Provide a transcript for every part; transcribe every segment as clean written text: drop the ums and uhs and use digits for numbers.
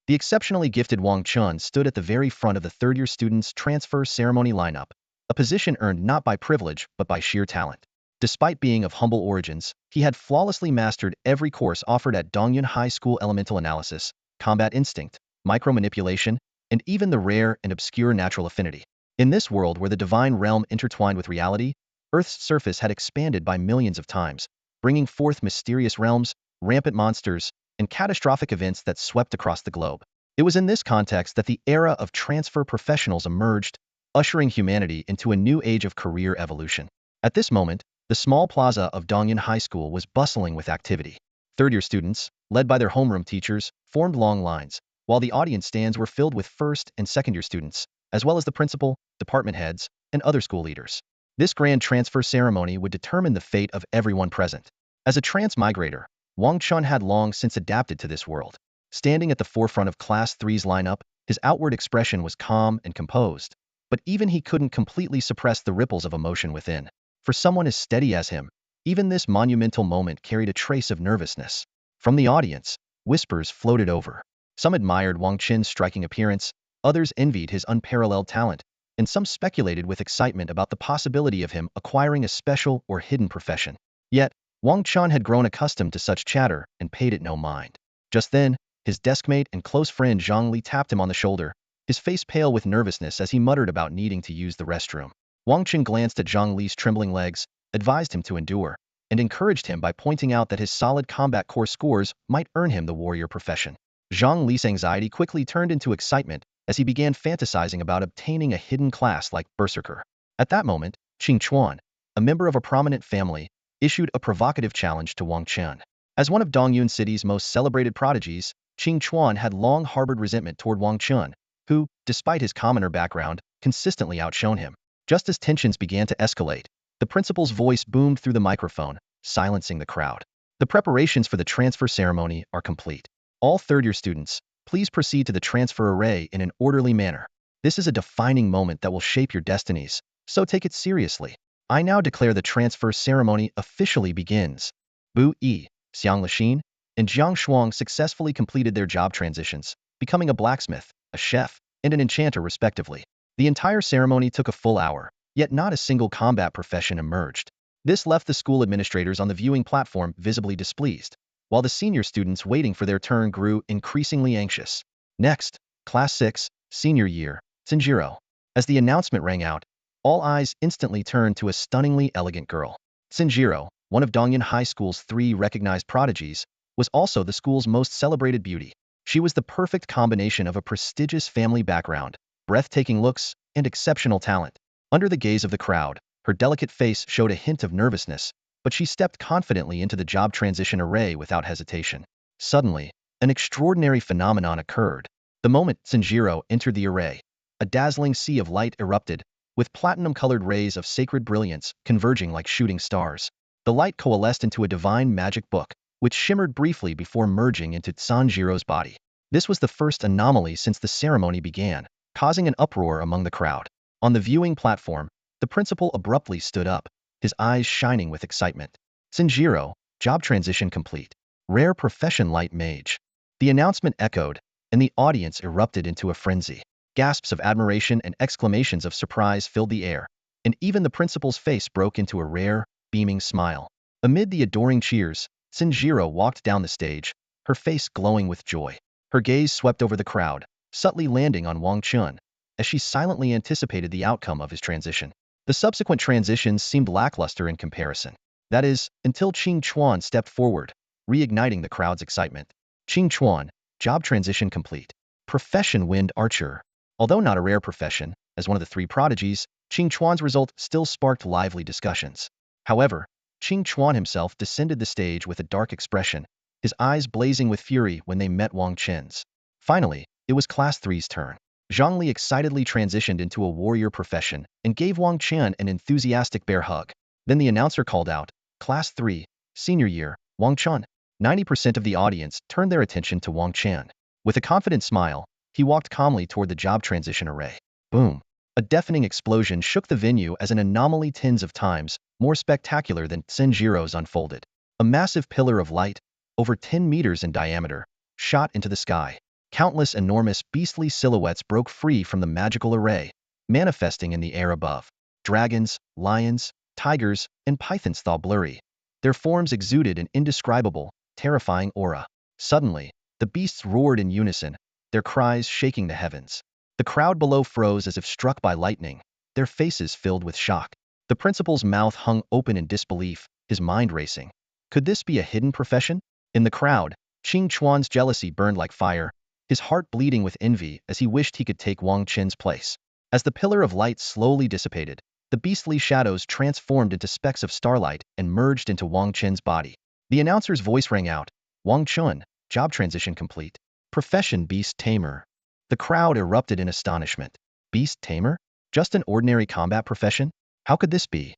The exceptionally gifted Wang Chen stood at the very front of the third-year students' transfer ceremony lineup, a position earned not by privilege but by sheer talent. Despite being of humble origins, he had flawlessly mastered every course offered at Dongyun High School: elemental analysis, combat instinct, micromanipulation, and even the rare and obscure natural affinity. In this world where the divine realm intertwined with reality, Earth's surface had expanded by millions of times, bringing forth mysterious realms, rampant monsters, and catastrophic events that swept across the globe. It was in this context that the era of transfer professionals emerged, ushering humanity into a new age of career evolution. At this moment, the small plaza of Dongyun High School was bustling with activity. Third-year students, led by their homeroom teachers, formed long lines, while the audience stands were filled with first- and second-year students, as well as the principal, department heads, and other school leaders. This grand transfer ceremony would determine the fate of everyone present. As a transmigrator, Wang Chen had long since adapted to this world. Standing at the forefront of Class 3's lineup, his outward expression was calm and composed, but even he couldn't completely suppress the ripples of emotion within. For someone as steady as him, even this monumental moment carried a trace of nervousness. From the audience, whispers floated over. Some admired Wang Chen's striking appearance, others envied his unparalleled talent, and some speculated with excitement about the possibility of him acquiring a special or hidden profession. Yet, Wang Chen had grown accustomed to such chatter and paid it no mind. Just then, his deskmate and close friend Zhang Li tapped him on the shoulder, his face pale with nervousness as he muttered about needing to use the restroom. Wang Chen glanced at Zhang Li's trembling legs, advised him to endure, and encouraged him by pointing out that his solid combat core scores might earn him the warrior profession. Zhang Li's anxiety quickly turned into excitement as he began fantasizing about obtaining a hidden class like Berserker. At that moment, Qing Chuan, a member of a prominent family, issued a provocative challenge to Wang Chen. As one of Dongyun City's most celebrated prodigies, Qing Chuan had long harbored resentment toward Wang Chen, who, despite his commoner background, consistently outshone him. Just as tensions began to escalate, the principal's voice boomed through the microphone, silencing the crowd. The preparations for the transfer ceremony are complete. All third-year students, please proceed to the transfer array in an orderly manner. This is a defining moment that will shape your destinies, so take it seriously. I now declare the transfer ceremony officially begins. Bu Yi, Xiang Lixin, and Jiang Shuang successfully completed their job transitions, becoming a blacksmith, a chef, and an enchanter respectively. The entire ceremony took a full hour, yet not a single combat profession emerged. This left the school administrators on the viewing platform visibly displeased, while the senior students waiting for their turn grew increasingly anxious. Next, Class 6, Senior Year, Tsinjiro. As the announcement rang out, all eyes instantly turned to a stunningly elegant girl. Tsinjiro, one of Dongyun High School's 3 recognized prodigies, was also the school's most celebrated beauty. She was the perfect combination of a prestigious family background, breathtaking looks, and exceptional talent. Under the gaze of the crowd, her delicate face showed a hint of nervousness, but she stepped confidently into the job transition array without hesitation. Suddenly, an extraordinary phenomenon occurred. The moment Tsinjiro entered the array, a dazzling sea of light erupted, with platinum-colored rays of sacred brilliance converging like shooting stars. The light coalesced into a divine magic book, which shimmered briefly before merging into Tsanjiro's body. This was the first anomaly since the ceremony began, causing an uproar among the crowd. On the viewing platform, the principal abruptly stood up, his eyes shining with excitement. Tsinjiro, job transition complete. Rare profession light mage. The announcement echoed, and the audience erupted into a frenzy. Gasps of admiration and exclamations of surprise filled the air, and even the principal's face broke into a rare, beaming smile. Amid the adoring cheers, Tsinjiro walked down the stage, her face glowing with joy. Her gaze swept over the crowd, subtly landing on Wang Chen, as she silently anticipated the outcome of his transition. The subsequent transitions seemed lackluster in comparison. That is, until Qing Chuan stepped forward, reigniting the crowd's excitement. Qing Chuan, job transition complete. Profession Wind Archer. Although not a rare profession, as one of the 3 prodigies, Qing Chuan's result still sparked lively discussions. However, Qing Chuan himself descended the stage with a dark expression, his eyes blazing with fury when they met Wang Chen's. Finally, it was Class 3's turn. Zhang Li excitedly transitioned into a warrior profession and gave Wang Chen an enthusiastic bear hug. Then the announcer called out, Class 3, Senior Year, Wang Chen. 90% of the audience turned their attention to Wang Chen. With a confident smile, he walked calmly toward the job transition array. Boom! A deafening explosion shook the venue as an anomaly tens of times more spectacular than Tsinjiro's unfolded. A massive pillar of light, over 10 meters in diameter, shot into the sky. Countless enormous beastly silhouettes broke free from the magical array, manifesting in the air above. Dragons, lions, tigers, and pythons thought blurry. Their forms exuded an indescribable, terrifying aura. Suddenly, the beasts roared in unison, their cries shaking the heavens. The crowd below froze as if struck by lightning, their faces filled with shock. The principal's mouth hung open in disbelief, his mind racing. Could this be a hidden profession? In the crowd, Qing Chuan's jealousy burned like fire, his heart bleeding with envy as he wished he could take Wang Chen's place. As the pillar of light slowly dissipated, the beastly shadows transformed into specks of starlight and merged into Wang Chen's body. The announcer's voice rang out, "Wang Chen, job transition complete. Profession Beast Tamer." The crowd erupted in astonishment. Beast Tamer? Just an ordinary combat profession? How could this be?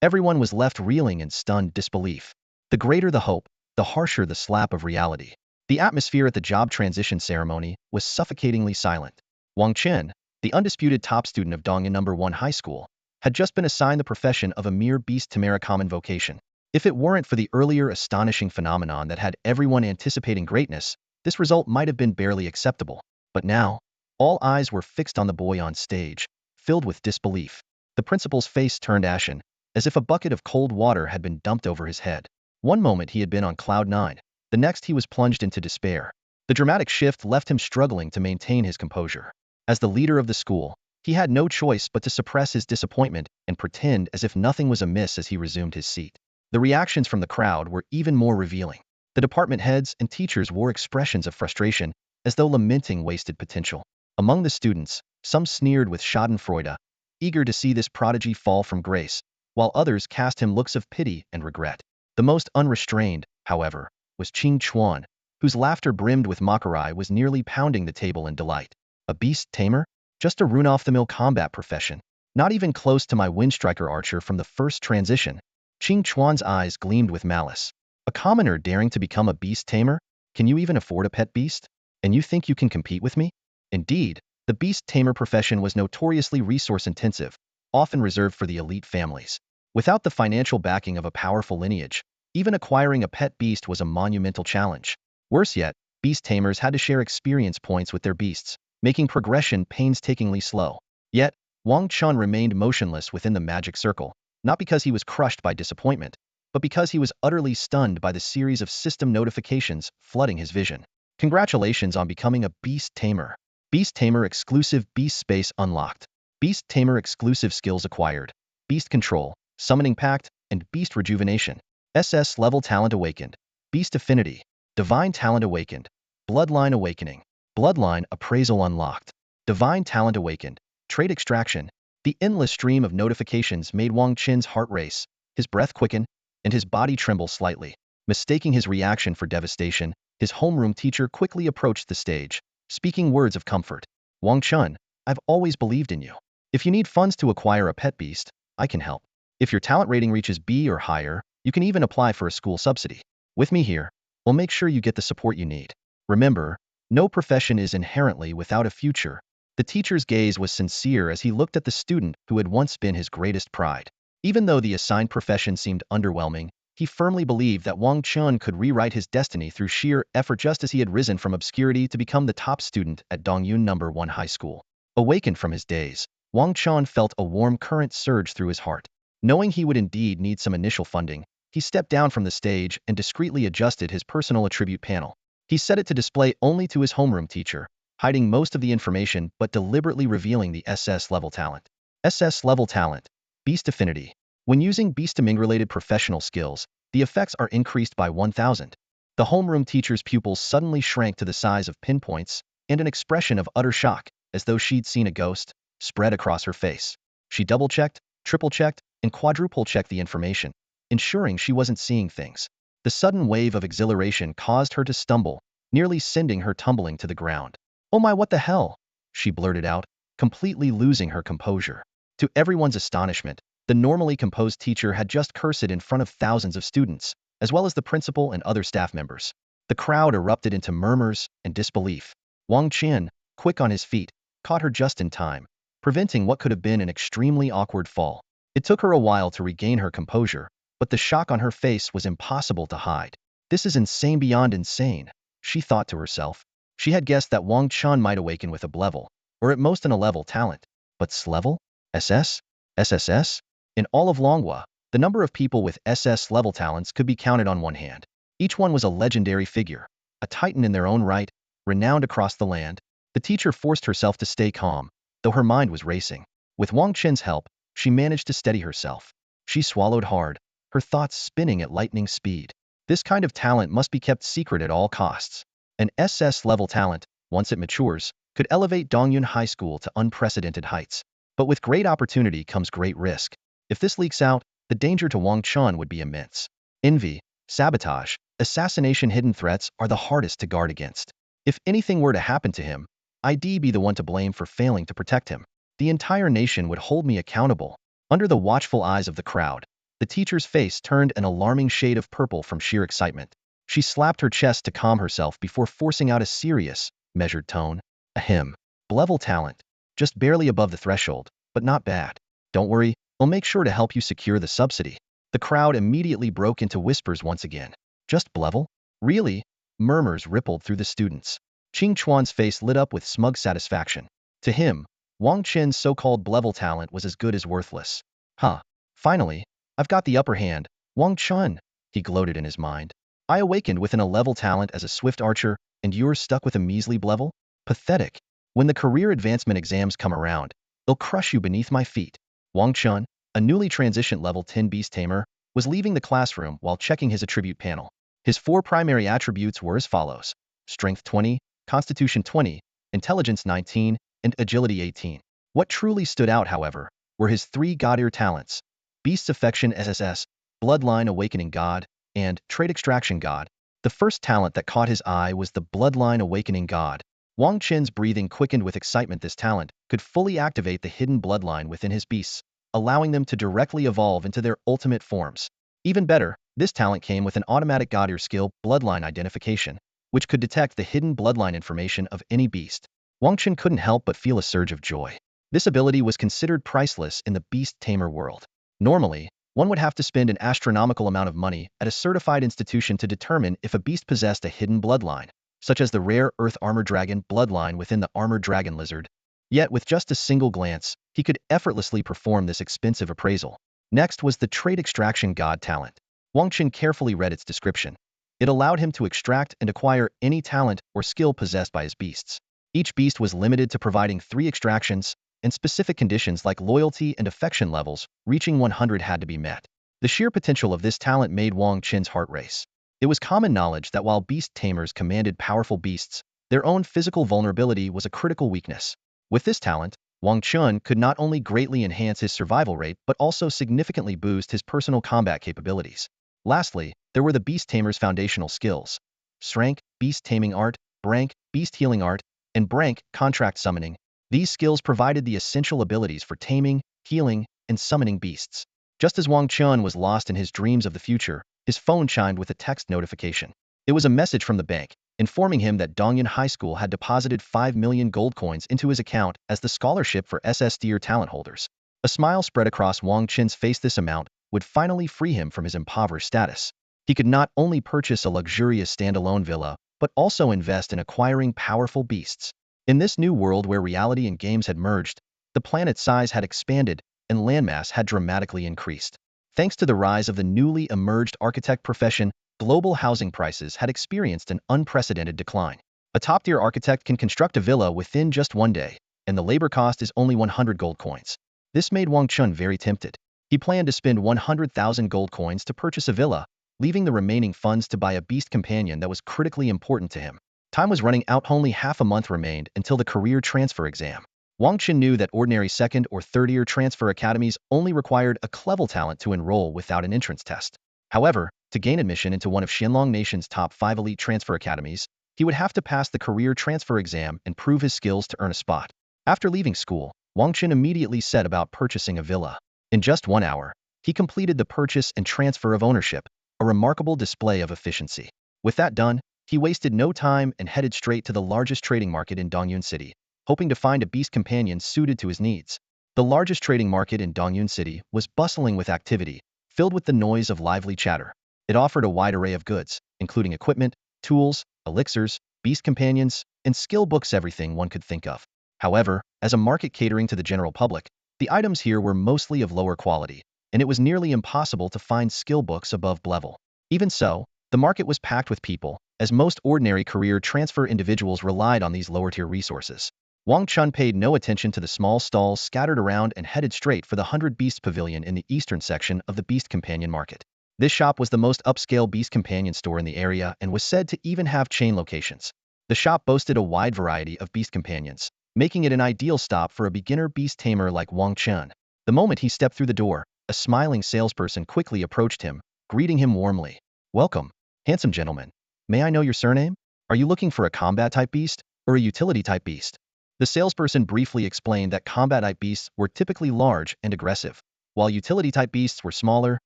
Everyone was left reeling in stunned disbelief. The greater the hope, the harsher the slap of reality. The atmosphere at the job transition ceremony was suffocatingly silent. Wang Chen, the undisputed top student of Dongyun No. 1 High School, had just been assigned the profession of a mere Beast Tamer, common vocation. If it weren't for the earlier astonishing phenomenon that had everyone anticipating greatness, this result might have been barely acceptable. But now, all eyes were fixed on the boy on stage, filled with disbelief. The principal's face turned ashen, as if a bucket of cold water had been dumped over his head. One moment he had been on cloud nine, the next he was plunged into despair. The dramatic shift left him struggling to maintain his composure. As the leader of the school, he had no choice but to suppress his disappointment and pretend as if nothing was amiss as he resumed his seat. The reactions from the crowd were even more revealing. The department heads and teachers wore expressions of frustration, as though lamenting wasted potential. Among the students, some sneered with schadenfreude, eager to see this prodigy fall from grace, while others cast him looks of pity and regret. The most unrestrained, however, was Qing Chuan, whose laughter brimmed with mockery was nearly pounding the table in delight. A beast tamer? Just a rune-off-the-mill combat profession. Not even close to my windstriker archer from the first transition. Qing Chuan's eyes gleamed with malice. A commoner daring to become a beast tamer? Can you even afford a pet beast? And you think you can compete with me? Indeed, the beast tamer profession was notoriously resource-intensive, often reserved for the elite families. Without the financial backing of a powerful lineage, even acquiring a pet beast was a monumental challenge. Worse yet, beast tamers had to share experience points with their beasts, making progression painstakingly slow. Yet, Wang Chen remained motionless within the magic circle, not because he was crushed by disappointment, but because he was utterly stunned by the series of system notifications flooding his vision. Congratulations on becoming a Beast Tamer. Beast Tamer exclusive Beast Space unlocked. Beast Tamer exclusive skills acquired. Beast Control, Summoning Pact, and Beast Rejuvenation. SS Level Talent Awakened. Beast Affinity. Divine Talent Awakened. Bloodline Awakening. Bloodline Appraisal unlocked. Divine Talent Awakened. Trait Extraction. The endless stream of notifications made Wang Chen's heart race, his breath quicken, and his body tremble slightly. Mistaking his reaction for devastation, his homeroom teacher quickly approached the stage, speaking words of comfort. "Wang Chen, I've always believed in you. If you need funds to acquire a pet beast, I can help. If your talent rating reaches B or higher, you can even apply for a school subsidy. With me here, we'll make sure you get the support you need. Remember, no profession is inherently without a future." The teacher's gaze was sincere as he looked at the student who had once been his greatest pride. Even though the assigned profession seemed underwhelming, he firmly believed that Wang Chen could rewrite his destiny through sheer effort, just as he had risen from obscurity to become the top student at Dongyun No. 1 High School. Awakened from his daze, Wang Chen felt a warm current surge through his heart. Knowing he would indeed need some initial funding, he stepped down from the stage and discreetly adjusted his personal attribute panel. He set it to display only to his homeroom teacher, hiding most of the information but deliberately revealing the SS level talent. SS level talent. Beast Affinity. When using Beast Taming-related professional skills, the effects are increased by 1,000. The homeroom teacher's pupils suddenly shrank to the size of pinpoints, and an expression of utter shock, as though she'd seen a ghost, spread across her face. She double-checked, triple-checked, and quadruple-checked the information, ensuring she wasn't seeing things. The sudden wave of exhilaration caused her to stumble, nearly sending her tumbling to the ground. "Oh my, what the hell?" she blurted out, completely losing her composure. To everyone's astonishment, the normally composed teacher had just cursed in front of thousands of students, as well as the principal and other staff members. The crowd erupted into murmurs and disbelief. Wang Chen, quick on his feet, caught her just in time, preventing what could have been an extremely awkward fall. It took her a while to regain her composure, but the shock on her face was impossible to hide. "This is insane beyond insane," she thought to herself. She had guessed that Wang Chen might awaken with a level, or at most an A-level talent. But S-level? SS? SSS? In all of Longhua, the number of people with SS level talents could be counted on one hand. Each one was a legendary figure, a titan in their own right, renowned across the land. The teacher forced herself to stay calm, though her mind was racing. With Wang Chen's help, she managed to steady herself. She swallowed hard, her thoughts spinning at lightning speed. This kind of talent must be kept secret at all costs. An SS-level talent, once it matures, could elevate Dongyun High School to unprecedented heights. But with great opportunity comes great risk. If this leaks out, the danger to Wang Chen would be immense. Envy, sabotage, assassination, hidden threats are the hardest to guard against. If anything were to happen to him, I'd be the one to blame for failing to protect him. The entire nation would hold me accountable. Under the watchful eyes of the crowd, the teacher's face turned an alarming shade of purple from sheer excitement. She slapped her chest to calm herself before forcing out a serious, measured tone. Ahem. Level talent. Just barely above the threshold, but not bad. Don't worry, I'll make sure to help you secure the subsidy. The crowd immediately broke into whispers once again. Just level? Really? Murmurs rippled through the students. Qing Chuan's face lit up with smug satisfaction. To him, Wang Chen's so-called level talent was as good as worthless. Huh. Finally, I've got the upper hand. Wang Chen, he gloated in his mind. I awakened with an A-level talent as a swift archer, and you're stuck with a measly level? Pathetic. When the career advancement exams come around, they'll crush you beneath my feet. Wang Chen, a newly transitioned level 10 Beast Tamer, was leaving the classroom while checking his attribute panel. His 4 primary attributes were as follows: Strength 20, Constitution 20, Intelligence 19, and Agility 18. What truly stood out, however, were his 3 God-ear talents: Beast's Affection SSS, Bloodline Awakening God, and Trait Extraction God. The first talent that caught his eye was the Bloodline Awakening God. Wang Chen's breathing quickened with excitement. This talent could fully activate the hidden bloodline within his beasts, allowing them to directly evolve into their ultimate forms. Even better, this talent came with an automatic God-ear skill, Bloodline Identification, which could detect the hidden bloodline information of any beast. Wang Chen couldn't help but feel a surge of joy. This ability was considered priceless in the Beast Tamer world. Normally, one would have to spend an astronomical amount of money at a certified institution to determine if a beast possessed a hidden bloodline, such as the rare Earth Armor Dragon bloodline within the Armor Dragon Lizard. Yet with just a single glance, he could effortlessly perform this expensive appraisal. Next was the Trait Extraction God talent. Wang Chen carefully read its description. It allowed him to extract and acquire any talent or skill possessed by his beasts. Each beast was limited to providing 3 extractions, and specific conditions like loyalty and affection levels reaching 100 had to be met. The sheer potential of this talent made Wang Chen's heart race. It was common knowledge that while beast tamers commanded powerful beasts, their own physical vulnerability was a critical weakness. With this talent, Wang Chen could not only greatly enhance his survival rate but also significantly boost his personal combat capabilities. Lastly, there were the Beast Tamer's foundational skills: Srank, Beast Taming Art, Brank, Beast Healing Art, and Brank, Contract Summoning. These skills provided the essential abilities for taming, healing, and summoning beasts. Just as Wang Chen was lost in his dreams of the future, his phone chimed with a text notification. It was a message from the bank, informing him that Dongyun High School had deposited 5 million gold coins into his account as the scholarship for SS-tier talent holders. A smile spread across Wang Chen's face. This amount would finally free him from his impoverished status. He could not only purchase a luxurious standalone villa, but also invest in acquiring powerful beasts. In this new world where reality and games had merged, the planet's size had expanded and landmass had dramatically increased. Thanks to the rise of the newly emerged architect profession, global housing prices had experienced an unprecedented decline. A top-tier architect can construct a villa within just 1 day, and the labor cost is only 100 gold coins. This made Wang Chen very tempted. He planned to spend 100,000 gold coins to purchase a villa, leaving the remaining funds to buy a beast companion that was critically important to him. Time was running out. Only half a month remained until the career transfer exam. Wang Chen knew that ordinary 2nd or 3rd-year transfer academies only required a level talent to enroll without an entrance test. However, to gain admission into one of Xianlong Nation's top 5 elite transfer academies, he would have to pass the career transfer exam and prove his skills to earn a spot. After leaving school, Wang Chen immediately set about purchasing a villa. In just 1 hour, he completed the purchase and transfer of ownership, a remarkable display of efficiency. With that done, he wasted no time and headed straight to the largest trading market in Dongyun City, hoping to find a beast companion suited to his needs. The largest trading market in Dongyun City was bustling with activity, filled with the noise of lively chatter. It offered a wide array of goods, including equipment, tools, elixirs, beast companions, and skill books everything one could think of. However, as a market catering to the general public, the items here were mostly of lower quality, and it was nearly impossible to find skill books above level. Even so, the market was packed with people, as most ordinary career transfer individuals relied on these lower-tier resources. Wang Chen paid no attention to the small stalls scattered around and headed straight for the 100 Beast Pavilion in the eastern section of the Beast Companion Market. This shop was the most upscale Beast Companion store in the area and was said to even have chain locations. The shop boasted a wide variety of Beast Companions, making it an ideal stop for a beginner Beast Tamer like Wang Chen. The moment he stepped through the door, a smiling salesperson quickly approached him, greeting him warmly. "Welcome, handsome gentleman. May I know your surname? Are you looking for a combat-type beast or a utility-type beast?" The salesperson briefly explained that combat-type beasts were typically large and aggressive, while utility-type beasts were smaller,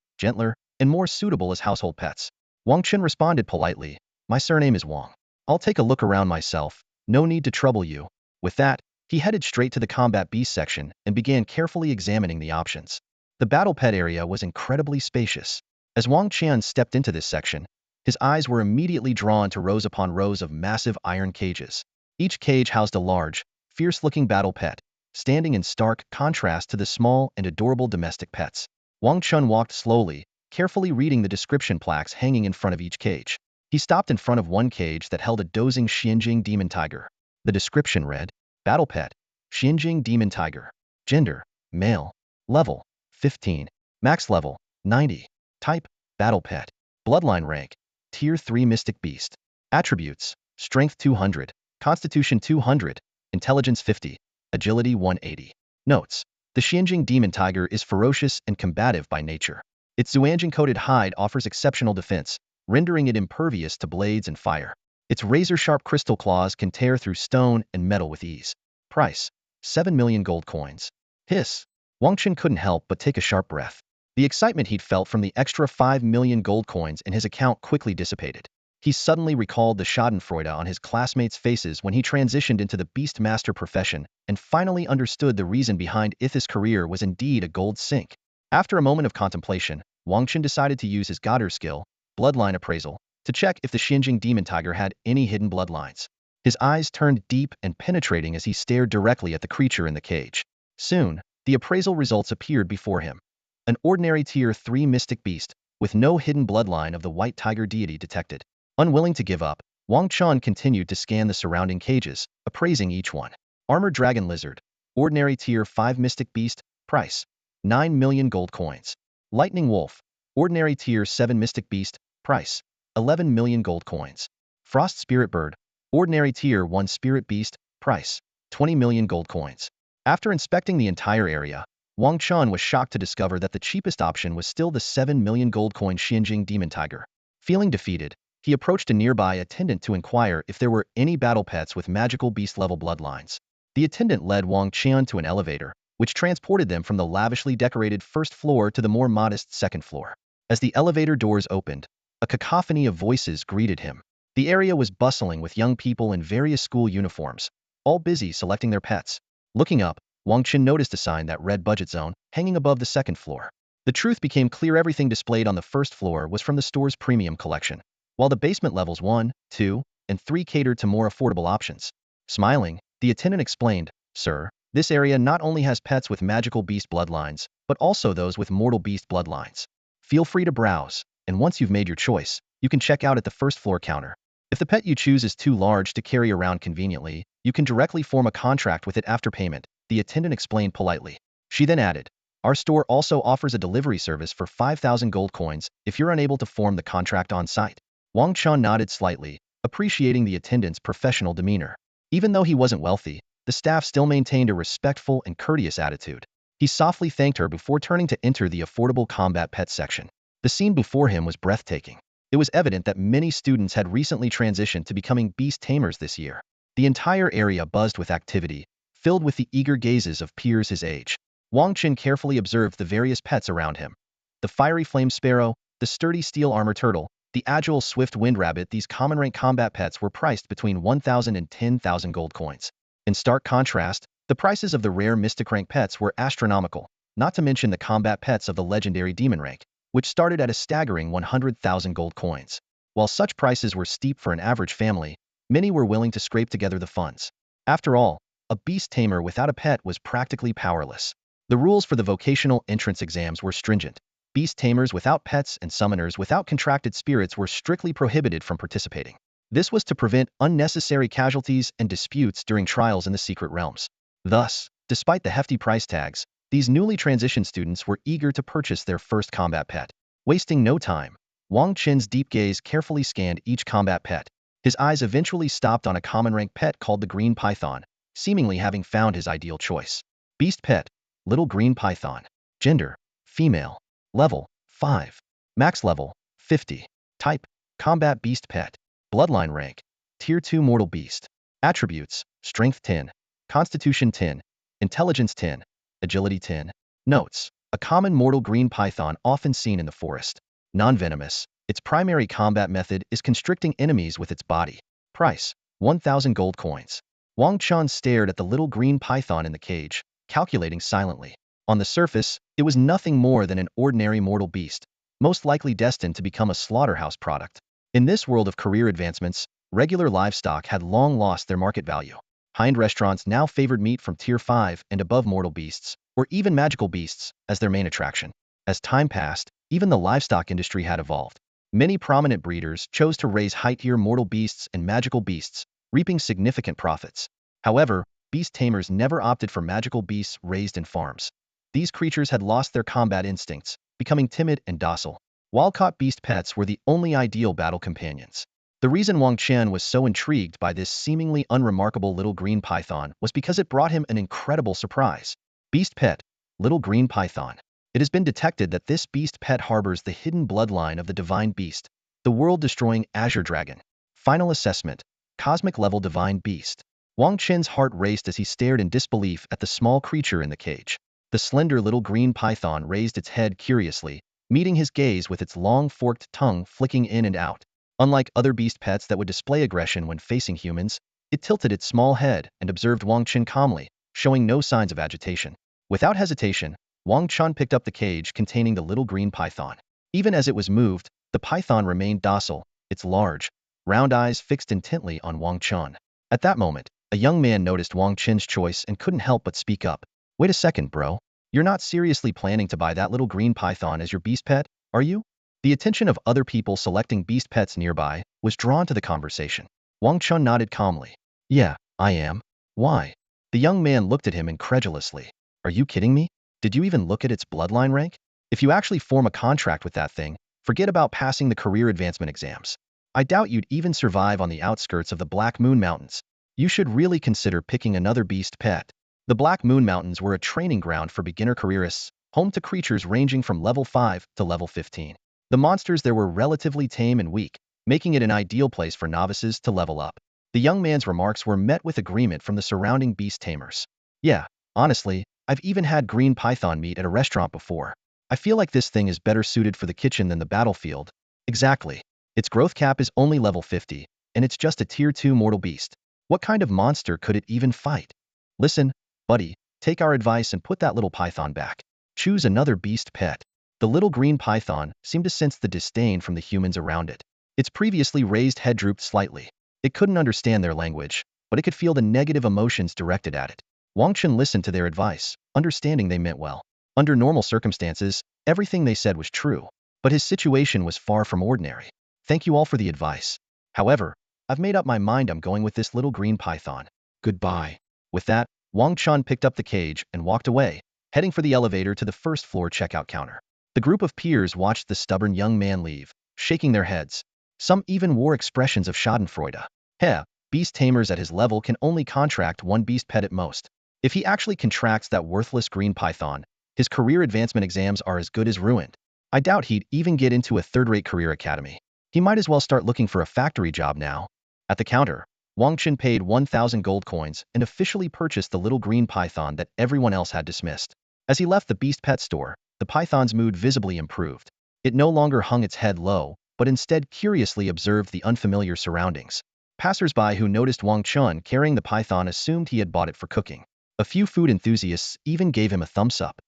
gentler, and more suitable as household pets. Wang Chen responded politely, "My surname is Wang. I'll take a look around myself. No need to trouble you." With that, he headed straight to the combat beast section and began carefully examining the options. The battle pet area was incredibly spacious. As Wang Chen stepped into this section, his eyes were immediately drawn to rows upon rows of massive iron cages. Each cage housed a large, fierce-looking battle pet, standing in stark contrast to the small and adorable domestic pets. Wang Chen walked slowly, carefully reading the description plaques hanging in front of each cage. He stopped in front of one cage that held a dozing Xianjing demon tiger. The description read, "Battle pet, Xianjing demon tiger. Gender, male. Level, 15. Max level, 90. Type, battle pet. Bloodline rank, Tier 3 Mystic Beast. Attributes, Strength 200, Constitution 200, Intelligence 50, Agility 180. Notes: the Xianjing demon tiger is ferocious and combative by nature. Its Xuanjing-coated hide offers exceptional defense, rendering it impervious to blades and fire. Its razor-sharp crystal claws can tear through stone and metal with ease. Price: 7 million gold coins. Hiss. Wang Chen couldn't help but take a sharp breath. The excitement he'd felt from the extra 5 million gold coins in his account quickly dissipated. He suddenly recalled the schadenfreude on his classmates' faces when he transitioned into the Beast Master profession and finally understood the reason behind Ith's career was indeed a gold sink. After a moment of contemplation, Wang Chen decided to use his Godder skill, Bloodline Appraisal, to check if the Xianjing demon tiger had any hidden bloodlines. His eyes turned deep and penetrating as he stared directly at the creature in the cage. Soon, the appraisal results appeared before him. An ordinary Tier 3 Mystic Beast, with no hidden bloodline of the White Tiger deity detected. Unwilling to give up, Wang Chen continued to scan the surrounding cages, appraising each one. Armored Dragon Lizard, Ordinary Tier 5 Mystic Beast, Price: 9 million gold coins. Lightning Wolf, Ordinary Tier 7 Mystic Beast, Price: 11 million gold coins. Frost Spirit Bird, Ordinary Tier 1 Spirit Beast, Price: 20 million gold coins. After inspecting the entire area, Wang Chen was shocked to discover that the cheapest option was still the 7 million gold coin Xianjing demon tiger. Feeling defeated, he approached a nearby attendant to inquire if there were any battle pets with magical beast-level bloodlines. The attendant led Wang Chen to an elevator, which transported them from the lavishly decorated first floor to the more modest second floor. As the elevator doors opened, a cacophony of voices greeted him. The area was bustling with young people in various school uniforms, all busy selecting their pets. Looking up, Wang Chen noticed a sign that read Budget Zone hanging above the second floor. The truth became clear: everything displayed on the first floor was from the store's premium collection, while the basement levels 1, 2, and 3 catered to more affordable options. Smiling, the attendant explained, "Sir, this area not only has pets with magical beast bloodlines, but also those with mortal beast bloodlines. Feel free to browse, and once you've made your choice, you can check out at the first floor counter. If the pet you choose is too large to carry around conveniently, you can directly form a contract with it after payment," the attendant explained politely. She then added, "Our store also offers a delivery service for 5,000 gold coins if you're unable to form the contract on site." Wang Chen nodded slightly, appreciating the attendant's professional demeanor. Even though he wasn't wealthy, the staff still maintained a respectful and courteous attitude. He softly thanked her before turning to enter the affordable combat pet section. The scene before him was breathtaking. It was evident that many students had recently transitioned to becoming Beast Tamers this year. The entire area buzzed with activity, filled with the eager gazes of peers his age. Wang Chen carefully observed the various pets around him. The fiery flame sparrow, the sturdy steel armor turtle, the agile swift wind rabbit. These common rank combat pets were priced between 1,000 and 10,000 gold coins. In stark contrast, the prices of the rare mystic rank pets were astronomical, not to mention the combat pets of the legendary demon rank, which started at a staggering 100,000 gold coins. While such prices were steep for an average family, many were willing to scrape together the funds. After all, a beast tamer without a pet was practically powerless. The rules for the vocational entrance exams were stringent. Beast tamers without pets and summoners without contracted spirits were strictly prohibited from participating. This was to prevent unnecessary casualties and disputes during trials in the secret realms. Thus, despite the hefty price tags, these newly transitioned students were eager to purchase their first combat pet. Wasting no time, Wang Chen's deep gaze carefully scanned each combat pet. His eyes eventually stopped on a common rank pet called the Green Python, seemingly having found his ideal choice. Beast pet, Little Green Python. Gender, female. Level, 5. Max level, 50. Type, combat beast pet. Bloodline rank, Tier 2 mortal beast. Attributes, strength 10, constitution 10, intelligence 10, agility 10. Notes, a common mortal green python often seen in the forest. Non-venomous, its primary combat method is constricting enemies with its body. Price, 1,000 gold coins. Wang Chen stared at the little green python in the cage, calculating silently. On the surface, it was nothing more than an ordinary mortal beast, most likely destined to become a slaughterhouse product. In this world of career advancements, regular livestock had long lost their market value. High-end restaurants now favored meat from Tier 5 and above mortal beasts, or even magical beasts, as their main attraction. As time passed, even the livestock industry had evolved. Many prominent breeders chose to raise high-tier mortal beasts and magical beasts, reaping significant profits. However, beast tamers never opted for magical beasts raised in farms. These creatures had lost their combat instincts, becoming timid and docile. Wild-caught beast pets were the only ideal battle companions. The reason Wang Chen was so intrigued by this seemingly unremarkable little green python was because it brought him an incredible surprise. Beast pet, Little Green Python. It has been detected that this beast pet harbors the hidden bloodline of the divine beast, the world-destroying Azure Dragon. Final assessment, cosmic level divine beast. Wang Chen's heart raced as he stared in disbelief at the small creature in the cage. The slender little green python raised its head curiously, meeting his gaze with its long forked tongue flicking in and out. Unlike other beast pets that would display aggression when facing humans, it tilted its small head and observed Wang Chen calmly, showing no signs of agitation. Without hesitation, Wang Chen picked up the cage containing the little green python. Even as it was moved, the python remained docile, its large, round eyes fixed intently on Wang Chen. At that moment, a young man noticed Wang Chen's choice and couldn't help but speak up. Wait a second, bro. You're not seriously planning to buy that little green python as your beast pet, are you? The attention of other people selecting beast pets nearby was drawn to the conversation. Wang Chen nodded calmly. Yeah, I am. Why? The young man looked at him incredulously. Are you kidding me? Did you even look at its bloodline rank? If you actually form a contract with that thing, forget about passing the career advancement exams. I doubt you'd even survive on the outskirts of the Black Moon Mountains. You should really consider picking another beast pet. The Black Moon Mountains were a training ground for beginner careerists, home to creatures ranging from level 5 to level 15. The monsters there were relatively tame and weak, making it an ideal place for novices to level up. The young man's remarks were met with agreement from the surrounding beast tamers. Yeah, honestly, I've even had green python meat at a restaurant before. I feel like this thing is better suited for the kitchen than the battlefield. Exactly. Its growth cap is only level 50, and it's just a Tier 2 mortal beast. What kind of monster could it even fight? Listen, buddy, take our advice and put that little python back. Choose another beast pet. The little green python seemed to sense the disdain from the humans around it. Its previously raised head drooped slightly. It couldn't understand their language, but it could feel the negative emotions directed at it. Wang Chen listened to their advice, understanding they meant well. Under normal circumstances, everything they said was true, but his situation was far from ordinary. Thank you all for the advice. However, I've made up my mind I'm going with this little green python. Goodbye. With that, Wang Chen picked up the cage and walked away, heading for the elevator to the first floor checkout counter. The group of peers watched the stubborn young man leave, shaking their heads. Some even wore expressions of schadenfreude. Heh, beast tamers at his level can only contract one beast pet at most. If he actually contracts that worthless green python, his career advancement exams are as good as ruined. I doubt he'd even get into a third-rate career academy. He might as well start looking for a factory job now. At the counter, Wang Chen paid 1,000 gold coins and officially purchased the little green python that everyone else had dismissed. As he left the beast pet store, the python's mood visibly improved. It no longer hung its head low, but instead curiously observed the unfamiliar surroundings. Passers-by who noticed Wang Chen carrying the python assumed he had bought it for cooking. A few food enthusiasts even gave him a thumbs up.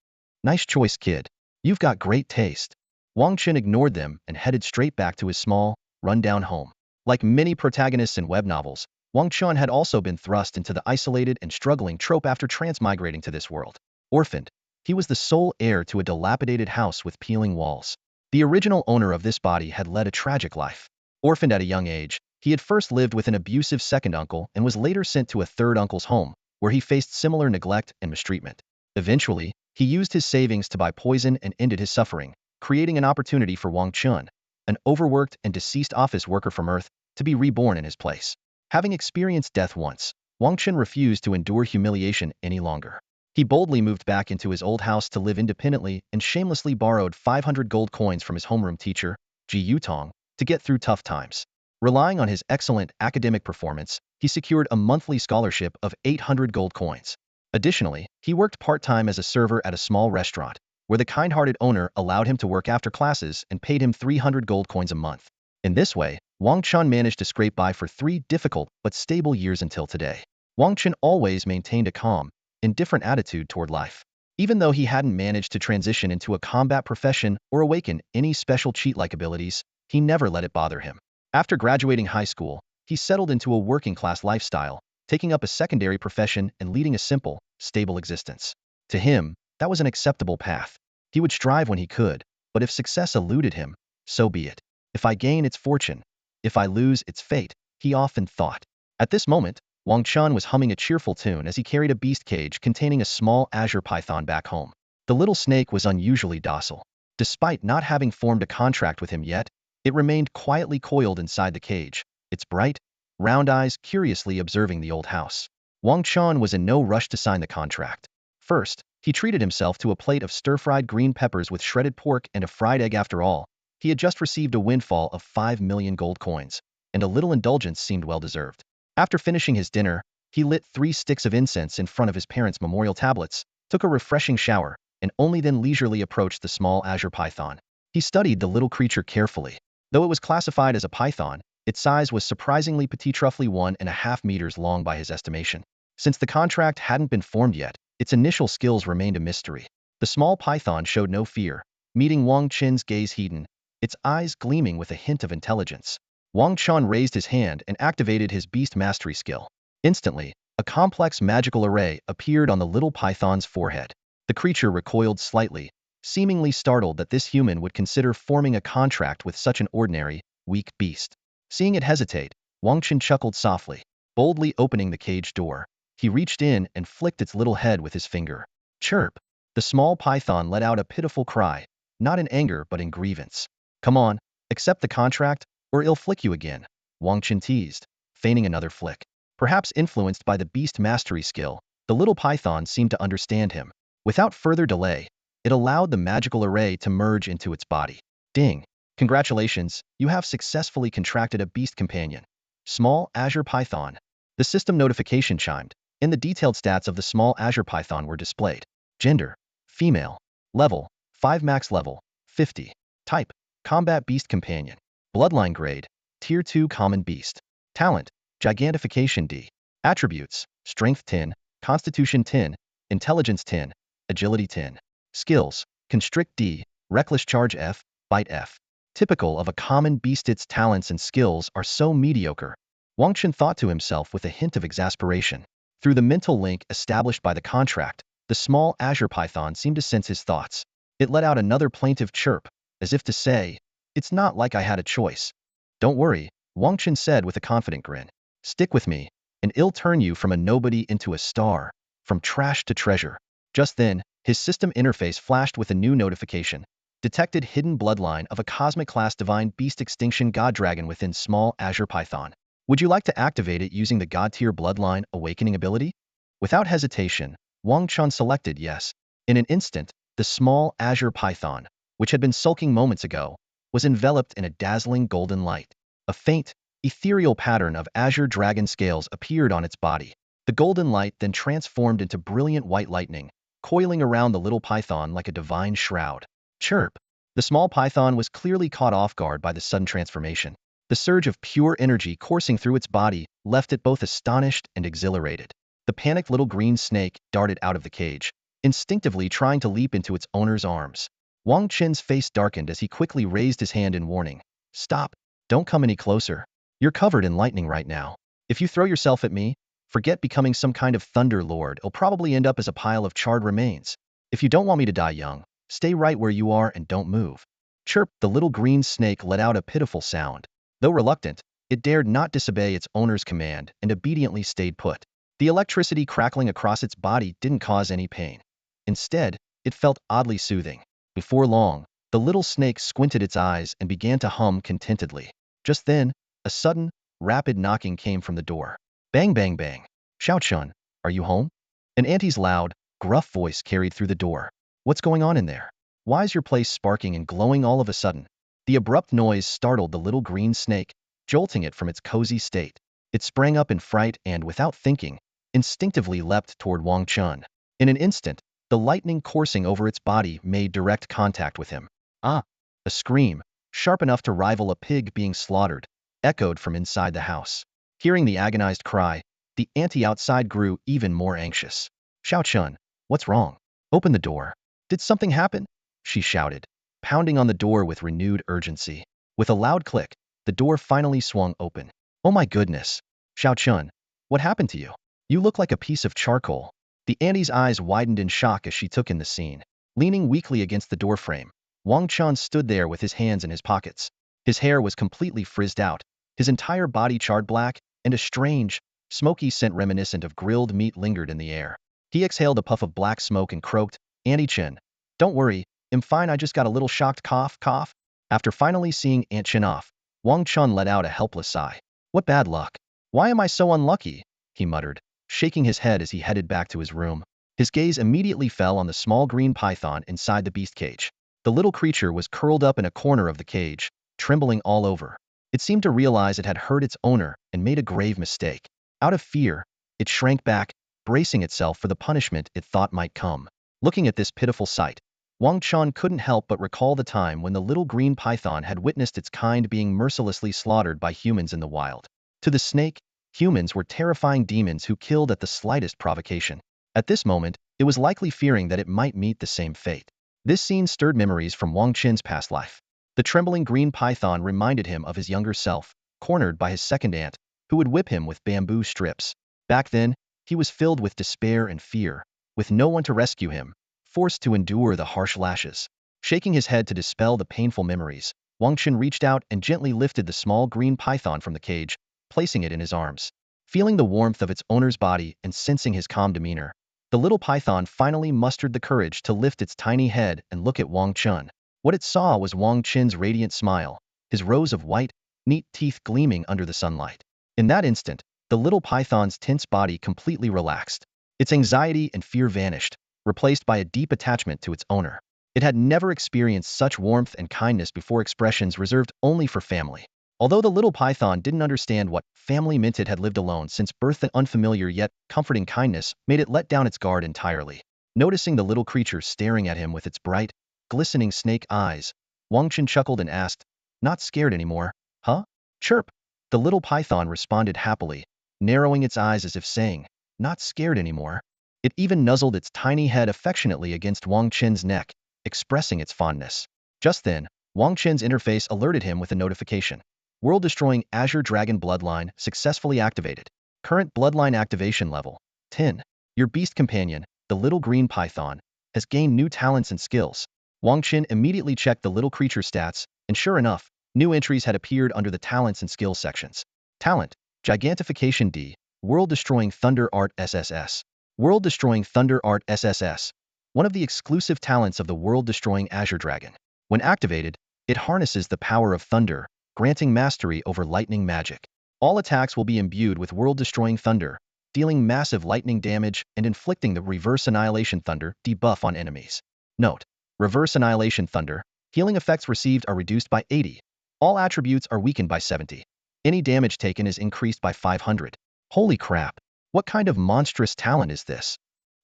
Nice choice, kid. You've got great taste. Wang Chen ignored them and headed straight back to his small, run-down home. Like many protagonists in web novels, Wang Chen had also been thrust into the isolated and struggling trope after transmigrating to this world. Orphaned, he was the sole heir to a dilapidated house with peeling walls. The original owner of this body had led a tragic life. Orphaned at a young age, he had first lived with an abusive second uncle and was later sent to a third uncle's home, where he faced similar neglect and mistreatment. Eventually, he used his savings to buy poison and ended his suffering, creating an opportunity for Wang Chen, an overworked and deceased office worker from Earth, to be reborn in his place. Having experienced death once, Wang Chen refused to endure humiliation any longer. He boldly moved back into his old house to live independently and shamelessly borrowed 500 gold coins from his homeroom teacher, Ji Yutong, to get through tough times. Relying on his excellent academic performance, he secured a monthly scholarship of 800 gold coins. Additionally, he worked part-time as a server at a small restaurant, where the kind-hearted owner allowed him to work after classes and paid him 300 gold coins a month. In this way, Wang Chen managed to scrape by for 3 difficult but stable years until today. Wang Chen always maintained a calm, indifferent attitude toward life. Even though he hadn't managed to transition into a combat profession or awaken any special cheat-like abilities, he never let it bother him. After graduating high school, he settled into a working-class lifestyle, taking up a secondary profession and leading a simple, stable existence. To him, that was an acceptable path. He would strive when he could, but if success eluded him, so be it. If I gain, it's fortune. If I lose, it's fate, he often thought. At this moment, Wang Chen was humming a cheerful tune as he carried a beast cage containing a small azure python back home. The little snake was unusually docile. Despite not having formed a contract with him yet, it remained quietly coiled inside the cage, its bright, round eyes curiously observing the old house. Wang Chen was in no rush to sign the contract. First, he treated himself to a plate of stir-fried green peppers with shredded pork and a fried egg. After all, he had just received a windfall of 5 million gold coins, and a little indulgence seemed well-deserved. After finishing his dinner, he lit 3 sticks of incense in front of his parents' memorial tablets, took a refreshing shower, and only then leisurely approached the small azure python. He studied the little creature carefully. Though it was classified as a python, its size was surprisingly petite, roughly 1.5 meters long by his estimation. Since the contract hadn't been formed yet, its initial skills remained a mystery. The small python showed no fear, meeting Wang Chen's gaze heated, its eyes gleaming with a hint of intelligence. Wang Chen raised his hand and activated his beast mastery skill. Instantly, a complex magical array appeared on the little python's forehead. The creature recoiled slightly, seemingly startled that this human would consider forming a contract with such an ordinary, weak beast. Seeing it hesitate, Wang Chen chuckled softly. Boldly opening the cage door, he reached in and flicked its little head with his finger. Chirp! The small python let out a pitiful cry, not in anger but in grievance. Come on, accept the contract, or I'll flick you again, Wang Chen teased, feigning another flick. Perhaps influenced by the beast mastery skill, the little python seemed to understand him. Without further delay, it allowed the magical array to merge into its body. Ding! Congratulations, you have successfully contracted a beast companion. Small Azure Python. The system notification chimed, and the detailed stats of the small Azure Python were displayed. Gender: female. Level: 5 max level, 50. Type: Combat Beast Companion. Bloodline grade: Tier 2 Common Beast. Talent: Gigantification D. Attributes: Strength 10, Constitution 10, Intelligence 10, Agility 10. Skills: Constrict D, Reckless Charge F, Bite F. Typical of a common beast, its talents and skills are so mediocre. Wang Chen thought to himself with a hint of exasperation. Through the mental link established by the contract, the small Azure Python seemed to sense his thoughts. It let out another plaintive chirp, as if to say, "It's not like I had a choice." "Don't worry," Wang Chen said with a confident grin. "Stick with me, and I'll turn you from a nobody into a star, from trash to treasure." Just then, his system interface flashed with a new notification. Detected hidden bloodline of a cosmic-class divine beast extinction god dragon within small Azure Python. Would you like to activate it using the god-tier Bloodline Awakening ability? Without hesitation, Wang Chen selected yes. In an instant, the small Azure Python, which had been sulking moments ago, was enveloped in a dazzling golden light. A faint, ethereal pattern of Azure Dragon scales appeared on its body. The golden light then transformed into brilliant white lightning, coiling around the little python like a divine shroud. Chirp! The small python was clearly caught off guard by the sudden transformation. The surge of pure energy coursing through its body left it both astonished and exhilarated. The panicked little green snake darted out of the cage, instinctively trying to leap into its owner's arms. Wang Chen's face darkened as he quickly raised his hand in warning. "Stop! Don't come any closer." You're covered in lightning right now. If you throw yourself at me, forget becoming some kind of thunder lord. It'll probably end up as a pile of charred remains. If you don't want me to die young, stay right where you are and don't move. Chirp, the little green snake let out a pitiful sound. Though reluctant, it dared not disobey its owner's command and obediently stayed put. The electricity crackling across its body didn't cause any pain. Instead, it felt oddly soothing. Before long, the little snake squinted its eyes and began to hum contentedly. Just then, a sudden, rapid knocking came from the door. Bang, bang, bang. Xiao Chun, are you home? An auntie's loud, gruff voice carried through the door. What's going on in there? Why is your place sparking and glowing all of a sudden? The abrupt noise startled the little green snake, jolting it from its cozy state. It sprang up in fright and, without thinking, instinctively leapt toward Wang Chen. In an instant, the lightning coursing over its body made direct contact with him. Ah! A scream, sharp enough to rival a pig being slaughtered, echoed from inside the house. Hearing the agonized cry, the auntie outside grew even more anxious. Xiao Chun, what's wrong? Open the door. Did something happen? She shouted, pounding on the door with renewed urgency. With a loud click, the door finally swung open. Oh my goodness. Xiao Chun, what happened to you? You look like a piece of charcoal. The auntie's eyes widened in shock as she took in the scene. Leaning weakly against the doorframe, Wang Chen stood there with his hands in his pockets. His hair was completely frizzed out, his entire body charred black, and a strange, smoky scent reminiscent of grilled meat lingered in the air. He exhaled a puff of black smoke and croaked, Auntie Chen, don't worry, I'm fine, I just got a little shocked cough. After finally seeing Aunt Chen off, Wang Chen let out a helpless sigh. What bad luck. Why am I so unlucky? He muttered, shaking his head as he headed back to his room. His gaze immediately fell on the small green python inside the beast cage. The little creature was curled up in a corner of the cage, trembling all over. It seemed to realize it had hurt its owner and made a grave mistake. Out of fear, it shrank back, bracing itself for the punishment it thought might come. Looking at this pitiful sight, Wang Chen couldn't help but recall the time when the little green python had witnessed its kind being mercilessly slaughtered by humans in the wild. To the snake, humans were terrifying demons who killed at the slightest provocation. At this moment, it was likely fearing that it might meet the same fate. This scene stirred memories from Wang Chen's past life. The trembling green python reminded him of his younger self, cornered by his second aunt, who would whip him with bamboo strips. Back then, he was filled with despair and fear, with no one to rescue him, forced to endure the harsh lashes. Shaking his head to dispel the painful memories, Wang Chen reached out and gently lifted the small green python from the cage, placing it in his arms. Feeling the warmth of its owner's body and sensing his calm demeanor, the little python finally mustered the courage to lift its tiny head and look at Wang Chen. What it saw was Wang Chen's radiant smile, his rows of white, neat teeth gleaming under the sunlight. In that instant, the little python's tense body completely relaxed. Its anxiety and fear vanished, replaced by a deep attachment to its owner. It had never experienced such warmth and kindness before, expressions reserved only for family. Although the little python didn't understand what family meant, it had lived alone since birth. An unfamiliar yet comforting kindness made it let down its guard entirely. Noticing the little creature staring at him with its bright, glistening snake eyes, Wang Chen chuckled and asked, "Not scared anymore, huh?" Chirp! The little python responded happily, narrowing its eyes as if saying, "Not scared anymore." It even nuzzled its tiny head affectionately against Wang Chen's neck, expressing its fondness. Just then, Wang Chen's interface alerted him with a notification. World-destroying Azure Dragon Bloodline successfully activated. Current Bloodline activation level, 10. Your beast companion, the little green python, has gained new talents and skills. Wang Chen immediately checked the little creature's stats, and sure enough, new entries had appeared under the talents and skills sections. Talent, Gigantification D, World-destroying Thunder Art SSS. World-destroying Thunder Art SSS, one of the exclusive talents of the world-destroying Azure Dragon. When activated, it harnesses the power of thunder, granting mastery over lightning magic. All attacks will be imbued with world-destroying thunder, dealing massive lightning damage and inflicting the Reverse Annihilation Thunder debuff on enemies. Note: Reverse Annihilation Thunder, healing effects received are reduced by 80. All attributes are weakened by 70. Any damage taken is increased by 500. Holy crap! What kind of monstrous talent is this?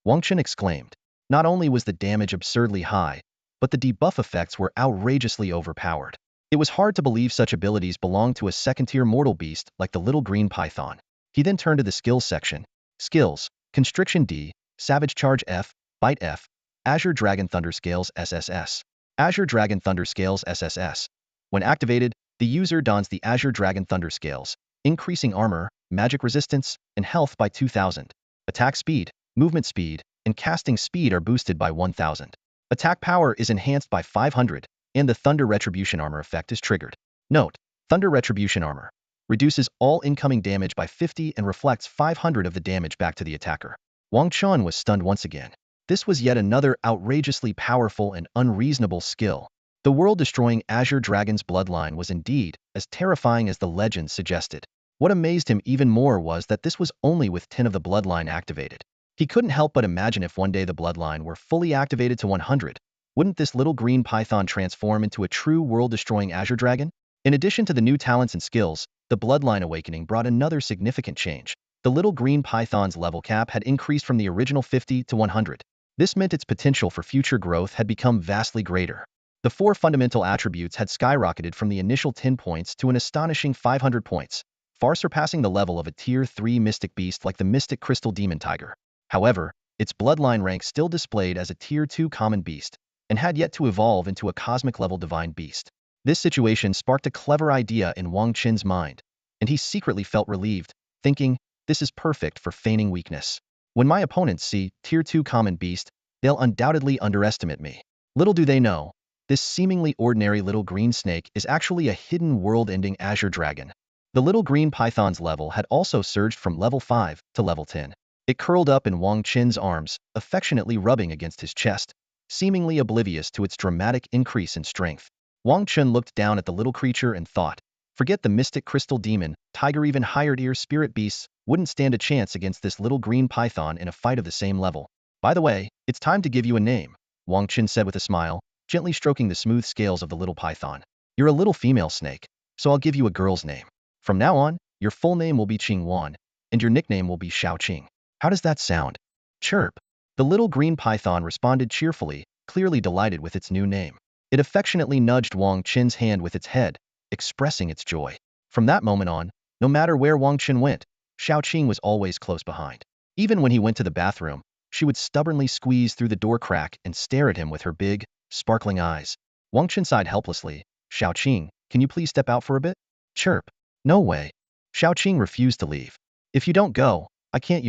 Wang Chen exclaimed. Not only was the damage absurdly high, but the debuff effects were outrageously overpowered. It was hard to believe such abilities belonged to a second-tier mortal beast like the little green python. He then turned to the skills section. Skills, Constriction D, Savage Charge F, Bite F, Azure Dragon Thunder Scales SSS. Azure Dragon Thunder Scales SSS. When activated, the user dons the Azure Dragon Thunder Scales, increasing armor, magic resistance, and health by 2,000. Attack speed, movement speed, and casting speed are boosted by 1,000. Attack power is enhanced by 500, and the Thunder Retribution armor effect is triggered. Note: Thunder Retribution armor reduces all incoming damage by 50 and reflects 500 of the damage back to the attacker. Wang Chen was stunned once again. This was yet another outrageously powerful and unreasonable skill. The world-destroying Azure Dragon's bloodline was indeed as terrifying as the legend suggested. What amazed him even more was that this was only with 10 of the bloodline activated. He couldn't help but imagine if one day the bloodline were fully activated to 100, wouldn't this little green python transform into a true world-destroying Azure Dragon? In addition to the new talents and skills, the Bloodline Awakening brought another significant change. The little green python's level cap had increased from the original 50 to 100. This meant its potential for future growth had become vastly greater. The 4 fundamental attributes had skyrocketed from the initial 10 points to an astonishing 500 points, far surpassing the level of a Tier 3 mystic beast like the Mystic Crystal Demon Tiger. However, its bloodline rank still displayed as a Tier 2 common beast, and had yet to evolve into a cosmic-level divine beast. This situation sparked a clever idea in Wang Chen's mind, and he secretly felt relieved, thinking, this is perfect for feigning weakness. When my opponents see Tier 2 common beast, they'll undoubtedly underestimate me. Little do they know, this seemingly ordinary little green snake is actually a hidden world-ending Azure Dragon. The little green python's level had also surged from level 5 to level 10. It curled up in Wang Chen's arms, affectionately rubbing against his chest, seemingly oblivious to its dramatic increase in strength. Wang Chen looked down at the little creature and thought, forget the Mystic Crystal Demon, Tiger, even higher-tier spirit beasts wouldn't stand a chance against this little green python in a fight of the same level. By the way, it's time to give you a name, Wang Chen said with a smile, gently stroking the smooth scales of the little python. You're a little female snake, so I'll give you a girl's name. From now on, your full name will be Qing Wan, and your nickname will be Xiao Qing. How does that sound? Chirp. The little green python responded cheerfully, clearly delighted with its new name. It affectionately nudged Wang Chen's hand with its head, expressing its joy. From that moment on, no matter where Wang Chen went, Xiao Qing was always close behind. Even when he went to the bathroom, she would stubbornly squeeze through the door crack and stare at him with her big, sparkling eyes. Wang Chen sighed helplessly. Xiao Qing, can you please step out for a bit? Chirp. No way. Xiao Qing refused to leave. If you don't go, I can't,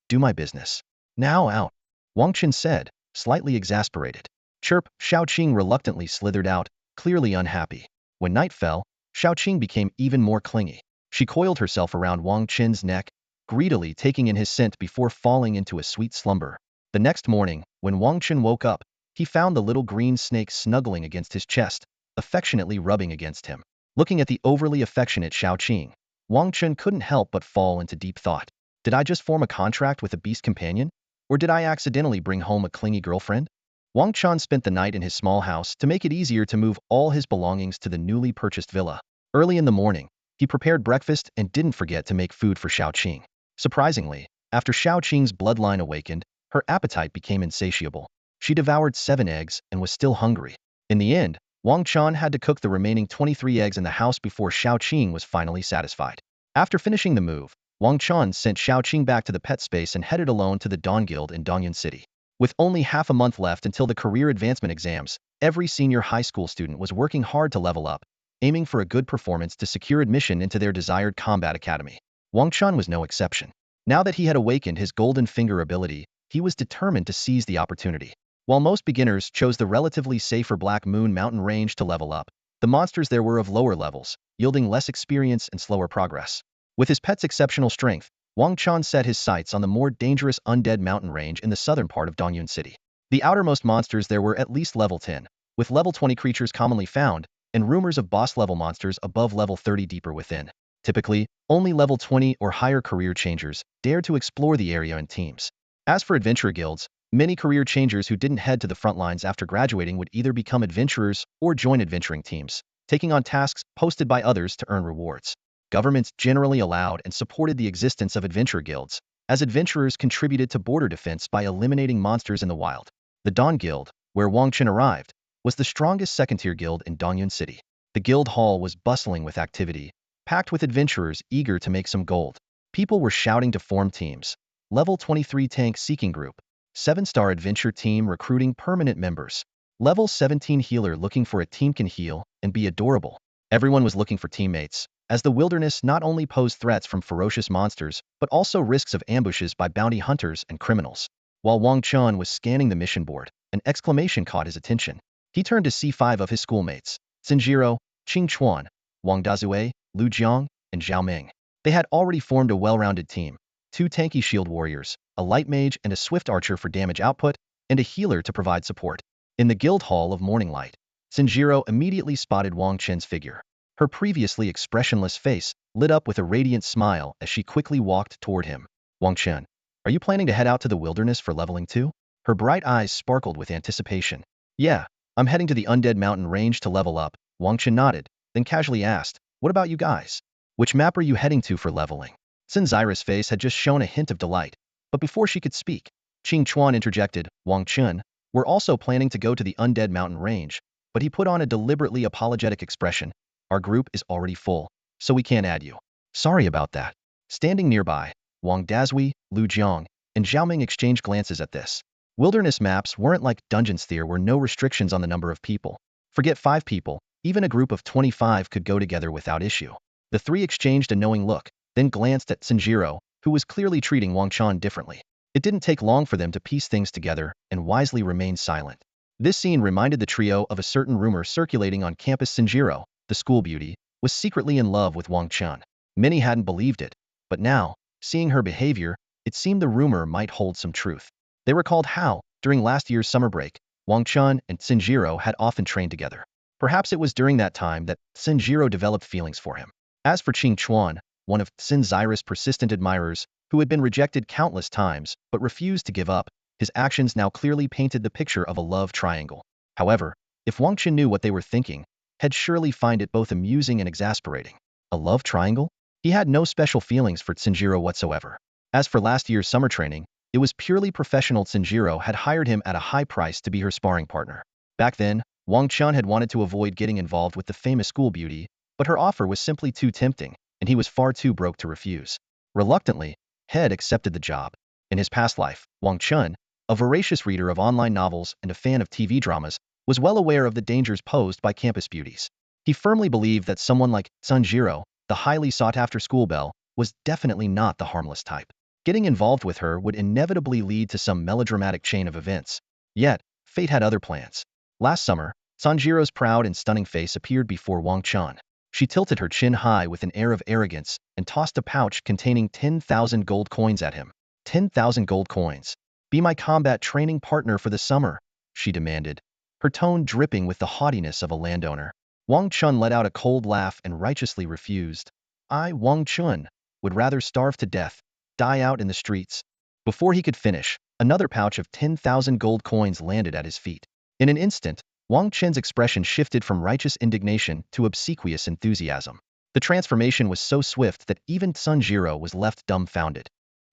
do my business. Now out. Wang Chen said, slightly exasperated. Chirp. Xiao Qing reluctantly slithered out, clearly unhappy. When night fell, Xiao Qing became even more clingy. She coiled herself around Wang Chen's neck, greedily taking in his scent before falling into a sweet slumber. The next morning, when Wang Chen woke up, he found the little green snake snuggling against his chest, affectionately rubbing against him. Looking at the overly affectionate Xiao Qing, Wang Chen couldn't help but fall into deep thought. Did I just form a contract with a beast companion? Or did I accidentally bring home a clingy girlfriend? Wang Chen spent the night in his small house to make it easier to move all his belongings to the newly purchased villa. Early in the morning, he prepared breakfast and didn't forget to make food for Xiao Qing. Surprisingly, after Xiao Qing's bloodline awakened, her appetite became insatiable. She devoured 7 eggs and was still hungry. In the end, Wang Chen had to cook the remaining 23 eggs in the house before Xiao Qing was finally satisfied. After finishing the move, Wang Chen sent Xiao Qing back to the pet space and headed alone to the Dawn Guild in Dongyun City. With only half a month left until the career advancement exams, every senior high school student was working hard to level up, aiming for a good performance to secure admission into their desired combat academy. Wang Chen was no exception. Now that he had awakened his golden finger ability, he was determined to seize the opportunity. While most beginners chose the relatively safer Black Moon Mountain range to level up, the monsters there were of lower levels, yielding less experience and slower progress. With his pet's exceptional strength, Wang Chen set his sights on the more dangerous Undead Mountain range in the southern part of Dongyun City. The outermost monsters there were at least level 10, with level 20 creatures commonly found, and rumors of boss-level monsters above level 30 deeper within. Typically, only level 20 or higher career changers dared to explore the area in teams. As for adventurer guilds, many career changers who didn't head to the front lines after graduating would either become adventurers or join adventuring teams, taking on tasks posted by others to earn rewards. Governments generally allowed and supported the existence of adventurer guilds, as adventurers contributed to border defense by eliminating monsters in the wild. The Dawn Guild, where Wang Chen arrived, was the strongest second-tier guild in Dongyun City. The guild hall was bustling with activity, packed with adventurers eager to make some gold. People were shouting to form teams. Level 23 Tank Seeking Group, 7-star Adventure Team recruiting permanent members. Level 17 Healer looking for a team can heal and be adorable. Everyone was looking for teammates, as the wilderness not only posed threats from ferocious monsters, but also risks of ambushes by bounty hunters and criminals. While Wang Chen was scanning the mission board, an exclamation caught his attention. He turned to see 5 of his schoolmates: Sinjiro, Qing Chuan, Wang Dazue, Lu Jiang, and Zhao Ming. They had already formed a well-rounded team: 2 tanky shield warriors, a light mage and a swift archer for damage output, and a healer to provide support. In the guild hall of Morning Light, Sinjiro immediately spotted Wang Chen's figure. Her previously expressionless face lit up with a radiant smile as she quickly walked toward him. Wang Chen, are you planning to head out to the wilderness for leveling too? Her bright eyes sparkled with anticipation. Yeah, I'm heading to the Undead Mountain range to level up. Wang Chen nodded, then casually asked, what about you guys? Which map are you heading to for leveling? Sinzira's face had just shown a hint of delight, but before she could speak, Qing Chuan interjected, Wang Chen, we're also planning to go to the Undead Mountain range, but he put on a deliberately apologetic expression. Our group is already full, so we can't add you. Sorry about that. Standing nearby, Wang Dazui, Lu Jiang, and Zhao Ming exchanged glances at this. Wilderness maps weren't like Dungeons. There were no restrictions on the number of people. Forget 5 people, even a group of 25 could go together without issue. The 3 exchanged a knowing look, then glanced at Sinjiro, who was clearly treating Wang Chen differently. It didn't take long for them to piece things together and wisely remain silent. This scene reminded the trio of a certain rumor circulating on campus. Sinjiro, the school beauty, was secretly in love with Wang Chen. Many hadn't believed it, but now, seeing her behavior, it seemed the rumor might hold some truth. They recalled how, during last year's summer break, Wang Chen and Sinjiro had often trained together. Perhaps it was during that time that Sinjiro developed feelings for him. As for Qing Chuan, one of Sinzira's persistent admirers, who had been rejected countless times but refused to give up, his actions now clearly painted the picture of a love triangle. However, if Wang Chen knew what they were thinking, he'd surely find it both amusing and exasperating. A love triangle? He had no special feelings for Sinjiro whatsoever. As for last year's summer training, it was purely professional. Sinjiro had hired him at a high price to be her sparring partner. Back then, Wang Chen had wanted to avoid getting involved with the famous school beauty, but her offer was simply too tempting, and he was far too broke to refuse. Reluctantly, Head accepted the job. In his past life, Wang Chen, a voracious reader of online novels and a fan of TV dramas, was well aware of the dangers posed by campus beauties. He firmly believed that someone like Sinjiro, the highly sought-after school belle, was definitely not the harmless type. Getting involved with her would inevitably lead to some melodramatic chain of events. Yet, fate had other plans. Last summer, Sanjiro's proud and stunning face appeared before Wang Chen. She tilted her chin high with an air of arrogance and tossed a pouch containing 10,000 gold coins at him. 10,000 gold coins. Be my combat training partner for the summer, she demanded, her tone dripping with the haughtiness of a landowner. Wang Chen let out a cold laugh and righteously refused. I, Wang Chen, would rather starve to death, die out in the streets. Before he could finish, another pouch of 10,000 gold coins landed at his feet. In an instant, Wang Chen's expression shifted from righteous indignation to obsequious enthusiasm. The transformation was so swift that even Sinjiro was left dumbfounded.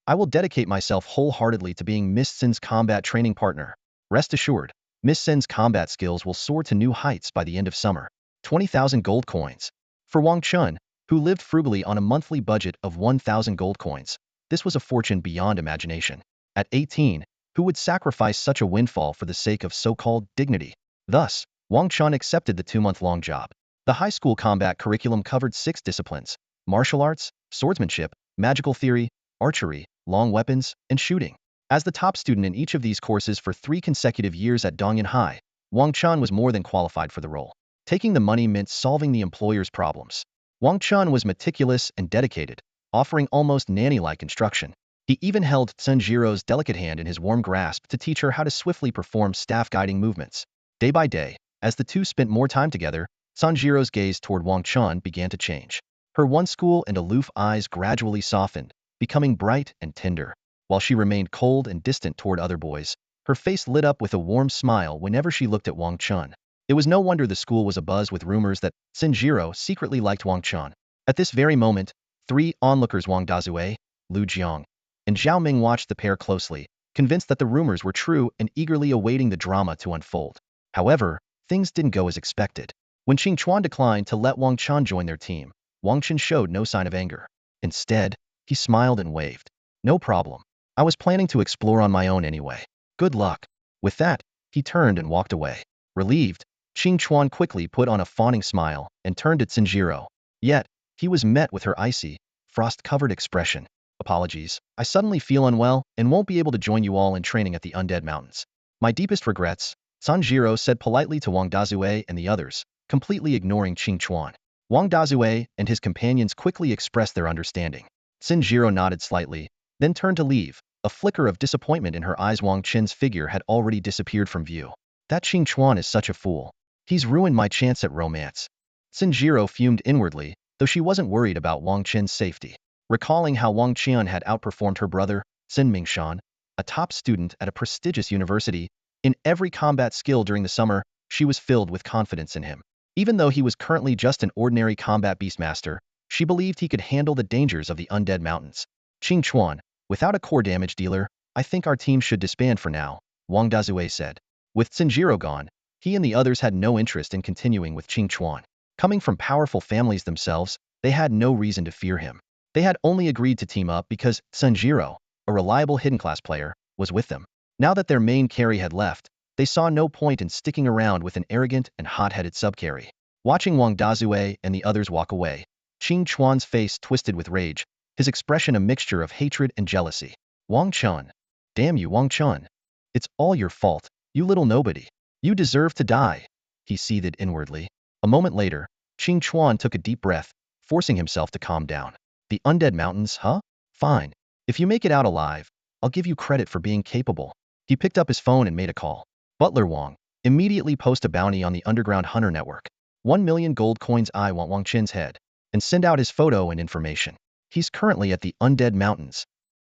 I will dedicate myself wholeheartedly to being Miss Sin's combat training partner. Rest assured, Miss Sin's combat skills will soar to new heights by the end of summer. 20,000 gold coins. For Wang Chen, who lived frugally on a monthly budget of 1,000 gold coins, this was a fortune beyond imagination. At 18, who would sacrifice such a windfall for the sake of so-called dignity? Thus, Wang Chen accepted the 2-month-long job. The high school combat curriculum covered 6 disciplines: martial arts, swordsmanship, magical theory, archery, long weapons, and shooting. As the top student in each of these courses for 3 consecutive years at Dongyan High, Wang Chen was more than qualified for the role. Taking the money meant solving the employer's problems. Wang Chen was meticulous and dedicated, offering almost nanny-like instruction. He even held Sinjiro's delicate hand in his warm grasp to teach her how to swiftly perform staff-guiding movements. Day by day, as the two spent more time together, Sanjiro's gaze toward Wang Chen began to change. Her once cool and aloof eyes gradually softened, becoming bright and tender. While she remained cold and distant toward other boys, her face lit up with a warm smile whenever she looked at Wang Chen. It was no wonder the school was abuzz with rumors that Sinjiro secretly liked Wang Chen. At this very moment, 3 onlookers, Wang Dazue, Lu Jiang, and Zhao Ming, watched the pair closely, convinced that the rumors were true and eagerly awaiting the drama to unfold. However, things didn't go as expected. When Qing Chuan declined to let Wang Chen join their team, Wang Chen showed no sign of anger. Instead, he smiled and waved. No problem. I was planning to explore on my own anyway. Good luck. With that, he turned and walked away. Relieved, Qing Chuan quickly put on a fawning smile and turned to Sinjiro. Yet, He was met with her icy, frost-covered expression. Apologies, I suddenly feel unwell and won't be able to join you all in training at the Undead Mountains. My deepest regrets, Sanjiro said politely to Wang Dazue and the others, completely ignoring Qing Chuan. Wang Dazue and his companions quickly expressed their understanding. Sanjiro nodded slightly, then turned to leave. A flicker of disappointment in her eyes. Wang Chen's figure had already disappeared from view. That Qing Chuan is such a fool. He's ruined my chance at romance. Sanjiro fumed inwardly, though she wasn't worried about Wang Chen's safety. Recalling how Wang Qian had outperformed her brother, Xin Mingshan, a top student at a prestigious university, in every combat skill during the summer, she was filled with confidence in him. Even though he was currently just an ordinary combat beastmaster, she believed he could handle the dangers of the Undead Mountains. Qing Chuan, without a core damage dealer, I think our team should disband for now, Wang Dazue said. With Sanjiro gone, he and the others had no interest in continuing with Qing Chuan. Coming from powerful families themselves, they had no reason to fear him. They had only agreed to team up because Sanjiro, a reliable hidden class player, was with them. Now that their main carry had left, they saw no point in sticking around with an arrogant and hot-headed sub-carry. Watching Wang Dazue and the others walk away, Qing Chuan's face twisted with rage, his expression a mixture of hatred and jealousy. Wang Chen. Damn you, Wang Chen. It's all your fault, you little nobody. You deserve to die, he seethed inwardly. A moment later, Qing Chuan took a deep breath, forcing himself to calm down. The Undead Mountains, huh? Fine. If you make it out alive, I'll give you credit for being capable. He picked up his phone and made a call. Butler Wang, immediately post a bounty on the Underground Hunter Network. 1 million gold coins. I want Wang Chen's head. And send out his photo and information. He's currently at the Undead Mountains.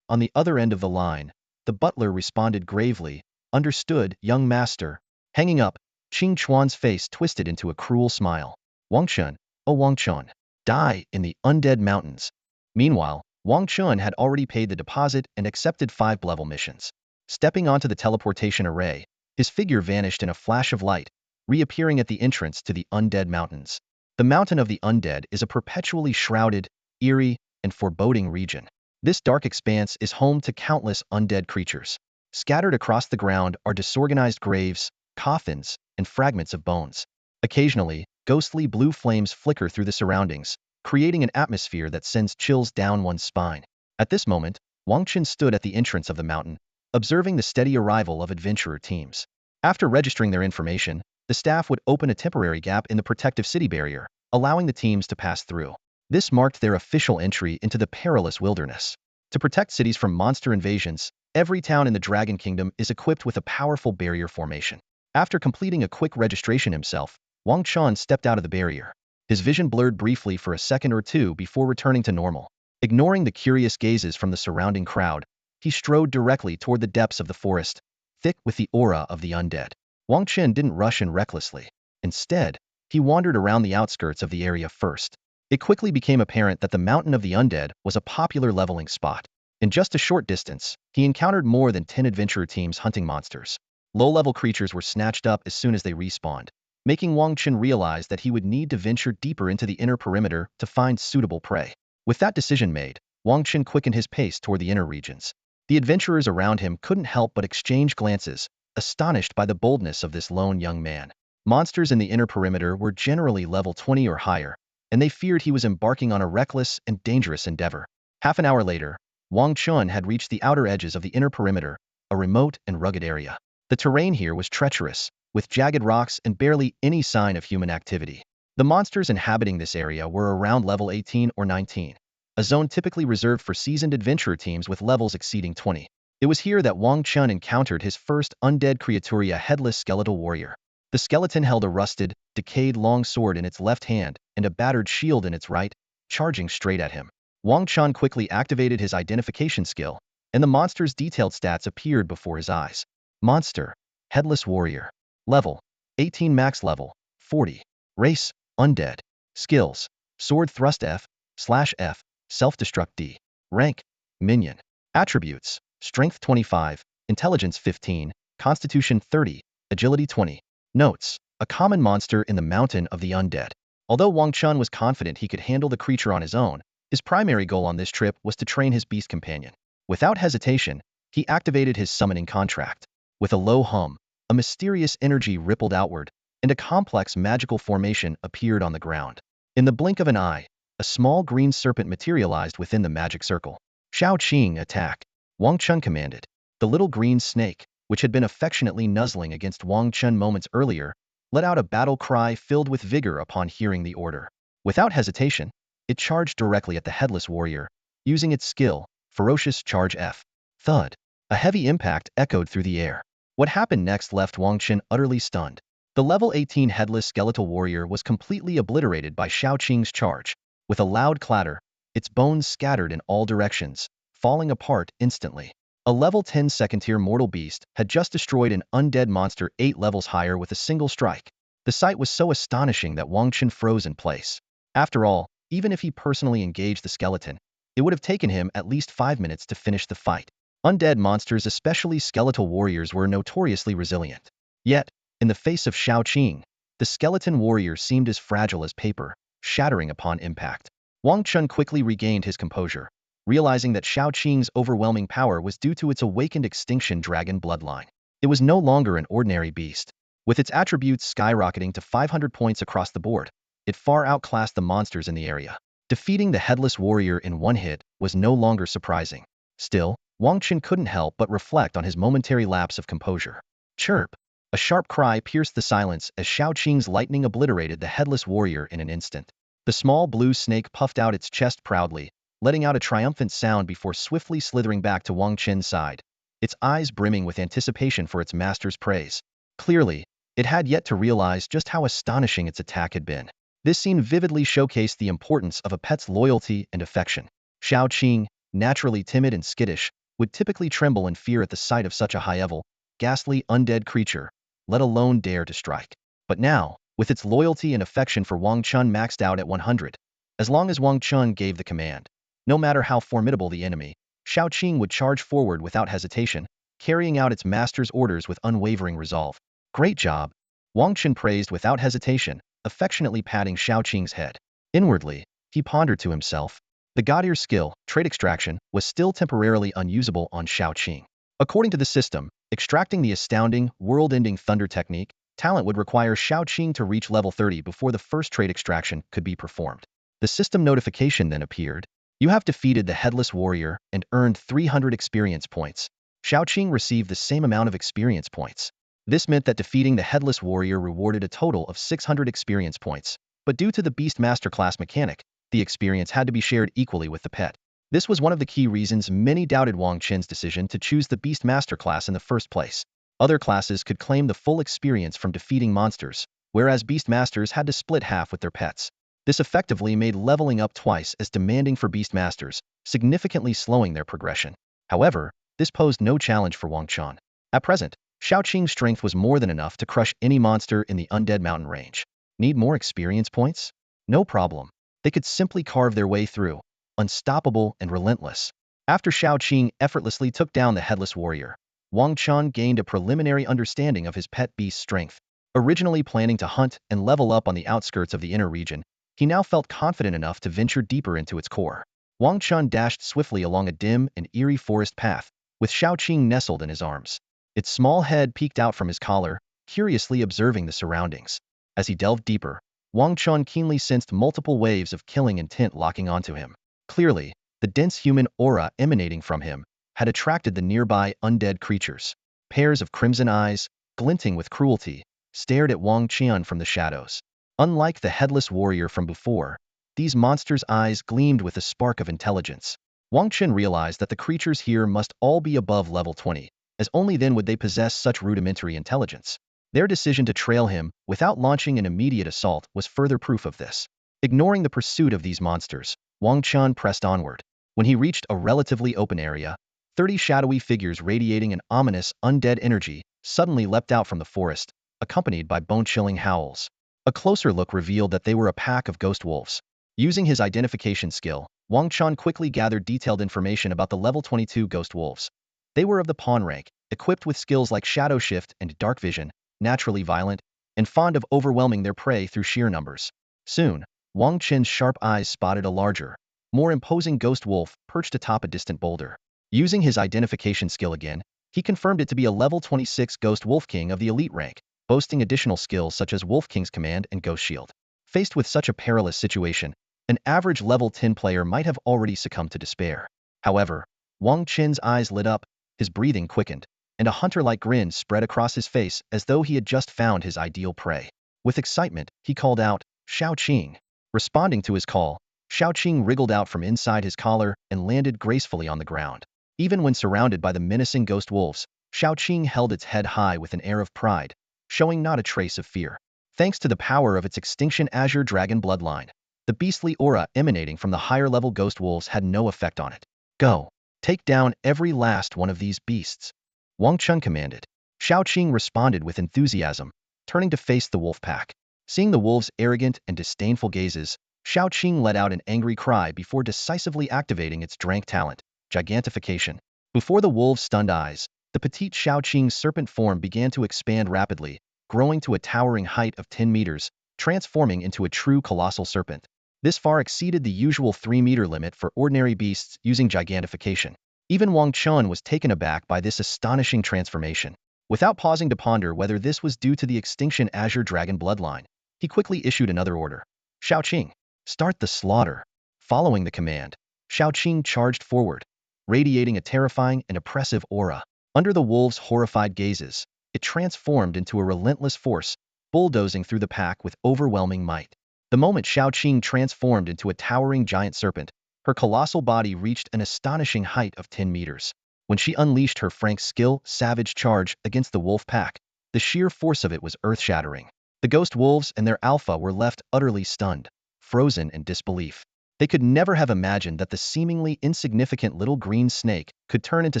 On the other end of the line, the butler responded gravely, understood, young master. Hanging up, Qing Chuan's face twisted into a cruel smile. Wang Chen, oh Wang Chen, die in the Undead Mountains. Meanwhile, Wang Chen had already paid the deposit and accepted 5 level missions. Stepping onto the teleportation array, his figure vanished in a flash of light, reappearing at the entrance to the Undead Mountains. The Mountain of the Undead is a perpetually shrouded, eerie, and foreboding region. This dark expanse is home to countless undead creatures. Scattered across the ground are disorganized graves, coffins, and fragments of bones. Occasionally, ghostly blue flames flicker through the surroundings, creating an atmosphere that sends chills down one's spine. At this moment, Wang Chen stood at the entrance of the mountain, observing the steady arrival of adventurer teams. After registering their information, the staff would open a temporary gap in the protective city barrier, allowing the teams to pass through. This marked their official entry into the perilous wilderness. To protect cities from monster invasions, every town in the Dragon Kingdom is equipped with a powerful barrier formation. After completing a quick registration himself, Wang Chen stepped out of the barrier. His vision blurred briefly for a second or two before returning to normal. Ignoring the curious gazes from the surrounding crowd, he strode directly toward the depths of the forest, thick with the aura of the undead. Wang Chen didn't rush in recklessly. Instead, he wandered around the outskirts of the area first. It quickly became apparent that the Mountain of the Undead was a popular leveling spot. In just a short distance, he encountered more than 10 adventurer teams hunting monsters. Low-level creatures were snatched up as soon as they respawned, making Wang Chen realize that he would need to venture deeper into the inner perimeter to find suitable prey. With that decision made, Wang Chen quickened his pace toward the inner regions. The adventurers around him couldn't help but exchange glances, astonished by the boldness of this lone young man. Monsters in the inner perimeter were generally level 20 or higher, and they feared he was embarking on a reckless and dangerous endeavor. Half an hour later, Wang Chen had reached the outer edges of the inner perimeter, a remote and rugged area. The terrain here was treacherous, with jagged rocks and barely any sign of human activity. The monsters inhabiting this area were around level 18 or 19, a zone typically reserved for seasoned adventurer teams with levels exceeding 20. It was here that Wang Chen encountered his first undead creature, a headless skeletal warrior. The skeleton held a rusted, decayed long sword in its left hand and a battered shield in its right, charging straight at him. Wang Chen quickly activated his identification skill, and the monster's detailed stats appeared before his eyes. Monster, Headless Warrior. Level, 18 max level, 40. Race, Undead. Skills, Sword Thrust F/F, Self-Destruct D. Rank, Minion. Attributes, Strength 25, Intelligence 15, Constitution 30, Agility 20. Notes, a common monster in the Mountain of the Undead. Although Wang Chen was confident he could handle the creature on his own, his primary goal on this trip was to train his beast companion. Without hesitation, he activated his summoning contract. With a low hum, a mysterious energy rippled outward, and a complex magical formation appeared on the ground. In the blink of an eye, a small green serpent materialized within the magic circle. Shao Qing, attack! Wang Chen commanded. The little green snake, which had been affectionately nuzzling against Wang Chen moments earlier, let out a battle cry filled with vigor upon hearing the order. Without hesitation, it charged directly at the headless warrior, using its skill, Ferocious Charge F. Thud. A heavy impact echoed through the air. What happened next left Wang Chen utterly stunned. The level 18 headless skeletal warrior was completely obliterated by Shao Qing's charge. With a loud clatter, its bones scattered in all directions, falling apart instantly. A level 10 second-tier mortal beast had just destroyed an undead monster 8 levels higher with a single strike. The sight was so astonishing that Wang Chen froze in place. After all, even if he personally engaged the skeleton, it would have taken him at least 5 minutes to finish the fight. Undead monsters, especially skeletal warriors, were notoriously resilient. Yet, in the face of Shao Qing, the skeleton warrior seemed as fragile as paper, shattering upon impact. Wang Chen quickly regained his composure, realizing that Shao Qing's overwhelming power was due to its awakened extinction dragon bloodline. It was no longer an ordinary beast. With its attributes skyrocketing to 500 points across the board, it far outclassed the monsters in the area. Defeating the headless warrior in one hit was no longer surprising. Still, Wang Chen couldn't help but reflect on his momentary lapse of composure. Chirp! A sharp cry pierced the silence as Shao Qing's lightning obliterated the headless warrior in an instant. The small blue snake puffed out its chest proudly, letting out a triumphant sound before swiftly slithering back to Wang Chen's side, its eyes brimming with anticipation for its master's praise. Clearly, it had yet to realize just how astonishing its attack had been. This scene vividly showcased the importance of a pet's loyalty and affection. Shao Qing, naturally timid and skittish, would typically tremble in fear at the sight of such a high-level, ghastly undead creature, let alone dare to strike. But now, with its loyalty and affection for Wang Chen maxed out at 100, as long as Wang Chen gave the command, no matter how formidable the enemy, Shao Qing would charge forward without hesitation, carrying out its master's orders with unwavering resolve. Great job! Wang Chen praised without hesitation, affectionately patting Shao Qing's head. Inwardly, he pondered to himself. The god-ear skill, Trait Extraction, was still temporarily unusable on Shao Qing. According to the system, extracting the astounding, world-ending thunder technique, talent would require Shao Qing to reach level 30 before the first trait extraction could be performed. The system notification then appeared. You have defeated the headless warrior and earned 300 experience points. Shao Qing received the same amount of experience points. This meant that defeating the headless warrior rewarded a total of 600 experience points, but due to the Beast Masterclass mechanic, the experience had to be shared equally with the pet. This was one of the key reasons many doubted Wang Chen's decision to choose the Beast Masterclass in the first place. Other classes could claim the full experience from defeating monsters, whereas Beast Masters had to split half with their pets. This effectively made leveling up twice as demanding for Beast Masters, significantly slowing their progression. However, this posed no challenge for Wang Chen. At present, Shao Qing's strength was more than enough to crush any monster in the Undead Mountain range. Need more experience points? No problem. They could simply carve their way through, unstoppable and relentless. After Shao Qing effortlessly took down the headless warrior, Wang Chen gained a preliminary understanding of his pet beast's strength. Originally planning to hunt and level up on the outskirts of the inner region, he now felt confident enough to venture deeper into its core. Wang Chen dashed swiftly along a dim and eerie forest path, with Shao Qing nestled in his arms. Its small head peeked out from his collar, curiously observing the surroundings. As he delved deeper, Wang Chen keenly sensed multiple waves of killing intent locking onto him. Clearly, the dense human aura emanating from him had attracted the nearby undead creatures. Pairs of crimson eyes, glinting with cruelty, stared at Wang Chen from the shadows. Unlike the headless warrior from before, these monsters' eyes gleamed with a spark of intelligence. Wang Chen realized that the creatures here must all be above level 20, as only then would they possess such rudimentary intelligence. Their decision to trail him without launching an immediate assault was further proof of this. Ignoring the pursuit of these monsters, Wang Chen pressed onward. When he reached a relatively open area, 30 shadowy figures radiating an ominous, undead energy suddenly leapt out from the forest, accompanied by bone-chilling howls. A closer look revealed that they were a pack of ghost wolves. Using his identification skill, Wang Chen quickly gathered detailed information about the level 22 ghost wolves. They were of the pawn rank, equipped with skills like shadow shift and dark vision, naturally violent, and fond of overwhelming their prey through sheer numbers. Soon, Wang Chen's sharp eyes spotted a larger, more imposing ghost wolf perched atop a distant boulder. Using his identification skill again, he confirmed it to be a level 26 ghost wolf king of the elite rank, boasting additional skills such as Wolf King's Command and Ghost Shield. Faced with such a perilous situation, An average level 10 player might have already succumbed to despair. However, Wang Chen's eyes lit up, his breathing quickened, and a hunter-like grin spread across his face as though he had just found his ideal prey. With excitement, he called out, "Shao Qing." Responding to his call, Shao Qing wriggled out from inside his collar and landed gracefully on the ground. Even when surrounded by the menacing ghost wolves, Shao Qing held its head high with an air of pride, showing not a trace of fear. Thanks to the power of its extinction Azure Dragon bloodline, the beastly aura emanating from the higher-level ghost wolves had no effect on it. "Go. Take down every last one of these beasts," Wang Chen commanded. Shao Qing responded with enthusiasm, turning to face the wolf pack. Seeing the wolves' arrogant and disdainful gazes, Shao Qing let out an angry cry before decisively activating its Drank talent, Gigantification. Before the wolves' stunned eyes, the petite Shao Qing's serpent form began to expand rapidly, growing to a towering height of 10 meters, transforming into a true colossal serpent. This far exceeded the usual 3-meter limit for ordinary beasts using gigantification. Even Wang Chen was taken aback by this astonishing transformation. Without pausing to ponder whether this was due to the extinction Azure Dragon bloodline, he quickly issued another order. "Shao Qing, start the slaughter." Following the command, Shao Qing charged forward, radiating a terrifying and oppressive aura. Under the wolves' horrified gazes, it transformed into a relentless force, bulldozing through the pack with overwhelming might. The moment Shao Qing transformed into a towering giant serpent, her colossal body reached an astonishing height of 10 meters. When she unleashed her frank skill, savage charge against the wolf pack, the sheer force of it was earth-shattering. The ghost wolves and their alpha were left utterly stunned, frozen in disbelief. They could never have imagined that the seemingly insignificant little green snake could turn into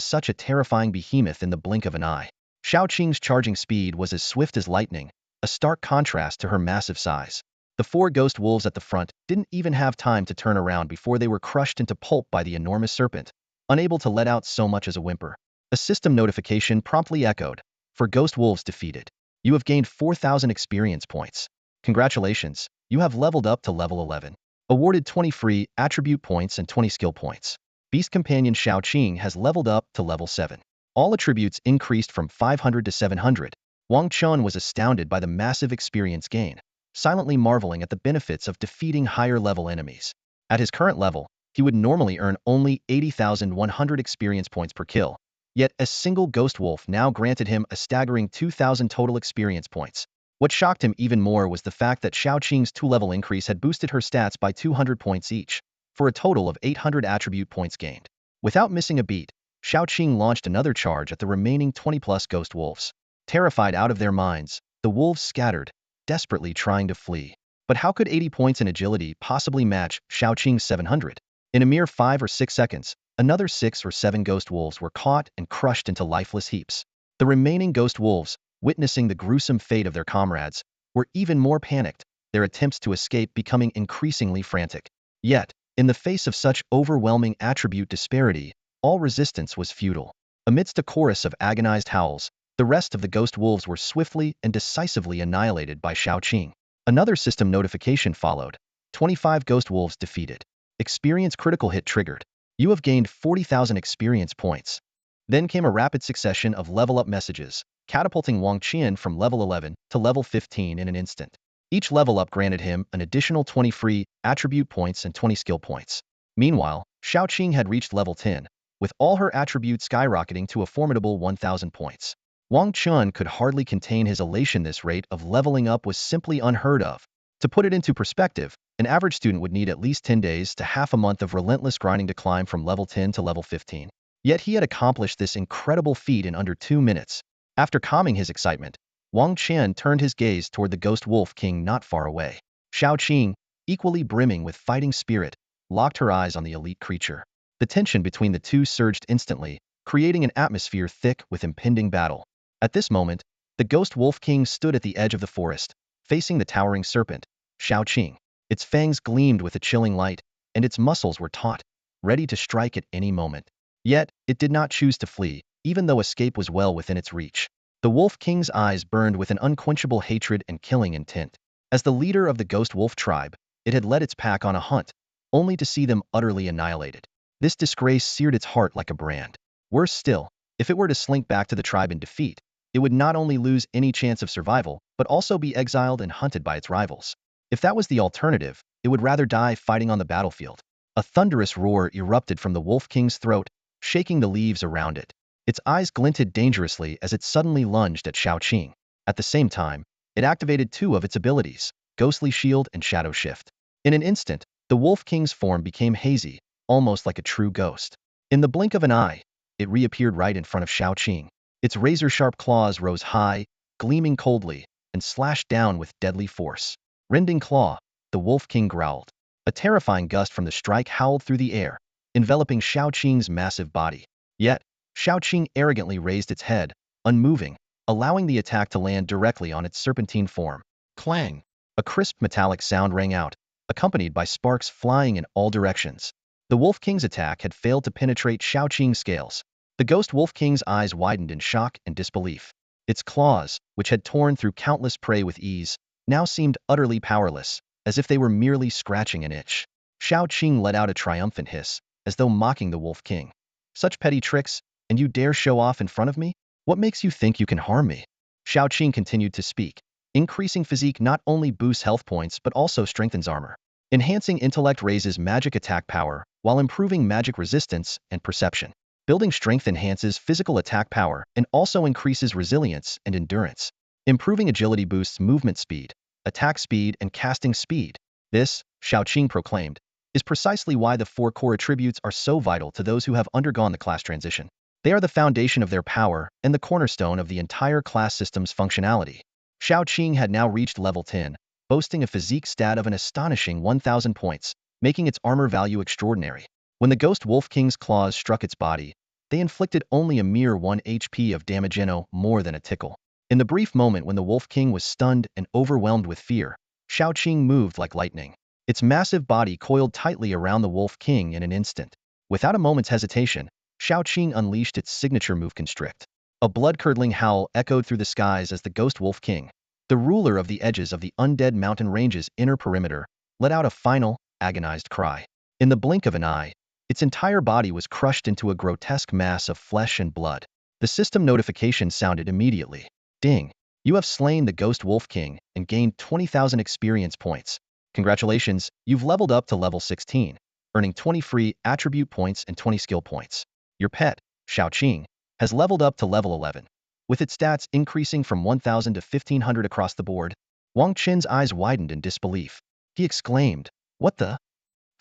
such a terrifying behemoth in the blink of an eye. Shao Qing's charging speed was as swift as lightning, a stark contrast to her massive size. The 4 ghost wolves at the front didn't even have time to turn around before they were crushed into pulp by the enormous serpent, unable to let out so much as a whimper. A system notification promptly echoed, "For ghost wolves defeated. You have gained 4,000 experience points. Congratulations, you have leveled up to level 11. Awarded 20 free attribute points and 20 skill points. Beast companion Shao Qing has leveled up to level 7. All attributes increased from 500 to 700. Wang Chen was astounded by the massive experience gain, silently marveling at the benefits of defeating higher-level enemies. At his current level, he would normally earn only 80,100 experience points per kill, yet a single ghost wolf now granted him a staggering 2,000 total experience points. What shocked him even more was the fact that Shao Qing's 2-level increase had boosted her stats by 200 points each, for a total of 800 attribute points gained. Without missing a beat, Shao Qing launched another charge at the remaining 20-plus ghost wolves. Terrified out of their minds, the wolves scattered, desperately trying to flee. But how could 80 points in agility possibly match Shao Qing's 700? In a mere 5 or 6 seconds, another 6 or 7 ghost wolves were caught and crushed into lifeless heaps. The remaining ghost wolves, witnessing the gruesome fate of their comrades, were even more panicked, their attempts to escape becoming increasingly frantic. Yet, in the face of such overwhelming attribute disparity, all resistance was futile. Amidst a chorus of agonized howls, the rest of the ghost wolves were swiftly and decisively annihilated by Shao Qing. Another system notification followed. 25 ghost wolves defeated. Experience critical hit triggered. You have gained 40,000 experience points. Then came a rapid succession of level-up messages, catapulting Wang Chen from level 11 to level 15 in an instant. Each level up granted him an additional 20 free attribute points and 20 skill points. Meanwhile, Shao Qing had reached level 10, with all her attributes skyrocketing to a formidable 1,000 points. Wang Chen could hardly contain his elation. This rate of leveling up was simply unheard of. To put it into perspective, an average student would need at least 10 days to half a month of relentless grinding to climb from level 10 to level 15. Yet he had accomplished this incredible feat in under 2 minutes. After calming his excitement, Wang Chen turned his gaze toward the ghost wolf king not far away. Shao Qing, equally brimming with fighting spirit, locked her eyes on the elite creature. The tension between the two surged instantly, creating an atmosphere thick with impending battle. At this moment, the ghost wolf king stood at the edge of the forest, facing the towering serpent, Shao Qing. Its fangs gleamed with a chilling light, and its muscles were taut, ready to strike at any moment. Yet, it did not choose to flee, even though escape was well within its reach. The Wolf King's eyes burned with an unquenchable hatred and killing intent. As the leader of the Ghost Wolf tribe, it had led its pack on a hunt, only to see them utterly annihilated. This disgrace seared its heart like a brand. Worse still, if it were to slink back to the tribe in defeat, it would not only lose any chance of survival, but also be exiled and hunted by its rivals. If that was the alternative, it would rather die fighting on the battlefield. A thunderous roar erupted from the Wolf King's throat, shaking the leaves around it. Its eyes glinted dangerously as it suddenly lunged at Shaoqing. At the same time, it activated two of its abilities, Ghostly Shield and Shadow Shift. In an instant, the Wolf King's form became hazy, almost like a true ghost. In the blink of an eye, it reappeared right in front of Shaoqing. Its razor-sharp claws rose high, gleaming coldly, and slashed down with deadly force. Rending claw, the Wolf King growled. A terrifying gust from the strike howled through the air, enveloping Shaoqing's massive body. Yet, Shaoqing arrogantly raised its head, unmoving, allowing the attack to land directly on its serpentine form. Clang! A crisp metallic sound rang out, accompanied by sparks flying in all directions. The Wolf King's attack had failed to penetrate Shaoqing's scales. The Ghost Wolf King's eyes widened in shock and disbelief. Its claws, which had torn through countless prey with ease, now seemed utterly powerless, as if they were merely scratching an itch. Shaoqing let out a triumphant hiss, as though mocking the Wolf King. Such petty tricks, and you dare show off in front of me? What makes you think you can harm me? Shaoqing continued to speak. Increasing physique not only boosts health points but also strengthens armor. Enhancing intellect raises magic attack power, while improving magic resistance and perception. Building strength enhances physical attack power and also increases resilience and endurance. Improving agility boosts movement speed, attack speed, and casting speed. This, Shaoqing proclaimed, is precisely why the four core attributes are so vital to those who have undergone the class transition. They are the foundation of their power and the cornerstone of the entire class system's functionality. Shaoqing had now reached level 10, boasting a physique stat of an astonishing 1,000 points, making its armor value extraordinary. When the Ghost Wolf King's claws struck its body, they inflicted only a mere 1 HP of damage, no more than a tickle. In the brief moment when the Wolf King was stunned and overwhelmed with fear, Shaoqing moved like lightning. Its massive body coiled tightly around the Wolf King in an instant. Without a moment's hesitation, Shaoqing unleashed its signature move Constrict. A blood-curdling howl echoed through the skies as the Ghost Wolf King, the ruler of the edges of the Undead Mountain Range's inner perimeter, let out a final, agonized cry. In the blink of an eye, its entire body was crushed into a grotesque mass of flesh and blood. The system notification sounded immediately. Ding! You have slain the Ghost Wolf King and gained 20,000 experience points. Congratulations, you've leveled up to level 16, earning 20 free attribute points and 20 skill points. Your pet, Shaoqing, has leveled up to level 11. With its stats increasing from 1,000 to 1,500 across the board, Wang Chen's eyes widened in disbelief. He exclaimed, "What the?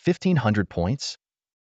1,500 points?"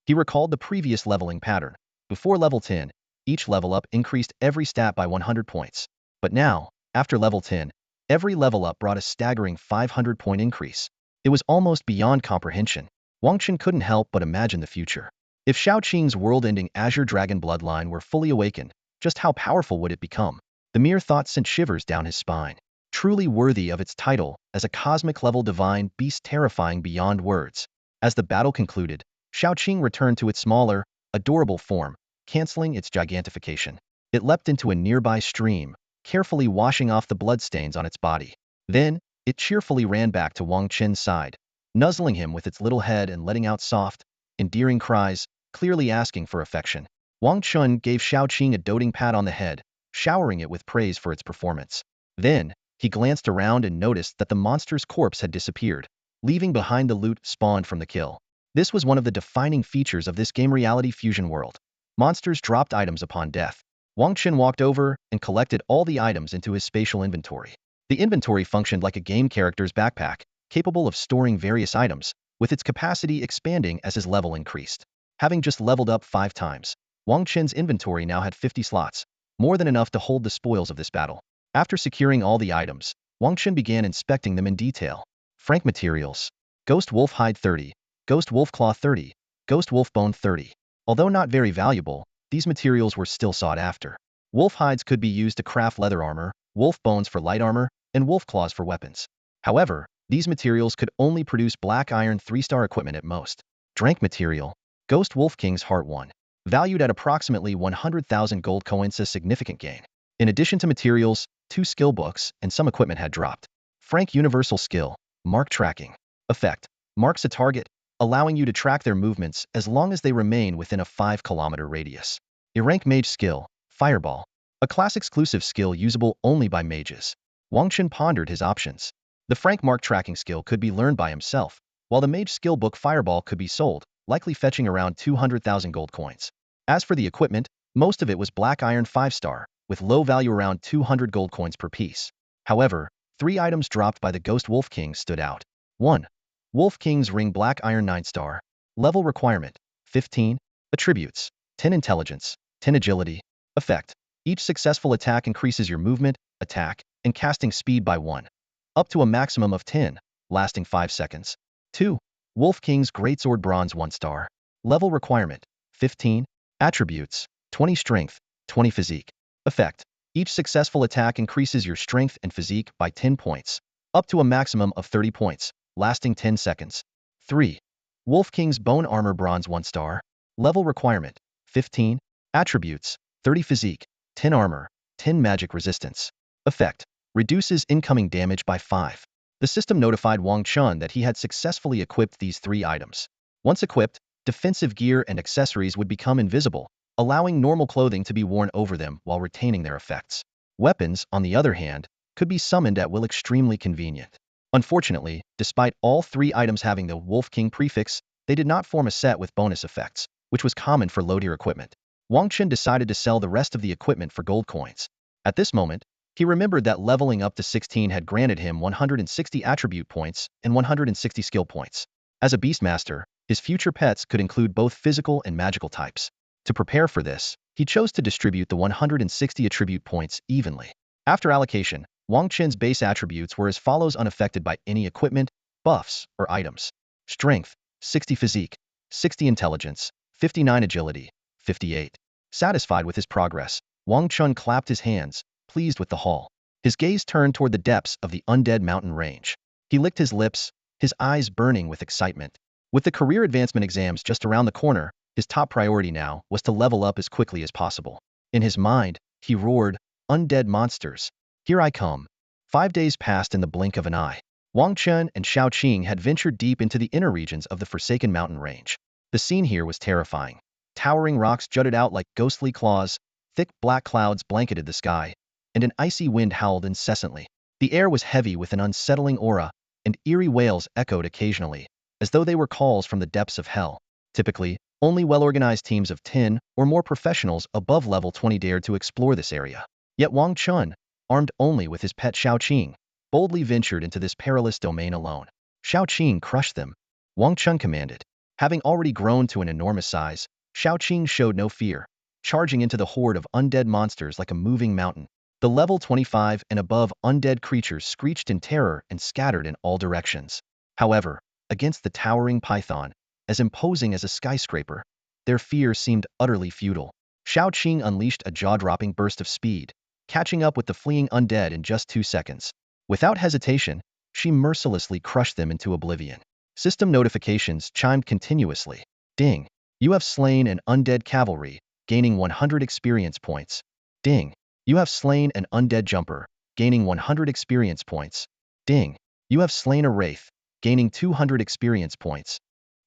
He recalled the previous leveling pattern. Before level 10, each level up increased every stat by 100 points. But now, after level 10, every level up brought a staggering 500-point increase. It was almost beyond comprehension. Wang Chen couldn't help but imagine the future. If Shaoqing's world-ending Azure Dragon bloodline were fully awakened, just how powerful would it become? The mere thought sent shivers down his spine. Truly worthy of its title as a cosmic-level divine beast, terrifying beyond words. As the battle concluded, Shaoqing returned to its smaller, adorable form, canceling its gigantification. It leapt into a nearby stream, carefully washing off the bloodstains on its body. Then, it cheerfully ran back to Wang Chen's side, nuzzling him with its little head and letting out soft, endearing cries, clearly asking for affection. Wang Chen gave Shaoqing a doting pat on the head, showering it with praise for its performance. Then, he glanced around and noticed that the monster's corpse had disappeared, leaving behind the loot spawned from the kill. This was one of the defining features of this game reality fusion world. Monsters dropped items upon death. Wang Chen walked over and collected all the items into his spatial inventory. The inventory functioned like a game character's backpack, capable of storing various items, with its capacity expanding as his level increased. Having just leveled up 5 times, Wang Chen's inventory now had 50 slots, more than enough to hold the spoils of this battle. After securing all the items, Wang Chen began inspecting them in detail. Frank materials. Ghost Wolf Hide 30, Ghost Wolf Claw 30, Ghost Wolf Bone 30. Although not very valuable, these materials were still sought after. Wolf hides could be used to craft leather armor, wolf bones for light armor, and wolf claws for weapons. However, these materials could only produce black iron 3-star equipment at most. Drank material. Ghost Wolf King's Heart 1. Valued at approximately 100,000 gold coins, a significant gain. In addition to materials, 2 skill books and some equipment had dropped. Frank Universal Skill. Mark Tracking. Effect. Marks a target, allowing you to track their movements as long as they remain within a 5-kilometer radius. Rank Mage Skill. Fireball. A class-exclusive skill usable only by mages. Wang Chen pondered his options. The Frank Mark Tracking skill could be learned by himself, while the Mage skill book Fireball could be sold, likely fetching around 200,000 gold coins. As for the equipment, most of it was Black Iron 5-star, with low value around 200 gold coins per piece. However, 3 items dropped by the Ghost Wolf King stood out. 1. Wolf King's Ring Black Iron 9-star. Level requirement, 15. Attributes, 10 intelligence, 10 agility. Effect. Each successful attack increases your movement, attack, and casting speed by 1. Up to a maximum of 10, lasting 5 seconds. 2. Wolf King's Greatsword Bronze 1-star. Level requirement, 15. Attributes, 20 strength, 20 physique. Effect. Each successful attack increases your strength and physique by 10 points, up to a maximum of 30 points, lasting 10 seconds. 3. Wolf King's Bone Armor Bronze 1-star. Level requirement, 15. Attributes, 30 physique, 10 armor, 10 magic resistance. Effect. Reduces incoming damage by 5. The system notified Wang Chen that he had successfully equipped these 3 items. Once equipped, defensive gear and accessories would become invisible, allowing normal clothing to be worn over them while retaining their effects. Weapons, on the other hand, could be summoned at will, extremely convenient. Unfortunately, despite all 3 items having the Wolf King prefix, they did not form a set with bonus effects, which was common for low-tier equipment. Wang Chen decided to sell the rest of the equipment for gold coins. At this moment, he remembered that leveling up to 16 had granted him 160 attribute points and 160 skill points. As a Beastmaster, his future pets could include both physical and magical types. To prepare for this, he chose to distribute the 160 attribute points evenly. After allocation, Wang Chen's base attributes were as follows, unaffected by any equipment, buffs, or items. Strength, 60 physique, 60 intelligence, 59 agility, 58. Satisfied with his progress, Wang Chen clapped his hands, pleased with the haul. His gaze turned toward the depths of the undead mountain range. He licked his lips, his eyes burning with excitement. With the career advancement exams just around the corner, his top priority now was to level up as quickly as possible. In his mind, he roared, "Undead monsters, here I come." 5 days passed in the blink of an eye. Wang Chen and Xiao Qing had ventured deep into the inner regions of the Forsaken Mountain Range. The scene here was terrifying. Towering rocks jutted out like ghostly claws, thick black clouds blanketed the sky, and an icy wind howled incessantly. The air was heavy with an unsettling aura, and eerie wails echoed occasionally, as though they were calls from the depths of hell. Typically, only well-organized teams of 10 or more professionals above level 20 dared to explore this area. Yet Wang Chen, armed only with his pet Xiao Qing, boldly ventured into this perilous domain alone. Xiao Qing crushed them, Wang Chen commanded. Having already grown to an enormous size, Xiao Qing showed no fear, charging into the horde of undead monsters like a moving mountain. The level 25 and above undead creatures screeched in terror and scattered in all directions. However, against the towering python, as imposing as a skyscraper, their fear seemed utterly futile. Xiao Qing unleashed a jaw-dropping burst of speed, catching up with the fleeing undead in just 2 seconds. Without hesitation, she mercilessly crushed them into oblivion. System notifications chimed continuously. Ding. You have slain an undead cavalry, gaining 100 experience points. Ding. You have slain an undead jumper, gaining 100 experience points. Ding. You have slain a wraith, gaining 200 experience points.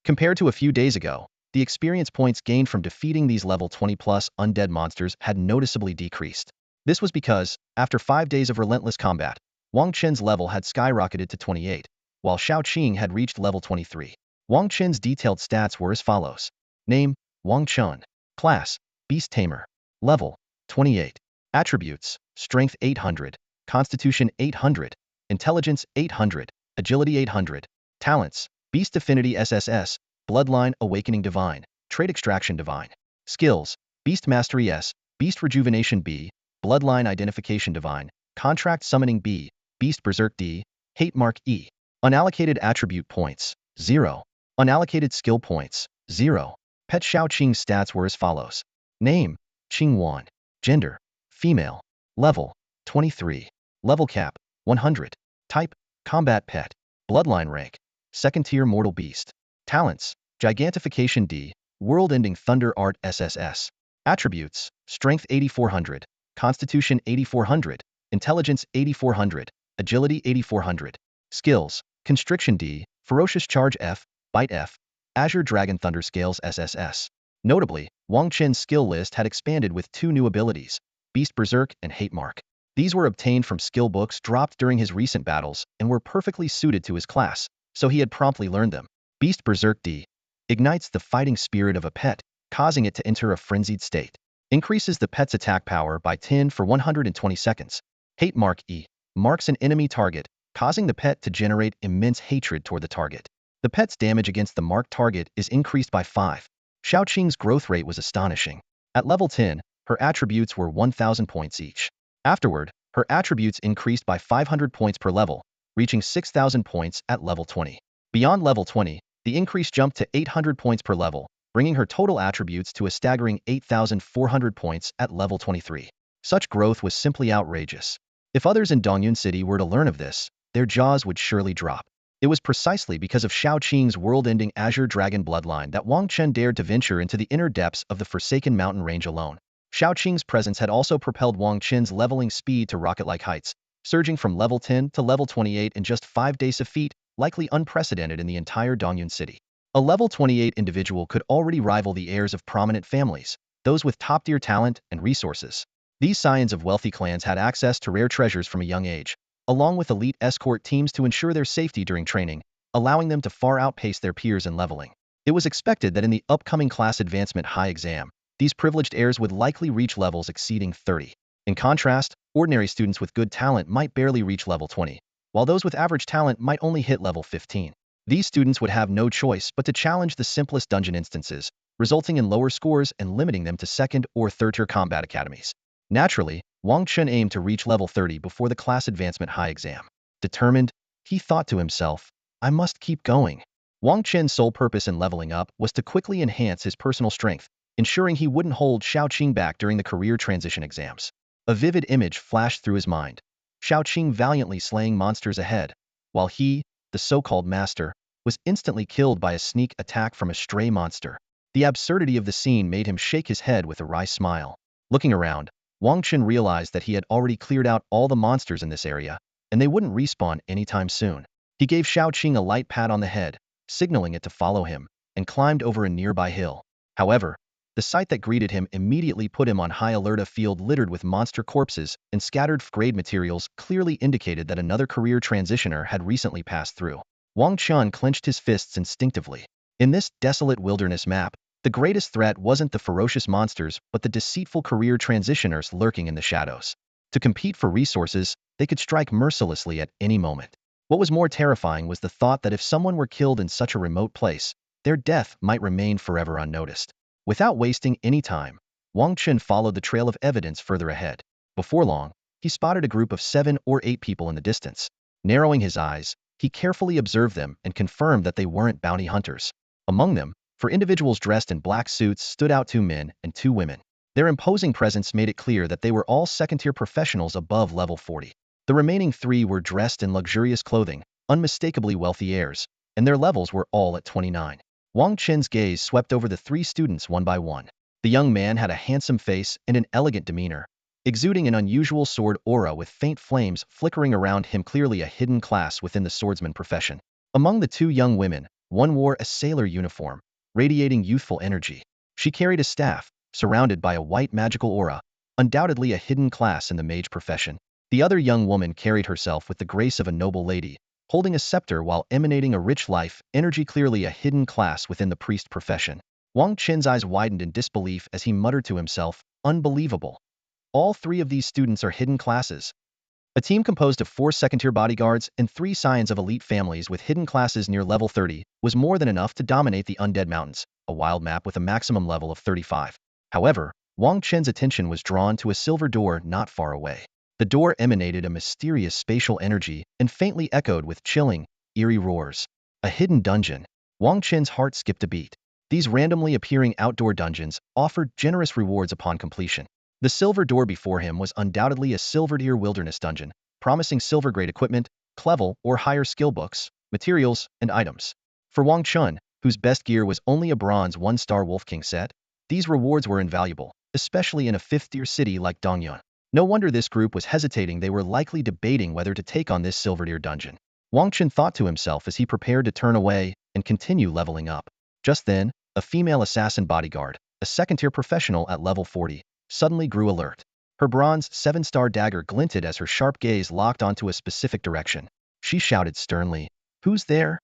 Compared to a few days ago, the experience points gained from defeating these level 20+ undead monsters had noticeably decreased. This was because, after 5 days of relentless combat, Wang Chen's level had skyrocketed to 28, while Xiao Qing had reached level 23. Wang Chen's detailed stats were as follows. Name, Wang Chen. Class, Beast Tamer. Level, 28. Attributes, Strength 800, Constitution 800, Intelligence 800, Agility 800. Talents, Beast Affinity SSS, Bloodline Awakening Divine, Trait Extraction Divine. Skills, Beast Mastery S, Beast Rejuvenation B, Bloodline Identification Divine, Contract Summoning B, Beast Berserk D, Hate Mark E. Unallocated Attribute Points, 0. Unallocated Skill Points, 0. Pet Xiao Qing's stats were as follows. Name, Qing Wan. Gender, female. Level, 23. Level cap, 100. Type, combat pet. Bloodline rank, 2nd tier mortal beast. Talents, Gigantification D, World-ending Thunder Art SSS. Attributes, Strength 8400, Constitution 8400, Intelligence 8400, Agility 8400. Skills, Constriction D, Ferocious Charge F, Bite F, Azure Dragon Thunder Scales SSS. Notably, Wang Chen's skill list had expanded with 2 new abilities, Beast Berserk and Hate Mark. These were obtained from skill books dropped during his recent battles and were perfectly suited to his class, so he had promptly learned them. Beast Berserk D ignites the fighting spirit of a pet, causing it to enter a frenzied state. Increases the pet's attack power by 10 for 120 seconds. Hate Mark E marks an enemy target, causing the pet to generate immense hatred toward the target. The pet's damage against the marked target is increased by 5. Xiaoqing's growth rate was astonishing. At level 10, her attributes were 1,000 points each. Afterward, her attributes increased by 500 points per level, reaching 6,000 points at level 20. Beyond level 20, the increase jumped to 800 points per level, bringing her total attributes to a staggering 8,400 points at level 23. Such growth was simply outrageous. If others in Dongyun City were to learn of this, their jaws would surely drop. It was precisely because of Xiaoqing's world-ending Azure Dragon bloodline that Wang Chen dared to venture into the inner depths of the Forsaken Mountain range alone. Xiaoqing's presence had also propelled Wang Chen's leveling speed to rocket-like heights, surging from level 10 to level 28 in just 5 days of feat, likely unprecedented in the entire Dongyun City. A level 28 individual could already rival the heirs of prominent families, those with top-tier talent and resources. These scions of wealthy clans had access to rare treasures from a young age, along with elite escort teams to ensure their safety during training, allowing them to far outpace their peers in leveling. It was expected that in the upcoming class advancement high exam, these privileged heirs would likely reach levels exceeding 30. In contrast, ordinary students with good talent might barely reach level 20, while those with average talent might only hit level 15. These students would have no choice but to challenge the simplest dungeon instances, resulting in lower scores and limiting them to second or third-tier combat academies. Naturally, Wang Chen aimed to reach level 30 before the class advancement high exam. Determined, he thought to himself, I must keep going. Wang Chen's sole purpose in leveling up was to quickly enhance his personal strength, ensuring he wouldn't hold Xiaoqing back during the career transition exams. A vivid image flashed through his mind. Xiaoqing valiantly slaying monsters ahead, while he, the so-called master, was instantly killed by a sneak attack from a stray monster. The absurdity of the scene made him shake his head with a wry smile. Looking around, Wang Chen realized that he had already cleared out all the monsters in this area, and they wouldn't respawn anytime soon. He gave Xiaoqing a light pat on the head, signaling it to follow him, and climbed over a nearby hill. However, the sight that greeted him immediately put him on high alert. A field littered with monster corpses and scattered grade materials clearly indicated that another career transitioner had recently passed through. Wang Chen clenched his fists instinctively. In this desolate wilderness map, the greatest threat wasn't the ferocious monsters but the deceitful career transitioners lurking in the shadows. To compete for resources, they could strike mercilessly at any moment. What was more terrifying was the thought that if someone were killed in such a remote place, their death might remain forever unnoticed. Without wasting any time, Wang Chen followed the trail of evidence further ahead. Before long, he spotted a group of 7 or 8 people in the distance. Narrowing his eyes, he carefully observed them and confirmed that they weren't bounty hunters. Among them, for individuals dressed in black suits, stood out 2 men and 2 women. Their imposing presence made it clear that they were all second-tier professionals above level 40. The remaining 3 were dressed in luxurious clothing, unmistakably wealthy heirs, and their levels were all at 29. Wang Chen's gaze swept over the 3 students one by one. The young man had a handsome face and an elegant demeanor, exuding an unusual sword aura with faint flames flickering around him, clearly a hidden class within the swordsman profession. Among the 2 young women, one wore a sailor uniform, radiating youthful energy. She carried a staff, surrounded by a white magical aura, undoubtedly a hidden class in the mage profession. The other young woman carried herself with the grace of a noble lady, holding a scepter while emanating a rich life energy, clearly a hidden class within the priest profession. Wang Chen's eyes widened in disbelief as he muttered to himself, unbelievable. All 3 of these students are hidden classes. A team composed of 4 second-tier bodyguards and 3 scions of elite families with hidden classes near level 30 was more than enough to dominate the Undead Mountains, a wild map with a maximum level of 35. However, Wang Chen's attention was drawn to a silver door not far away. The door emanated a mysterious spatial energy and faintly echoed with chilling, eerie roars. A hidden dungeon. Wang Chen's heart skipped a beat. These randomly appearing outdoor dungeons offered generous rewards upon completion. The silver door before him was undoubtedly a silver-tier wilderness dungeon, promising silver-grade equipment, level or higher skill books, materials, and items. For Wang Chen, whose best gear was only a bronze 1-star Wolf King set, these rewards were invaluable, especially in a 5th-tier city like Dongyun. No wonder this group was hesitating. They were likely debating whether to take on this silver-tier dungeon. Wang Chen thought to himself as he prepared to turn away and continue leveling up. Just then, a female assassin bodyguard, a second-tier professional at level 40, suddenly grew alert. Her bronze 7-star dagger glinted as her sharp gaze locked onto a specific direction. She shouted sternly, "Who's there?"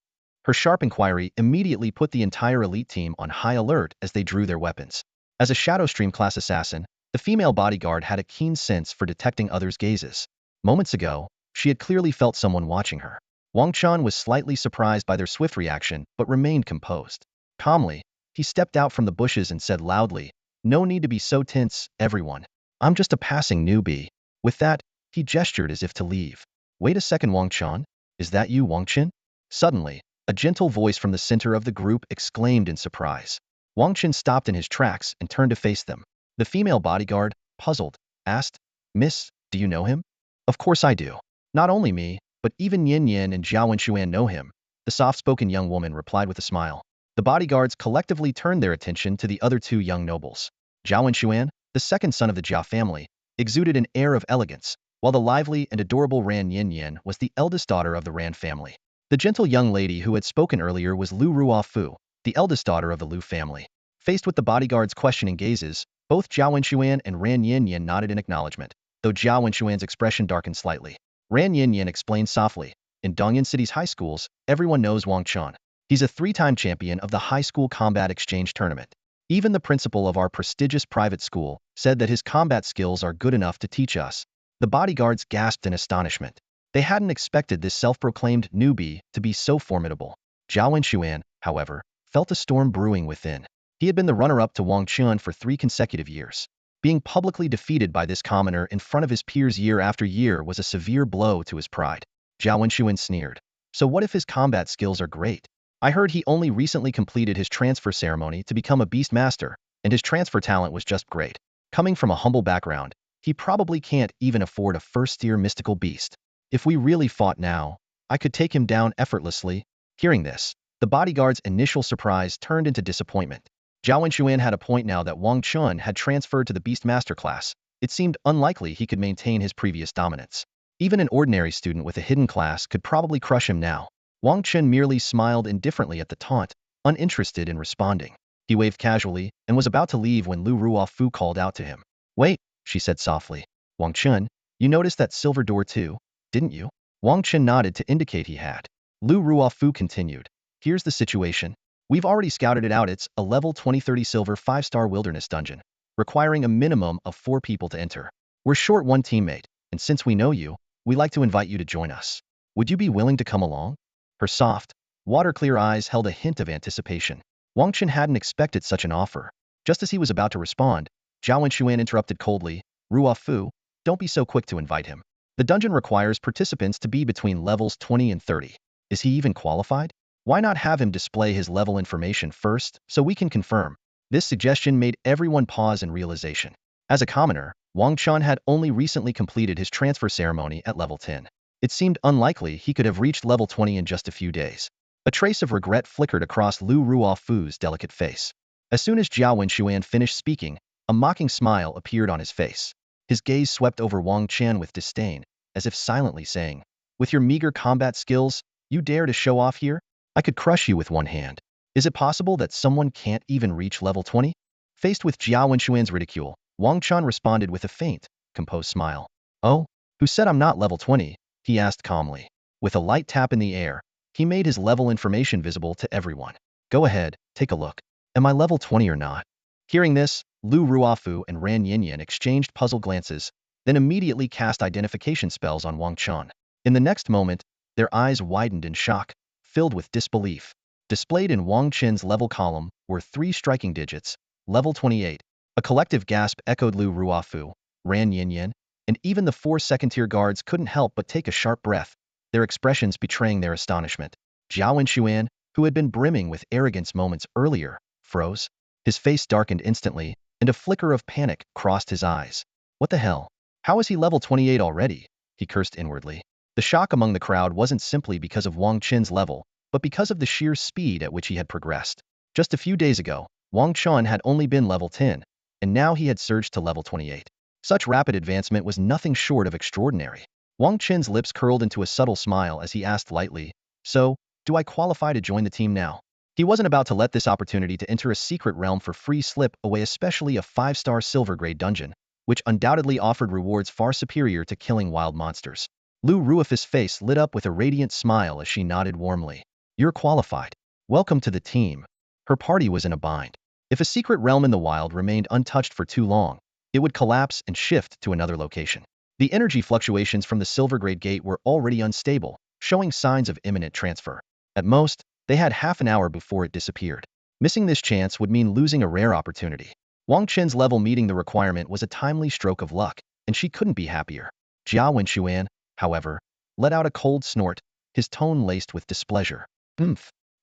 Her sharp inquiry immediately put the entire elite team on high alert as they drew their weapons. As a Shadow Stream class assassin, the female bodyguard had a keen sense for detecting others' gazes. Moments ago, she had clearly felt someone watching her. Wang Chen was slightly surprised by their swift reaction but remained composed. Calmly, he stepped out from the bushes and said loudly, "No need to be so tense, everyone. I'm just a passing newbie." With that, he gestured as if to leave. "Wait a second, Wang Chen. Is that you, Wang Chen?" Suddenly, a gentle voice from the center of the group exclaimed in surprise. Wang Chen stopped in his tracks and turned to face them. The female bodyguard, puzzled, asked, "Miss, do you know him?" "Of course I do. Not only me, but even Yin Yin and Jiao Wenshuan know him," the soft-spoken young woman replied with a smile. The bodyguards collectively turned their attention to the other two young nobles. Jiao Wenshuan, the second son of the Jia family, exuded an air of elegance, while the lively and adorable Ran Yin Yin was the eldest daughter of the Ran family. The gentle young lady who had spoken earlier was Lu Ruofu, the eldest daughter of the Lu family. Faced with the bodyguards' questioning gazes, both Jiao Wenshuan and Ran Yin Yin nodded in acknowledgement, though Jiao Wenshuan's expression darkened slightly. Ran Yin Yin explained softly, "In Dongyan City's high schools, everyone knows Wang Chen. He's a three-time champion of the high school combat exchange tournament. Even the principal of our prestigious private school said that his combat skills are good enough to teach us." The bodyguards gasped in astonishment. They hadn't expected this self-proclaimed newbie to be so formidable. Jiao Wenshuan, however, felt a storm brewing within. He had been the runner-up to Wang Chen for 3 consecutive years. Being publicly defeated by this commoner in front of his peers year after year was a severe blow to his pride. Jiao Wenshuan sneered. "So what if his combat skills are great? I heard he only recently completed his transfer ceremony to become a beast master, and his transfer talent was just great. Coming from a humble background, he probably can't even afford a first-tier mystical beast. If we really fought now, I could take him down effortlessly." Hearing this, the bodyguard's initial surprise turned into disappointment. Jiao Wenshuan had a point now that Wang Chen had transferred to the Beast Master class. It seemed unlikely he could maintain his previous dominance. Even an ordinary student with a hidden class could probably crush him now. Wang Chen merely smiled indifferently at the taunt, uninterested in responding. He waved casually and was about to leave when Lu Ruofu called out to him. "Wait," she said softly. "Wang Chen, you noticed that silver door too, didn't you?" Wang Chen nodded to indicate he had. Lu Ruofu continued. "Here's the situation. We've already scouted it out. It's a level 2030 silver 5-star wilderness dungeon, requiring a minimum of 4 people to enter. We're short 1 teammate, and since we know you, we'd like to invite you to join us. Would you be willing to come along?" Her soft, water-clear eyes held a hint of anticipation. Wang Chen hadn't expected such an offer. Just as he was about to respond, Jiao Wenshuan interrupted coldly, "Ruofu, don't be so quick to invite him. The dungeon requires participants to be between levels 20 and 30. Is he even qualified? Why not have him display his level information first so we can confirm?" This suggestion made everyone pause in realization. As a commoner, Wang Chen had only recently completed his transfer ceremony at level 10. It seemed unlikely he could have reached level 20 in just a few days. A trace of regret flickered across Lu Ruofu's delicate face. As soon as Jiao Wenshuan finished speaking, a mocking smile appeared on his face. His gaze swept over Wang Chen with disdain, as if silently saying, "With your meager combat skills, you dare to show off here? I could crush you with one hand. Is it possible that someone can't even reach level 20? Faced with Jiao Wenshuan's ridicule, Wang Chen responded with a faint, composed smile. "Oh, who said I'm not level 20? He asked calmly. With a light tap in the air, he made his level information visible to everyone. "Go ahead, take a look. Am I level 20 or not?" Hearing this, Lu Ruofu and Ran Yinyan exchanged puzzled glances, then immediately cast identification spells on Wang Chen. In the next moment, their eyes widened in shock, filled with disbelief. Displayed in Wang Chen's level column were 3 striking digits, level 28. A collective gasp echoed Lu Ruofu, Ran Yinyan, and even the 4 second-tier guards couldn't help but take a sharp breath, their expressions betraying their astonishment. Jiao Wenshuan, who had been brimming with arrogance moments earlier, froze. His face darkened instantly, and a flicker of panic crossed his eyes. What the hell? How is he level 28 already? He cursed inwardly. The shock among the crowd wasn't simply because of Wang Chen's level, but because of the sheer speed at which he had progressed. Just a few days ago, Wang Chen had only been level 10, and now he had surged to level 28. Such rapid advancement was nothing short of extraordinary. Wang Chen's lips curled into a subtle smile as he asked lightly, "So, do I qualify to join the team now?" He wasn't about to let this opportunity to enter a secret realm for free slip away, especially a 5-star silver-grade dungeon, which undoubtedly offered rewards far superior to killing wild monsters. Lu Ruofu's face lit up with a radiant smile as she nodded warmly. You're qualified. Welcome to the team. Her party was in a bind. If a secret realm in the wild remained untouched for too long, it would collapse and shift to another location. The energy fluctuations from the Silvergrade Gate were already unstable, showing signs of imminent transfer. At most, they had half an hour before it disappeared. Missing this chance would mean losing a rare opportunity. Wang Chen's level meeting the requirement was a timely stroke of luck, and she couldn't be happier. Jia Wenxuan, however, let out a cold snort, his tone laced with displeasure.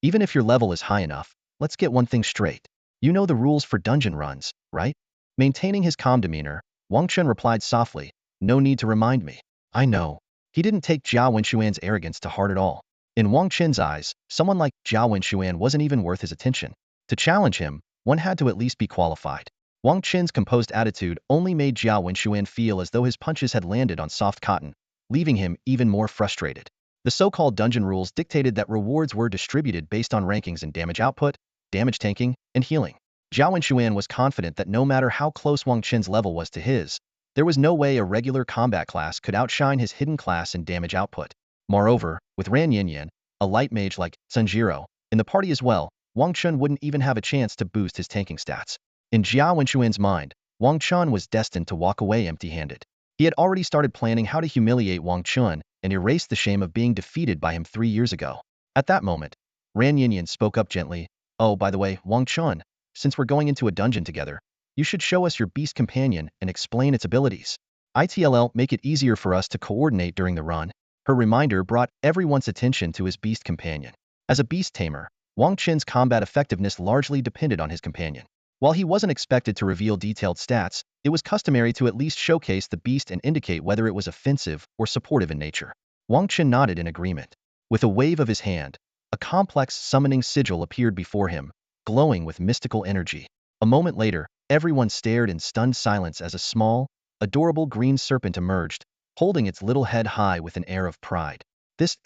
Even if your level is high enough, let's get one thing straight. You know the rules for dungeon runs, right? Maintaining his calm demeanor, Wang Chen replied softly, no need to remind me. I know. He didn't take Jia Wenxuan's arrogance to heart at all. In Wang Chen's eyes, someone like Jia Wenxuan wasn't even worth his attention. To challenge him, one had to at least be qualified. Wang Chen's composed attitude only made Jia Wenxuan feel as though his punches had landed on soft cotton, leaving him even more frustrated. The so-called dungeon rules dictated that rewards were distributed based on rankings in damage output, damage tanking, and healing. Jia Wenxuan was confident that no matter how close Wang Chen's level was to his, there was no way a regular combat class could outshine his hidden class in damage output. Moreover, with Ran Yinyan, a light mage like Sunjiro, in the party as well, Wang Chen wouldn't even have a chance to boost his tanking stats. In Jia Wenxuan's mind, Wang Chen was destined to walk away empty-handed. He had already started planning how to humiliate Wang Chen and erase the shame of being defeated by him 3 years ago. At that moment, Ran Yinyan spoke up gently, oh, by the way, Wang Chen, since we're going into a dungeon together, you should show us your beast companion and explain its abilities. ITLL make it easier for us to coordinate during the run. Her reminder brought everyone's attention to his beast companion. As a beast tamer, Wang Chen's combat effectiveness largely depended on his companion. While he wasn't expected to reveal detailed stats, it was customary to at least showcase the beast and indicate whether it was offensive or supportive in nature. Wang Chen nodded in agreement. With a wave of his hand, a complex summoning sigil appeared before him, glowing with mystical energy. A moment later, everyone stared in stunned silence as a small, adorable green serpent emerged, holding its little head high with an air of pride.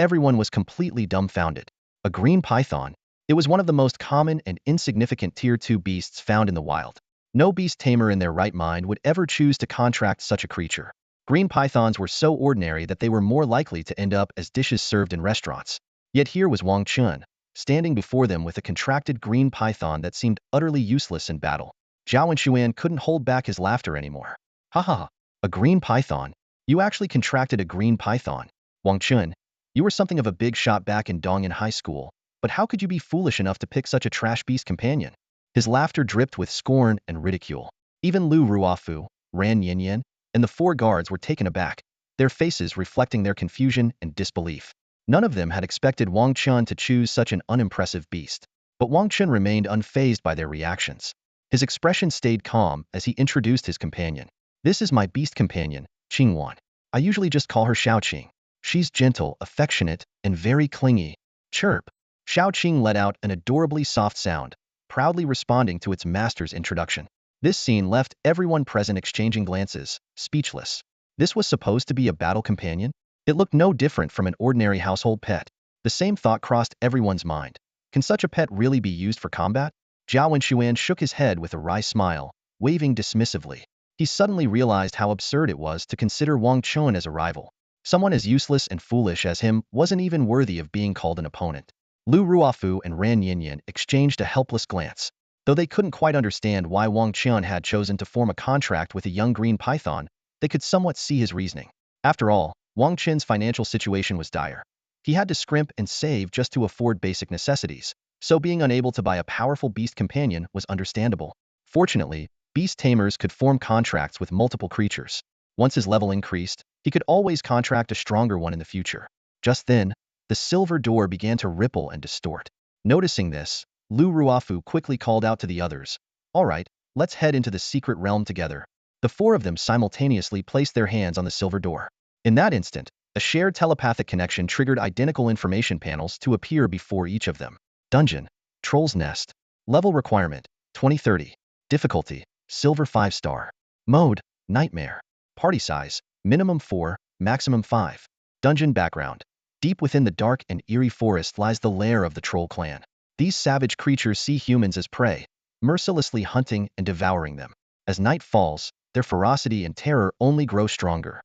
Everyone was completely dumbfounded. A green python. It was one of the most common and insignificant Tier 2 beasts found in the wild. No beast tamer in their right mind would ever choose to contract such a creature. Green pythons were so ordinary that they were more likely to end up as dishes served in restaurants. Yet here was Wang Chen, standing before them with a contracted green python that seemed utterly useless in battle. Zhao Wenxuan couldn't hold back his laughter anymore. Ha ha, a green python? You actually contracted a green python. Wang Chen, you were something of a big shot back in Dongyan High School, but how could you be foolish enough to pick such a trash beast companion? His laughter dripped with scorn and ridicule. Even Lu Ruofu, Ran Yinyan, and the 4 guards were taken aback, their faces reflecting their confusion and disbelief. None of them had expected Wang Chen to choose such an unimpressive beast. But Wang Chen remained unfazed by their reactions. His expression stayed calm as he introduced his companion. This is my beast companion, Qingwan. I usually just call her Xiaoqing. She's gentle, affectionate, and very clingy. Chirp. Xiaoqing let out an adorably soft sound, proudly responding to its master's introduction. This scene left everyone present exchanging glances, speechless. This was supposed to be a battle companion? It looked no different from an ordinary household pet. The same thought crossed everyone's mind. Can such a pet really be used for combat? Zhao Wenxuan shook his head with a wry smile, waving dismissively. He suddenly realized how absurd it was to consider Wang Chen as a rival. Someone as useless and foolish as him wasn't even worthy of being called an opponent. Lu Ruofu and Ran Yinyan exchanged a helpless glance. Though they couldn't quite understand why Wang Chen had chosen to form a contract with a young green python, they could somewhat see his reasoning. After all, Wang Chen's financial situation was dire. He had to scrimp and save just to afford basic necessities, so being unable to buy a powerful beast companion was understandable. Fortunately, beast tamers could form contracts with multiple creatures. Once his level increased, he could always contract a stronger one in the future. Just then, the silver door began to ripple and distort. Noticing this, Lu Ruofu quickly called out to the others, all right, let's head into the secret realm together. The 4 of them simultaneously placed their hands on the silver door. In that instant, a shared telepathic connection triggered identical information panels to appear before each of them. Dungeon, Troll's Nest. Level requirement, 2030. Difficulty, Silver 5-star. Mode, Nightmare. Party size, minimum 4, maximum 5. Dungeon background. Deep within the dark and eerie forest lies the lair of the Troll clan. These savage creatures see humans as prey, mercilessly hunting and devouring them. As night falls, their ferocity and terror only grow stronger.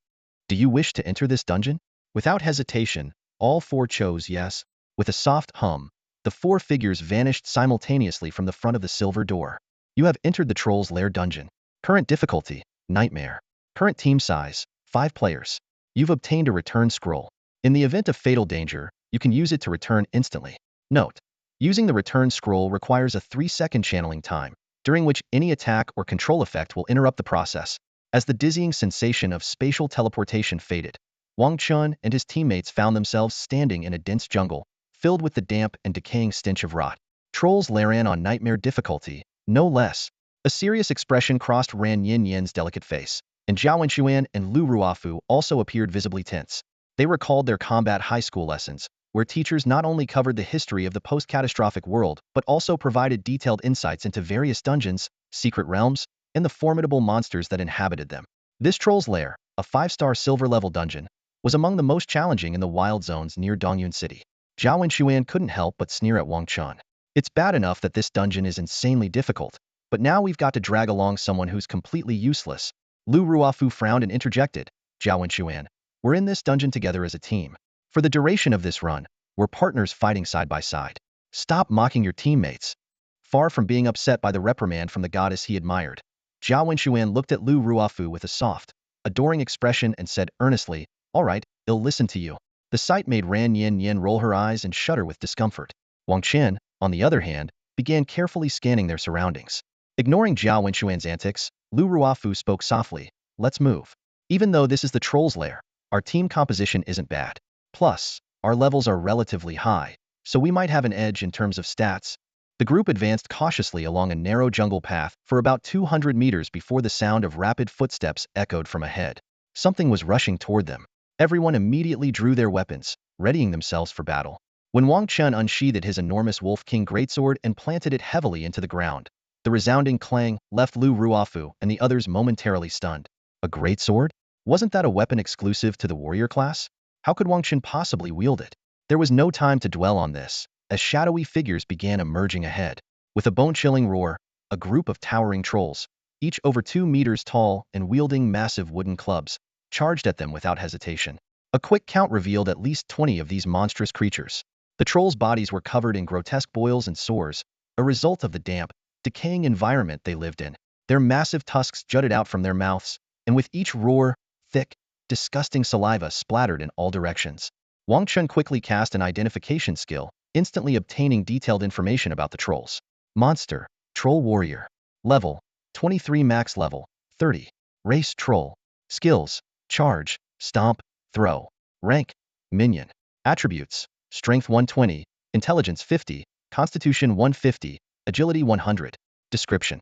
Do you wish to enter this dungeon? Without hesitation, all 4 chose yes. With a soft hum, the four figures vanished simultaneously from the front of the silver door. You have entered the Troll's Lair dungeon. Current difficulty, Nightmare. Current team size, 5 players. You've obtained a return scroll. In the event of fatal danger, you can use it to return instantly. Note: using the return scroll requires a 3-second channeling time, during which any attack or control effect will interrupt the process. As the dizzying sensation of spatial teleportation faded, Wang Chen and his teammates found themselves standing in a dense jungle, filled with the damp and decaying stench of rot. Troll's Lair on Nightmare difficulty, no less. A serious expression crossed Ran Yin Yan's delicate face, and Zhao Wenxuan and Lu Ruofu also appeared visibly tense. They recalled their combat high school lessons, where teachers not only covered the history of the post-catastrophic world but also provided detailed insights into various dungeons, secret realms, and the formidable monsters that inhabited them. This Troll's Lair, a 5-star silver-level dungeon, was among the most challenging in the wild zones near Dongyun City. Zhao Wenxuan couldn't help but sneer at Wang Chen. It's bad enough that this dungeon is insanely difficult, but now we've got to drag along someone who's completely useless. Lu Ruofu frowned and interjected, Zhao Wenxuan, we're in this dungeon together as a team. For the duration of this run, we're partners fighting side by side. Stop mocking your teammates. Far from being upset by the reprimand from the goddess he admired, Zhao Wenxuan looked at Lu Ruofu with a soft, adoring expression and said earnestly, all right, I'll listen to you. The sight made Ran Yin Yin roll her eyes and shudder with discomfort. Wang Chen, on the other hand, began carefully scanning their surroundings. Ignoring Zhao Wenxuan's antics, Lu Ruofu spoke softly, let's move. Even though this is the Troll's Lair, our team composition isn't bad. Plus, our levels are relatively high, so we might have an edge in terms of stats. The group advanced cautiously along a narrow jungle path for about 200 meters before the sound of rapid footsteps echoed from ahead. Something was rushing toward them. Everyone immediately drew their weapons, readying themselves for battle. When Wang Chen unsheathed his enormous Wolf King greatsword and planted it heavily into the ground, the resounding clang left Lu Ruofu and the others momentarily stunned. A greatsword? Wasn't that a weapon exclusive to the warrior class? How could Wang Chen possibly wield it? There was no time to dwell on this, as shadowy figures began emerging ahead. With a bone-chilling roar, a group of towering trolls, each over 2 meters tall and wielding massive wooden clubs, charged at them without hesitation. A quick count revealed at least 20 of these monstrous creatures. The trolls' bodies were covered in grotesque boils and sores, a result of the damp, decaying environment they lived in. Their massive tusks jutted out from their mouths, and with each roar, thick, disgusting saliva splattered in all directions. Wang Chen quickly cast an identification skill, instantly obtaining detailed information about the trolls. Monster, Troll Warrior. Level, 23 max level, 30. Race Troll. Skills, Charge, Stomp, Throw. Rank, Minion. Attributes, Strength 120, Intelligence 50, Constitution 150, Agility 100. Description: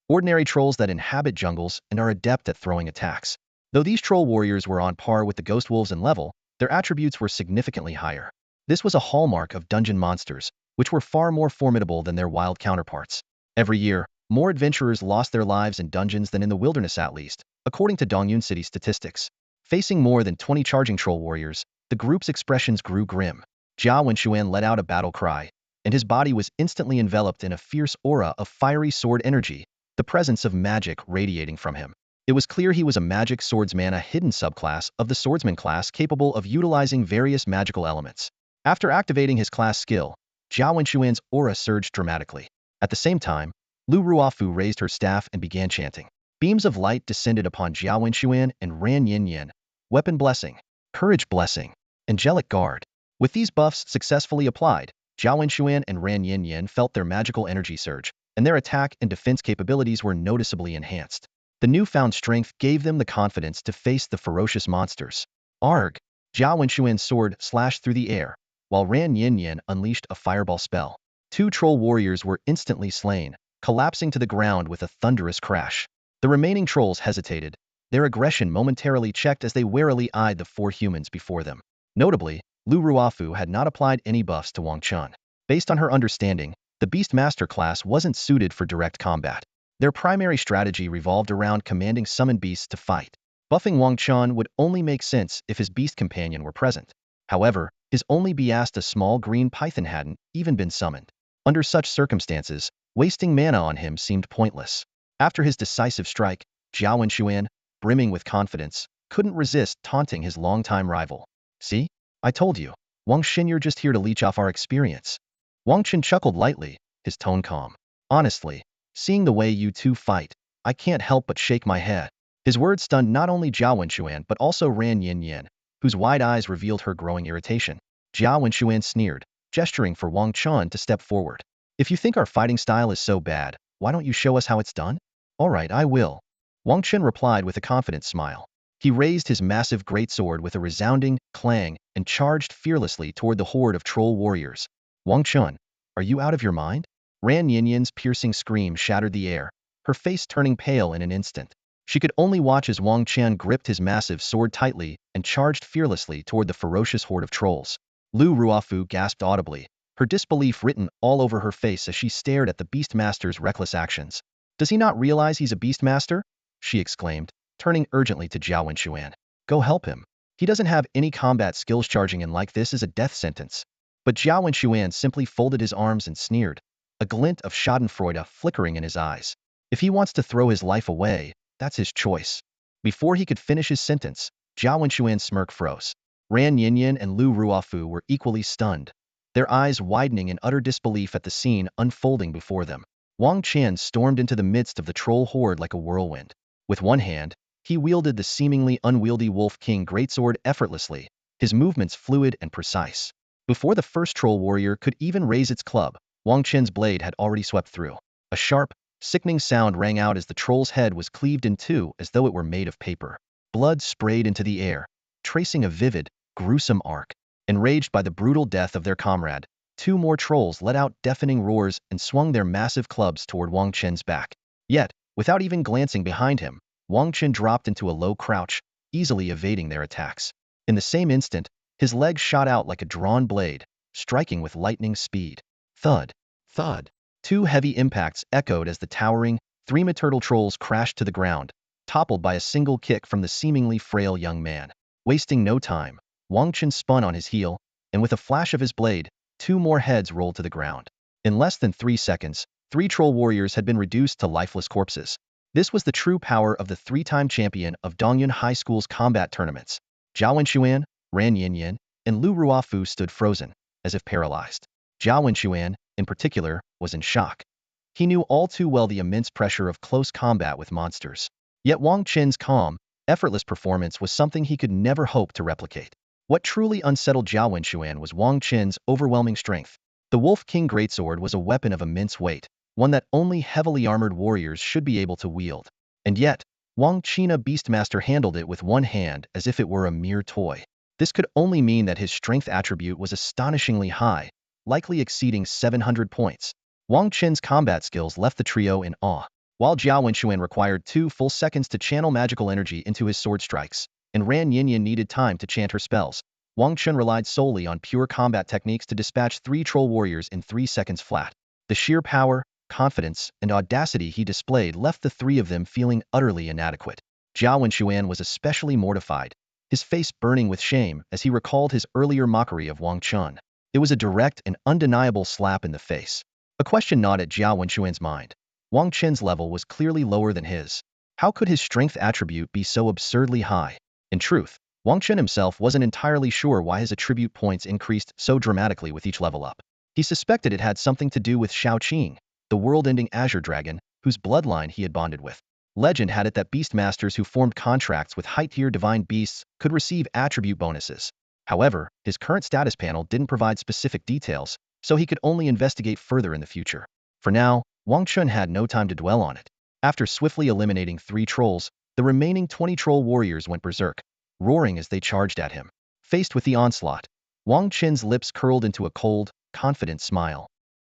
ordinary trolls that inhabit jungles and are adept at throwing attacks. Though these troll warriors were on par with the ghost wolves in level, their attributes were significantly higher. This was a hallmark of dungeon monsters, which were far more formidable than their wild counterparts. Every year, more adventurers lost their lives in dungeons than in the wilderness at least, according to Dongyun City statistics. Facing more than 20 charging troll warriors, the group's expressions grew grim. Zhao Wenxuan let out a battle cry, and his body was instantly enveloped in a fierce aura of fiery sword energy, the presence of magic radiating from him. It was clear he was a magic swordsman, a hidden subclass of the swordsman class capable of utilizing various magical elements. After activating his class skill, Zhao Wenxuan's aura surged dramatically. At the same time, Lu Ruofu raised her staff and began chanting. Beams of light descended upon Zhao Wenxuan and Ran Yin Yin. Weapon Blessing, Courage Blessing, Angelic Guard. With these buffs successfully applied, Zhao Wenxuan and Ran Yin Yin felt their magical energy surge, and their attack and defense capabilities were noticeably enhanced. The newfound strength gave them the confidence to face the ferocious monsters. Arg! Zhao Wenxuan's sword slashed through the air, while Ran Yin Yin unleashed a fireball spell. 2 troll warriors were instantly slain, collapsing to the ground with a thunderous crash. The remaining trolls hesitated, their aggression momentarily checked as they warily eyed the 4 humans before them. Notably, Lu Ruofu had not applied any buffs to Wang Chen. Based on her understanding, the Beast Master class wasn't suited for direct combat. Their primary strategy revolved around commanding summoned beasts to fight. Buffing Wang Chen would only make sense if his beast companion were present. However, his only beast, a small green python, hadn't even been summoned. Under such circumstances, wasting mana on him seemed pointless. After his decisive strike, Zhao Wenxuan, brimming with confidence, couldn't resist taunting his longtime rival. See? I told you, Wang Chen, you're just here to leech off our experience. Wang Chen chuckled lightly, his tone calm. Honestly, seeing the way you two fight, I can't help but shake my head. His words stunned not only Jiao Wenxuan but also Ran Yin, whose wide eyes revealed her growing irritation. Jiao Wenxuan sneered, gesturing for Wang Chen to step forward. If you think our fighting style is so bad, why don't you show us how it's done? All right, I will. Wang Chen replied with a confident smile. He raised his massive greatsword with a resounding clang and charged fearlessly toward the horde of troll warriors. Wang Chen, are you out of your mind? Ran Yinyan's piercing scream shattered the air, her face turning pale in an instant. She could only watch as Wang Chen gripped his massive sword tightly and charged fearlessly toward the ferocious horde of trolls. Lu Ruofu gasped audibly, her disbelief written all over her face as she stared at the Beastmaster's reckless actions. Does he not realize he's a Beastmaster? She exclaimed, turning urgently to Jiao Wenxuan. Go help him. He doesn't have any combat skills. Charging in like this is a death sentence. But Jiao Wenxuan simply folded his arms and sneered, a glint of schadenfreude flickering in his eyes. If he wants to throw his life away, that's his choice. Before he could finish his sentence, Jiao Wenxuan's smirk froze. Ran Yinyan and Lu Ruofu were equally stunned, their eyes widening in utter disbelief at the scene unfolding before them. Wang Chen stormed into the midst of the troll horde like a whirlwind. With one hand, he wielded the seemingly unwieldy Wolf King greatsword effortlessly, his movements fluid and precise. Before the first troll warrior could even raise its club, Wang Chen's blade had already swept through. A sharp, sickening sound rang out as the troll's head was cleaved in two as though it were made of paper. Blood sprayed into the air, tracing a vivid, gruesome arc. Enraged by the brutal death of their comrade, two more trolls let out deafening roars and swung their massive clubs toward Wang Chen's back. Yet, without even glancing behind him, Wang Chen dropped into a low crouch, easily evading their attacks. In the same instant, his legs shot out like a drawn blade, striking with lightning speed. Thud! Thud! Two heavy impacts echoed as the towering, three-meter trolls crashed to the ground, toppled by a single kick from the seemingly frail young man. Wasting no time, Wang Chen spun on his heel, and with a flash of his blade, two more heads rolled to the ground. In less than 3 seconds, 3 troll warriors had been reduced to lifeless corpses. This was the true power of the 3-time champion of Dongyun High School's combat tournaments. Jiao Wenxuan, Ran Yinyan, and Lu Ruofu stood frozen, as if paralyzed. Jiao Wenxuan, in particular, was in shock. He knew all too well the immense pressure of close combat with monsters. Yet Wang Chen's calm, effortless performance was something he could never hope to replicate. What truly unsettled Jiao Wenxuan was Wang Chen's overwhelming strength. The Wolf King greatsword was a weapon of immense weight, one that only heavily armored warriors should be able to wield. And yet, Wang China Beastmaster handled it with one hand as if it were a mere toy. This could only mean that his strength attribute was astonishingly high, likely exceeding 700 points. Wang Chen's combat skills left the trio in awe. While Jiao Wenxuan required 2 full seconds to channel magical energy into his sword strikes, and Ran Yinyan needed time to chant her spells, Wang Chen relied solely on pure combat techniques to dispatch 3 troll warriors in 3 seconds flat. The sheer power, confidence, and audacity he displayed left the 3 of them feeling utterly inadequate. Jiao Wenxuan was especially mortified, his face burning with shame as he recalled his earlier mockery of Wang Chen. It was a direct and undeniable slap in the face. A question gnawed at Jiao Wenxuan's mind. Wang Chen's level was clearly lower than his. How could his strength attribute be so absurdly high? In truth, Wang Chen himself wasn't entirely sure why his attribute points increased so dramatically with each level up. He suspected it had something to do with Shaoqing, the world-ending Azure Dragon, whose bloodline he had bonded with. Legend had it that Beastmasters who formed contracts with high-tier divine beasts could receive attribute bonuses. However, his current status panel didn't provide specific details, so he could only investigate further in the future. For now, Wang Chen had no time to dwell on it. After swiftly eliminating 3 trolls, the remaining 20 troll warriors went berserk, roaring as they charged at him. Faced with the onslaught, Wang Chen's lips curled into a cold, confident smile.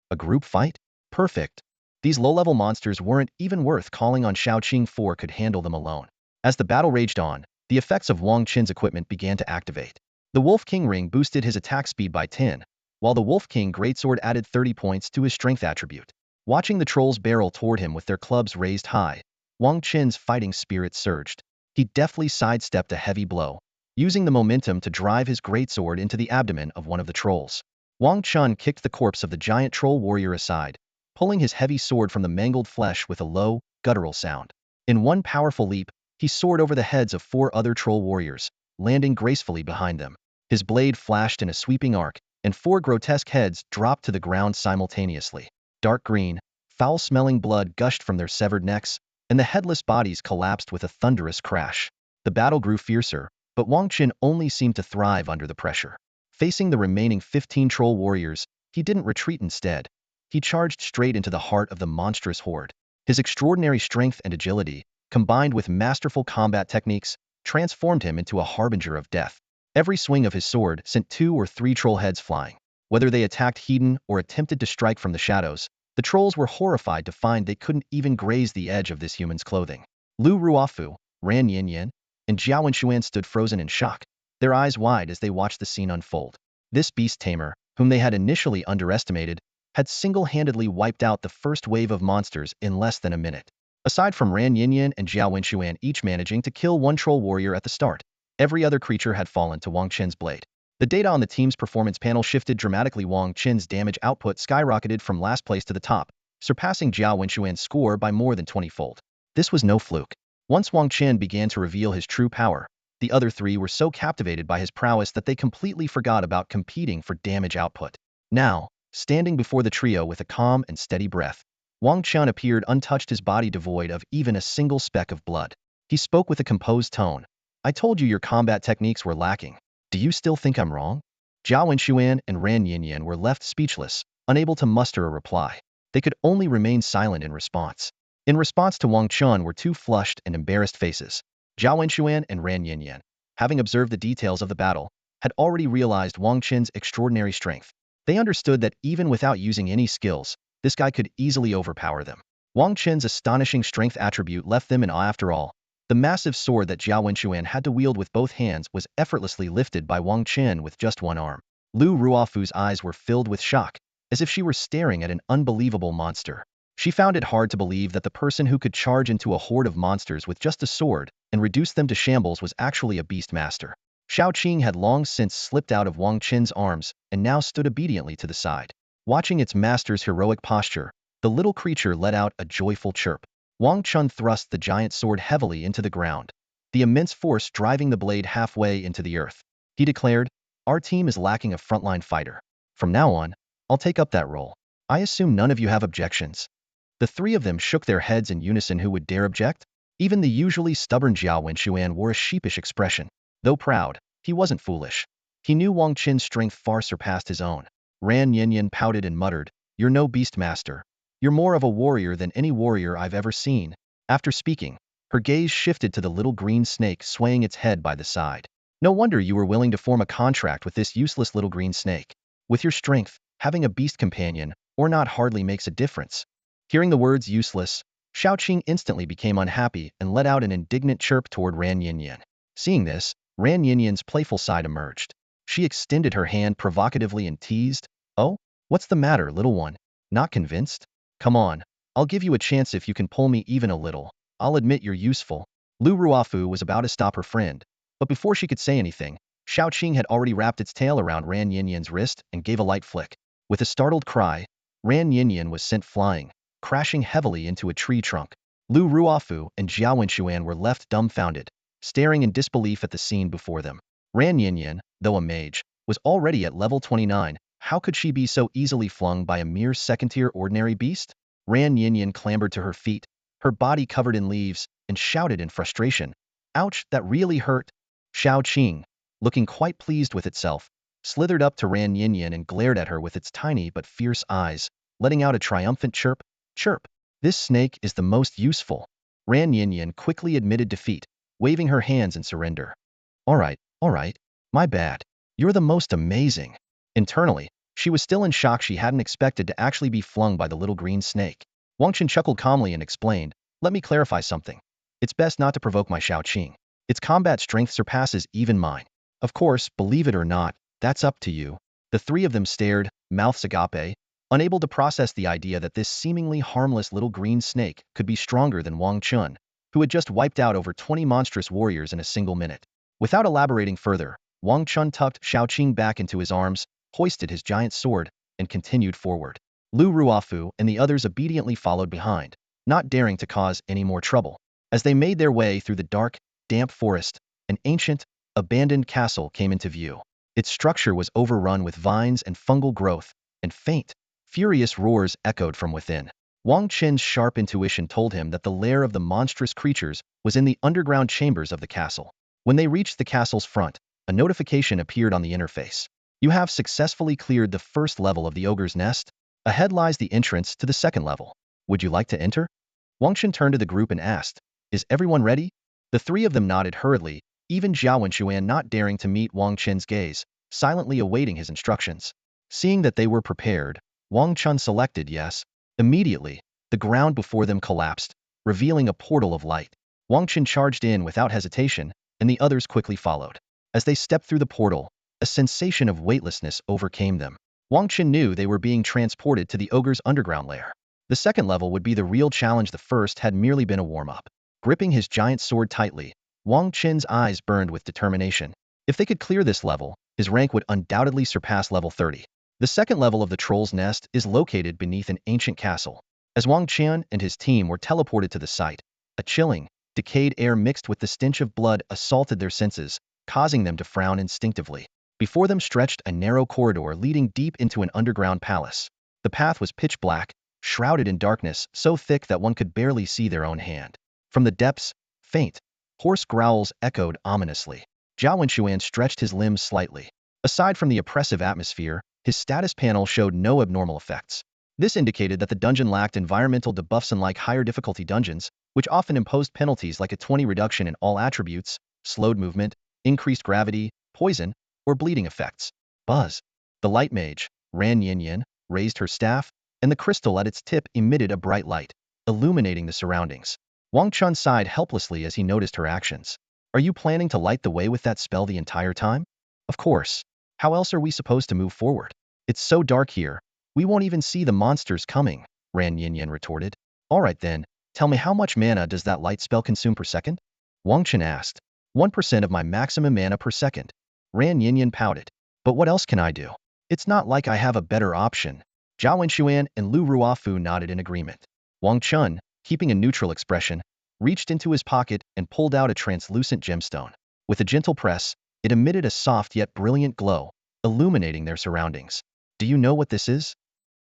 A group fight? Perfect. These low-level monsters weren't even worth calling on Shaoqing 4 could handle them alone. As the battle raged on, the effects of Wang Chen's equipment began to activate. The Wolf King ring boosted his attack speed by 10, while the Wolf King greatsword added 30 points to his strength attribute. Watching the trolls barrel toward him with their clubs raised high, Wang Chen's fighting spirit surged. He deftly sidestepped a heavy blow, using the momentum to drive his greatsword into the abdomen of one of the trolls. Wang Chen kicked the corpse of the giant troll warrior aside, pulling his heavy sword from the mangled flesh with a low, guttural sound. In one powerful leap, he soared over the heads of 4 other troll warriors, landing gracefully behind them. His blade flashed in a sweeping arc, and 4 grotesque heads dropped to the ground simultaneously. Dark green, foul-smelling blood gushed from their severed necks, and the headless bodies collapsed with a thunderous crash. The battle grew fiercer, but Wang Chen only seemed to thrive under the pressure. Facing the remaining 15 troll warriors, he didn't retreat instead. He charged straight into the heart of the monstrous horde. His extraordinary strength and agility, combined with masterful combat techniques, transformed him into a harbinger of death. Every swing of his sword sent 2 or 3 troll heads flying. Whether they attacked hidden or attempted to strike from the shadows, the trolls were horrified to find they couldn't even graze the edge of this human's clothing. Lu Ruofu, Ran Yinyan, and Jiao Wenxuan stood frozen in shock, their eyes wide as they watched the scene unfold. This Beast Tamer, whom they had initially underestimated, had single-handedly wiped out the first wave of monsters in less than a minute. Aside from Ran Yinyan and Jiao Wenxuan each managing to kill 1 troll warrior at the start, every other creature had fallen to Wang Chen's blade. The data on the team's performance panel shifted dramatically. Wang Chen's damage output skyrocketed from last place to the top, surpassing Jiao Wenxuan's score by more than 20-fold. This was no fluke. Once Wang Chen began to reveal his true power, the other 3 were so captivated by his prowess that they completely forgot about competing for damage output. Now, standing before the trio with a calm and steady breath, Wang Chen appeared untouched, his body devoid of even a single speck of blood. He spoke with a composed tone. "I told you your combat techniques were lacking. Do you still think I'm wrong?" Jiao Wenxuan and Ran Yinyan were left speechless, unable to muster a reply. They could only remain silent in response. In response to Wang Chen were 2 flushed and embarrassed faces. Jiao Wenxuan and Ran Yinyan, having observed the details of the battle, had already realized Wang Chen's extraordinary strength. They understood that even without using any skills, this guy could easily overpower them. Wang Chen's astonishing strength attribute left them in awe. After all, the massive sword that Jiao Wenxuan had to wield with both hands was effortlessly lifted by Wang Chen with just 1 arm. Lu Ruofu's eyes were filled with shock, as if she were staring at an unbelievable monster. She found it hard to believe that the person who could charge into a horde of monsters with just a sword and reduce them to shambles was actually a beast master. Shao Qing had long since slipped out of Wang Chen's arms and now stood obediently to the side. Watching its master's heroic posture, the little creature let out a joyful chirp. Wang Chen thrust the giant sword heavily into the ground, the immense force driving the blade halfway into the earth. He declared, "Our team is lacking a frontline fighter. From now on, I'll take up that role. I assume none of you have objections." The 3 of them shook their heads in unison. Who would dare object? Even the usually stubborn Jiao Wenxuan wore a sheepish expression. Though proud, he wasn't foolish. He knew Wang Chen's strength far surpassed his own. Ran Yinyan pouted and muttered, "You're no beast master. You're more of a warrior than any warrior I've ever seen." After speaking, her gaze shifted to the little green snake swaying its head by the side. "No wonder you were willing to form a contract with this useless little green snake. With your strength, having a beast companion or not hardly makes a difference." Hearing the words useless, Shao Qing instantly became unhappy and let out an indignant chirp toward Ran Yinyan. Seeing this, Ran Yinyan's playful side emerged. She extended her hand provocatively and teased, "Oh, what's the matter, little one? Not convinced? Come on, I'll give you a chance if you can pull me even a little. I'll admit you're useful." Lu Ruofu was about to stop her friend, but before she could say anything, Shao Qing had already wrapped its tail around Ran Yinyan's wrist and gave a light flick. With a startled cry, Ran Yinyan was sent flying, crashing heavily into a tree trunk. Lu Ruofu and Jiao Wenxuan were left dumbfounded, staring in disbelief at the scene before them. Ran Yinyan, though a mage, was already at level 29. How could she be so easily flung by a mere second-tier ordinary beast? Ran Yinyan clambered to her feet, her body covered in leaves, and shouted in frustration, "Ouch, that really hurt." Shao Qing, looking quite pleased with itself, slithered up to Ran Yinyan and glared at her with its tiny but fierce eyes, letting out a triumphant chirp. "Chirp. This snake is the most useful." Ran Yinyan quickly admitted defeat, waving her hands in surrender. All right, my bad. You're the most amazing." Internally, she was still in shock. She hadn't expected to actually be flung by the little green snake. Wang Chen chuckled calmly and explained, "Let me clarify something. It's best not to provoke my Shao Qing. Its combat strength surpasses even mine. Of course, believe it or not, that's up to you." The 3 of them stared, mouths agape, unable to process the idea that this seemingly harmless little green snake could be stronger than Wang Chen, who had just wiped out over 20 monstrous warriors in a single minute. Without elaborating further, Wang Chen tucked Shao Qing back into his arms, hoisted his giant sword, and continued forward. Lu Ruofu and the others obediently followed behind, not daring to cause any more trouble. As they made their way through the dark, damp forest, an ancient, abandoned castle came into view. Its structure was overrun with vines and fungal growth, and faint, furious roars echoed from within. Wang Chen's sharp intuition told him that the lair of the monstrous creatures was in the underground chambers of the castle. When they reached the castle's front, a notification appeared on the interface. You have successfully cleared the first level of the ogre's nest. Ahead lies the entrance to the second level. Would you like to enter? Wang Chen turned to the group and asked, "Is everyone ready?" The three of them nodded hurriedly, even Zhao Wenxuan not daring to meet Wang Chen's gaze, silently awaiting his instructions. Seeing that they were prepared, Wang Chen selected yes. Immediately, the ground before them collapsed, revealing a portal of light. Wang Chen charged in without hesitation, and the others quickly followed. As they stepped through the portal, a sensation of weightlessness overcame them. Wang Chen knew they were being transported to the ogre's underground lair. The second level would be the real challenge. The first had merely been a warm-up. Gripping his giant sword tightly, Wang Chen's eyes burned with determination. If they could clear this level, his rank would undoubtedly surpass level 30. The second level of the Troll's Nest is located beneath an ancient castle. As Wang Chen and his team were teleported to the site, a chilling, decayed air mixed with the stench of blood assaulted their senses, causing them to frown instinctively. Before them stretched a narrow corridor leading deep into an underground palace. The path was pitch black, shrouded in darkness so thick that one could barely see their own hand. From the depths, faint, hoarse growls echoed ominously. Zhao Wenxuan stretched his limbs slightly. Aside from the oppressive atmosphere, his status panel showed no abnormal effects. This indicated that the dungeon lacked environmental debuffs unlike higher difficulty dungeons, which often imposed penalties like a 20 reduction in all attributes, slowed movement, increased gravity, poison, or bleeding effects. Buzz. The light mage, Ran Yin, raised her staff, and the crystal at its tip emitted a bright light, illuminating the surroundings. Wang Chen sighed helplessly as he noticed her actions. Are you planning to light the way with that spell the entire time? Of course. How else are we supposed to move forward? It's so dark here. We won't even see the monsters coming, Ran Yin retorted. All right then, tell me how much mana does that light spell consume per second? Wang Chen asked. 1% of my maximum mana per second. Ran Yin pouted. But what else can I do? It's not like I have a better option. Zhao Wenxuan and Lu Ruofu nodded in agreement. Wang Chen, keeping a neutral expression, reached into his pocket and pulled out a translucent gemstone. With a gentle press, it emitted a soft yet brilliant glow, illuminating their surroundings. Do you know what this is?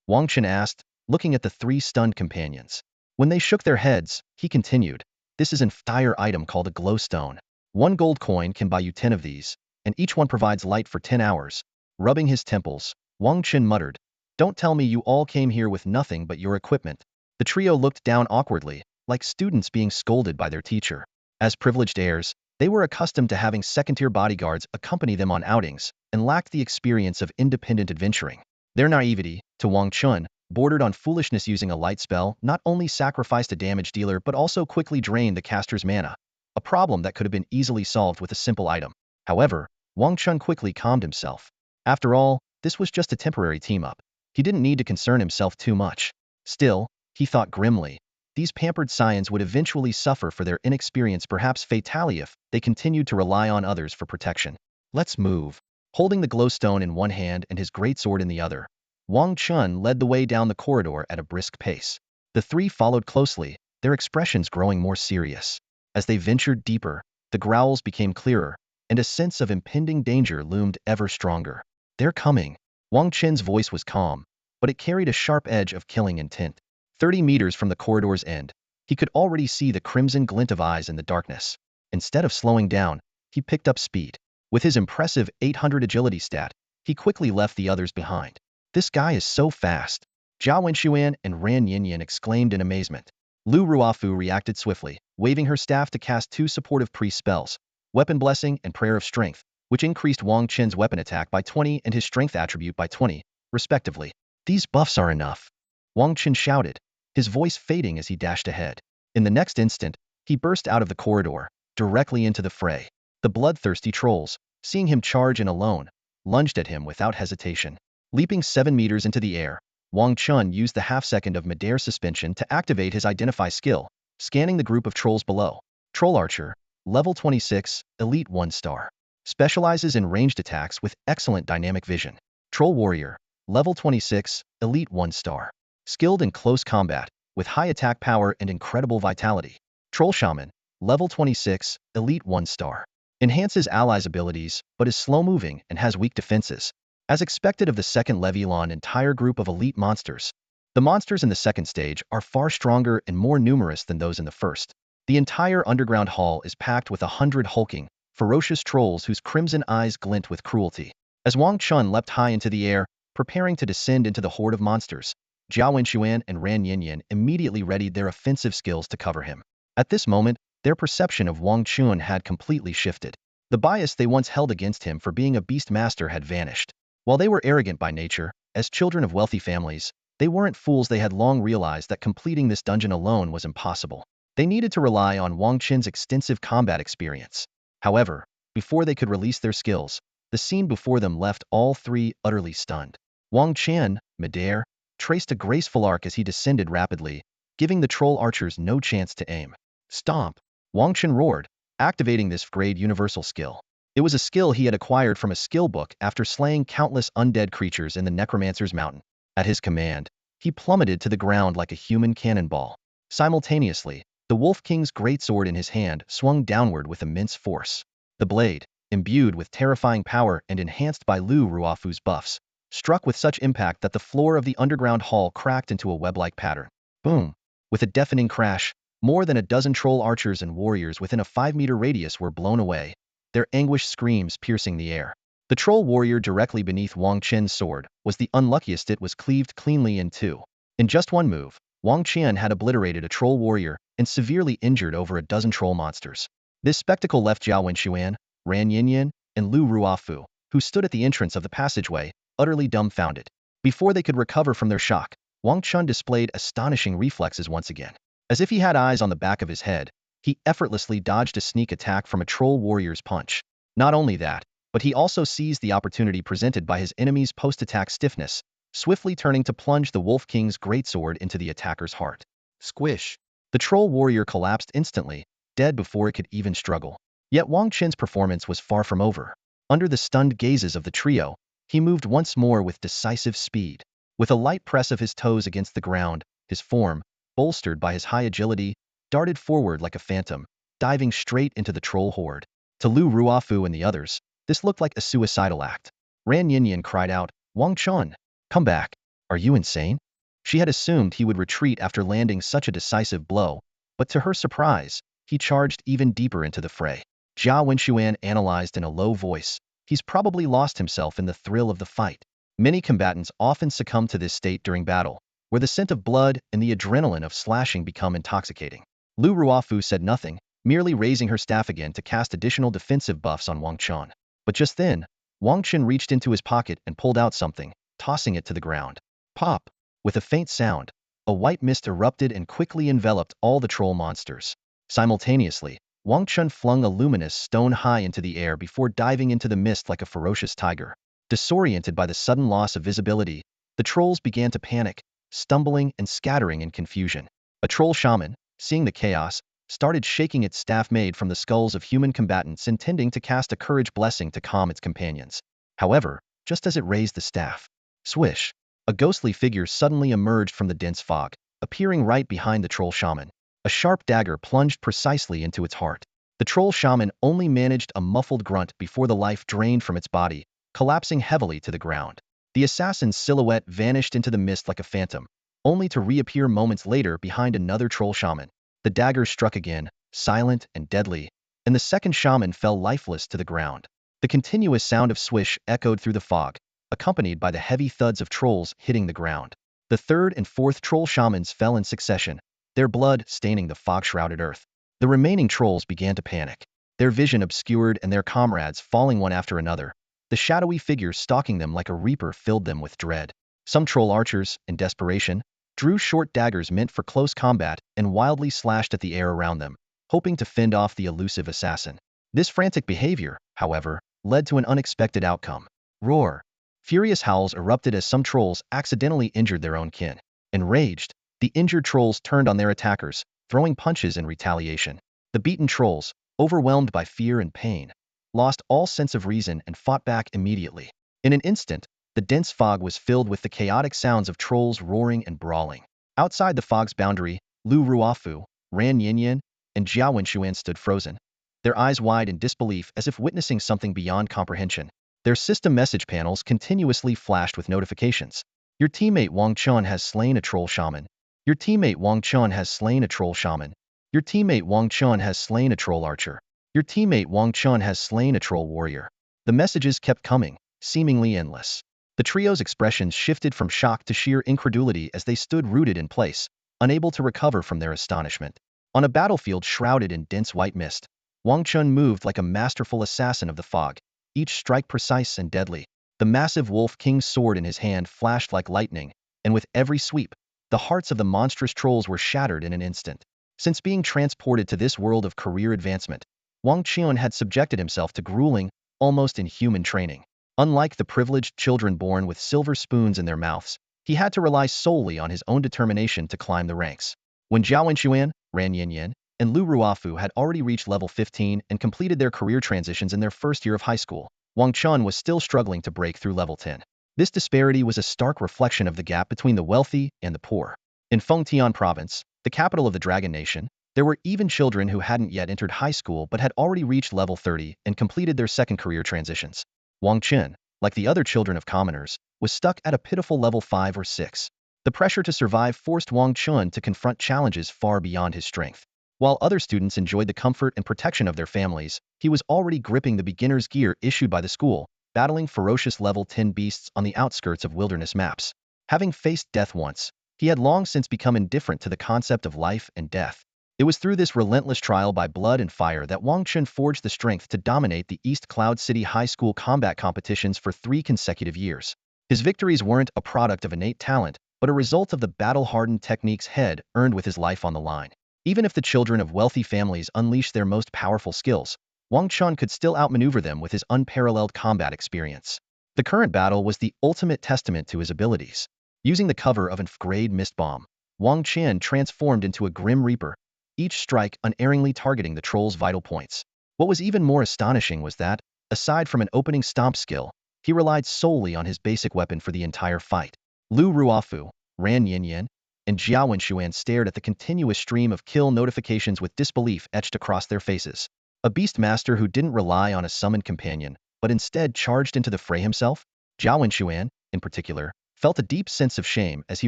Wang Chen asked, looking at the three stunned companions. When they shook their heads, he continued, this is an entire item called a glowstone. 1 gold coin can buy you 10 of these, and each one provides light for 10 hours. Rubbing his temples, Wang Chen muttered, don't tell me you all came here with nothing but your equipment. The trio looked down awkwardly, like students being scolded by their teacher. As privileged heirs, they were accustomed to having second-tier bodyguards accompany them on outings, and lacked the experience of independent adventuring. Their naivety, to Wang Chen, bordered on foolishness. Using a light spell not only sacrificed a damage dealer but also quickly drained the caster's mana, a problem that could have been easily solved with a simple item. However, Wang Chen quickly calmed himself. After all, this was just a temporary team-up. He didn't need to concern himself too much. Still, he thought grimly, these pampered scions would eventually suffer for their inexperience, perhaps fatally, if they continued to rely on others for protection. Let's move. Holding the glowstone in one hand and his greatsword in the other, Wang Chen led the way down the corridor at a brisk pace. The three followed closely, their expressions growing more serious. As they ventured deeper, the growls became clearer, and a sense of impending danger loomed ever stronger. They're coming. Wang Chen's voice was calm, but it carried a sharp edge of killing intent. 30 meters from the corridor's end, he could already see the crimson glint of eyes in the darkness. Instead of slowing down, he picked up speed. With his impressive 800 agility stat, he quickly left the others behind. This guy is so fast. Zhao Wenxuan and Ran Yin exclaimed in amazement. Lu Ruofu reacted swiftly, waving her staff to cast 2 supportive priest spells, Weapon Blessing and Prayer of Strength, which increased Wang Chen's weapon attack by 20 and his strength attribute by 20, respectively. These buffs are enough, Wang Chen shouted, his voice fading as he dashed ahead. In the next instant, he burst out of the corridor, directly into the fray. The bloodthirsty trolls, seeing him charge in alone, lunged at him without hesitation. Leaping 7 meters into the air, Wang Chen used the half-second of midair suspension to activate his Identify skill, scanning the group of trolls below. Troll Archer, level 26, Elite 1-star. Specializes in ranged attacks with excellent dynamic vision. Troll Warrior, level 26, Elite 1-star. Skilled in close combat, with high attack power and incredible vitality. Troll Shaman, level 26, Elite 1-star. enhances allies' abilities, but is slow-moving and has weak defenses. As expected of the second Leviathan entire group of elite monsters, the monsters in the second stage are far stronger and more numerous than those in the first. The entire underground hall is packed with 100 hulking, ferocious trolls whose crimson eyes glint with cruelty. As Wang Chen leapt high into the air, preparing to descend into the horde of monsters, Jiao Wenxuan and Ran Yinyan immediately readied their offensive skills to cover him. At this moment, their perception of Wang Chen had completely shifted. The bias they once held against him for being a beast master had vanished. While they were arrogant by nature, as children of wealthy families, they weren't fools. They had long realized that completing this dungeon alone was impossible. They needed to rely on Wang Chen's extensive combat experience. However, before they could release their skills, the scene before them left all three utterly stunned. Wang Chen, midair, traced a graceful arc as he descended rapidly, giving the troll archers no chance to aim. Stomp! Wang Chen roared, activating this grade universal skill. It was a skill he had acquired from a skill book after slaying countless undead creatures in the Necromancer's Mountain. At his command, he plummeted to the ground like a human cannonball. Simultaneously, the Wolf King's greatsword in his hand swung downward with immense force. The blade, imbued with terrifying power and enhanced by Lu Ruafu's buffs, struck with such impact that the floor of the underground hall cracked into a web-like pattern. Boom! With a deafening crash, more than a dozen troll archers and warriors within a 5-meter radius were blown away, their anguished screams piercing the air. The troll warrior directly beneath Wang Chen's sword was the unluckiest. It was cleaved cleanly in two. In just one move, Wang Chen had obliterated a troll warrior and severely injured over a dozen troll monsters. This spectacle left Jiao Wenxuan, Ran Yinyan, and Lu Ruafu, who stood at the entrance of the passageway, utterly dumbfounded. Before they could recover from their shock, Wang Chen displayed astonishing reflexes once again. As if he had eyes on the back of his head, he effortlessly dodged a sneak attack from a troll warrior's punch. Not only that, but he also seized the opportunity presented by his enemy's post-attack stiffness, swiftly turning to plunge the Wolf King's greatsword into the attacker's heart. Squish! The troll warrior collapsed instantly, dead before it could even struggle. Yet Wang Chen's performance was far from over. Under the stunned gazes of the trio, he moved once more with decisive speed. With a light press of his toes against the ground, his form, bolstered by his high agility, darted forward like a phantom, diving straight into the troll horde. To Lu Ruafu and the others, this looked like a suicidal act. Ran Yinyan cried out, "Wang Chen, come back. Are you insane?" She had assumed he would retreat after landing such a decisive blow, but to her surprise, he charged even deeper into the fray. Jiao Wenxuan analyzed in a low voice, "He's probably lost himself in the thrill of the fight." Many combatants often succumb to this state during battle, where the scent of blood and the adrenaline of slashing become intoxicating. Lu Ruafu said nothing, merely raising her staff again to cast additional defensive buffs on Wang Chen. But just then, Wang Chen reached into his pocket and pulled out something, tossing it to the ground. Pop! With a faint sound, a white mist erupted and quickly enveloped all the troll monsters. Simultaneously, Wang Chen flung a luminous stone high into the air before diving into the mist like a ferocious tiger. Disoriented by the sudden loss of visibility, the trolls began to panic, stumbling and scattering in confusion. A troll shaman, seeing the chaos, started shaking its staff made from the skulls of human combatants, intending to cast a courage blessing to calm its companions. However, just as it raised the staff, swish! A ghostly figure suddenly emerged from the dense fog, appearing right behind the troll shaman. A sharp dagger plunged precisely into its heart. The troll shaman only managed a muffled grunt before the life drained from its body, collapsing heavily to the ground. The assassin's silhouette vanished into the mist like a phantom, only to reappear moments later behind another troll shaman. The dagger struck again, silent and deadly, and the second shaman fell lifeless to the ground. The continuous sound of swish echoed through the fog, accompanied by the heavy thuds of trolls hitting the ground. The third and fourth troll shamans fell in succession, their blood staining the fog-shrouded earth. The remaining trolls began to panic, their vision obscured and their comrades falling one after another. The shadowy figures stalking them like a reaper filled them with dread. Some troll archers, in desperation, drew short daggers meant for close combat and wildly slashed at the air around them, hoping to fend off the elusive assassin. This frantic behavior, however, led to an unexpected outcome. Roar! Furious howls erupted as some trolls accidentally injured their own kin. Enraged, the injured trolls turned on their attackers, throwing punches in retaliation. The beaten trolls, overwhelmed by fear and pain, lost all sense of reason and fought back immediately. In an instant, the dense fog was filled with the chaotic sounds of trolls roaring and brawling. Outside the fog's boundary, Lu Ruafu, Ran Yinyan, and Jiao Wenxuan stood frozen, their eyes wide in disbelief as if witnessing something beyond comprehension. Their system message panels continuously flashed with notifications. Your teammate Wang Chen has slain a troll shaman. Your teammate Wang Chen has slain a troll shaman. Your teammate Wang Chen has slain a troll archer. Your teammate Wang Chen has slain a troll warrior. The messages kept coming, seemingly endless. The trio's expressions shifted from shock to sheer incredulity as they stood rooted in place, unable to recover from their astonishment. On a battlefield shrouded in dense white mist, Wang Chen moved like a masterful assassin of the fog, each strike precise and deadly. The massive Wolf King's sword in his hand flashed like lightning, and with every sweep, the hearts of the monstrous trolls were shattered in an instant. Since being transported to this world of career advancement, Wang Chen had subjected himself to grueling, almost inhuman training. Unlike the privileged children born with silver spoons in their mouths, he had to rely solely on his own determination to climb the ranks. When Zhao Wenxuan, Ran Yinyan, and Lu Ruofu had already reached level 15 and completed their career transitions in their first year of high school, Wang Chen was still struggling to break through level 10. This disparity was a stark reflection of the gap between the wealthy and the poor. In Fengtian Province, the capital of the Dragon Nation, there were even children who hadn't yet entered high school but had already reached level 30 and completed their second career transitions. Wang Chen, like the other children of commoners, was stuck at a pitiful level 5 or 6. The pressure to survive forced Wang Chen to confront challenges far beyond his strength. While other students enjoyed the comfort and protection of their families, he was already gripping the beginner's gear issued by the school, battling ferocious level 10 beasts on the outskirts of wilderness maps. Having faced death once, he had long since become indifferent to the concept of life and death. It was through this relentless trial by blood and fire that Wang Chen forged the strength to dominate the East Cloud City High School combat competitions for 3 consecutive years. His victories weren't a product of innate talent, but a result of the battle-hardened techniques he'd earned with his life on the line. Even if the children of wealthy families unleashed their most powerful skills, Wang Chen could still outmaneuver them with his unparalleled combat experience. The current battle was the ultimate testament to his abilities. Using the cover of an F-grade mist bomb, Wang Chen transformed into a Grim Reaper, each strike unerringly targeting the troll's vital points. What was even more astonishing was that, aside from an opening stomp skill, he relied solely on his basic weapon for the entire fight. Lu Ruofu, Ran Yinyan, and Zhao Wenxuan stared at the continuous stream of kill notifications with disbelief etched across their faces. A beast master who didn't rely on a summoned companion, but instead charged into the fray himself? Zhao Wenxuan, in particular, felt a deep sense of shame as he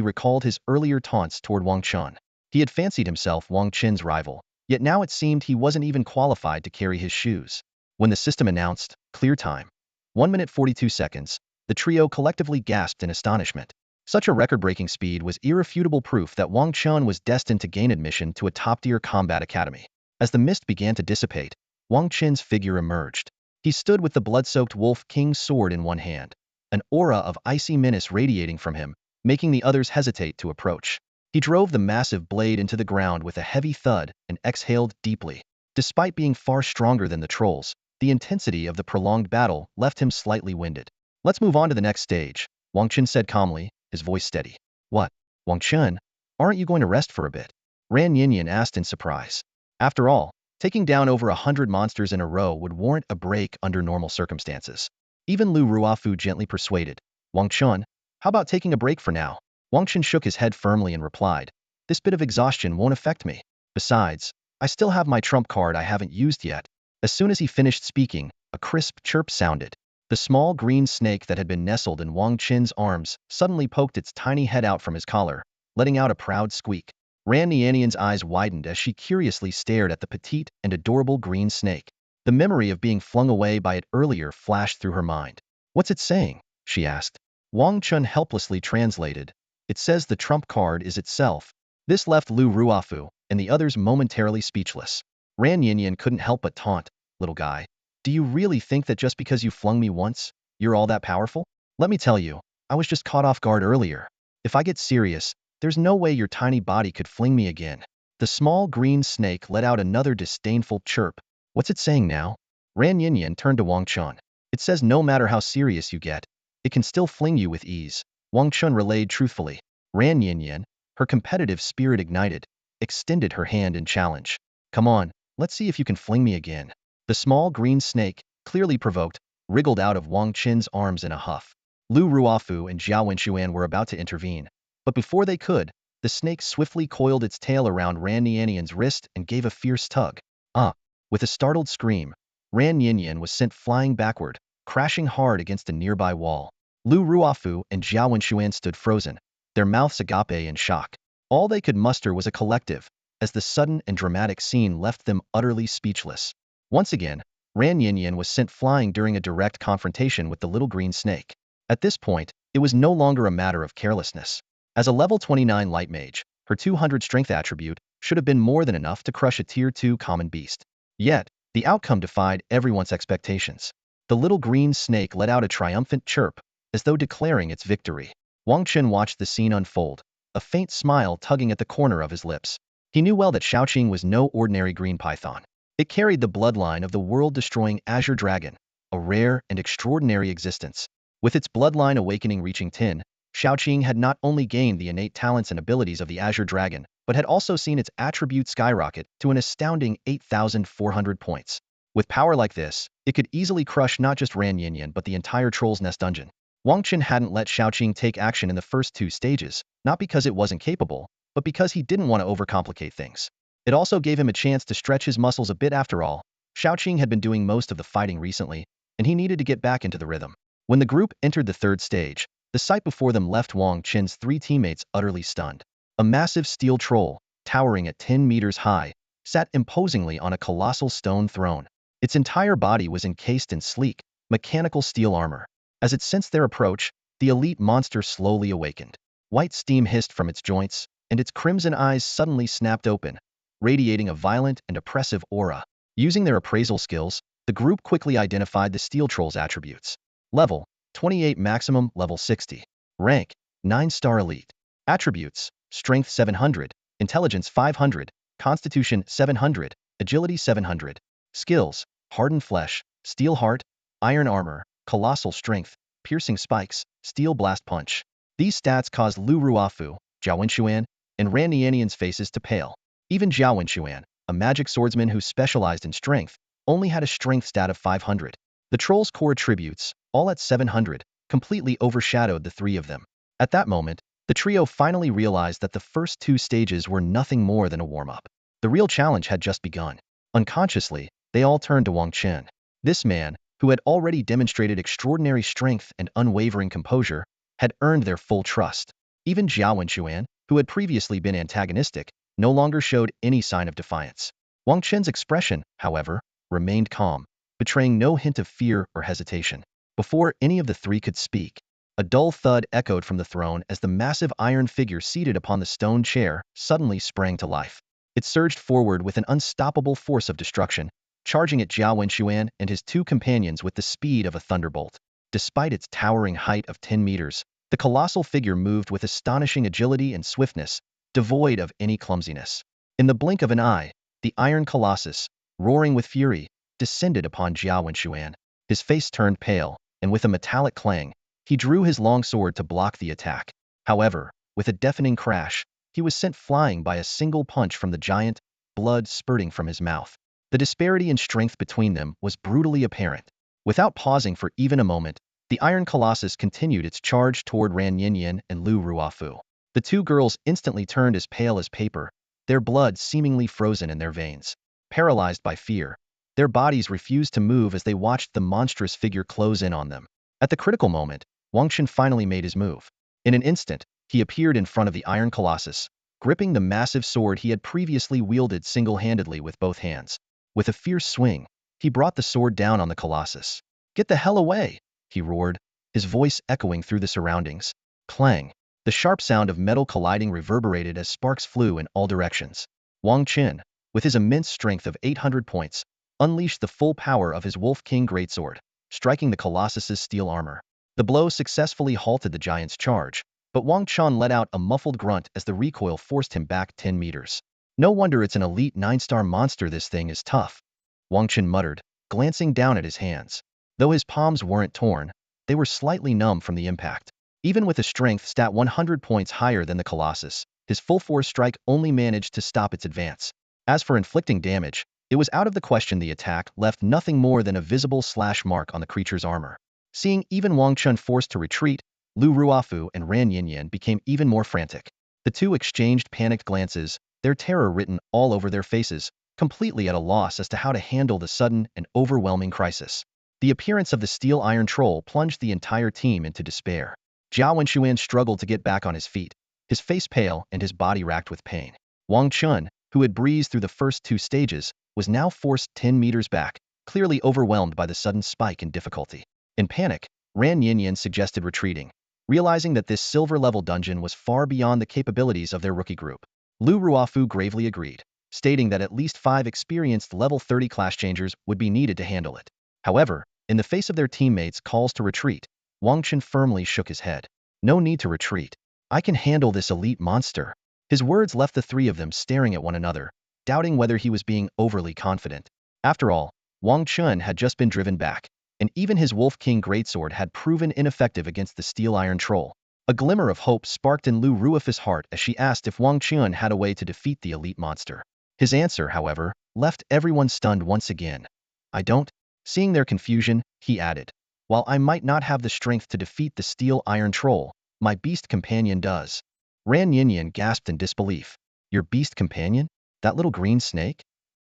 recalled his earlier taunts toward Wang Chen. He had fancied himself Wang Chen's rival, yet now it seemed he wasn't even qualified to carry his shoes. When the system announced, "Clear time," 1 minute 42 seconds, the trio collectively gasped in astonishment. Such a record-breaking speed was irrefutable proof that Wang Chen was destined to gain admission to a top-tier combat academy. As the mist began to dissipate, Wang Chen's figure emerged. He stood with the blood-soaked Wolf King's sword in one hand, an aura of icy menace radiating from him, making the others hesitate to approach. He drove the massive blade into the ground with a heavy thud and exhaled deeply. Despite being far stronger than the trolls, the intensity of the prolonged battle left him slightly winded. "Let's move on to the next stage," Wang Chen said calmly, his voice steady. "What, Wang Chen? Aren't you going to rest for a bit?" Ran Yinyan asked in surprise. After all, taking down over 100 monsters in a row would warrant a break under normal circumstances. Even Lu Ruofu gently persuaded, "Wang Chen, how about taking a break for now?" Wang Chen shook his head firmly and replied, "This bit of exhaustion won't affect me. Besides, I still have my trump card I haven't used yet." As soon as he finished speaking, a crisp chirp sounded. The small green snake that had been nestled in Wang Chen's arms suddenly poked its tiny head out from his collar, letting out a proud squeak. Ran Nianian's eyes widened as she curiously stared at the petite and adorable green snake. The memory of being flung away by it earlier flashed through her mind. "What's it saying?" she asked. Wang Chen helplessly translated, "It says the trump card is itself." This left Lu Ruofu and the others momentarily speechless. Ran Yinyan couldn't help but taunt, "Little guy, do you really think that just because you flung me once, you're all that powerful? Let me tell you, I was just caught off guard earlier. If I get serious, there's no way your tiny body could fling me again." The small green snake let out another disdainful chirp. "What's it saying now?" Ran Yinyan turned to Wang Chen. "It says no matter how serious you get, it can still fling you with ease," Wang Chen relayed truthfully. Ran Yinyan, her competitive spirit ignited, extended her hand in challenge. "Come on, let's see if you can fling me again." The small green snake, clearly provoked, wriggled out of Wang Chen's arms in a huff. Lu Ruofu and Zhao Wenxuan were about to intervene, but before they could, the snake swiftly coiled its tail around Ran Nianian's wrist and gave a fierce tug. "Ah!" With a startled scream, Ran Yinyan was sent flying backward, crashing hard against a nearby wall. Lu Ruofu and Jiao Wenxuan stood frozen, their mouths agape in shock. All they could muster was a collective, as the sudden and dramatic scene left them utterly speechless. Once again, Ran Yinyan was sent flying during a direct confrontation with the little green snake. At this point, it was no longer a matter of carelessness. As a level 29 light mage, her 200 strength attribute should have been more than enough to crush a tier 2 common beast. Yet, the outcome defied everyone's expectations. The little green snake let out a triumphant chirp, as though declaring its victory. Wang Chen watched the scene unfold, a faint smile tugging at the corner of his lips. He knew well that Shaoqing was no ordinary green python. It carried the bloodline of the world-destroying Azure Dragon, a rare and extraordinary existence. With its Bloodline Awakening reaching 10, Shaoqing had not only gained the innate talents and abilities of the Azure Dragon, but had also seen its attribute skyrocket to an astounding 8,400 points. With power like this, it could easily crush not just Ran Yinyan but the entire Troll's Nest dungeon. Wang Chen hadn't let Shaoqing take action in the first 2 stages, not because it wasn't capable, but because he didn't want to overcomplicate things. It also gave him a chance to stretch his muscles a bit after all. Shaoqing had been doing most of the fighting recently, and he needed to get back into the rhythm. When the group entered the 3rd stage, the sight before them left Wang Chen's 3 teammates utterly stunned. A massive steel troll, towering at 10 meters high, sat imposingly on a colossal stone throne. Its entire body was encased in sleek, mechanical steel armor. As it sensed their approach, the elite monster slowly awakened. White steam hissed from its joints, and its crimson eyes suddenly snapped open, radiating a violent and oppressive aura. Using their appraisal skills, the group quickly identified the steel troll's attributes. Level: 28 maximum, level 60. Rank: 9-star elite. Attributes: Strength 700, Intelligence 500, Constitution 700, Agility 700. Skills: Hardened Flesh, Steel Heart, Iron Armor, Colossal Strength, Piercing Spikes, Steel Blast Punch. These stats caused Lu Ruofu, Jiao Wenxuan, and Ran Yinyan's faces to pale. Even Jiao Wenxuan, a magic swordsman who specialized in strength, only had a strength stat of 500. The troll's core attributes, all at 700, completely overshadowed the 3 of them. At that moment, the trio finally realized that the first 2 stages were nothing more than a warm-up. The real challenge had just begun. Unconsciously, they all turned to Wang Chen. This man, who had already demonstrated extraordinary strength and unwavering composure, had earned their full trust. Even Jiao Wenxuan, who had previously been antagonistic, no longer showed any sign of defiance. Wang Chen's expression, however, remained calm, betraying no hint of fear or hesitation. Before any of the 3 could speak, a dull thud echoed from the throne as the massive iron figure seated upon the stone chair suddenly sprang to life. It surged forward with an unstoppable force of destruction, charging at Jiao Wenxuan and his 2 companions with the speed of a thunderbolt. Despite its towering height of 10 meters, the colossal figure moved with astonishing agility and swiftness, devoid of any clumsiness. In the blink of an eye, the iron colossus, roaring with fury, descended upon Jiao Wenxuan. His face turned pale, and with a metallic clang, he drew his long sword to block the attack. However, with a deafening crash, he was sent flying by a single punch from the giant, blood spurting from his mouth. The disparity in strength between them was brutally apparent. Without pausing for even a moment, the iron colossus continued its charge toward Ran Yinyan and Lu Ruofu. The 2 girls instantly turned as pale as paper, their blood seemingly frozen in their veins. Paralyzed by fear, their bodies refused to move as they watched the monstrous figure close in on them. At the critical moment, Wang Chen finally made his move. In an instant, he appeared in front of the iron colossus, gripping the massive sword he had previously wielded single-handedly with both hands. With a fierce swing, he brought the sword down on the colossus. "Get the hell away!" he roared, his voice echoing through the surroundings. Clang! The sharp sound of metal colliding reverberated as sparks flew in all directions. Wang Chen, with his immense strength of 800 points, unleashed the full power of his Wolf King greatsword, striking the colossus's steel armor. The blow successfully halted the giant's charge, but Wang Chen let out a muffled grunt as the recoil forced him back 10 meters. "No wonder it's an elite 9-star monster, this thing is tough," Wang Chen muttered, glancing down at his hands. Though his palms weren't torn, they were slightly numb from the impact. Even with a strength stat 100 points higher than the colossus, his full force strike only managed to stop its advance. As for inflicting damage, it was out of the question. The attack left nothing more than a visible slash mark on the creature's armor. Seeing even Wang Chen forced to retreat, Lu Ruofu and Ran Yinyan became even more frantic. The 2 exchanged panicked glances, their terror written all over their faces, completely at a loss as to how to handle the sudden and overwhelming crisis. The appearance of the steel iron troll plunged the entire team into despair. Jiao Wenxuan struggled to get back on his feet, his face pale and his body racked with pain. Wang Chen, who had breezed through the first 2 stages, was now forced 10 meters back, clearly overwhelmed by the sudden spike in difficulty. In panic, Ran Yinyan suggested retreating, realizing that this silver-level dungeon was far beyond the capabilities of their rookie group. Lu Ruofu gravely agreed, stating that at least 5 experienced level 30 class changers would be needed to handle it. However, in the face of their teammates' calls to retreat, Wang Chen firmly shook his head. No need to retreat. I can handle this elite monster. His words left the 3 of them staring at one another, doubting whether he was being overly confident. After all, Wang Chen had just been driven back, and even his Wolf King Greatsword had proven ineffective against the Steel Iron Troll. A glimmer of hope sparked in Lu Ruofu's heart as she asked if Wang Chen had a way to defeat the elite monster. His answer, however, left everyone stunned once again. I don't. Seeing their confusion, he added, while I might not have the strength to defeat the Steel Iron Troll, my beast companion does. Ran Yinyan gasped in disbelief. Your beast companion? That little green snake?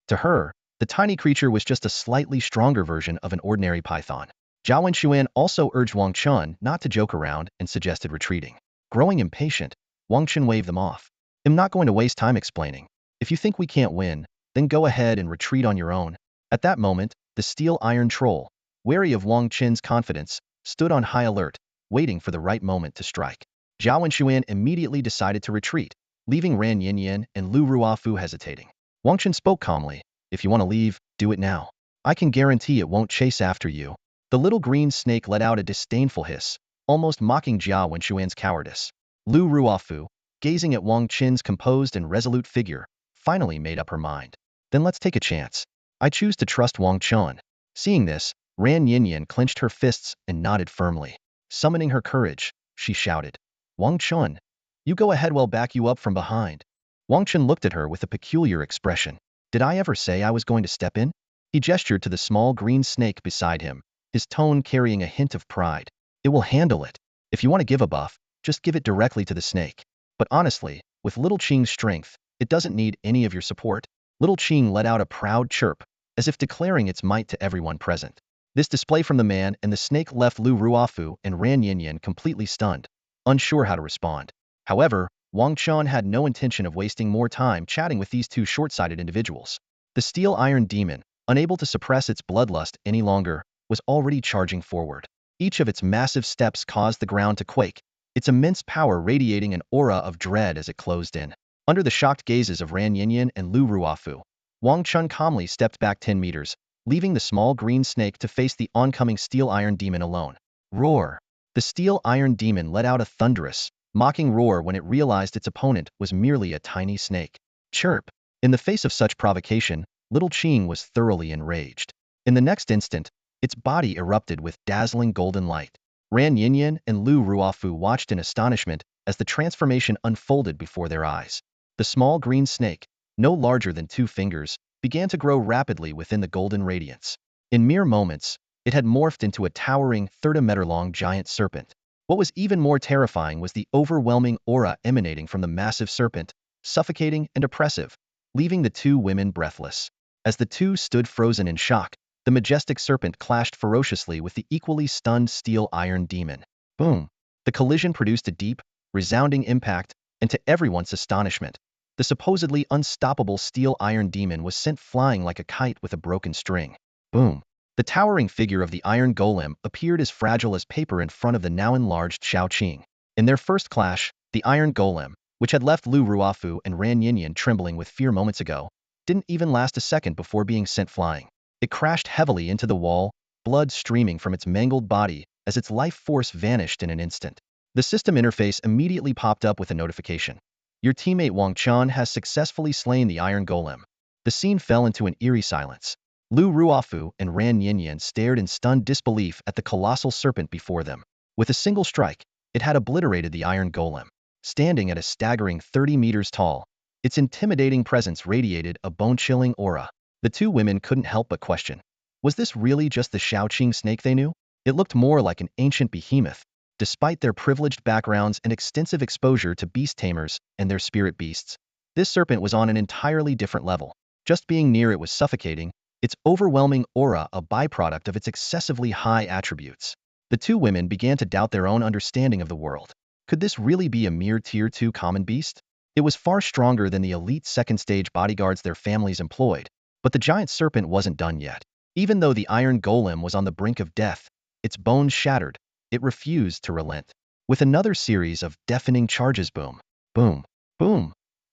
To her, the tiny creature was just a slightly stronger version of an ordinary python. Zhao Wenshuan also urged Wang Chen not to joke around and suggested retreating. Growing impatient, Wang Chen waved them off. I'm not going to waste time explaining. If you think we can't win, then go ahead and retreat on your own. At that moment, the Steel Iron Troll, wary of Wang Chen's confidence, stood on high alert, waiting for the right moment to strike. Zhao Wenshuan immediately decided to retreat, leaving Ran Yinyan and Lu Ruofu hesitating. Wang Chen spoke calmly. If you want to leave, do it now. I can guarantee it won't chase after you. The little green snake let out a disdainful hiss, almost mocking Zhao Wenshuan's cowardice. Lu Ruofu, gazing at Wang Chen's composed and resolute figure, finally made up her mind. Then let's take a chance. I choose to trust Wang Chen. Seeing this, Ran Yinyan clenched her fists and nodded firmly. Summoning her courage, she shouted, Wang Chen, you go ahead, we'll back you up from behind. Wang Chen looked at her with a peculiar expression. Did I ever say I was going to step in? He gestured to the small green snake beside him, his tone carrying a hint of pride. It will handle it. If you want to give a buff, just give it directly to the snake. But honestly, with Little Qing's strength, it doesn't need any of your support. Little Qing let out a proud chirp, as if declaring its might to everyone present. This display from the man and the snake left Lu Ruofu and Ran Yinyan completely stunned, unsure how to respond. However, Wang Chen had no intention of wasting more time chatting with these 2 short-sighted individuals. The Steel Iron Demon, unable to suppress its bloodlust any longer, was already charging forward. Each of its massive steps caused the ground to quake, its immense power radiating an aura of dread as it closed in. Under the shocked gazes of Ran Yinyan and Lu Ruofu, Wang Chen calmly stepped back 10 meters, leaving the small green snake to face the oncoming Steel Iron Demon alone. Roar! The Steel Iron Demon let out a thunderous, mocking roar when it realized its opponent was merely a tiny snake. Chirp! In the face of such provocation, Little Qing was thoroughly enraged. In the next instant, its body erupted with dazzling golden light. Ran Yinyan and Lu Ruofu watched in astonishment as the transformation unfolded before their eyes. The small green snake, no larger than 2 fingers, began to grow rapidly within the golden radiance. In mere moments, it had morphed into a towering 30-meter-long giant serpent. What was even more terrifying was the overwhelming aura emanating from the massive serpent, suffocating and oppressive, leaving the 2 women breathless. As the 2 stood frozen in shock, the majestic serpent clashed ferociously with the equally stunned Steel Iron Demon. Boom! The collision produced a deep, resounding impact, and to everyone's astonishment, the supposedly unstoppable Steel Iron Demon was sent flying like a kite with a broken string. Boom! The towering figure of the Iron Golem appeared as fragile as paper in front of the now enlarged Xiao Qing. In their first clash, the Iron Golem, which had left Lu Ruofu and Ran Yinyan trembling with fear moments ago, didn't even last a second before being sent flying. It crashed heavily into the wall, blood streaming from its mangled body as its life force vanished in an instant. The system interface immediately popped up with a notification. Your teammate Wang Chen has successfully slain the Iron Golem. The scene fell into an eerie silence. Lu Ruofu and Ran Yinyan stared in stunned disbelief at the colossal serpent before them. With a single strike, it had obliterated the Iron Golem. Standing at a staggering 30 meters tall, its intimidating presence radiated a bone-chilling aura. The 2 women couldn't help but question. Was this really just the Xiao Qing snake they knew? It looked more like an ancient behemoth. Despite their privileged backgrounds and extensive exposure to beast tamers and their spirit beasts, this serpent was on an entirely different level. Just being near it was suffocating, its overwhelming aura a byproduct of its excessively high attributes. The two women began to doubt their own understanding of the world. Could this really be a mere Tier 2 common beast? It was far stronger than the elite second-stage bodyguards their families employed, but the giant serpent wasn't done yet. Even though the iron golem was on the brink of death, its bones shattered, it refused to relent. With another series of deafening charges, boom, boom, boom,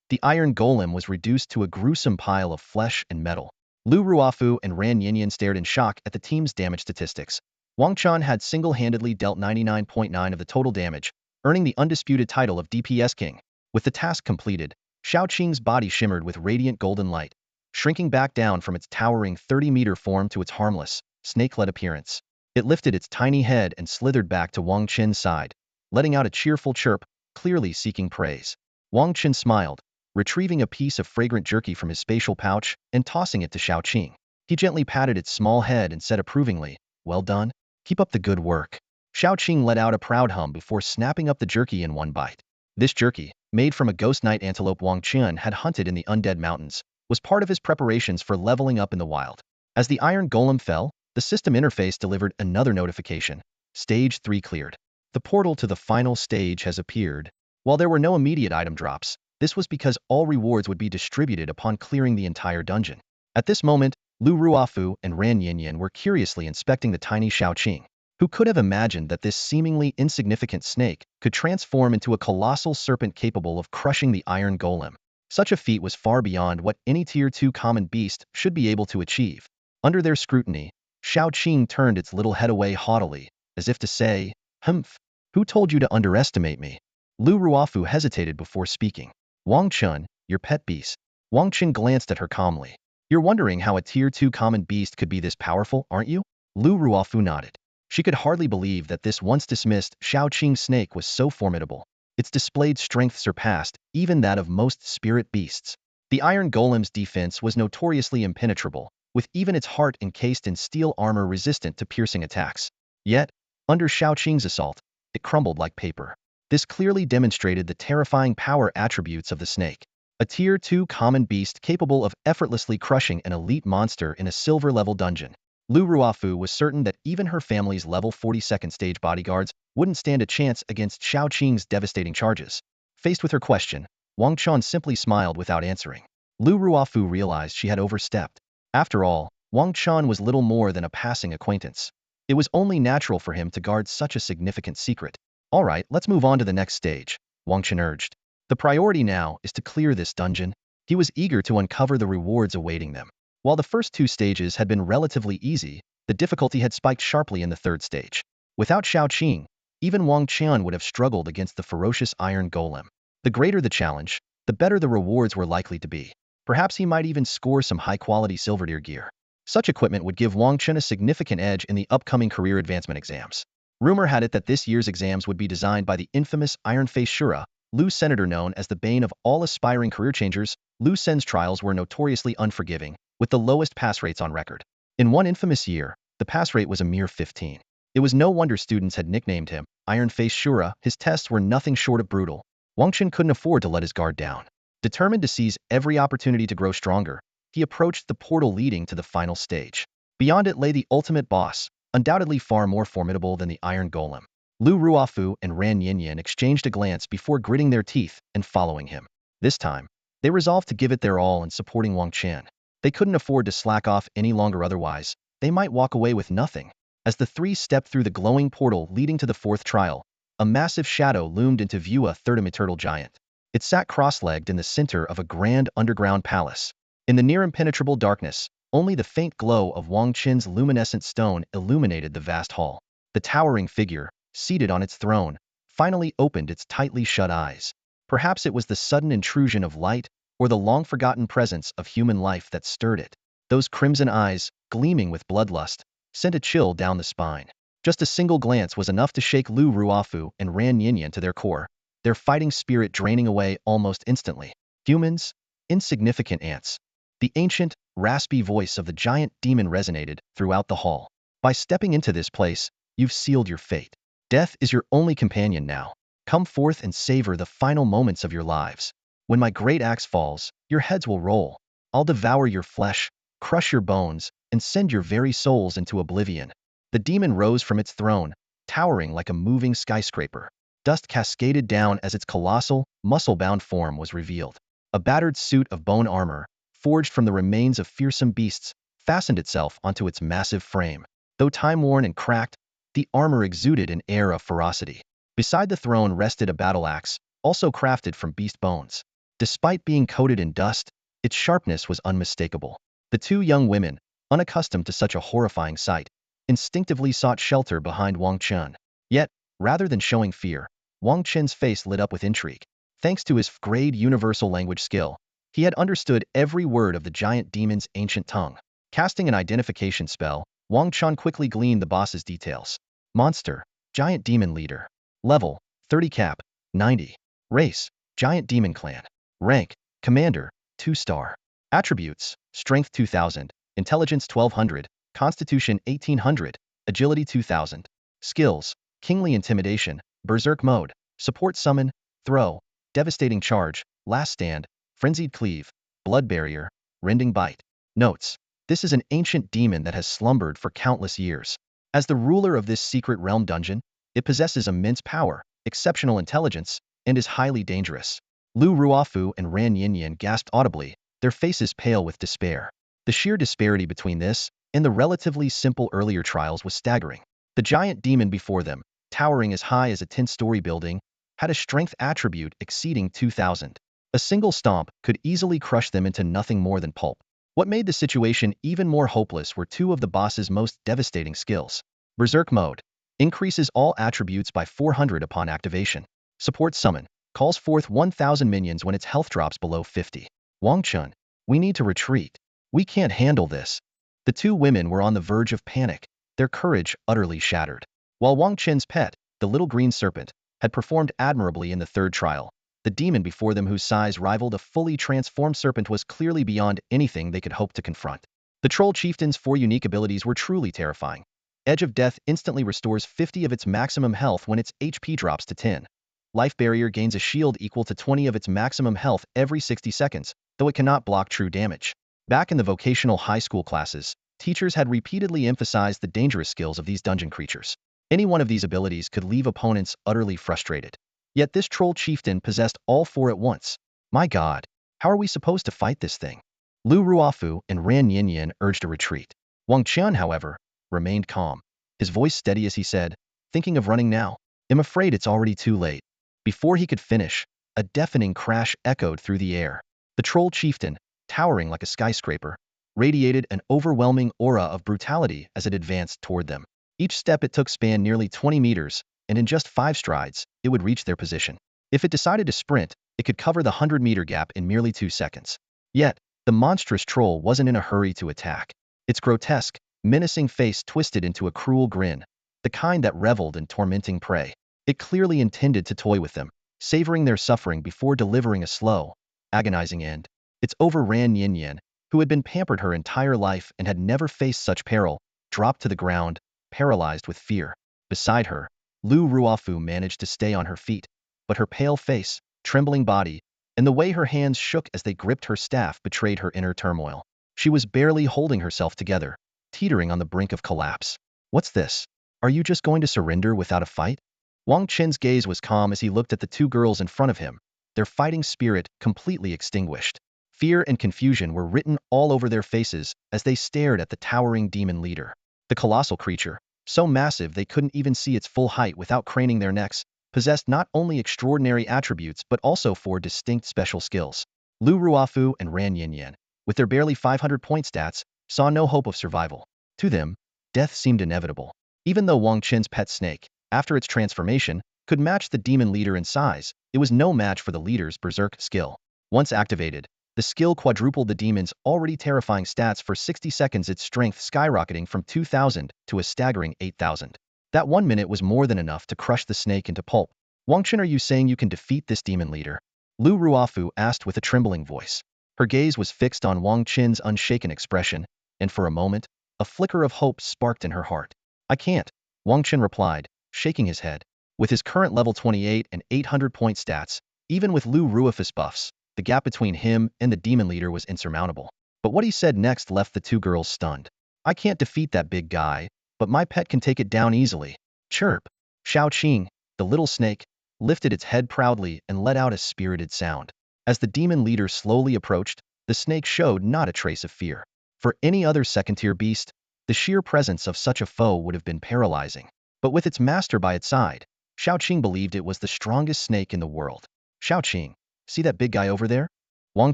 the iron golem was reduced to a gruesome pile of flesh and metal. Lu Ruafu and Ran Yinyan stared in shock at the team's damage statistics. Wang Chen had single-handedly dealt 99.9% of the total damage, earning the undisputed title of DPS King. With the task completed, Xiao Qing's body shimmered with radiant golden light, shrinking back down from its towering 30-meter form to its harmless, snake-like appearance. It lifted its tiny head and slithered back to Wang Chen's side, letting out a cheerful chirp, clearly seeking praise. Wang Chen smiled, retrieving a piece of fragrant jerky from his spatial pouch and tossing it to Xiao Qing. He gently patted its small head and said approvingly, "Well done. Keep up the good work." Xiao Qing let out a proud hum before snapping up the jerky in one bite. This jerky, made from a ghost night antelope Wang Chen had hunted in the Undead Mountains, was part of his preparations for leveling up in the wild. As the iron golem fell, the system interface delivered another notification. Stage 3 cleared. The portal to the final stage has appeared. While there were no immediate item drops, this was because all rewards would be distributed upon clearing the entire dungeon. At this moment, Lu Ruafu and Ran Yinyan were curiously inspecting the tiny Xiao Qing. Who could have imagined that this seemingly insignificant snake could transform into a colossal serpent capable of crushing the iron golem? Such a feat was far beyond what any Tier 2 common beast should be able to achieve. Under their scrutiny, Xiao Qing turned its little head away haughtily, as if to say, "Humph, who told you to underestimate me?" Lu Ruafu hesitated before speaking. "Wang Chen, your pet beast." Wang Chen glanced at her calmly. "You're wondering how a Tier 2 common beast could be this powerful, aren't you?" Lu Ruafu nodded. She could hardly believe that this once dismissed Xiao Qing snake was so formidable. Its displayed strength surpassed even that of most spirit beasts. The iron golem's defense was notoriously impenetrable, with even its heart encased in steel armor resistant to piercing attacks. Yet, under Xiao Qing's assault, it crumbled like paper. This clearly demonstrated the terrifying power attributes of the snake. A Tier 2 common beast capable of effortlessly crushing an elite monster in a silver-level dungeon. Lu Ruafu was certain that even her family's level 42nd stage bodyguards wouldn't stand a chance against Xiao Qing's devastating charges. Faced with her question, Wang Chen simply smiled without answering. Lu Ruafu realized she had overstepped. After all, Wang Chen was little more than a passing acquaintance. It was only natural for him to guard such a significant secret. "All right, let's move on to the next stage," Wang Chen urged. "The priority now is to clear this dungeon." He was eager to uncover the rewards awaiting them. While the first two stages had been relatively easy, the difficulty had spiked sharply in the third stage. Without Xiao Qing, even Wang Chen would have struggled against the ferocious iron golem. The greater the challenge, the better the rewards were likely to be. Perhaps he might even score some high-quality silverware gear. Such equipment would give Wang Chen a significant edge in the upcoming career advancement exams. Rumor had it that this year's exams would be designed by the infamous Iron Face Shura, Lu Senator known as the bane of all aspiring career changers. Lu Sen's trials were notoriously unforgiving, with the lowest pass rates on record. In one infamous year, the pass rate was a mere 15. It was no wonder students had nicknamed him Iron Face Shura. His tests were nothing short of brutal. Wang Chen couldn't afford to let his guard down. Determined to seize every opportunity to grow stronger, he approached the portal leading to the final stage. Beyond it lay the ultimate boss, undoubtedly far more formidable than the iron golem. Lu Ruafu and Ran Yinyan exchanged a glance before gritting their teeth and following him. This time, they resolved to give it their all in supporting Wang Chen. They couldn't afford to slack off any longer, otherwise they might walk away with nothing. As the three stepped through the glowing portal leading to the fourth trial, a massive shadow loomed into view, a third eternal giant. It sat cross-legged in the center of a grand underground palace. In the near-impenetrable darkness, only the faint glow of Wang Chen's luminescent stone illuminated the vast hall. The towering figure, seated on its throne, finally opened its tightly shut eyes. Perhaps it was the sudden intrusion of light, or the long-forgotten presence of human life that stirred it. Those crimson eyes, gleaming with bloodlust, sent a chill down the spine. Just a single glance was enough to shake Lu Ruafu and Ran Yinyan to their core, their fighting spirit draining away almost instantly. "Humans, insignificant ants." The ancient, raspy voice of the giant demon resonated throughout the hall. "By stepping into this place, you've sealed your fate. Death is your only companion now. Come forth and savor the final moments of your lives. When my great axe falls, your heads will roll." I'll devour your flesh, crush your bones, and send your very souls into oblivion." The demon rose from its throne, towering like a moving skyscraper. Dust cascaded down as its colossal, muscle-bound form was revealed. A battered suit of bone armor, forged from the remains of fearsome beasts, fastened itself onto its massive frame. Though time-worn and cracked, the armor exuded an air of ferocity. Beside the throne rested a battle axe, also crafted from beast bones. Despite being coated in dust, its sharpness was unmistakable. The two young women, unaccustomed to such a horrifying sight, instinctively sought shelter behind Wang Chen. Yet, rather than showing fear, Wang Chen's face lit up with intrigue. Thanks to his grade universal language skill, he had understood every word of the giant demon's ancient tongue. Casting an identification spell, Wang Chen quickly gleaned the boss's details. Monster, Giant Demon Leader. Level, 30 cap, 90. Race, Giant Demon Clan. Rank, Commander, 2-star. Attributes, Strength 2000, Intelligence 1200, Constitution 1800, Agility 2000. Skills, Kingly Intimidation, Berserk Mode, Support Summon, Throw, Devastating Charge, Last Stand, Frenzied Cleave, Blood Barrier, Rending Bite. Notes: this is an ancient demon that has slumbered for countless years. As the ruler of this secret realm dungeon, it possesses immense power, exceptional intelligence, and is highly dangerous. Lu Ruofu and Ran Yinyan gasped audibly, their faces pale with despair. The sheer disparity between this and the relatively simple earlier trials was staggering. The giant demon before them, towering as high as a 10-story building, had a strength attribute exceeding 2,000. A single stomp could easily crush them into nothing more than pulp. What made the situation even more hopeless were two of the boss's most devastating skills. Berserk Mode increases all attributes by 400 upon activation. Support Summon calls forth 1,000 minions when its health drops below 50. Wang Chen, we need to retreat. We can't handle this. The two women were on the verge of panic, their courage utterly shattered. While Wang Chen's pet, the little green serpent, had performed admirably in the third trial, the demon before them, whose size rivaled a fully transformed serpent, was clearly beyond anything they could hope to confront. The Troll Chieftain's 4 unique abilities were truly terrifying. Edge of Death instantly restores 50 of its maximum health when its HP drops to 10. Life Barrier gains a shield equal to 20 of its maximum health every 60 seconds, though it cannot block true damage. Back in the vocational high school classes, teachers had repeatedly emphasized the dangerous skills of these dungeon creatures. Any one of these abilities could leave opponents utterly frustrated. Yet this Troll Chieftain possessed all 4 at once. My god, how are we supposed to fight this thing? Lu Ruofu and Ran Yinyan urged a retreat. Wang Chen, however, remained calm, his voice steady as he said, "Thinking of running now? I'm afraid it's already too late." Before he could finish, a deafening crash echoed through the air. The Troll Chieftain, towering like a skyscraper, radiated an overwhelming aura of brutality as it advanced toward them. Each step it took spanned nearly 20 meters, and in just 5 strides, it would reach their position. If it decided to sprint, it could cover the 100-meter gap in merely 2 seconds. Yet, the monstrous troll wasn't in a hurry to attack. Its grotesque, menacing face twisted into a cruel grin, the kind that reveled in tormenting prey. It clearly intended to toy with them, savoring their suffering before delivering a slow, agonizing end. Its overran Yin-Yin, who had been pampered her entire life and had never faced such peril, dropped to the ground, paralyzed with fear. Beside her, Lu Ruofu managed to stay on her feet, but her pale face, trembling body, and the way her hands shook as they gripped her staff betrayed her inner turmoil. She was barely holding herself together, teetering on the brink of collapse. What's this? Are you just going to surrender without a fight? Wang Chen's gaze was calm as he looked at the 2 girls in front of him, their fighting spirit completely extinguished. Fear and confusion were written all over their faces as they stared at the towering demon leader. The colossal creature, so massive they couldn't even see its full height without craning their necks, possessed not only extraordinary attributes but also 4 distinct special skills. Lu Ruofu and Ran Yinyan, with their barely 500-point stats, saw no hope of survival. To them, death seemed inevitable. Even though Wang Chen's pet snake, after its transformation, could match the demon leader in size, it was no match for the leader's berserk skill. Once activated, the skill quadrupled the demon's already terrifying stats for 60 seconds, its strength skyrocketing from 2,000 to a staggering 8,000. That 1 minute was more than enough to crush the snake into pulp. Wang Chen, are you saying you can defeat this demon leader? Lu Ruofu asked with a trembling voice. Her gaze was fixed on Wang Chen's unshaken expression, and for a moment, a flicker of hope sparked in her heart. I can't, Wang Chen replied, shaking his head. With his current level 28 and 800-point stats, even with Lu Ruofu's buffs, the gap between him and the demon leader was insurmountable. But what he said next left the two girls stunned. I can't defeat that big guy, but my pet can take it down easily. Chirp. Xiaoqing, the little snake, lifted its head proudly and let out a spirited sound. As the demon leader slowly approached, the snake showed not a trace of fear. For any other second-tier beast, the sheer presence of such a foe would have been paralyzing. But with its master by its side, Xiaoqing believed it was the strongest snake in the world. Xiaoqing, see that big guy over there? Wang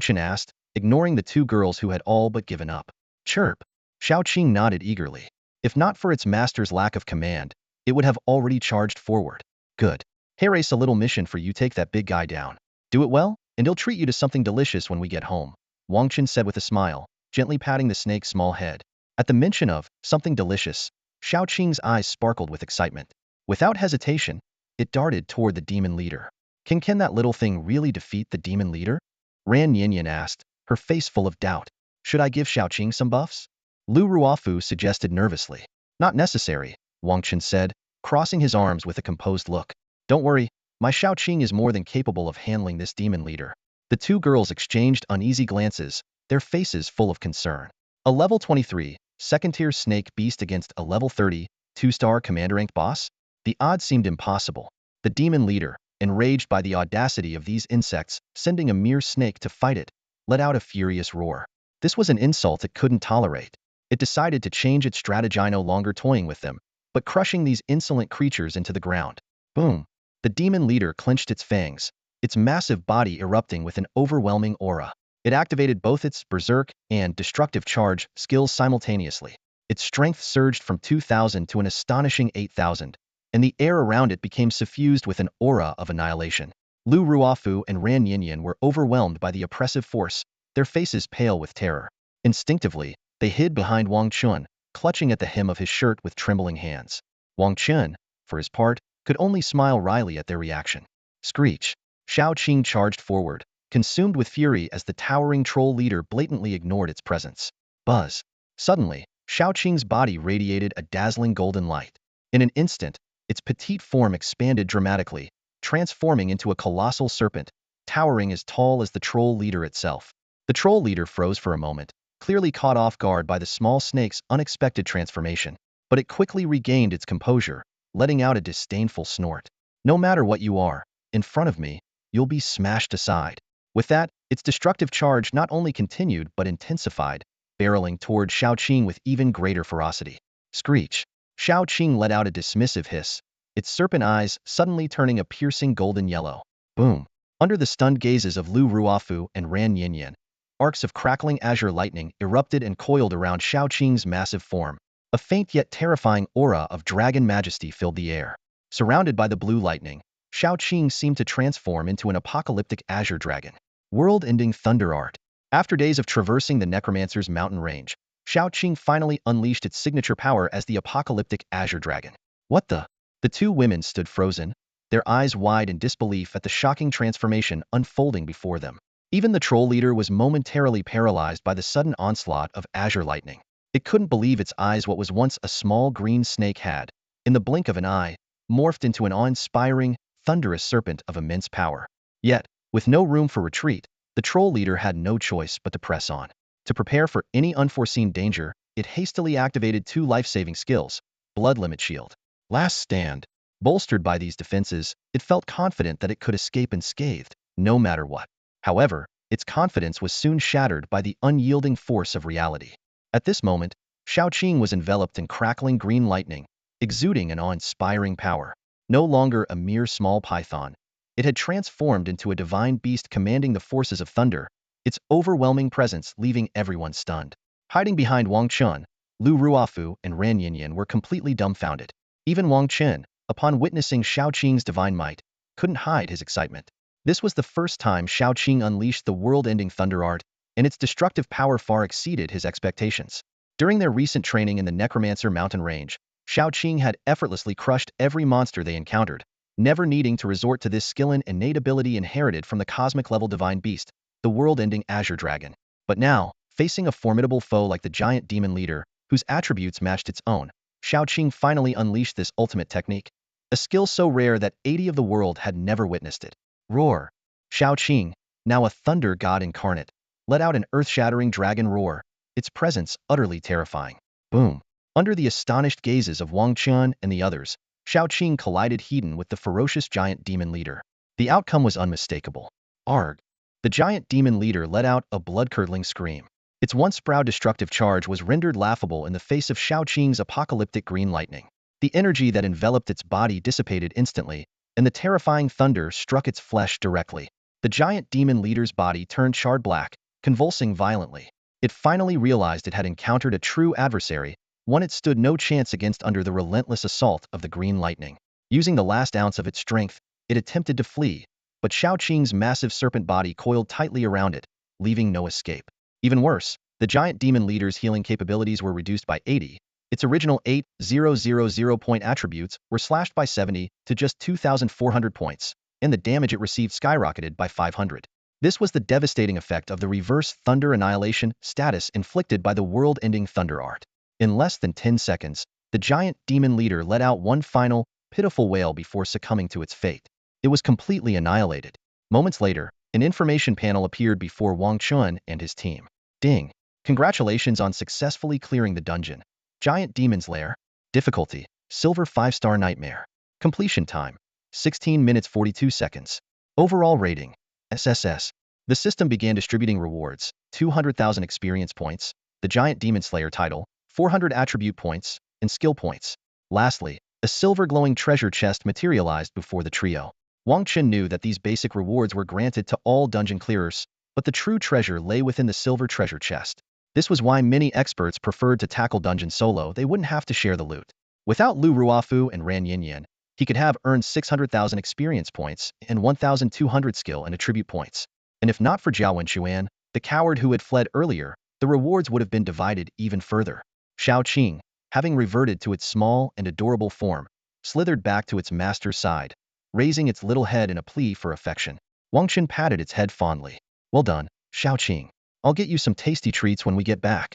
Chen asked, ignoring the two girls who had all but given up. Chirp. Xiaoqing nodded eagerly. If not for its master's lack of command, it would have already charged forward. Good. Here is a little mission for you, take that big guy down. Do it well, and he'll treat you to something delicious when we get home, Wang Chen said with a smile, gently patting the snake's small head. At the mention of something delicious, Xiaoqing's eyes sparkled with excitement. Without hesitation, it darted toward the demon leader. Can that little thing really defeat the demon leader? Ran Yanyan asked, her face full of doubt. Should I give Xiaoqing some buffs? Lu Ruofu suggested nervously. Not necessary, Wang Chen said, crossing his arms with a composed look. Don't worry, my Xiaoqing is more than capable of handling this demon leader. The two girls exchanged uneasy glances, their faces full of concern. A level 23, second-tier snake beast against a level 30, 2-star commander-ranked boss? The odds seemed impossible. The demon leader, enraged by the audacity of these insects, sending a mere snake to fight it, let out a furious roar. This was an insult it couldn't tolerate. It decided to change its strategy, no longer toying with them, but crushing these insolent creatures into the ground. Boom! The demon leader clenched its fangs, its massive body erupting with an overwhelming aura. It activated both its berserk and destructive charge skills simultaneously. Its strength surged from 2,000 to an astonishing 8,000, and the air around it became suffused with an aura of annihilation. Lu Ruofu and Ran Yinyan were overwhelmed by the oppressive force, their faces pale with terror. Instinctively, they hid behind Wang Chen, clutching at the hem of his shirt with trembling hands. Wang Chen, for his part, could only smile wryly at their reaction. Screech. Xiaoqing charged forward, consumed with fury as the towering troll leader blatantly ignored its presence. Buzz. Suddenly, Xiaoqing's body radiated a dazzling golden light. In an instant, its petite form expanded dramatically, transforming into a colossal serpent, towering as tall as the troll leader itself. The troll leader froze for a moment, clearly caught off guard by the small snake's unexpected transformation, but it quickly regained its composure, letting out a disdainful snort. No matter what you are, in front of me, you'll be smashed aside. With that, its destructive charge not only continued but intensified, barreling toward Xiaoqing with even greater ferocity. Screech. Xiaoqing let out a dismissive hiss, its serpent eyes suddenly turning a piercing golden yellow. Boom. Under the stunned gazes of Lu Ruofu and Ran Yinyan, arcs of crackling azure lightning erupted and coiled around Xiaoqing's massive form. A faint yet terrifying aura of dragon majesty filled the air. Surrounded by the blue lightning, Xiaoqing seemed to transform into an apocalyptic Azure Dragon. World-ending thunder art. After days of traversing the Necromancer's mountain range, Xiaoqing finally unleashed its signature power as the apocalyptic Azure Dragon. What the? The two women stood frozen, their eyes wide in disbelief at the shocking transformation unfolding before them. Even the troll leader was momentarily paralyzed by the sudden onslaught of azure lightning. It couldn't believe its eyes what was once a small green snake had, in the blink of an eye, morphed into an awe-inspiring, thunderous serpent of immense power. Yet, with no room for retreat, the troll leader had no choice but to press on. To prepare for any unforeseen danger, it hastily activated two life-saving skills, Blood Limit Shield. Last Stand. Bolstered by these defenses, it felt confident that it could escape unscathed, no matter what. However, its confidence was soon shattered by the unyielding force of reality. At this moment, Xiaoqing was enveloped in crackling green lightning, exuding an awe-inspiring power. No longer a mere small python, it had transformed into a divine beast commanding the forces of thunder, its overwhelming presence leaving everyone stunned. Hiding behind Wang Chen, Lu Ruofu and Ran Yinyan were completely dumbfounded. Even Wang Chen, upon witnessing Xiaoqing's divine might, couldn't hide his excitement. This was the first time Xiaoqing unleashed the world-ending thunder art, and its destructive power far exceeded his expectations. During their recent training in the Necromancer mountain range, Xiaoqing had effortlessly crushed every monster they encountered, never needing to resort to this skill and innate ability inherited from the cosmic-level divine beast, the world-ending Azure Dragon. But now, facing a formidable foe like the giant demon leader, whose attributes matched its own, Xiaoqing finally unleashed this ultimate technique, a skill so rare that 80 of the world had never witnessed it. Roar. Xiaoqing, now a thunder god incarnate, let out an earth-shattering dragon roar, its presence utterly terrifying. Boom! Under the astonished gazes of Wang Chen and the others, Xiaoqing collided head-on with the ferocious giant demon leader. The outcome was unmistakable. Arg! The giant demon leader let out a blood-curdling scream. Its once proud destructive charge was rendered laughable in the face of Xiaoqing's apocalyptic green lightning. The energy that enveloped its body dissipated instantly, and the terrifying thunder struck its flesh directly. The giant demon leader's body turned charred black, convulsing violently. It finally realized it had encountered a true adversary, one it stood no chance against under the relentless assault of the green lightning. Using the last ounce of its strength, it attempted to flee, but Xiaoqing's massive serpent body coiled tightly around it, leaving no escape. Even worse, the giant demon leader's healing capabilities were reduced by 80. Its original 8,000 point attributes were slashed by 70 to just 2,400 points, and the damage it received skyrocketed by 500. This was the devastating effect of the reverse thunder annihilation status inflicted by the world-ending thunder art. In less than 10 seconds, the giant demon leader let out one final, pitiful wail before succumbing to its fate. It was completely annihilated. Moments later, an information panel appeared before Wang Chen and his team. Ding! Congratulations on successfully clearing the dungeon. Giant Demon's Lair. Difficulty: Silver 5-star Nightmare. Completion time: 16 minutes 42 seconds. Overall rating: SSS. The system began distributing rewards: 200,000 experience points, the Giant Demon Slayer title, 400 attribute points, and skill points. Lastly, a silver glowing treasure chest materialized before the trio. Wang Chen knew that these basic rewards were granted to all dungeon clearers, but the true treasure lay within the silver treasure chest. This was why many experts preferred to tackle dungeon solo. They wouldn't have to share the loot. Without Lu Ruofu and Ran Yinyan, he could have earned 600,000 experience points and 1,200 skill and attribute points. And if not for Jiao Wenchuan, the coward who had fled earlier, the rewards would have been divided even further. Xiaoqing, having reverted to its small and adorable form, slithered back to its master's side, raising its little head in a plea for affection. Wang Chen patted its head fondly. Well done, Xiaoqing. I'll get you some tasty treats when we get back.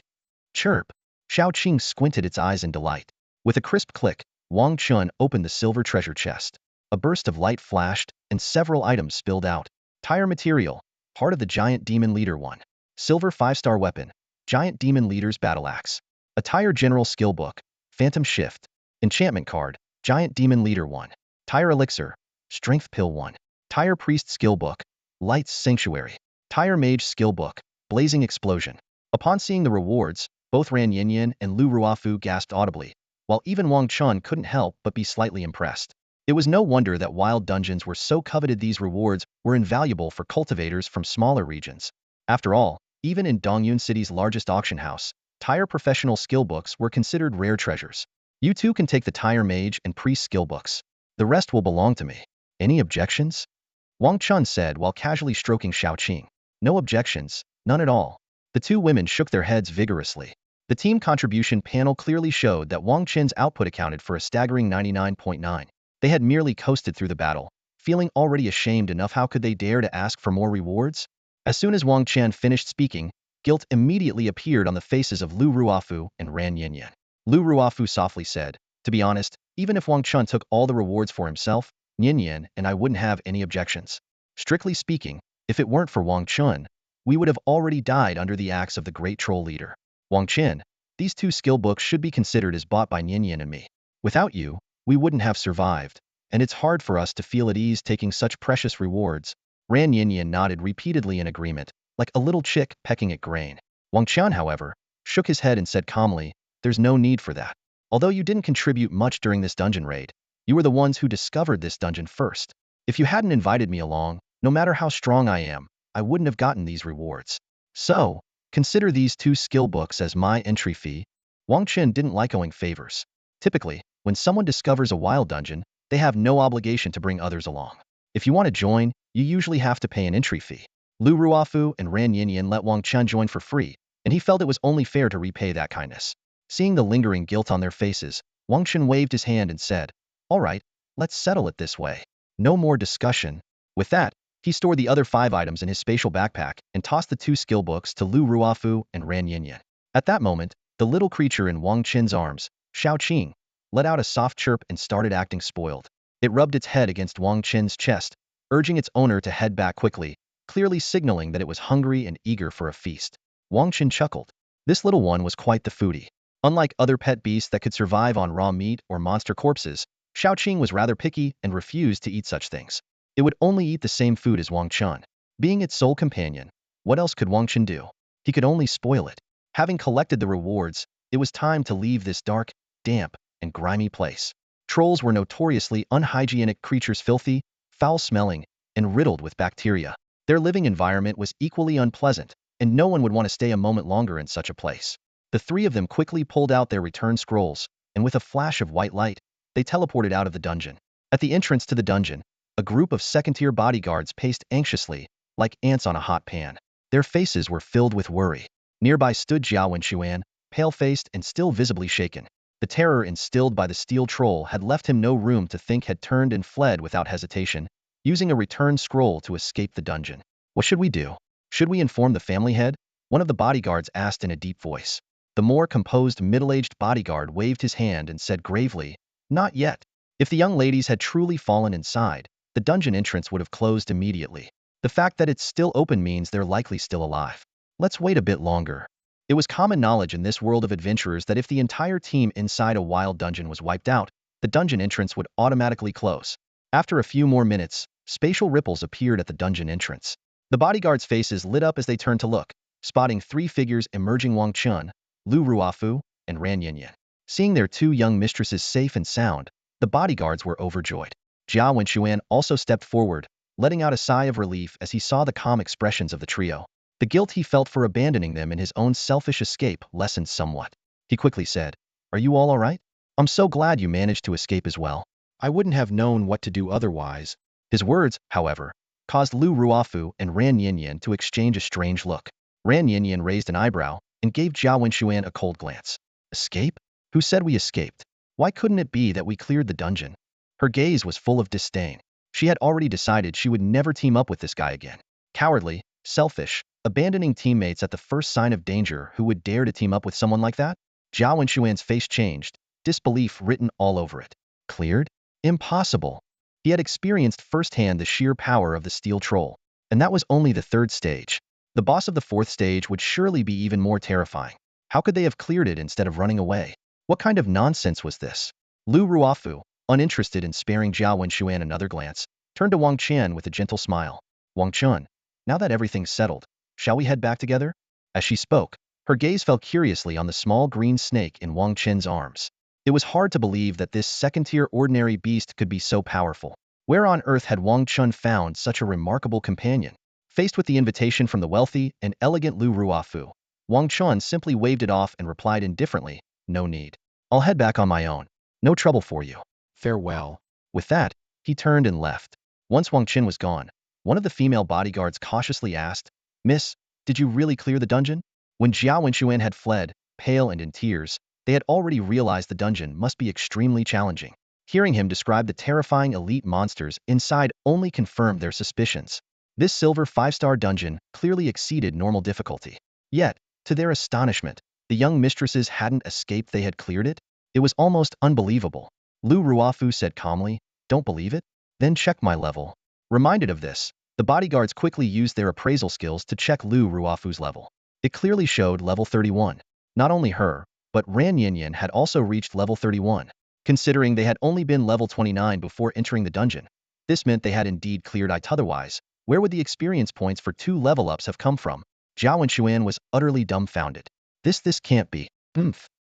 Chirp. Xiaoqing squinted its eyes in delight. With a crisp click, Wang Chen opened the silver treasure chest. A burst of light flashed, and several items spilled out. Tire material, part of the Giant Demon Leader 1. Silver 5-star weapon, Giant Demon Leader's Battle Axe. Attire General Skill Book, Phantom Shift. Enchantment card, Giant Demon Leader 1. Tire Elixir, Strength Pill 1. Tire Priest Skill Book, Light's Sanctuary. Tire Mage Skill Book, Blazing Explosion. Upon seeing the rewards, both Ran Yinyan and Lu Ruofu gasped audibly, while even Wang Chen couldn't help but be slightly impressed. It was no wonder that wild dungeons were so coveted. These rewards were invaluable for cultivators from smaller regions. After all, even in Dongyun City's largest auction house, tire professional skill books were considered rare treasures. You too can take the tire mage and priest skill books. The rest will belong to me. Any objections? Wang Chen said while casually stroking Xiaoqing. No objections, none at all. The two women shook their heads vigorously. The team contribution panel clearly showed that Wang Chen's output accounted for a staggering 99.9. They had merely coasted through the battle, feeling already ashamed enough. How could they dare to ask for more rewards? As soon as Wang Chen finished speaking, guilt immediately appeared on the faces of Lu Ruofu and Ran Yinyan. Lu Ruofu softly said, to be honest, even if Wang Chen took all the rewards for himself, Yinyan and I wouldn't have any objections. Strictly speaking, if it weren't for Wang Chen, we would have already died under the axe of the great troll leader. Wang Chen, these two skill books should be considered as bought by Yinyan and me. Without you, we wouldn't have survived, and it's hard for us to feel at ease taking such precious rewards. Ran Yinyan nodded repeatedly in agreement, like a little chick pecking at grain. Wang Chen, however, shook his head and said calmly, there's no need for that. Although you didn't contribute much during this dungeon raid, you were the ones who discovered this dungeon first. If you hadn't invited me along, no matter how strong I am, I wouldn't have gotten these rewards. So, consider these two skill books as my entry fee. Wang Chen didn't like owing favors. Typically, when someone discovers a wild dungeon, they have no obligation to bring others along. If you want to join, you usually have to pay an entry fee. Lu Ruofu and Ran Yinyan let Wang Chen join for free, and he felt it was only fair to repay that kindness. Seeing the lingering guilt on their faces, Wang Chen waved his hand and said, all right, let's settle it this way. No more discussion. With that, he stored the other 5 items in his spatial backpack and tossed the 2 skill books to Lu Ruofu and Ran Yinyan. At that moment, the little creature in Wang Chen's arms, Xiaoqing, let out a soft chirp and started acting spoiled. It rubbed its head against Wang Chen's chest, urging its owner to head back quickly, clearly signaling that it was hungry and eager for a feast. Wang Chen chuckled. This little one was quite the foodie. Unlike other pet beasts that could survive on raw meat or monster corpses, Xiaoqing was rather picky and refused to eat such things. It would only eat the same food as Wang Chen. Being its sole companion, what else could Wang Chen do? He could only spoil it. Having collected the rewards, it was time to leave this dark, damp, and grimy place. Trolls were notoriously unhygienic creatures, filthy, foul-smelling, and riddled with bacteria. Their living environment was equally unpleasant, and no one would want to stay a moment longer in such a place. The three of them quickly pulled out their return scrolls, and with a flash of white light, they teleported out of the dungeon. At the entrance to the dungeon, a group of second-tier bodyguards paced anxiously, like ants on a hot pan. Their faces were filled with worry. Nearby stood Jiao Wenxuan, pale-faced and still visibly shaken. The terror instilled by the steel troll had left him no room to think, had turned and fled without hesitation, using a return scroll to escape the dungeon. What should we do? Should we inform the family head? One of the bodyguards asked in a deep voice. The more composed middle-aged bodyguard waved his hand and said gravely, "Not yet." If the young ladies had truly fallen inside, the dungeon entrance would have closed immediately. The fact that it's still open means they're likely still alive. Let's wait a bit longer. It was common knowledge in this world of adventurers that if the entire team inside a wild dungeon was wiped out, the dungeon entrance would automatically close. After a few more minutes, spatial ripples appeared at the dungeon entrance. The bodyguards' faces lit up as they turned to look, spotting three figures emerging: Wang Chen, Lu Ruofu, and Ran Yinyan. Seeing their two young mistresses safe and sound, the bodyguards were overjoyed. Jiao Wenxuan also stepped forward, letting out a sigh of relief as he saw the calm expressions of the trio. The guilt he felt for abandoning them in his own selfish escape lessened somewhat. He quickly said, "Are you all right? I'm so glad you managed to escape as well. I wouldn't have known what to do otherwise." His words, however, caused Lu Ruofu and Ran Yinyan to exchange a strange look. Ran Yinyan raised an eyebrow and gave Jiao Wenxuan a cold glance. "Escape? Who said we escaped? Why couldn't it be that we cleared the dungeon?" Her gaze was full of disdain. She had already decided she would never team up with this guy again. Cowardly, selfish, abandoning teammates at the first sign of danger. Who would dare to team up with someone like that? Jiao Wenxuan's face changed, disbelief written all over it. Cleared? Impossible. He had experienced firsthand the sheer power of the steel troll, and that was only the third stage. The boss of the fourth stage would surely be even more terrifying. How could they have cleared it instead of running away? What kind of nonsense was this? Lu Ruofu, uninterested in sparing Jiao Wenxuan another glance, turned to Wang Chen with a gentle smile. "Wang Chen, now that everything's settled, shall we head back together?" As she spoke, her gaze fell curiously on the small green snake in Wang Chen's arms. It was hard to believe that this second-tier ordinary beast could be so powerful. Where on earth had Wang Chen found such a remarkable companion? Faced with the invitation from the wealthy and elegant Lu Ruofu, Wang Chen simply waved it off and replied indifferently, "No need. I'll head back on my own. No trouble for you. Farewell." With that, he turned and left. Once Wang Chen was gone, one of the female bodyguards cautiously asked, "Miss, did you really clear the dungeon?" When Jiao Wenxuan had fled, pale and in tears, they had already realized the dungeon must be extremely challenging. Hearing him describe the terrifying elite monsters inside only confirmed their suspicions. This silver 5-star dungeon clearly exceeded normal difficulty. Yet, to their astonishment, the young mistresses hadn't escaped, they had cleared it? It was almost unbelievable. Lu Ruofu said calmly, "Don't believe it? Then check my level." Reminded of this, the bodyguards quickly used their appraisal skills to check Lu Ruofu's level. It clearly showed level 31. Not only her, but Ran Yinyan had also reached level 31. Considering they had only been level 29 before entering the dungeon, this meant they had indeed cleared it. Otherwise, where would the experience points for 2 level ups have come from? Jiao Wenxuan was utterly dumbfounded. This can't be.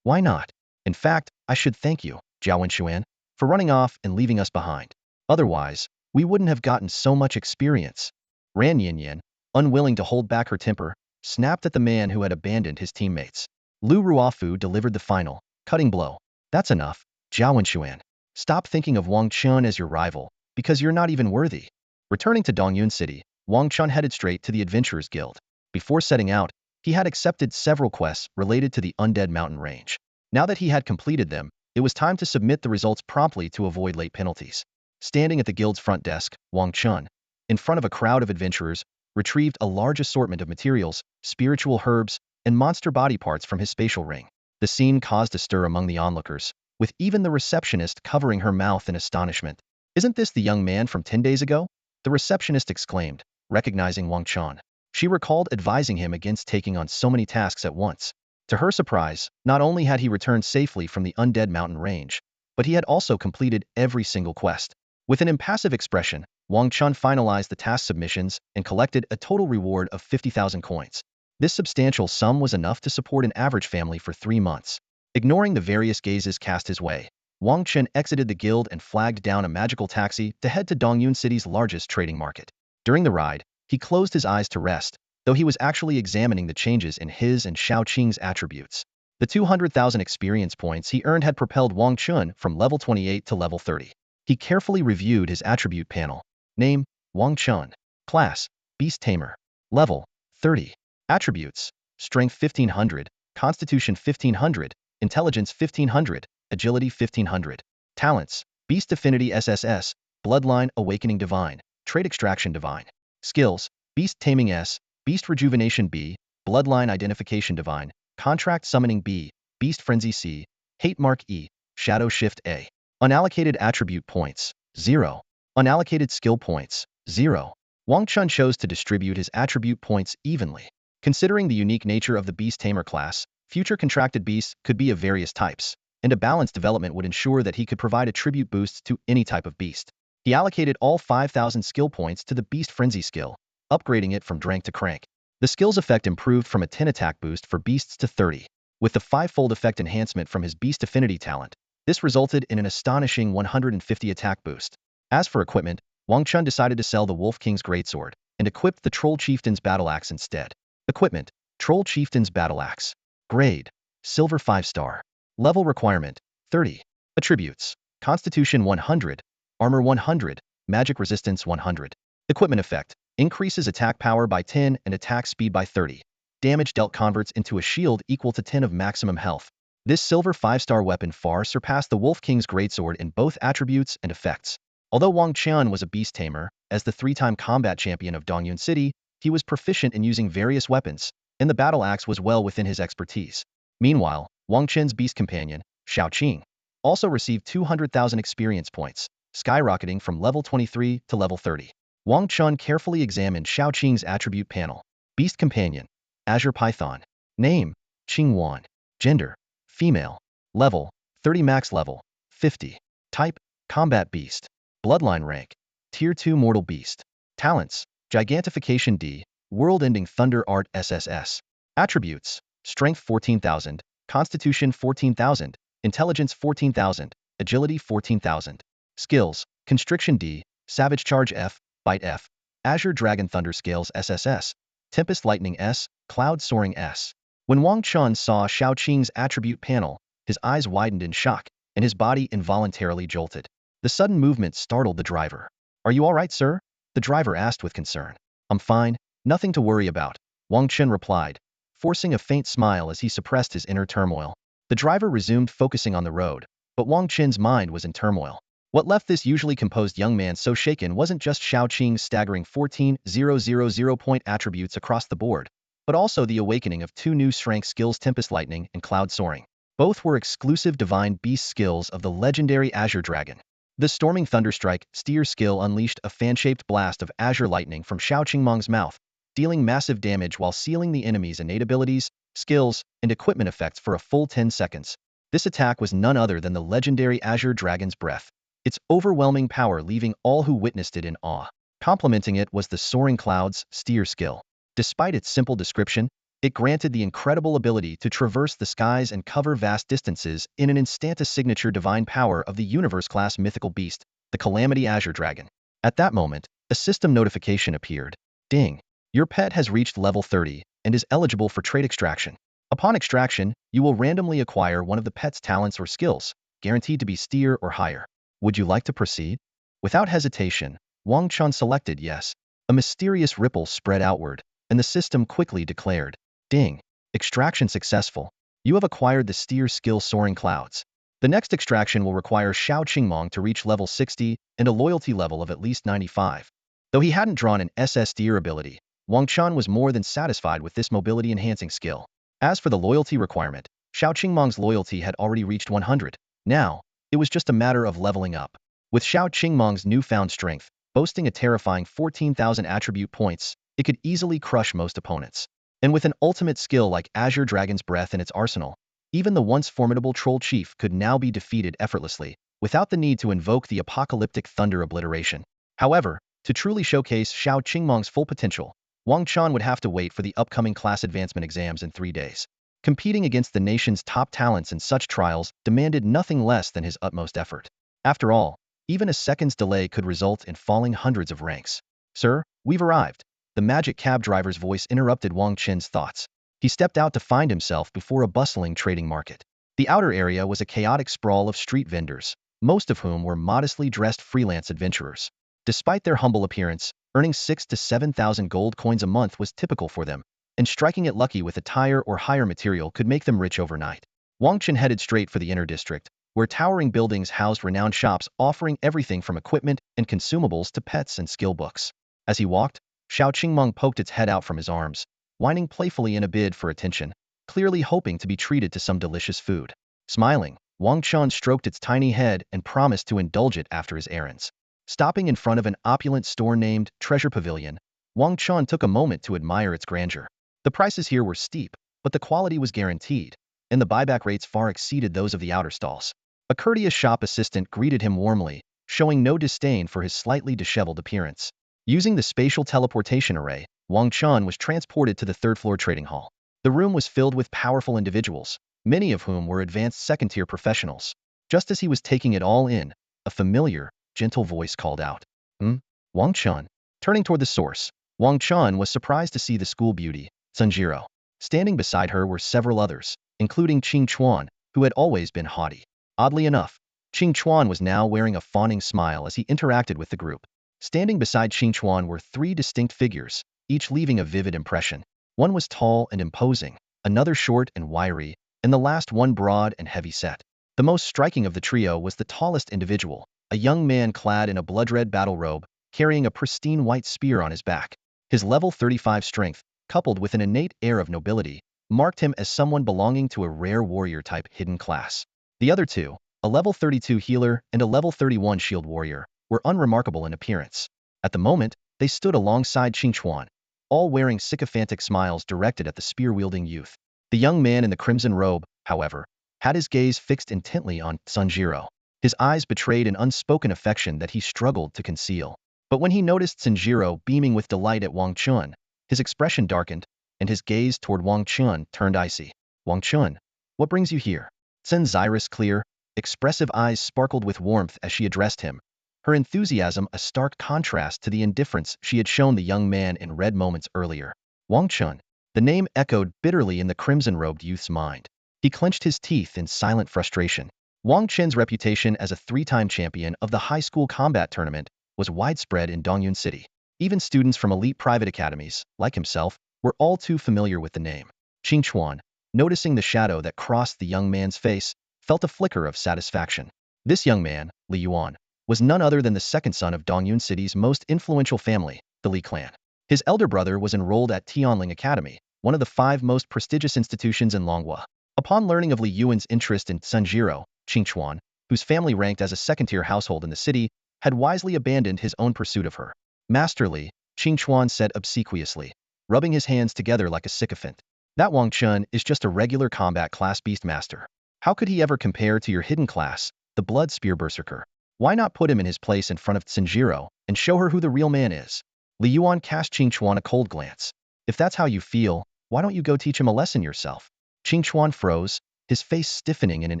Why not? In fact, I should thank you, Jiao Wenxuan, for running off and leaving us behind. Otherwise, we wouldn't have gotten so much experience. Ran Yinyan, unwilling to hold back her temper, snapped at the man who had abandoned his teammates. Lu Ruofu delivered the final, cutting blow. "That's enough, Jiao Wenxuan. Stop thinking of Wang Chen as your rival, because you're not even worthy." Returning to Dongyun City, Wang Chen headed straight to the Adventurers Guild. Before setting out, he had accepted several quests related to the Undead Mountain Range. Now that he had completed them, it was time to submit the results promptly to avoid late penalties. Standing at the guild's front desk, Wang Chen, in front of a crowd of adventurers, retrieved a large assortment of materials, spiritual herbs, and monster body parts from his spatial ring. The scene caused a stir among the onlookers, with even the receptionist covering her mouth in astonishment. "Isn't this the young man from 10 days ago?" the receptionist exclaimed, recognizing Wang Chen. She recalled advising him against taking on so many tasks at once. To her surprise, not only had he returned safely from the undead mountain range, but he had also completed every single quest. With an impassive expression, Wang Chen finalized the task submissions and collected a total reward of 50,000 coins. This substantial sum was enough to support an average family for 3 months. Ignoring the various gazes cast his way, Wang Chen exited the guild and flagged down a magical taxi to head to Dongyun City's largest trading market. During the ride, he closed his eyes to rest, though he was actually examining the changes in his and Xiao Qing's attributes. The 200,000 experience points he earned had propelled Wang Chen from level 28 to level 30. He carefully reviewed his attribute panel. Name, Wang Chen. Class, Beast Tamer. Level, 30. Attributes, Strength 1500, Constitution 1500, Intelligence 1500, Agility 1500. Talents, Beast Affinity SSS, Bloodline Awakening Divine, Trait Extraction Divine. Skills, Beast Taming S, Beast Rejuvenation B, Bloodline Identification Divine, Contract Summoning B, Beast Frenzy C, Hate Mark E, Shadow Shift A. Unallocated Attribute Points, 0. Unallocated Skill Points, 0. Wang Chen chose to distribute his attribute points evenly. Considering the unique nature of the Beast Tamer class, future contracted beasts could be of various types, and a balanced development would ensure that he could provide attribute boosts to any type of beast. He allocated all 5,000 skill points to the Beast Frenzy skill, upgrading it from Drank to Crank. The skill's effect improved from a 10 attack boost for beasts to 30. With the 5-fold effect enhancement from his Beast Affinity talent, this resulted in an astonishing 150 attack boost. As for equipment, Wang Chen decided to sell the Wolf King's Greatsword and equipped the Troll Chieftain's Battle Axe instead. Equipment, Troll Chieftain's Battle Axe. Grade, Silver 5-star. Level requirement, 30. Attributes, Constitution 100, Armor 100, Magic Resistance 100. Equipment effect, increases attack power by 10 and attack speed by 30. Damage dealt converts into a shield equal to 10 of maximum health. This silver 5-star weapon far surpassed the Wolf King's Greatsword in both attributes and effects. Although Wang Chen was a Beast Tamer, as the 3-time combat champion of Dongyun City, he was proficient in using various weapons, and the battle axe was well within his expertise. Meanwhile, Wang Chen's beast companion, Xiao Qing, also received 200,000 experience points, skyrocketing from level 23 to level 30. Wang Chen carefully examined Xiao Qing's attribute panel. Beast companion, Azure Python. Name, Qing Wan. Gender, female. Level, 30 max level, 50. Type, combat beast. Bloodline rank, Tier 2 mortal beast. Talents, Gigantification D, World-ending Thunder Art SSS. Attributes, Strength 14,000, Constitution 14,000, Intelligence 14,000, Agility 14,000. Skills, Constriction D, Savage Charge F, Bite F, Azure Dragon Thunder Scales SSS, Tempest Lightning S, Cloud Soaring S. When Wang Chen saw Xiao Qing's attribute panel, his eyes widened in shock, and his body involuntarily jolted. The sudden movement startled the driver. "Are you all right, sir?" the driver asked with concern. "I'm fine, nothing to worry about," Wang Chen replied, forcing a faint smile as he suppressed his inner turmoil. The driver resumed focusing on the road, but Wang Chen's mind was in turmoil. What left this usually composed young man so shaken wasn't just Xiao Qing's staggering 14,000 point attributes across the board, but also the awakening of 2 new strength skills, Tempest Lightning and Cloud Soaring. Both were exclusive divine beast skills of the legendary Azure Dragon. The Storming Thunderstrike Steer skill unleashed a fan-shaped blast of Azure Lightning from Xiao Qingmang's mouth, dealing massive damage while sealing the enemy's innate abilities, skills, and equipment effects for a full 10 seconds. This attack was none other than the legendary Azure Dragon's breath, its overwhelming power leaving all who witnessed it in awe. Complementing it was the Soaring Clouds Steer skill. Despite its simple description, it granted the incredible ability to traverse the skies and cover vast distances in an instant, a signature divine power of the universe-class mythical beast, the Calamity Azure Dragon. At that moment, a system notification appeared. Ding! Your pet has reached level 30 and is eligible for trait extraction. Upon extraction, you will randomly acquire one of the pet's talents or skills, guaranteed to be Steer or higher. Would you like to proceed? Without hesitation, Wang Chen selected yes. A mysterious ripple spread outward, and the system quickly declared, "Ding! Extraction successful. You have acquired the Steer skill Soaring Clouds. The next extraction will require Xiao Qingmang to reach level 60 and a loyalty level of at least 95. Though he hadn't drawn an SS Steer ability, Wang Chen was more than satisfied with this mobility-enhancing skill. As for the loyalty requirement, Xiao Qingmang's loyalty had already reached 100. Now, it was just a matter of leveling up. With Xiao Qingmang's newfound strength, boasting a terrifying 14,000 attribute points, it could easily crush most opponents. And with an ultimate skill like Azure Dragon's breath in its arsenal, even the once formidable troll chief could now be defeated effortlessly, without the need to invoke the apocalyptic thunder obliteration. However, to truly showcase Xiao Qingmeng's full potential, Wang Chen would have to wait for the upcoming class advancement exams in 3 days. Competing against the nation's top talents in such trials demanded nothing less than his utmost effort. After all, even a second's delay could result in falling hundreds of ranks. Sir, we've arrived. The magic cab driver's voice interrupted Wang Chen's thoughts. He stepped out to find himself before a bustling trading market. The outer area was a chaotic sprawl of street vendors, most of whom were modestly dressed freelance adventurers. Despite their humble appearance, earning 6,000 to 7,000 gold coins a month was typical for them, and striking it lucky with a tire or higher material could make them rich overnight. Wang Chen headed straight for the inner district, where towering buildings housed renowned shops offering everything from equipment and consumables to pets and skill books. As he walked, Xiao Qingmeng poked its head out from his arms, whining playfully in a bid for attention, clearly hoping to be treated to some delicious food. Smiling, Wang Chen stroked its tiny head and promised to indulge it after his errands. Stopping in front of an opulent store named Treasure Pavilion, Wang Chen took a moment to admire its grandeur. The prices here were steep, but the quality was guaranteed, and the buyback rates far exceeded those of the outer stalls. A courteous shop assistant greeted him warmly, showing no disdain for his slightly disheveled appearance. Using the spatial teleportation array, Wang Chen was transported to the third-floor trading hall. The room was filled with powerful individuals, many of whom were advanced second-tier professionals. Just as he was taking it all in, a familiar, gentle voice called out, Wang Chen. Turning toward the source, Wang Chen was surprised to see the school beauty, Sunjiro. Standing beside her were several others, including Qing Chuan, who had always been haughty. Oddly enough, Qing Chuan was now wearing a fawning smile as he interacted with the group. Standing beside Qing Chuan were 3 distinct figures, each leaving a vivid impression. One was tall and imposing, another short and wiry, and the last one broad and heavy-set. The most striking of the trio was the tallest individual, a young man clad in a blood-red battle robe, carrying a pristine white spear on his back. His level 35 strength, coupled with an innate air of nobility, marked him as someone belonging to a rare warrior-type hidden class. The other two, a level 32 healer and a level 31 shield warrior, were unremarkable in appearance. At the moment, they stood alongside Qing Chuan, all wearing sycophantic smiles directed at the spear-wielding youth. The young man in the crimson robe, however, had his gaze fixed intently on Sunjiro. His eyes betrayed an unspoken affection that he struggled to conceal. But when he noticed Sunjiro beaming with delight at Wang Chen, his expression darkened, and his gaze toward Wang Chen turned icy. Wang Chen, what brings you here? Sun's iris clear, expressive eyes sparkled with warmth as she addressed him, her enthusiasm a stark contrast to the indifference she had shown the young man in red moments earlier. Wang Chen. The name echoed bitterly in the crimson-robed youth's mind. He clenched his teeth in silent frustration. Wang Chen's reputation as a 3-time champion of the high school combat tournament was widespread in Dongyun City. Even students from elite private academies, like himself, were all too familiar with the name. Qing Chuan, noticing the shadow that crossed the young man's face, felt a flicker of satisfaction. This young man, Li Yuan, was none other than the second son of Dongyun City's most influential family, the Li clan. His elder brother was enrolled at Tianling Academy, one of the 5 most prestigious institutions in Longhua. Upon learning of Li Yuan's interest in Sunjiro, Qing Chuan, whose family ranked as a second-tier household in the city, had wisely abandoned his own pursuit of her. Master Li, Qing Chuan said obsequiously, rubbing his hands together like a sycophant. That Wang Chen is just a regular combat class beast master. How could he ever compare to your hidden class, the blood spear berserker? Why not put him in his place in front of Sunjiro and show her who the real man is? Li Yuan cast Qing Chuan a cold glance. If that's how you feel, why don't you go teach him a lesson yourself? Qing Chuan froze, his face stiffening in an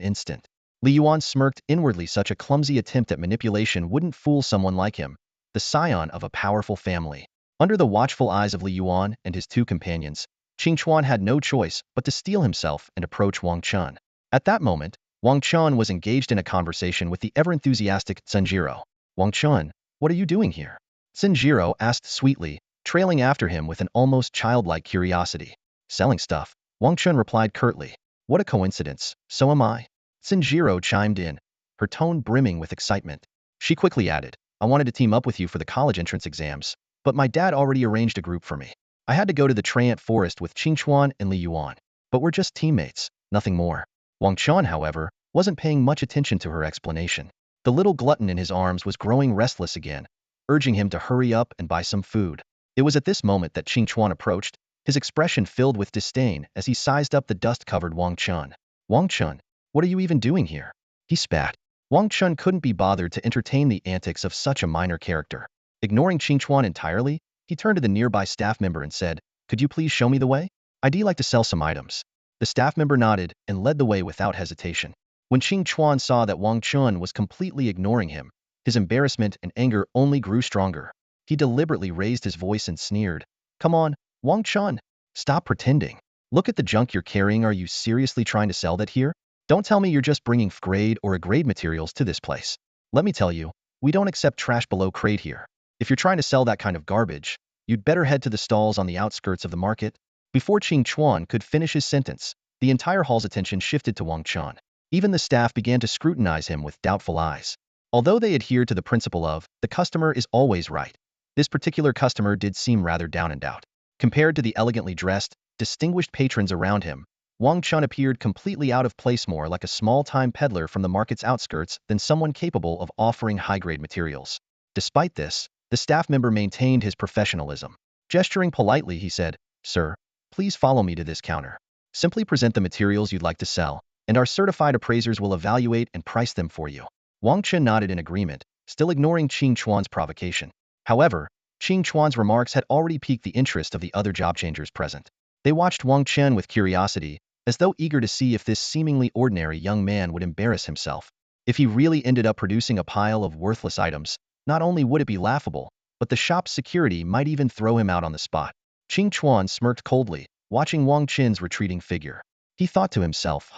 instant. Li Yuan smirked inwardly. Such a clumsy attempt at manipulation wouldn't fool someone like him, the scion of a powerful family. Under the watchful eyes of Li Yuan and his 2 companions, Qing Chuan had no choice but to steel himself and approach Wang Chen. At that moment, Wang Chen was engaged in a conversation with the ever-enthusiastic Sunjiro. Wang Chen, what are you doing here? Sunjiro asked sweetly, trailing after him with an almost childlike curiosity. Selling stuff, Wang Chen replied curtly. What a coincidence, so am I. Sunjiro chimed in, her tone brimming with excitement. She quickly added, I wanted to team up with you for the college entrance exams, but my dad already arranged a group for me. I had to go to the Trant Forest with Qing Chuan and Li Yuan, but we're just teammates, nothing more. Wang Chen, however, wasn't paying much attention to her explanation. The little glutton in his arms was growing restless again, urging him to hurry up and buy some food. It was at this moment that Qing Chuan approached, his expression filled with disdain as he sized up the dust-covered Wang Chen. Wang Chen, what are you even doing here? He spat. Wang Chen couldn't be bothered to entertain the antics of such a minor character. Ignoring Qingchuan entirely, he turned to the nearby staff member and said, "Could you please show me the way? I'd like to sell some items." The staff member nodded and led the way without hesitation. When Qingchuan saw that Wang Chen was completely ignoring him, his embarrassment and anger only grew stronger. He deliberately raised his voice and sneered, "Come on, Wang Chen, stop pretending. Look at the junk you're carrying. Are you seriously trying to sell that here? Don't tell me you're just bringing grade or A-grade materials to this place. Let me tell you, we don't accept trash below grade here. If you're trying to sell that kind of garbage, you'd better head to the stalls on the outskirts of the market." Before Qingchuan could finish his sentence, the entire hall's attention shifted to Wang Chen. Even the staff began to scrutinize him with doubtful eyes. Although they adhered to the principle of, the customer is always right, this particular customer did seem rather down and out. Compared to the elegantly dressed, distinguished patrons around him, Wang Chen appeared completely out of place, more like a small-time peddler from the market's outskirts than someone capable of offering high-grade materials. Despite this, the staff member maintained his professionalism. Gesturing politely, he said, "Sir, please follow me to this counter. Simply present the materials you'd like to sell, and our certified appraisers will evaluate and price them for you." Wang Chen nodded in agreement, still ignoring Qingchuan's provocation. However, Qingchuan's remarks had already piqued the interest of the other job changers present. They watched Wang Chen with curiosity, as though eager to see if this seemingly ordinary young man would embarrass himself. If he really ended up producing a pile of worthless items, not only would it be laughable, but the shop's security might even throw him out on the spot. Qingchuan smirked coldly, watching Wang Chen's retreating figure. He thought to himself,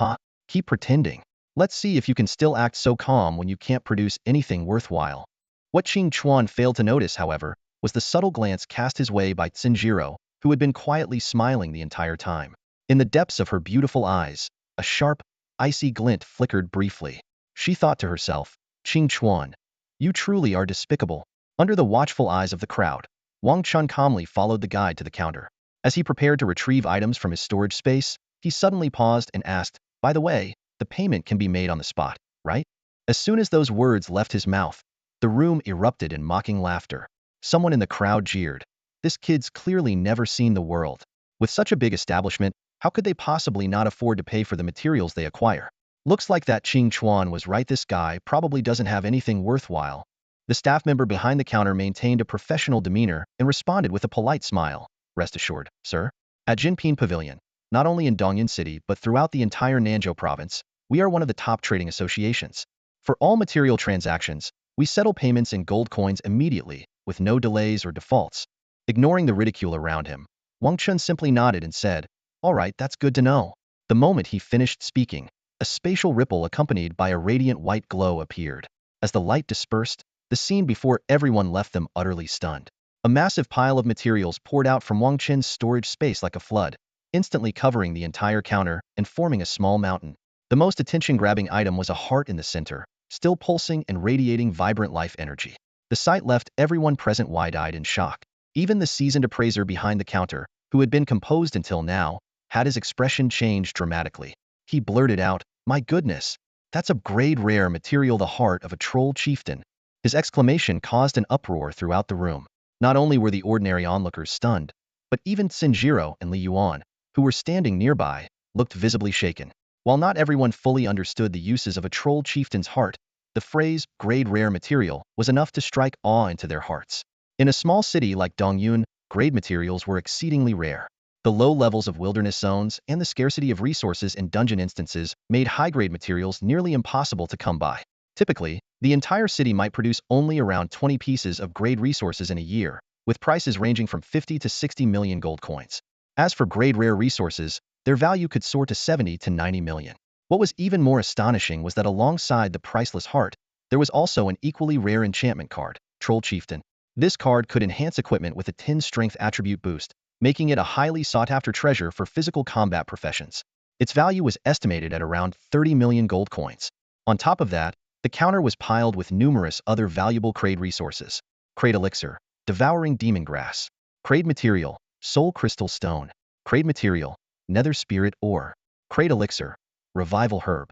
keep pretending. Let's see if you can still act so calm when you can't produce anything worthwhile." What Qingchuan failed to notice, however, was the subtle glance cast his way by Tsinjiro, who had been quietly smiling the entire time. In the depths of her beautiful eyes, a sharp, icy glint flickered briefly. She thought to herself, "Qingchuan, you truly are despicable." Under the watchful eyes of the crowd, Wang Chen calmly followed the guide to the counter. As he prepared to retrieve items from his storage space, he suddenly paused and asked, "By the way, the payment can be made on the spot, right?" As soon as those words left his mouth, the room erupted in mocking laughter. Someone in the crowd jeered, "This kid's clearly never seen the world. With such a big establishment, how could they possibly not afford to pay for the materials they acquire? Looks like that Qingchuan was right. This guy probably doesn't have anything worthwhile." The staff member behind the counter maintained a professional demeanor and responded with a polite smile, "Rest assured, sir. At Jinping Pavilion, not only in Dongyun City but throughout the entire Nanzhou province, we are one of the top trading associations. For all material transactions, we settle payments in gold coins immediately, with no delays or defaults." Ignoring the ridicule around him, Wang Chen simply nodded and said, "All right, that's good to know." The moment he finished speaking, a spatial ripple accompanied by a radiant white glow appeared. As the light dispersed, the scene before everyone left them utterly stunned. A massive pile of materials poured out from Wang Chen's storage space like a flood, instantly covering the entire counter and forming a small mountain. The most attention-grabbing item was a heart in the center, still pulsing and radiating vibrant life energy. The sight left everyone present wide-eyed in shock. Even the seasoned appraiser behind the counter, who had been composed until now, had his expression changed dramatically. He blurted out, "My goodness, that's a grade rare material, the heart of a troll chieftain." His exclamation caused an uproar throughout the room. Not only were the ordinary onlookers stunned, but even Tsinjiro and Li Yuan, who were standing nearby, looked visibly shaken. While not everyone fully understood the uses of a troll chieftain's heart, the phrase, grade rare material, was enough to strike awe into their hearts. In a small city like Dongyun, grade materials were exceedingly rare. The low levels of wilderness zones and the scarcity of resources in dungeon instances made high-grade materials nearly impossible to come by. Typically, the entire city might produce only around 20 pieces of grade resources in a year, with prices ranging from 50 to 60 million gold coins. As for grade rare resources, their value could soar to 70 to 90 million. What was even more astonishing was that alongside the priceless heart, there was also an equally rare enchantment card, Troll Chieftain. This card could enhance equipment with a 10 strength attribute boost, making it a highly sought-after treasure for physical combat professions. Its value was estimated at around 30 million gold coins. On top of that, the counter was piled with numerous other valuable crade resources. Crade Elixir, Devouring Demon Grass. Crade Material, Soul Crystal Stone. Crade Material, Nether Spirit Ore. Crade Elixir, Revival Herb.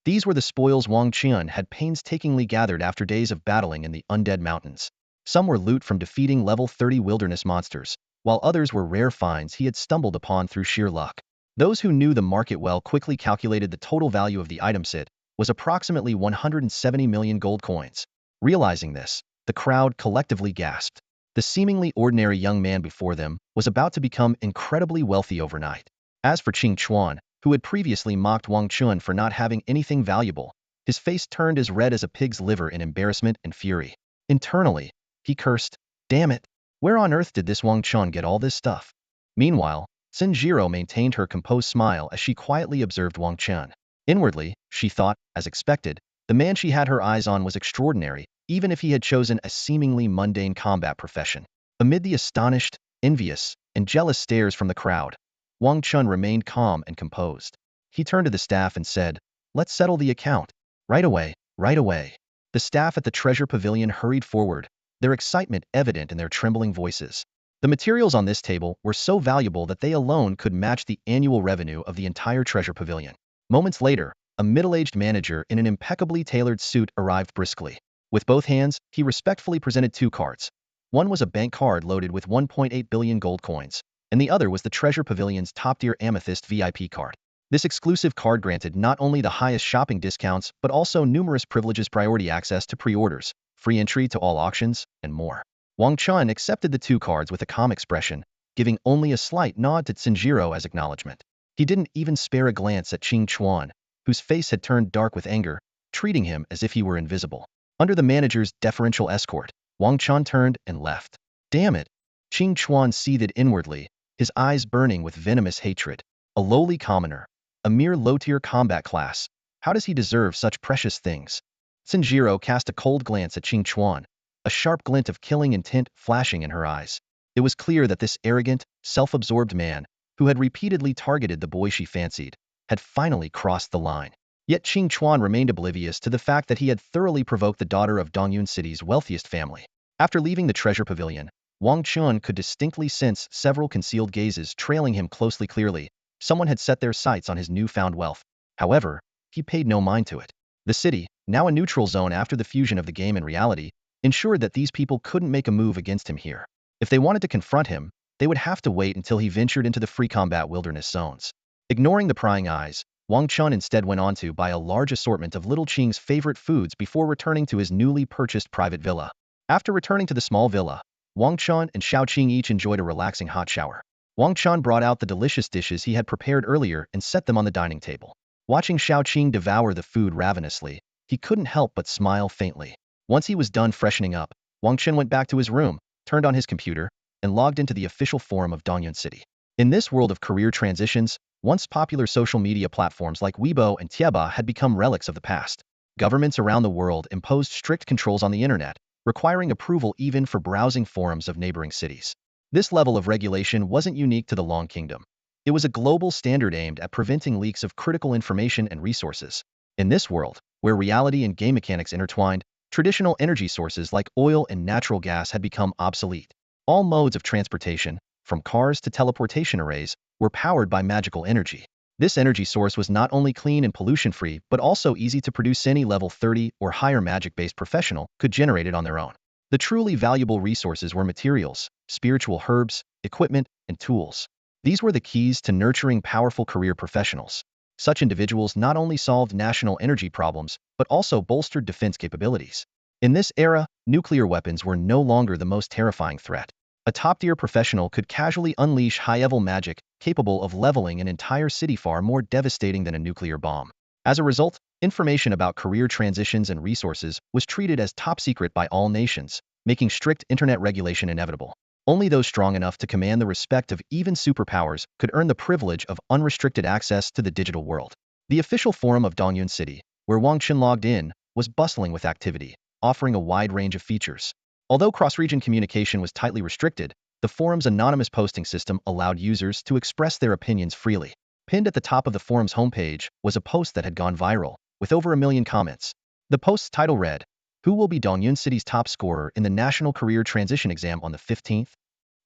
These were the spoils Wang Chen had painstakingly gathered after days of battling in the Undead Mountains. Some were loot from defeating level 30 wilderness monsters, while others were rare finds he had stumbled upon through sheer luck. Those who knew the market well quickly calculated the total value of the item set was approximately 170 million gold coins. Realizing this, the crowd collectively gasped. The seemingly ordinary young man before them was about to become incredibly wealthy overnight. As for Qing Chuan, who had previously mocked Wang Chen for not having anything valuable, his face turned as red as a pig's liver in embarrassment and fury. Internally, he cursed, "Damn it! Where on earth did this Wang Chen get all this stuff?" Meanwhile, Sinjiro maintained her composed smile as she quietly observed Wang Chen. Inwardly, she thought, as expected, the man she had her eyes on was extraordinary, even if he had chosen a seemingly mundane combat profession. Amid the astonished, envious, and jealous stares from the crowd, Wang Chen remained calm and composed. He turned to the staff and said, "Let's settle the account. Right away, right away." The staff at the treasure pavilion hurried forward, their excitement evident in their trembling voices. The materials on this table were so valuable that they alone could match the annual revenue of the entire treasure pavilion. Moments later, a middle-aged manager in an impeccably tailored suit arrived briskly. With both hands, he respectfully presented two cards. One was a bank card loaded with 1.8 billion gold coins, and the other was the treasure pavilion's top-tier amethyst VIP card. This exclusive card granted not only the highest shopping discounts but also numerous privileges, priority access to pre-orders, free entry to all auctions, and more. Wang Chen accepted the two cards with a calm expression, giving only a slight nod to Tsunjiro as acknowledgement. He didn't even spare a glance at Qing Chuan, whose face had turned dark with anger, treating him as if he were invisible. Under the manager's deferential escort, Wang Chen turned and left. Damn it! Qing Chuan seethed inwardly, his eyes burning with venomous hatred. A lowly commoner, a mere low-tier combat class. How does he deserve such precious things? Tsunjiro cast a cold glance at Qing Chuan, a sharp glint of killing intent flashing in her eyes. It was clear that this arrogant, self-absorbed man, who had repeatedly targeted the boy she fancied, had finally crossed the line. Yet Qing Chuan remained oblivious to the fact that he had thoroughly provoked the daughter of Dongyun City's wealthiest family. After leaving the treasure pavilion, Wang Chen could distinctly sense several concealed gazes trailing him closely. Someone had set their sights on his newfound wealth. However, he paid no mind to it. The city, now a neutral zone after the fusion of the game and reality, ensured that these people couldn't make a move against him here. If they wanted to confront him, they would have to wait until he ventured into the free combat wilderness zones. Ignoring the prying eyes, Wang Chen instead went on to buy a large assortment of Little Qing's favorite foods before returning to his newly purchased private villa. After returning to the small villa, Wang Chen and Xiao Qing each enjoyed a relaxing hot shower. Wang Chen brought out the delicious dishes he had prepared earlier and set them on the dining table. Watching Xiao Qing devour the food ravenously, he couldn't help but smile faintly. Once he was done freshening up, Wang Chen went back to his room, turned on his computer, and logged into the official forum of Dongyun City. In this world of career transitions, once popular social media platforms like Weibo and Tieba had become relics of the past. Governments around the world imposed strict controls on the internet, requiring approval even for browsing forums of neighboring cities. This level of regulation wasn't unique to the Long Kingdom. It was a global standard aimed at preventing leaks of critical information and resources. In this world, where reality and game mechanics intertwined, traditional energy sources like oil and natural gas had become obsolete. All modes of transportation, from cars to teleportation arrays, were powered by magical energy. This energy source was not only clean and pollution-free but also easy to produce. Any level 30 or higher magic-based professional could generate it on their own. The truly valuable resources were materials, spiritual herbs, equipment, and tools. These were the keys to nurturing powerful career professionals. Such individuals not only solved national energy problems, but also bolstered defense capabilities. In this era, nuclear weapons were no longer the most terrifying threat. A top-tier professional could casually unleash high-level magic, capable of leveling an entire city, far more devastating than a nuclear bomb. As a result, information about career transitions and resources was treated as top secret by all nations, making strict internet regulation inevitable. Only those strong enough to command the respect of even superpowers could earn the privilege of unrestricted access to the digital world. The official forum of Dongyun City, where Wang Chen logged in, was bustling with activity, offering a wide range of features. Although cross-region communication was tightly restricted, the forum's anonymous posting system allowed users to express their opinions freely. Pinned at the top of the forum's homepage was a post that had gone viral, with over 1 million comments. The post's title read, "Who will be Dongyun City's top scorer in the National Career Transition Exam on the 15th?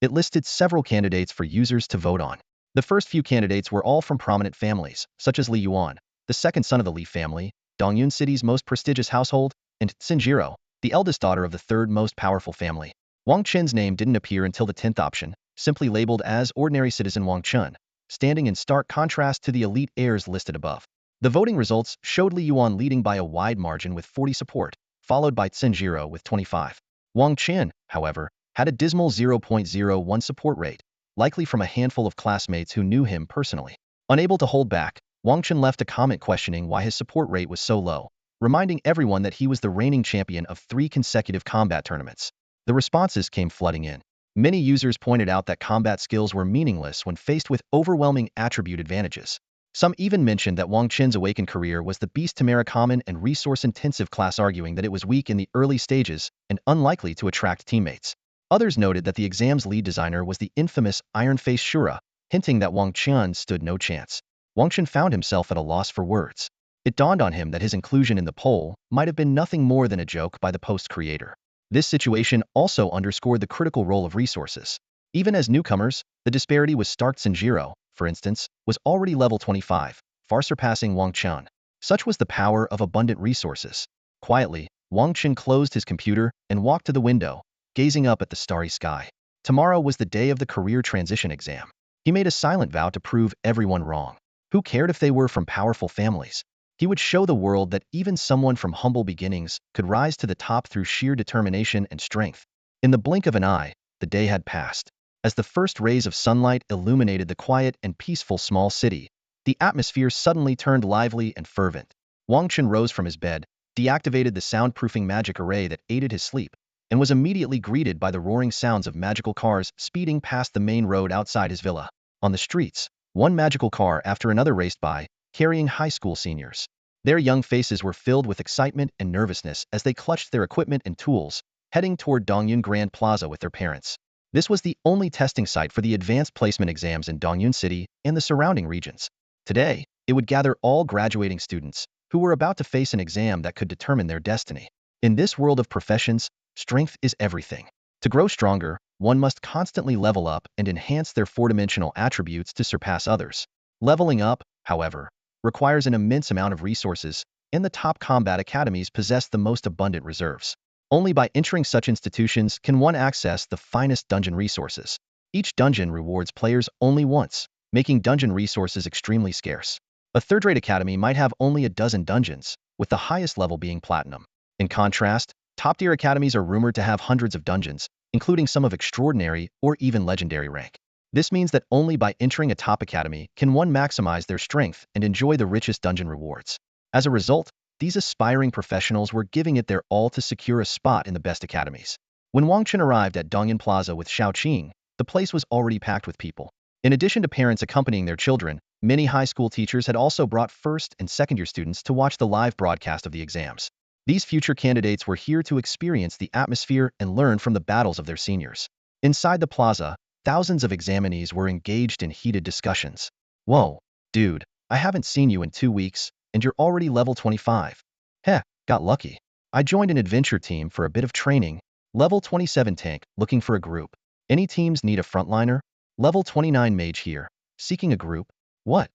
It listed several candidates for users to vote on. The first few candidates were all from prominent families, such as Li Yuan, the second son of the Li family, Dongyun City's most prestigious household, and Tsunjiro, the eldest daughter of the third most powerful family. Wang Chen's name didn't appear until the 10th option, simply labeled as ordinary citizen Wang Chen, standing in stark contrast to the elite heirs listed above. The voting results showed Li Yuan leading by a wide margin with 40 support, followed by Zhenjiro with 25. Wang Chen, however, had a dismal 0.01 support rate, likely from a handful of classmates who knew him personally. Unable to hold back, Wang Chen left a comment questioning why his support rate was so low, reminding everyone that he was the reigning champion of 3 consecutive combat tournaments. The responses came flooding in. Many users pointed out that combat skills were meaningless when faced with overwhelming attribute advantages. Some even mentioned that Wang Chen's awakened career was the Beast Tamer common and resource-intensive class, arguing that it was weak in the early stages and unlikely to attract teammates. Others noted that the exam's lead designer was the infamous Iron-Faced Shura, hinting that Wang Chen stood no chance. Wang Chen found himself at a loss for words. It dawned on him that his inclusion in the poll might have been nothing more than a joke by the post's creator. This situation also underscored the critical role of resources. Even as newcomers, the disparity was stark. Zhenjiro, for instance, was already level 25, far surpassing Wang Chen. Such was the power of abundant resources. Quietly, Wang Chen closed his computer and walked to the window, gazing up at the starry sky. Tomorrow was the day of the career transition exam. He made a silent vow to prove everyone wrong. Who cared if they were from powerful families? He would show the world that even someone from humble beginnings could rise to the top through sheer determination and strength. In the blink of an eye, the day had passed. As the first rays of sunlight illuminated the quiet and peaceful small city, the atmosphere suddenly turned lively and fervent. Wang Chen rose from his bed, deactivated the soundproofing magic array that aided his sleep, and was immediately greeted by the roaring sounds of magical cars speeding past the main road outside his villa. On the streets, one magical car after another raced by, carrying high school seniors. Their young faces were filled with excitement and nervousness as they clutched their equipment and tools, heading toward Dongyun Grand Plaza with their parents. This was the only testing site for the advanced placement exams in Dongyun City and the surrounding regions. Today, it would gather all graduating students who were about to face an exam that could determine their destiny. In this world of professions, strength is everything. To grow stronger, one must constantly level up and enhance their four-dimensional attributes to surpass others. Leveling up, however, requires an immense amount of resources, and the top combat academies possess the most abundant reserves. Only by entering such institutions can one access the finest dungeon resources. Each dungeon rewards players only once, making dungeon resources extremely scarce. A third-rate academy might have only a dozen dungeons, with the highest level being platinum. In contrast, top-tier academies are rumored to have hundreds of dungeons, including some of extraordinary or even legendary rank. This means that only by entering a top academy can one maximize their strength and enjoy the richest dungeon rewards. As a result, these aspiring professionals were giving it their all to secure a spot in the best academies. When Wang Chen arrived at Dongyun Plaza with Xiao Qing, the place was already packed with people. In addition to parents accompanying their children, many high school teachers had also brought first and second-year students to watch the live broadcast of the exams. These future candidates were here to experience the atmosphere and learn from the battles of their seniors. Inside the plaza, thousands of examinees were engaged in heated discussions. Whoa, dude, I haven't seen you in 2 weeks, and you're already level 25. Heh, got lucky. I joined an adventure team for a bit of training. Level 27 tank, looking for a group. Any teams need a frontliner? Level 29 mage here, seeking a group. What?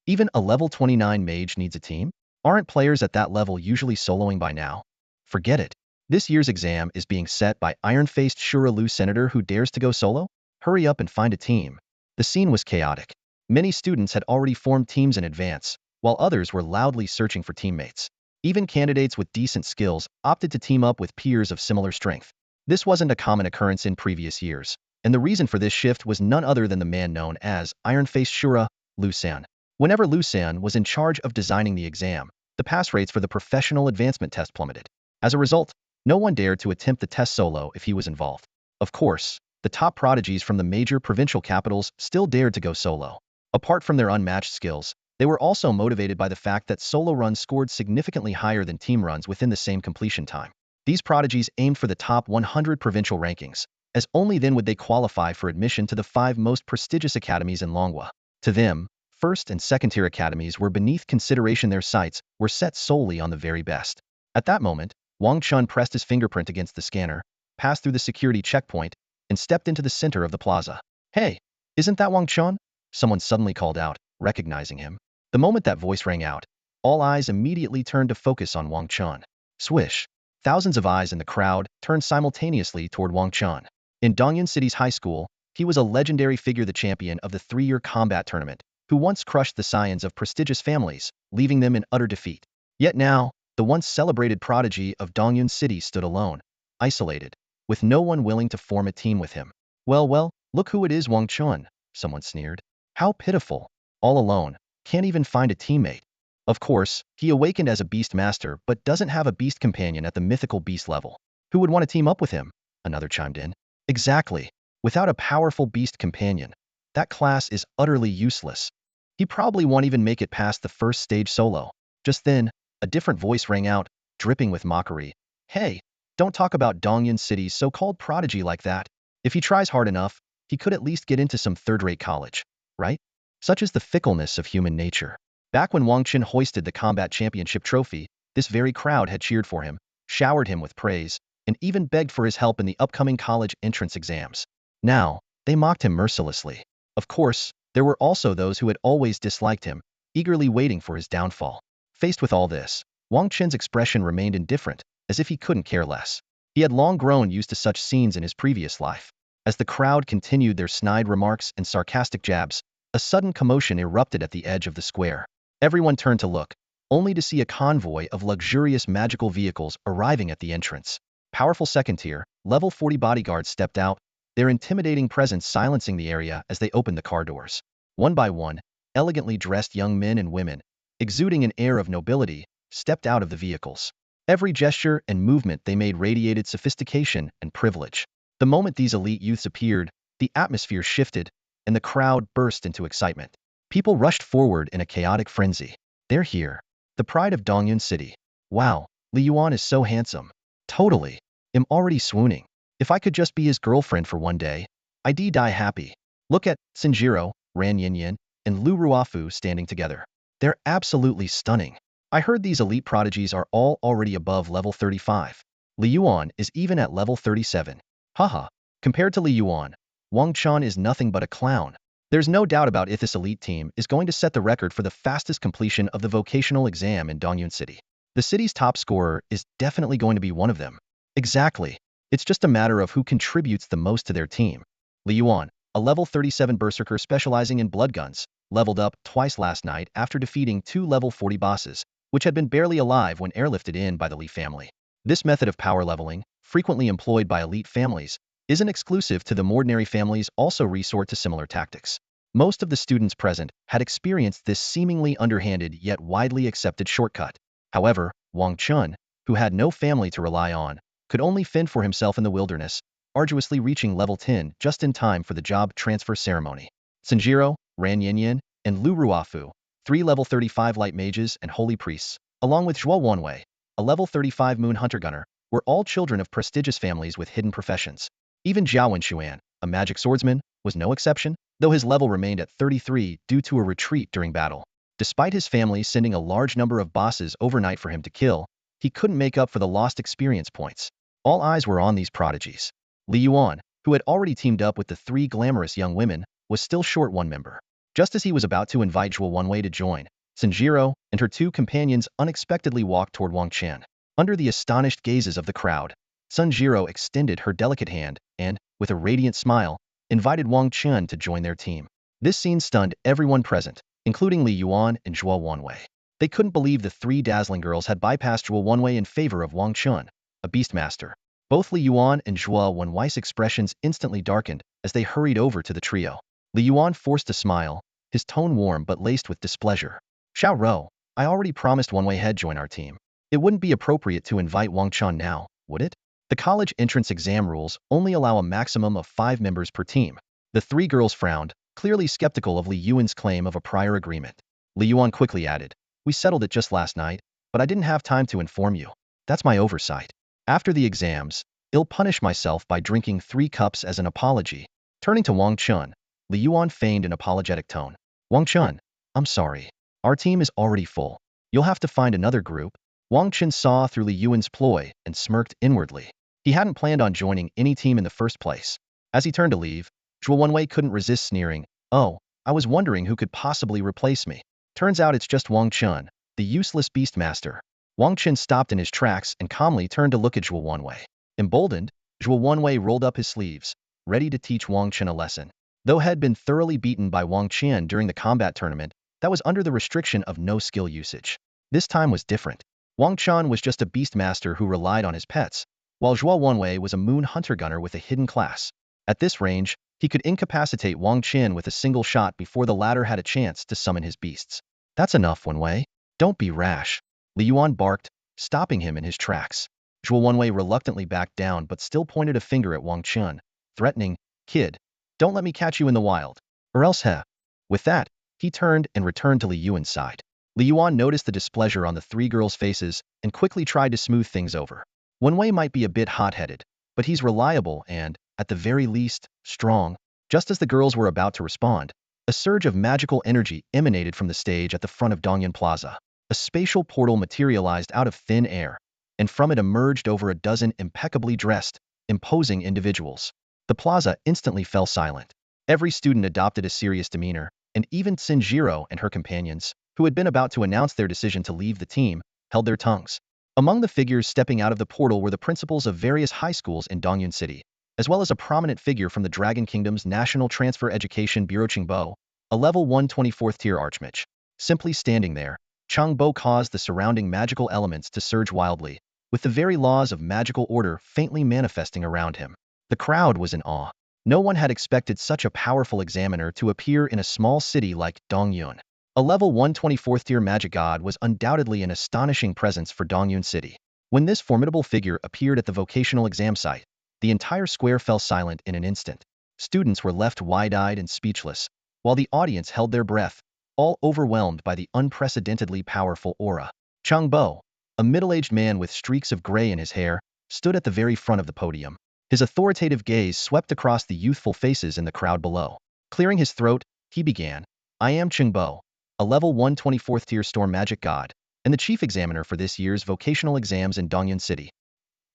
Even a level 29 mage needs a team? Aren't players at that level usually soloing by now? Forget it. This year's exam is being set by iron-faced Shura Lu senator who dares to go solo? Hurry up and find a team. The scene was chaotic. Many students had already formed teams in advance, while others were loudly searching for teammates. Even candidates with decent skills opted to team up with peers of similar strength. This wasn't a common occurrence in previous years, and the reason for this shift was none other than the man known as Iron-Faced Shura, Lu San. Whenever Lu San was in charge of designing the exam, the pass rates for the professional advancement test plummeted. As a result, no one dared to attempt the test solo if he was involved. Of course, the top prodigies from the major provincial capitals still dared to go solo. Apart from their unmatched skills, they were also motivated by the fact that solo runs scored significantly higher than team runs within the same completion time. These prodigies aimed for the top 100 provincial rankings, as only then would they qualify for admission to the 5 most prestigious academies in Longhua. To them, first and second-tier academies were beneath consideration. Their sights were set solely on the very best. At that moment, Wang Chen pressed his fingerprint against the scanner, passed through the security checkpoint, and stepped into the center of the plaza. Hey, isn't that Wang Chen? Someone suddenly called out, recognizing him. The moment that voice rang out, all eyes immediately turned to focus on Wang Chen. Swish. Thousands of eyes in the crowd turned simultaneously toward Wang Chen. In Dongyun City's high school, he was a legendary figure, the champion of the 3-year combat tournament, who once crushed the scions of prestigious families, leaving them in utter defeat. Yet now, the once celebrated prodigy of Dongyun City stood alone, isolated, with no one willing to form a team with him. Well, look who it is, Wang Chen, someone sneered. How pitiful. All alone, can't even find a teammate. Of course, he awakened as a beast master but doesn't have a beast companion at the mythical beast level. Who would want to team up with him? Another chimed in. Exactly. Without a powerful beast companion, that class is utterly useless. He probably won't even make it past the first stage solo. Just then, a different voice rang out, dripping with mockery. Hey, don't talk about Dongyun City's so-called prodigy like that. If he tries hard enough, he could at least get into some third-rate college, right? Such is the fickleness of human nature. Back when Wang Chen hoisted the combat championship trophy, this very crowd had cheered for him, showered him with praise, and even begged for his help in the upcoming college entrance exams. Now, they mocked him mercilessly. Of course, there were also those who had always disliked him, eagerly waiting for his downfall. Faced with all this, Wang Chen's expression remained indifferent, as if he couldn't care less. He had long grown used to such scenes in his previous life. As the crowd continued their snide remarks and sarcastic jabs, a sudden commotion erupted at the edge of the square. Everyone turned to look, only to see a convoy of luxurious magical vehicles arriving at the entrance. Powerful second-tier, level 40 bodyguards stepped out, their intimidating presence silencing the area as they opened the car doors. One by one, elegantly dressed young men and women, exuding an air of nobility, stepped out of the vehicles. Every gesture and movement they made radiated sophistication and privilege. The moment these elite youths appeared, the atmosphere shifted, and the crowd burst into excitement. People rushed forward in a chaotic frenzy. They're here. The pride of Dongyun City. Wow, Li Yuan is so handsome. Totally. I'm already swooning. If I could just be his girlfriend for one day, I'd die happy. Look at Sanjiro, Ran Yinyin, and Lu Ruafu standing together. They're absolutely stunning. I heard these elite prodigies are all already above level 35. Li Yuan is even at level 37. Haha. Compared to Li Yuan, Wang Chen is nothing but a clown. There's no doubt about it, this elite team is going to set the record for the fastest completion of the vocational exam in Dongyun City. The city's top scorer is definitely going to be one of them. Exactly. It's just a matter of who contributes the most to their team. Li Yuan, a level 37 berserker specializing in blood guns, leveled up twice last night after defeating 2 level 40 bosses, which had been barely alive when airlifted in by the Li family. This method of power leveling, frequently employed by elite families, isn't exclusive to them. Ordinary families also resort to similar tactics. Most of the students present had experienced this seemingly underhanded yet widely accepted shortcut. However, Wang Chen, who had no family to rely on, could only fend for himself in the wilderness, arduously reaching level 10 just in time for the job transfer ceremony. Sanjiro, Ran Yinyin, and Lu Ruafu, 3 level 35 light mages and holy priests, along with Zhuo Wanwei, a level 35 moon hunter gunner, were all children of prestigious families with hidden professions. Even Zhao Wenxuan, a magic swordsman, was no exception, though his level remained at 33 due to a retreat during battle. Despite his family sending a large number of bosses overnight for him to kill, he couldn't make up for the lost experience points. All eyes were on these prodigies. Li Yuan, who had already teamed up with the 3 glamorous young women, was still short one member. Just as he was about to invite Zhuo Wanwei to join, Sanjiro and her 2 companions unexpectedly walked toward Wang Chen. Under the astonished gazes of the crowd, Sanjiro extended her delicate hand and, with a radiant smile, invited Wang Chen to join their team. This scene stunned everyone present, including Li Yuan and Zhuo Wanwei. They couldn't believe the 3 dazzling girls had bypassed Zhuo Wanwei in favor of Wang Chen, a beastmaster. Both Li Yuan and Zhuo Wanwei's expressions instantly darkened as they hurried over to the trio. Li Yuan forced a smile, his tone warm but laced with displeasure. Xiao Rou, I already promised Wanwei had join our team. It wouldn't be appropriate to invite Wang Chen now, would it? The college entrance exam rules only allow a maximum of 5 members per team. The 3 girls frowned, clearly skeptical of Li Yuan's claim of a prior agreement. Li Yuan quickly added, we settled it just last night, but I didn't have time to inform you. That's my oversight. After the exams, I'll punish myself by drinking 3 cups as an apology. Turning to Wang Chen, Li Yuan feigned an apologetic tone. Wang Chen, I'm sorry. Our team is already full. You'll have to find another group. Wang Chen saw through Li Yuan's ploy and smirked inwardly. He hadn't planned on joining any team in the first place. As he turned to leave, Zhuo Wanwei couldn't resist sneering. Oh, I was wondering who could possibly replace me. Turns out it's just Wang Chen, the useless beastmaster. Wang Chen stopped in his tracks and calmly turned to look at Zhuo Wanwei. Emboldened, Zhuo Wanwei rolled up his sleeves, ready to teach Wang Chen a lesson. Though had been thoroughly beaten by Wang Chen during the combat tournament, that was under the restriction of no skill usage. This time was different. Wang Chen was just a beast master who relied on his pets, while Zhuo Wanwei was a moon hunter-gunner with a hidden class. At this range, he could incapacitate Wang Chen with a single shot before the latter had a chance to summon his beasts. That's enough, Wanwei. Don't be rash. Li Yuan barked, stopping him in his tracks. Zhuo Wanwei reluctantly backed down but still pointed a finger at Wang Chen, threatening, "Kid, don't let me catch you in the wild. Or else heh." With that, he turned and returned to Li Yuan's side. Li Yuan noticed the displeasure on the three girls' faces and quickly tried to smooth things over. Wanwei might be a bit hot-headed, but he's reliable and, at the very least, strong. Just as the girls were about to respond, a surge of magical energy emanated from the stage at the front of Dongyan Plaza. A spatial portal materialized out of thin air, and from it emerged over a dozen impeccably dressed, imposing individuals. The plaza instantly fell silent. Every student adopted a serious demeanor, and even Tsinjiro and her companions, who had been about to announce their decision to leave the team, held their tongues. Among the figures stepping out of the portal were the principals of various high schools in Dongyun City, as well as a prominent figure from the Dragon Kingdom's National Transfer Education Bureau Changbo, a level 124th tier archmage. Simply standing there, Changbo caused the surrounding magical elements to surge wildly, with the very laws of magical order faintly manifesting around him. The crowd was in awe. No one had expected such a powerful examiner to appear in a small city like Dongyun. A level 124th tier magic god was undoubtedly an astonishing presence for Dongyun City. When this formidable figure appeared at the vocational exam site, the entire square fell silent in an instant. Students were left wide-eyed and speechless, while the audience held their breath, all overwhelmed by the unprecedentedly powerful aura. Changbo, a middle-aged man with streaks of gray in his hair, stood at the very front of the podium. His authoritative gaze swept across the youthful faces in the crowd below. Clearing his throat, he began, "I am Changbo, a level 124th tier storm magic god, and the chief examiner for this year's vocational exams in Dongyun City."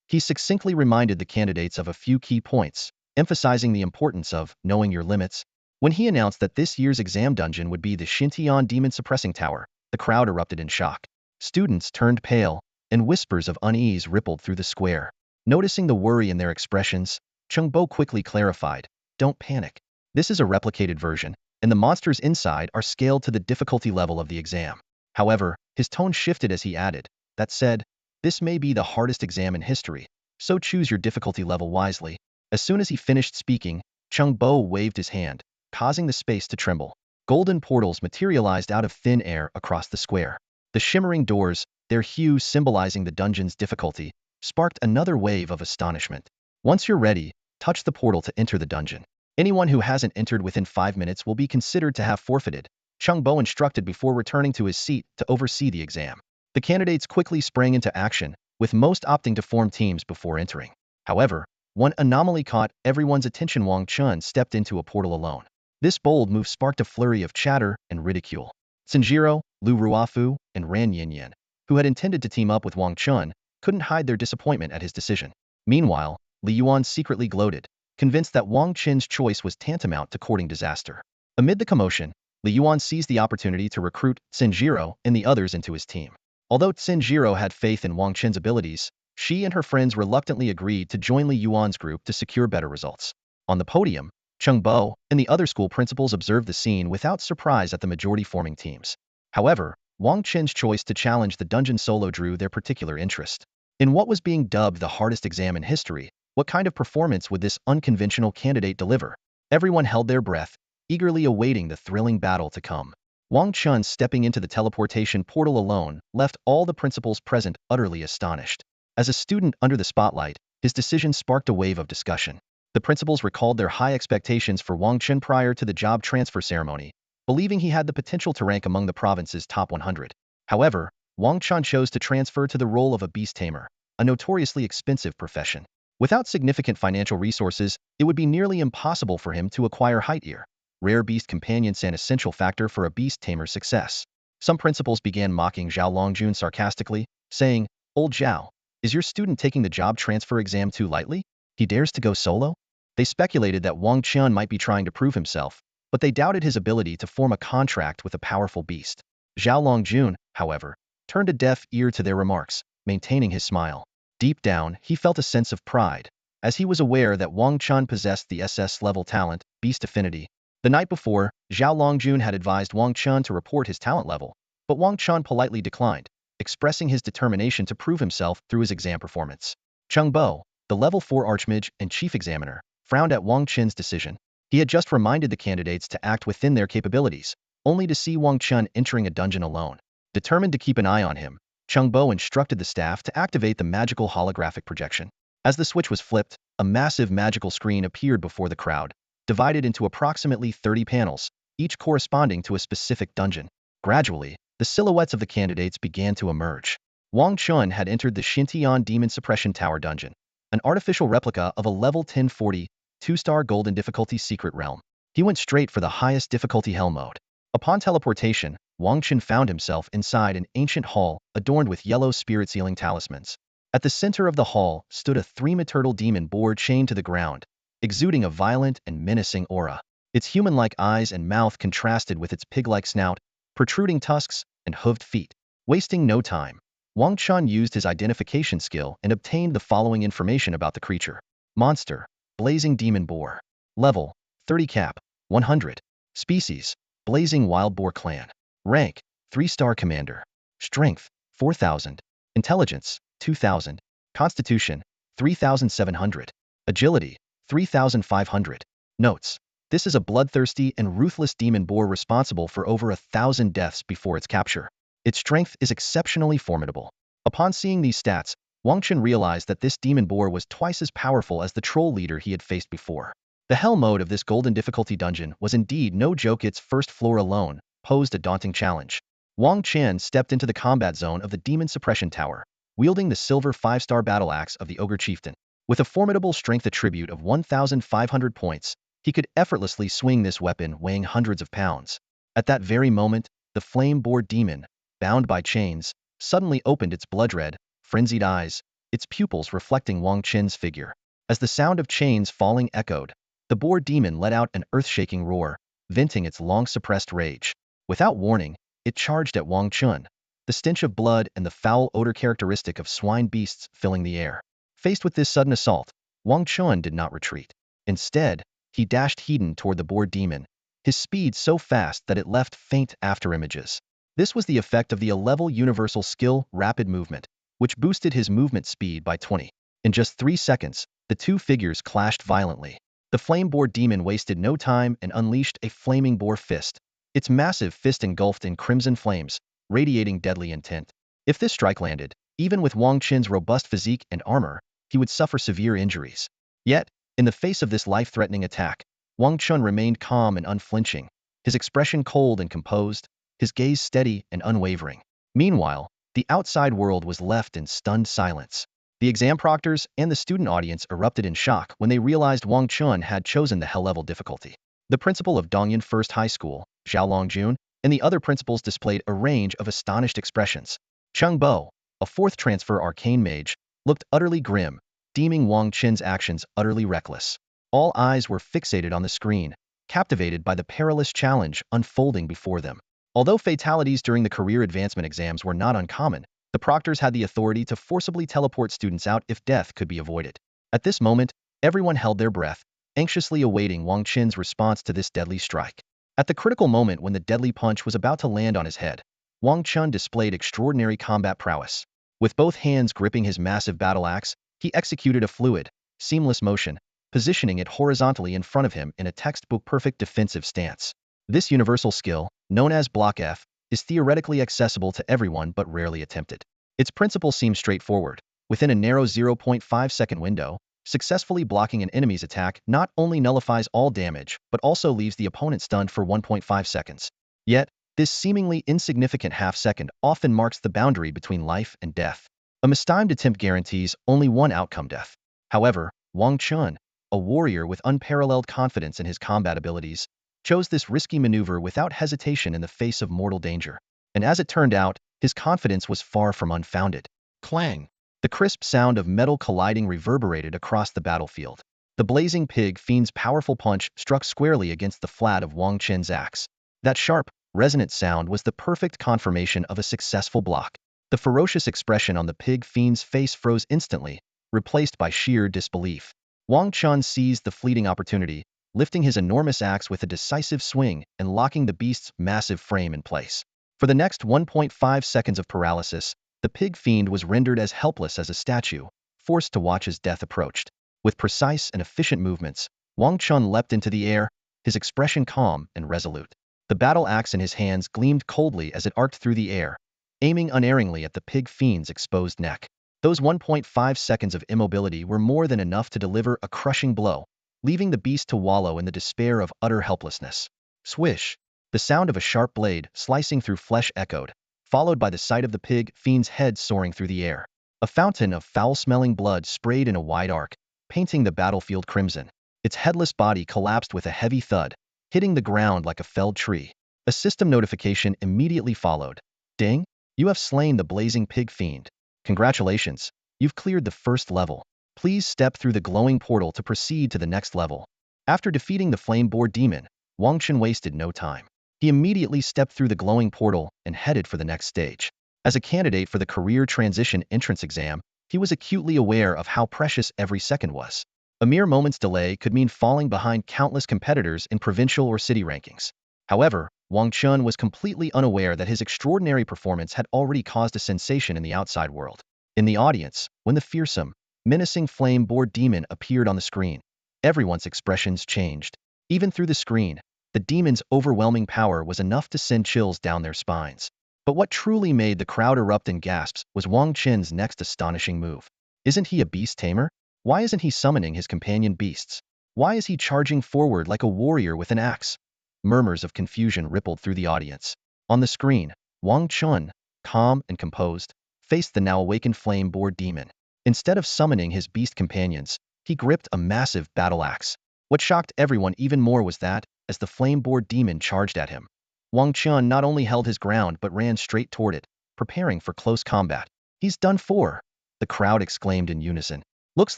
He succinctly reminded the candidates of a few key points, emphasizing the importance of knowing your limits. When he announced that this year's exam dungeon would be the Xintian Demon Suppressing Tower, the crowd erupted in shock. Students turned pale, and whispers of unease rippled through the square. Noticing the worry in their expressions, Changbo quickly clarified, "Don't panic. This is a replicated version, and the monsters inside are scaled to the difficulty level of the exam." However, his tone shifted as he added, "That said, this may be the hardest exam in history, so choose your difficulty level wisely." As soon as he finished speaking, Changbo waved his hand, causing the space to tremble. Golden portals materialized out of thin air across the square. The shimmering doors, their hue symbolizing the dungeon's difficulty, sparked another wave of astonishment. "Once you're ready, touch the portal to enter the dungeon. Anyone who hasn't entered within 5 minutes will be considered to have forfeited," Changbo instructed before returning to his seat to oversee the exam. The candidates quickly sprang into action, with most opting to form teams before entering. However, one anomaly caught everyone's attention. Wang Chen stepped into a portal alone. This bold move sparked a flurry of chatter and ridicule. Tsinjiro, Lu Ruafu, and Ran Yinyan, who had intended to team up with Wang Chen, couldn't hide their disappointment at his decision. Meanwhile, Li Yuan secretly gloated, convinced that Wang Chen's choice was tantamount to courting disaster. Amid the commotion, Li Yuan seized the opportunity to recruit Tsinjiro and the others into his team. Although Tsinjiro had faith in Wang Chen's abilities, she and her friends reluctantly agreed to join Li Yuan's group to secure better results. On the podium, Changbo and the other school principals observed the scene without surprise at the majority forming teams. However, Wang Chen's choice to challenge the dungeon solo drew their particular interest. In what was being dubbed the hardest exam in history, what kind of performance would this unconventional candidate deliver? Everyone held their breath, eagerly awaiting the thrilling battle to come. Wang Chen stepping into the teleportation portal alone left all the principals present utterly astonished. As a student under the spotlight, his decision sparked a wave of discussion. The principals recalled their high expectations for Wang Chen prior to the job transfer ceremony, believing he had the potential to rank among the province's top 100. However, Wang Chen chose to transfer to the role of a Beast Tamer, a notoriously expensive profession. Without significant financial resources, it would be nearly impossible for him to acquire height ear, rare beast companions, an essential factor for a Beast Tamer's success. Some principals began mocking Zhao Longjun sarcastically, saying, "Old Zhao, is your student taking the job transfer exam too lightly? He dares to go solo?" They speculated that Wang Chen might be trying to prove himself, but they doubted his ability to form a contract with a powerful beast. Zhao Longjun, however, turned a deaf ear to their remarks, maintaining his smile. Deep down, he felt a sense of pride, as he was aware that Wang Chen possessed the SS-level talent, Beast Affinity. The night before, Zhao Longjun had advised Wang Chen to report his talent level, but Wang Chen politely declined, expressing his determination to prove himself through his exam performance. Cheng Bo, the level 4 Archmage and Chief Examiner, frowned at Wang Chen's decision. He had just reminded the candidates to act within their capabilities, only to see Wang Chen entering a dungeon alone. Determined to keep an eye on him, Cheng Bo instructed the staff to activate the magical holographic projection. As the switch was flipped, a massive magical screen appeared before the crowd, divided into approximately 30 panels, each corresponding to a specific dungeon. Gradually, the silhouettes of the candidates began to emerge. Wang Chen had entered the Xintian Demon Suppression Tower dungeon, an artificial replica of a level 1040, 2-star golden difficulty secret realm. He went straight for the highest difficulty hell mode. Upon teleportation, Wang Chen found himself inside an ancient hall adorned with yellow spirit-sealing talismans. At the center of the hall stood a three-turtle demon boar chained to the ground, exuding a violent and menacing aura. Its human-like eyes and mouth contrasted with its pig-like snout, protruding tusks, and hooved feet. Wasting no time, Wang Chen used his identification skill and obtained the following information about the creature. Monster: Blazing Demon Boar. Level: 30 cap, 100. Species: Blazing Wild Boar Clan. Rank: 3-star Commander. Strength: 4,000. Intelligence: 2,000. Constitution: 3,700. Agility: 3,500. Notes: this is a bloodthirsty and ruthless demon boar responsible for over 1,000 deaths before its capture. Its strength is exceptionally formidable. Upon seeing these stats, Wang Chen realized that this demon boar was twice as powerful as the troll leader he had faced before. The hell mode of this golden difficulty dungeon was indeed no joke. Its first floor alone posed a daunting challenge. Wang Chen stepped into the combat zone of the Demon Suppression Tower, wielding the silver 5-star battle axe of the Ogre Chieftain. With a formidable strength attribute of 1,500 points, he could effortlessly swing this weapon weighing hundreds of pounds. At that very moment, the flame-bored demon, bound by chains, suddenly opened its blood-red, frenzied eyes, its pupils reflecting Wang Chen's figure. As the sound of chains falling echoed, the boar demon let out an earth-shaking roar, venting its long-suppressed rage. Without warning, it charged at Wang Chen, the stench of blood and the foul odor characteristic of swine beasts filling the air. Faced with this sudden assault, Wang Chen did not retreat. Instead, he dashed heading toward the boar demon, his speed so fast that it left faint afterimages. This was the effect of the A-level universal skill, Rapid Movement, which boosted his movement speed by 20. In just 3 seconds, the two figures clashed violently. The flame boar demon wasted no time and unleashed a flaming boar fist. Its massive fist engulfed in crimson flames, radiating deadly intent. If this strike landed, even with Wang Chen's robust physique and armor, he would suffer severe injuries. Yet, in the face of this life-threatening attack, Wang Chen remained calm and unflinching, his expression cold and composed, his gaze steady and unwavering. Meanwhile, the outside world was left in stunned silence. The exam proctors and the student audience erupted in shock when they realized Wang Chen had chosen the hell-level difficulty. The principal of Dongyan First High School, Zhao Longjun, and the other principals displayed a range of astonished expressions. Cheng Bo, a 4th transfer arcane mage, looked utterly grim, deeming Wang Chen's actions utterly reckless. All eyes were fixated on the screen, captivated by the perilous challenge unfolding before them. Although fatalities during the career advancement exams were not uncommon, the proctors had the authority to forcibly teleport students out if death could be avoided. At this moment, everyone held their breath, anxiously awaiting Wang Chen's response to this deadly strike. At the critical moment when the deadly punch was about to land on his head, Wang Chen displayed extraordinary combat prowess. With both hands gripping his massive battle axe, he executed a fluid, seamless motion, positioning it horizontally in front of him in a textbook-perfect defensive stance. This universal skill, known as Block F, is theoretically accessible to everyone but rarely attempted. Its principle seems straightforward. Within a narrow 0.5-second window, successfully blocking an enemy's attack not only nullifies all damage but also leaves the opponent stunned for 1.5 seconds. Yet, this seemingly insignificant half-second often marks the boundary between life and death. A mistimed attempt guarantees only one outcome: death. However, Wang Chen, a warrior with unparalleled confidence in his combat abilities, chose this risky maneuver without hesitation in the face of mortal danger. And as it turned out, his confidence was far from unfounded. Clang! The crisp sound of metal colliding reverberated across the battlefield. The blazing pig fiend's powerful punch struck squarely against the flat of Wang Chen's axe. That sharp, resonant sound was the perfect confirmation of a successful block. The ferocious expression on the pig fiend's face froze instantly, replaced by sheer disbelief. Wang Chen seized the fleeting opportunity, lifting his enormous axe with a decisive swing and locking the beast's massive frame in place. For the next 1.5 seconds of paralysis, the pig fiend was rendered as helpless as a statue, forced to watch as death approached. With precise and efficient movements, Wang Chen leapt into the air, his expression calm and resolute. The battle axe in his hands gleamed coldly as it arced through the air, aiming unerringly at the pig fiend's exposed neck. Those 1.5 seconds of immobility were more than enough to deliver a crushing blow, leaving the beast to wallow in the despair of utter helplessness. Swish! The sound of a sharp blade slicing through flesh echoed, followed by the sight of the pig fiend's head soaring through the air. A fountain of foul-smelling blood sprayed in a wide arc, painting the battlefield crimson. Its headless body collapsed with a heavy thud, hitting the ground like a felled tree. A system notification immediately followed. Ding! You have slain the blazing pig fiend. Congratulations, you've cleared the first level. Please step through the glowing portal to proceed to the next level. After defeating the flame-boar demon, Wang Chen wasted no time. He immediately stepped through the glowing portal and headed for the next stage. As a candidate for the career transition entrance exam, he was acutely aware of how precious every second was. A mere moment's delay could mean falling behind countless competitors in provincial or city rankings. However, Wang Chen was completely unaware that his extraordinary performance had already caused a sensation in the outside world. In the audience, when the fearsome, menacing flame-boar demon appeared on the screen, everyone's expressions changed. Even through the screen, the demon's overwhelming power was enough to send chills down their spines. But what truly made the crowd erupt in gasps was Wang Chen's next astonishing move. Isn't he a beast tamer? Why isn't he summoning his companion beasts? Why is he charging forward like a warrior with an axe? Murmurs of confusion rippled through the audience. On the screen, Wang Chen, calm and composed, faced the now awakened flame-boar demon. Instead of summoning his beast companions, he gripped a massive battle axe. What shocked everyone even more was that, as the flame-boar demon charged at him, Wang Chen not only held his ground but ran straight toward it, preparing for close combat. He's done for! The crowd exclaimed in unison. Looks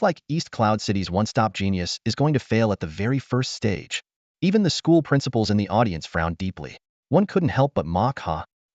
like East Cloud City's one-stop genius is going to fail at the very first stage. Even the school principals in the audience frowned deeply. One couldn't help but mock,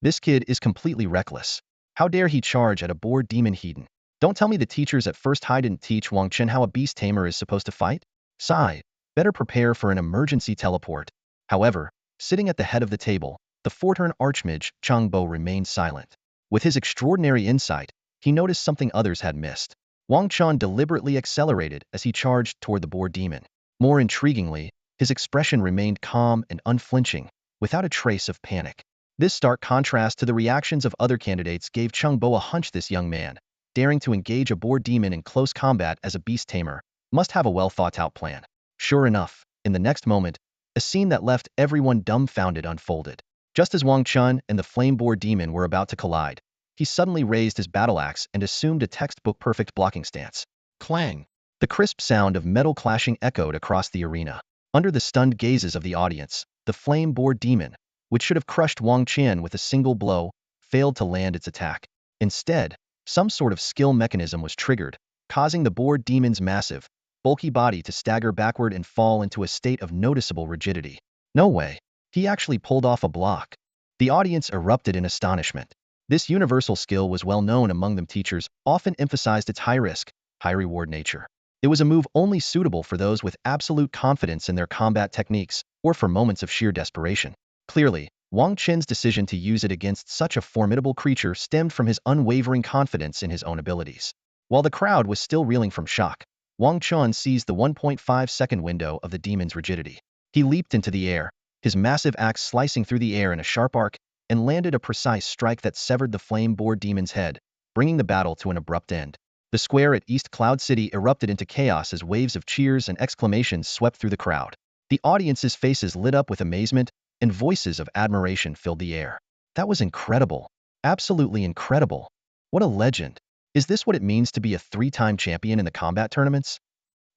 this kid is completely reckless. How dare he charge at a boar demon heathen? Don't tell me the teachers at First High didn't teach Wang Chen how a beast tamer is supposed to fight? Sigh. Better prepare for an emergency teleport. However, sitting at the head of the table, the Fortern Archmage Changbo remained silent. With his extraordinary insight, he noticed something others had missed. Wang Chen deliberately accelerated as he charged toward the boar demon. More intriguingly, his expression remained calm and unflinching, without a trace of panic. This stark contrast to the reactions of other candidates gave Changbo a hunch this young man, daring to engage a boar demon in close combat as a beast tamer, must have a well-thought-out plan. Sure enough, in the next moment, a scene that left everyone dumbfounded unfolded. Just as Wang Chen and the flame-boar demon were about to collide, he suddenly raised his battle axe and assumed a textbook-perfect blocking stance. Clang! The crisp sound of metal clashing echoed across the arena. Under the stunned gazes of the audience, the flame-boar demon, which should have crushed Wang Chen with a single blow, failed to land its attack. Instead, some sort of skill mechanism was triggered, causing the boar demon's massive, bulky body to stagger backward and fall into a state of noticeable rigidity. No way. He actually pulled off a block. The audience erupted in astonishment. This universal skill was well known among them. Teachers often emphasized its high-risk, high-reward nature. It was a move only suitable for those with absolute confidence in their combat techniques or for moments of sheer desperation. Clearly, Wang Chen's decision to use it against such a formidable creature stemmed from his unwavering confidence in his own abilities. While the crowd was still reeling from shock, Wang Chen seized the 1.5-second window of the demon's rigidity. He leaped into the air, his massive axe slicing through the air in a sharp arc, and landed a precise strike that severed the flame-boar demon's head, bringing the battle to an abrupt end. The square at East Cloud City erupted into chaos as waves of cheers and exclamations swept through the crowd. The audience's faces lit up with amazement, and voices of admiration filled the air. That was incredible. Absolutely incredible. What a legend. Is this what it means to be a three-time champion in the combat tournaments?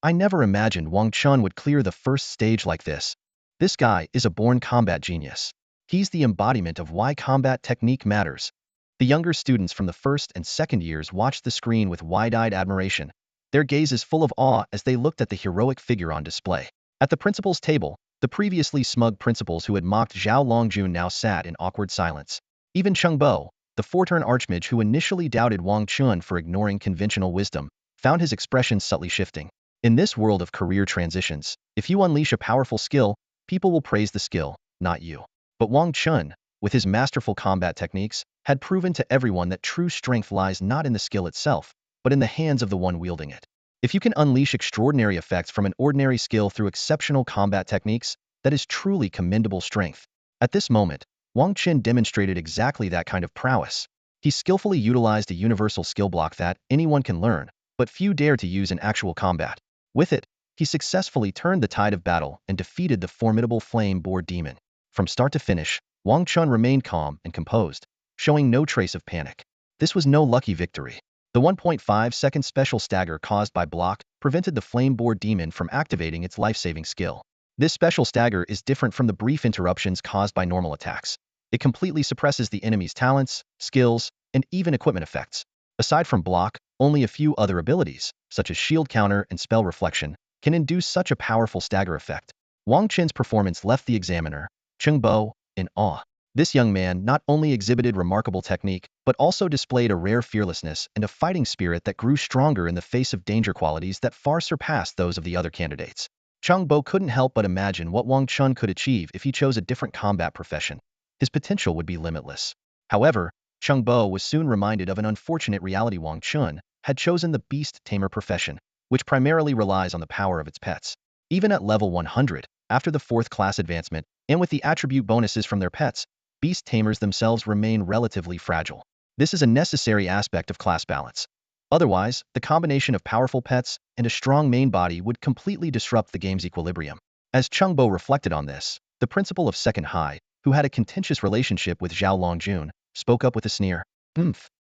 I never imagined Wang Chen would clear the first stage like this. This guy is a born combat genius. He's the embodiment of why combat technique matters. The younger students from the first and second years watched the screen with wide-eyed admiration, their gazes full of awe as they looked at the heroic figure on display. At the principal's table, the previously smug principals who had mocked Zhao Longjun now sat in awkward silence. Even Chengbo, The four-turn archmage who initially doubted Wang Chen for ignoring conventional wisdom, found his expression subtly shifting. In this world of career transitions, if you unleash a powerful skill, people will praise the skill, not you. But Wang Chen, with his masterful combat techniques, had proven to everyone that true strength lies not in the skill itself, but in the hands of the one wielding it. If you can unleash extraordinary effects from an ordinary skill through exceptional combat techniques, that is truly commendable strength. At this moment, Wang Chen demonstrated exactly that kind of prowess. He skillfully utilized a universal skill block that anyone can learn, but few dare to use in actual combat. With it, he successfully turned the tide of battle and defeated the formidable flame-boar demon. From start to finish, Wang Chen remained calm and composed, showing no trace of panic. This was no lucky victory. The 1.5-second special stagger caused by block prevented the flame-boar demon from activating its life-saving skill. This special stagger is different from the brief interruptions caused by normal attacks. It completely suppresses the enemy's talents, skills, and even equipment effects. Aside from block, only a few other abilities, such as shield counter and spell reflection, can induce such a powerful stagger effect. Wang Chen's performance left the examiner, Cheng Bo, in awe. This young man not only exhibited remarkable technique, but also displayed a rare fearlessness and a fighting spirit that grew stronger in the face of danger qualities that far surpassed those of the other candidates. Cheng Bo couldn't help but imagine what Wang Chen could achieve if he chose a different combat profession. His potential would be limitless. However, Cheng Bo was soon reminded of an unfortunate reality. Wang Chen had chosen the Beast Tamer profession, which primarily relies on the power of its pets. Even at level 100, after the 4th class advancement, and with the attribute bonuses from their pets, Beast Tamers themselves remain relatively fragile. This is a necessary aspect of class balance. Otherwise, the combination of powerful pets and a strong main body would completely disrupt the game's equilibrium. As Cheng Bo reflected on this, the principal of Second High, who had a contentious relationship with Zhao Longjun, spoke up with a sneer.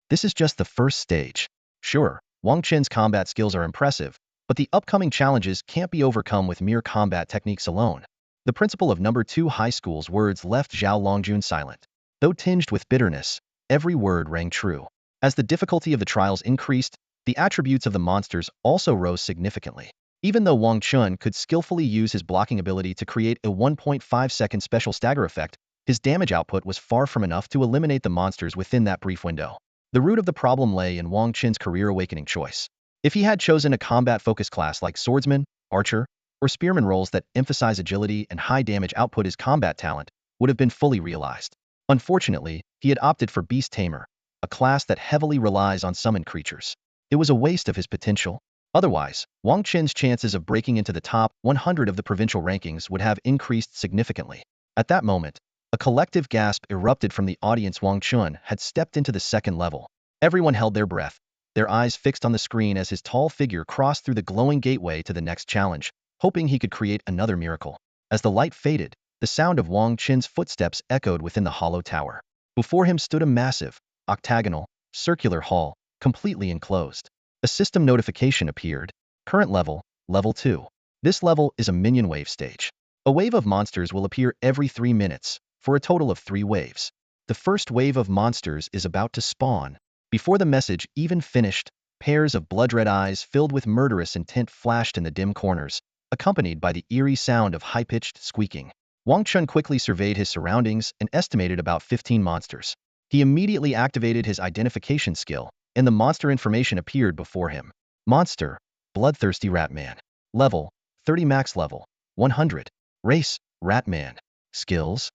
This is just the first stage. Sure, Wang Chen's combat skills are impressive, but the upcoming challenges can't be overcome with mere combat techniques alone. The principal of number 2 high school's words left Zhao Longjun silent. Though tinged with bitterness, every word rang true. As the difficulty of the trials increased, the attributes of the monsters also rose significantly. Even though Wang Chen could skillfully use his blocking ability to create a 1.5-second special stagger effect, his damage output was far from enough to eliminate the monsters within that brief window. The root of the problem lay in Wang Chen's career awakening choice. If he had chosen a combat-focused class like swordsman, archer, or spearman, roles that emphasize agility and high damage output, his combat talent would have been fully realized. Unfortunately, he had opted for Beast Tamer, a class that heavily relies on summoned creatures. It was a waste of his potential. Otherwise, Wang Chen's chances of breaking into the top 100 of the provincial rankings would have increased significantly. At that moment, a collective gasp erupted from the audience. Wang Chen had stepped into the 2nd level. Everyone held their breath, their eyes fixed on the screen as his tall figure crossed through the glowing gateway to the next challenge, hoping he could create another miracle. As the light faded, the sound of Wang Chen's footsteps echoed within the hollow tower. Before him stood a massive, octagonal, circular hall, completely enclosed. A system notification appeared. Current level, level 2. This level is a minion wave stage. A wave of monsters will appear every 3 minutes, for a total of 3 waves. The first wave of monsters is about to spawn. Before the message even finished, pairs of blood-red eyes filled with murderous intent flashed in the dim corners, accompanied by the eerie sound of high-pitched squeaking. Wang Chen quickly surveyed his surroundings and estimated about 15 monsters. He immediately activated his identification skill, and the monster information appeared before him. Monster, Bloodthirsty Ratman. Level, 30, max level, 100. Race, Ratman. Skills.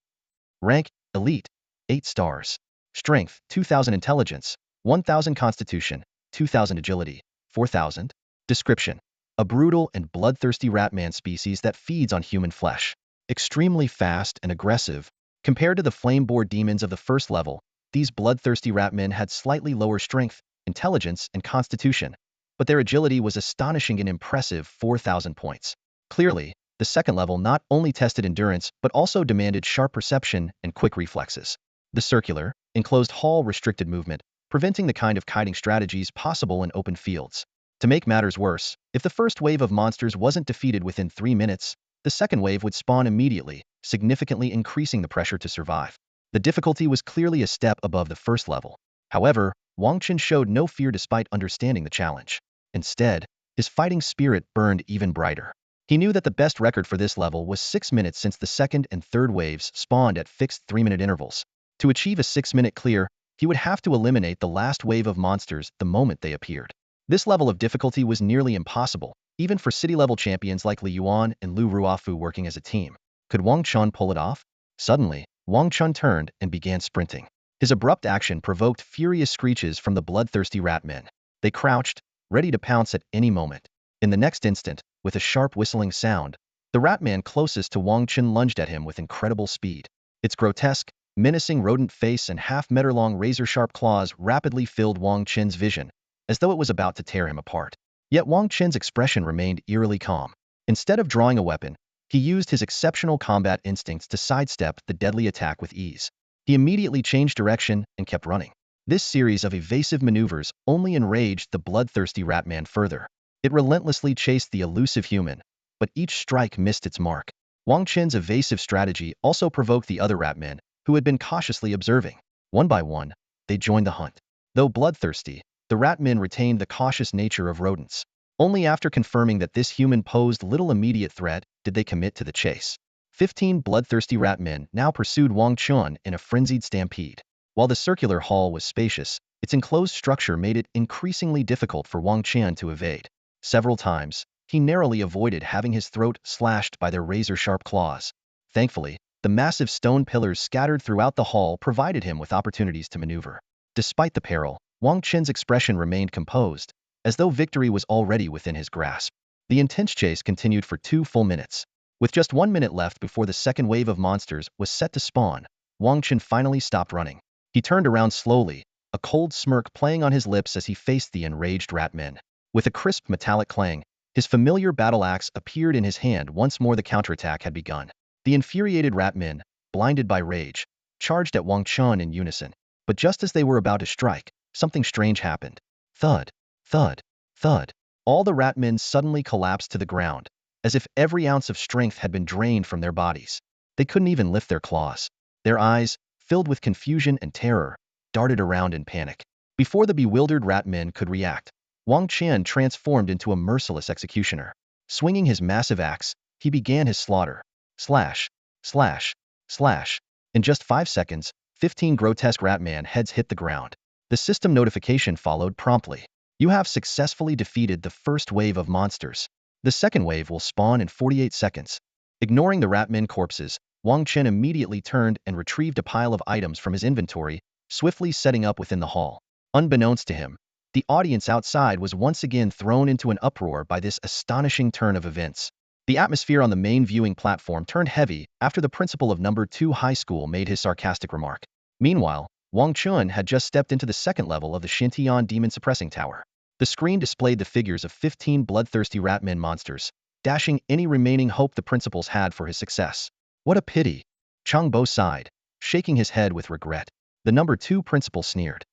Rank, Elite, 8 stars. Strength, 2000. Intelligence, 1000. Constitution, 2000. Agility, 4000. Description: a brutal and bloodthirsty ratman species that feeds on human flesh. Extremely fast and aggressive. Compared to the flame-boar demons of the 1st level, these bloodthirsty ratmen had slightly lower strength, intelligence, and constitution, but their agility was astonishing and impressive, 4000 points. Clearly, the 2nd level not only tested endurance but also demanded sharp perception and quick reflexes. The circular, enclosed hall restricted movement, preventing the kind of kiting strategies possible in open fields. To make matters worse, if the first wave of monsters wasn't defeated within 3 minutes, the second wave would spawn immediately, significantly increasing the pressure to survive. The difficulty was clearly a step above the 1st level. However, Wang Chen showed no fear despite understanding the challenge. Instead, his fighting spirit burned even brighter. He knew that the best record for this level was 6 minutes, since the 2nd and 3rd waves spawned at fixed 3-minute intervals. To achieve a 6-minute clear, He would have to eliminate the last wave of monsters the moment they appeared. This level of difficulty was nearly impossible, even for city-level champions like Li Yuan and Lu Ruofu working as a team. Could Wang Chen pull it off? Suddenly, Wang Chen turned and began sprinting. His abrupt action provoked furious screeches from the bloodthirsty rat men. They crouched, ready to pounce at any moment. In the next instant, with a sharp whistling sound, the rat man closest to Wang Chen lunged at him with incredible speed. Its grotesque, menacing rodent face and half-meter-long razor-sharp claws rapidly filled Wang Chen's vision, as though it was about to tear him apart. Yet Wang Chen's expression remained eerily calm. Instead of drawing a weapon, he used his exceptional combat instincts to sidestep the deadly attack with ease. He immediately changed direction and kept running. This series of evasive maneuvers only enraged the bloodthirsty rat man further. It relentlessly chased the elusive human, but each strike missed its mark. Wang Chen's evasive strategy also provoked the other rat men, who had been cautiously observing. One by one, they joined the hunt. Though bloodthirsty, the rat men retained the cautious nature of rodents. Only after confirming that this human posed little immediate threat did they commit to the chase. 15 bloodthirsty rat men now pursued Wang Chen in a frenzied stampede. While the circular hall was spacious, its enclosed structure made it increasingly difficult for Wang Chen to evade. Several times, he narrowly avoided having his throat slashed by their razor-sharp claws. Thankfully, the massive stone pillars scattered throughout the hall provided him with opportunities to maneuver. Despite the peril, Wang Chen's expression remained composed, as though victory was already within his grasp. The intense chase continued for 2 full minutes. With just 1 minute left before the second wave of monsters was set to spawn, Wang Chen finally stopped running. He turned around slowly, a cold smirk playing on his lips as he faced the enraged rat men. With a crisp metallic clang, his familiar battle axe appeared in his hand once more the counterattack had begun. The infuriated rat men, blinded by rage, charged at Wang Chen in unison. But just as they were about to strike, something strange happened. Thud, thud, thud. All the rat men suddenly collapsed to the ground, as if every ounce of strength had been drained from their bodies. They couldn't even lift their claws. Their eyes, filled with confusion and terror, darted around in panic. Before the bewildered rat men could react, Wang Chen transformed into a merciless executioner. Swinging his massive axe, he began his slaughter. Slash, slash, slash. In just 5 seconds, 15 grotesque rat man heads hit the ground. The system notification followed promptly. You have successfully defeated the first wave of monsters. The second wave will spawn in 48 seconds. Ignoring the rat men corpses, Wang Chen immediately turned and retrieved a pile of items from his inventory, swiftly setting up within the hall. Unbeknownst to him, the audience outside was once again thrown into an uproar by this astonishing turn of events. The atmosphere on the main viewing platform turned heavy after the principal of No. 2 High School made his sarcastic remark. Meanwhile, Wang Chen had just stepped into the second level of the Xintian Demon Suppressing Tower. The screen displayed the figures of 15 bloodthirsty rat men monsters, dashing any remaining hope the principals had for his success. What a pity! Chang Bo sighed, shaking his head with regret. The No. 2 principal sneered.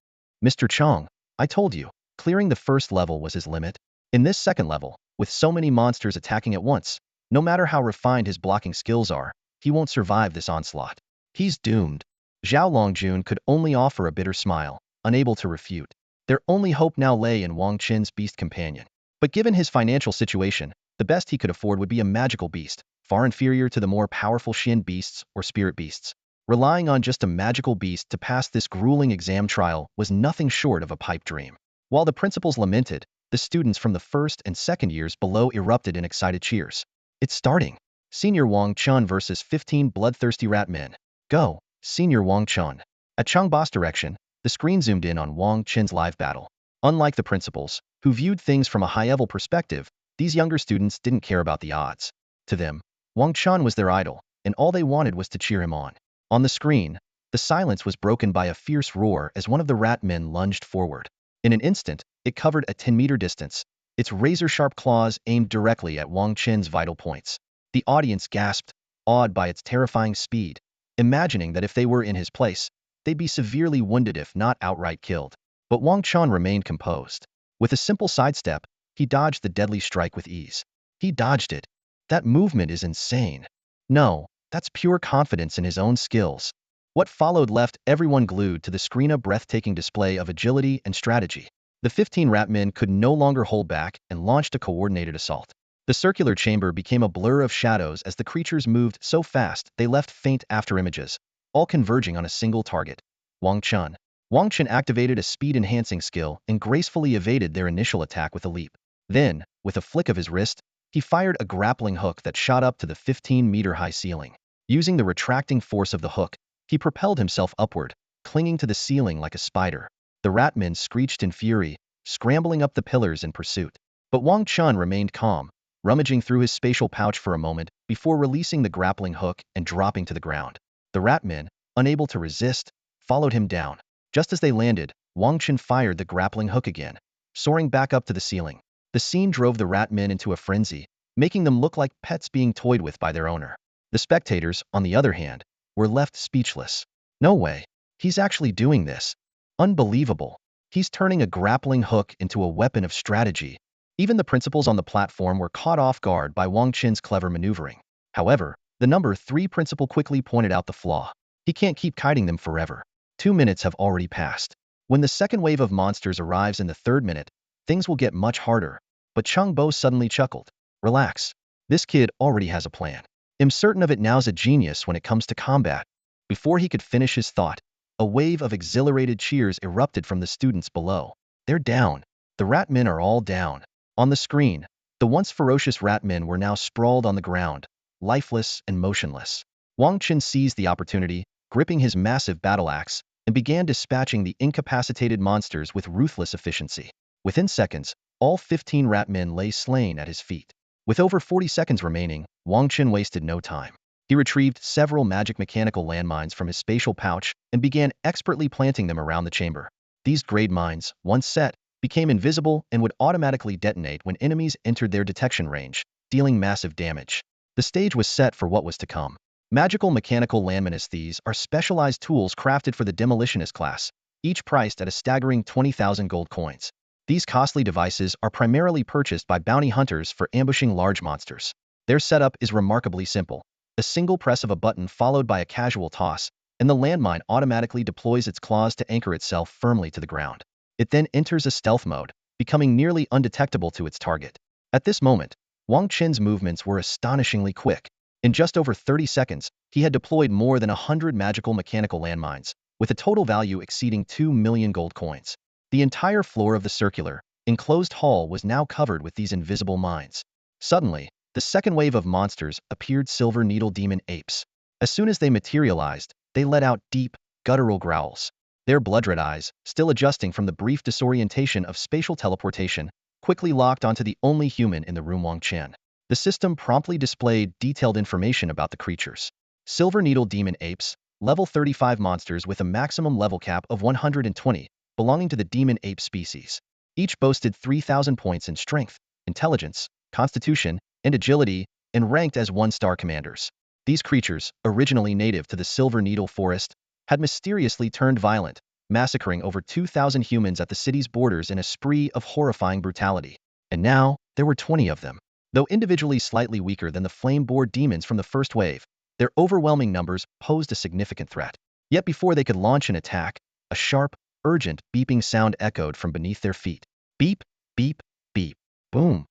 Mr. Chang, I told you, clearing the first level was his limit. In this second level, with so many monsters attacking at once, no matter how refined his blocking skills are, he won't survive this onslaught. He's doomed. Zhao Longjun could only offer a bitter smile, unable to refute. Their only hope now lay in Wang Chen's beast companion. But given his financial situation, the best he could afford would be a magical beast, far inferior to the more powerful Xin beasts or spirit beasts. Relying on just a magical beast to pass this grueling exam trial was nothing short of a pipe dream. While the principals lamented, the students from the first and second years below erupted in excited cheers. It's starting. Senior Wang Chen versus 15 bloodthirsty rat men. Go, Senior Wang Chen. At Changba's direction, the screen zoomed in on Wang Chen's live battle. Unlike the principals, who viewed things from a high-level perspective, these younger students didn't care about the odds. To them, Wang Chen was their idol, and all they wanted was to cheer him on. On the screen, the silence was broken by a fierce roar as one of the rat men lunged forward. In an instant, it covered a 10-meter distance, its razor-sharp claws aimed directly at Wang Chen's vital points. The audience gasped, awed by its terrifying speed, imagining that if they were in his place, they'd be severely wounded if not outright killed. But Wang Chen remained composed. With a simple sidestep, he dodged the deadly strike with ease. He dodged it. That movement is insane. No, that's pure confidence in his own skills. What followed left everyone glued to the screen, a breathtaking display of agility and strategy. The 15 rat men could no longer hold back and launched a coordinated assault. The circular chamber became a blur of shadows as the creatures moved so fast they left faint afterimages, all converging on a single target. Wang Chen. Wang Chen activated a speed-enhancing skill and gracefully evaded their initial attack with a leap. Then, with a flick of his wrist, he fired a grappling hook that shot up to the 15-meter-high ceiling. Using the retracting force of the hook, he propelled himself upward, clinging to the ceiling like a spider. The ratmen screeched in fury, scrambling up the pillars in pursuit. But Wang Chen remained calm, rummaging through his spatial pouch for a moment before releasing the grappling hook and dropping to the ground. The ratmen, unable to resist, followed him down. Just as they landed, Wang Chen fired the grappling hook again, soaring back up to the ceiling. The scene drove the ratmen into a frenzy, making them look like pets being toyed with by their owner. The spectators, on the other hand, were left speechless. No way. He's actually doing this. Unbelievable. He's turning a grappling hook into a weapon of strategy. Even the principals on the platform were caught off guard by Wang Chen's clever maneuvering. However, the number 3 principal quickly pointed out the flaw. He can't keep kiting them forever. 2 minutes have already passed. When the second wave of monsters arrives in the 3rd minute, things will get much harder. But Cheng Bo suddenly chuckled. Relax. This kid already has a plan. I'm certain of it. Now's a genius when it comes to combat. Before he could finish his thought, a wave of exhilarated cheers erupted from the students below. They're down. The ratmen are all down. On the screen, the once ferocious ratmen were now sprawled on the ground, lifeless and motionless. Wang Chen seized the opportunity, gripping his massive battle axe, and began dispatching the incapacitated monsters with ruthless efficiency. Within seconds, all 15 ratmen lay slain at his feet. With over 40 seconds remaining, Wang Chen wasted no time. He retrieved several magic mechanical landmines from his spatial pouch and began expertly planting them around the chamber. These grade mines, once set, became invisible and would automatically detonate when enemies entered their detection range, dealing massive damage. The stage was set for what was to come. Magical mechanical landmines. These are specialized tools crafted for the demolitionist class, each priced at a staggering 20,000 gold coins. These costly devices are primarily purchased by bounty hunters for ambushing large monsters. Their setup is remarkably simple. A single press of a button followed by a casual toss, and the landmine automatically deploys its claws to anchor itself firmly to the ground. It then enters a stealth mode, becoming nearly undetectable to its target. At this moment, Wang Chen's movements were astonishingly quick. In just over 30 seconds, he had deployed more than 100 magical mechanical landmines, with a total value exceeding 2 million gold coins. The entire floor of the circular, enclosed hall was now covered with these invisible mines. Suddenly, the second wave of monsters appeared. Silver needle demon apes. As soon as they materialized, they let out deep, guttural growls. Their blood-red eyes, still adjusting from the brief disorientation of spatial teleportation, quickly locked onto the only human in the room, Wang Chen. The system promptly displayed detailed information about the creatures. Silver needle demon apes, level 35 monsters with a maximum level cap of 120, belonging to the demon ape species. Each boasted 3,000 points in strength, intelligence, constitution, and agility, and ranked as 1-star commanders. These creatures, originally native to the Silver Needle Forest, had mysteriously turned violent, massacring over 2,000 humans at the city's borders in a spree of horrifying brutality. And now, there were 20 of them. Though individually slightly weaker than the flame-bored demons from the first wave, their overwhelming numbers posed a significant threat. Yet before they could launch an attack, a sharp, urgent beeping sound echoed from beneath their feet. Beep, beep, beep. Boom.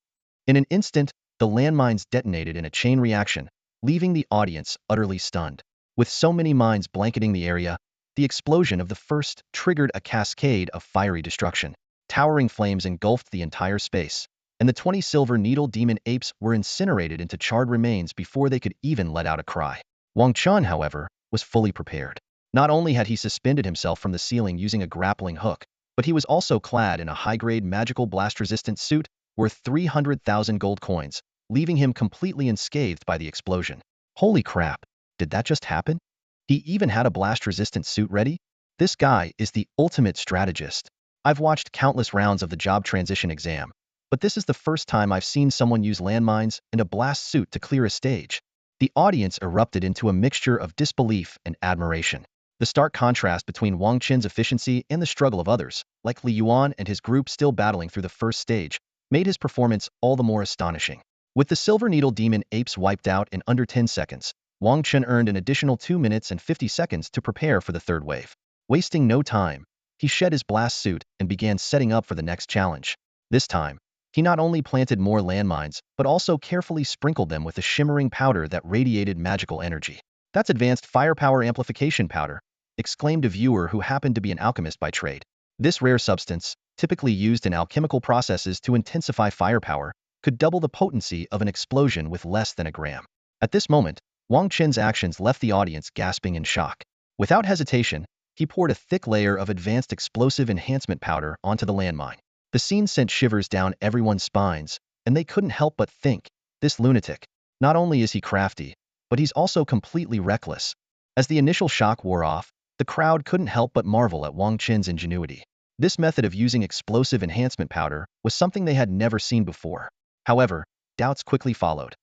In an instant, the landmines detonated in a chain reaction, leaving the audience utterly stunned. With so many mines blanketing the area, the explosion of the first triggered a cascade of fiery destruction. Towering flames engulfed the entire space, and the 20 silver needle demon apes were incinerated into charred remains before they could even let out a cry. Wang Chen, however, was fully prepared. Not only had he suspended himself from the ceiling using a grappling hook, but he was also clad in a high-grade magical blast-resistant suit worth 300,000 gold coins, leaving him completely unscathed by the explosion. Holy crap, did that just happen? He even had a blast-resistant suit ready? This guy is the ultimate strategist. I've watched countless rounds of the job transition exam, but this is the first time I've seen someone use landmines and a blast suit to clear a stage. The audience erupted into a mixture of disbelief and admiration. The stark contrast between Wang Chen's efficiency and the struggle of others, like Li Yuan and his group still battling through the first stage, made his performance all the more astonishing. With the Silver Needle Demon apes wiped out in under 10 seconds, Wang Chen earned an additional 2 minutes and 50 seconds to prepare for the third wave. Wasting no time, he shed his blast suit and began setting up for the next challenge. This time, he not only planted more landmines, but also carefully sprinkled them with a shimmering powder that radiated magical energy. That's advanced firepower amplification powder. exclaimed a viewer who happened to be an alchemist by trade. This rare substance, typically used in alchemical processes to intensify firepower, could double the potency of an explosion with less than a gram. At this moment, Wang Chen's actions left the audience gasping in shock. Without hesitation, he poured a thick layer of advanced explosive enhancement powder onto the landmine. The scene sent shivers down everyone's spines, and they couldn't help but think, this lunatic, not only is he crafty, but he's also completely reckless. As the initial shock wore off, the crowd couldn't help but marvel at Wang Chen's ingenuity. This method of using explosive enhancement powder was something they had never seen before. However, doubts quickly followed.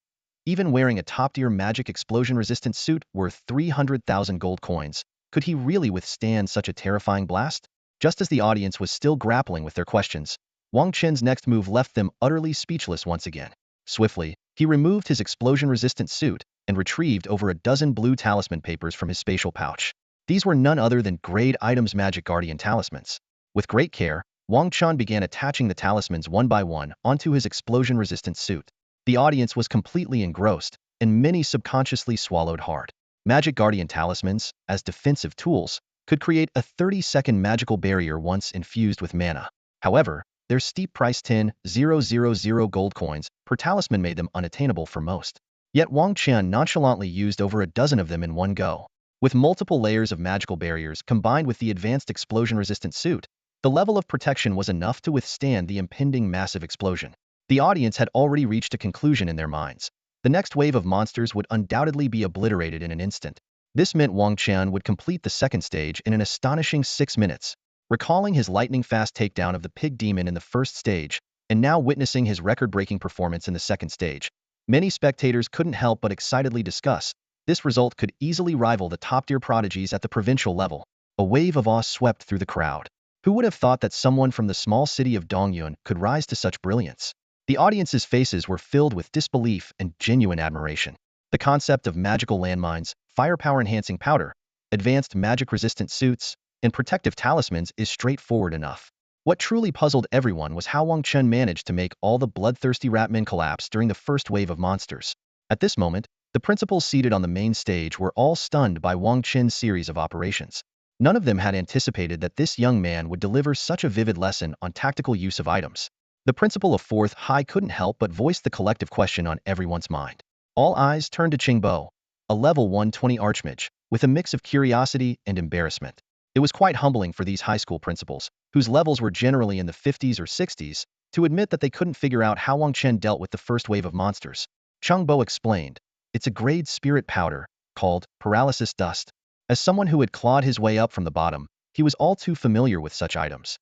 Even wearing a top-tier magic explosion-resistant suit worth 300,000 gold coins, could he really withstand such a terrifying blast? Just as the audience was still grappling with their questions, Wang Chen's next move left them utterly speechless once again. Swiftly, he removed his explosion-resistant suit and retrieved over a dozen blue talisman papers from his spatial pouch. These were none other than Grade Items Magic Guardian talismans. With great care, Wang Chen began attaching the talismans one by one onto his explosion-resistant suit. The audience was completely engrossed, and many subconsciously swallowed hard. Magic Guardian talismans, as defensive tools, could create a 30-second magical barrier once infused with mana. However, their steep price 10,000 gold coins per talisman made them unattainable for most. Yet Wang Chen nonchalantly used over a dozen of them in one go. With multiple layers of magical barriers combined with the advanced explosion-resistant suit, the level of protection was enough to withstand the impending massive explosion. The audience had already reached a conclusion in their minds. The next wave of monsters would undoubtedly be obliterated in an instant. This meant Wang Chen would complete the second stage in an astonishing 6 minutes. Recalling his lightning-fast takedown of the pig demon in the first stage, and now witnessing his record-breaking performance in the second stage, many spectators couldn't help but excitedly discuss. This result could easily rival the top-tier prodigies at the provincial level. A wave of awe swept through the crowd. Who would have thought that someone from the small city of Dongyun could rise to such brilliance? The audience's faces were filled with disbelief and genuine admiration. The concept of magical landmines, firepower-enhancing powder, advanced magic-resistant suits, and protective talismans is straightforward enough. What truly puzzled everyone was how Wang Chen managed to make all the bloodthirsty ratmen collapse during the first wave of monsters. At this moment, the principals seated on the main stage were all stunned by Wang Chen's series of operations. None of them had anticipated that this young man would deliver such a vivid lesson on tactical use of items. The principal of 4th High couldn't help but voice the collective question on everyone's mind. All eyes turned to Qingbo, a level 120 archmage, with a mix of curiosity and embarrassment. It was quite humbling for these high school principals, whose levels were generally in the 50s or 60s, to admit that they couldn't figure out how Wang Chen dealt with the first wave of monsters. Qingbo explained, "It's a grade spirit powder, called paralysis dust." As someone who had clawed his way up from the bottom, he was all too familiar with such items.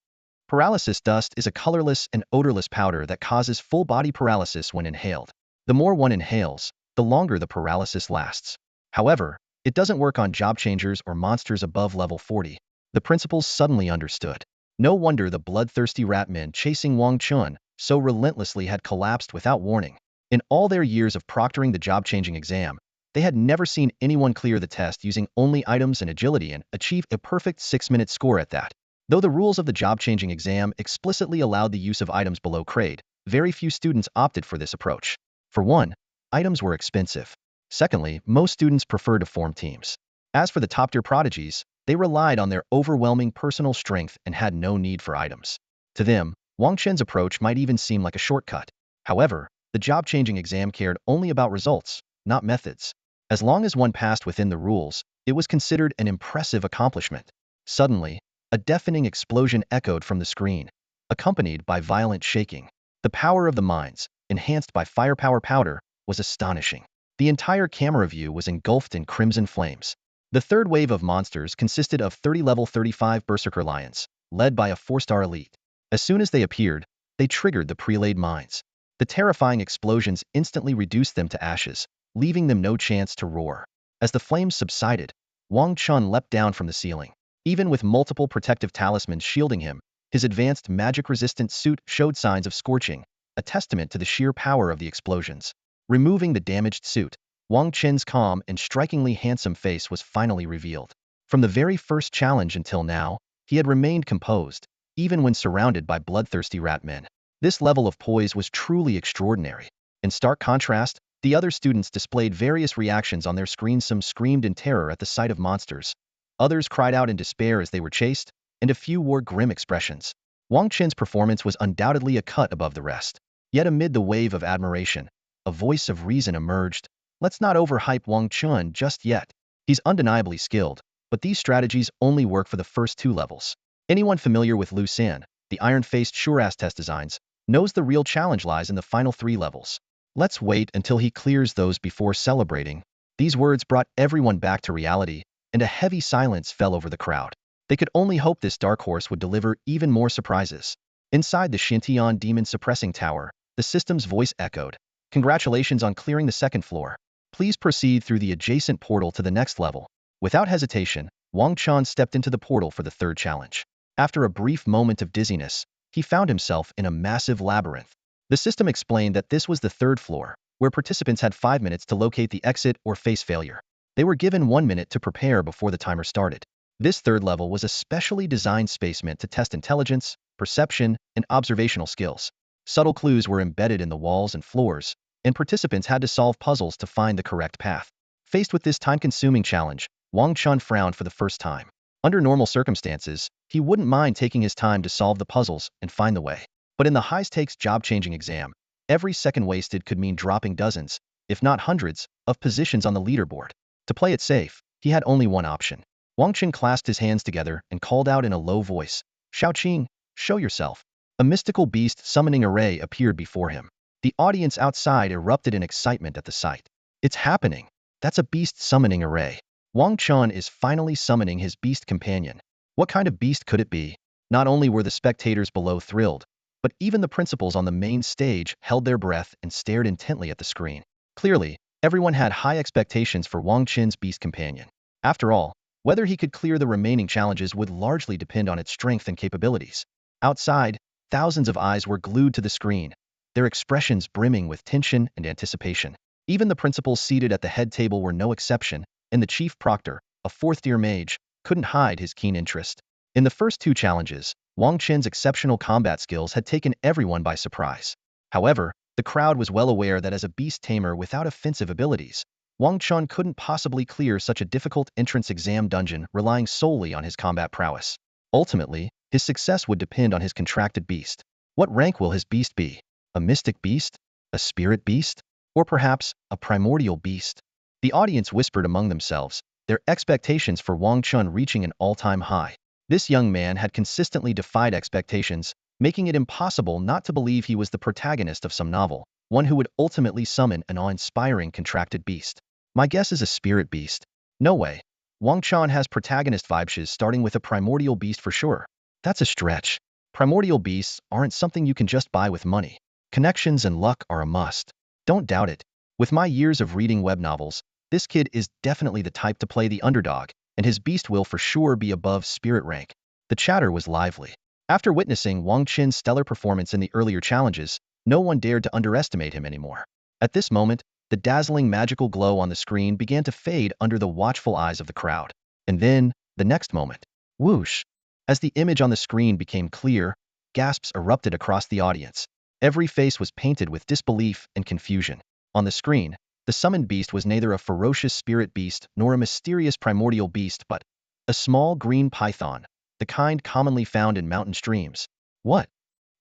Paralysis dust is a colorless and odorless powder that causes full-body paralysis when inhaled. The more one inhales, the longer the paralysis lasts. However, it doesn't work on job changers or monsters above level 40. The principals suddenly understood. No wonder the bloodthirsty ratmen chasing Wang Chen so relentlessly had collapsed without warning. In all their years of proctoring the job-changing exam, they had never seen anyone clear the test using only items and agility and achieve a perfect 6-minute score at that. Though the rules of the job-changing exam explicitly allowed the use of items below grade, very few students opted for this approach. For one, items were expensive. Secondly, most students preferred to form teams. As for the top-tier prodigies, they relied on their overwhelming personal strength and had no need for items. To them, Wang Chen's approach might even seem like a shortcut. However, the job-changing exam cared only about results, not methods. As long as one passed within the rules, it was considered an impressive accomplishment. Suddenly, a deafening explosion echoed from the screen, accompanied by violent shaking. The power of the mines, enhanced by firepower powder, was astonishing. The entire camera view was engulfed in crimson flames. The third wave of monsters consisted of 30 level 35 Berserker Lions, led by a 4-star elite. As soon as they appeared, they triggered the prelade mines. The terrifying explosions instantly reduced them to ashes, leaving them no chance to roar. As the flames subsided, Wang Chen leapt down from the ceiling. Even with multiple protective talismans shielding him, his advanced magic-resistant suit showed signs of scorching, a testament to the sheer power of the explosions. Removing the damaged suit, Wang Chen's calm and strikingly handsome face was finally revealed. From the very first challenge until now, he had remained composed, even when surrounded by bloodthirsty ratmen. This level of poise was truly extraordinary. In stark contrast, the other students displayed various reactions on their screens. Some screamed in terror at the sight of monsters, Others cried out in despair as they were chased, and a few wore grim expressions. Wang Chen's performance was undoubtedly a cut above the rest. Yet amid the wave of admiration, a voice of reason emerged. Let's not overhype Wang Chen just yet. He's undeniably skilled, but these strategies only work for the first 2 levels. Anyone familiar with Liu San, the iron-faced sure-ass test designs, knows the real challenge lies in the final 3 levels. Let's wait until he clears those before celebrating. These words brought everyone back to reality, and a heavy silence fell over the crowd. They could only hope this dark horse would deliver even more surprises. Inside the Xintian Demon Suppressing Tower, the system's voice echoed. Congratulations on clearing the 2nd floor. Please proceed through the adjacent portal to the next level. Without hesitation, Wang Chen stepped into the portal for the 3rd challenge. After a brief moment of dizziness, he found himself in a massive labyrinth. The system explained that this was the 3rd floor, where participants had 5 minutes to locate the exit or face failure. They were given 1 minute to prepare before the timer started. This 3rd level was a specially designed space meant to test intelligence, perception, and observational skills. Subtle clues were embedded in the walls and floors, and participants had to solve puzzles to find the correct path. Faced with this time-consuming challenge, Wang Chen frowned for the first time. Under normal circumstances, he wouldn't mind taking his time to solve the puzzles and find the way. But in the high-stakes job-changing exam, every second wasted could mean dropping dozens, if not hundreds, of positions on the leaderboard. To play it safe, he had only one option. Wang Chen clasped his hands together and called out in a low voice, "Shaoqing, show yourself." A mystical beast summoning array appeared before him. The audience outside erupted in excitement at the sight. It's happening. That's a beast summoning array. Wang Chen is finally summoning his beast companion. What kind of beast could it be? Not only were the spectators below thrilled, but even the principals on the main stage held their breath and stared intently at the screen. Clearly, everyone had high expectations for Wang Chen's beast companion. After all, whether he could clear the remaining challenges would largely depend on its strength and capabilities. Outside, thousands of eyes were glued to the screen, their expressions brimming with tension and anticipation. Even the principals seated at the head table were no exception, and the chief proctor, a 4th-tier mage, couldn't hide his keen interest. In the first 2 challenges, Wang Chen's exceptional combat skills had taken everyone by surprise. However, the crowd was well aware that as a beast tamer without offensive abilities, Wang Chen couldn't possibly clear such a difficult entrance exam dungeon relying solely on his combat prowess. Ultimately, his success would depend on his contracted beast. What rank will his beast be? A mystic beast? A spirit beast? Or perhaps a primordial beast? The audience whispered among themselves, their expectations for Wang Chen reaching an all-time high. This young man had consistently defied expectations, making it impossible not to believe he was the protagonist of some novel, one who would ultimately summon an awe-inspiring contracted beast. My guess is a spirit beast. No way. Wang Chen has protagonist vibes starting with a primordial beast for sure. That's a stretch. Primordial beasts aren't something you can just buy with money. Connections and luck are a must. Don't doubt it. With my years of reading web novels, this kid is definitely the type to play the underdog, and his beast will for sure be above spirit rank. The chatter was lively. After witnessing Wang Chen's stellar performance in the earlier challenges, no one dared to underestimate him anymore. At this moment, the dazzling magical glow on the screen began to fade under the watchful eyes of the crowd. And then, the next moment, whoosh! As the image on the screen became clear, gasps erupted across the audience. Every face was painted with disbelief and confusion. On the screen, the summoned beast was neither a ferocious spirit beast nor a mysterious primordial beast but a small green python, the kind commonly found in mountain streams. What?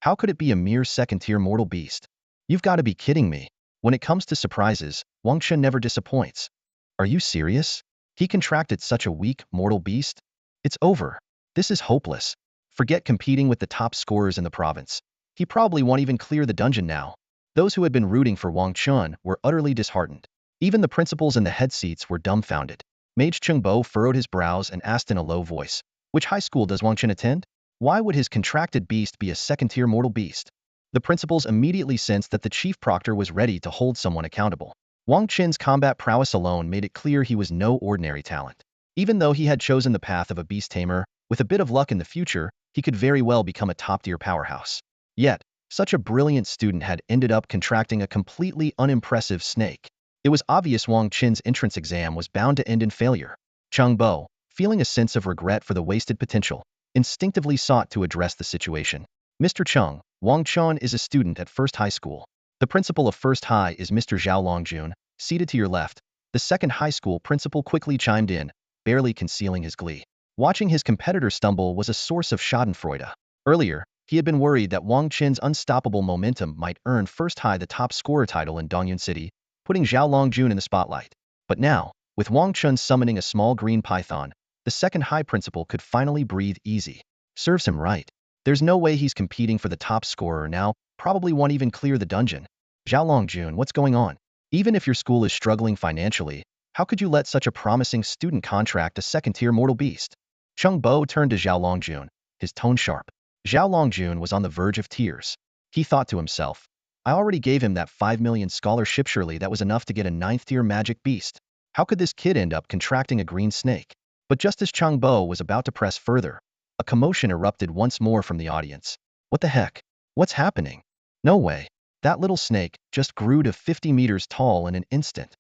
How could it be a mere 2nd-tier mortal beast? You've got to be kidding me. When it comes to surprises, Wang Chen never disappoints. Are you serious? He contracted such a weak, mortal beast? It's over. This is hopeless. Forget competing with the top scorers in the province. He probably won't even clear the dungeon now. Those who had been rooting for Wang Chen were utterly disheartened. Even the principals in the head seats were dumbfounded. Mage Chengbo furrowed his brows and asked in a low voice, "Which high school does Wang Chen attend? Why would his contracted beast be a 2nd-tier mortal beast?" The principals immediately sensed that the chief proctor was ready to hold someone accountable. Wang Chen's combat prowess alone made it clear he was no ordinary talent. Even though he had chosen the path of a beast tamer, with a bit of luck in the future, he could very well become a top-tier powerhouse. Yet, such a brilliant student had ended up contracting a completely unimpressive snake. It was obvious Wang Chen's entrance exam was bound to end in failure. Chengbo, feeling a sense of regret for the wasted potential, instinctively sought to address the situation. "Mr. Cheng, Wang Chen is a student at First High School. The principal of First High is Mr. Zhao Longjun, seated to your left." The second high school principal quickly chimed in, barely concealing his glee. Watching his competitor stumble was a source of schadenfreude. Earlier, he had been worried that Wang Chen's unstoppable momentum might earn first high the top scorer title in Dongyun City, putting Zhao Longjun in the spotlight. But now, with Wang Chen summoning a small green python, the second high principal could finally breathe easy. Serves him right. There's no way he's competing for the top scorer now, probably won't even clear the dungeon. Zhao Longjun, what's going on? Even if your school is struggling financially, how could you let such a promising student contract a second-tier mortal beast? Cheng Bo turned to Zhao Longjun, his tone sharp. Zhao Longjun was on the verge of tears. He thought to himself, I already gave him that 5 million scholarship, surely that was enough to get a 9th-tier magic beast. How could this kid end up contracting a green snake? But just as Cheng Bo was about to press further, a commotion erupted once more from the audience. What the heck? What's happening? No way. That little snake just grew to 50 meters tall in an instant.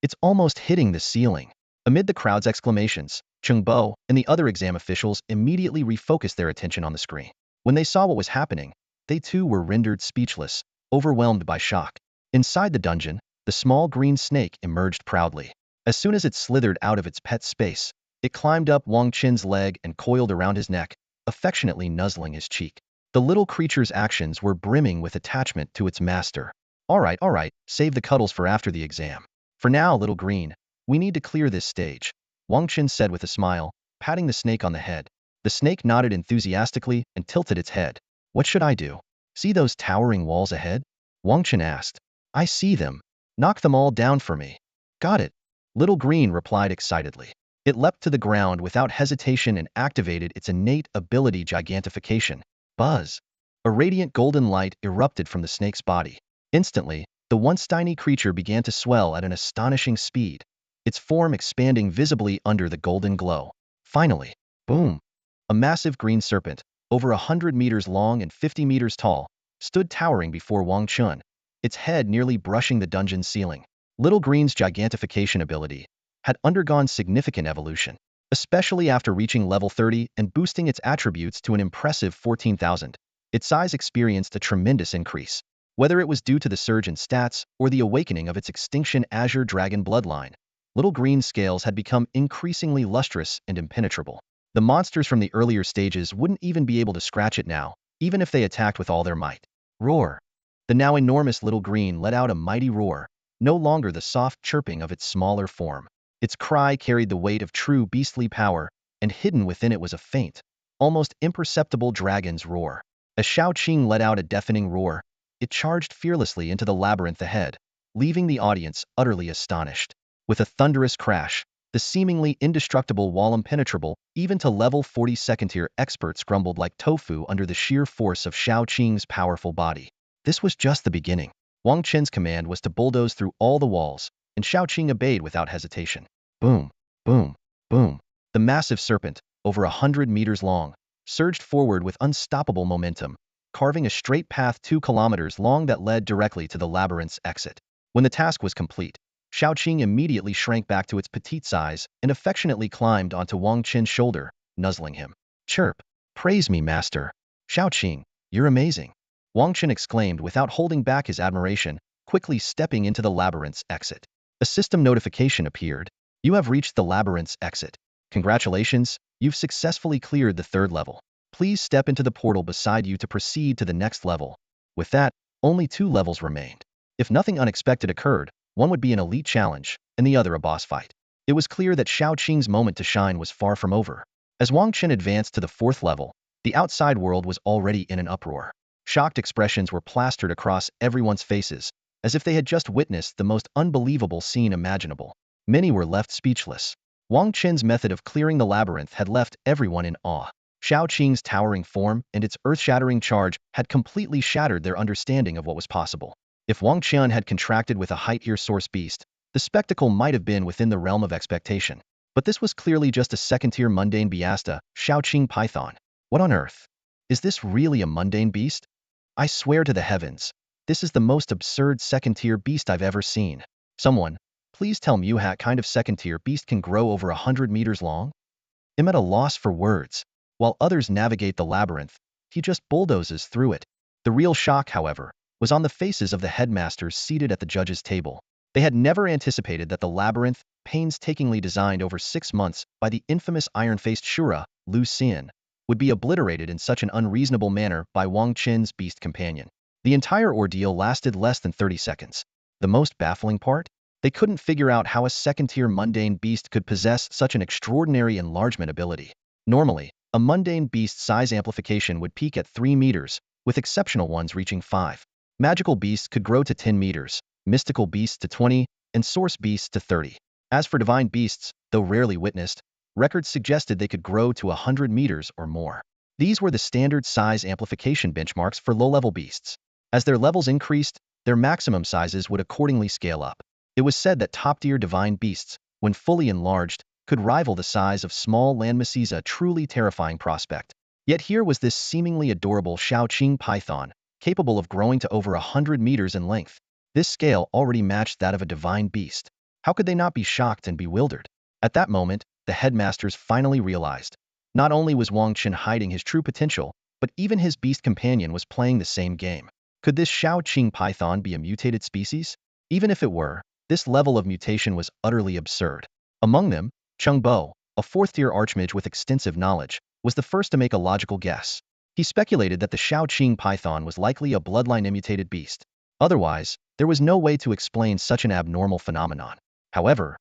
It's almost hitting the ceiling. Amid the crowd's exclamations, Cheng Bo and the other exam officials immediately refocused their attention on the screen. When they saw what was happening, they too were rendered speechless, overwhelmed by shock. Inside the dungeon, the small green snake emerged proudly. As soon as it slithered out of its pet space, it climbed up Wang Chen's leg and coiled around his neck, affectionately nuzzling his cheek. The little creature's actions were brimming with attachment to its master. All right, save the cuddles for after the exam. For now, little green, we need to clear this stage, Wang Chen said with a smile, patting the snake on the head. The snake nodded enthusiastically and tilted its head. What should I do? See those towering walls ahead? Wang Chen asked. I see them. Knock them all down for me. Got it. Little green replied excitedly. It leapt to the ground without hesitation and activated its innate ability gigantification. Buzz! A radiant golden light erupted from the snake's body. Instantly, the once tiny creature began to swell at an astonishing speed, its form expanding visibly under the golden glow. Finally, boom! A massive green serpent, over 100 meters long and 50 meters tall, stood towering before Wang Chen, its head nearly brushing the dungeon's ceiling. Little Green's gigantification ability had undergone significant evolution, especially after reaching level 30 and boosting its attributes to an impressive 14,000. Its size experienced a tremendous increase. Whether it was due to the surge in stats or the awakening of its extinction Azure Dragon bloodline, Little Green's scales had become increasingly lustrous and impenetrable. The monsters from the earlier stages wouldn't even be able to scratch it now, even if they attacked with all their might. Roar! The now enormous Little Green let out a mighty roar, no longer the soft chirping of its smaller form. Its cry carried the weight of true beastly power, and hidden within it was a faint, almost imperceptible dragon's roar. As Shao Qing let out a deafening roar, it charged fearlessly into the labyrinth ahead, leaving the audience utterly astonished. With a thunderous crash, the seemingly indestructible wall impenetrable, even to level 40 second-tier experts grumbled like tofu under the sheer force of Shao Qing's powerful body. This was just the beginning. Wang Chen's command was to bulldoze through all the walls, and Shao Qing obeyed without hesitation. Boom, boom, boom. The massive serpent, over 100 meters long, surged forward with unstoppable momentum, carving a straight path 2 kilometers long that led directly to the labyrinth's exit. When the task was complete, Shao Qing immediately shrank back to its petite size and affectionately climbed onto Wang Chen's shoulder, nuzzling him. Chirp! Praise me, master. Shao Qing, you're amazing. Wang Chen exclaimed without holding back his admiration, quickly stepping into the labyrinth's exit. A system notification appeared. You have reached the labyrinth's exit. Congratulations, you've successfully cleared the 3rd level. Please step into the portal beside you to proceed to the next level. With that, only 2 levels remained. If nothing unexpected occurred, one would be an elite challenge, and the other a boss fight. It was clear that Shao Qing's moment to shine was far from over. As Wang Chen advanced to the 4th level, the outside world was already in an uproar. Shocked expressions were plastered across everyone's faces, as if they had just witnessed the most unbelievable scene imaginable. Many were left speechless. Wang Chen's method of clearing the labyrinth had left everyone in awe. Shao Qing's towering form and its earth-shattering charge had completely shattered their understanding of what was possible. If Wang Chen had contracted with a high-tier source beast, the spectacle might have been within the realm of expectation. But this was clearly just a second-tier mundane Biasta, Shao Qing Python. What on earth? Is this really a mundane beast? I swear to the heavens, this is the most absurd second-tier beast I've ever seen. Someone, please tell me what kind of second-tier beast can grow over 100 meters long? I'm at a loss for words. While others navigate the labyrinth, he just bulldozes through it. The real shock, however, was on the faces of the headmasters seated at the judges' table. They had never anticipated that the labyrinth, painstakingly designed over 6 months by the infamous iron-faced Shura, Lu Xian, would be obliterated in such an unreasonable manner by Wang Chen's beast companion. The entire ordeal lasted less than 30 seconds. The most baffling part? They couldn't figure out how a second-tier mundane beast could possess such an extraordinary enlargement ability. Normally, a mundane beast's size amplification would peak at 3 meters, with exceptional ones reaching 5. Magical beasts could grow to 10 meters, mystical beasts to 20, and source beasts to 30. As for divine beasts, though rarely witnessed, records suggested they could grow to 100 meters or more. These were the standard size amplification benchmarks for low-level beasts. As their levels increased, their maximum sizes would accordingly scale up. It was said that top-tier divine beasts, when fully enlarged, could rival the size of small land masses, a truly terrifying prospect. Yet here was this seemingly adorable Shaoqing python, capable of growing to over 100 meters in length. This scale already matched that of a divine beast. How could they not be shocked and bewildered? At that moment, the headmasters finally realized. Not only was Wang Chen hiding his true potential, but even his beast companion was playing the same game. Could this Shaoqing python be a mutated species? Even if it were, this level of mutation was utterly absurd. Among them, Cheng Bo, a fourth-tier archmage with extensive knowledge, was the first to make a logical guess. He speculated that the Shaoqing python was likely a bloodline immutated beast. Otherwise, there was no way to explain such an abnormal phenomenon. However,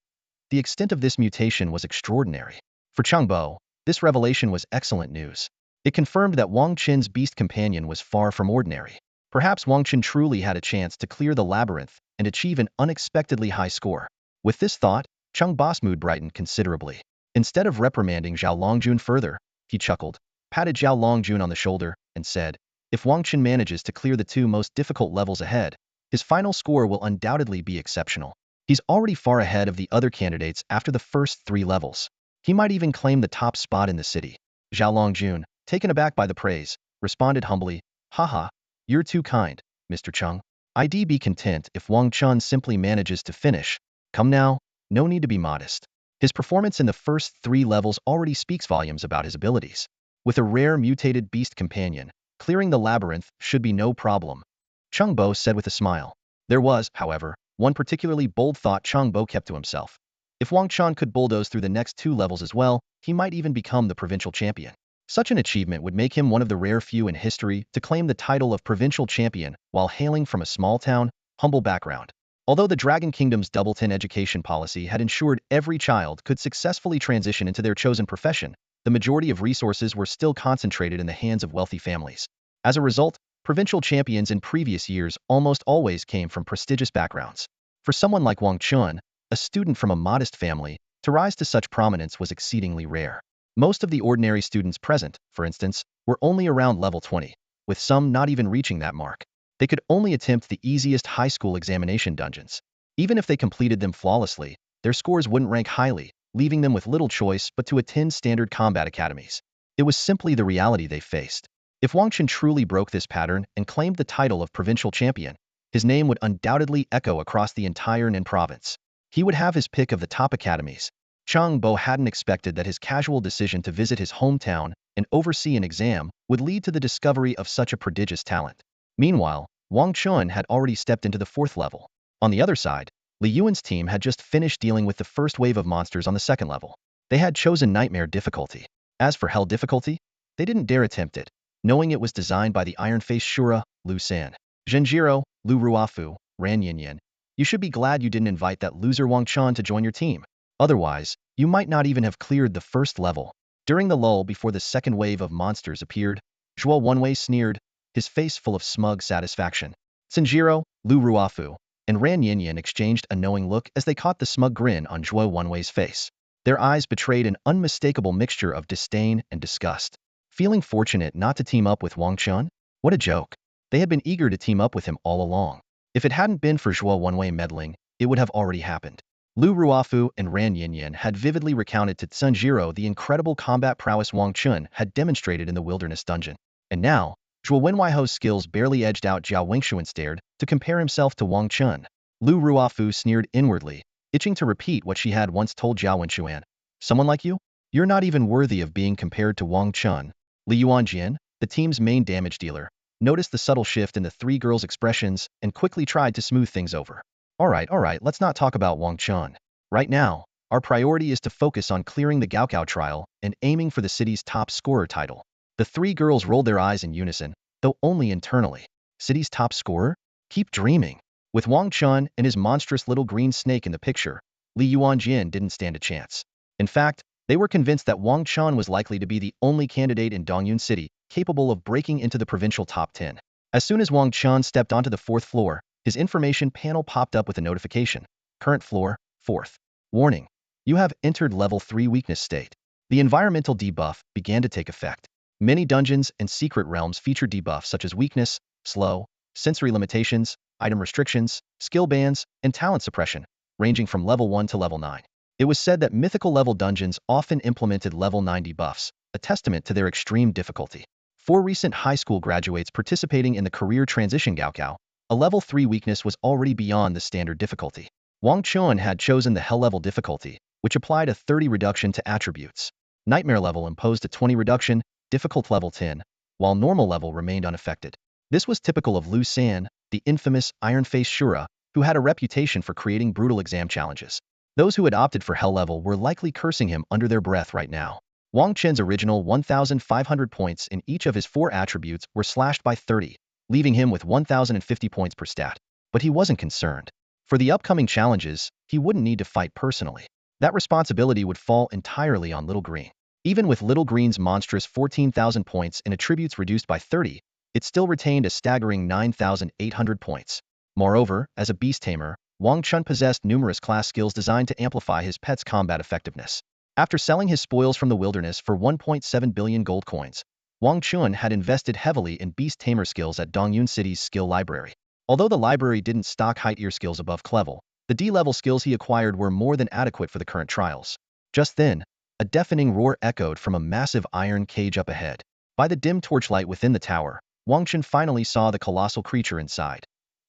the extent of this mutation was extraordinary. For Cheng Bo, this revelation was excellent news. It confirmed that Wang Chen's beast companion was far from ordinary. Perhaps Wang Chen truly had a chance to clear the labyrinth and achieve an unexpectedly high score. With this thought, Cheng Bo's mood brightened considerably. Instead of reprimanding Zhao Longjun further, he chuckled, patted Zhao Longjun on the shoulder, and said, "If Wang Chen manages to clear the 2 most difficult levels ahead, his final score will undoubtedly be exceptional. He's already far ahead of the other candidates after the first 3 levels. He might even claim the top spot in the city." Zhao Longjun, taken aback by the praise, responded humbly, "Haha, you're too kind, Mr. Cheng. I'd be content if Wang Chen simply manages to finish. Come now, no need to be modest. His performance in the first 3 levels already speaks volumes about his abilities. With a rare mutated beast companion, clearing the labyrinth should be no problem," Cheng Bo said with a smile. There was, however, one particularly bold thought Cheng Bo kept to himself. If Wang Chen could bulldoze through the next 2 levels as well, he might even become the provincial champion. Such an achievement would make him one of the rare few in history to claim the title of provincial champion while hailing from a small-town, humble background. Although the Dragon Kingdom's Double 10 education policy had ensured every child could successfully transition into their chosen profession, the majority of resources were still concentrated in the hands of wealthy families. As a result, provincial champions in previous years almost always came from prestigious backgrounds. For someone like Wang Chen, a student from a modest family, to rise to such prominence was exceedingly rare. Most of the ordinary students present, for instance, were only around level 20, with some not even reaching that mark. They could only attempt the easiest high school examination dungeons. Even if they completed them flawlessly, their scores wouldn't rank highly, leaving them with little choice but to attend standard combat academies. It was simply the reality they faced. If Wang Chen truly broke this pattern and claimed the title of provincial champion, his name would undoubtedly echo across the entire Nen province. He would have his pick of the top academies. Cheng Bo hadn't expected that his casual decision to visit his hometown and oversee an exam would lead to the discovery of such a prodigious talent. Meanwhile, Wang Chen had already stepped into the 4th level. On the other side, Li Yuan's team had just finished dealing with the first wave of monsters on the 2nd level. They had chosen Nightmare difficulty. As for Hell difficulty, they didn't dare attempt it, knowing it was designed by the iron-faced Shura, Lu Xian. Zhenjiro, Lu Ruafu, Ran Yinyan, you should be glad you didn't invite that loser Wang Chen to join your team. Otherwise, you might not even have cleared the 1st level. During the lull before the 2nd wave of monsters appeared, Zhuo Wenwei sneered, his face full of smug satisfaction. Zhenjiro, Lu Ruafu, and Ran Yinyan exchanged a knowing look as they caught the smug grin on Zhuo Wenwei's face. Their eyes betrayed an unmistakable mixture of disdain and disgust. Feeling fortunate not to team up with Wang Chen? What a joke. They had been eager to team up with him all along. If it hadn't been for Zhuo Wenwei meddling, it would have already happened. Lu Ruafu and Ran Yinyan had vividly recounted to Zhenjiro the incredible combat prowess Wang Chen had demonstrated in the wilderness dungeon. And now, Zhuo Wenweiho's skills barely edged out Jiao Wengshuan stared to compare himself to Wang Chen. Lu Ruafu sneered inwardly, itching to repeat what she had once told Jiao Wengshuan. Someone like you? You're not even worthy of being compared to Wang Chen. Li Yuanjian, the team's main damage dealer, noticed the subtle shift in the 3 girls' expressions and quickly tried to smooth things over. All right, let's not talk about Wang Chen. Right now, Our priority is to focus on clearing the Gaokao trial and aiming for the city's top scorer title. The three girls rolled their eyes in unison, though only internally. City's top scorer? Keep dreaming. With Wang Chen and his monstrous little green snake in the picture, Li Yuanjin didn't stand a chance. In fact, they were convinced that Wang Chen was likely to be the only candidate in Dongyun City capable of breaking into the provincial top 10. As soon as Wang Chen stepped onto the 4th floor, his information panel popped up with a notification. Current floor, 4th. Warning. You have entered level 3 weakness state. The environmental debuff began to take effect. Many dungeons and secret realms feature debuffs such as weakness, slow, sensory limitations, item restrictions, skill bans, and talent suppression, ranging from level 1 to level 9. It was said that mythical level dungeons often implemented level 9 debuffs, a testament to their extreme difficulty. For recent high school graduates participating in the career transition Gaokao, a level 3 weakness was already beyond the standard difficulty. Wang Chen had chosen the Hell level difficulty, which applied a 30 reduction to attributes. Nightmare level imposed a 20 reduction, difficult level 10, while normal level remained unaffected. This was typical of Lu San, the infamous Iron-Faced Shura, who had a reputation for creating brutal exam challenges. Those who had opted for Hell level were likely cursing him under their breath right now. Wang Chen's original 1,500 points in each of his 4 attributes were slashed by 30, leaving him with 1,050 points per stat. But he wasn't concerned. For the upcoming challenges, he wouldn't need to fight personally. That responsibility would fall entirely on Little Green. Even with Little Green's monstrous 14,000 points and attributes reduced by 30, it still retained a staggering 9,800 points. Moreover, as a Beast Tamer, Wang Chen possessed numerous class skills designed to amplify his pet's combat effectiveness. After selling his spoils from the wilderness for 1.7 billion gold coins, Wang Chen had invested heavily in Beast Tamer skills at Dongyun City's skill library. Although the library didn't stock height-ear skills above Clevel, the D-level skills he acquired were more than adequate for the current trials. Just then, a deafening roar echoed from a massive iron cage up ahead. By the dim torchlight within the tower, Wang Chen finally saw the colossal creature inside.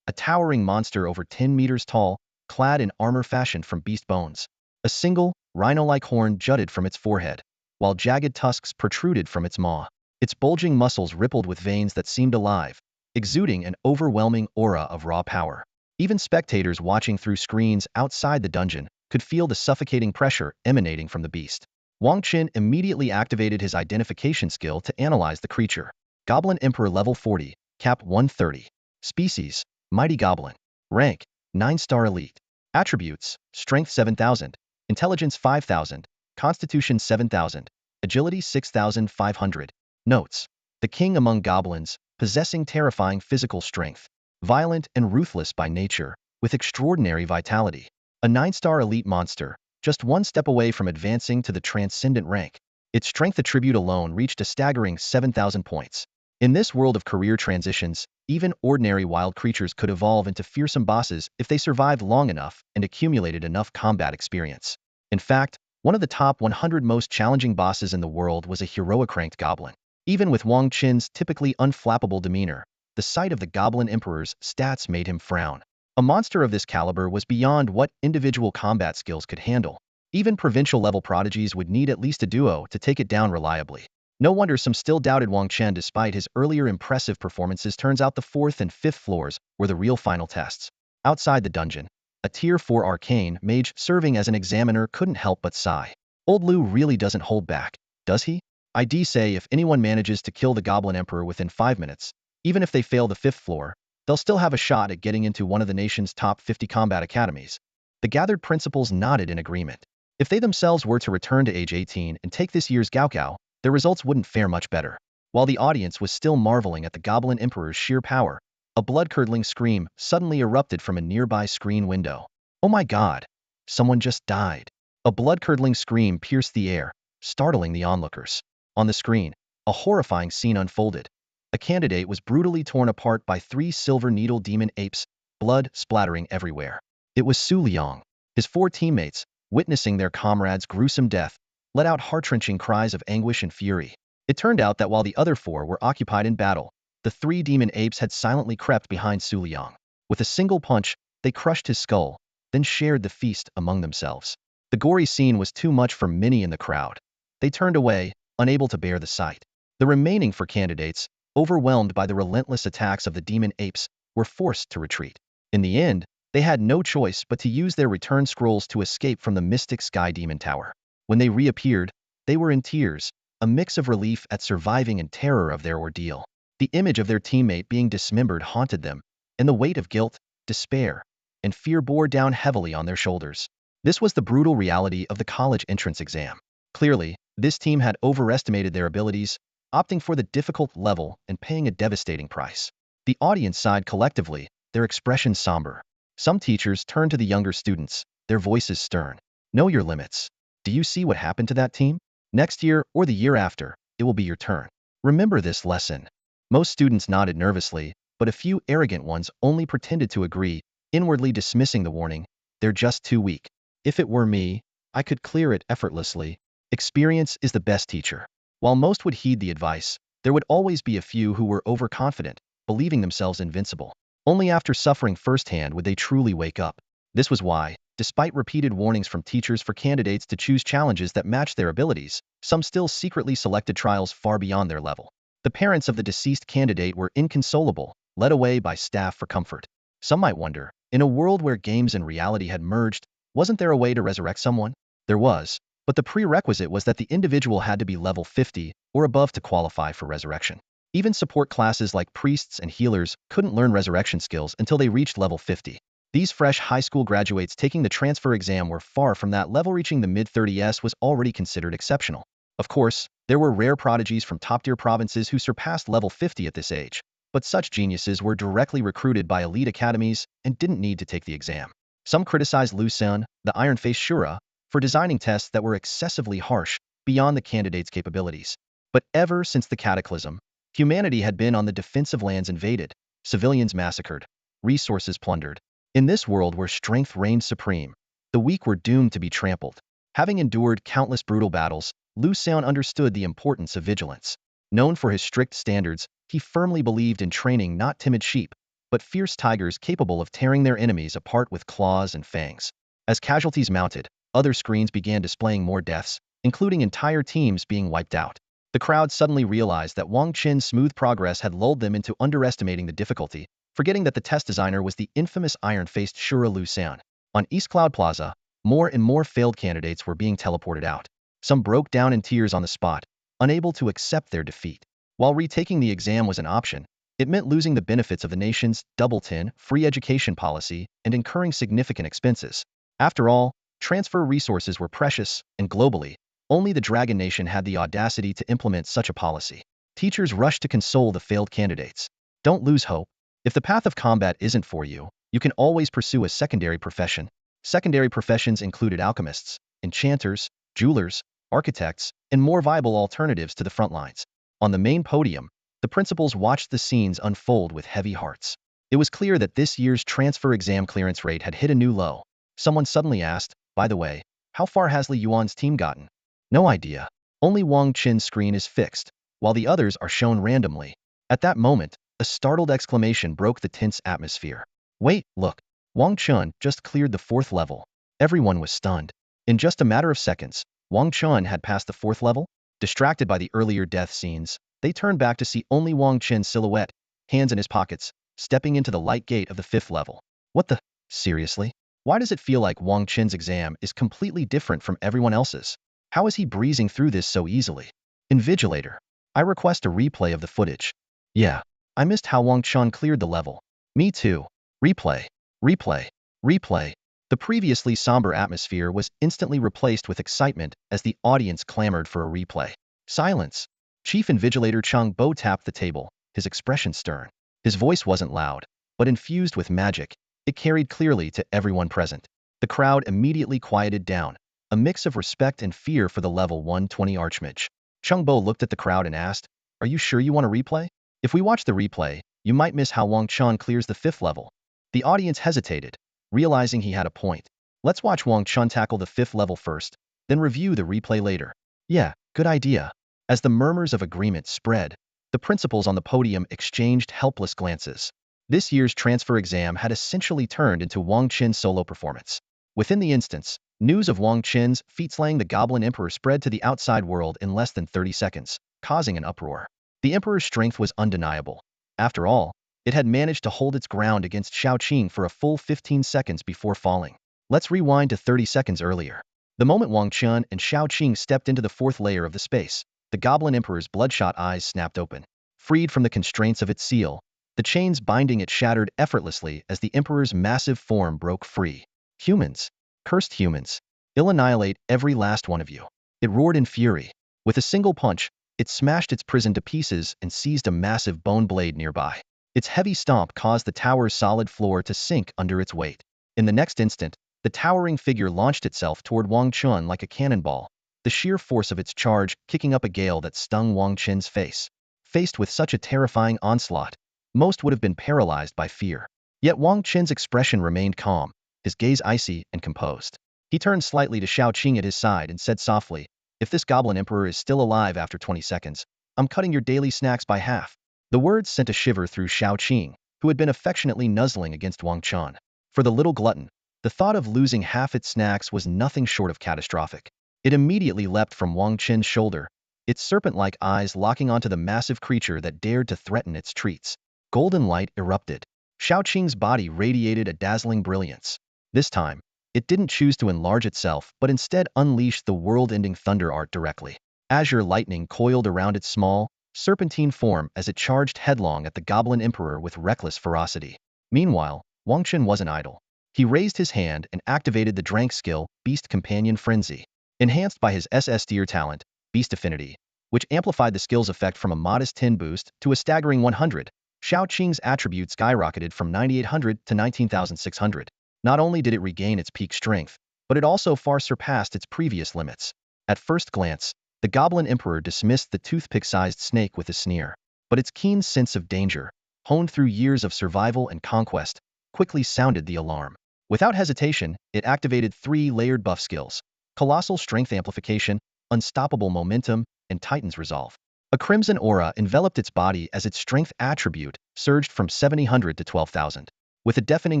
A towering monster over 10 meters tall, clad in armor fashioned from beast bones. A single, rhino-like horn jutted from its forehead, while jagged tusks protruded from its maw. Its bulging muscles rippled with veins that seemed alive, exuding an overwhelming aura of raw power. Even spectators watching through screens outside the dungeon could feel the suffocating pressure emanating from the beast. Wang Chen immediately activated his identification skill to analyze the creature. Goblin Emperor level 40, cap 130. Species, Mighty Goblin. Rank, 9-star elite. Attributes, Strength 7,000, Intelligence 5,000, Constitution 7,000, Agility 6,500. Notes. The king among goblins, possessing terrifying physical strength. Violent and ruthless by nature, with extraordinary vitality. A 9-star elite monster, just one step away from advancing to the transcendent rank. Its strength attribute alone reached a staggering 7,000 points. In this world of career transitions, even ordinary wild creatures could evolve into fearsome bosses if they survived long enough and accumulated enough combat experience. In fact, one of the top 100 most challenging bosses in the world was a heroic-ranked goblin. Even with Wang Chen's typically unflappable demeanor, the sight of the Goblin Emperor's stats made him frown. A monster of this caliber was beyond what individual combat skills could handle. Even provincial-level prodigies would need at least a duo to take it down reliably. No wonder some still doubted Wang Chen despite his earlier impressive performances. Turns out the 4th and 5th floors were the real final tests. Outside the dungeon, a Tier 4 arcane mage serving as an examiner couldn't help but sigh. Old Lu really doesn't hold back, does he? I'd say if anyone manages to kill the Goblin Emperor within 5 minutes, even if they fail the 5th floor, they'll still have a shot at getting into one of the nation's top 50 combat academies. The gathered principals nodded in agreement. If they themselves were to return to age 18 and take this year's Gaokao, their results wouldn't fare much better. While the audience was still marveling at the Goblin Emperor's sheer power, a blood-curdling scream suddenly erupted from a nearby screen window. Oh my god! Someone just died. A blood-curdling scream pierced the air, startling the onlookers. On the screen, a horrifying scene unfolded. A candidate was brutally torn apart by 3 silver needle demon apes, blood splattering everywhere. It was Su Liang. His 4 teammates, witnessing their comrade's gruesome death, let out heart-wrenching cries of anguish and fury. It turned out that while the other 4 were occupied in battle, the 3 demon apes had silently crept behind Su Liang. With a single punch, they crushed his skull, then shared the feast among themselves. The gory scene was too much for many in the crowd. They turned away, unable to bear the sight. The remaining 4 candidates, overwhelmed by the relentless attacks of the demon apes, were forced to retreat. In the end, They had no choice but to use their return scrolls to escape from the mystic Sky Demon Tower. When they reappeared, they were in tears, a mix of relief at surviving and terror of their ordeal. The image of their teammate being dismembered haunted them, and the weight of guilt, despair, and fear bore down heavily on their shoulders. This was the brutal reality of the college entrance exam. Clearly, this team had overestimated their abilities, opting for the difficult level and paying a devastating price. The audience sighed collectively, their expressions somber. Some teachers turned to the younger students, their voices stern. Know your limits. Do you see what happened to that team? Next year or the year after, it will be your turn. Remember this lesson. Most students nodded nervously, but a few arrogant ones only pretended to agree, inwardly dismissing the warning. They're just too weak. If it were me, I could clear it effortlessly. Experience is the best teacher. While most would heed the advice, there would always be a few who were overconfident, believing themselves invincible. Only after suffering firsthand would they truly wake up. This was why, despite repeated warnings from teachers for candidates to choose challenges that matched their abilities, some still secretly selected trials far beyond their level. The parents of the deceased candidate were inconsolable, led away by staff for comfort. Some might wonder, in a world where games and reality had merged, wasn't there a way to resurrect someone? There was, but the prerequisite was that the individual had to be level 50 or above to qualify for resurrection. Even support classes like priests and healers couldn't learn resurrection skills until they reached level 50. These fresh high school graduates taking the transfer exam were far from that level. Reaching the mid-30s was already considered exceptional. Of course, there were rare prodigies from top-tier provinces who surpassed level 50 at this age, but such geniuses were directly recruited by elite academies and didn't need to take the exam. Some criticized Lu Sen, the iron-faced Shura, for designing tests that were excessively harsh, beyond the candidate's capabilities. But ever since the cataclysm, humanity had been on the defensive, lands invaded, civilians massacred, resources plundered. In this world where strength reigned supreme, the weak were doomed to be trampled. Having endured countless brutal battles, Lu Sen understood the importance of vigilance. Known for his strict standards, he firmly believed in training not timid sheep, but fierce tigers capable of tearing their enemies apart with claws and fangs. As casualties mounted, other screens began displaying more deaths, including entire teams being wiped out. The crowd suddenly realized that Wang Chen's smooth progress had lulled them into underestimating the difficulty, forgetting that the test designer was the infamous iron-faced Shura Lu Sen. On East Cloud Plaza, more and more failed candidates were being teleported out. Some broke down in tears on the spot, unable to accept their defeat. While retaking the exam was an option, it meant losing the benefits of the nation's double 10 free education policy and incurring significant expenses. After all, transfer resources were precious, and globally, only the Dragon Nation had the audacity to implement such a policy. Teachers rushed to console the failed candidates. Don't lose hope. If the path of combat isn't for you, you can always pursue a secondary profession. Secondary professions included alchemists, enchanters, jewelers, architects, and more viable alternatives to the front lines. On the main podium, the principals watched the scenes unfold with heavy hearts. It was clear that this year's transfer exam clearance rate had hit a new low. Someone suddenly asked, by the way, how far has Li Yuan's team gotten? No idea. Only Wang Chen's screen is fixed, while the others are shown randomly. At that moment, a startled exclamation broke the tense atmosphere. Wait, look. Wang Chen just cleared the 4th level. Everyone was stunned. In just a matter of seconds, Wang Chen had passed the 4th level. Distracted by the earlier death scenes, they turned back to see only Wang Chen's silhouette, hands in his pockets, stepping into the light gate of the 5th level. What the? Seriously? Why does it feel like Wang Chen's exam is completely different from everyone else's? How is he breezing through this so easily? Invigilator. I request a replay of the footage. Yeah. I missed how Wang Chen cleared the level. Me too. Replay. Replay. Replay. The previously somber atmosphere was instantly replaced with excitement as the audience clamored for a replay. Silence. Chief Invigilator Chang Bo tapped the table, his expression stern. His voice wasn't loud, but infused with magic. It carried clearly to everyone present. The crowd immediately quieted down, a mix of respect and fear for the level 120 Archmage. Chang Bo looked at the crowd and asked, "Are you sure you want a replay? If we watch the replay, you might miss how Wang Chen clears the 5th level." The audience hesitated, realizing he had a point. Let's watch Wang Chen tackle the 5th level first, then review the replay later. Yeah, good idea. As the murmurs of agreement spread, the principals on the podium exchanged helpless glances. This year's transfer exam had essentially turned into Wang Chen's solo performance. Within the instance, news of Wang Chen's feat slaying the Goblin Emperor spread to the outside world in less than 30 seconds, causing an uproar. The Emperor's strength was undeniable. After all, It had managed to hold its ground against Xiaoqing for a full 15 seconds before falling. Let's rewind to 30 seconds earlier. The moment Wang Chen and Xiaoqing stepped into the fourth layer of the space, the Goblin Emperor's bloodshot eyes snapped open. Freed from the constraints of its seal, the chains binding it shattered effortlessly as the Emperor's massive form broke free. Humans! Cursed humans! I'll annihilate every last one of you. It roared in fury. With a single punch, it smashed its prison to pieces and seized a massive bone blade nearby. Its heavy stomp caused the tower's solid floor to sink under its weight. In the next instant, the towering figure launched itself toward Wang Chen like a cannonball, the sheer force of its charge kicking up a gale that stung Wang Chen's face. Faced with such a terrifying onslaught, most would have been paralyzed by fear. Yet Wang Chen's expression remained calm, his gaze icy and composed. He turned slightly to Xiaoqing at his side and said softly, "If this Goblin Emperor is still alive after 20 seconds, I'm cutting your daily snacks by half." The words sent a shiver through Xiaoqing, who had been affectionately nuzzling against Wang Chen. For the little glutton, the thought of losing half its snacks was nothing short of catastrophic. It immediately leapt from Wang Chen's shoulder, its serpent-like eyes locking onto the massive creature that dared to threaten its treats. Golden light erupted. Xiaoqing's body radiated a dazzling brilliance. This time, it didn't choose to enlarge itself but instead unleashed the world-ending thunder art directly. Azure lightning coiled around its small, serpentine form as it charged headlong at the Goblin Emperor with reckless ferocity. Meanwhile, Wang Chen wasn't idle. He raised his hand and activated the Drank skill, Beast Companion Frenzy. Enhanced by his SS tier talent, Beast Affinity, which amplified the skill's effect from a modest 10 boost to a staggering 100, Xiaoqing's attribute skyrocketed from 9,800 to 19,600. Not only did it regain its peak strength, but it also far surpassed its previous limits. At first glance, the Goblin Emperor dismissed the toothpick-sized snake with a sneer. But its keen sense of danger, honed through years of survival and conquest, quickly sounded the alarm. Without hesitation, it activated 3 layered buff skills: Colossal Strength Amplification, Unstoppable Momentum, and Titan's Resolve. A crimson aura enveloped its body as its strength attribute surged from 7,000 to 12,000. With a deafening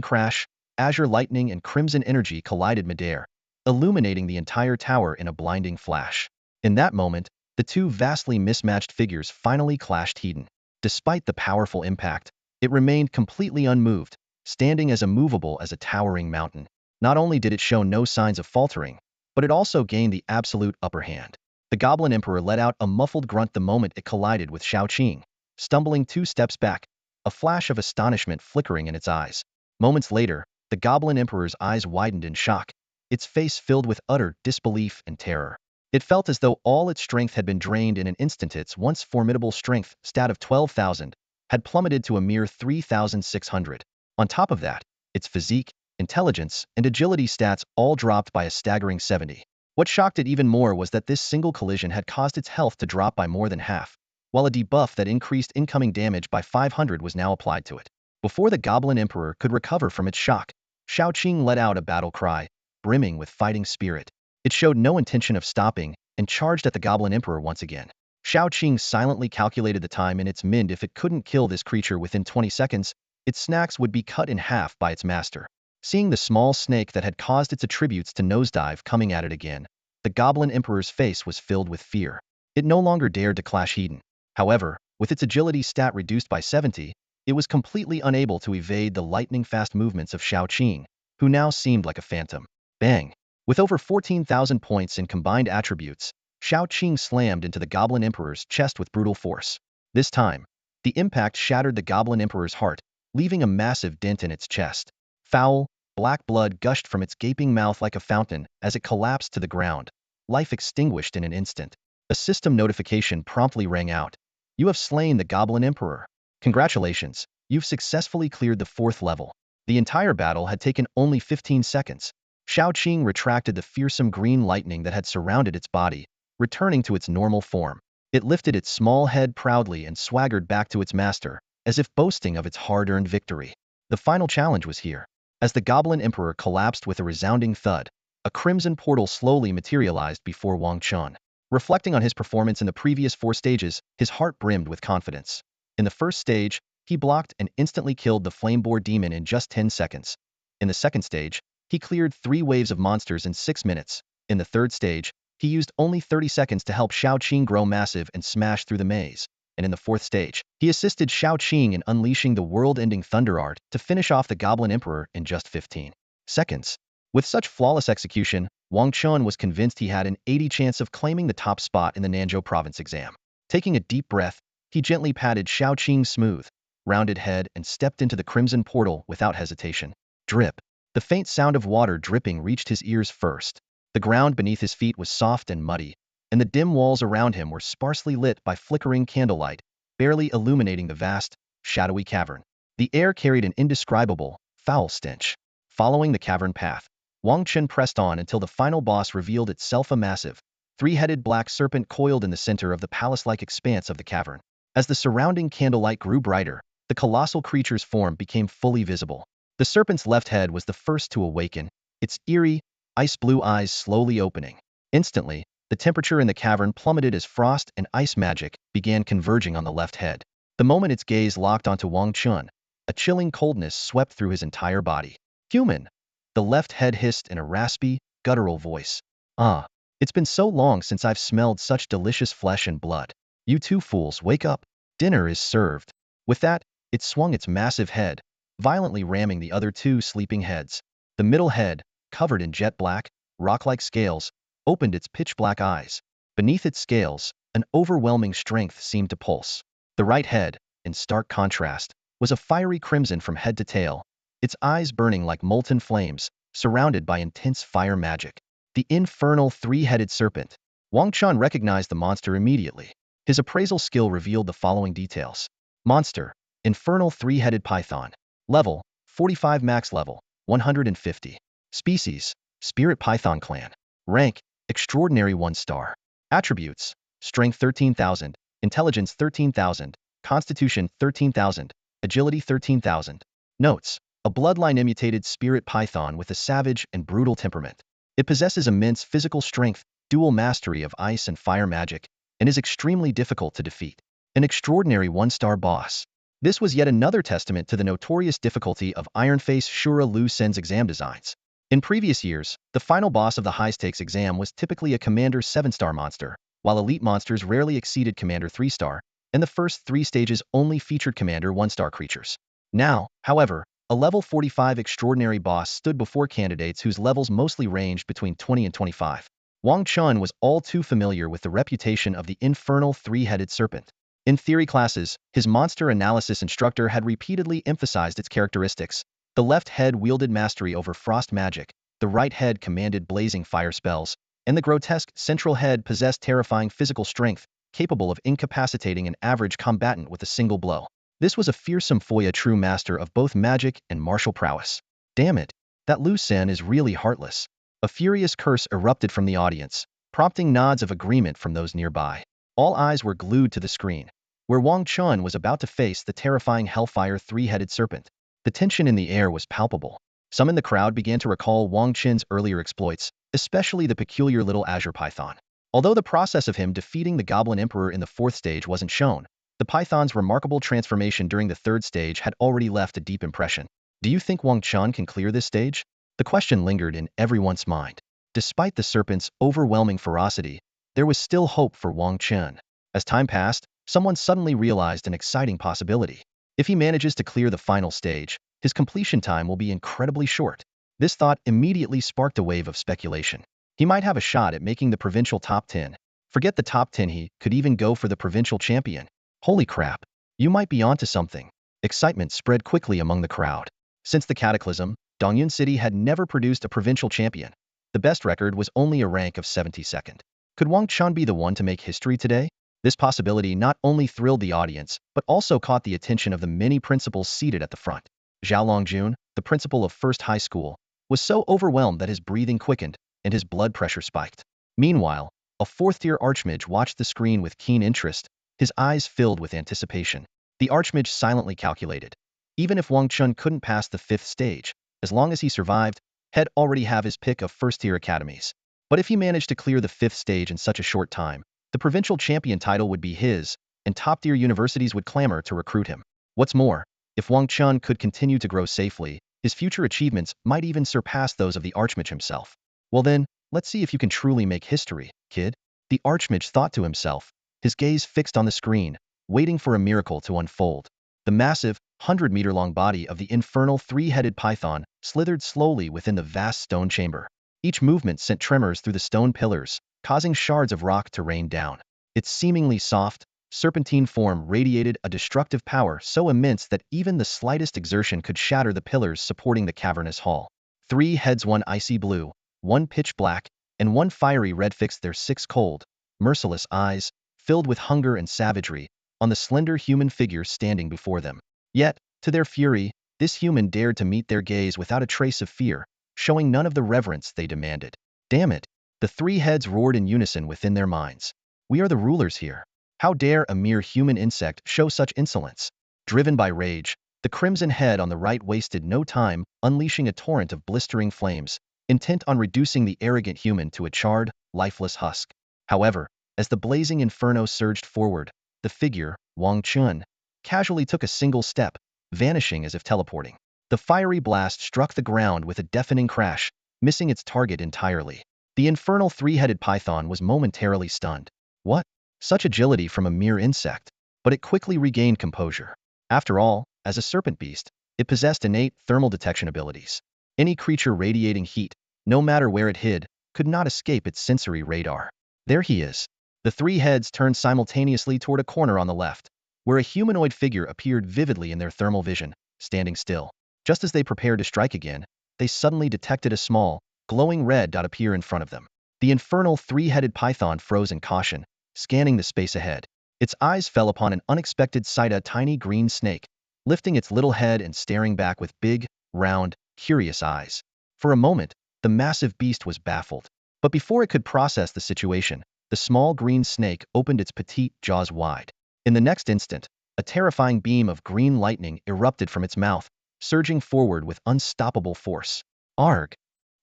crash, Azure lightning and crimson energy collided midair, illuminating the entire tower in a blinding flash. In that moment, the two vastly mismatched figures finally clashed head-on. Despite the powerful impact, it remained completely unmoved, standing as immovable as a towering mountain. Not only did it show no signs of faltering, but it also gained the absolute upper hand. The Goblin Emperor let out a muffled grunt the moment it collided with Xiaoqing, stumbling 2 steps back, a flash of astonishment flickering in its eyes. Moments later, the Goblin Emperor's eyes widened in shock, its face filled with utter disbelief and terror. It felt as though all its strength had been drained in an instant. Its once formidable strength stat of 12,000 had plummeted to a mere 3,600. On top of that, its physique, intelligence, and agility stats all dropped by a staggering 70. What shocked it even more was that this single collision had caused its health to drop by more than half, while a debuff that increased incoming damage by 500 was now applied to it. Before the Goblin Emperor could recover from its shock, Xiaoqing let out a battle cry, brimming with fighting spirit. It showed no intention of stopping and charged at the Goblin Emperor once again. Xiaoqing silently calculated the time in its mind. If it couldn't kill this creature within 20 seconds, its snacks would be cut in half by its master. Seeing the small snake that had caused its attributes to nosedive coming at it again, the Goblin Emperor's face was filled with fear. It no longer dared to clash head-on. However, with its agility stat reduced by 70, it was completely unable to evade the lightning-fast movements of Xiaoqing, who now seemed like a phantom. Bang! With over 14,000 points in combined attributes, Xiaoqing slammed into the Goblin Emperor's chest with brutal force. This time, the impact shattered the Goblin Emperor's heart, leaving a massive dent in its chest. Foul, black blood gushed from its gaping mouth like a fountain as it collapsed to the ground, life extinguished in an instant. A system notification promptly rang out. "You have slain the Goblin Emperor. Congratulations, you've successfully cleared the 4th level." The entire battle had taken only 15 seconds. Xiaoqing retracted the fearsome green lightning that had surrounded its body, returning to its normal form. It lifted its small head proudly and swaggered back to its master, as if boasting of its hard-earned victory. The final challenge was here. As the Goblin Emperor collapsed with a resounding thud, a crimson portal slowly materialized before Wang Chen. Reflecting on his performance in the previous 4 stages, his heart brimmed with confidence. In the first stage, he blocked and instantly killed the Flameboar Demon in just 10 seconds. In the second stage, he cleared 3 waves of monsters in 6 minutes. In the third stage, he used only 30 seconds to help Xiaoqing grow massive and smash through the maze. and in the fourth stage, he assisted Shao Qing in unleashing the world-ending Thunder Art to finish off the Goblin Emperor in just 15 seconds. With such flawless execution, Wang Chen was convinced he had an 80% chance of claiming the top spot in the Nanzhou province exam. Taking a deep breath, he gently patted Shao Qing's smooth, rounded head and stepped into the crimson portal without hesitation. Drip. The faint sound of water dripping reached his ears first. The ground beneath his feet was soft and muddy, and the dim walls around him were sparsely lit by flickering candlelight, barely illuminating the vast, shadowy cavern. The air carried an indescribable, foul stench. Following the cavern path, Wang Chen pressed on until the final boss revealed itself, a massive, three-headed black serpent coiled in the center of the palace-like expanse of the cavern. As the surrounding candlelight grew brighter, the colossal creature's form became fully visible. The serpent's left head was the first to awaken, its eerie, ice-blue eyes slowly opening. Instantly, the temperature in the cavern plummeted as frost and ice magic began converging on the left head. The moment its gaze locked onto Wang Chen, a chilling coldness swept through his entire body. Human! The left head hissed in a raspy, guttural voice. Ah, it's been so long since I've smelled such delicious flesh and blood. You two fools, wake up. Dinner is served. With that, it swung its massive head, violently ramming the other two sleeping heads. The middle head, covered in jet black, rock-like scales, opened its pitch-black eyes. Beneath its scales, an overwhelming strength seemed to pulse. The right head, in stark contrast, was a fiery crimson from head to tail, its eyes burning like molten flames, surrounded by intense fire magic. The infernal three-headed serpent. Wang Chen recognized the monster immediately. His appraisal skill revealed the following details. Monster, infernal three-headed python. Level, 45 max level, 150. Species, spirit python clan. Rank, extraordinary 1-star. Attributes, strength 13,000, intelligence 13,000, constitution 13,000, agility 13,000. Notes, a bloodline immutated spirit python with a savage and brutal temperament. It possesses immense physical strength, dual mastery of ice and fire magic, and is extremely difficult to defeat. An extraordinary 1-star boss. This was yet another testament to the notorious difficulty of Ironface Shura Lu Sen's exam designs. In previous years, the final boss of the high-stakes exam was typically a Commander 7-star monster, while elite monsters rarely exceeded Commander 3-star, and the first 3 stages only featured Commander 1-star creatures. Now, however, a level 45 extraordinary boss stood before candidates whose levels mostly ranged between 20 and 25. Wang Chen was all too familiar with the reputation of the infernal three-headed serpent. In theory classes, his monster analysis instructor had repeatedly emphasized its characteristics. The left head wielded mastery over frost magic, the right head commanded blazing fire spells, and the grotesque central head possessed terrifying physical strength, capable of incapacitating an average combatant with a single blow. This was a fearsome foe, a true master of both magic and martial prowess. Damn it, that Lu Sen is really heartless. A furious curse erupted from the audience, prompting nods of agreement from those nearby. All eyes were glued to the screen, where Wang Chen was about to face the terrifying Hellfire three-headed serpent. The tension in the air was palpable. Some in the crowd began to recall Wang Chen's earlier exploits, especially the peculiar little Azure Python. Although the process of him defeating the Goblin Emperor in the 4th stage wasn't shown, the Python's remarkable transformation during the 3rd stage had already left a deep impression. Do you think Wang Chen can clear this stage? The question lingered in everyone's mind. Despite the serpent's overwhelming ferocity, there was still hope for Wang Chen. As time passed, someone suddenly realized an exciting possibility. If he manages to clear the final stage, his completion time will be incredibly short. This thought immediately sparked a wave of speculation. He might have a shot at making the provincial top 10. Forget the top 10, he could even go for the provincial champion. Holy crap, you might be onto something. Excitement spread quickly among the crowd. Since the Cataclysm, Dongyun City had never produced a provincial champion. The best record was only a rank of 72nd. Could Wang Chen be the one to make history today? This possibility not only thrilled the audience, but also caught the attention of the many principals seated at the front. Zhao Longjun, the principal of First High School, was so overwhelmed that his breathing quickened and his blood pressure spiked. Meanwhile, a 4th-tier archmage watched the screen with keen interest, his eyes filled with anticipation. The archmage silently calculated. Even if Wang Chen couldn't pass the 5th stage, as long as he survived, he'd already have his pick of first-tier academies. But if he managed to clear the 5th stage in such a short time, the provincial champion title would be his, and top-tier universities would clamor to recruit him. What's more, if Wang Chen could continue to grow safely, his future achievements might even surpass those of the archmage himself. Well then, let's see if you can truly make history, kid. The archmage thought to himself, his gaze fixed on the screen, waiting for a miracle to unfold. The massive, 100-meter-long body of the infernal three-headed python slithered slowly within the vast stone chamber. Each movement sent tremors through the stone pillars, causing shards of rock to rain down. Its seemingly soft, serpentine form radiated a destructive power so immense that even the slightest exertion could shatter the pillars supporting the cavernous hall. 3 heads, one icy blue, one pitch black, and one fiery red, fixed their 6 cold, merciless eyes, filled with hunger and savagery, on the slender human figure standing before them. Yet, to their fury, this human dared to meet their gaze without a trace of fear, showing none of the reverence they demanded. Damn it! The 3 heads roared in unison within their minds. We are the rulers here. How dare a mere human insect show such insolence? Driven by rage, the crimson head on the right wasted no time, unleashing a torrent of blistering flames, intent on reducing the arrogant human to a charred, lifeless husk. However, as the blazing inferno surged forward, the figure, Wang Chen, casually took a single step, vanishing as if teleporting. The fiery blast struck the ground with a deafening crash, missing its target entirely. The infernal 3-headed python was momentarily stunned. What? Such agility from a mere insect? But it quickly regained composure. After all, as a serpent beast, it possessed innate thermal detection abilities. Any creature radiating heat, no matter where it hid, could not escape its sensory radar. There he is. The 3 heads turned simultaneously toward a corner on the left, where a humanoid figure appeared vividly in their thermal vision, standing still. Just as they prepared to strike again, they suddenly detected a small, glowing red dot appear in front of them. The infernal 3-headed python froze in caution, scanning the space ahead. Its eyes fell upon an unexpected sight: a tiny green snake, lifting its little head and staring back with big, round, curious eyes. For a moment, the massive beast was baffled. But before it could process the situation, the small green snake opened its petite jaws wide. In the next instant, a terrifying beam of green lightning erupted from its mouth, surging forward with unstoppable force. Arg!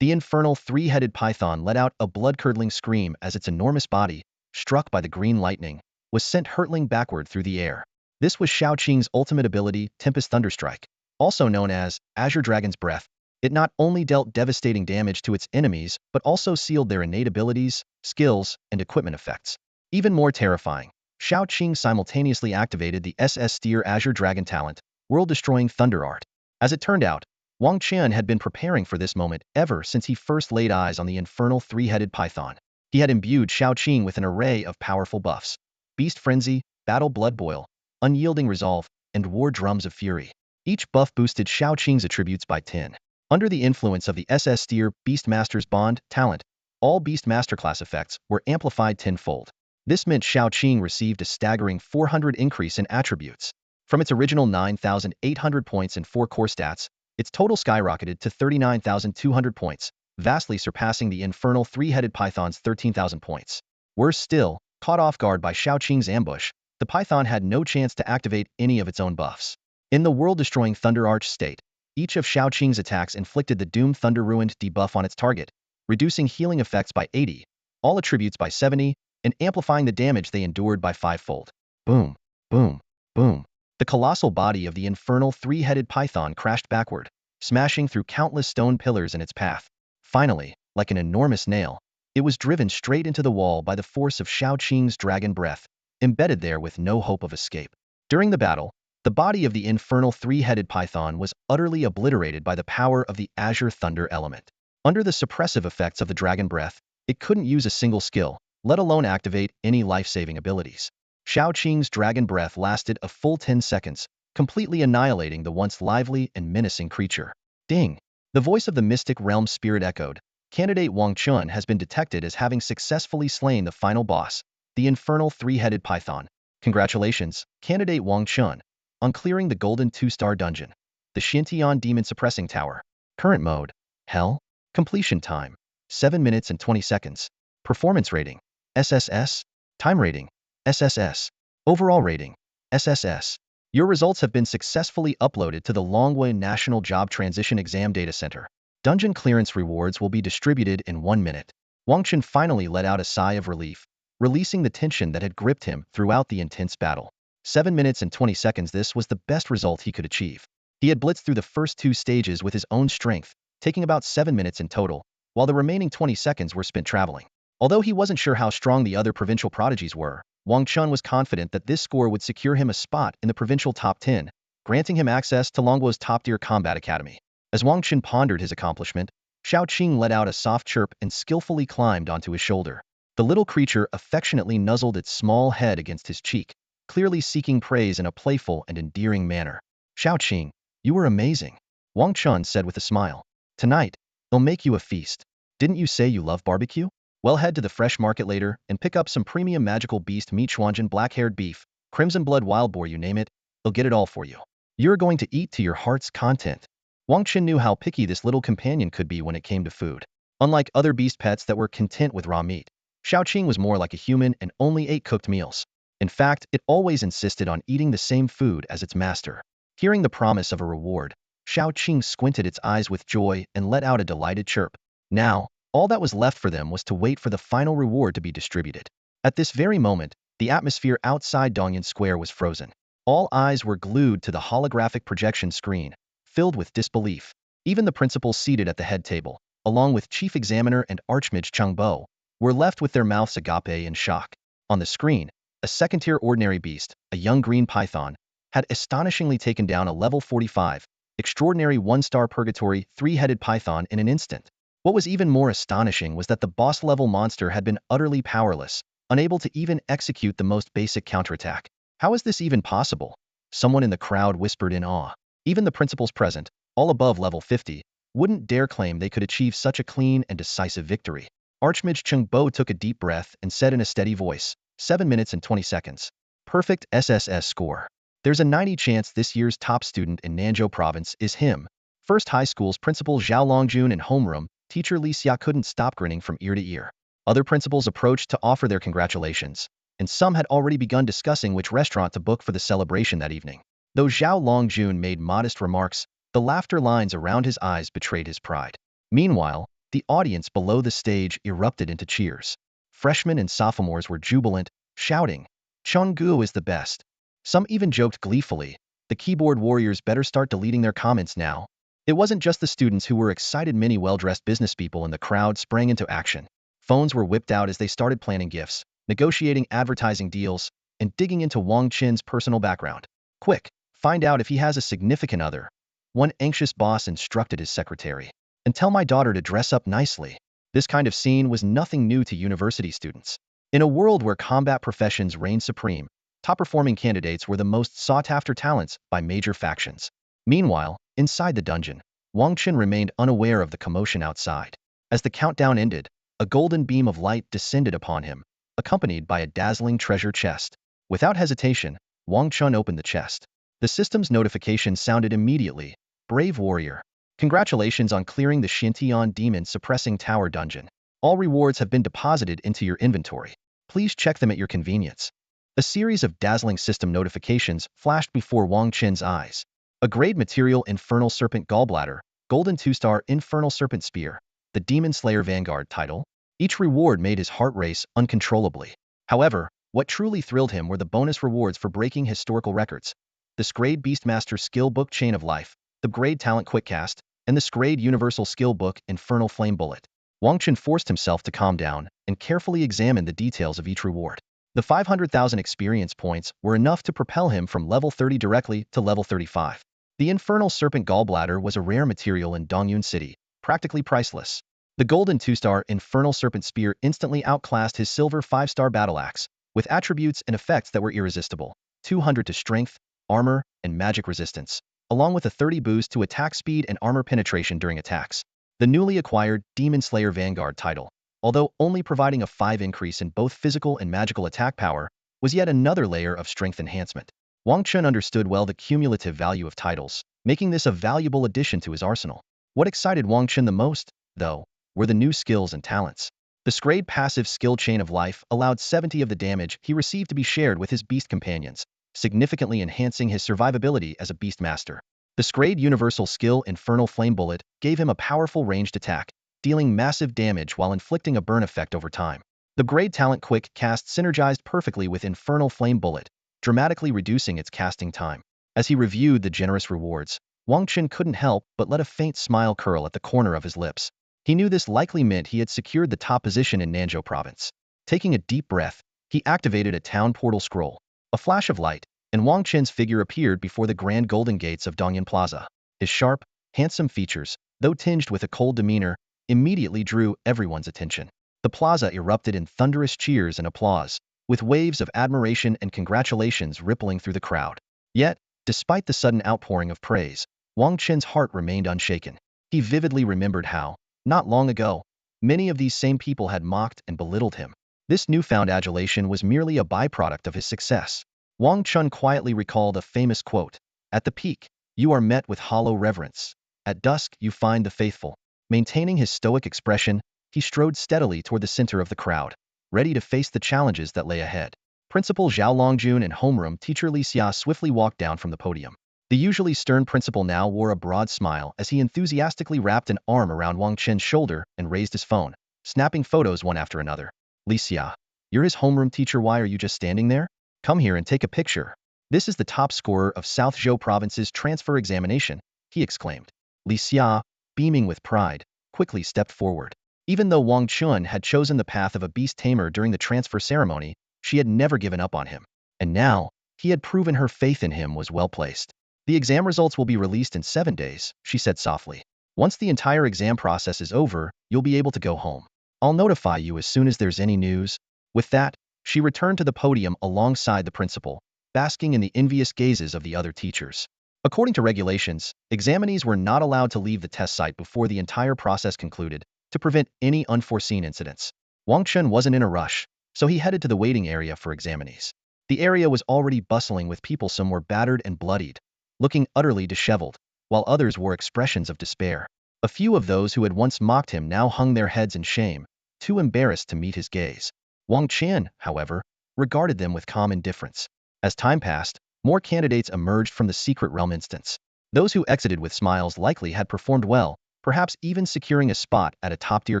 The infernal 3-headed python let out a blood-curdling scream as its enormous body, struck by the green lightning, was sent hurtling backward through the air. This was Shao Qing's ultimate ability, Tempest Thunderstrike, also known as Azure Dragon's Breath. It not only dealt devastating damage to its enemies, but also sealed their innate abilities, skills, and equipment effects. Even more terrifying, Shao Qing simultaneously activated the SS Steer Azure Dragon talent, world-destroying Thunder Art. As it turned out, Wang Chen had been preparing for this moment ever since he first laid eyes on the infernal 3-headed python. He had imbued Shao Qing with an array of powerful buffs: Beast Frenzy, Battle Blood Boil, Unyielding Resolve, and War Drums of Fury. Each buff boosted Shao Qing's attributes by 10. Under the influence of the SS Steer Beastmaster's Bond talent, all Beast Masterclass effects were amplified tenfold. This meant Shao Qing received a staggering 400 increase in attributes. From its original 9,800 points and 4 core stats, its total skyrocketed to 39,200 points, vastly surpassing the infernal 3-headed python's 13,000 points. Worse still, caught off guard by Shao Qing's ambush, the python had no chance to activate any of its own buffs. In the world-destroying Thunder Arch state, each of Shao Qing's attacks inflicted the Doom Thunder Ruined debuff on its target, reducing healing effects by 80, all attributes by 70, and amplifying the damage they endured by 5-fold. Boom, boom, boom. The colossal body of the infernal 3-headed python crashed backward, smashing through countless stone pillars in its path. Finally, like an enormous nail, it was driven straight into the wall by the force of Shao Qing's dragon breath, embedded there with no hope of escape. During the battle, the body of the infernal 3-headed python was utterly obliterated by the power of the Azure Thunder element. Under the suppressive effects of the dragon breath, it couldn't use a single skill, let alone activate any life-saving abilities. Shao Qing's dragon breath lasted a full 10 seconds, completely annihilating the once lively and menacing creature. Ding! The voice of the mystic realm spirit echoed. Candidate Wang Chen has been detected as having successfully slain the final boss, the infernal 3-headed python. Congratulations, Candidate Wang Chen, on clearing the golden 2-star dungeon, the Shintian Demon Suppressing Tower. Current mode: Hell. Completion time: 7 minutes and 20 seconds. Performance rating: SSS. Time rating: SSS. Overall rating: SSS. Your results have been successfully uploaded to the Longway National Job Transition Exam Data Center. Dungeon clearance rewards will be distributed in 1 minute. Wang Chen finally let out a sigh of relief, releasing the tension that had gripped him throughout the intense battle. 7 minutes and 20 seconds. This was the best result he could achieve. He had blitzed through the first 2 stages with his own strength, taking about 7 minutes in total, while the remaining 20 seconds were spent traveling. Although he wasn't sure how strong the other provincial prodigies were, Wang Chen was confident that this score would secure him a spot in the provincial top 10, granting him access to Longguo's top-tier combat academy. As Wang Chen pondered his accomplishment, Xiao Qing let out a soft chirp and skillfully climbed onto his shoulder. The little creature affectionately nuzzled its small head against his cheek, clearly seeking praise in a playful and endearing manner. Xiao Qing, you were amazing, Wang Chen said with a smile. Tonight, they'll make you a feast. Didn't you say you love barbecue? Well, head to the fresh market later and pick up some premium magical beast meat, Xuanjin black-haired beef, crimson blood wild boar, you name it, they'll get it all for you. You're going to eat to your heart's content. Wang Chen knew how picky this little companion could be when it came to food. Unlike other beast pets that were content with raw meat, Xiao Qing was more like a human and only ate cooked meals. In fact, it always insisted on eating the same food as its master. Hearing the promise of a reward, Xiao Qing squinted its eyes with joy and let out a delighted chirp. Now, all that was left for them was to wait for the final reward to be distributed. At this very moment, the atmosphere outside Dongyan Square was frozen. All eyes were glued to the holographic projection screen, filled with disbelief. Even the principals seated at the head table, along with Chief Examiner and Archmage Cheng Bo, were left with their mouths agape in shock. On the screen, a second-tier ordinary beast, a young green python, had astonishingly taken down a level 45, extraordinary one-star purgatory three-headed python in an instant. What was even more astonishing was that the boss-level monster had been utterly powerless, unable to even execute the most basic counterattack. How is this even possible? Someone in the crowd whispered in awe. Even the principals present, all above level 50, wouldn't dare claim they could achieve such a clean and decisive victory. Archmage Cheng Bo took a deep breath and said in a steady voice, 7 minutes and 20 seconds. Perfect SSS score. There's a 90% chance this year's top student in Nanzhou province is him. First High School's principal Zhao Longjun and homeroom teacher Li Xia couldn't stop grinning from ear to ear. Other principals approached to offer their congratulations, and some had already begun discussing which restaurant to book for the celebration that evening. Though Zhao Longjun made modest remarks, the laughter lines around his eyes betrayed his pride. Meanwhile, the audience below the stage erupted into cheers. Freshmen and sophomores were jubilant, shouting, "Chengguo is the best." Some even joked gleefully, "The keyboard warriors better start deleting their comments now." It wasn't just the students who were excited. Many well-dressed businesspeople in the crowd sprang into action. Phones were whipped out as they started planning gifts, negotiating advertising deals, and digging into Wang Chen's personal background. "Quick, find out if he has a significant other," one anxious boss instructed his secretary. "And tell my daughter to dress up nicely." This kind of scene was nothing new to university students. In a world where combat professions reigned supreme, top-performing candidates were the most sought-after talents by major factions. Meanwhile, inside the dungeon, Wang Chen remained unaware of the commotion outside. As the countdown ended, a golden beam of light descended upon him, accompanied by a dazzling treasure chest. Without hesitation, Wang Chen opened the chest. The system's notification sounded immediately. "Brave warrior. Congratulations on clearing the Xintian demon-suppressing tower dungeon. All rewards have been deposited into your inventory. Please check them at your convenience." A series of dazzling system notifications flashed before Wang Chen's eyes. A grade material Infernal Serpent Gallbladder, Golden 2-star Infernal Serpent Spear, the Demon Slayer Vanguard title. Each reward made his heart race uncontrollably. However, what truly thrilled him were the bonus rewards for breaking historical records. The Scrade Beastmaster Skill Book Chain of Life, the Grade Talent Quickcast, and the Scrade Universal Skill Book Infernal Flame Bullet. Wang Chen forced himself to calm down and carefully examine the details of each reward. The 500,000 experience points were enough to propel him from level 30 directly to level 35. The Infernal Serpent Gallbladder was a rare material in Dongyun City, practically priceless. The golden 2-star Infernal Serpent Spear instantly outclassed his silver 5-star battle axe, with attributes and effects that were irresistible. 200 to strength, armor, and magic resistance, along with a 30 boost to attack speed and armor penetration during attacks. The newly acquired Demon Slayer Vanguard title, although only providing a 5 increase in both physical and magical attack power, was yet another layer of strength enhancement. Wang Chen understood well the cumulative value of titles, making this a valuable addition to his arsenal. What excited Wang Chen the most, though, were the new skills and talents. The Scrade passive skill Chain of Life allowed 70 of the damage he received to be shared with his beast companions, significantly enhancing his survivability as a beast master. The Scrade Universal Skill Infernal Flame Bullet gave him a powerful ranged attack, dealing massive damage while inflicting a burn effect over time. The Grade Talent Quick Cast synergized perfectly with Infernal Flame Bullet, dramatically reducing its casting time. As he reviewed the generous rewards, Wang Chen couldn't help but let a faint smile curl at the corner of his lips. He knew this likely meant he had secured the top position in Nanzhou province. Taking a deep breath, he activated a town portal scroll. A flash of light, and Wang Chen's figure appeared before the grand golden gates of Dongyan Plaza. His sharp, handsome features, though tinged with a cold demeanor, immediately drew everyone's attention. The plaza erupted in thunderous cheers and applause, with waves of admiration and congratulations rippling through the crowd. Yet, despite the sudden outpouring of praise, Wang Chen's heart remained unshaken. He vividly remembered how, not long ago, many of these same people had mocked and belittled him. This newfound adulation was merely a byproduct of his success. Wang Chen quietly recalled a famous quote, "At the peak, you are met with hollow reverence. At dusk, you find the faithful." Maintaining his stoic expression, he strode steadily toward the center of the crowd, ready to face the challenges that lay ahead. Principal Zhao Longjun and homeroom teacher Li Xia swiftly walked down from the podium. The usually stern principal now wore a broad smile as he enthusiastically wrapped an arm around Wang Chen's shoulder and raised his phone, snapping photos one after another. "Li Xia, you're his homeroom teacher, why are you just standing there? Come here and take a picture. This is the top scorer of South Zhou province's transfer examination," he exclaimed. Li Xia, beaming with pride, quickly stepped forward. Even though Wang Chen had chosen the path of a Beast Tamer during the transfer ceremony, she had never given up on him. And now, he had proven her faith in him was well placed. "The exam results will be released in 7 days, she said softly. "Once the entire exam process is over, you'll be able to go home. I'll notify you as soon as there's any news." With that, she returned to the podium alongside the principal, basking in the envious gazes of the other teachers. According to regulations, examinees were not allowed to leave the test site before the entire process concluded, to prevent any unforeseen incidents. Wang Chen wasn't in a rush, so he headed to the waiting area for examinees. The area was already bustling with people. Some were battered and bloodied, looking utterly disheveled, while others wore expressions of despair. A few of those who had once mocked him now hung their heads in shame, too embarrassed to meet his gaze. Wang Chen, however, regarded them with calm indifference. As time passed, more candidates emerged from the secret realm instance. Those who exited with smiles likely had performed well, perhaps even securing a spot at a top-tier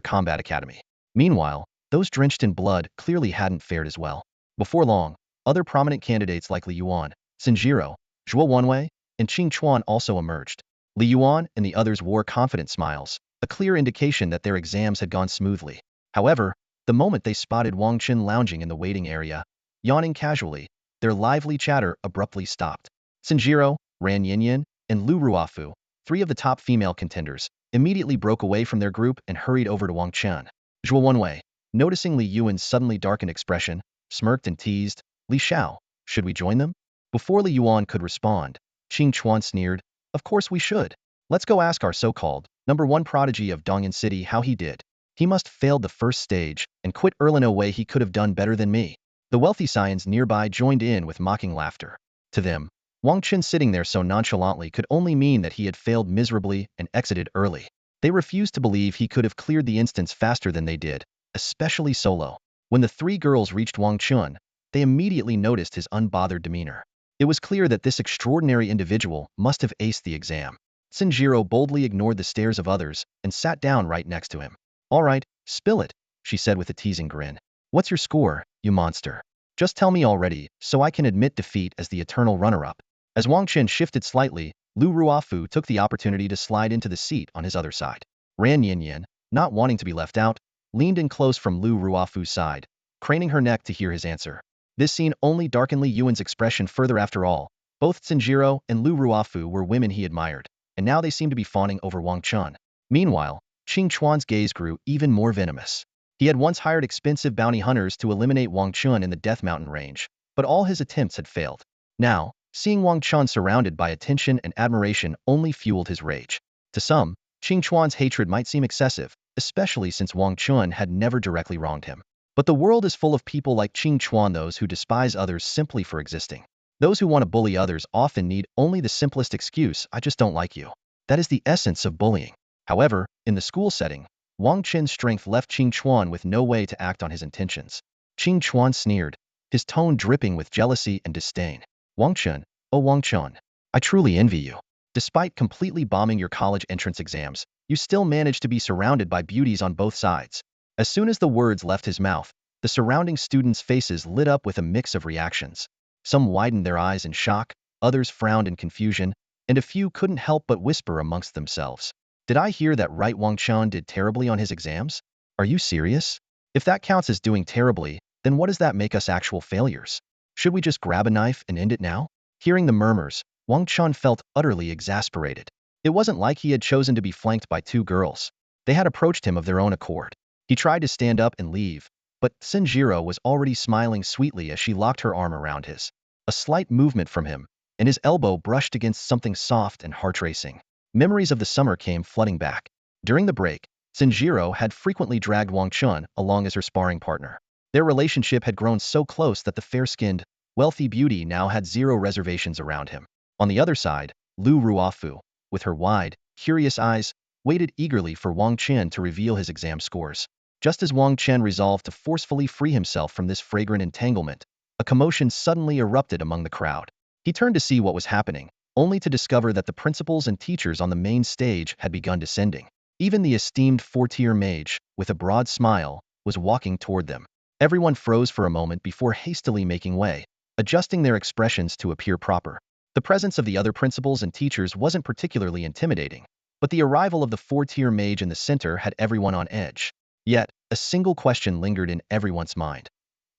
combat academy. Meanwhile, those drenched in blood clearly hadn't fared as well. Before long, other prominent candidates like Li Yuan, Sinjiro, Zhuo Wanwei, and Qing Chuan also emerged. Li Yuan and the others wore confident smiles, a clear indication that their exams had gone smoothly. However, the moment they spotted Wang Chen lounging in the waiting area, yawning casually, their lively chatter abruptly stopped. Sinjiro, Ran Yinyan, and Lu Ruafu, 3 of the top female contenders, immediately broke away from their group and hurried over to Wang Chen. Zhuo Wanwei, noticing Li Yuan's suddenly darkened expression, smirked and teased, "Li Xiao, should we join them?" Before Li Yuan could respond, Qing Chuan sneered, "Of course we should. Let's go ask our so-called #1 prodigy of Dongyan City how he did. He must failed the first stage and quit early. No way he could have done better than me." The wealthy scions nearby joined in with mocking laughter. To them, Wang Chen sitting there so nonchalantly could only mean that he had failed miserably and exited early. They refused to believe he could have cleared the instance faster than they did, especially solo. When the 3 girls reached Wang Chen, they immediately noticed his unbothered demeanor. It was clear that this extraordinary individual must have aced the exam. Sinjiro boldly ignored the stares of others and sat down right next to him. "All right, spill it," she said with a teasing grin. "What's your score, you monster? Just tell me already, so I can admit defeat as the eternal runner-up." As Wang Chen shifted slightly, Lu Ruafu took the opportunity to slide into the seat on his other side. Ran Yinyan, not wanting to be left out, leaned in close from Lu Ruafu's side, craning her neck to hear his answer. This scene only darkened Li Yuan's expression further. After all, both Sinjiro and Lu Ruafu were women he admired, and now they seemed to be fawning over Wang Chen. Meanwhile, Qing Chuan's gaze grew even more venomous. He had once hired expensive bounty hunters to eliminate Wang Chen in the Death Mountain range, but all his attempts had failed. Now, seeing Wang Chen surrounded by attention and admiration only fueled his rage. To some, Qing Chuan's hatred might seem excessive, especially since Wang Chen had never directly wronged him. But the world is full of people like Qing Chuan, those who despise others simply for existing. Those who want to bully others often need only the simplest excuse, "I just don't like you." That is the essence of bullying. However, in the school setting, Wang Chen's strength left Qing Chuan with no way to act on his intentions. Qing Chuan sneered, his tone dripping with jealousy and disdain. "Wang Chen, oh Wang Chen, I truly envy you. Despite completely bombing your college entrance exams, you still managed to be surrounded by beauties on both sides." As soon as the words left his mouth, the surrounding students' faces lit up with a mix of reactions. Some widened their eyes in shock, others frowned in confusion, and a few couldn't help but whisper amongst themselves, Did I hear that right Wang Chen did terribly on his exams? Are you serious? If that counts as doing terribly, then what does that make us actual failures? Should we just grab a knife and end it now? Hearing the murmurs, Wang Chen felt utterly exasperated. It wasn't like he had chosen to be flanked by two girls. They had approached him of their own accord. He tried to stand up and leave, but Shinjiro was already smiling sweetly as she locked her arm around his. A slight movement from him, and his elbow brushed against something soft and heart-racing. Memories of the summer came flooding back. During the break, Shinjiro had frequently dragged Wang Chen along as her sparring partner. Their relationship had grown so close that the fair-skinned, wealthy beauty now had zero reservations around him. On the other side, Lu Ruofu, with her wide, curious eyes, waited eagerly for Wang Chen to reveal his exam scores. Just as Wang Chen resolved to forcefully free himself from this fragrant entanglement, a commotion suddenly erupted among the crowd. He turned to see what was happening, only to discover that the principals and teachers on the main stage had begun descending. Even the esteemed four-tier mage, with a broad smile, was walking toward them. Everyone froze for a moment before hastily making way, adjusting their expressions to appear proper. The presence of the other principals and teachers wasn't particularly intimidating, but the arrival of the four-tier mage in the center had everyone on edge. Yet, a single question lingered in everyone's mind.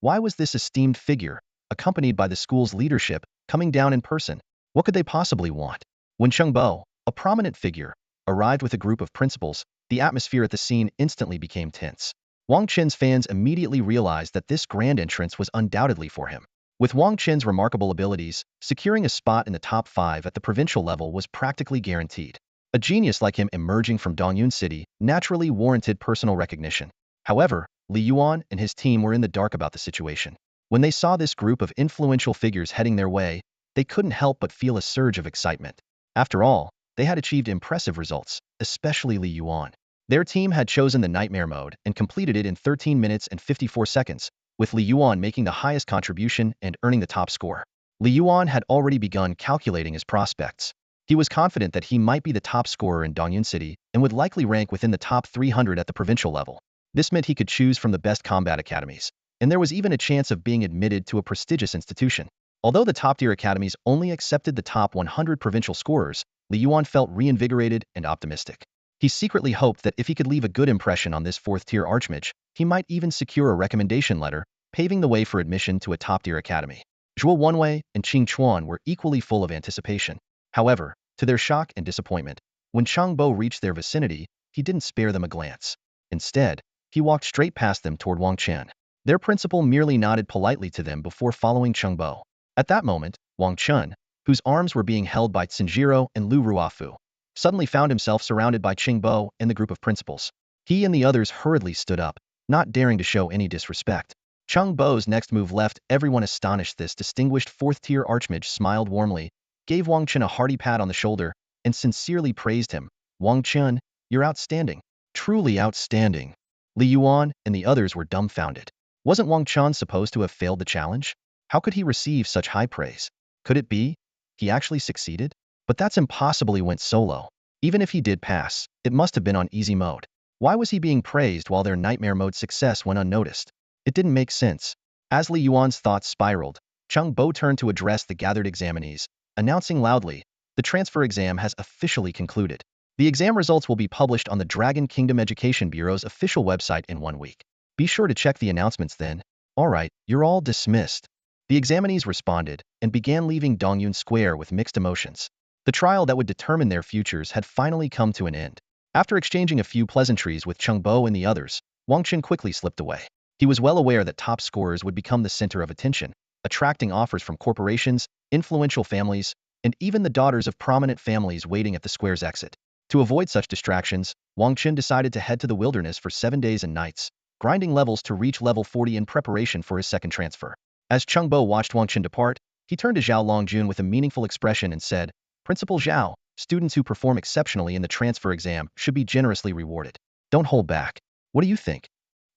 Why was this esteemed figure, accompanied by the school's leadership, coming down in person? What could they possibly want? When Chengbo, a prominent figure, arrived with a group of principals, the atmosphere at the scene instantly became tense. Wang Chen's fans immediately realized that this grand entrance was undoubtedly for him. With Wang Chen's remarkable abilities, securing a spot in the top 5 at the provincial level was practically guaranteed. A genius like him emerging from Dongyun City naturally warranted personal recognition. However, Li Yuan and his team were in the dark about the situation. When they saw this group of influential figures heading their way, they couldn't help but feel a surge of excitement. After all, they had achieved impressive results, especially Li Yuan. Their team had chosen the Nightmare mode and completed it in 13 minutes and 54 seconds, with Li Yuan making the highest contribution and earning the top score. Li Yuan had already begun calculating his prospects. He was confident that he might be the top scorer in Dongyun City and would likely rank within the top 300 at the provincial level. This meant he could choose from the best combat academies, and there was even a chance of being admitted to a prestigious institution. Although the top-tier academies only accepted the top 100 provincial scorers, Li Yuan felt reinvigorated and optimistic. He secretly hoped that if he could leave a good impression on this fourth-tier archmage, he might even secure a recommendation letter, paving the way for admission to a top-tier academy. Zhuo Wenwei and Qing Chuan were equally full of anticipation. However, to their shock and disappointment, when Changbo reached their vicinity, he didn't spare them a glance. Instead, he walked straight past them toward Wang Chen. Their principal merely nodded politely to them before following Changbo. At that moment, Wang Chen, whose arms were being held by Tsinjiro and Lu Ruofu, suddenly found himself surrounded by Qingbo and the group of principals. He and the others hurriedly stood up, not daring to show any disrespect. Changbo's next move left everyone astonished. This distinguished fourth-tier archmage smiled warmly, gave Wang Chen a hearty pat on the shoulder, and sincerely praised him. Wang Chen, you're outstanding. Truly outstanding. Li Yuan and the others were dumbfounded. Wasn't Wang Chen supposed to have failed the challenge? How could he receive such high praise? Could it be he actually succeeded? But that's impossible. He went solo. Even if he did pass, it must have been on easy mode. Why was he being praised while their nightmare mode success went unnoticed? It didn't make sense. As Li Yuan's thoughts spiraled, Changbo turned to address the gathered examinees, announcing loudly, the transfer exam has officially concluded. The exam results will be published on the Dragon Kingdom Education Bureau's official website in 1 week. Be sure to check the announcements then. Alright, you're all dismissed. The examinees responded and began leaving Dongyun Square with mixed emotions. The trial that would determine their futures had finally come to an end. After exchanging a few pleasantries with Chengbo and the others, Wang Chen quickly slipped away. He was well aware that top scorers would become the center of attention, attracting offers from corporations, influential families, and even the daughters of prominent families waiting at the square's exit. To avoid such distractions, Wang Chen decided to head to the wilderness for 7 days and nights, grinding levels to reach level 40 in preparation for his second transfer. As Chengbo watched Wang Chen depart, he turned to Zhao Longjun with a meaningful expression and said, Principal Zhao, students who perform exceptionally in the transfer exam should be generously rewarded. Don't hold back. What do you think?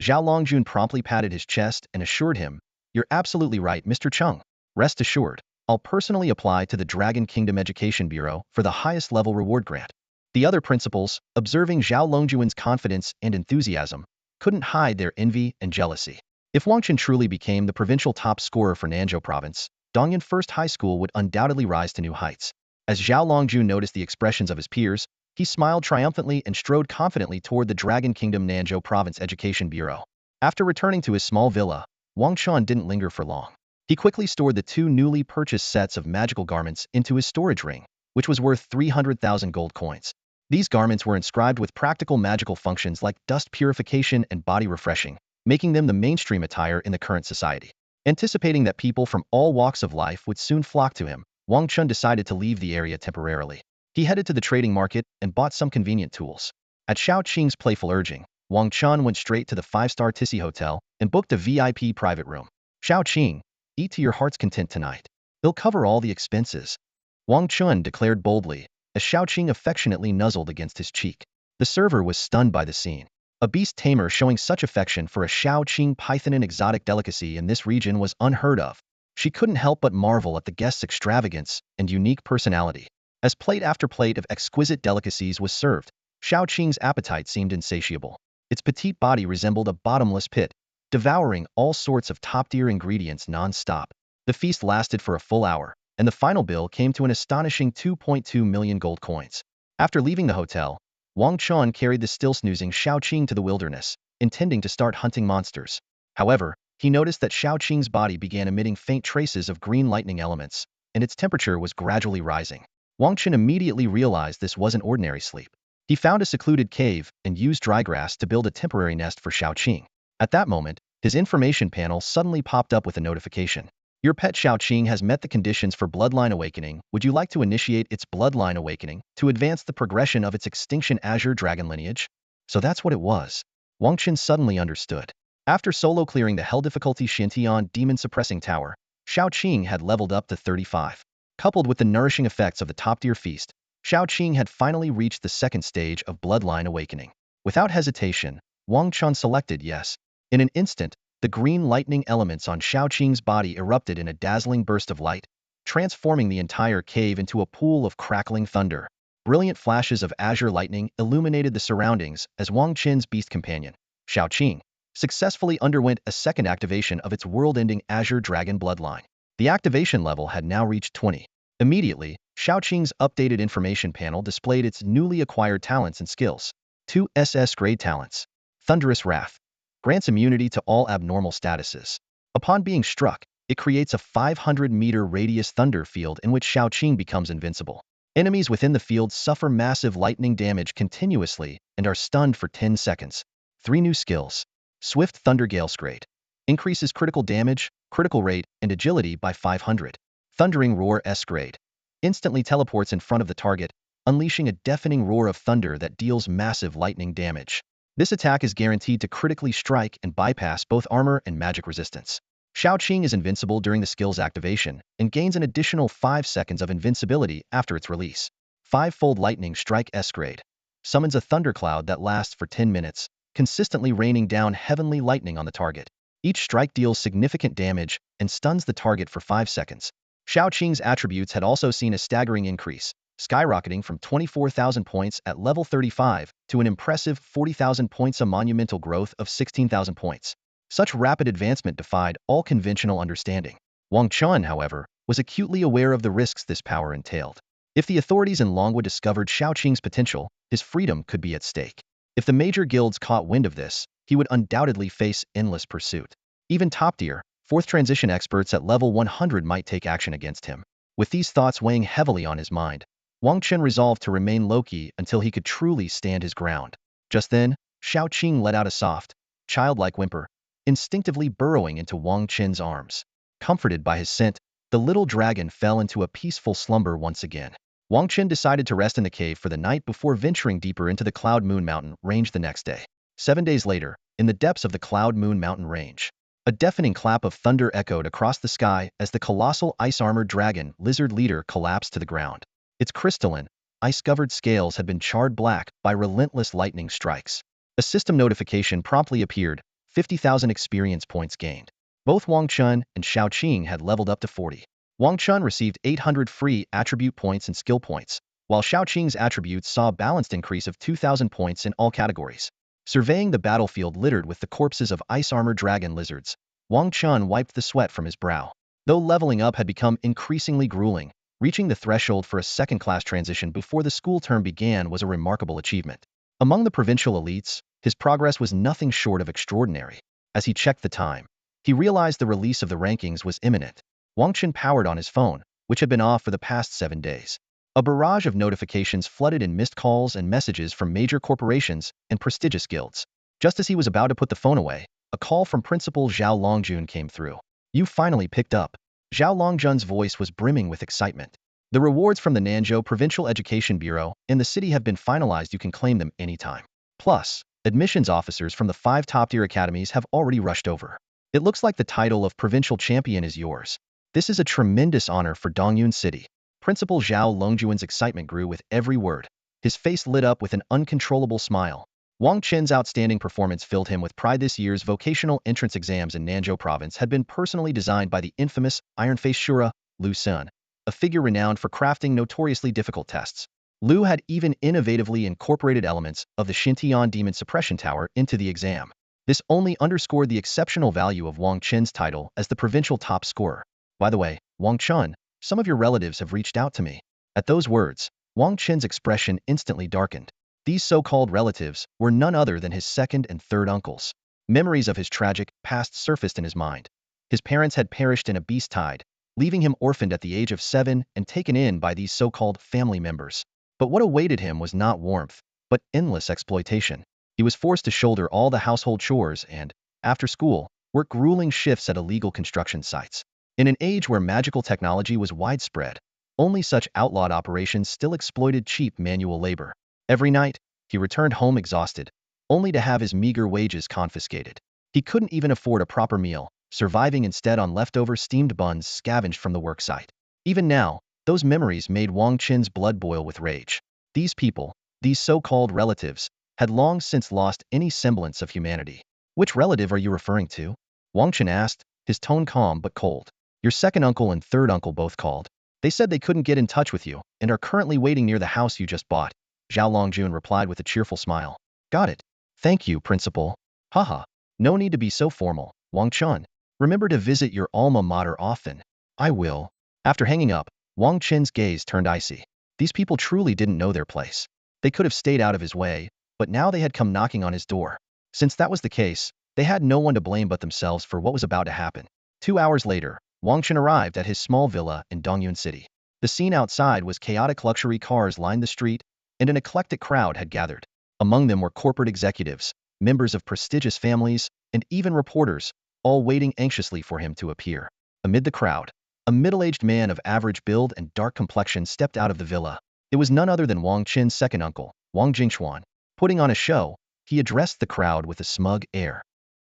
Zhao Longjun promptly patted his chest and assured him, You're absolutely right, Mr. Cheng. Rest assured, I'll personally apply to the Dragon Kingdom Education Bureau for the highest level reward grant. The other principals, observing Zhao Longjun's confidence and enthusiasm, couldn't hide their envy and jealousy. If Wang Chen truly became the provincial top scorer for Nanzhou Province, Dongyun First High School would undoubtedly rise to new heights. As Zhao Longjun noticed the expressions of his peers, He smiled triumphantly and strode confidently toward the Dragon Kingdom Nanzhou Province Education Bureau. After returning to his small villa, Wang Chen didn't linger for long. He quickly stored the two newly purchased sets of magical garments into his storage ring, which was worth 300,000 gold coins. These garments were inscribed with practical magical functions like dust purification and body refreshing, making them the mainstream attire in the current society. Anticipating that people from all walks of life would soon flock to him, Wang Chen decided to leave the area temporarily. He headed to the trading market and bought some convenient tools. At Xiao Qing's playful urging, Wang Chen went straight to the five-star Tissy Hotel and booked a VIP private room. Xiao Qing, eat to your heart's content tonight. They'll cover all the expenses, Wang Chen declared boldly, as Xiao Qing affectionately nuzzled against his cheek. The server was stunned by the scene. A Beast Tamer showing such affection for a Xiao Qing Pythonan exotic delicacy in this region was unheard of. She couldn't help but marvel at the guest's extravagance and unique personality. As plate after plate of exquisite delicacies was served, Xiao Qing's appetite seemed insatiable. Its petite body resembled a bottomless pit, devouring all sorts of top-tier ingredients non-stop. The feast lasted for a full hour, and the final bill came to an astonishing 2.2 million gold coins. After leaving the hotel, Wang Chen carried the still-snoozing Xiao Qing to the wilderness, intending to start hunting monsters. However, he noticed that Xiao Qing's body began emitting faint traces of green lightning elements, and its temperature was gradually rising. Wang Chen immediately realized this wasn't ordinary sleep. He found a secluded cave and used dry grass to build a temporary nest for Xiao Qing. At that moment, his information panel suddenly popped up with a notification. Your pet Xiao Qing has met the conditions for Bloodline Awakening. Would you like to initiate its Bloodline Awakening to advance the progression of its extinction Azure Dragon lineage? So that's what it was. Wang Chen suddenly understood. After solo clearing the Hell difficulty Xintian Demon Suppressing Tower, Xiao Qing had leveled up to 35. Coupled with the nourishing effects of the top-tier feast, Xiao Qing had finally reached the second stage of Bloodline Awakening. Without hesitation, Wang Chen selected yes. In an instant, the green lightning elements on Xiao Qing's body erupted in a dazzling burst of light, transforming the entire cave into a pool of crackling thunder. Brilliant flashes of azure lightning illuminated the surroundings as Wang Chen's beast companion, Xiao Qing, successfully underwent a second activation of its world-ending Azure Dragon bloodline. The activation level had now reached 20. Immediately, Xiao Qing's updated information panel displayed its newly acquired talents and skills. 2 SS grade talents. Thunderous Wrath. Grants immunity to all abnormal statuses. Upon being struck, it creates a 500-meter radius thunder field in which Xiao Qing becomes invincible. Enemies within the field suffer massive lightning damage continuously and are stunned for 10 seconds. 3 new skills. Swift Thunder Gale Scrade. Increases critical damage, critical rate, and agility by 500. Thundering Roar S grade. Instantly teleports in front of the target, unleashing a deafening roar of thunder that deals massive lightning damage. This attack is guaranteed to critically strike and bypass both armor and magic resistance. Xiao Qing is invincible during the skill's activation and gains an additional 5 seconds of invincibility after its release. 5-fold Lightning Strike S grade. Summons a thundercloud that lasts for 10 minutes, consistently raining down heavenly lightning on the target. Each strike deals significant damage and stuns the target for 5 seconds. Xiao Qing's attributes had also seen a staggering increase, skyrocketing from 24,000 points at level 35 to an impressive 40,000 points, a monumental growth of 16,000 points. Such rapid advancement defied all conventional understanding. Wang Chen, however, was acutely aware of the risks this power entailed. If the authorities in Longwood discovered Xiao Qing's potential, his freedom could be at stake. If the major guilds caught wind of this, he would undoubtedly face endless pursuit. Even top-tier, 4th transition experts at level 100 might take action against him. With these thoughts weighing heavily on his mind, Wang Chen resolved to remain low-key until he could truly stand his ground. Just then, Xiao Qing let out a soft, childlike whimper, instinctively burrowing into Wang Chen's arms. Comforted by his scent, the little dragon fell into a peaceful slumber once again. Wang Chen decided to rest in the cave for the night before venturing deeper into the Cloud Moon Mountain range the next day. 7 days later, in the depths of the Cloud Moon Mountain range, a deafening clap of thunder echoed across the sky as the colossal ice-armored dragon lizard leader collapsed to the ground. Its crystalline, ice-covered scales had been charred black by relentless lightning strikes. A system notification promptly appeared, 50,000 experience points gained. Both Wang Chen and Xiao Qing had leveled up to 40. Wang Chen received 800 free attribute points and skill points, while Xiao Qing's attributes saw a balanced increase of 2,000 points in all categories. Surveying the battlefield littered with the corpses of ice-armored dragon lizards, Wang Chen wiped the sweat from his brow. Though leveling up had become increasingly grueling, Reaching the threshold for a second-class transition before the school term began was a remarkable achievement. Among the provincial elites, his progress was nothing short of extraordinary. As he checked the time, he realized the release of the rankings was imminent. Wang Chen powered on his phone, which had been off for the past 7 days. A barrage of notifications flooded in missed calls and messages from major corporations and prestigious guilds. Just as he was about to put the phone away, a call from Principal Zhao Longjun came through. "You finally picked up." Zhao Longjun's voice was brimming with excitement. "The rewards from the Nanzhou Provincial Education Bureau in the city have been finalized. You can claim them anytime. Plus, admissions officers from the 5 top-tier academies have already rushed over. It looks like the title of provincial champion is yours. This is a tremendous honor for Dongyun City." Principal Zhao Longjuan's excitement grew with every word. His face lit up with an uncontrollable smile. Wang Chen's outstanding performance filled him with pride. This year's vocational entrance exams in Nanzhou Province had been personally designed by the infamous Iron-Faced Shura, Lu Sun, a figure renowned for crafting notoriously difficult tests. Lu had even innovatively incorporated elements of the Xintian Demon Suppression Tower into the exam. This only underscored the exceptional value of Wang Chen's title as the provincial top scorer. "By the way, Wang Chen, some of your relatives have reached out to me." At those words, Wang Chen's expression instantly darkened. These so-called relatives were none other than his second and third uncles. Memories of his tragic past surfaced in his mind. His parents had perished in a beast tide, leaving him orphaned at the age of 7 and taken in by these so-called family members. But what awaited him was not warmth, but endless exploitation. He was forced to shoulder all the household chores and, after school, work grueling shifts at illegal construction sites. In an age where magical technology was widespread, only such outlawed operations still exploited cheap manual labor. Every night, he returned home exhausted, only to have his meager wages confiscated. He couldn't even afford a proper meal, surviving instead on leftover steamed buns scavenged from the worksite. Even now, those memories made Wang Chen's blood boil with rage. These people, these so-called relatives, had long since lost any semblance of humanity. "Which relative are you referring to?" Wang Chen asked, his tone calm but cold. "Your second uncle and third uncle both called. They said they couldn't get in touch with you and are currently waiting near the house you just bought." Zhao Longjun replied with a cheerful smile. "Got it. Thank you, Principal." "Haha. No need to be so formal, Wang Chen. Remember to visit your alma mater often." "I will." After hanging up, Wang Chen's gaze turned icy. These people truly didn't know their place. They could have stayed out of his way, but now they had come knocking on his door. Since that was the case, they had no one to blame but themselves for what was about to happen. 2 hours later, Wang Chen arrived at his small villa in Dongyun City. The scene outside was chaotic. Luxury cars lined the street, and an eclectic crowd had gathered. Among them were corporate executives, members of prestigious families, and even reporters, all waiting anxiously for him to appear. Amid the crowd, a middle-aged man of average build and dark complexion stepped out of the villa. It was none other than Wang Chen's second uncle, Wang Jingxuan. Putting on a show, he addressed the crowd with a smug air.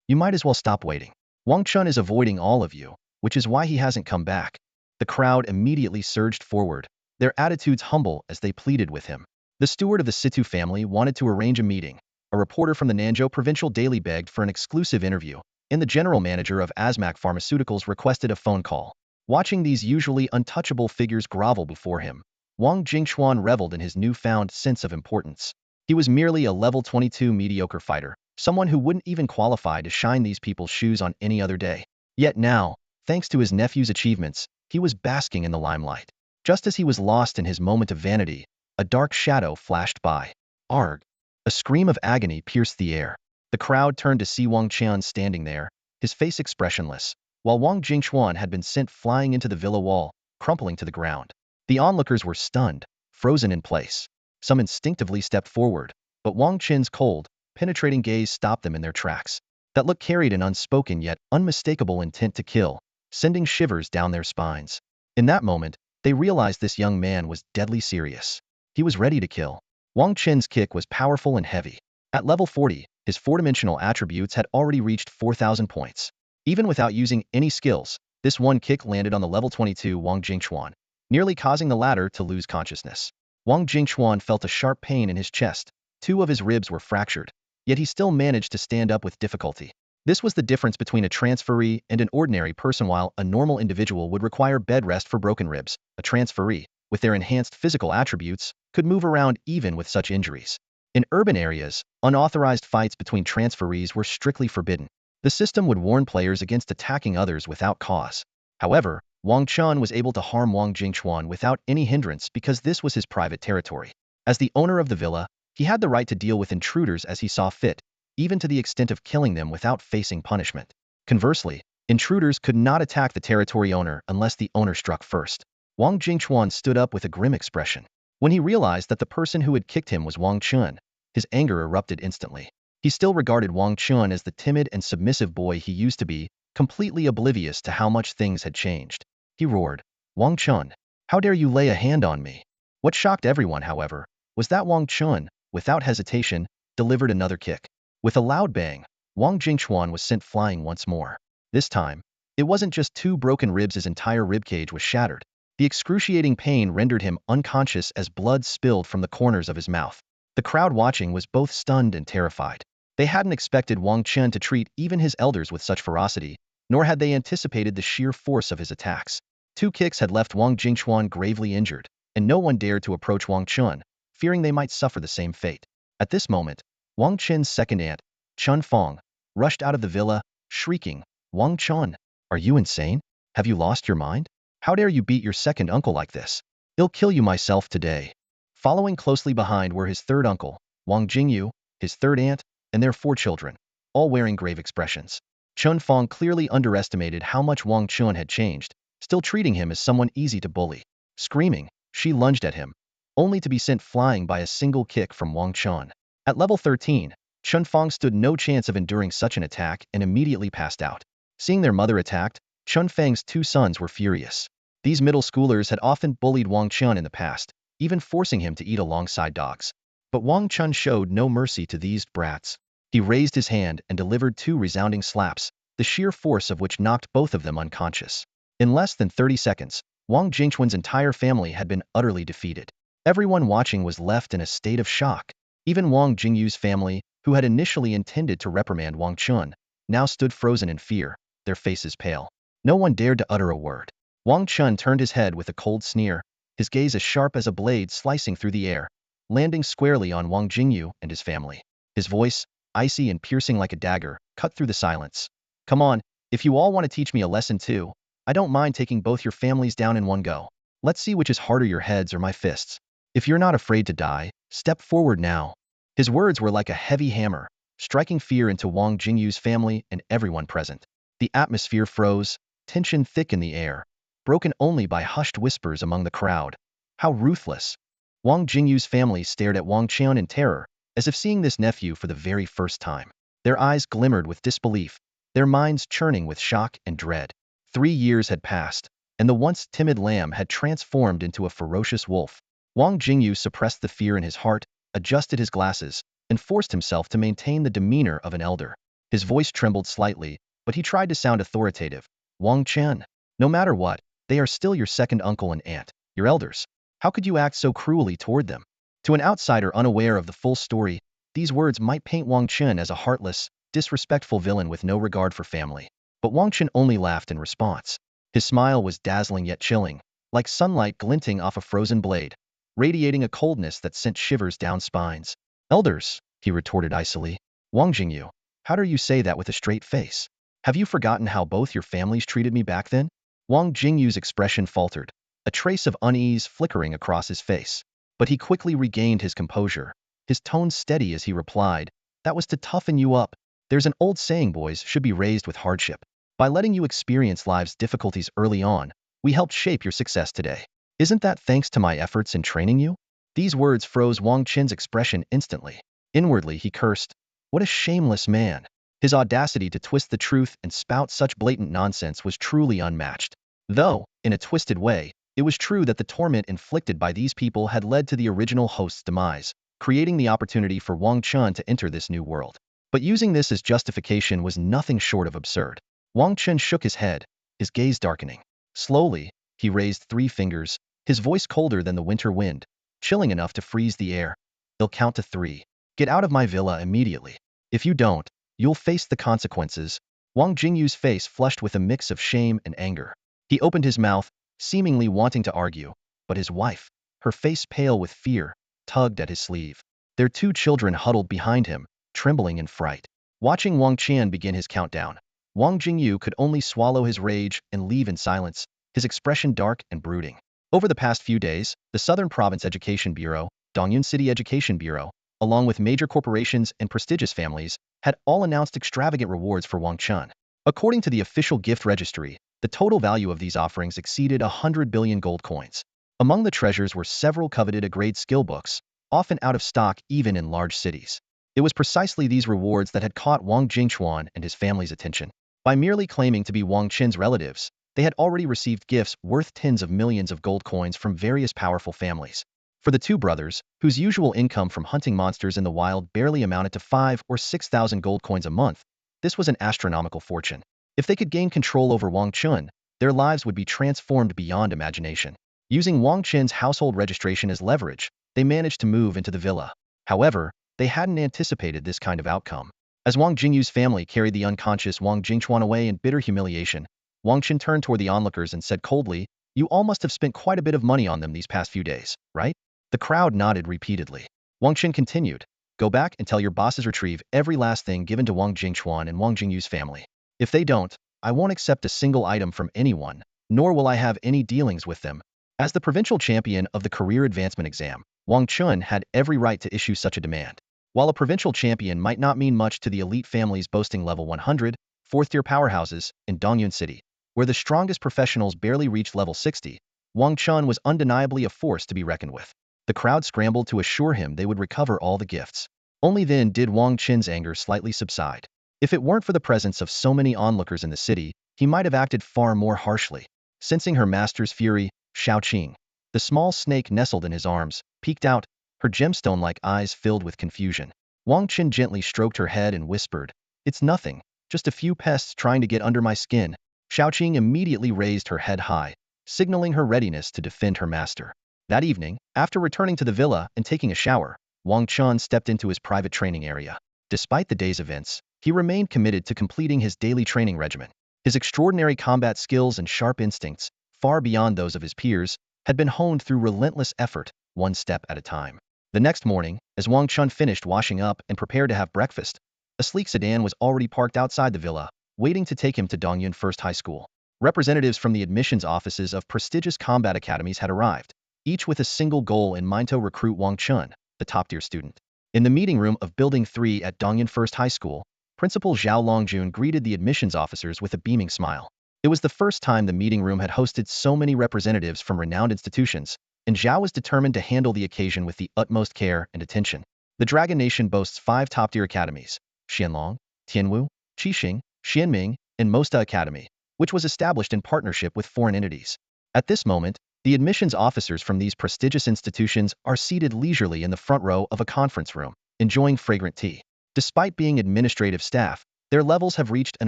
"You might as well stop waiting. Wang Chen is avoiding all of you, which is why he hasn't come back." The crowd immediately surged forward, their attitudes humble as they pleaded with him. The steward of the Situ family wanted to arrange a meeting. A reporter from the Nanzhou Provincial Daily begged for an exclusive interview, and the general manager of Azmac Pharmaceuticals requested a phone call. Watching these usually untouchable figures grovel before him, Wang Jingxuan reveled in his newfound sense of importance. He was merely a level 22 mediocre fighter, someone who wouldn't even qualify to shine these people's shoes on any other day. Yet now, thanks to his nephew's achievements, he was basking in the limelight. Just as he was lost in his moment of vanity, a dark shadow flashed by. Arg! A scream of agony pierced the air. The crowd turned to see Wang Chen standing there, his face expressionless, while Wang Jingxuan had been sent flying into the villa wall, crumpling to the ground. The onlookers were stunned, frozen in place. Some instinctively stepped forward, but Wang Chen's cold, penetrating gaze stopped them in their tracks. That look carried an unspoken yet unmistakable intent to kill, sending shivers down their spines. In that moment, they realized this young man was deadly serious. He was ready to kill. Wang Chen's kick was powerful and heavy. At level 40, his four-dimensional attributes had already reached 4,000 points. Even without using any skills, this one kick landed on the level 22 Wang Jingxuan, nearly causing the latter to lose consciousness. Wang Jingxuan felt a sharp pain in his chest. 2 of his ribs were fractured, yet he still managed to stand up with difficulty. This was the difference between a transferee and an ordinary person. While a normal individual would require bed rest for broken ribs, a transferee, with their enhanced physical attributes, could move around even with such injuries. In urban areas, unauthorized fights between transferees were strictly forbidden. The system would warn players against attacking others without cause. However, Wang Chen was able to harm Wang Jingchuan without any hindrance because this was his private territory. As the owner of the villa, he had the right to deal with intruders as he saw fit, even to the extent of killing them without facing punishment. Conversely, intruders could not attack the territory owner unless the owner struck first. Wang Jingchuan stood up with a grim expression. When he realized that the person who had kicked him was Wang Chen, his anger erupted instantly. He still regarded Wang Chen as the timid and submissive boy he used to be, completely oblivious to how much things had changed. He roared, "Wang Chen, how dare you lay a hand on me?" What shocked everyone, however, was that Wang Chen, without hesitation, delivered another kick. With a loud bang, Wang Jingchuan was sent flying once more. This time, it wasn't just 2 broken ribs, his entire ribcage was shattered. The excruciating pain rendered him unconscious as blood spilled from the corners of his mouth. The crowd watching was both stunned and terrified. They hadn't expected Wang Chen to treat even his elders with such ferocity, nor had they anticipated the sheer force of his attacks. 2 kicks had left Wang Jingchuan gravely injured, and no one dared to approach Wang Chen, fearing they might suffer the same fate. At this moment, Wang Chen's second aunt, Chun Fong, rushed out of the villa, shrieking, "Wang Chen, are you insane? Have you lost your mind? How dare you beat your second uncle like this? I'll kill you myself today." Following closely behind were his third uncle, Wang Jingyu, his third aunt, and their 4 children, all wearing grave expressions. Chun Fong clearly underestimated how much Wang Chen had changed, still treating him as someone easy to bully. Screaming, she lunged at him, only to be sent flying by a single kick from Wang Chen. At level 13, Chun Fong stood no chance of enduring such an attack and immediately passed out. Seeing their mother attacked, Chun Fang's 2 sons were furious. These middle schoolers had often bullied Wang Chen in the past, even forcing him to eat alongside dogs. But Wang Chen showed no mercy to these brats. He raised his hand and delivered 2 resounding slaps, the sheer force of which knocked both of them unconscious. In less than 30 seconds, Wang Jingchuan's entire family had been utterly defeated. Everyone watching was left in a state of shock. Even Wang Jingyu's family, who had initially intended to reprimand Wang Chen, now stood frozen in fear, their faces pale. No one dared to utter a word. Wang Chen turned his head with a cold sneer, his gaze as sharp as a blade slicing through the air, landing squarely on Wang Jingyu and his family. His voice, icy and piercing like a dagger, cut through the silence. "Come on, if you all want to teach me a lesson too, I don't mind taking both your families down in one go. Let's see which is harder, your heads or my fists. If you're not afraid to die, step forward now." His words were like a heavy hammer, striking fear into Wang Jingyu's family and everyone present. The atmosphere froze, tension thick in the air, broken only by hushed whispers among the crowd. How ruthless! Wang Jingyu's family stared at Wang Chen in terror, as if seeing this nephew for the very first time. Their eyes glimmered with disbelief, their minds churning with shock and dread. 3 years had passed, and the once timid lamb had transformed into a ferocious wolf. Wang Jingyu suppressed the fear in his heart, adjusted his glasses, and forced himself to maintain the demeanor of an elder. His voice trembled slightly, but he tried to sound authoritative. "Wang Chen, no matter what, they are still your second uncle and aunt, your elders. How could you act so cruelly toward them?" To an outsider unaware of the full story, these words might paint Wang Chen as a heartless, disrespectful villain with no regard for family. But Wang Chen only laughed in response. His smile was dazzling yet chilling, like sunlight glinting off a frozen blade, radiating a coldness that sent shivers down spines. "Elders," he retorted icily. "Wang Jingyu, how dare you say that with a straight face? Have you forgotten how both your families treated me back then?" Wang Jingyu's expression faltered, a trace of unease flickering across his face. But he quickly regained his composure, his tone steady as he replied, "That was to toughen you up. There's an old saying, boys should be raised with hardship. By letting you experience life's difficulties early on, we helped shape your success today. Isn't that thanks to my efforts in training you?" These words froze Wang Chen's expression instantly. Inwardly, he cursed. What a shameless man. His audacity to twist the truth and spout such blatant nonsense was truly unmatched. Though, in a twisted way, it was true that the torment inflicted by these people had led to the original host's demise, creating the opportunity for Wang Chen to enter this new world. But using this as justification was nothing short of absurd. Wang Chen shook his head, his gaze darkening. Slowly, he raised 3 fingers, his voice colder than the winter wind, chilling enough to freeze the air. "I'll count to 3. Get out of my villa immediately. If you don't, you'll face the consequences." Wang Jingyu's face flushed with a mix of shame and anger. He opened his mouth, seemingly wanting to argue, but his wife, her face pale with fear, tugged at his sleeve. Their 2 children huddled behind him, trembling in fright. Watching Wang Chen begin his countdown, Wang Jingyu could only swallow his rage and leave in silence, his expression dark and brooding. Over the past few days, the Southern Province Education Bureau, Dongyun City Education Bureau, along with major corporations and prestigious families, had all announced extravagant rewards for Wang Chen. According to the official gift registry, the total value of these offerings exceeded 100 billion gold coins. Among the treasures were several coveted A-grade skill books, often out of stock even in large cities. It was precisely these rewards that had caught Wang Jingchuan and his family's attention. By merely claiming to be Wang Chen's relatives, they had already received gifts worth tens of millions of gold coins from various powerful families. For the two brothers, whose usual income from hunting monsters in the wild barely amounted to 5 or 6,000 gold coins a month, this was an astronomical fortune. If they could gain control over Wang Chen, their lives would be transformed beyond imagination. Using Wang Chen's household registration as leverage, they managed to move into the villa. However, they hadn't anticipated this kind of outcome. As Wang Jingyu's family carried the unconscious Wang Jingchuan away in bitter humiliation, Wang Chen turned toward the onlookers and said coldly, "You all must have spent quite a bit of money on them these past few days, right?" The crowd nodded repeatedly. Wang Chen continued, "Go back and tell your bosses retrieve every last thing given to Wang Jingchuan and Wang Jingyu's family. If they don't, I won't accept a single item from anyone, nor will I have any dealings with them." As the provincial champion of the career advancement exam, Wang Chen had every right to issue such a demand. While a provincial champion might not mean much to the elite families boasting level 100, fourth-tier powerhouses in Dongyun City, where the strongest professionals barely reached level 60, Wang Chen was undeniably a force to be reckoned with. The crowd scrambled to assure him they would recover all the gifts. Only then did Wang Chen's anger slightly subside. If it weren't for the presence of so many onlookers in the city, he might have acted far more harshly. Sensing her master's fury, Xiaoqing, the small snake nestled in his arms, peeked out, her gemstone-like eyes filled with confusion. Wang Chen gently stroked her head and whispered, "It's nothing, just a few pests trying to get under my skin." Xiaoqing immediately raised her head high, signaling her readiness to defend her master. That evening, after returning to the villa and taking a shower, Wang Chen stepped into his private training area. Despite the day's events, he remained committed to completing his daily training regimen. His extraordinary combat skills and sharp instincts, far beyond those of his peers, had been honed through relentless effort, one step at a time. The next morning, as Wang Chen finished washing up and prepared to have breakfast, a sleek sedan was already parked outside the villa, waiting to take him to Dongyun First High School. Representatives from the admissions offices of prestigious combat academies had arrived, each with a single goal in mind: to recruit Wang Chen, the top-tier student. In the meeting room of Building 3 at Dongyun First High School, Principal Zhao Longjun greeted the admissions officers with a beaming smile. It was the first time the meeting room had hosted so many representatives from renowned institutions, and Zhao was determined to handle the occasion with the utmost care and attention. The Dragon Nation boasts 5 top-tier academies: Xianlong, Tianwu, Qixing, Xianming, and Mosta Academy, which was established in partnership with foreign entities. At this moment, the admissions officers from these prestigious institutions are seated leisurely in the front row of a conference room, enjoying fragrant tea. Despite being administrative staff, their levels have reached an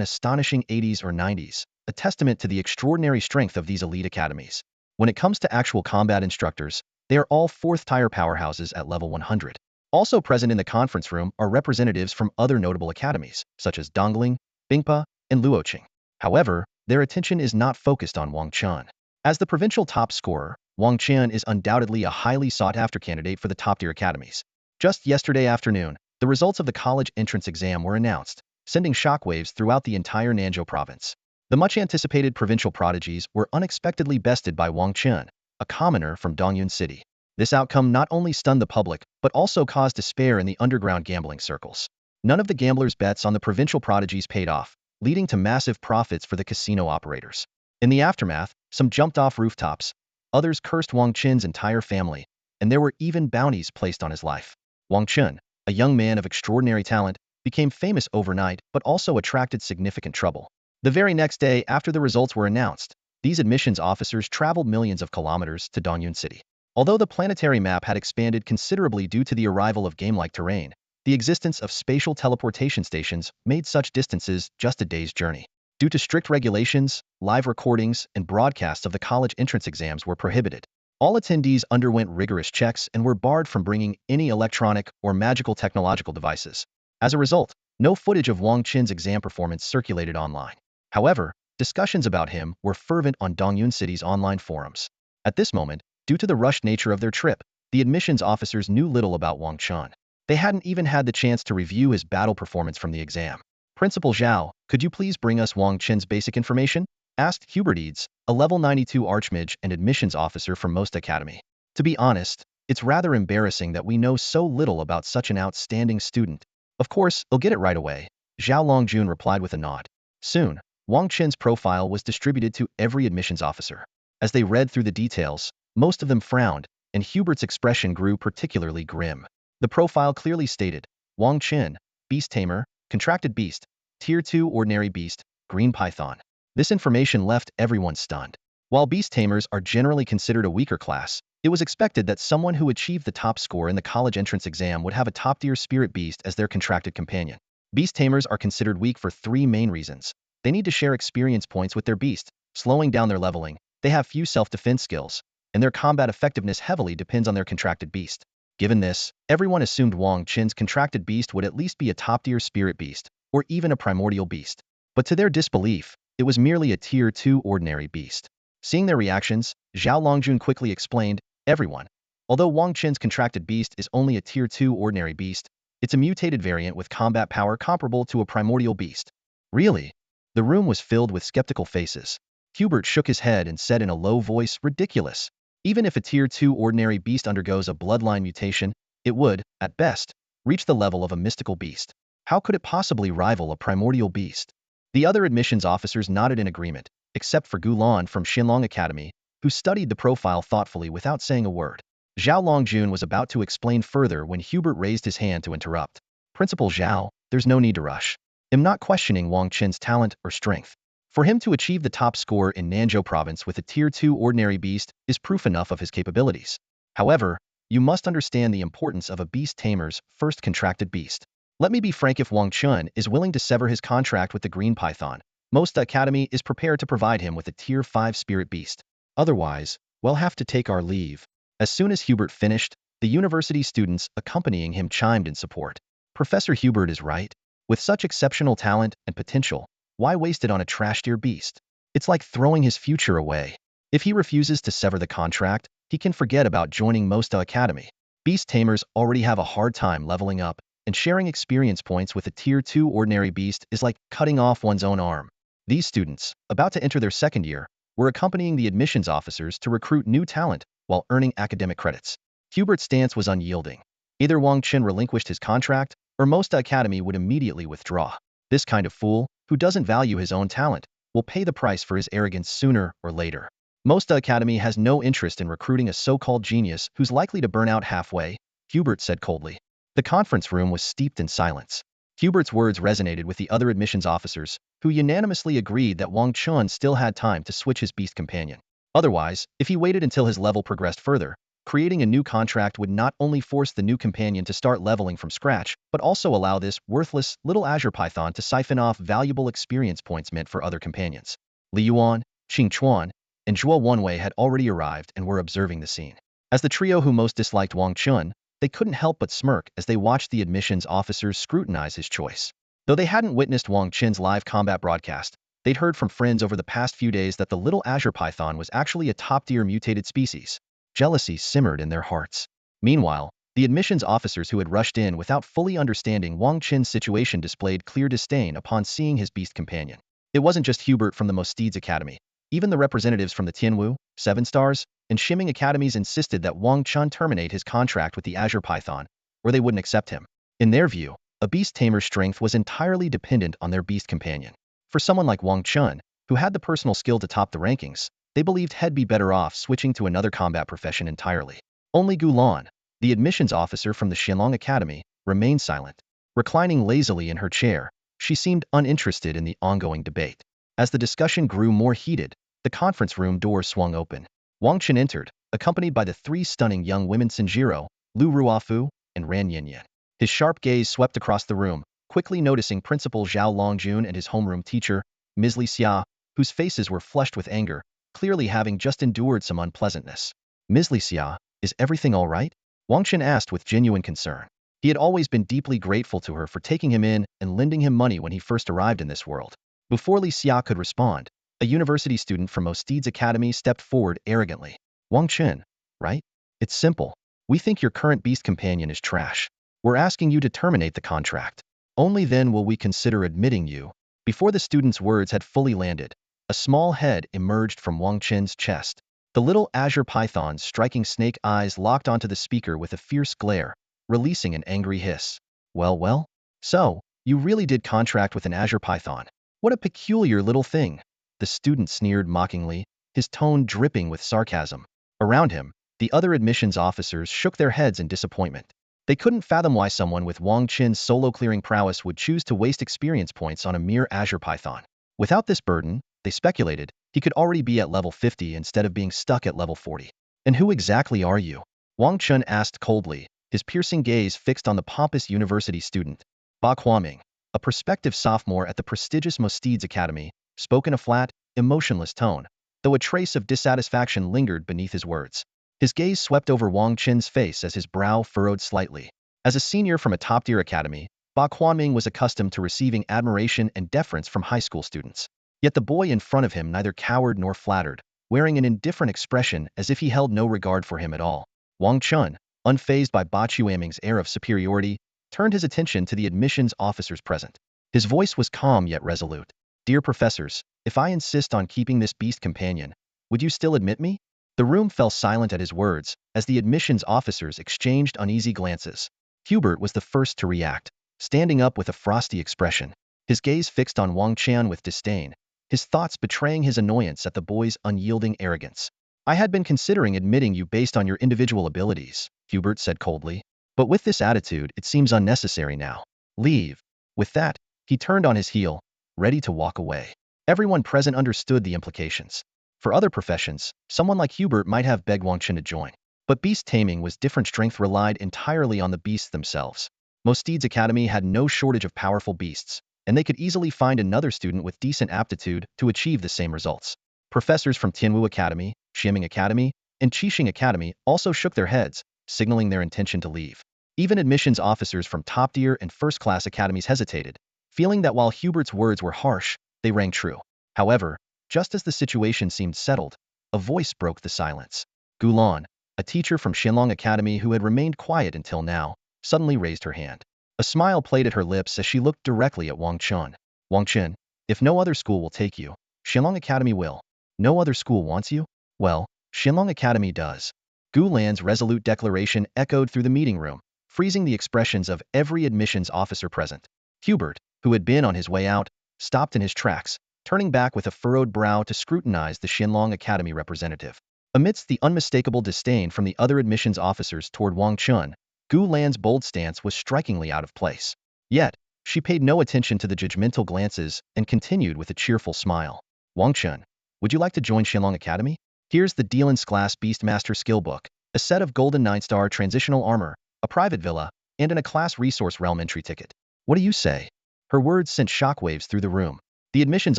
astonishing 80s or 90s, a testament to the extraordinary strength of these elite academies. When it comes to actual combat instructors, they are all fourth-tier powerhouses at level 100. Also present in the conference room are representatives from other notable academies, such as Dongling, Bingpa, and Luoqing. However, their attention is not focused on Wang Chen. As the provincial top scorer, Wang Chen is undoubtedly a highly sought-after candidate for the top-tier academies. Just yesterday afternoon, the results of the college entrance exam were announced, sending shockwaves throughout the entire Nanzhou province. The much-anticipated provincial prodigies were unexpectedly bested by Wang Chen, a commoner from Dongyun City. This outcome not only stunned the public, but also caused despair in the underground gambling circles. None of the gamblers' bets on the provincial prodigies paid off, leading to massive profits for the casino operators. In the aftermath, some jumped off rooftops, others cursed Wang Chen's entire family, and there were even bounties placed on his life. Wang Chen, a young man of extraordinary talent, became famous overnight but also attracted significant trouble. The very next day after the results were announced, these admissions officers traveled millions of kilometers to Dongyun City. Although the planetary map had expanded considerably due to the arrival of game-like terrain, the existence of spatial teleportation stations made such distances just a day's journey. Due to strict regulations, live recordings and broadcasts of the college entrance exams were prohibited. All attendees underwent rigorous checks and were barred from bringing any electronic or magical technological devices. As a result, no footage of Wang Chen's exam performance circulated online. However, discussions about him were fervent on Dongyun City's online forums. At this moment, due to the rushed nature of their trip, the admissions officers knew little about Wang Chen. They hadn't even had the chance to review his battle performance from the exam. "Principal Zhao, could you please bring us Wang Chen's basic information?" asked Hubert Eads, a level 92 archmage and admissions officer from Most Academy. To be honest, it's rather embarrassing that we know so little about such an outstanding student. Of course, I'll get it right away, Zhao Longjun replied with a nod. Soon, Wang Chen's profile was distributed to every admissions officer. As they read through the details, most of them frowned, and Hubert's expression grew particularly grim. The profile clearly stated, Wang Chen, Beast Tamer, Contracted Beast, Tier 2 Ordinary Beast, Green Python. This information left everyone stunned. While Beast Tamers are generally considered a weaker class, it was expected that someone who achieved the top score in the college entrance exam would have a top-tier spirit beast as their contracted companion. Beast Tamers are considered weak for three main reasons. They need to share experience points with their beast, slowing down their leveling, they have few self-defense skills, and their combat effectiveness heavily depends on their contracted beast. Given this, everyone assumed Wang Chen's contracted beast would at least be a top-tier spirit beast, or even a primordial beast. But to their disbelief, it was merely a Tier 2 ordinary beast. Seeing their reactions, Zhao Longjun quickly explained, everyone. Although Wang Chen's contracted beast is only a Tier 2 ordinary beast, it's a mutated variant with combat power comparable to a primordial beast. Really? The room was filled with skeptical faces. Hubert shook his head and said in a low voice, ridiculous. Even if a Tier 2 ordinary beast undergoes a bloodline mutation, it would, at best, reach the level of a mystical beast. How could it possibly rival a primordial beast? The other admissions officers nodded in agreement, except for Gulan from Xinlong Academy, who studied the profile thoughtfully without saying a word. Zhao Longjun was about to explain further when Hubert raised his hand to interrupt. Principal Zhao, there's no need to rush. I'm not questioning Wang Chen's talent or strength. For him to achieve the top score in Nanzhou province with a Tier 2 ordinary beast is proof enough of his capabilities. However, you must understand the importance of a Beast Tamer's first contracted beast. Let me be frank, if Wang Chen is willing to sever his contract with the Green Python, Most Academy is prepared to provide him with a Tier 5 spirit beast. Otherwise, we'll have to take our leave. As soon as Hubert finished, the university students accompanying him chimed in support. Professor Hubert is right. With such exceptional talent and potential, why waste it on a trash-tier beast? It's like throwing his future away. If he refuses to sever the contract, he can forget about joining Mosta Academy. Beast Tamers already have a hard time leveling up, and sharing experience points with a Tier 2 ordinary beast is like cutting off one's own arm. These students, about to enter their second year, were accompanying the admissions officers to recruit new talent while earning academic credits. Hubert's stance was unyielding. Either Wang Chen relinquished his contract, or Mosta Academy would immediately withdraw. This kind of fool, who doesn't value his own talent, will pay the price for his arrogance sooner or later. Mosta Academy has no interest in recruiting a so-called genius who's likely to burn out halfway, Hubert said coldly. The conference room was steeped in silence. Hubert's words resonated with the other admissions officers, who unanimously agreed that Wang Chen still had time to switch his beast companion. Otherwise, if he waited until his level progressed further, creating a new contract would not only force the new companion to start leveling from scratch, but also allow this worthless little Azure Python to siphon off valuable experience points meant for other companions. Li Yuan, Qing Chuan, and Zhuo Wenwei had already arrived and were observing the scene. As the trio who most disliked Wang Chen, they couldn't help but smirk as they watched the admissions officers scrutinize his choice. Though they hadn't witnessed Wang Chen's live combat broadcast, they'd heard from friends over the past few days that the little Azure Python was actually a top-tier mutated species. Jealousy simmered in their hearts. Meanwhile, the admissions officers who had rushed in without fully understanding Wang Chen's situation displayed clear disdain upon seeing his beast companion. It wasn't just Hubert from the Mosteeds Academy. Even the representatives from the Tianwu, 7 Stars, and Shiming Academies insisted that Wang Chen terminate his contract with the Azure Python, or they wouldn't accept him. In their view, a Beast Tamer's strength was entirely dependent on their beast companion. For someone like Wang Chen, who had the personal skill to top the rankings, they believed he'd be better off switching to another combat profession entirely. Only Gulan, the admissions officer from the Xinlong Academy, remained silent. Reclining lazily in her chair, she seemed uninterested in the ongoing debate. As the discussion grew more heated, the conference room door swung open. Wang Chen entered, accompanied by the 3 stunning young women Sanjiro, Lu Ruofu, and Ran Yinyan. His sharp gaze swept across the room, quickly noticing Principal Zhao Longjun and his homeroom teacher, Ms. Li Xia, whose faces were flushed with anger, clearly having just endured some unpleasantness. Ms. Li Xia, is everything all right? Wang Chen asked with genuine concern. He had always been deeply grateful to her for taking him in and lending him money when he first arrived in this world. Before Li Xia could respond, a university student from Mosteeds Academy stepped forward arrogantly. Wang Chen, right? It's simple. We think your current beast companion is trash. We're asking you to terminate the contract. Only then will we consider admitting you. Before the student's words had fully landed, A small head emerged from Wang Chen's chest. The little azure python's striking snake eyes locked onto the speaker with a fierce glare, releasing an angry hiss. Well, well? So, you really did contract with an azure python. What a peculiar little thing. The student sneered mockingly, his tone dripping with sarcasm. Around him, the other admissions officers shook their heads in disappointment. They couldn't fathom why someone with Wang Chen's solo-clearing prowess would choose to waste experience points on a mere azure python. Without this burden, they speculated, he could already be at level 50 instead of being stuck at level 40. And who exactly are you? Wang Chen asked coldly, his piercing gaze fixed on the pompous university student. Ba Huaming, a prospective sophomore at the prestigious Mosteeds Academy, spoke in a flat, emotionless tone, though a trace of dissatisfaction lingered beneath his words. His gaze swept over Wang Chen's face as his brow furrowed slightly. As a senior from a top-tier academy, Ba Huaming was accustomed to receiving admiration and deference from high school students. Yet the boy in front of him neither cowered nor flattered, wearing an indifferent expression as if he held no regard for him at all. Wang Chen, unfazed by Ba Huaming's air of superiority, turned his attention to the admissions officers present. His voice was calm yet resolute. Dear professors, if I insist on keeping this beast companion, would you still admit me? The room fell silent at his words, as the admissions officers exchanged uneasy glances. Hubert was the first to react, standing up with a frosty expression. His gaze fixed on Wang Chen with disdain, his thoughts betraying his annoyance at the boy's unyielding arrogance. I had been considering admitting you based on your individual abilities, Hubert said coldly. But with this attitude, it seems unnecessary now. Leave. With that, he turned on his heel, ready to walk away. Everyone present understood the implications. For other professions, someone like Hubert might have begged Wang Chen to join. But beast taming was different. Strength relied entirely on the beasts themselves. Mosteeds Academy had no shortage of powerful beasts, and they could easily find another student with decent aptitude to achieve the same results. Professors from Tianwu Academy, Xiaming Academy, and Qixing Academy also shook their heads, signaling their intention to leave. Even admissions officers from top-tier and first-class academies hesitated, feeling that while Hubert's words were harsh, they rang true. However, just as the situation seemed settled, a voice broke the silence. Gulan, a teacher from Xianlong Academy who had remained quiet until now, suddenly raised her hand. A smile played at her lips as she looked directly at Wang Chen. Wang Chen, if no other school will take you, Xianlong Academy will. No other school wants you? Well, Xianlong Academy does. Gu Lan's resolute declaration echoed through the meeting room, freezing the expressions of every admissions officer present. Hubert, who had been on his way out, stopped in his tracks, turning back with a furrowed brow to scrutinize the Xianlong Academy representative. Amidst the unmistakable disdain from the other admissions officers toward Wang Chen, Gu Lan's bold stance was strikingly out of place. Yet, she paid no attention to the judgmental glances and continued with a cheerful smile. Wang Chen, would you like to join Xianlong Academy? Here's the Dealin's Class Beastmaster Skill Book, a set of Golden 9-star transitional armor, a private villa, and a class resource realm entry ticket. What do you say? Her words sent shockwaves through the room. The admissions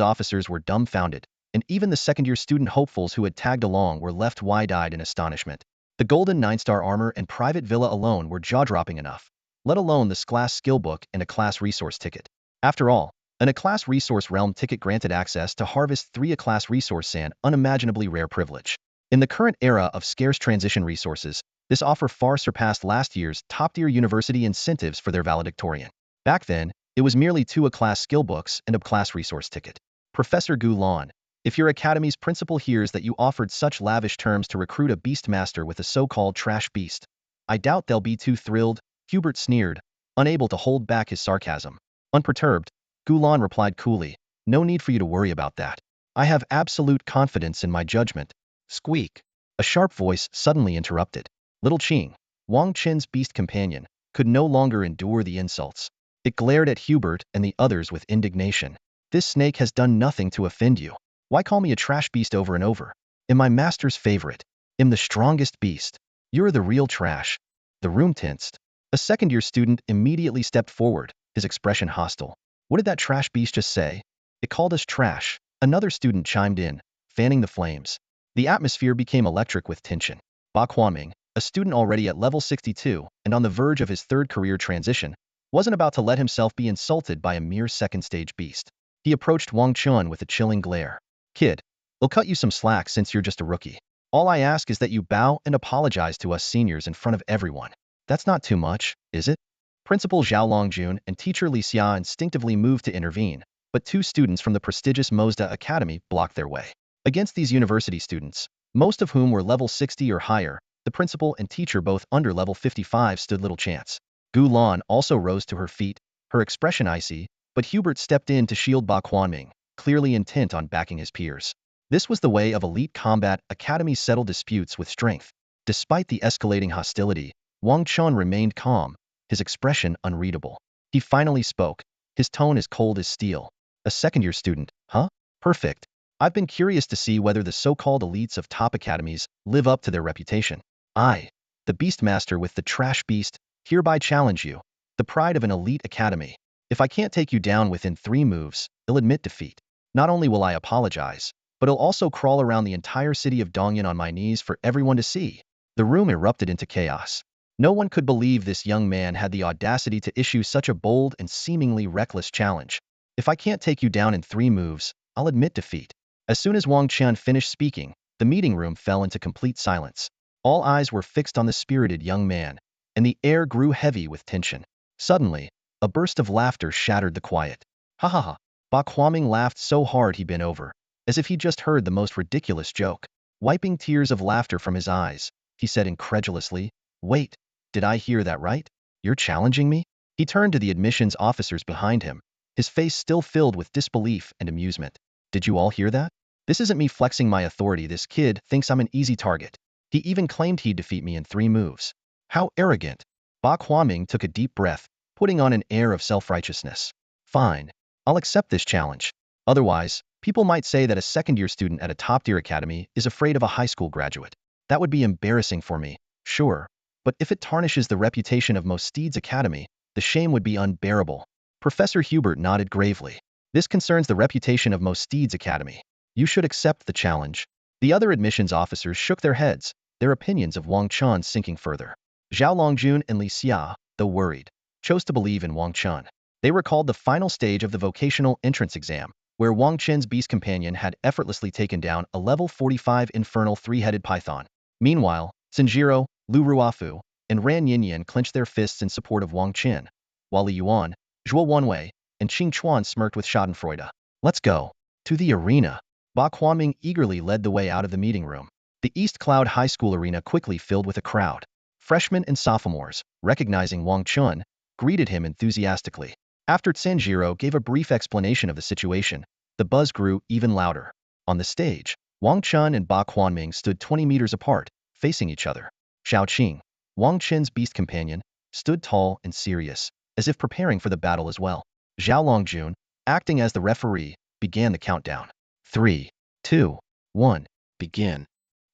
officers were dumbfounded, and even the second-year student hopefuls who had tagged along were left wide-eyed in astonishment. The Golden 9-star armor and private villa alone were jaw-dropping enough, let alone the class skill book and a class resource ticket. After all, an A-class resource realm ticket granted access to harvest 3 A-class resource, an unimaginably rare privilege. In the current era of scarce transition resources, this offer far surpassed last year's top-tier university incentives for their valedictorian. Back then, it was merely 2 A-class skill books and a class resource ticket. Professor Gu Lan, if your academy's principal hears that you offered such lavish terms to recruit a beastmaster with a so-called trash beast, I doubt they'll be too thrilled, Hubert sneered, unable to hold back his sarcasm. Unperturbed, Gu Lan replied coolly, no need for you to worry about that. I have absolute confidence in my judgment. Squeak. A sharp voice suddenly interrupted. Little Qing, Wang Chen's beast companion, could no longer endure the insults. It glared at Hubert and the others with indignation. This snake has done nothing to offend you. Why call me a trash beast over and over? Am my master's favorite? Am the strongest beast? You're the real trash. The room tensed. A second-year student immediately stepped forward, his expression hostile. What did that trash beast just say? It called us trash. Another student chimed in, fanning the flames. The atmosphere became electric with tension. Ba Huaming, a student already at level 62 and on the verge of his third career transition, wasn't about to let himself be insulted by a mere second-stage beast. He approached Wang Chen with a chilling glare. Kid, we'll cut you some slack since you're just a rookie. All I ask is that you bow and apologize to us seniors in front of everyone. That's not too much, is it? Principal Zhao Longjun and teacher Li Xia instinctively moved to intervene, but 2 students from the prestigious Mosda Academy blocked their way. Against these university students, most of whom were level 60 or higher, the principal and teacher, both under level 55, stood little chance. Gu Lan also rose to her feet, her expression icy, but Hubert stepped in to shield Ba Quanming, clearly intent on backing his peers. This was the way of elite combat academies settle disputes with strength. Despite the escalating hostility, Wang Chen remained calm, his expression unreadable. He finally spoke, his tone as cold as steel. A second-year student, huh? Perfect. I've been curious to see whether the so-called elites of top academies live up to their reputation. I, the Beast Master with the Trash Beast, hereby challenge you, the pride of an elite academy. If I can't take you down within 3 moves, I'll admit defeat. Not only will I apologize, but I'll also crawl around the entire city of Dongyan on my knees for everyone to see. The room erupted into chaos. No one could believe this young man had the audacity to issue such a bold and seemingly reckless challenge. If I can't take you down in 3 moves, I'll admit defeat. As soon as Wang Chen finished speaking, the meeting room fell into complete silence. All eyes were fixed on the spirited young man, and the air grew heavy with tension. Suddenly, a burst of laughter shattered the quiet. Ha ha ha. Ba Quaming laughed so hard he bent over, as if he just heard the most ridiculous joke. Wiping tears of laughter from his eyes, he said incredulously, "Wait, did I hear that right? You're challenging me?" He turned to the admissions officers behind him, his face still filled with disbelief and amusement. "Did you all hear that? This isn't me flexing my authority. This kid thinks I'm an easy target. He even claimed he'd defeat me in 3 moves. How arrogant." Ba Quaming took a deep breath, putting on an air of self-righteousness. "Fine. I'll accept this challenge. Otherwise, people might say that a second-year student at a top-tier academy is afraid of a high school graduate. That would be embarrassing for me, sure. But if it tarnishes the reputation of Mosteed's academy, the shame would be unbearable." Professor Hubert nodded gravely. "This concerns the reputation of Mosteed's academy. You should accept the challenge." The other admissions officers shook their heads, their opinions of Wang Chen sinking further. Zhao Longjun and Li Xia, though worried, chose to believe in Wang Chen. They recalled the final stage of the vocational entrance exam, where Wang Chen's beast companion had effortlessly taken down a level 45 infernal 3-headed python. Meanwhile, Sanjiro, Lu Ruafu, and Ran Yinyan clenched their fists in support of Wang Chen, while Li Yuan, Zhuo Wanwei, and Qing Chuan smirked with schadenfreude. "Let's go. To the arena." Ba Quaming eagerly led the way out of the meeting room. The East Cloud High School arena quickly filled with a crowd. Freshmen and sophomores, recognizing Wang Chen, greeted him enthusiastically. After Sanjiro gave a brief explanation of the situation, the buzz grew even louder. On the stage, Wang Chen and Ba Quanming stood 20 meters apart, facing each other. Xiao Qing, Wang Chen's beast companion, stood tall and serious, as if preparing for the battle as well. Zhao Longjun, acting as the referee, began the countdown. 3, 2, 1, begin.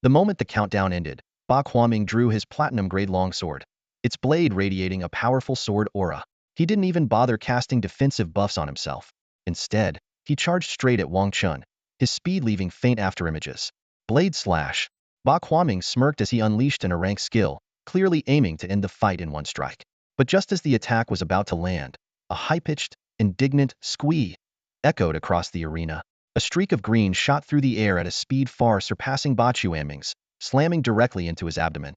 The moment the countdown ended, Ba Quaming drew his platinum-grade longsword, its blade radiating a powerful sword aura. He didn't even bother casting defensive buffs on himself. Instead, he charged straight at Wang Chen, his speed leaving faint after images. Blade slash. Ba Quaming smirked as he unleashed an rank skill, clearly aiming to end the fight in one strike. But just as the attack was about to land, a high-pitched, indignant squee echoed across the arena. A streak of green shot through the air at a speed far surpassing Ba Quaming's, slamming directly into his abdomen.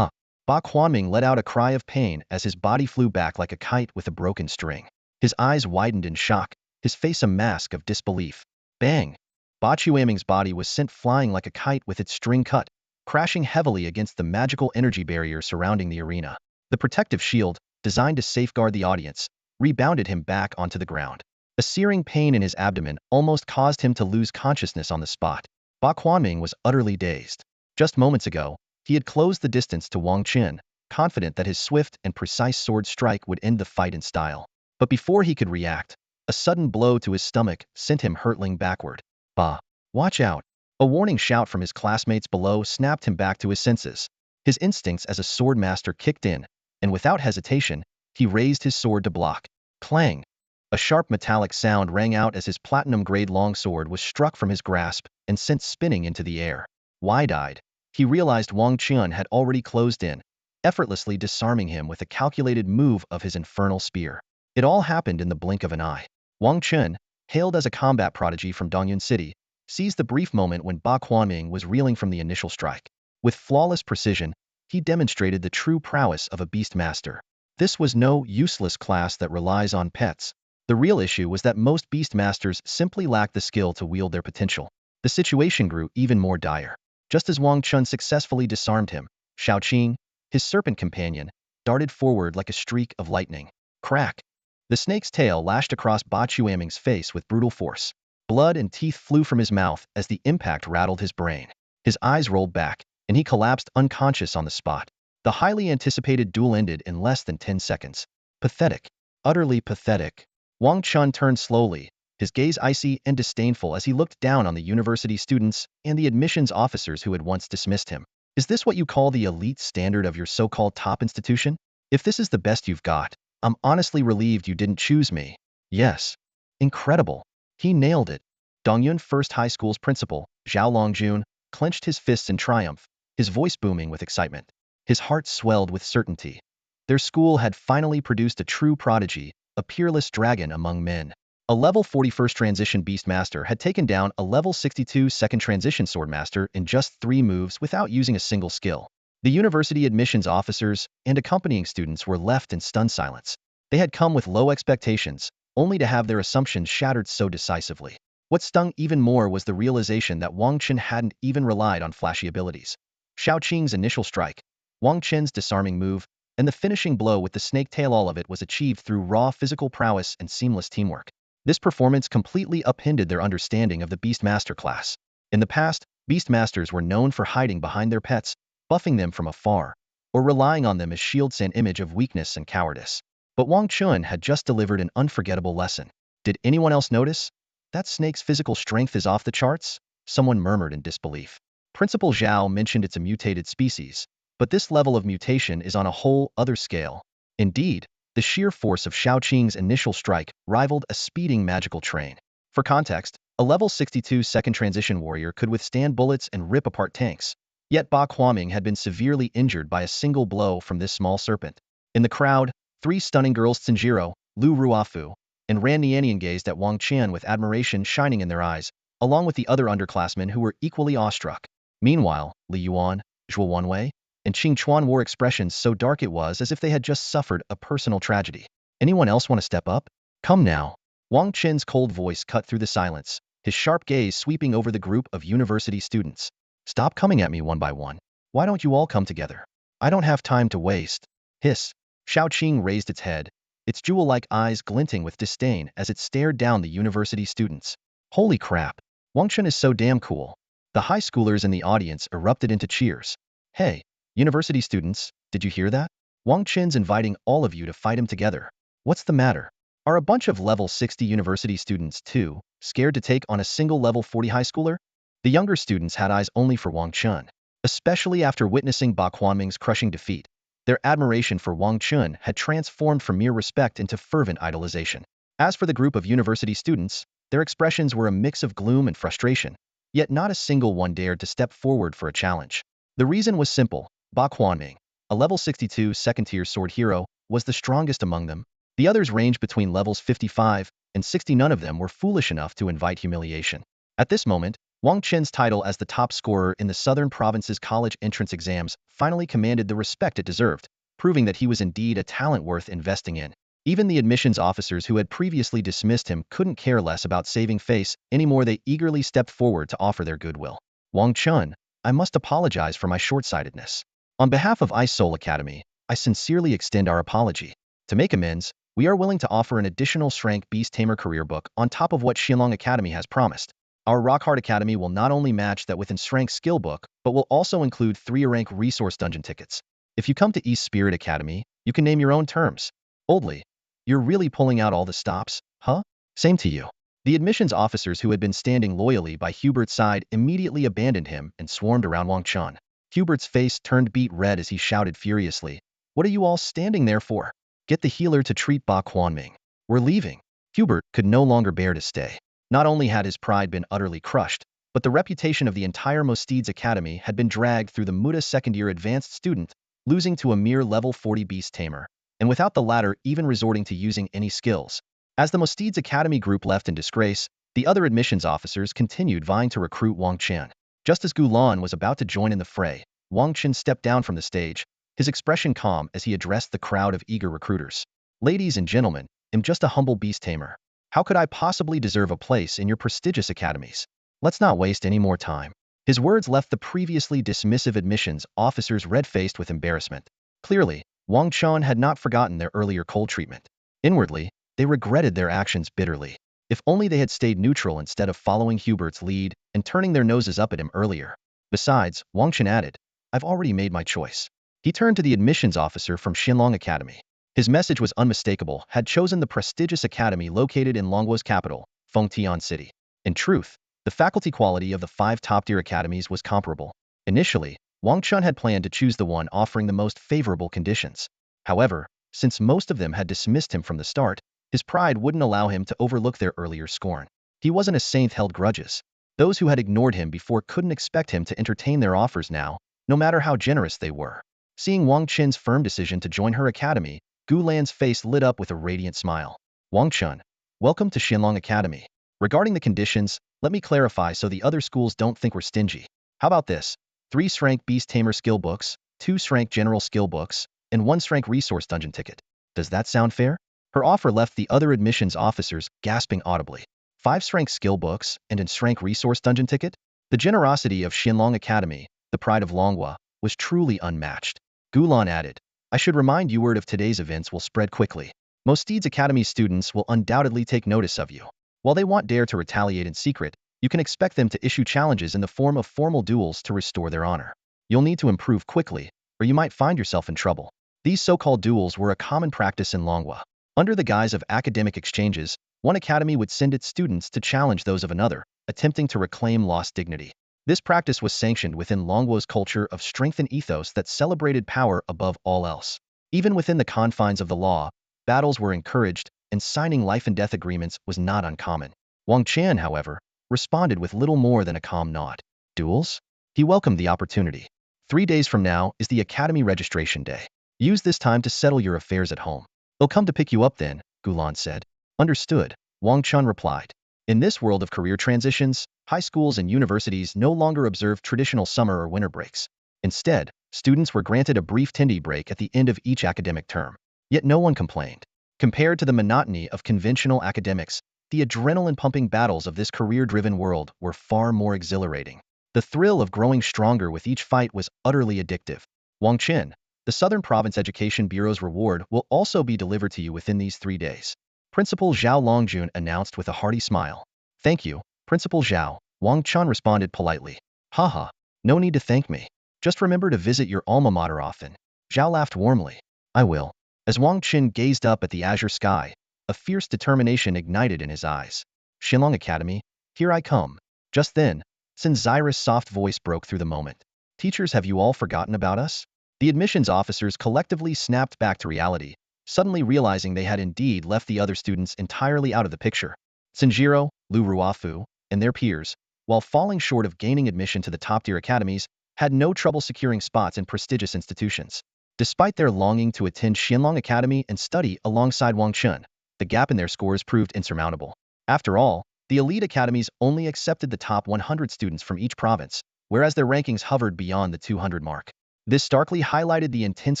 Ba Quaming let out a cry of pain as his body flew back like a kite with a broken string. His eyes widened in shock, his face a mask of disbelief. Bang! Ba Quaming's body was sent flying like a kite with its string cut, crashing heavily against the magical energy barrier surrounding the arena. The protective shield, designed to safeguard the audience, rebounded him back onto the ground. A searing pain in his abdomen almost caused him to lose consciousness on the spot. Ba Quaming was utterly dazed. Just moments ago, he had closed the distance to Wang Chen, confident that his swift and precise sword strike would end the fight in style. But before he could react, a sudden blow to his stomach sent him hurtling backward. "Ba, watch out." A warning shout from his classmates below snapped him back to his senses. His instincts as a sword master kicked in, and without hesitation, he raised his sword to block. Clang! A sharp metallic sound rang out as his platinum-grade longsword was struck from his grasp and sent spinning into the air. Wide-eyed, he realized Wang Chen had already closed in, effortlessly disarming him with a calculated move of his infernal spear. It all happened in the blink of an eye. Wang Chen, hailed as a combat prodigy from Dongyun City, seized the brief moment when Ba Quanming was reeling from the initial strike. With flawless precision, he demonstrated the true prowess of a beast master. This was no useless class that relies on pets. The real issue was that most beast masters simply lacked the skill to wield their potential. The situation grew even more dire. Just as Wang Chen successfully disarmed him, Xiaoqing, his serpent companion, darted forward like a streak of lightning. Crack! The snake's tail lashed across Ba Chuaming's face with brutal force. Blood and teeth flew from his mouth as the impact rattled his brain. His eyes rolled back, and he collapsed unconscious on the spot. The highly anticipated duel ended in less than 10 seconds. Pathetic. Utterly pathetic. Wang Chen turned slowly, his gaze icy and disdainful as he looked down on the university students and the admissions officers who had once dismissed him. Is this what you call the elite standard of your so-called top institution? If this is the best you've got, I'm honestly relieved you didn't choose me. Yes. Incredible. He nailed it. Dongyun First High School's principal, Zhao Longjun, clenched his fists in triumph, his voice booming with excitement. His heart swelled with certainty. Their school had finally produced a true prodigy, a peerless dragon among men. A level 41st transition beast master had taken down a level 62 second transition sword master in just 3 moves without using a single skill. The university admissions officers and accompanying students were left in stunned silence. They had come with low expectations, only to have their assumptions shattered so decisively. What stung even more was the realization that Wang Chen hadn't even relied on flashy abilities. Xiaoqing's initial strike, Wang Chen's disarming move, and the finishing blow with the snake tail, all of it was achieved through raw physical prowess and seamless teamwork. This performance completely upended their understanding of the Beastmaster class. In the past, Beastmasters were known for hiding behind their pets, buffing them from afar, or relying on them as shields, an image of weakness and cowardice. But Wang Chen had just delivered an unforgettable lesson. Did anyone else notice? That snake's physical strength is off the charts? Someone murmured in disbelief. Principal Zhao mentioned it's a mutated species, but this level of mutation is on a whole other scale. Indeed, the sheer force of Xiaoqing's initial strike rivaled a speeding magical train. For context, a level 62 second transition warrior could withstand bullets and rip apart tanks. Yet Ba Huaming had been severely injured by a single blow from this small serpent. In the crowd, 3 stunning girls, Tsunjiro, Lu Ruafu, and Ran Nianian, gazed at Wang Chen with admiration shining in their eyes, along with the other underclassmen who were equally awestruck. Meanwhile, Li Yuan, Zhuo Wanwei, and Qing Chuan wore expressions so dark it was as if they had just suffered a personal tragedy. Anyone else want to step up? Come now. Wang Chen's cold voice cut through the silence, his sharp gaze sweeping over the group of university students. Stop coming at me one by one. Why don't you all come together? I don't have time to waste. Hiss. Xiaoqing raised its head, its jewel-like eyes glinting with disdain as it stared down the university students. Holy crap. Wang Chen is so damn cool. The high schoolers in the audience erupted into cheers. Hey, university students, did you hear that? Wang Chen's inviting all of you to fight him together. What's the matter? Are a bunch of level 60 university students too scared to take on a single level 40 high schooler? The younger students had eyes only for Wang Chen, especially after witnessing Ba Huaming's crushing defeat. Their admiration for Wang Chen had transformed from mere respect into fervent idolization. As for the group of university students, their expressions were a mix of gloom and frustration, yet not a single one dared to step forward for a challenge. The reason was simple. Ba Huaming, a level 62 second-tier sword hero, was the strongest among them. The others ranged between levels 55 and 60. None of them were foolish enough to invite humiliation. At this moment, Wang Chen's title as the top scorer in the Southern Province's college entrance exams finally commanded the respect it deserved, proving that he was indeed a talent worth investing in. Even the admissions officers who had previously dismissed him couldn't care less about saving face anymore. They eagerly stepped forward to offer their goodwill. Wang Chen, I must apologize for my short-sightedness. On behalf of Ice Soul Academy, I sincerely extend our apology. To make amends, we are willing to offer an additional Shrank Beast Tamer career book on top of what Xilong Academy has promised. Our Rockhard Academy will not only match that with Shrank skill book, but will also include 3-rank resource dungeon tickets. If you come to East Spirit Academy, you can name your own terms. Oldly, you're really pulling out all the stops, huh? Same to you. The admissions officers who had been standing loyally by Hubert's side immediately abandoned him and swarmed around Wang Chen. Hubert's face turned beet red as he shouted furiously, "What are you all standing there for? Get the healer to treat Ba Huaming. We're leaving." Hubert could no longer bear to stay. Not only had his pride been utterly crushed, but the reputation of the entire Mosteeds Academy had been dragged through the Muda second-year advanced student, losing to a mere level 40 Beast Tamer, and without the latter even resorting to using any skills. As the Mosteeds Academy group left in disgrace, the other admissions officers continued vying to recruit Wang Chen. Just as Gulan was about to join in the fray, Wang Chen stepped down from the stage, his expression calm as he addressed the crowd of eager recruiters. Ladies and gentlemen, am just a humble beast tamer. How could I possibly deserve a place in your prestigious academies? Let's not waste any more time. His words left the previously dismissive admissions officers red-faced with embarrassment. Clearly, Wang Chen had not forgotten their earlier cold treatment. Inwardly, they regretted their actions bitterly. If only they had stayed neutral instead of following Hubert's lead and turning their noses up at him earlier. Besides, Wang Chen added, I've already made my choice. He turned to the admissions officer from Xinlong Academy. His message was unmistakable, had chosen the prestigious academy located in Longguo's capital, Fengtian City. In truth, the faculty quality of the 5 top-tier academies was comparable. Initially, Wang Chen had planned to choose the one offering the most favorable conditions. However, since most of them had dismissed him from the start, his pride wouldn't allow him to overlook their earlier scorn. He wasn't a saint held grudges. Those who had ignored him before couldn't expect him to entertain their offers now, no matter how generous they were. Seeing Wang Chen's firm decision to join her academy, Gu Lan's face lit up with a radiant smile. Wang Chen, welcome to Xinlong Academy. Regarding the conditions, let me clarify so the other schools don't think we're stingy. How about this? 3 Shrank Beast Tamer skill books, 2 Shrank General skill books, and 1 Shrank Resource Dungeon ticket. Does that sound fair? Her offer left the other admissions officers gasping audibly. 5 Shrank skill books and a Shrank Resource Dungeon ticket? The generosity of Xinlong Academy, the pride of Longhua, was truly unmatched. Gulan added, I should remind you word of today's events will spread quickly. Most Steeds Academy students will undoubtedly take notice of you. While they won't dare to retaliate in secret, you can expect them to issue challenges in the form of formal duels to restore their honor. You'll need to improve quickly, or you might find yourself in trouble. These so-called duels were a common practice in Longhua. Under the guise of academic exchanges, one academy would send its students to challenge those of another, attempting to reclaim lost dignity. This practice was sanctioned within Longguo's culture of strength and ethos that celebrated power above all else. Even within the confines of the law, battles were encouraged, and signing life and death agreements was not uncommon. Wang Chen, however, responded with little more than a calm nod. Duels? He welcomed the opportunity. 3 days from now is the Academy registration day. Use this time to settle your affairs at home. They'll come to pick you up then, Gulan said. Understood, Wang Chen replied. In this world of career transitions, high schools and universities no longer observe traditional summer or winter breaks. Instead, students were granted a brief tendy break at the end of each academic term. Yet no one complained. Compared to the monotony of conventional academics, the adrenaline-pumping battles of this career-driven world were far more exhilarating. The thrill of growing stronger with each fight was utterly addictive. Wang Chen, the Southern Province Education Bureau's reward will also be delivered to you within these 3 days. Principal Zhao Longjun announced with a hearty smile. Thank you, Principal Zhao, Wang Chen responded politely. Haha, no need to thank me. Just remember to visit your alma mater often. Zhao laughed warmly. I will. As Wang Chen gazed up at the azure sky, a fierce determination ignited in his eyes. Xinlong Academy, here I come. Just then, Sun Zyra's soft voice broke through the moment. Teachers, have you all forgotten about us? The admissions officers collectively snapped back to reality, suddenly realizing they had indeed left the other students entirely out of the picture. Sanjiro, Lu Ruafu, and their peers, while falling short of gaining admission to the top-tier academies, had no trouble securing spots in prestigious institutions. Despite their longing to attend Xinlong Academy and study alongside Wang Chen, the gap in their scores proved insurmountable. After all, the elite academies only accepted the top 100 students from each province, whereas their rankings hovered beyond the 200 mark. This starkly highlighted the intense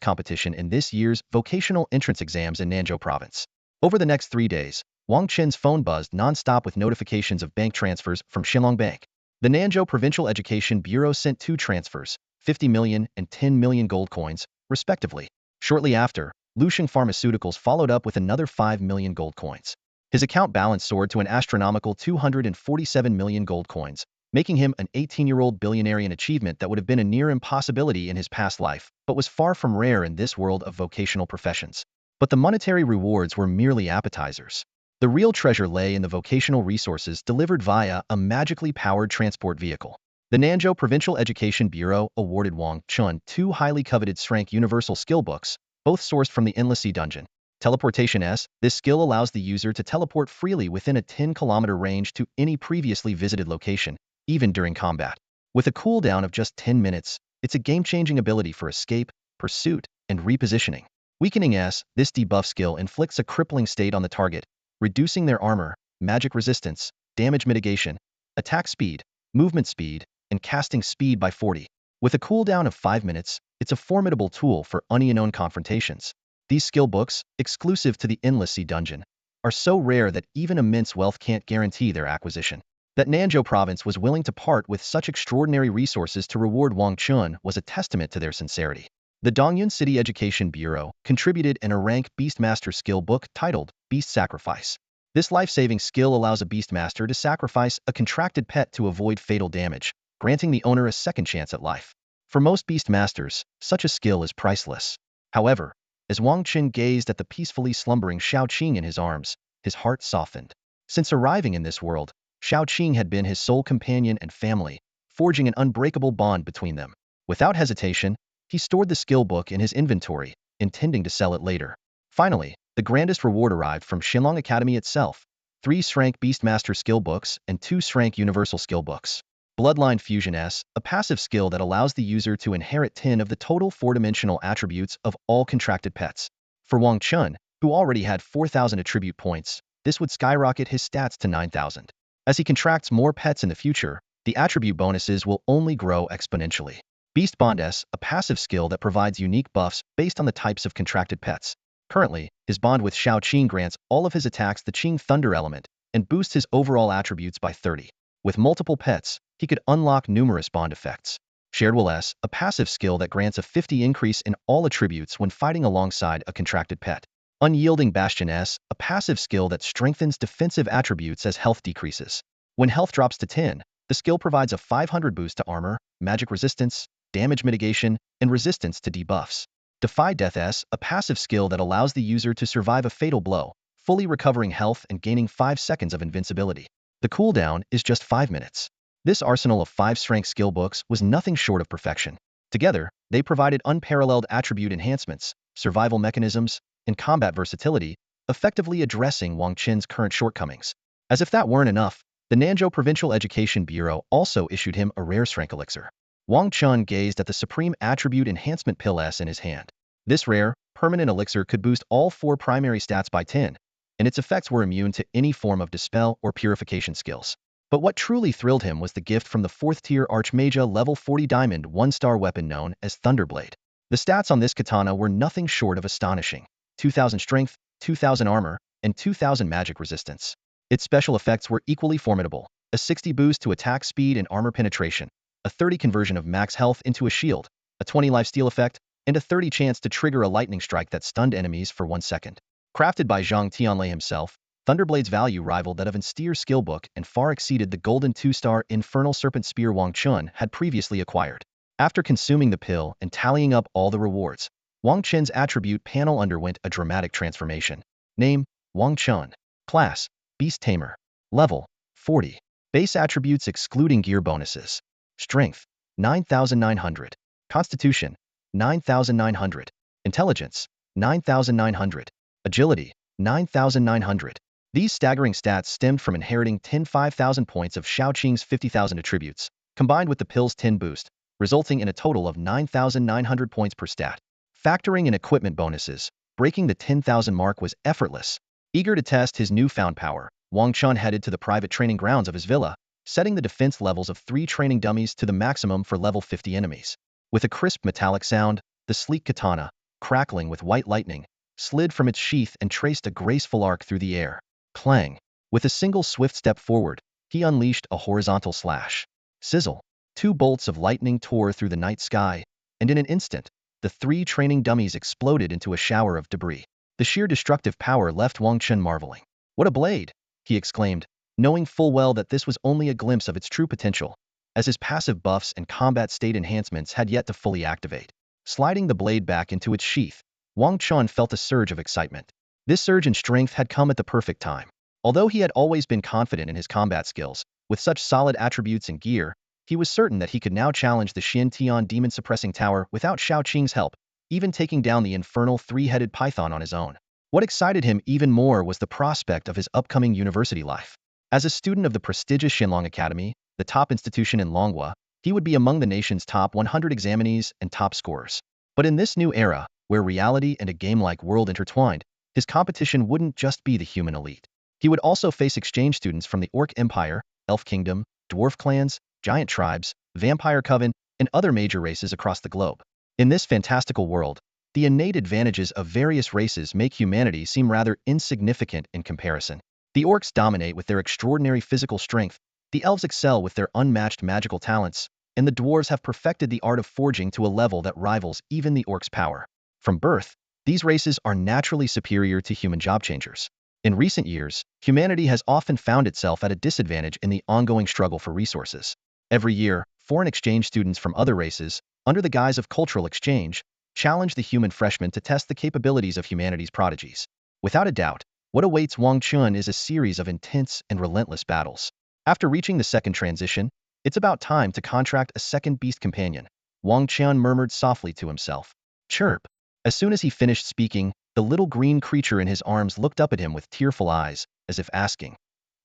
competition in this year's vocational entrance exams in Nanzhou Province. Over the next 3 days, Wang Chen's phone buzzed non-stop with notifications of bank transfers from Xinlong Bank. The Nanzhou Provincial Education Bureau sent 2 transfers, 50 million and 10 million gold coins, respectively. Shortly after, Lusheng Pharmaceuticals followed up with another 5 million gold coins. His account balance soared to an astronomical 247 million gold coins, making him an 18-year-old billionaire, an achievement that would have been a near impossibility in his past life, but was far from rare in this world of vocational professions. But the monetary rewards were merely appetizers. The real treasure lay in the vocational resources delivered via a magically powered transport vehicle. The Nanzhou Provincial Education Bureau awarded Wang Chen 2 highly coveted Shrank Universal Skill Books, both sourced from the Endless Sea Dungeon. Teleportation S. This skill allows the user to teleport freely within a 10-kilometer range to any previously visited location, even during combat. With a cooldown of just 10 minutes, it's a game-changing ability for escape, pursuit, and repositioning. Weakening S. This debuff skill inflicts a crippling state on the target, reducing their armor, magic resistance, damage mitigation, attack speed, movement speed, and casting speed by 40. With a cooldown of 5 minutes, it's a formidable tool for unknown confrontations. These skill books, exclusive to the Endless Sea Dungeon, are so rare that even immense wealth can't guarantee their acquisition. That Nanzhou province was willing to part with such extraordinary resources to reward Wang Chen was a testament to their sincerity. The Dongyun City Education Bureau contributed an A-rank Beastmaster skill book titled Beast Sacrifice. This life-saving skill allows a Beastmaster to sacrifice a contracted pet to avoid fatal damage, granting the owner a second chance at life. For most Beastmasters, such a skill is priceless. However, as Wang Chen gazed at the peacefully slumbering Shao Qing in his arms, his heart softened. Since arriving in this world, Shao Qing had been his sole companion and family, forging an unbreakable bond between them. Without hesitation, he stored the skill book in his inventory, intending to sell it later. Finally, the grandest reward arrived from Shenlong Academy itself: 3 Srank Beastmaster skill books and 2 Srank Universal skill books. Bloodline Fusion S, a passive skill that allows the user to inherit 10 of the total 4-dimensional attributes of all contracted pets. For Wang Chen, who already had 4,000 attribute points, this would skyrocket his stats to 9,000. As he contracts more pets in the future, the attribute bonuses will only grow exponentially. Beast Bond S, a passive skill that provides unique buffs based on the types of contracted pets. Currently, his bond with Shao Qing grants all of his attacks the Qing Thunder element and boosts his overall attributes by 30. With multiple pets, he could unlock numerous bond effects. Shared Will S, a passive skill that grants a 50 increase in all attributes when fighting alongside a contracted pet. Unyielding Bastion S, a passive skill that strengthens defensive attributes as health decreases. When health drops to 10, the skill provides a 500 boost to armor, magic resistance, damage mitigation, and resistance to debuffs. Defy Death S, a passive skill that allows the user to survive a fatal blow, fully recovering health and gaining 5 seconds of invincibility. The cooldown is just 5 minutes. This arsenal of 5 strength skill books was nothing short of perfection. Together, they provided unparalleled attribute enhancements, survival mechanisms, and combat versatility, effectively addressing Wang Chen's current shortcomings. As if that weren't enough, the Nanzhou Provincial Education Bureau also issued him a rare strength elixir. Wang Chen gazed at the Supreme Attribute Enhancement Pill S in his hand. This rare, permanent elixir could boost all 4 primary stats by 10, and its effects were immune to any form of dispel or purification skills. But what truly thrilled him was the gift from the 4th-tier Archmagia level 40 diamond 1-star weapon known as Thunderblade. The stats on this katana were nothing short of astonishing: 2,000 strength, 2,000 armor, and 2,000 magic resistance. Its special effects were equally formidable: a 60 boost to attack speed and armor penetration, a 30 conversion of max health into a shield, a 20 lifesteal effect, and a 30 chance to trigger a lightning strike that stunned enemies for 1 second. Crafted by Zhang Tianlei himself, Thunderblade's value rivaled that of Instier's skillbook and far exceeded the golden 2-star Infernal Serpent Spear Wang Chen had previously acquired. After consuming the pill and tallying up all the rewards, Wang Chen's attribute panel underwent a dramatic transformation. Name: Wang Chen. Class: Beast Tamer. Level: 40. Base attributes excluding gear bonuses: Strength: 9,900. Constitution: 9,900. Intelligence: 9,900. Agility: 9,900. These staggering stats stemmed from inheriting 5,000 points of Shao Qing's 50,000 attributes, combined with the pill's 10 boost, resulting in a total of 9,900 points per stat. Factoring in equipment bonuses, breaking the 10,000 mark was effortless. Eager to test his newfound power, Wang Chen headed to the private training grounds of his villa, setting the defense levels of 3 training dummies to the maximum for level 50 enemies. With a crisp metallic sound, the sleek katana, crackling with white lightning, slid from its sheath and traced a graceful arc through the air. Clang! With a single swift step forward, he unleashed a horizontal slash. Sizzle! 2 bolts of lightning tore through the night sky, and in an instant, the 3 training dummies exploded into a shower of debris. The sheer destructive power left Wang Chen marveling. "What a blade!" he exclaimed, knowing full well that this was only a glimpse of its true potential, as his passive buffs and combat state enhancements had yet to fully activate. Sliding the blade back into its sheath, Wang Chen felt a surge of excitement. This surge in strength had come at the perfect time. Although he had always been confident in his combat skills, with such solid attributes and gear, he was certain that he could now challenge the Xian Tian demon-suppressing tower without Shao Qing's help, even taking down the infernal 3-headed python on his own. What excited him even more was the prospect of his upcoming university life. As a student of the prestigious Shenlong Academy, the top institution in Longhua, he would be among the nation's top 100 examinees and top scorers. But in this new era, where reality and a game-like world intertwined, his competition wouldn't just be the human elite. He would also face exchange students from the Orc Empire, Elf Kingdom, Dwarf clans, Giant tribes, Vampire Coven, and other major races across the globe. In this fantastical world, the innate advantages of various races make humanity seem rather insignificant in comparison. The orcs dominate with their extraordinary physical strength, the elves excel with their unmatched magical talents, and the dwarves have perfected the art of forging to a level that rivals even the orcs' power. From birth, these races are naturally superior to human job changers. In recent years, humanity has often found itself at a disadvantage in the ongoing struggle for resources. Every year, foreign exchange students from other races, under the guise of cultural exchange, challenge the human freshmen to test the capabilities of humanity's prodigies. Without a doubt, what awaits Wang Chen is a series of intense and relentless battles. After reaching the second transition, it's about time to contract a second beast companion, Wang Chen murmured softly to himself. Chirp. As soon as he finished speaking, the little green creature in his arms looked up at him with tearful eyes, as if asking,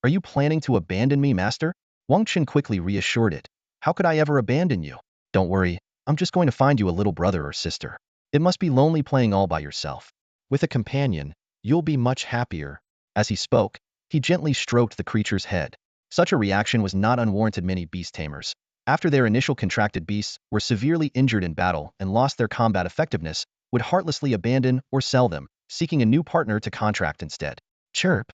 "Are you planning to abandon me, master?" Wang Chen quickly reassured it. "How could I ever abandon you? Don't worry, I'm just going to find you a little brother or sister. It must be lonely playing all by yourself. With a companion, you'll be much happier." As he spoke, he gently stroked the creature's head. Such a reaction was not unwarranted. Many beast tamers, after their initial contracted beasts were severely injured in battle and lost their combat effectiveness, would heartlessly abandon or sell them, seeking a new partner to contract instead. Chirp.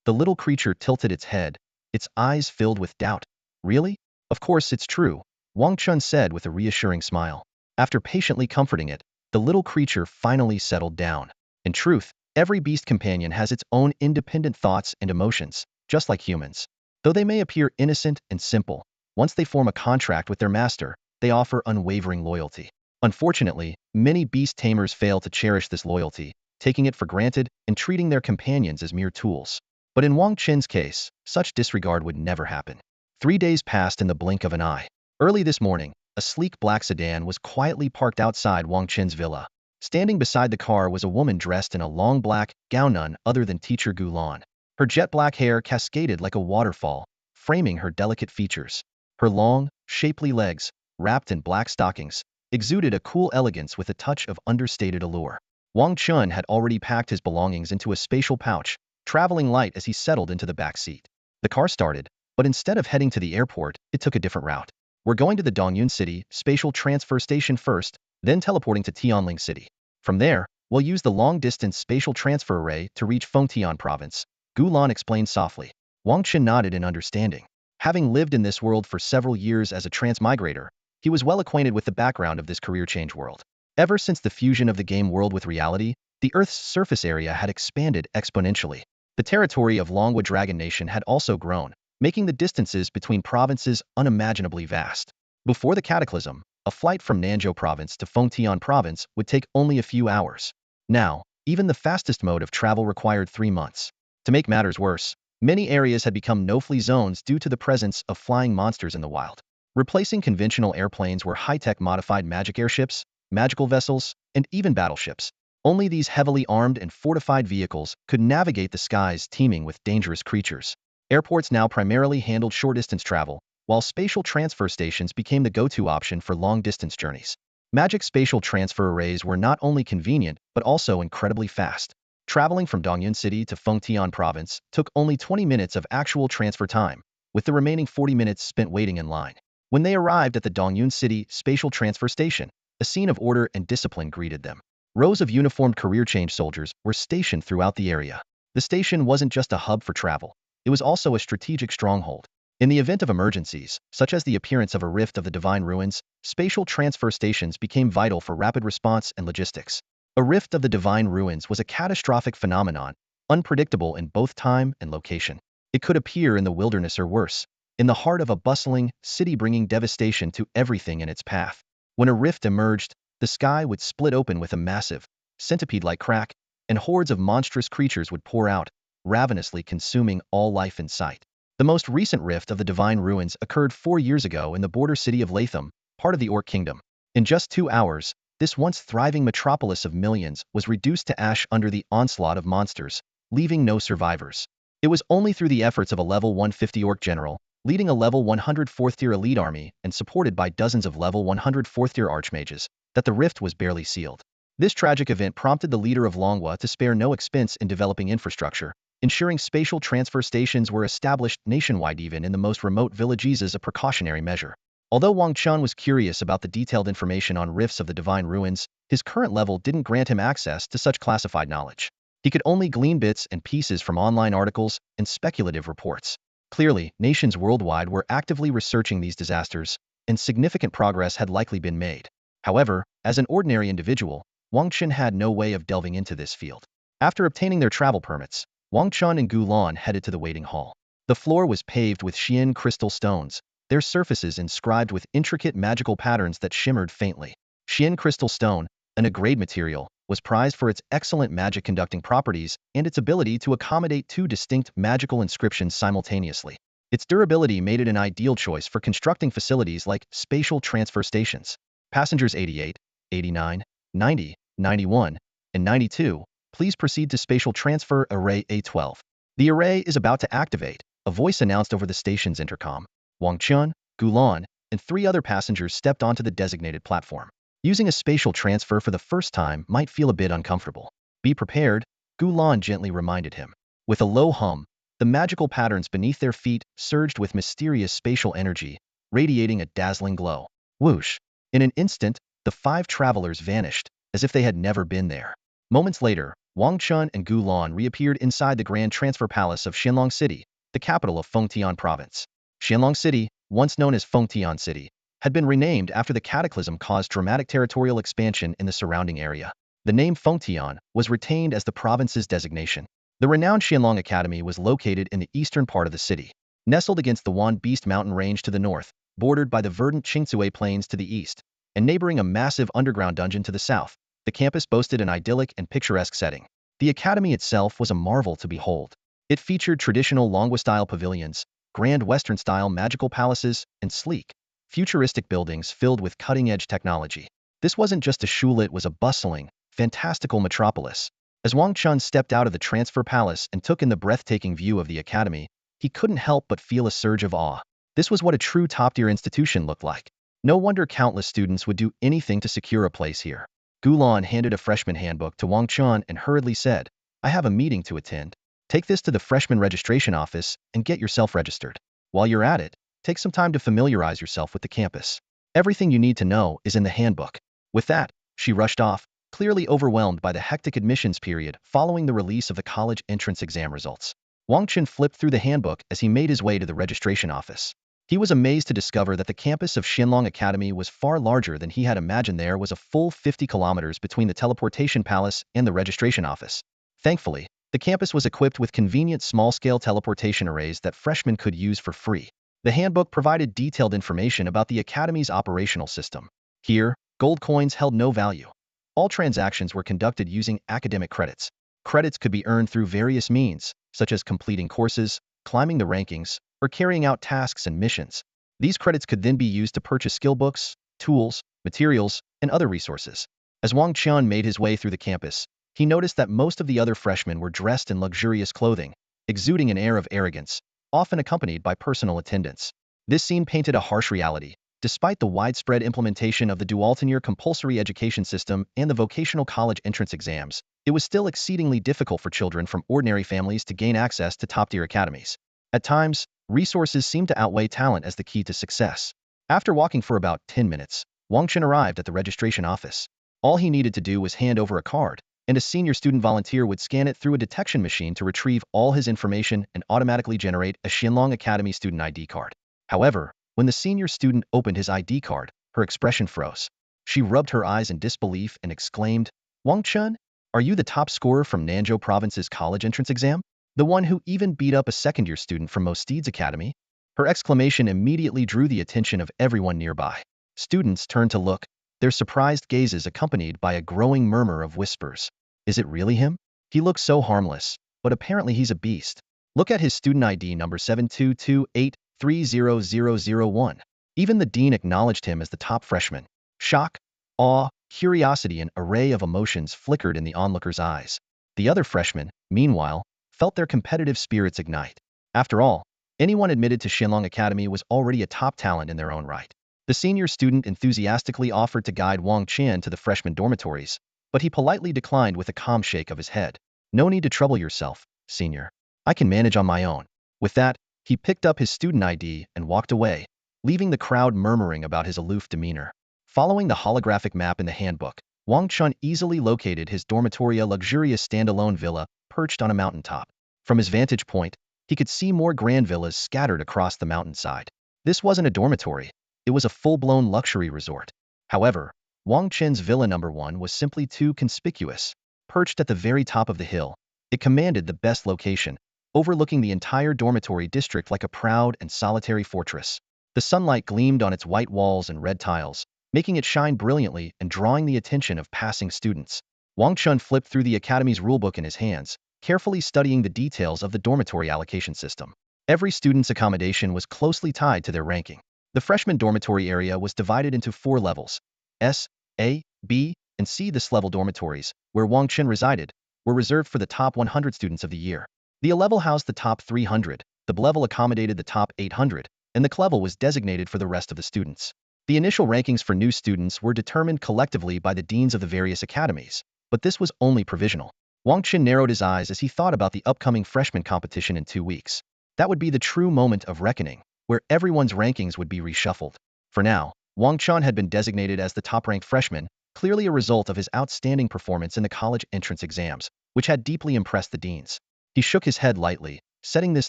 The little creature tilted its head, its eyes filled with doubt. Really? Of course it's true, Wang Chun said with a reassuring smile. After patiently comforting it, the little creature finally settled down. In truth, every beast companion has its own independent thoughts and emotions, just like humans. Though they may appear innocent and simple, once they form a contract with their master, they offer unwavering loyalty. Unfortunately, many beast tamers fail to cherish this loyalty, taking it for granted and treating their companions as mere tools. But in Wang Chen's case, such disregard would never happen. 3 days passed in the blink of an eye. Early this morning, a sleek black sedan was quietly parked outside Wang Chen's villa. Standing beside the car was a woman dressed in a long black gown, none other than Teacher Gulan. Her jet black hair cascaded like a waterfall, framing her delicate features. Her long, shapely legs, wrapped in black stockings, exuded a cool elegance with a touch of understated allure. Wang Chun had already packed his belongings into a spatial pouch, traveling light as he settled into the back seat. The car started, but instead of heading to the airport, it took a different route. "We're going to the Dongyun City spatial transfer station first, then teleporting to Tianling City. From there, we'll use the long-distance spatial transfer array to reach Fengtian province," Gulan explained softly. Wang Chun nodded in understanding. Having lived in this world for several years as a transmigrator, he was well acquainted with the background of this career change world. Ever since the fusion of the game world with reality, the Earth's surface area had expanded exponentially. The territory of Longwa Dragon Nation had also grown, making the distances between provinces unimaginably vast. Before the cataclysm, a flight from Nanzhou province to Fengtian province would take only a few hours. Now, even the fastest mode of travel required 3 months. To make matters worse, many areas had become no-fly zones due to the presence of flying monsters in the wild. Replacing conventional airplanes were high-tech modified magic airships, magical vessels, and even battleships. Only these heavily armed and fortified vehicles could navigate the skies teeming with dangerous creatures. Airports now primarily handled short-distance travel, while spatial transfer stations became the go-to option for long-distance journeys. Magic spatial transfer arrays were not only convenient, but also incredibly fast. Traveling from Dongyun City to Fengtian province took only 20 minutes of actual transfer time, with the remaining 40 minutes spent waiting in line. When they arrived at the Dongyun City spatial transfer station, a scene of order and discipline greeted them. Rows of uniformed career change soldiers were stationed throughout the area. The station wasn't just a hub for travel, it was also a strategic stronghold. In the event of emergencies, such as the appearance of a rift of the divine ruins, spatial transfer stations became vital for rapid response and logistics. A rift of the divine ruins was a catastrophic phenomenon, unpredictable in both time and location. It could appear in the wilderness or worse, in the heart of a bustling city, bringing devastation to everything in its path. When a rift emerged, the sky would split open with a massive, centipede-like crack, and hordes of monstrous creatures would pour out, ravenously consuming all life in sight. The most recent rift of the divine ruins occurred 4 years ago in the border city of Latham, part of the Orc Kingdom. In just 2 hours, this once thriving metropolis of millions was reduced to ash under the onslaught of monsters, leaving no survivors. It was only through the efforts of a level 150 Orc general, leading a level 104th tier elite army and supported by dozens of level 104th tier archmages, that the rift was barely sealed. This tragic event prompted the leader of Longwa to spare no expense in developing infrastructure, ensuring spatial transfer stations were established nationwide even in the most remote villages as a precautionary measure. Although Wang Chen was curious about the detailed information on rifts of the divine ruins, his current level didn't grant him access to such classified knowledge. He could only glean bits and pieces from online articles and speculative reports. Clearly, nations worldwide were actively researching these disasters, and significant progress had likely been made. However, as an ordinary individual, Wang Chen had no way of delving into this field. After obtaining their travel permits, Wang Chen and Gu Lan headed to the waiting hall. The floor was paved with Xian crystal stones, their surfaces inscribed with intricate magical patterns that shimmered faintly. Xian crystal stone, an A-grade material, was prized for its excellent magic-conducting properties and its ability to accommodate two distinct magical inscriptions simultaneously. Its durability made it an ideal choice for constructing facilities like spatial transfer stations. Passengers 88, 89, 90, 91, and 92, please proceed to spatial transfer array A12. The array is about to activate, a voice announced over the station's intercom. Wang Chen, Gu Lan, and 3 other passengers stepped onto the designated platform. Using a spatial transfer for the first time might feel a bit uncomfortable. Be prepared, Gu Lan gently reminded him. With a low hum, the magical patterns beneath their feet surged with mysterious spatial energy, radiating a dazzling glow. Whoosh! In an instant, the 5 travelers vanished, as if they had never been there. Moments later, Wang Chen and Gu Lan reappeared inside the Grand Transfer Palace of Xianlong City, the capital of Fengtian Province. Xianlong City, once known as Fengtian City, had been renamed after the cataclysm caused dramatic territorial expansion in the surrounding area. The name Fengtian was retained as the province's designation. The renowned Xianlong Academy was located in the eastern part of the city. Nestled against the Wan Beast mountain range to the north, bordered by the verdant Qingcue plains to the east, and neighboring a massive underground dungeon to the south, the campus boasted an idyllic and picturesque setting. The academy itself was a marvel to behold. It featured traditional Longwa-style pavilions, grand Western-style magical palaces, and sleek, futuristic buildings filled with cutting-edge technology. This wasn't just a shul, it was a bustling, fantastical metropolis. As Wang Chen stepped out of the transfer palace and took in the breathtaking view of the academy, he couldn't help but feel a surge of awe. This was what a true top-tier institution looked like. No wonder countless students would do anything to secure a place here. Gu Lan handed a freshman handbook to Wang Chen and hurriedly said, "I have a meeting to attend. Take this to the freshman registration office and get yourself registered. While you're at it, take some time to familiarize yourself with the campus. Everything you need to know is in the handbook." With that, she rushed off, clearly overwhelmed by the hectic admissions period following the release of the college entrance exam results. Wang Chen flipped through the handbook as he made his way to the registration office. He was amazed to discover that the campus of Xianlong Academy was far larger than he had imagined. There was a full 50 kilometers between the teleportation palace and the registration office. Thankfully, the campus was equipped with convenient small-scale teleportation arrays that freshmen could use for free. The handbook provided detailed information about the academy's operational system. Here, gold coins held no value. All transactions were conducted using academic credits. Credits could be earned through various means, such as completing courses, climbing the rankings, or carrying out tasks and missions. These credits could then be used to purchase skill books, tools, materials, and other resources. As Wang Chen made his way through the campus, he noticed that most of the other freshmen were dressed in luxurious clothing, exuding an air of arrogance, often accompanied by personal attendants. This scene painted a harsh reality. Despite the widespread implementation of the dual-tenure compulsory education system and the vocational college entrance exams, it was still exceedingly difficult for children from ordinary families to gain access to top-tier academies. At times, resources seemed to outweigh talent as the key to success. After walking for about 10 minutes, Wang Chen arrived at the registration office. All he needed to do was hand over a card, and a senior student volunteer would scan it through a detection machine to retrieve all his information and automatically generate a Xianlong Academy student ID card. However, when the senior student opened his ID card, her expression froze. She rubbed her eyes in disbelief and exclaimed, "Wang Chen, are you the top scorer from Nanzhou Province's college entrance exam? The one who even beat up a second-year student from Mosteed's academy?" Her exclamation immediately drew the attention of everyone nearby. Students turned to look, their surprised gazes accompanied by a growing murmur of whispers. "Is it really him? He looks so harmless, but apparently he's a beast. Look at his student ID number 722830001. Even the dean acknowledged him as the top freshman. Shock, awe, curiosity, and array of emotions flickered in the onlookers' eyes. The other freshmen, meanwhile, felt their competitive spirits ignite. After all, anyone admitted to Xianlong Academy was already a top talent in their own right. The senior student enthusiastically offered to guide Wang Chen to the freshman dormitories, but he politely declined with a calm shake of his head. "No need to trouble yourself, senior. I can manage on my own." With that, he picked up his student ID and walked away, leaving the crowd murmuring about his aloof demeanor. Following the holographic map in the handbook, Wang Chen easily located his dormitory, a luxurious standalone villa perched on a mountaintop. From his vantage point, he could see more grand villas scattered across the mountainside. This wasn't a dormitory, it was a full-blown luxury resort. However, Wang Chen's villa number 1 was simply too conspicuous. Perched at the very top of the hill, it commanded the best location, overlooking the entire dormitory district like a proud and solitary fortress. The sunlight gleamed on its white walls and red tiles, making it shine brilliantly and drawing the attention of passing students. Wang Chen flipped through the academy's rulebook in his hands, carefully studying the details of the dormitory allocation system. Every student's accommodation was closely tied to their ranking. The freshman dormitory area was divided into 4 levels: S, A, B, and C. This level dormitories, where Wang Chen resided, were reserved for the top 100 students of the year. The A level housed the top 300, the B level accommodated the top 800, and the C level was designated for the rest of the students. The initial rankings for new students were determined collectively by the deans of the various academies, but this was only provisional. Wang Chen narrowed his eyes as he thought about the upcoming freshman competition in 2 weeks. That would be the true moment of reckoning, where everyone's rankings would be reshuffled. For now, Wang Chen had been designated as the top-ranked freshman, clearly a result of his outstanding performance in the college entrance exams, which had deeply impressed the deans. He shook his head lightly, setting this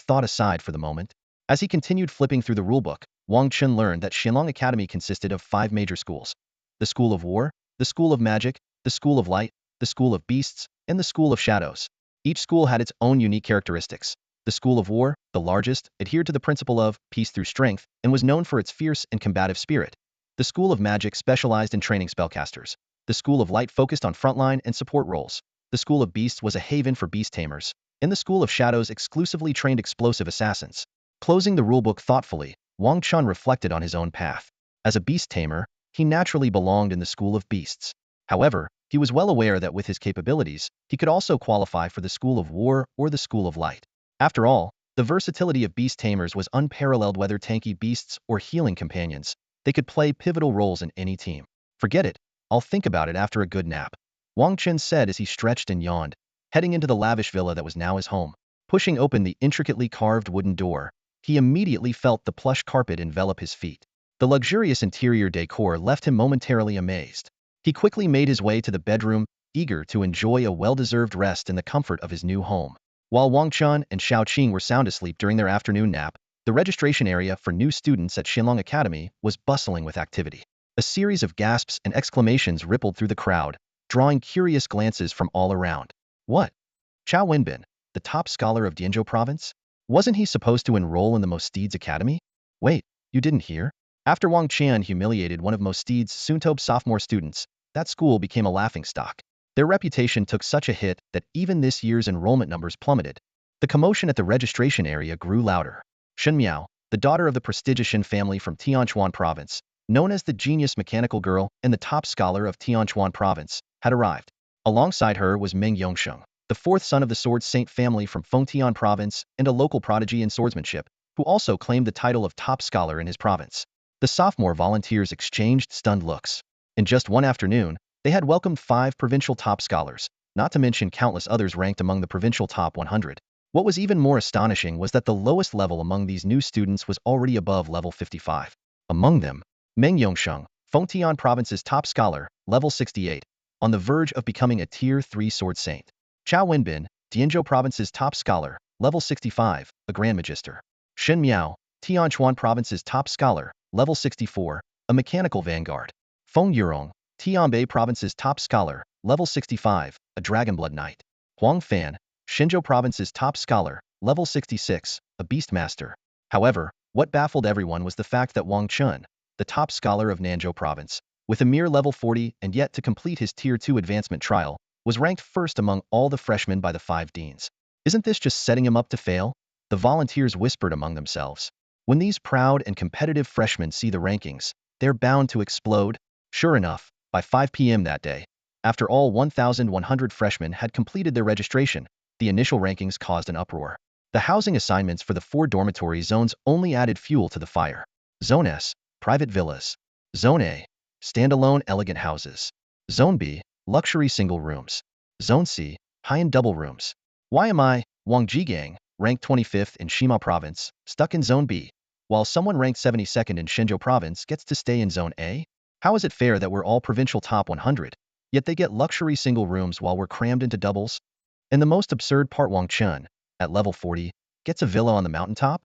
thought aside for the moment. As he continued flipping through the rulebook, Wang Chen learned that Xianlong Academy consisted of 5 major schools: the School of War, the School of Magic, the School of Light, the School of Beasts, and the School of Shadows. Each school had its own unique characteristics. The School of War, the largest, adhered to the principle of peace through strength and was known for its fierce and combative spirit. The School of Magic specialized in training spellcasters. The School of Light focused on frontline and support roles. The School of Beasts was a haven for Beast Tamers, and the School of Shadows exclusively trained explosive assassins. Closing the rulebook thoughtfully, Wang Chen reflected on his own path. As a Beast Tamer, he naturally belonged in the School of Beasts. However, he was well aware that with his capabilities, he could also qualify for the School of War or the School of Light. After all, the versatility of Beast Tamers was unparalleled. Whether tanky beasts or healing companions, they could play pivotal roles in any team. Forget it, I'll think about it after a good nap, Wang Chen said as he stretched and yawned, heading into the lavish villa that was now his home. Pushing open the intricately carved wooden door, he immediately felt the plush carpet envelop his feet. The luxurious interior decor left him momentarily amazed. He quickly made his way to the bedroom, eager to enjoy a well-deserved rest in the comfort of his new home. While Wang Chen and Xiao Qing were sound asleep during their afternoon nap, the registration area for new students at Xianlong Academy was bustling with activity. A series of gasps and exclamations rippled through the crowd, drawing curious glances from all around. What? Chao Wenbin, the top scholar of Dianzhou province? Wasn't he supposed to enroll in the Mosteed's academy? Wait, you didn't hear? After Wang Chen humiliated one of Mosteed's Suntobe sophomore students, that school became a laughingstock. Their reputation took such a hit that even this year's enrollment numbers plummeted. The commotion at the registration area grew louder. Shen Miao, the daughter of the prestigious Shen family from Tianchuan province, known as the genius mechanical girl and the top scholar of Tianchuan province, had arrived. Alongside her was Meng Yongsheng, the 4th son of the Sword Saint family from Fengtian province and a local prodigy in swordsmanship, who also claimed the title of top scholar in his province. The sophomore volunteers exchanged stunned looks. In just one afternoon, they had welcomed 5 provincial top scholars, not to mention countless others ranked among the provincial top 100. What was even more astonishing was that the lowest level among these new students was already above level 55. Among them, Meng Yongsheng, Fengtian province's top scholar, level 68, on the verge of becoming a Tier 3 sword saint. Chao Wenbin, Dianzhou province's top scholar, level 65, a Grand Magister. Shen Miao, Tianchuan province's top scholar, level 64, a mechanical vanguard. Feng Yurong, Tianbei province's top scholar, level 65, a Dragonblood Knight. Huang Fan, Shenzhou province's top scholar, level 66, a Beastmaster. However, what baffled everyone was the fact that Wang Chen, the top scholar of Nanzhou province, with a mere level 40 and yet to complete his Tier 2 advancement trial, was ranked first among all the freshmen by the 5 deans. Isn't this just setting him up to fail? The volunteers whispered among themselves. When these proud and competitive freshmen see the rankings, they're bound to explode. Sure enough, by 5 p.m. that day, after all 1,100 freshmen had completed their registration, the initial rankings caused an uproar. The housing assignments for the 4 dormitory zones only added fuel to the fire. Zone S, private villas. Zone A, standalone elegant houses. Zone B, luxury single rooms. Zone C, high-end double rooms. Why am I, Wang Jigang, ranked 25th in Shima province, stuck in Zone B? while someone ranked 72nd in Shenzhou province gets to stay in Zone A? How is it fair that we're all provincial top 100, yet they get luxury single rooms while we're crammed into doubles? And the most absurd part, Wang Chen, at level 40, gets a villa on the mountaintop?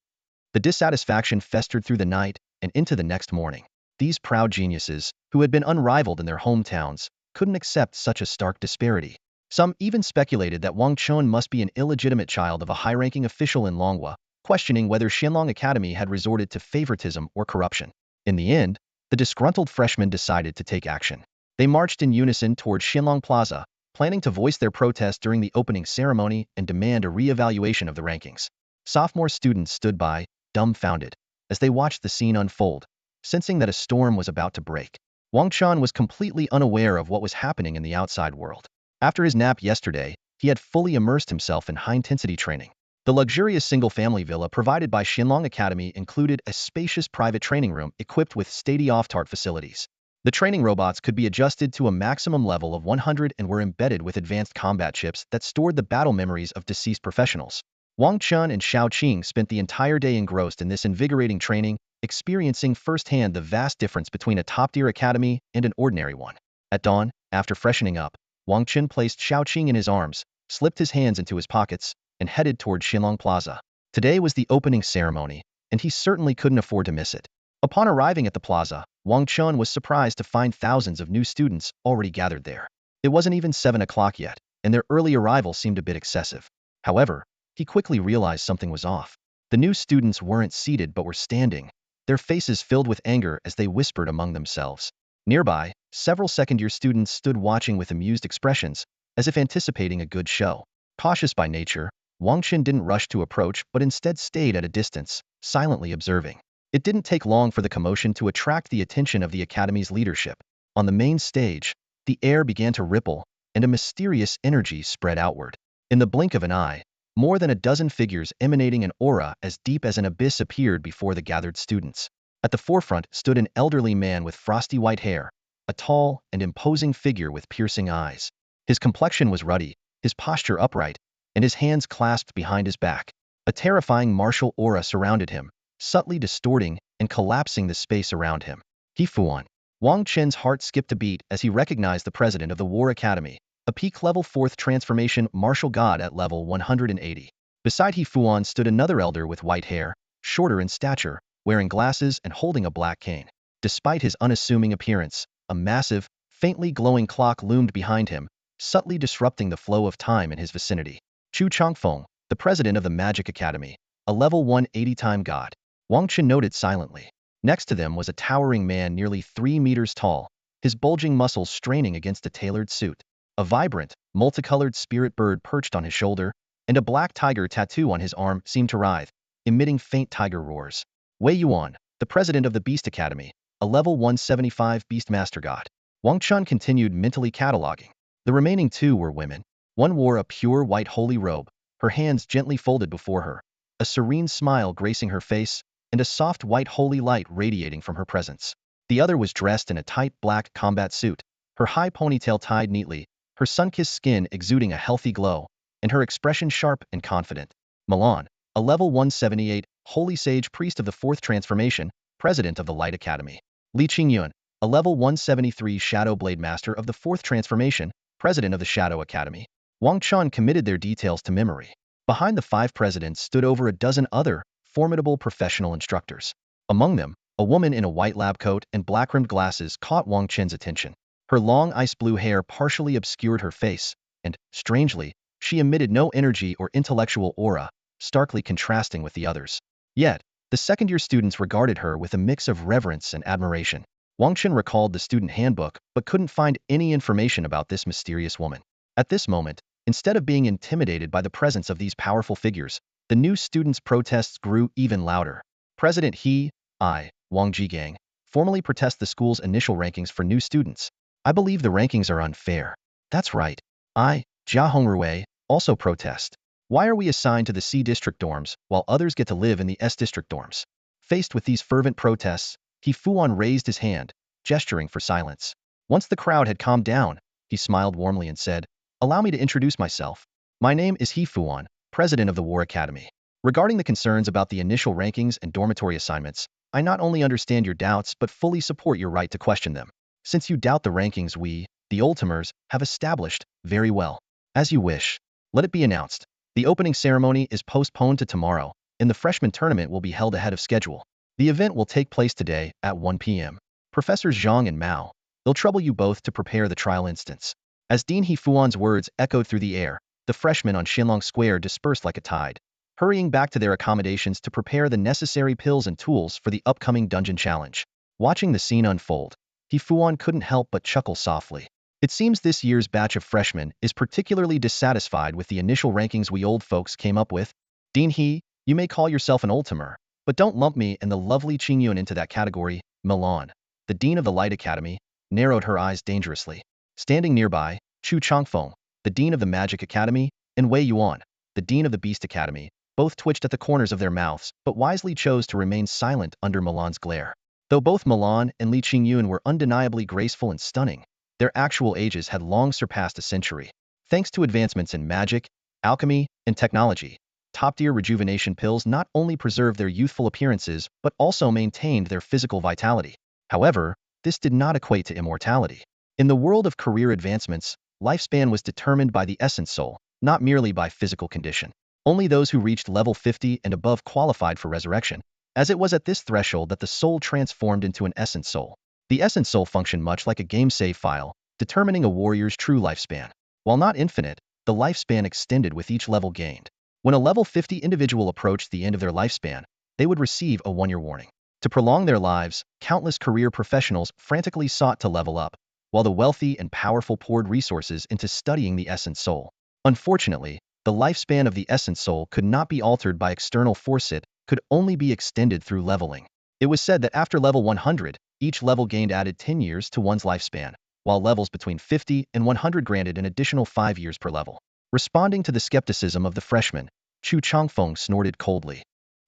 The dissatisfaction festered through the night and into the next morning. These proud geniuses, who had been unrivaled in their hometowns, couldn't accept such a stark disparity. Some even speculated that Wang Chen must be an illegitimate child of a high-ranking official in Longhua, questioning whether Xianlong Academy had resorted to favoritism or corruption. In the end, the disgruntled freshmen decided to take action. They marched in unison toward Xianlong Plaza, planning to voice their protest during the opening ceremony and demand a re-evaluation of the rankings. Sophomore students stood by, dumbfounded, as they watched the scene unfold, sensing that a storm was about to break. Wang Chen was completely unaware of what was happening in the outside world. After his nap yesterday, he had fully immersed himself in high-intensity training. The luxurious single-family villa provided by Xianlong Academy included a spacious private training room equipped with state-of-the-art facilities. The training robots could be adjusted to a maximum level of 100 and were embedded with advanced combat chips that stored the battle memories of deceased professionals. Wang Chen and Xiao Qing spent the entire day engrossed in this invigorating training, experiencing firsthand the vast difference between a top-tier academy and an ordinary one. At dawn, after freshening up, Wang Chen placed Xiao Qing in his arms, slipped his hands into his pockets, and headed toward Xianlong Plaza. Today was the opening ceremony, and he certainly couldn't afford to miss it. Upon arriving at the plaza, Wang Chen was surprised to find thousands of new students already gathered there. It wasn't even 7 o'clock yet, and their early arrival seemed a bit excessive. However, he quickly realized something was off. The new students weren't seated but were standing, their faces filled with anger as they whispered among themselves. Nearby, several second-year students stood watching with amused expressions, as if anticipating a good show. Cautious by nature, Wang Chen didn't rush to approach but instead stayed at a distance, silently observing. It didn't take long for the commotion to attract the attention of the academy's leadership. On the main stage, the air began to ripple, and a mysterious energy spread outward. In the blink of an eye, more than a dozen figures emanating an aura as deep as an abyss appeared before the gathered students. At the forefront stood an elderly man with frosty white hair, a tall and imposing figure with piercing eyes. His complexion was ruddy, his posture upright, and his hands clasped behind his back. A terrifying martial aura surrounded him, subtly distorting and collapsing the space around him. He Fuan. Wang Chen's heart skipped a beat as he recognized the president of the War Academy, a peak level 4th transformation martial god at level 180. Beside He Fuan stood another elder with white hair, shorter in stature, wearing glasses and holding a black cane. Despite his unassuming appearance, a massive, faintly glowing clock loomed behind him, subtly disrupting the flow of time in his vicinity. Chu Changfeng, the president of the Magic Academy, a level 180 time god. Wang Chen noted silently. Next to them was a towering man nearly 3 meters tall, his bulging muscles straining against a tailored suit. A vibrant, multicolored spirit bird perched on his shoulder, and a black tiger tattoo on his arm seemed to writhe, emitting faint tiger roars. Wei Yuan, the president of the Beast Academy, a level 175 Beast Master God. Wang Chen continued mentally cataloging. The remaining two were women. One wore a pure white holy robe, her hands gently folded before her, a serene smile gracing her face, and a soft white holy light radiating from her presence. The other was dressed in a tight black combat suit, her high ponytail tied neatly, her sun-kissed skin exuding a healthy glow, and her expression sharp and confident. Milan, a level 178, holy sage priest of the 4th transformation, president of the Light Academy. Li Qingyun, a level 173 shadow blade master of the 4th transformation, president of the Shadow Academy. Wang Chen committed their details to memory. Behind the 5 presidents stood over a dozen other, formidable professional instructors. Among them, a woman in a white lab coat and black-rimmed glasses caught Wang Chen's attention. Her long ice blue hair partially obscured her face, and, strangely, she emitted no energy or intellectual aura, starkly contrasting with the others. Yet, the second-year students regarded her with a mix of reverence and admiration. Wang Chen recalled the student handbook but couldn't find any information about this mysterious woman. At this moment, instead of being intimidated by the presence of these powerful figures, the new students' protests grew even louder. President Wang Jigang, formally protest the school's initial rankings for new students. I believe the rankings are unfair. That's right. Jia Hongruwei, also protest. Why are we assigned to the C district dorms while others get to live in the S district dorms? Faced with these fervent protests, He Fuan raised his hand, gesturing for silence. Once the crowd had calmed down, he smiled warmly and said, "Allow me to introduce myself. My name is He Fuan, president of the War Academy." Regarding the concerns about the initial rankings and dormitory assignments, I not only understand your doubts but fully support your right to question them. Since you doubt the rankings we, the Ultimers, have established, very well. As you wish. Let it be announced. The opening ceremony is postponed to tomorrow, and the freshman tournament will be held ahead of schedule. The event will take place today at 1 p.m. Professors Zhang and Mao, they'll trouble you both to prepare the trial instance. As Dean Hefuan's words echoed through the air, the freshmen on Xinlong Square dispersed like a tide, hurrying back to their accommodations to prepare the necessary pills and tools for the upcoming dungeon challenge. Watching the scene unfold, Hefuan couldn't help but chuckle softly. It seems this year's batch of freshmen is particularly dissatisfied with the initial rankings we old folks came up with. Dean He, you may call yourself an Ultimer, but don't lump me and the lovely Qingyun into that category. Milan, the dean of the Light Academy, narrowed her eyes dangerously. Standing nearby, Chu Changfeng, the dean of the Magic Academy, and Wei Yuan, the dean of the Beast Academy, both twitched at the corners of their mouths but wisely chose to remain silent under Milan's glare. Though both Milan and Li Qingyun were undeniably graceful and stunning, their actual ages had long surpassed a century. Thanks to advancements in magic, alchemy, and technology, top-tier rejuvenation pills not only preserved their youthful appearances but also maintained their physical vitality. However, this did not equate to immortality. In the world of career advancements, lifespan was determined by the essence soul, not merely by physical condition. Only those who reached level 50 and above qualified for resurrection, as it was at this threshold that the soul transformed into an essence soul. The essence soul functioned much like a game save file, determining a warrior's true lifespan. While not infinite, the lifespan extended with each level gained. When a level 50 individual approached the end of their lifespan, they would receive a 1-year warning. To prolong their lives, countless career professionals frantically sought to level up, while the wealthy and powerful poured resources into studying the essence soul. Unfortunately, the lifespan of the essence soul could not be altered by external force. It could only be extended through leveling. It was said that after level 100, each level gained added 10 years to one's lifespan, while levels between 50 and 100 granted an additional 5 years per level. Responding to the skepticism of the freshmen, Chu Changfeng snorted coldly.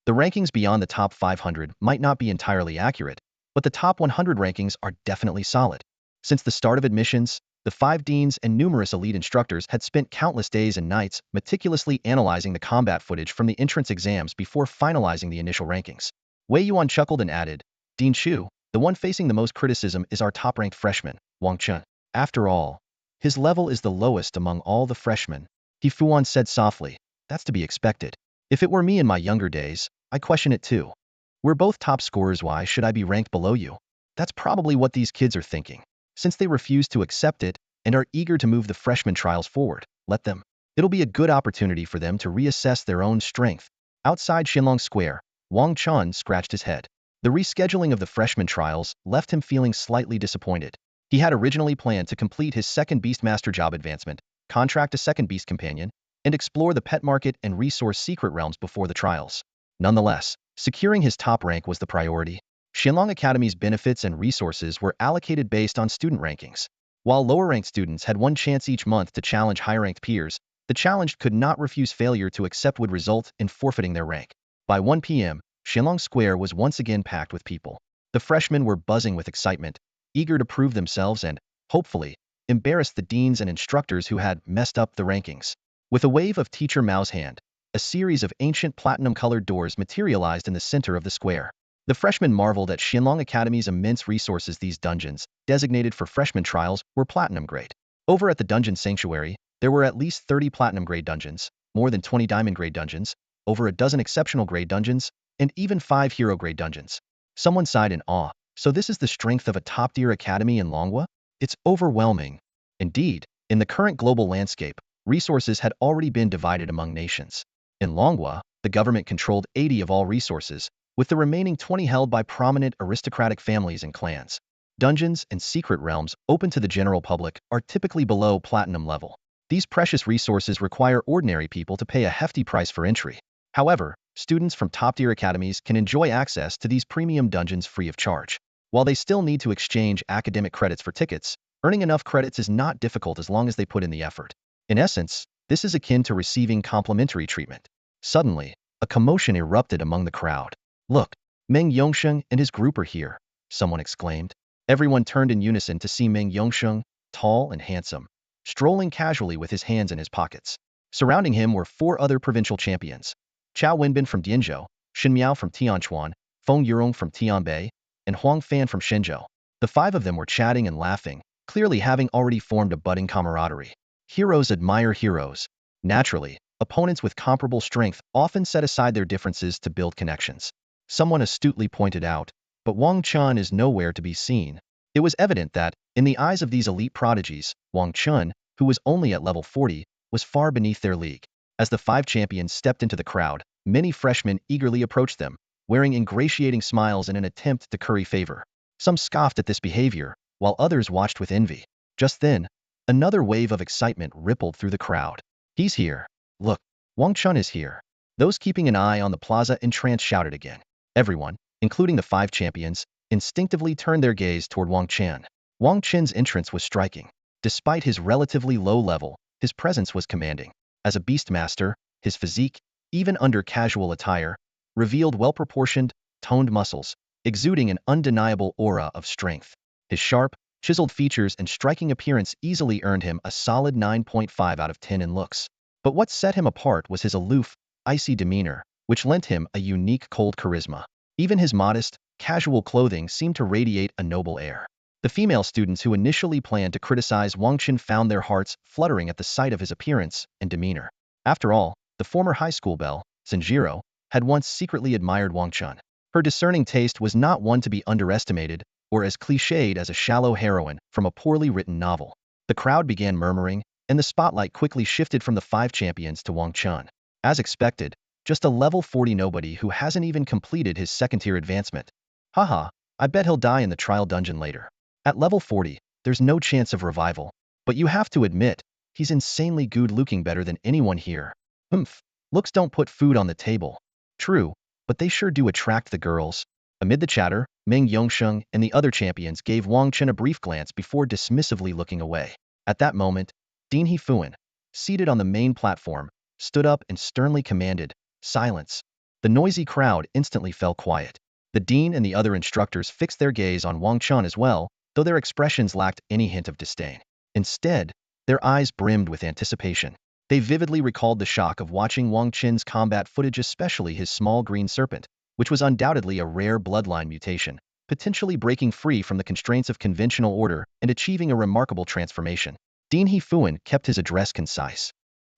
The rankings beyond the top 500 might not be entirely accurate, but the top 100 rankings are definitely solid. Since the start of admissions, the 5 deans and numerous elite instructors had spent countless days and nights meticulously analyzing the combat footage from the entrance exams before finalizing the initial rankings. Wei Yuan chuckled and added, Dean Chu, the one facing the most criticism is our top-ranked freshman, Wang Chen. After all, his level is the lowest among all the freshmen. Hefuan said softly, that's to be expected. If it were me in my younger days, I question it too. We're both top scorers, why should I be ranked below you? That's probably what these kids are thinking. Since they refuse to accept it and are eager to move the freshman trials forward, let them. It'll be a good opportunity for them to reassess their own strength. Outside Xinlong Square, Wang Chen scratched his head. The rescheduling of the freshman trials left him feeling slightly disappointed. He had originally planned to complete his second Beastmaster job advancement, contract a second Beast Companion, and explore the pet market and resource secret realms before the trials. Nonetheless, securing his top rank was the priority. Xinlong Academy's benefits and resources were allocated based on student rankings. While lower-ranked students had one chance each month to challenge higher-ranked peers, the challenged could not refuse. Failure to accept would result in forfeiting their rank. By 1 p.m., Xinlong Square was once again packed with people. The freshmen were buzzing with excitement, eager to prove themselves and, hopefully, embarrass the deans and instructors who had messed up the rankings. With a wave of Teacher Mao's hand, a series of ancient platinum-colored doors materialized in the center of the square. The freshmen marveled at Xinlong Academy's immense resources. These dungeons, designated for freshman trials, were platinum-grade. Over at the Dungeon Sanctuary, there were at least 30 platinum-grade dungeons, more than 20 diamond-grade dungeons, over a dozen exceptional-grade dungeons, and even 5 hero-grade dungeons. Someone sighed in awe. So this is the strength of a top-tier academy in Longwa? It's overwhelming. Indeed, in the current global landscape, resources had already been divided among nations. In Longwa, the government controlled 80 of all resources, with the remaining 20 held by prominent aristocratic families and clans. Dungeons and secret realms open to the general public are typically below platinum level. These precious resources require ordinary people to pay a hefty price for entry. However, students from top-tier academies can enjoy access to these premium dungeons free of charge. While they still need to exchange academic credits for tickets, earning enough credits is not difficult as long as they put in the effort. In essence, this is akin to receiving complimentary treatment. Suddenly, a commotion erupted among the crowd. Look, Meng Yongsheng and his group are here, someone exclaimed. Everyone turned in unison to see Meng Yongsheng, tall and handsome, strolling casually with his hands in his pockets. Surrounding him were 4 other provincial champions. Chao Wenbin from Dianzhou, Shen Miao from Tianchuan, Feng Yurong from Tianbei, and Huang Fan from Shenzhou. The five of them were chatting and laughing, clearly having already formed a budding camaraderie. Heroes admire heroes. Naturally, opponents with comparable strength often set aside their differences to build connections. Someone astutely pointed out, but Wang Chen is nowhere to be seen. It was evident that, in the eyes of these elite prodigies, Wang Chen, who was only at level 40, was far beneath their league. As the five champions stepped into the crowd, many freshmen eagerly approached them, wearing ingratiating smiles in an attempt to curry favor. Some scoffed at this behavior, while others watched with envy. Just then, another wave of excitement rippled through the crowd. He's here. Look, Wang Chen is here. Those keeping an eye on the plaza entranced shouted again. Everyone, including the five champions, instinctively turned their gaze toward Wang Chen. Wang Chen's entrance was striking. Despite his relatively low level, his presence was commanding. As a beast master, his physique, even under casual attire, revealed well-proportioned, toned muscles, exuding an undeniable aura of strength. His sharp, chiseled features and striking appearance easily earned him a solid 9.5 out of 10 in looks. But what set him apart was his aloof, icy demeanor, which lent him a unique cold charisma. Even his modest, casual clothing seemed to radiate a noble air. The female students who initially planned to criticize Wang Chen found their hearts fluttering at the sight of his appearance and demeanor. After all, the former high school belle, Zenjiro, had once secretly admired Wang Chen. Her discerning taste was not one to be underestimated, or as cliched as a shallow heroine from a poorly written novel. The crowd began murmuring, and the spotlight quickly shifted from the five champions to Wang Chen. As expected, just a level 40 nobody who hasn't even completed his second-tier advancement. Haha, I bet he'll die in the trial dungeon later. At level 40, there's no chance of revival. But you have to admit, he's insanely good-looking better than anyone here. Humph, looks don't put food on the table. True, but they sure do attract the girls. Amid the chatter, Meng Yongsheng and the other champions gave Wang Chen a brief glance before dismissively looking away. At that moment, Dean Hefuan, seated on the main platform, stood up and sternly commanded, "Silence." The noisy crowd instantly fell quiet. The dean and the other instructors fixed their gaze on Wang Chen as well, though their expressions lacked any hint of disdain. Instead, their eyes brimmed with anticipation. They vividly recalled the shock of watching Wang Chen's combat footage, especially his small green serpent, which was undoubtedly a rare bloodline mutation, potentially breaking free from the constraints of conventional order and achieving a remarkable transformation. Dean Hefuan kept his address concise.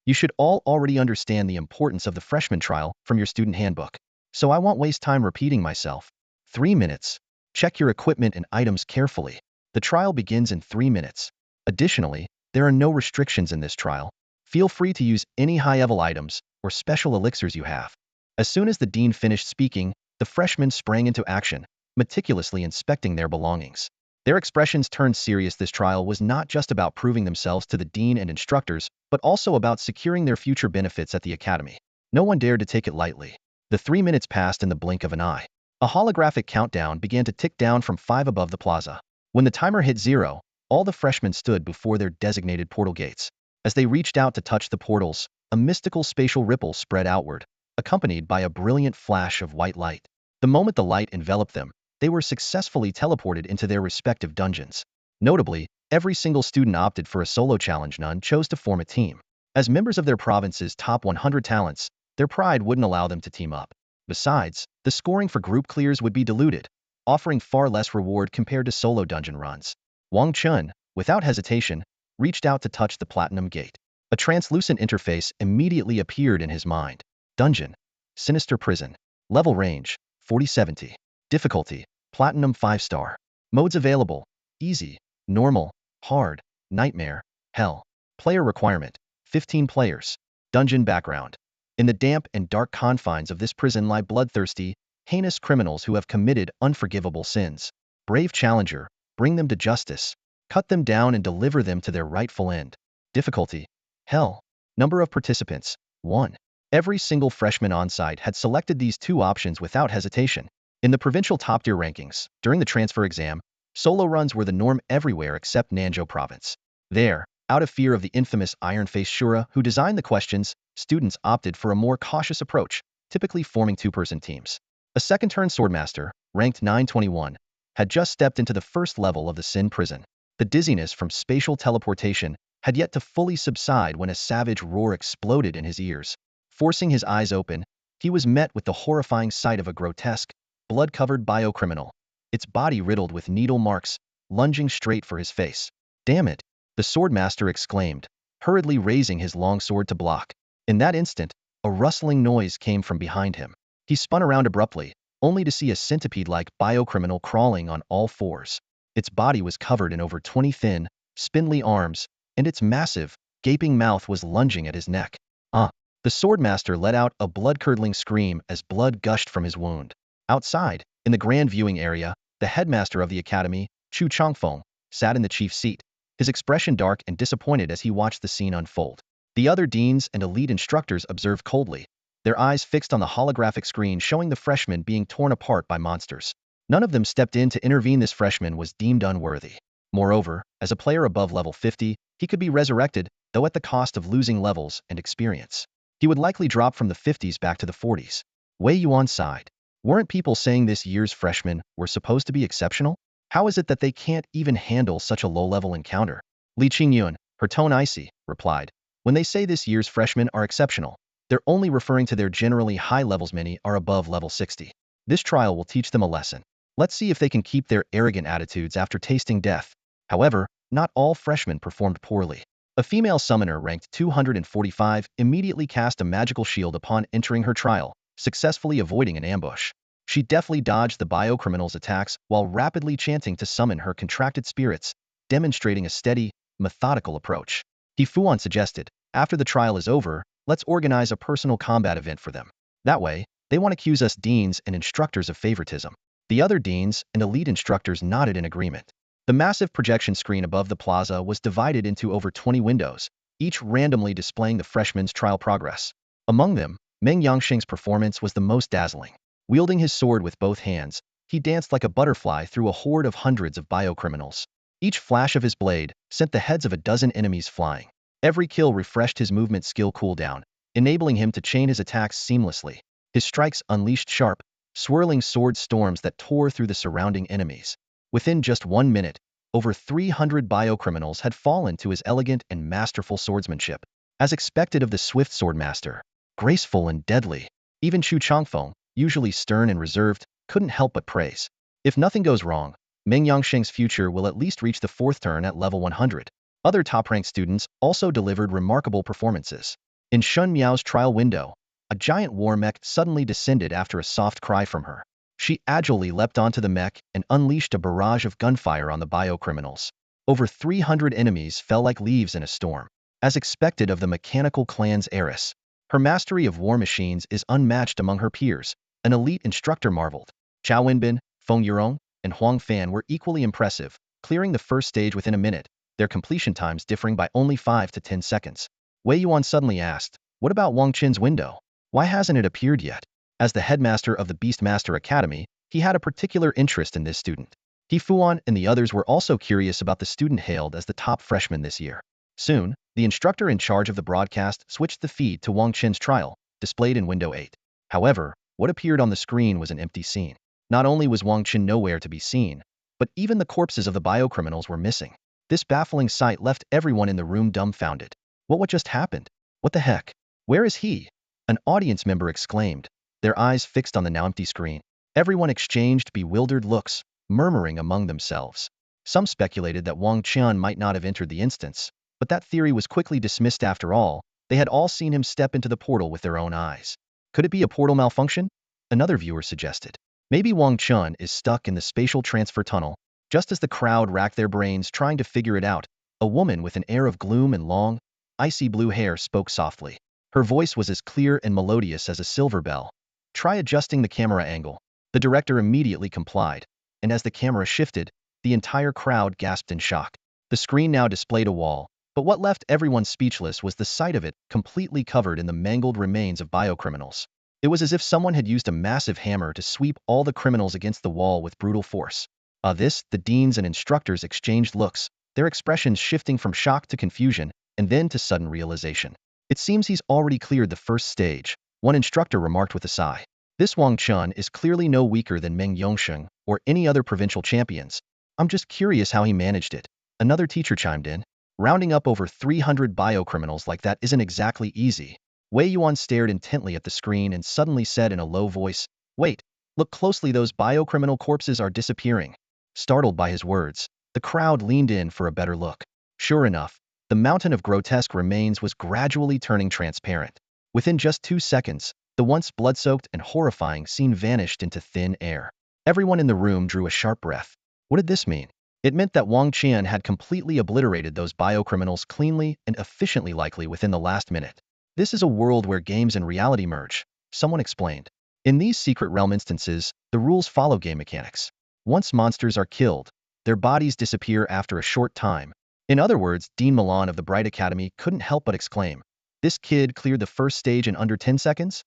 You should all already understand the importance of the freshman trial from your student handbook, so I won't waste time repeating myself. 3 minutes. Check your equipment and items carefully. The trial begins in 3 minutes. Additionally, there are no restrictions in this trial. Feel free to use any high-level items or special elixirs you have. As soon as the dean finished speaking, the freshmen sprang into action, meticulously inspecting their belongings. Their expressions turned serious. This trial was not just about proving themselves to the dean and instructors, but also about securing their future benefits at the academy. No one dared to take it lightly. The 3 minutes passed in the blink of an eye. A holographic countdown began to tick down from 5 above the plaza. When the timer hit 0, all the freshmen stood before their designated portal gates. As they reached out to touch the portals, a mystical spatial ripple spread outward, accompanied by a brilliant flash of white light. The moment the light enveloped them, they were successfully teleported into their respective dungeons. Notably, every single student opted for a solo challenge. None chose to form a team. As members of their province's top 100 talents, their pride wouldn't allow them to team up. Besides, the scoring for group clears would be diluted, offering far less reward compared to solo dungeon runs. Wang Chen, without hesitation, reached out to touch the platinum gate. A translucent interface immediately appeared in his mind. Dungeon. Sinister prison. Level range. 4070. Difficulty. Platinum 5-star. Modes available. Easy, normal, hard, nightmare, hell. Player requirement. 15 players. Dungeon background. In the damp and dark confines of this prison lie bloodthirsty, heinous criminals who have committed unforgivable sins. Brave challenger, bring them to justice. Cut them down and deliver them to their rightful end. Difficulty. Hell. Number of participants. 1. Every single freshman on site had selected these two options without hesitation. In the provincial top-tier rankings, during the transfer exam, solo runs were the norm everywhere except Nanzhou province. There, out of fear of the infamous iron-faced Shura who designed the questions, students opted for a more cautious approach, typically forming two-person teams. A second-turn swordmaster, ranked 921, had just stepped into the first level of the Sin prison. The dizziness from spatial teleportation had yet to fully subside when a savage roar exploded in his ears. Forcing his eyes open, he was met with the horrifying sight of a grotesque, blood-covered biocriminal, its body riddled with needle marks, lunging straight for his face. "Damn it!" the swordmaster exclaimed, hurriedly raising his long sword to block. In that instant, a rustling noise came from behind him. He spun around abruptly, only to see a centipede-like biocriminal crawling on all fours. Its body was covered in over 20 thin, spindly arms, and its massive, gaping mouth was lunging at his neck. Ah! The swordmaster let out a blood-curdling scream as blood gushed from his wound. Outside, in the grand viewing area, the headmaster of the academy, Chu Changfeng, sat in the chief seat, his expression dark and disappointed as he watched the scene unfold. The other deans and elite instructors observed coldly, their eyes fixed on the holographic screen showing the freshman being torn apart by monsters. None of them stepped in to intervene. This freshman was deemed unworthy. Moreover, as a player above level 50, he could be resurrected, though at the cost of losing levels and experience. He would likely drop from the 50s back to the 40s. Wei Yuan sighed. Weren't people saying this year's freshmen were supposed to be exceptional? How is it that they can't even handle such a low-level encounter? Li Qingyun, her tone icy, replied. When they say this year's freshmen are exceptional, they're only referring to their generally high levels. Many are above level 60. This trial will teach them a lesson. Let's see if they can keep their arrogant attitudes after tasting death. However, not all freshmen performed poorly. A female summoner ranked 245 immediately cast a magical shield upon entering her trial, successfully avoiding an ambush. She deftly dodged the biocriminal's attacks while rapidly chanting to summon her contracted spirits, demonstrating a steady, methodical approach. He Fuan suggested, after the trial is over, let's organize a personal combat event for them. That way, they won't accuse us deans and instructors of favoritism. The other deans and elite instructors nodded in agreement. The massive projection screen above the plaza was divided into over 20 windows, each randomly displaying the freshmen's trial progress. Among them, Meng Yangsheng's performance was the most dazzling. Wielding his sword with both hands, he danced like a butterfly through a horde of hundreds of biocriminals. Each flash of his blade sent the heads of a dozen enemies flying. Every kill refreshed his movement skill cooldown, enabling him to chain his attacks seamlessly. His strikes unleashed sharp, swirling sword storms that tore through the surrounding enemies. Within just 1 minute, over 300 biocriminals had fallen to his elegant and masterful swordsmanship. As expected of the swift swordmaster, graceful and deadly, even Chu Changfeng, usually stern and reserved, couldn't help but praise. If nothing goes wrong, Meng Yangsheng's future will at least reach the 4th turn at level 100. Other top-ranked students also delivered remarkable performances. In Shun Miao's trial window, a giant war mech suddenly descended after a soft cry from her. She agilely leapt onto the mech and unleashed a barrage of gunfire on the biocriminals. Over 300 enemies fell like leaves in a storm. As expected of the mechanical clan's heiress, her mastery of war machines is unmatched among her peers, an elite instructor marveled. Chao Wenbin, Feng Yurong, and Huang Fan were equally impressive, clearing the first stage within a minute, their completion times differing by only 5 to 10 seconds. Wei Yuan suddenly asked, what about Wang Chen's window? Why hasn't it appeared yet? As the headmaster of the Beastmaster Academy, he had a particular interest in this student. He Fuan and the others were also curious about the student hailed as the top freshman this year. Soon, the instructor in charge of the broadcast switched the feed to Wang Chen's trial, displayed in window 8. However, what appeared on the screen was an empty scene. Not only was Wang Chen nowhere to be seen, but even the corpses of the biocriminals were missing. This baffling sight left everyone in the room dumbfounded. What just happened? What the heck? Where is he? An audience member exclaimed, their eyes fixed on the now empty screen. Everyone exchanged bewildered looks, murmuring among themselves. Some speculated that Wang Chen might not have entered the instance, but that theory was quickly dismissed. After all, they had all seen him step into the portal with their own eyes. Could it be a portal malfunction? Another viewer suggested. Maybe Wang Chen is stuck in the spatial transfer tunnel. Just as the crowd racked their brains trying to figure it out, a woman with an air of gloom and long, icy blue hair spoke softly. Her voice was as clear and melodious as a silver bell. Try adjusting the camera angle. The director immediately complied, and as the camera shifted, the entire crowd gasped in shock. The screen now displayed a wall, but what left everyone speechless was the sight of it, completely covered in the mangled remains of biocriminals. It was as if someone had used a massive hammer to sweep all the criminals against the wall with brutal force. The deans and instructors exchanged looks, their expressions shifting from shock to confusion, and then to sudden realization. It seems he's already cleared the first stage, one instructor remarked with a sigh. This Wang Chen is clearly no weaker than Meng Yongsheng or any other provincial champions. I'm just curious how he managed it. Another teacher chimed in. Rounding up over 300 biocriminals like that isn't exactly easy. Wei Yuan stared intently at the screen and suddenly said in a low voice, "Wait, look closely, those biocriminal corpses are disappearing." Startled by his words, the crowd leaned in for a better look. Sure enough, the mountain of grotesque remains was gradually turning transparent. Within just 2 seconds, the once blood-soaked and horrifying scene vanished into thin air. Everyone in the room drew a sharp breath. What did this mean? It meant that Wang Chen had completely obliterated those biocriminals cleanly and efficiently, likely within the last minute. This is a world where games and reality merge, someone explained. In these secret realm instances, the rules follow game mechanics. Once monsters are killed, their bodies disappear after a short time. In other words, Dean Milan of the Bright Academy couldn't help but exclaim, "This kid cleared the first stage in under 10 seconds?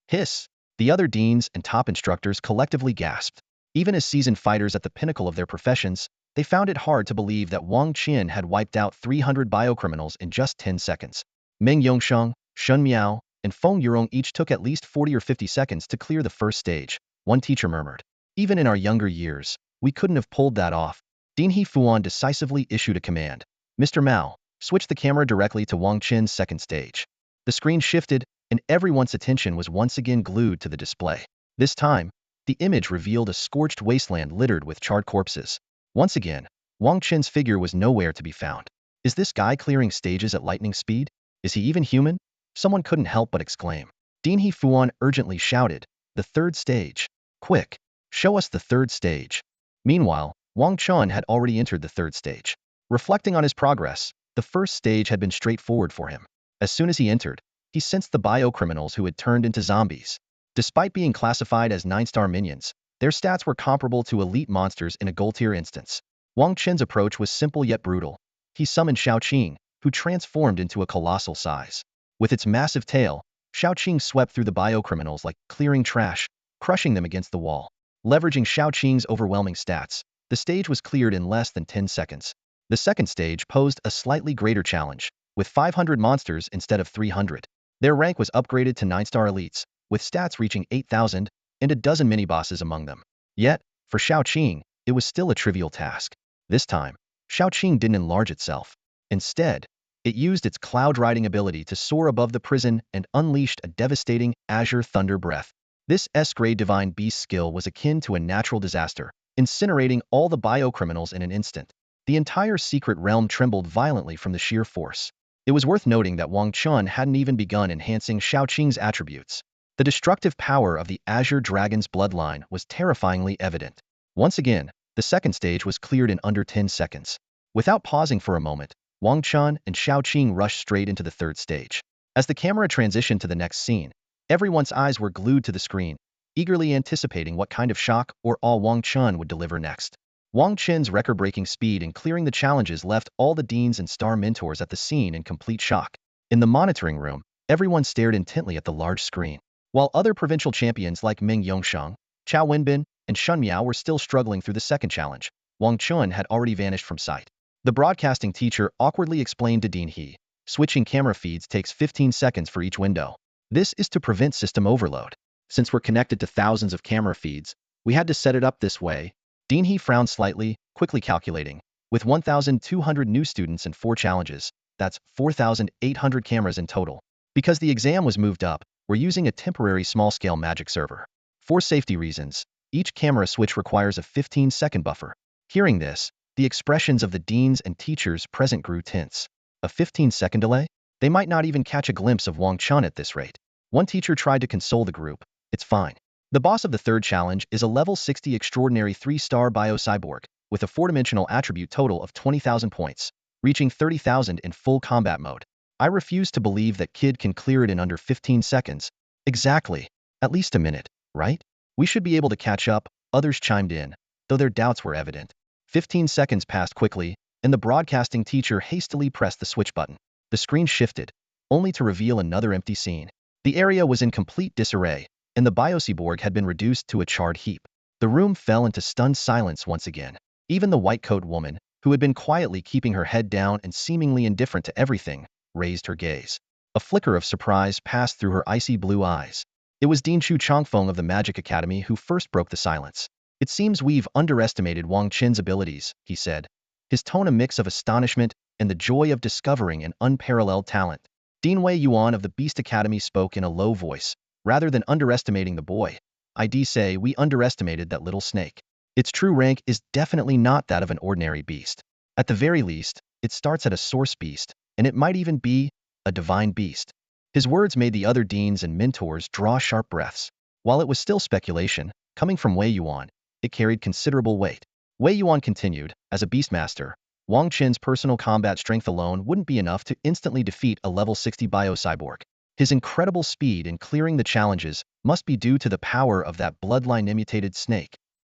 Hiss! The other deans and top instructors collectively gasped. Even as seasoned fighters at the pinnacle of their professions, they found it hard to believe that Wang Chen had wiped out 300 biocriminals in just 10 seconds. Meng Yongsheng, Shun Miao, and Feng Yurong each took at least 40 or 50 seconds to clear the first stage, one teacher murmured. Even in our younger years, we couldn't have pulled that off. Dean He Fuan decisively issued a command. "Mr. Mao, switch the camera directly to Wang Chen's second stage." The screen shifted, and everyone's attention was once again glued to the display. This time, the image revealed a scorched wasteland littered with charred corpses. Once again, Wang Chen's figure was nowhere to be found. Is this guy clearing stages at lightning speed? Is he even human? Someone couldn't help but exclaim. Dean He Fuan urgently shouted, "The third stage. Quick, show us the third stage." Meanwhile, Wang Chen had already entered the third stage. Reflecting on his progress, the first stage had been straightforward for him. As soon as he entered, he sensed the biocriminals who had turned into zombies. Despite being classified as 9-star minions, their stats were comparable to elite monsters in a gold-tier instance. Wang Chen's approach was simple yet brutal. He summoned Xiaoqing, who transformed into a colossal size. With its massive tail, Xiaoqing swept through the biocriminals like clearing trash, crushing them against the wall. Leveraging Xiaoqing's overwhelming stats, the stage was cleared in less than 10 seconds. The second stage posed a slightly greater challenge, with 500 monsters instead of 300. Their rank was upgraded to 9-star elites, with stats reaching 8,000, and a dozen mini-bosses among them. Yet, for Xiaoqing, it was still a trivial task. This time, Xiaoqing didn't enlarge itself. Instead, it used its cloud-riding ability to soar above the prison and unleashed a devastating Azure Thunder breath. This S-grade divine beast skill was akin to a natural disaster, incinerating all the biocriminals in an instant. The entire secret realm trembled violently from the sheer force. It was worth noting that Wang Chen hadn't even begun enhancing Xiaoqing's attributes. The destructive power of the Azure Dragon's bloodline was terrifyingly evident. Once again, the second stage was cleared in under 10 seconds. Without pausing for a moment, Wang Chen and Xiaoqing rushed straight into the third stage. As the camera transitioned to the next scene, everyone's eyes were glued to the screen, eagerly anticipating what kind of shock or awe Wang Chen would deliver next. Wang Chen's record-breaking speed in clearing the challenges left all the deans and star mentors at the scene in complete shock. In the monitoring room, everyone stared intently at the large screen. While other provincial champions like Meng Yongsheng, Chao Wenbin, and Shun Miao were still struggling through the second challenge, Wang Chen had already vanished from sight. The broadcasting teacher awkwardly explained to Dean He, "Switching camera feeds takes 15 seconds for each window. This is to prevent system overload. Since we're connected to thousands of camera feeds, we had to set it up this way." Dean He frowned slightly, quickly calculating. With 1,200 new students and 4 challenges, that's 4,800 cameras in total. Because the exam was moved up, we're using a temporary small-scale magic server. For safety reasons, each camera switch requires a 15-second buffer. Hearing this, the expressions of the deans and teachers present grew tense. A 15-second delay? They might not even catch a glimpse of Wang Chen at this rate. One teacher tried to console the group. "It's fine." The boss of the third challenge is a level 60 extraordinary 3-star bio-cyborg, with a 4-dimensional attribute total of 20,000 points, reaching 30,000 in full combat mode. I refuse to believe that kid can clear it in under 15 seconds. Exactly. At least a minute, right? We should be able to catch up, others chimed in, though their doubts were evident. 15 seconds passed quickly, and the broadcasting teacher hastily pressed the switch button. The screen shifted, only to reveal another empty scene. The area was in complete disarray, and the biocyborg had been reduced to a charred heap. The room fell into stunned silence once again. Even the white-coat woman, who had been quietly keeping her head down and seemingly indifferent to everything, raised her gaze. A flicker of surprise passed through her icy blue eyes. It was Dean Chu Chongfeng of the Magic Academy who first broke the silence. "It seems we've underestimated Wang Chen's abilities," he said, his tone a mix of astonishment and the joy of discovering an unparalleled talent. Dean Wei Yuan of the Beast Academy spoke in a low voice. Rather than underestimating the boy, I'd say we underestimated that little snake. Its true rank is definitely not that of an ordinary beast. At the very least, it starts at a source beast, and it might even be a divine beast. His words made the other deans and mentors draw sharp breaths. While it was still speculation, coming from Wei Yuan, it carried considerable weight. Wei Yuan continued, as a beastmaster, Wang Chen's personal combat strength alone wouldn't be enough to instantly defeat a level 60 bio-cyborg. His incredible speed in clearing the challenges must be due to the power of that bloodline-immutated snake.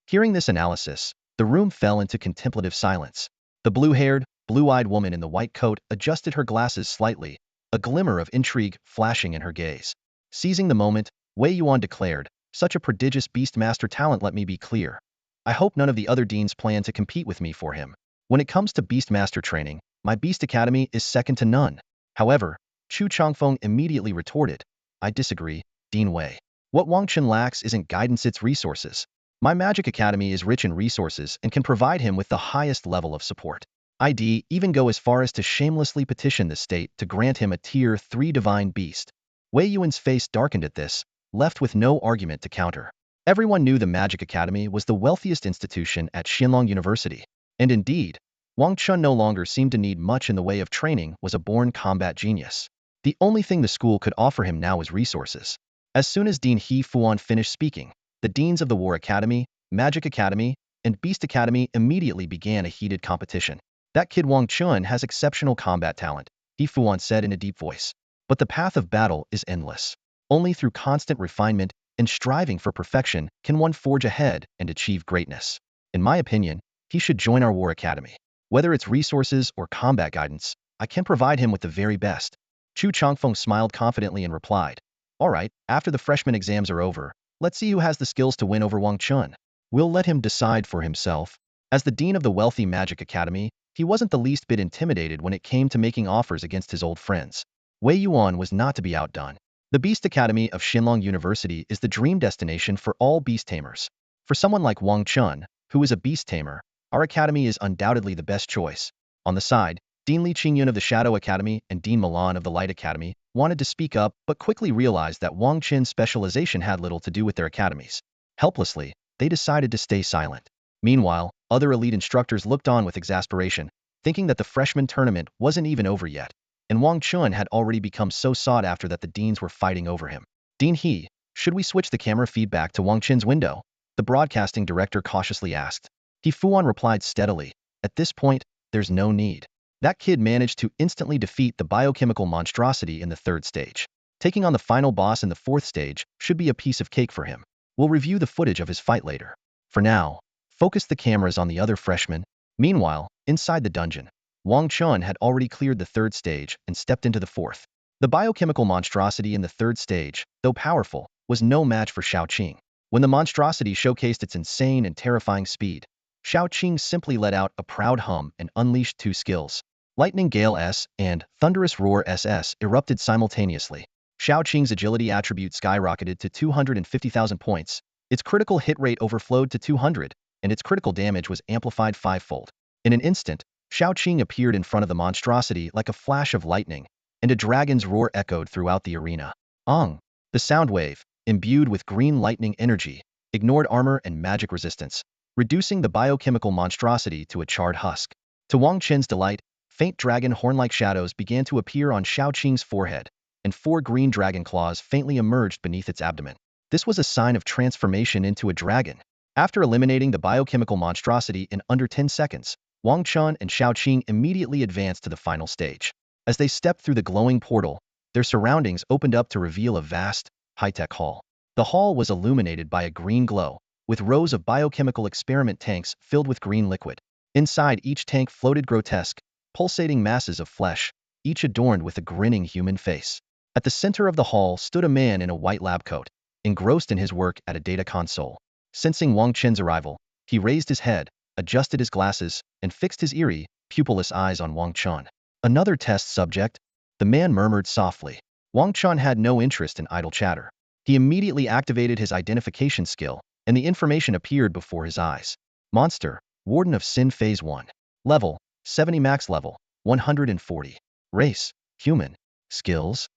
Hearing this analysis, the room fell into contemplative silence. The blue-haired, blue-eyed woman in the white coat adjusted her glasses slightly, a glimmer of intrigue flashing in her gaze. Seizing the moment, Wei Yuan declared, "Such a prodigious beastmaster talent, let me be clear. I hope none of the other deans plan to compete with me for him. When it comes to beastmaster training, my Beast Academy is second to none." However, Chu Changfeng immediately retorted, "I disagree, Dean Wei. What Wang Chen lacks isn't guidance, it's resources. My Magic Academy is rich in resources and can provide him with the highest level of support. I'd even go as far as to shamelessly petition the state to grant him a Tier 3 Divine Beast." Wei Yuan's face darkened at this, left with no argument to counter. Everyone knew the Magic Academy was the wealthiest institution at Xianlong University. And indeed, Wang Chen no longer seemed to need much in the way of training, was a born combat genius. The only thing the school could offer him now was resources. As soon as Dean He Fuan finished speaking, the deans of the War Academy, Magic Academy, and Beast Academy immediately began a heated competition. "That kid Wang Chen has exceptional combat talent," He Fuan said in a deep voice. "But the path of battle is endless. Only through constant refinement and striving for perfection can one forge ahead and achieve greatness. In my opinion, he should join our War Academy. Whether it's resources or combat guidance, I can provide him with the very best." Chu Changfeng smiled confidently and replied, "All right, after the freshman exams are over, let's see who has the skills to win over Wang Chen. We'll let him decide for himself." As the dean of the wealthy Magic Academy, he wasn't the least bit intimidated when it came to making offers against his old friends. Wei Yuan was not to be outdone. The Beast Academy of Xianlong University is the dream destination for all Beast Tamers. For someone like Wang Chen, who is a Beast Tamer, our academy is undoubtedly the best choice. On the side, Dean Li Qingyun of the Shadow Academy and Dean Milan of the Light Academy wanted to speak up but quickly realized that Wang Chen's specialization had little to do with their academies. Helplessly, they decided to stay silent. Meanwhile, other elite instructors looked on with exasperation, thinking that the freshman tournament wasn't even over yet, and Wang Chen had already become so sought after that the deans were fighting over him. "Dean He, should we switch the camera feedback to Wang Chen's window?" the broadcasting director cautiously asked. He Fuan replied steadily, "At this point, there's no need. That kid managed to instantly defeat the biochemical monstrosity in the 3rd stage. Taking on the final boss in the 4th stage should be a piece of cake for him. We'll review the footage of his fight later. For now, focus the cameras on the other freshmen." Meanwhile, inside the dungeon, Wang Chen had already cleared the 3rd stage and stepped into the 4th. The biochemical monstrosity in the 3rd stage, though powerful, was no match for Xiaoqing. When the monstrosity showcased its insane and terrifying speed, Xiaoqing simply let out a proud hum and unleashed 2 skills. Lightning Gale S and Thunderous Roar SS erupted simultaneously. Xiaoqing's agility attribute skyrocketed to 250,000 points, its critical hit rate overflowed to 200, and its critical damage was amplified 5-fold. In an instant, Xiaoqing appeared in front of the monstrosity like a flash of lightning, and a dragon's roar echoed throughout the arena. Ong! The sound wave, imbued with green lightning energy, ignored armor and magic resistance, reducing the biochemical monstrosity to a charred husk. To Wang Chen's delight, faint dragon horn-like shadows began to appear on Xiaoqing's forehead, and 4 green dragon claws faintly emerged beneath its abdomen. This was a sign of transformation into a dragon. After eliminating the biochemical monstrosity in under 10 seconds, Wang Chen and Xiaoqing immediately advanced to the final stage. As they stepped through the glowing portal, their surroundings opened up to reveal a vast, high-tech hall. The hall was illuminated by a green glow, with rows of biochemical experiment tanks filled with green liquid. Inside each tank floated grotesque, pulsating masses of flesh, each adorned with a grinning human face. At the center of the hall stood a man in a white lab coat, engrossed in his work at a data console. Sensing Wang Chen's arrival, he raised his head, adjusted his glasses, and fixed his eerie, pupilless eyes on Wang Chen. "Another test subject?" the man murmured softly. Wang Chen had no interest in idle chatter. He immediately activated his identification skill, and the information appeared before his eyes. Monster, Warden of Sin Phase 1. Level, 70 max level, 140. Race, human. Skills.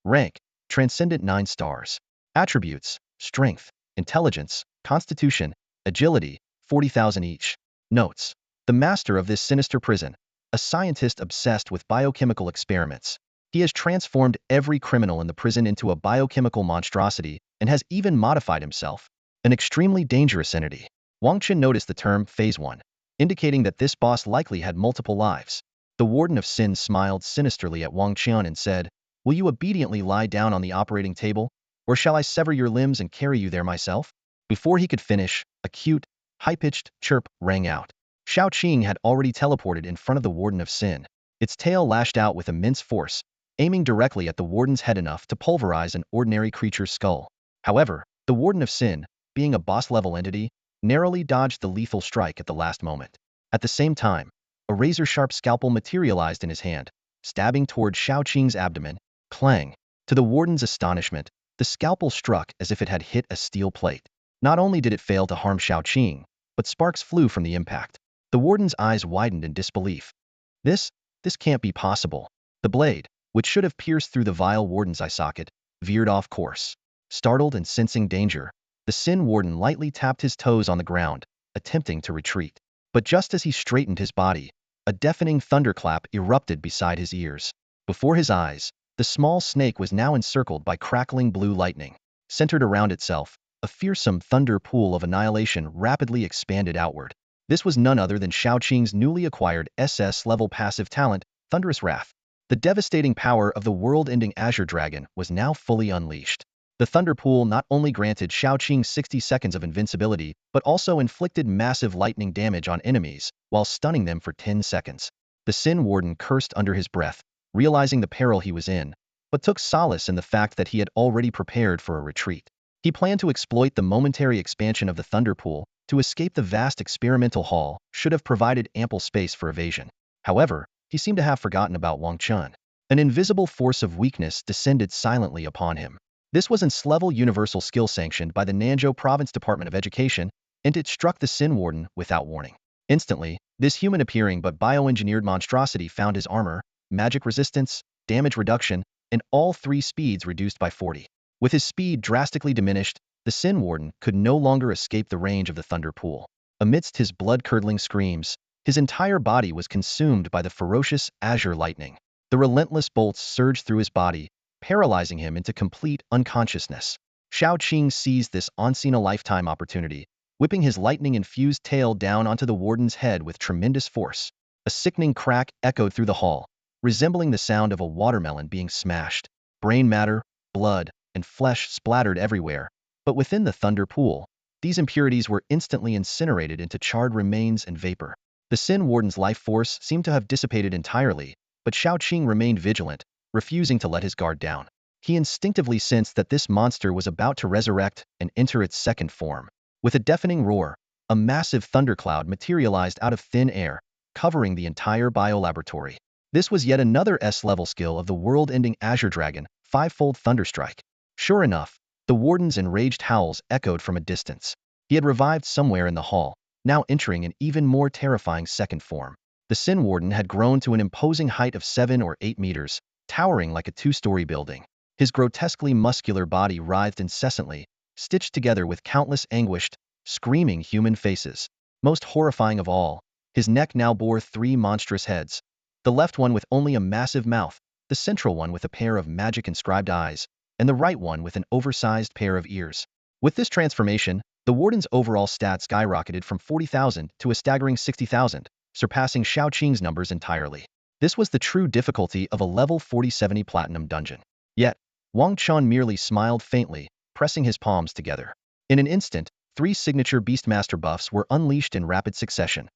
Rank. Transcendent 9 stars. Attributes. Strength, Intelligence, Constitution, Agility, 40,000 each. Notes. The master of this sinister prison, a scientist obsessed with biochemical experiments. He has transformed every criminal in the prison into a biochemical monstrosity and has even modified himself. An extremely dangerous entity. Wang Chen noticed the term Phase 1, indicating that this boss likely had multiple lives. The Warden of Sin smiled sinisterly at Wang Chen and said, "Will you obediently lie down on the operating table, or shall I sever your limbs and carry you there myself?" Before he could finish, a cute, high-pitched chirp rang out. Shao Qing had already teleported in front of the Warden of Sin. Its tail lashed out with immense force, aiming directly at the Warden's head enough to pulverize an ordinary creature's skull. However, the Warden of Sin, being a boss-level entity, narrowly dodged the lethal strike at the last moment. At the same time, a razor-sharp scalpel materialized in his hand, stabbing toward Shao Qing's abdomen. Clang! To the Warden's astonishment, the scalpel struck as if it had hit a steel plate. Not only did it fail to harm Shao Qing, but sparks flew from the impact. The Warden's eyes widened in disbelief. This can't be possible. The blade, which should have pierced through the vile Warden's eye socket, veered off course. Startled and sensing danger, the Sin Warden lightly tapped his toes on the ground, attempting to retreat. But just as he straightened his body, a deafening thunderclap erupted beside his ears. Before his eyes, the small snake was now encircled by crackling blue lightning. Centered around itself, a fearsome thunder pool of annihilation rapidly expanded outward. This was none other than Shao Qing's newly acquired SS-level passive talent, Thunderous Wrath. The devastating power of the world-ending Azure Dragon was now fully unleashed. The thunder pool not only granted Shao Qing 60 seconds of invincibility, but also inflicted massive lightning damage on enemies, while stunning them for 10 seconds. The Sin Warden cursed under his breath, realizing the peril he was in, but took solace in the fact that he had already prepared for a retreat. He planned to exploit the momentary expansion of the thunder pool to escape the vast experimental hall, should have provided ample space for evasion. However, he seemed to have forgotten about Wang Chen. An invisible force of weakness descended silently upon him. This was an S-level universal skill sanctioned by the Nanzhou Province Department of Education, and it struck the Sin Warden without warning. Instantly, this human-appearing but bioengineered monstrosity found his armor, magic resistance, damage reduction, and all 3 speeds reduced by 40. With his speed drastically diminished, the Sin Warden could no longer escape the range of the thunder pool. Amidst his blood-curdling screams, his entire body was consumed by the ferocious azure lightning. The relentless bolts surged through his body, paralyzing him into complete unconsciousness. Shao Qing seized this once-in-a-lifetime opportunity, whipping his lightning-infused tail down onto the Warden's head with tremendous force. A sickening crack echoed through the hall, resembling the sound of a watermelon being smashed. Brain matter, blood, and flesh splattered everywhere, but within the thunder pool, these impurities were instantly incinerated into charred remains and vapor. The Sin Warden's life force seemed to have dissipated entirely, but Shao Qing remained vigilant, refusing to let his guard down. He instinctively sensed that this monster was about to resurrect and enter its second form. With a deafening roar, a massive thundercloud materialized out of thin air, covering the entire biolaboratory. This was yet another S-level skill of the world-ending Azure Dragon, 5-fold Thunderstrike. Sure enough, the Warden's enraged howls echoed from a distance. He had revived somewhere in the hall, now entering an even more terrifying second form. The Sin Warden had grown to an imposing height of 7 or 8 meters, towering like a 2-story building. His grotesquely muscular body writhed incessantly, stitched together with countless anguished, screaming human faces. Most horrifying of all, his neck now bore 3 monstrous heads. The left one with only a massive mouth, the central one with a pair of magic-inscribed eyes, and the right one with an oversized pair of ears. With this transformation, the Warden's overall stats skyrocketed from 40,000 to a staggering 60,000, surpassing Shao Qing's numbers entirely. This was the true difficulty of a level 4070 Platinum dungeon. Yet, Wang Chen merely smiled faintly, pressing his palms together. In an instant, 3 signature Beastmaster buffs were unleashed in rapid succession.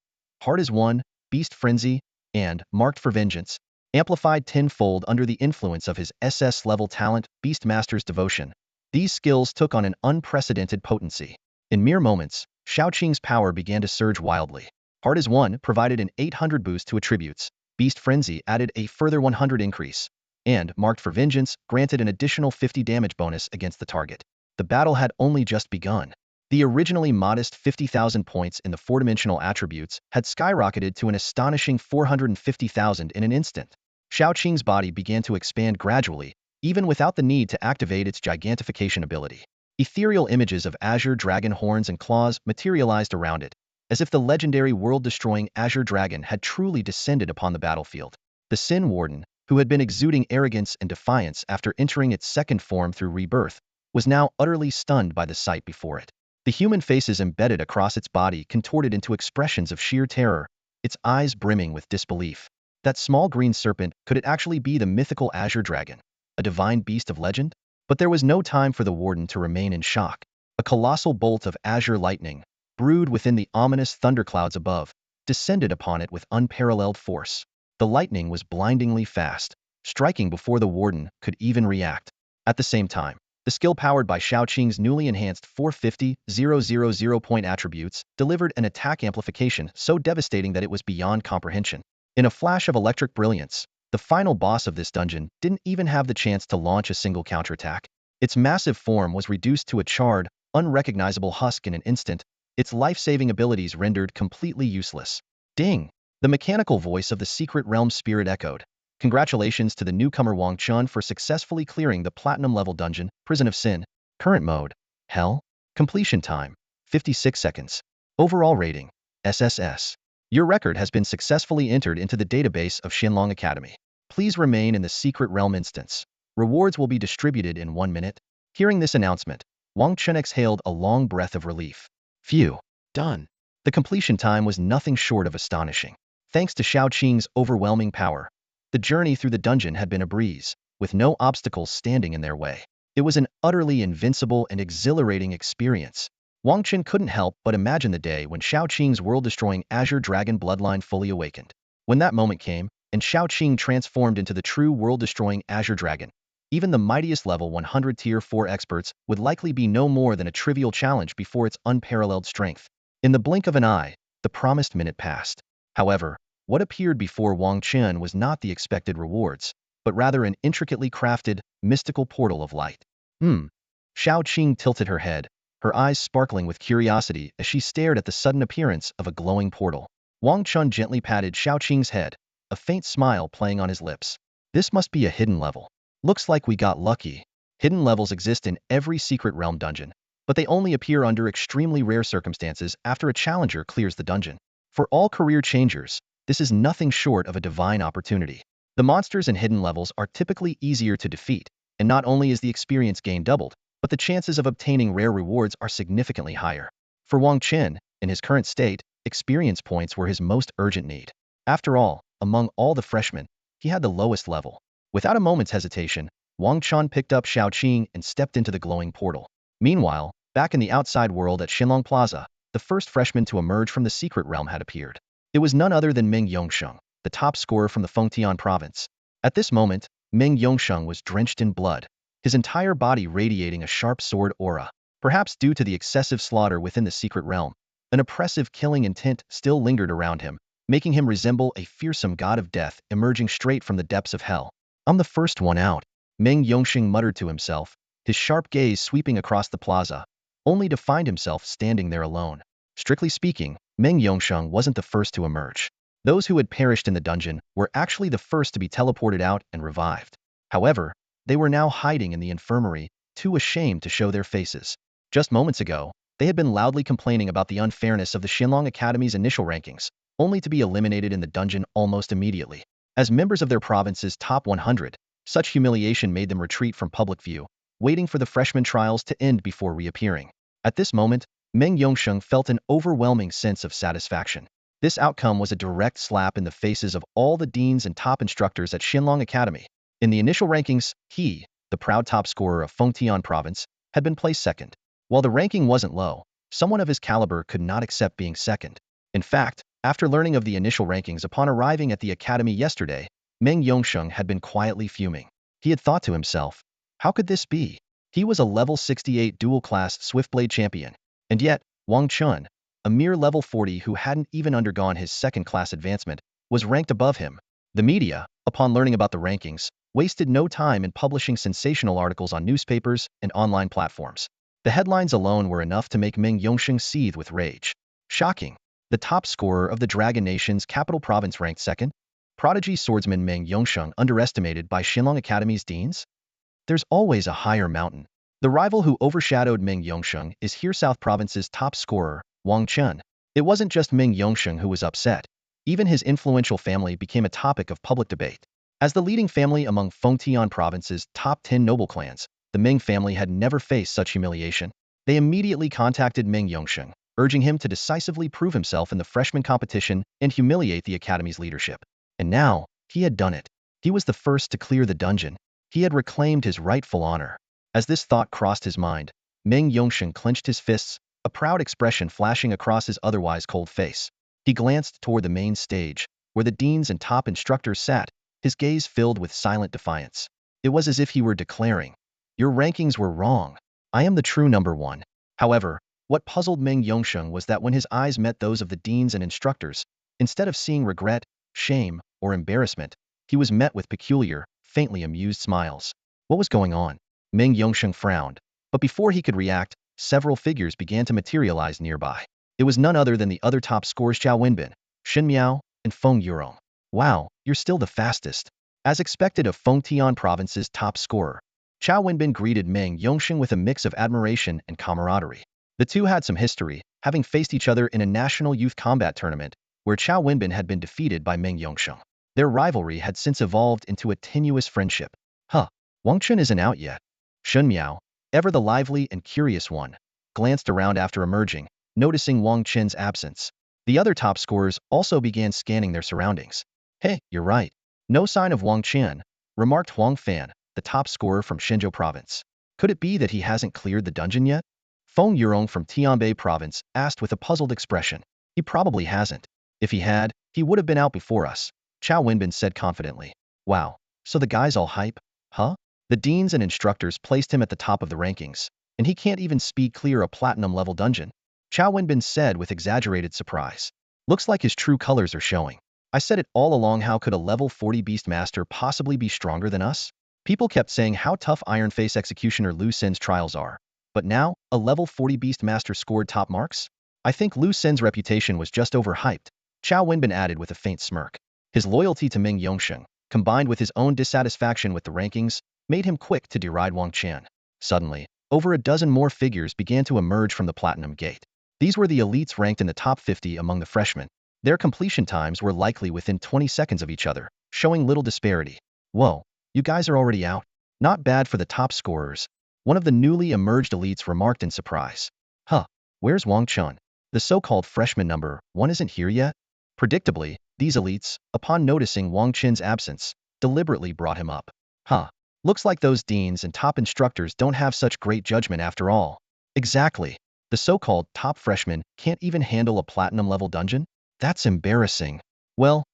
Hard as One, Beast Frenzy, and Marked for Vengeance, amplified tenfold under the influence of his SS-level talent, Beastmaster's Devotion. These skills took on an unprecedented potency. In mere moments, Shao Qing's power began to surge wildly. Hard as One provided an 800 boost to attributes, Beast Frenzy added a further 100 increase, and Marked for Vengeance granted an additional 50 damage bonus against the target. The battle had only just begun. The originally modest 50,000 points in the 4-dimensional attributes had skyrocketed to an astonishing 450,000 in an instant. Xiaoqing's body began to expand gradually, even without the need to activate its gigantification ability. Ethereal images of Azure Dragon horns and claws materialized around it, as if the legendary world-destroying Azure Dragon had truly descended upon the battlefield. The Sin Warden, who had been exuding arrogance and defiance after entering its second form through rebirth, was now utterly stunned by the sight before it. The human faces embedded across its body contorted into expressions of sheer terror, its eyes brimming with disbelief. That small green serpent, could it actually be the mythical Azure Dragon, a divine beast of legend? But there was no time for the Warden to remain in shock. A colossal bolt of azure lightning, brewed within the ominous thunderclouds above, descended upon it with unparalleled force. The lightning was blindingly fast, striking before the Warden could even react. At the same time, the skill powered by Xiaoqing's newly enhanced 450,000 point attributes delivered an attack amplification so devastating that it was beyond comprehension. In a flash of electric brilliance, the final boss of this dungeon didn't even have the chance to launch a single counterattack. Its massive form was reduced to a charred, unrecognizable husk in an instant, its life-saving abilities rendered completely useless. Ding! The mechanical voice of the Secret Realm spirit echoed. Congratulations to the newcomer Wang Chen for successfully clearing the Platinum-level dungeon, Prison of Sin. Current mode: Hell. Completion time: 56 seconds. Overall rating: SSS. Your record has been successfully entered into the database of Shenlong Academy. Please remain in the Secret Realm instance. Rewards will be distributed in 1 minute. Hearing this announcement, Wang Chen exhaled a long breath of relief. Phew. Done. The completion time was nothing short of astonishing. Thanks to Xiaoqing's overwhelming power, the journey through the dungeon had been a breeze, with no obstacles standing in their way. It was an utterly invincible and exhilarating experience. Wang Chen couldn't help but imagine the day when Xiaoqing's world-destroying Azure Dragon bloodline fully awakened. When that moment came, and Xiaoqing transformed into the true world-destroying Azure Dragon, even the mightiest level 100 Tier 4 experts would likely be no more than a trivial challenge before its unparalleled strength. In the blink of an eye, the promised minute passed. However, what appeared before Wang Chen was not the expected rewards, but rather an intricately crafted, mystical portal of light. Xiaoqing tilted her head, her eyes sparkling with curiosity as she stared at the sudden appearance of a glowing portal. Wang Chen gently patted Xiaoqing's head, a faint smile playing on his lips. This must be a hidden level. Looks like we got lucky. Hidden levels exist in every Secret Realm dungeon, but they only appear under extremely rare circumstances after a challenger clears the dungeon. For all career changers, this is nothing short of a divine opportunity. The monsters in hidden levels are typically easier to defeat, and not only is the experience gain doubled, but the chances of obtaining rare rewards are significantly higher. For Wang Chen, in his current state, experience points were his most urgent need. After all, among all the freshmen, he had the lowest level. Without a moment's hesitation, Wang Chen picked up Xiaoqing and stepped into the glowing portal. Meanwhile, back in the outside world at Shenlong Plaza, the first freshman to emerge from the Secret Realm had appeared. It was none other than Meng Yongsheng, the top scorer from the Fengtian province. At this moment, Meng Yongsheng was drenched in blood, his entire body radiating a sharp sword aura. Perhaps due to the excessive slaughter within the Secret Realm, an oppressive killing intent still lingered around him, making him resemble a fearsome god of death emerging straight from the depths of hell. I'm the first one out, Meng Yongsheng muttered to himself, his sharp gaze sweeping across the plaza, only to find himself standing there alone. Strictly speaking, Meng Yongsheng wasn't the first to emerge. Those who had perished in the dungeon were actually the first to be teleported out and revived. However, they were now hiding in the infirmary, too ashamed to show their faces. Just moments ago, they had been loudly complaining about the unfairness of the Shenlong Academy's initial rankings, only to be eliminated in the dungeon almost immediately. As members of their province's top 100, such humiliation made them retreat from public view, waiting for the freshman trials to end before reappearing. At this moment, Meng Yongsheng felt an overwhelming sense of satisfaction. This outcome was a direct slap in the faces of all the deans and top instructors at Shenlong Academy. In the initial rankings, he, the proud top scorer of Fengtian province, had been placed second. While the ranking wasn't low, someone of his caliber could not accept being second. In fact, after learning of the initial rankings upon arriving at the academy yesterday, Meng Yongsheng had been quietly fuming. He had thought to himself, how could this be? He was a level 68 dual-class Swiftblade champion. And yet, Wang Chen, a mere level 40 who hadn't even undergone his second-class advancement, was ranked above him. The media, upon learning about the rankings, wasted no time in publishing sensational articles on newspapers and online platforms. The headlines alone were enough to make Meng Yongsheng seethe with rage. Shocking! The top scorer of the Dragon Nation's capital province ranked second? Prodigy swordsman Meng Yongsheng underestimated by Xinlong Academy's deans? There's always a higher mountain. The rival who overshadowed Meng Yongsheng is here South Province's top scorer, Wang Chen. It wasn't just Meng Yongsheng who was upset. Even his influential family became a topic of public debate. As the leading family among Fengtian Province's top 10 noble clans, the Meng family had never faced such humiliation. They immediately contacted Meng Yongsheng, urging him to decisively prove himself in the freshman competition and humiliate the academy's leadership. And now, he had done it. He was the first to clear the dungeon. He had reclaimed his rightful honor. As this thought crossed his mind, Meng Yongsheng clenched his fists, a proud expression flashing across his otherwise cold face. He glanced toward the main stage, where the deans and top instructors sat, his gaze filled with silent defiance. It was as if he were declaring, "Your rankings were wrong. I am the true number one." However, what puzzled Meng Yongsheng was that when his eyes met those of the deans and instructors, instead of seeing regret, shame, or embarrassment, he was met with peculiar, faintly amused smiles. What was going on? Meng Yongsheng frowned, but before he could react, several figures began to materialize nearby. It was none other than the other top scorers Zhao Wenbin, Xin Miao, and Feng Yurong. Wow, you're still the fastest. As expected of Fengtian Province's top scorer, Zhao Wenbin greeted Meng Yongsheng with a mix of admiration and camaraderie. The two had some history, having faced each other in a national youth combat tournament, where Zhao Wenbin had been defeated by Meng Yongsheng. Their rivalry had since evolved into a tenuous friendship. Wang Chen isn't out yet. Xin Miao, ever the lively and curious one, glanced around after emerging, noticing Wang Chen's absence. The other top scorers also began scanning their surroundings. Hey, you're right. No sign of Wang Chen, remarked Huang Fan, the top scorer from Shenzhou Province. Could it be that he hasn't cleared the dungeon yet? Feng Yurong from Tianbei Province asked with a puzzled expression. He probably hasn't. If he had, he would have been out before us, Zhao Wenbin said confidently. Wow, so the guy's all hype? Huh? The deans and instructors placed him at the top of the rankings, and he can't even speed clear a platinum-level dungeon? Zhao Wenbin said with exaggerated surprise. Looks like his true colors are showing. I said it all along, how could a level 40 Beast Master possibly be stronger than us? People kept saying how tough Iron Face Executioner Lu Sen's trials are, but now, a level 40 Beast Master scored top marks? I think Lu Sen's reputation was just overhyped, Zhao Wenbin added with a faint smirk. His loyalty to Meng Yongsheng, combined with his own dissatisfaction with the rankings, made him quick to deride Wang Chen. Suddenly, over a dozen more figures began to emerge from the Platinum Gate. These were the elites ranked in the top 50 among the freshmen. Their completion times were likely within 20 seconds of each other, showing little disparity. Whoa, you guys are already out? Not bad for the top scorers, one of the newly emerged elites remarked in surprise. Where's Wang Chen? The so-called freshman number one isn't here yet? Predictably, these elites, upon noticing Wang Chen's absence, deliberately brought him up. Looks like those deans and top instructors don't have such great judgment after all. Exactly. The so-called top freshmen can't even handle a platinum-level dungeon? That's embarrassing. Well,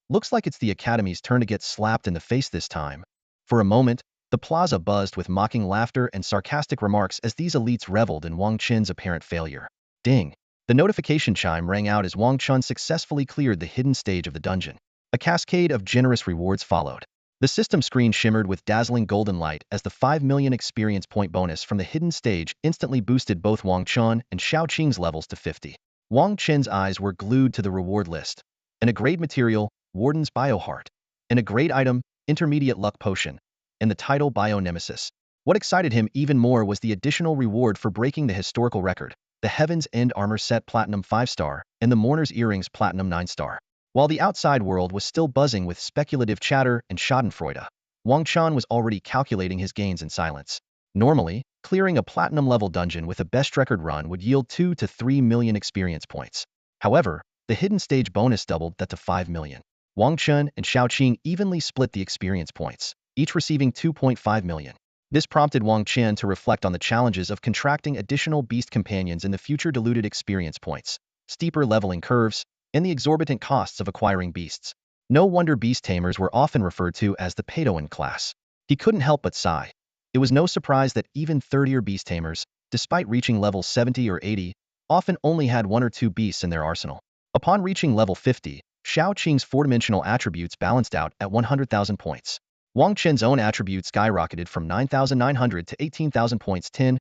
looks like it's the academy's turn to get slapped in the face this time. For a moment, the plaza buzzed with mocking laughter and sarcastic remarks as these elites reveled in Wang Chen's apparent failure. Ding! The notification chime rang out as Wang Chen successfully cleared the hidden stage of the dungeon. A cascade of generous rewards followed. The system screen shimmered with dazzling golden light as the 5 million experience point bonus from the hidden stage instantly boosted both Wang Chen and Xiao Qing's levels to 50. Wang Chen's eyes were glued to the reward list. And a grade material, Warden's Bioheart. And a grade item, Intermediate Luck Potion. And the title Bio Nemesis. What excited him even more was the additional reward for breaking the historical record, the Heaven's End Armor Set Platinum 5-star and the Mourner's Earrings Platinum 9-star. While the outside world was still buzzing with speculative chatter and schadenfreude, Wang Chen was already calculating his gains in silence. Normally, clearing a platinum-level dungeon with a best record run would yield 2 to 3 million experience points. However, the hidden stage bonus doubled that to 5 million. Wang Chen and Xiao Qing evenly split the experience points, each receiving 2.5 million. This prompted Wang Chen to reflect on the challenges of contracting additional beast companions in the future, diluted experience points, steeper leveling curves, and the exorbitant costs of acquiring beasts. No wonder Beast Tamers were often referred to as the pay-to-win class. He couldn't help but sigh. It was no surprise that even third-year Beast Tamers, despite reaching level 70 or 80, often only had 1 or 2 beasts in their arsenal. Upon reaching level 50, Xiao Qing's 4-dimensional attributes balanced out at 100,000 points. Wang Chen's own attributes skyrocketed from 9,900 to 18,000 points. 10,000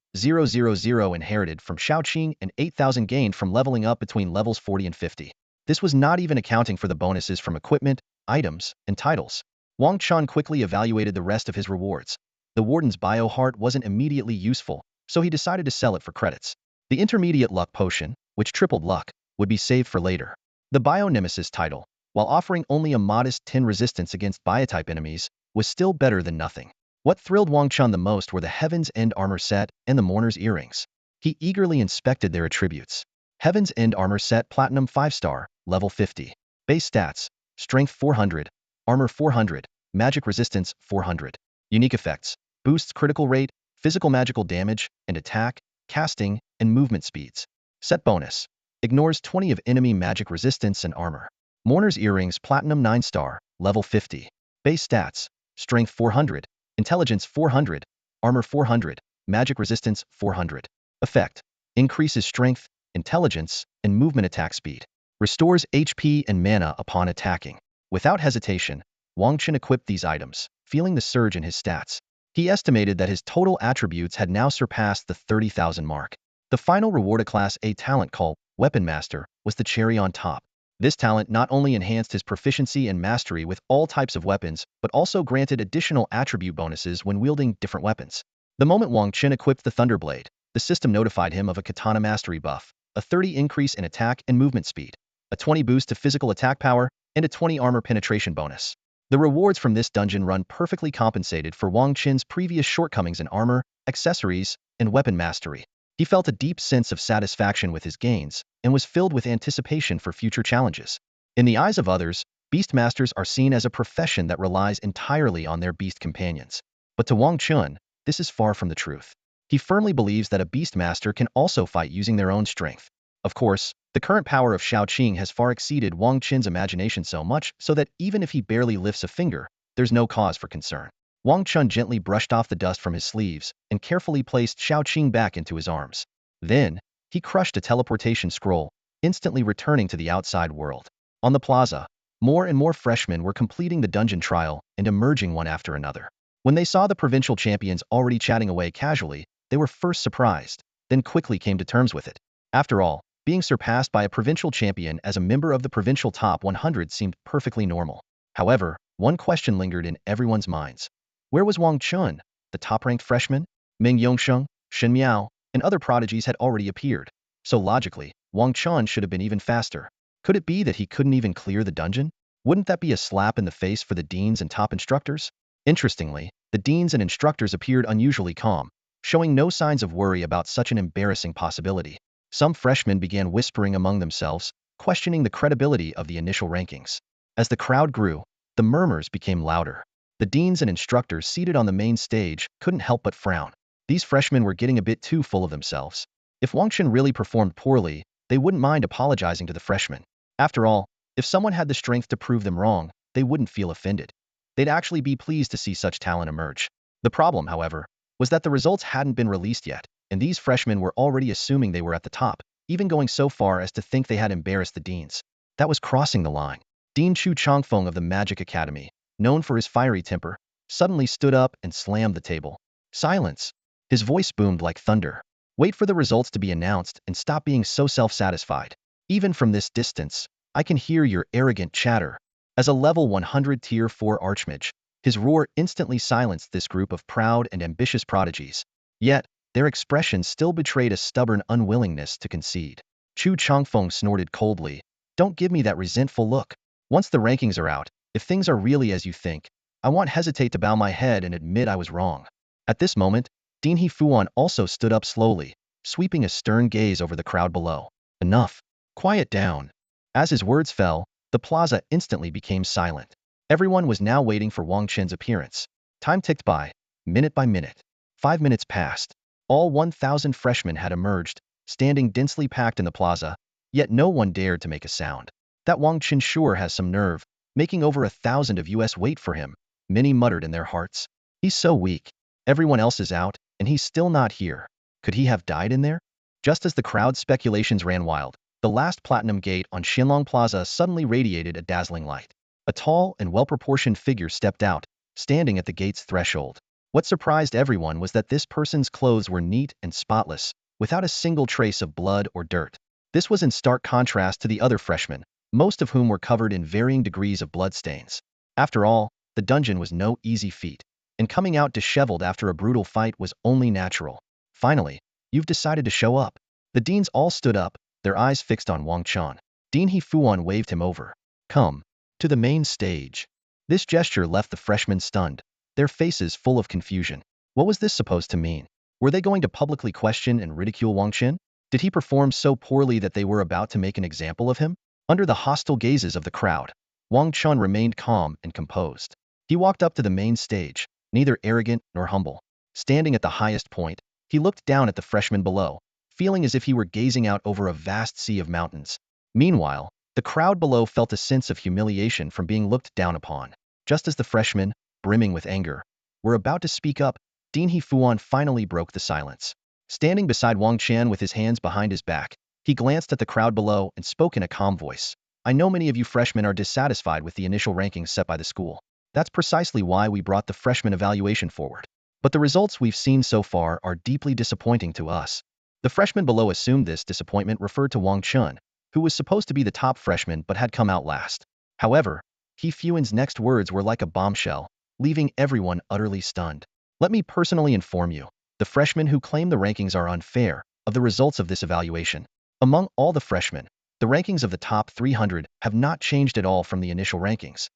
inherited from Xiao Qing and 8,000 gained from leveling up between levels 40 and 50. This was not even accounting for the bonuses from equipment, items, and titles. Wang Chen quickly evaluated the rest of his rewards. The Warden's bio heart wasn't immediately useful, so he decided to sell it for credits. The intermediate luck potion, which tripled luck, would be saved for later. The bio nemesis title, while offering only a modest 10 resistance against biotype enemies, was still better than nothing. What thrilled Wang Chen the most were the Heaven's End armor set and the Mourner's earrings. He eagerly inspected their attributes. Heaven's End armor set Platinum 5-star, level 50. Base stats, Strength 400, Armor 400, Magic Resistance 400. Unique effects, boosts critical rate, physical magical damage, and attack, casting, and movement speeds. Set bonus, ignores 20 of enemy magic resistance and armor. Mourner's earrings Platinum 9-star, level 50. Base stats, Strength 400, Intelligence 400, Armor 400, Magic Resistance 400. Effect, increases strength, intelligence, and movement attack speed. Restores HP and mana upon attacking. Without hesitation, Wang Chen equipped these items, feeling the surge in his stats. He estimated that his total attributes had now surpassed the 30,000 mark. The final reward, a Class A talent called Weapon Master, was the cherry on top. This talent not only enhanced his proficiency and mastery with all types of weapons, but also granted additional attribute bonuses when wielding different weapons. The moment Wang Chen equipped the Thunderblade, the system notified him of a katana mastery buff, a 30 increase in attack and movement speed, a 20 boost to physical attack power, and a 20 armor penetration bonus. The rewards from this dungeon run perfectly compensated for Wang Chen's previous shortcomings in armor, accessories, and weapon mastery. He felt a deep sense of satisfaction with his gains, and was filled with anticipation for future challenges. In the eyes of others, Beastmasters are seen as a profession that relies entirely on their beast companions. But to Wang Chen, this is far from the truth. He firmly believes that a Beastmaster can also fight using their own strength. Of course, the current power of Shaoqing has far exceeded Wang Chen's imagination so much so that even if he barely lifts a finger, there's no cause for concern. Wang Chen gently brushed off the dust from his sleeves and carefully placed Shaoqing back into his arms. Then, he crushed a teleportation scroll, instantly returning to the outside world. On the plaza, more and more freshmen were completing the dungeon trial and emerging one after another. When they saw the provincial champions already chatting away casually, they were first surprised, then quickly came to terms with it. After all, being surpassed by a provincial champion as a member of the provincial top 100 seemed perfectly normal. However, one question lingered in everyone's minds. Where was Wang Chen? The top-ranked freshman? Ming Yongsheng, Shen Miao, and other prodigies had already appeared. So logically, Wang Chen should have been even faster. Could it be that he couldn't even clear the dungeon? Wouldn't that be a slap in the face for the deans and top instructors? Interestingly, the deans and instructors appeared unusually calm, showing no signs of worry about such an embarrassing possibility. Some freshmen began whispering among themselves, questioning the credibility of the initial rankings. As the crowd grew, the murmurs became louder. The deans and instructors seated on the main stage couldn't help but frown. These freshmen were getting a bit too full of themselves. If Wang Chen really performed poorly, they wouldn't mind apologizing to the freshmen. After all, if someone had the strength to prove them wrong, they wouldn't feel offended. They'd actually be pleased to see such talent emerge. The problem, however, was that the results hadn't been released yet, and these freshmen were already assuming they were at the top, even going so far as to think they had embarrassed the deans. That was crossing the line. Dean Chu Chongfeng of the Magic Academy, known for his fiery temper, suddenly stood up and slammed the table. Silence! His voice boomed like thunder. Wait for the results to be announced and stop being so self-satisfied. Even from this distance, I can hear your arrogant chatter. As a level 100 tier 4 archmage, his roar instantly silenced this group of proud and ambitious prodigies. Yet, their expressions still betrayed a stubborn unwillingness to concede. Chu Chongfeng snorted coldly. Don't give me that resentful look. Once the rankings are out, if things are really as you think, I won't hesitate to bow my head and admit I was wrong. At this moment, Dean He Fuan also stood up slowly, sweeping a stern gaze over the crowd below. Enough. Quiet down. As his words fell, the plaza instantly became silent. Everyone was now waiting for Wang Chen's appearance. Time ticked by, minute by minute. 5 minutes passed. All 1,000 freshmen had emerged, standing densely packed in the plaza, yet no one dared to make a sound. That Wang Chen sure has some nerve, making over 1,000 of us wait for him, many muttered in their hearts. He's so weak. Everyone else is out, and he's still not here. Could he have died in there? Just as the crowd's speculations ran wild, the last platinum gate on Xinlong Plaza suddenly radiated a dazzling light. A tall and well-proportioned figure stepped out, standing at the gate's threshold. What surprised everyone was that this person's clothes were neat and spotless, without a single trace of blood or dirt. This was in stark contrast to the other freshmen, most of whom were covered in varying degrees of bloodstains. After all, the dungeon was no easy feat, and coming out disheveled after a brutal fight was only natural. Finally, you've decided to show up. The deans all stood up, their eyes fixed on Wang Chen. Dean He Fuan waved him over. Come to the main stage. This gesture left the freshmen stunned, their faces full of confusion. What was this supposed to mean? Were they going to publicly question and ridicule Wang Chen? Did he perform so poorly that they were about to make an example of him? Under the hostile gazes of the crowd, Wang Chen remained calm and composed. He walked up to the main stage, neither arrogant nor humble. Standing at the highest point, he looked down at the freshmen below, feeling as if he were gazing out over a vast sea of mountains. Meanwhile, the crowd below felt a sense of humiliation from being looked down upon. Just as the freshmen, brimming with anger, were about to speak up, Dean He Fuan finally broke the silence. Standing beside Wang Chen with his hands behind his back, he glanced at the crowd below and spoke in a calm voice. I know many of you freshmen are dissatisfied with the initial rankings set by the school. That's precisely why we brought the freshman evaluation forward. But the results we've seen so far are deeply disappointing to us. The freshmen below assumed this disappointment referred to Wang Chen, who was supposed to be the top freshman but had come out last. However, He Fuan's next words were like a bombshell, leaving everyone utterly stunned. Let me personally inform you, the freshmen who claim the rankings are unfair, of the results of this evaluation. Among all the freshmen, the rankings of the top 300 have not changed at all from the initial rankings.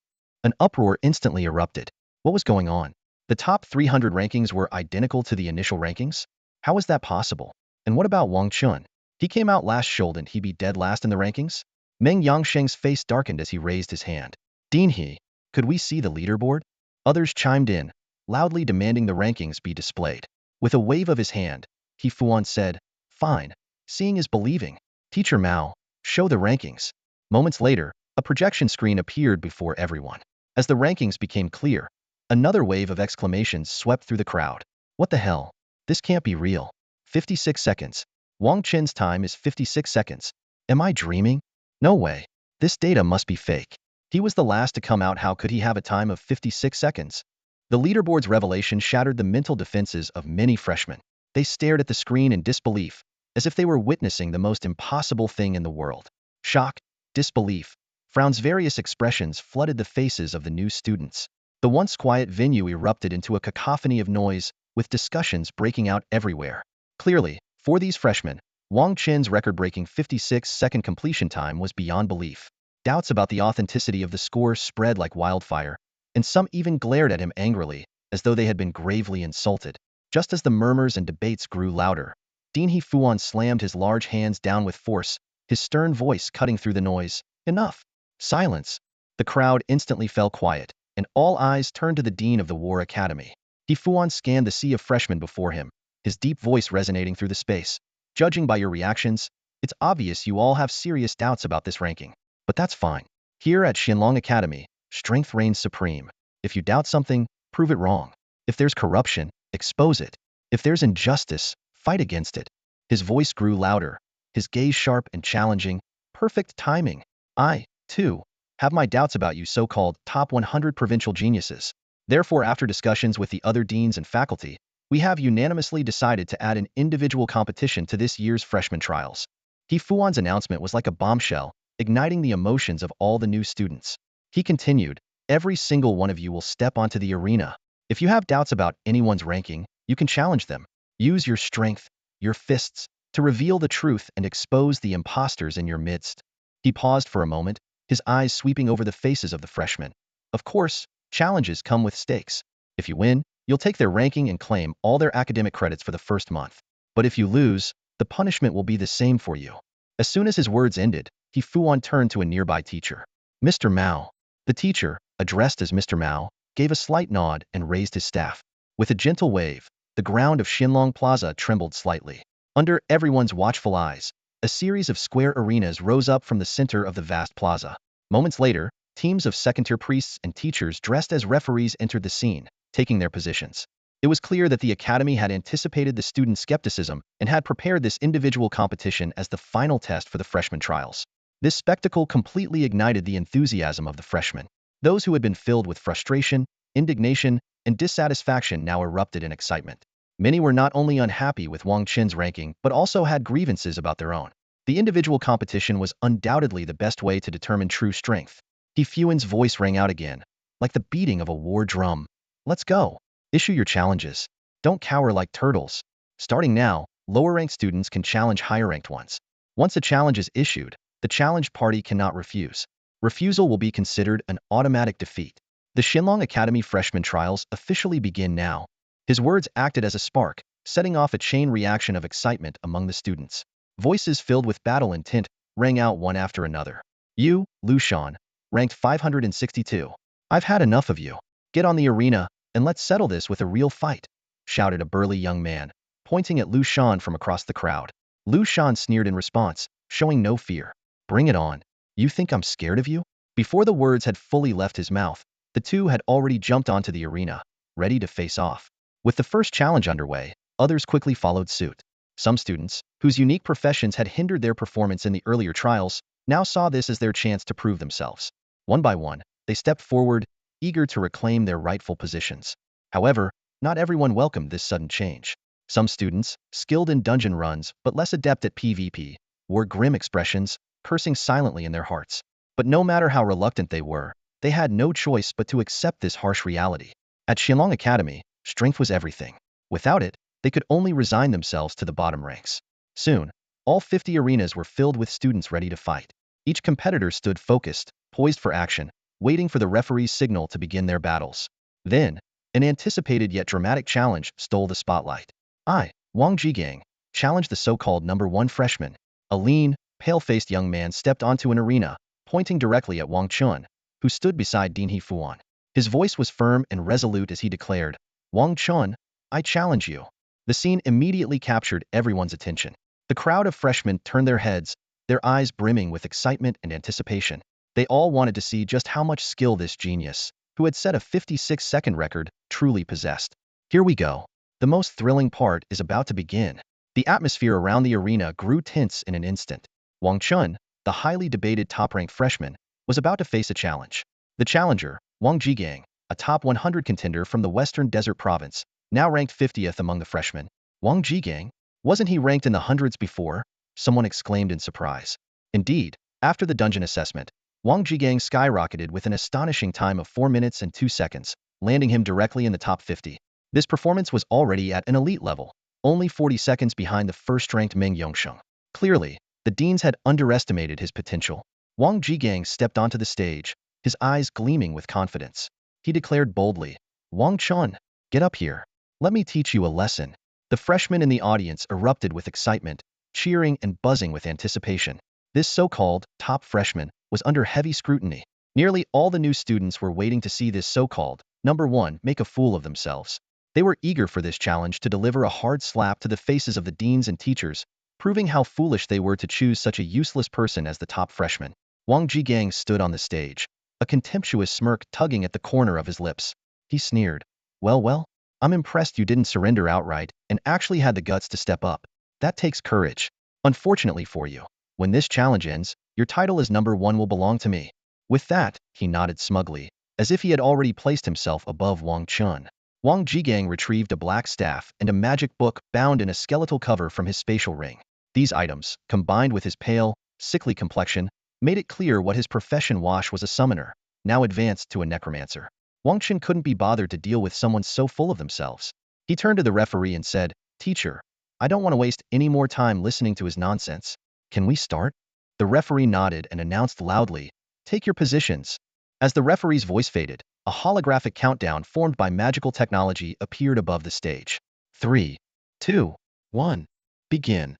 An uproar instantly erupted. What was going on? The top 300 rankings were identical to the initial rankings? How is that possible? And what about Wang Chen? He came out last, shouldn't he be dead last in the rankings? Meng Yangsheng's face darkened as he raised his hand. Dean He, could we see the leaderboard? Others chimed in, loudly demanding the rankings be displayed. With a wave of his hand, He Fuan said, Fine, seeing is believing. Teacher Mao, show the rankings. Moments later, a projection screen appeared before everyone. As the rankings became clear, another wave of exclamations swept through the crowd. What the hell? This can't be real. 56 seconds. Wang Chen's time is 56 seconds. Am I dreaming? No way. This data must be fake. He was the last to come out. How could he have a time of 56 seconds? The leaderboard's revelation shattered the mental defenses of many freshmen. They stared at the screen in disbelief, as if they were witnessing the most impossible thing in the world. Shock, disbelief, frowns, various expressions flooded the faces of the new students. The once quiet venue erupted into a cacophony of noise, with discussions breaking out everywhere. Clearly, for these freshmen, Wang Chen's record-breaking 56-second completion time was beyond belief. Doubts about the authenticity of the score spread like wildfire, and some even glared at him angrily, as though they had been gravely insulted. Just as the murmurs and debates grew louder, Dean He Fuan slammed his large hands down with force, his stern voice cutting through the noise. Enough! Silence! The crowd instantly fell quiet, and all eyes turned to the Dean of the War Academy. He Fuan scanned the sea of freshmen before him, his deep voice resonating through the space. Judging by your reactions, it's obvious you all have serious doubts about this ranking. But that's fine. Here at Xinlong Academy, strength reigns supreme. If you doubt something, prove it wrong. If there's corruption, expose it. If there's injustice, fight against it. His voice grew louder, his gaze sharp and challenging. Perfect timing. I, too, have my doubts about you so-called top 100 provincial geniuses. Therefore, after discussions with the other deans and faculty, we have unanimously decided to add an individual competition to this year's freshman trials. He Fuan's announcement was like a bombshell, igniting the emotions of all the new students. He continued, every single one of you will step onto the arena. If you have doubts about anyone's ranking, you can challenge them. Use your strength, your fists, to reveal the truth and expose the imposters in your midst. He paused for a moment, his eyes sweeping over the faces of the freshmen. Of course, challenges come with stakes. If you win, you'll take their ranking and claim all their academic credits for the first month. But if you lose, the punishment will be the same for you. As soon as his words ended, He Fuan turned to a nearby teacher. Mr. Mao. The teacher, addressed as Mr. Mao, gave a slight nod and raised his staff. With a gentle wave, the ground of Xinlong Plaza trembled slightly. Under everyone's watchful eyes, a series of square arenas rose up from the center of the vast plaza. Moments later, teams of second-tier priests and teachers dressed as referees entered the scene, taking their positions. It was clear that the academy had anticipated the student skepticism and had prepared this individual competition as the final test for the freshman trials. This spectacle completely ignited the enthusiasm of the freshmen. Those who had been filled with frustration, indignation, and dissatisfaction now erupted in excitement. Many were not only unhappy with Wang Chen's ranking, but also had grievances about their own. The individual competition was undoubtedly the best way to determine true strength. Fuan's voice rang out again, like the beating of a war drum. Let's go. Issue your challenges. Don't cower like turtles. Starting now, lower-ranked students can challenge higher-ranked ones. Once a challenge is issued, the challenged party cannot refuse. Refusal will be considered an automatic defeat. The Xinlong Academy freshman trials officially begin now. His words acted as a spark, setting off a chain reaction of excitement among the students. Voices filled with battle intent rang out one after another. You, Lu Shan, ranked 562. I've had enough of you. Get on the arena, and let's settle this with a real fight, shouted a burly young man, pointing at Lu Shan from across the crowd. Lu Shan sneered in response, showing no fear. Bring it on. You think I'm scared of you? Before the words had fully left his mouth, the two had already jumped onto the arena, ready to face off. With the first challenge underway, others quickly followed suit. Some students, whose unique professions had hindered their performance in the earlier trials, now saw this as their chance to prove themselves. One by one, they stepped forward, eager to reclaim their rightful positions. However, not everyone welcomed this sudden change. Some students, skilled in dungeon runs but less adept at PvP, wore grim expressions, cursing silently in their hearts. But no matter how reluctant they were, they had no choice but to accept this harsh reality. At Xinlong Academy, strength was everything. Without it, they could only resign themselves to the bottom ranks. Soon, all 50 arenas were filled with students ready to fight. Each competitor stood focused, poised for action, waiting for the referee's signal to begin their battles. Then, an anticipated yet dramatic challenge stole the spotlight. Wang Jigang, challenged the so-called #1 freshman. A lean, pale-faced young man stepped onto an arena, pointing directly at Wang Chen, who stood beside Dean Fuan. His voice was firm and resolute as he declared, Wang Chen, I challenge you. The scene immediately captured everyone's attention. The crowd of freshmen turned their heads, their eyes brimming with excitement and anticipation. They all wanted to see just how much skill this genius, who had set a 56-second record, truly possessed. Here we go. The most thrilling part is about to begin. The atmosphere around the arena grew tense in an instant. Wang Chen, the highly debated top-ranked freshman, was about to face a challenge. The challenger, Wang Jigang, a top 100 contender from the Western Desert Province, now ranked 50th among the freshmen. Wang Jigang? Wasn't he ranked in the hundreds before? Someone exclaimed in surprise. Indeed, after the dungeon assessment, Wang Jigang skyrocketed with an astonishing time of 4 minutes and 2 seconds, landing him directly in the top 50. This performance was already at an elite level, only 40 seconds behind the first-ranked Meng Yongsheng. Clearly, the deans had underestimated his potential. Wang Jigang stepped onto the stage, his eyes gleaming with confidence. He declared boldly, Wang Chen, get up here. Let me teach you a lesson. The freshmen in the audience erupted with excitement, cheering and buzzing with anticipation. This so-called top freshman was under heavy scrutiny. Nearly all the new students were waiting to see this so-called #1 make a fool of themselves. They were eager for this challenge to deliver a hard slap to the faces of the deans and teachers, proving how foolish they were to choose such a useless person as the top freshman. Wang Jigang stood on the stage, a contemptuous smirk tugging at the corner of his lips. He sneered. Well, I'm impressed you didn't surrender outright and actually had the guts to step up. That takes courage. Unfortunately for you, when this challenge ends, your title as #1 will belong to me. With that, he nodded smugly, as if he had already placed himself above Wang Chen. Wang Jigang retrieved a black staff and a magic book bound in a skeletal cover from his spatial ring. These items, combined with his pale, sickly complexion, made it clear what his profession was a summoner, now advanced to a necromancer. Wang Chen couldn't be bothered to deal with someone so full of themselves. He turned to the referee and said, Teacher, I don't want to waste any more time listening to his nonsense. Can we start? The referee nodded and announced loudly, Take your positions. As the referee's voice faded, a holographic countdown formed by magical technology appeared above the stage. 3, 2, 1. Begin.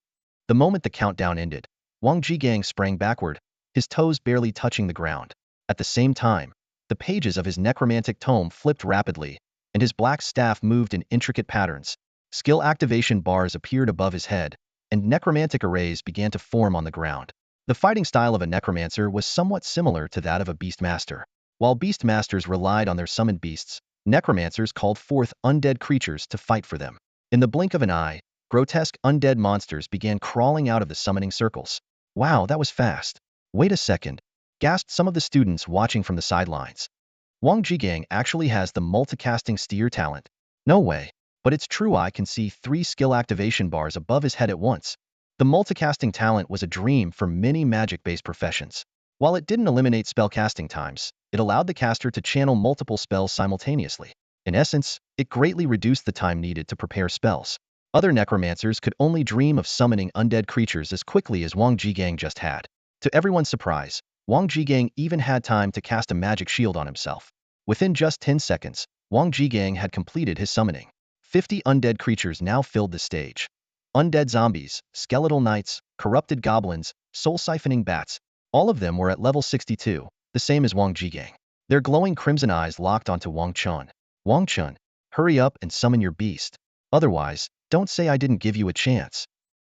The moment the countdown ended, Wang Jigang sprang backward, his toes barely touching the ground. At the same time, the pages of his necromantic tome flipped rapidly, and his black staff moved in intricate patterns. Skill activation bars appeared above his head, and necromantic arrays began to form on the ground. The fighting style of a necromancer was somewhat similar to that of a beast master. While beast masters relied on their summoned beasts, necromancers called forth undead creatures to fight for them. In the blink of an eye, grotesque undead monsters began crawling out of the summoning circles. Wow, that was fast. Wait a second, gasped some of the students watching from the sidelines. Wang Jigang actually has the multicasting steer talent. No way, but it's true. I can see 3 skill activation bars above his head at once. The multicasting talent was a dream for many magic-based professions. While it didn't eliminate spellcasting times, it allowed the caster to channel multiple spells simultaneously. In essence, it greatly reduced the time needed to prepare spells. Other necromancers could only dream of summoning undead creatures as quickly as Wang Jigang just had. To everyone's surprise, Wang Jigang even had time to cast a magic shield on himself. Within just 10 seconds, Wang Jigang had completed his summoning. 50 undead creatures now filled the stage. Undead zombies, skeletal knights, corrupted goblins, soul-siphoning bats, all of them were at level 62, the same as Wang Jigang. Their glowing crimson eyes locked onto Wang Chen. Wang Chen, hurry up and summon your beast. Otherwise, don't say I didn't give you a chance.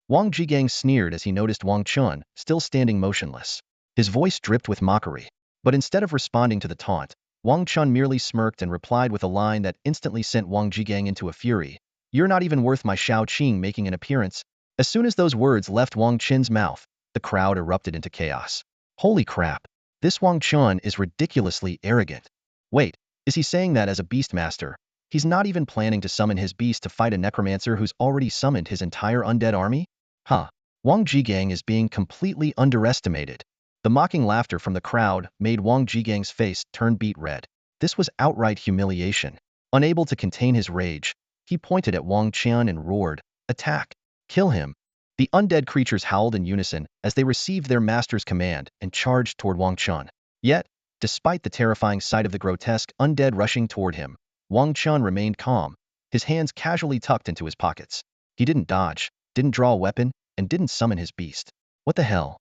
Wang Jigang sneered as he noticed Wang Chen still standing motionless. His voice dripped with mockery. But instead of responding to the taunt, Wang Chen merely smirked and replied with a line that instantly sent Wang Jigang into a fury. You're not even worth my Shao Qing making an appearance. As soon as those words left Wang Chen's mouth, the crowd erupted into chaos. Holy crap! This Wang Chen is ridiculously arrogant. Wait, is he saying that as a beastmaster? He's not even planning to summon his beast to fight a necromancer who's already summoned his entire undead army? Huh. Wang Jigang is being completely underestimated. The mocking laughter from the crowd made Wang Jigang's face turn beet red. This was outright humiliation. Unable to contain his rage, he pointed at Wang Chen and roared, "Attack! Kill him!" The undead creatures howled in unison as they received their master's command and charged toward Wang Chen. Yet, despite the terrifying sight of the grotesque undead rushing toward him, Wang Chen remained calm, his hands casually tucked into his pockets. He didn't dodge, didn't draw a weapon, and didn't summon his beast. What the hell?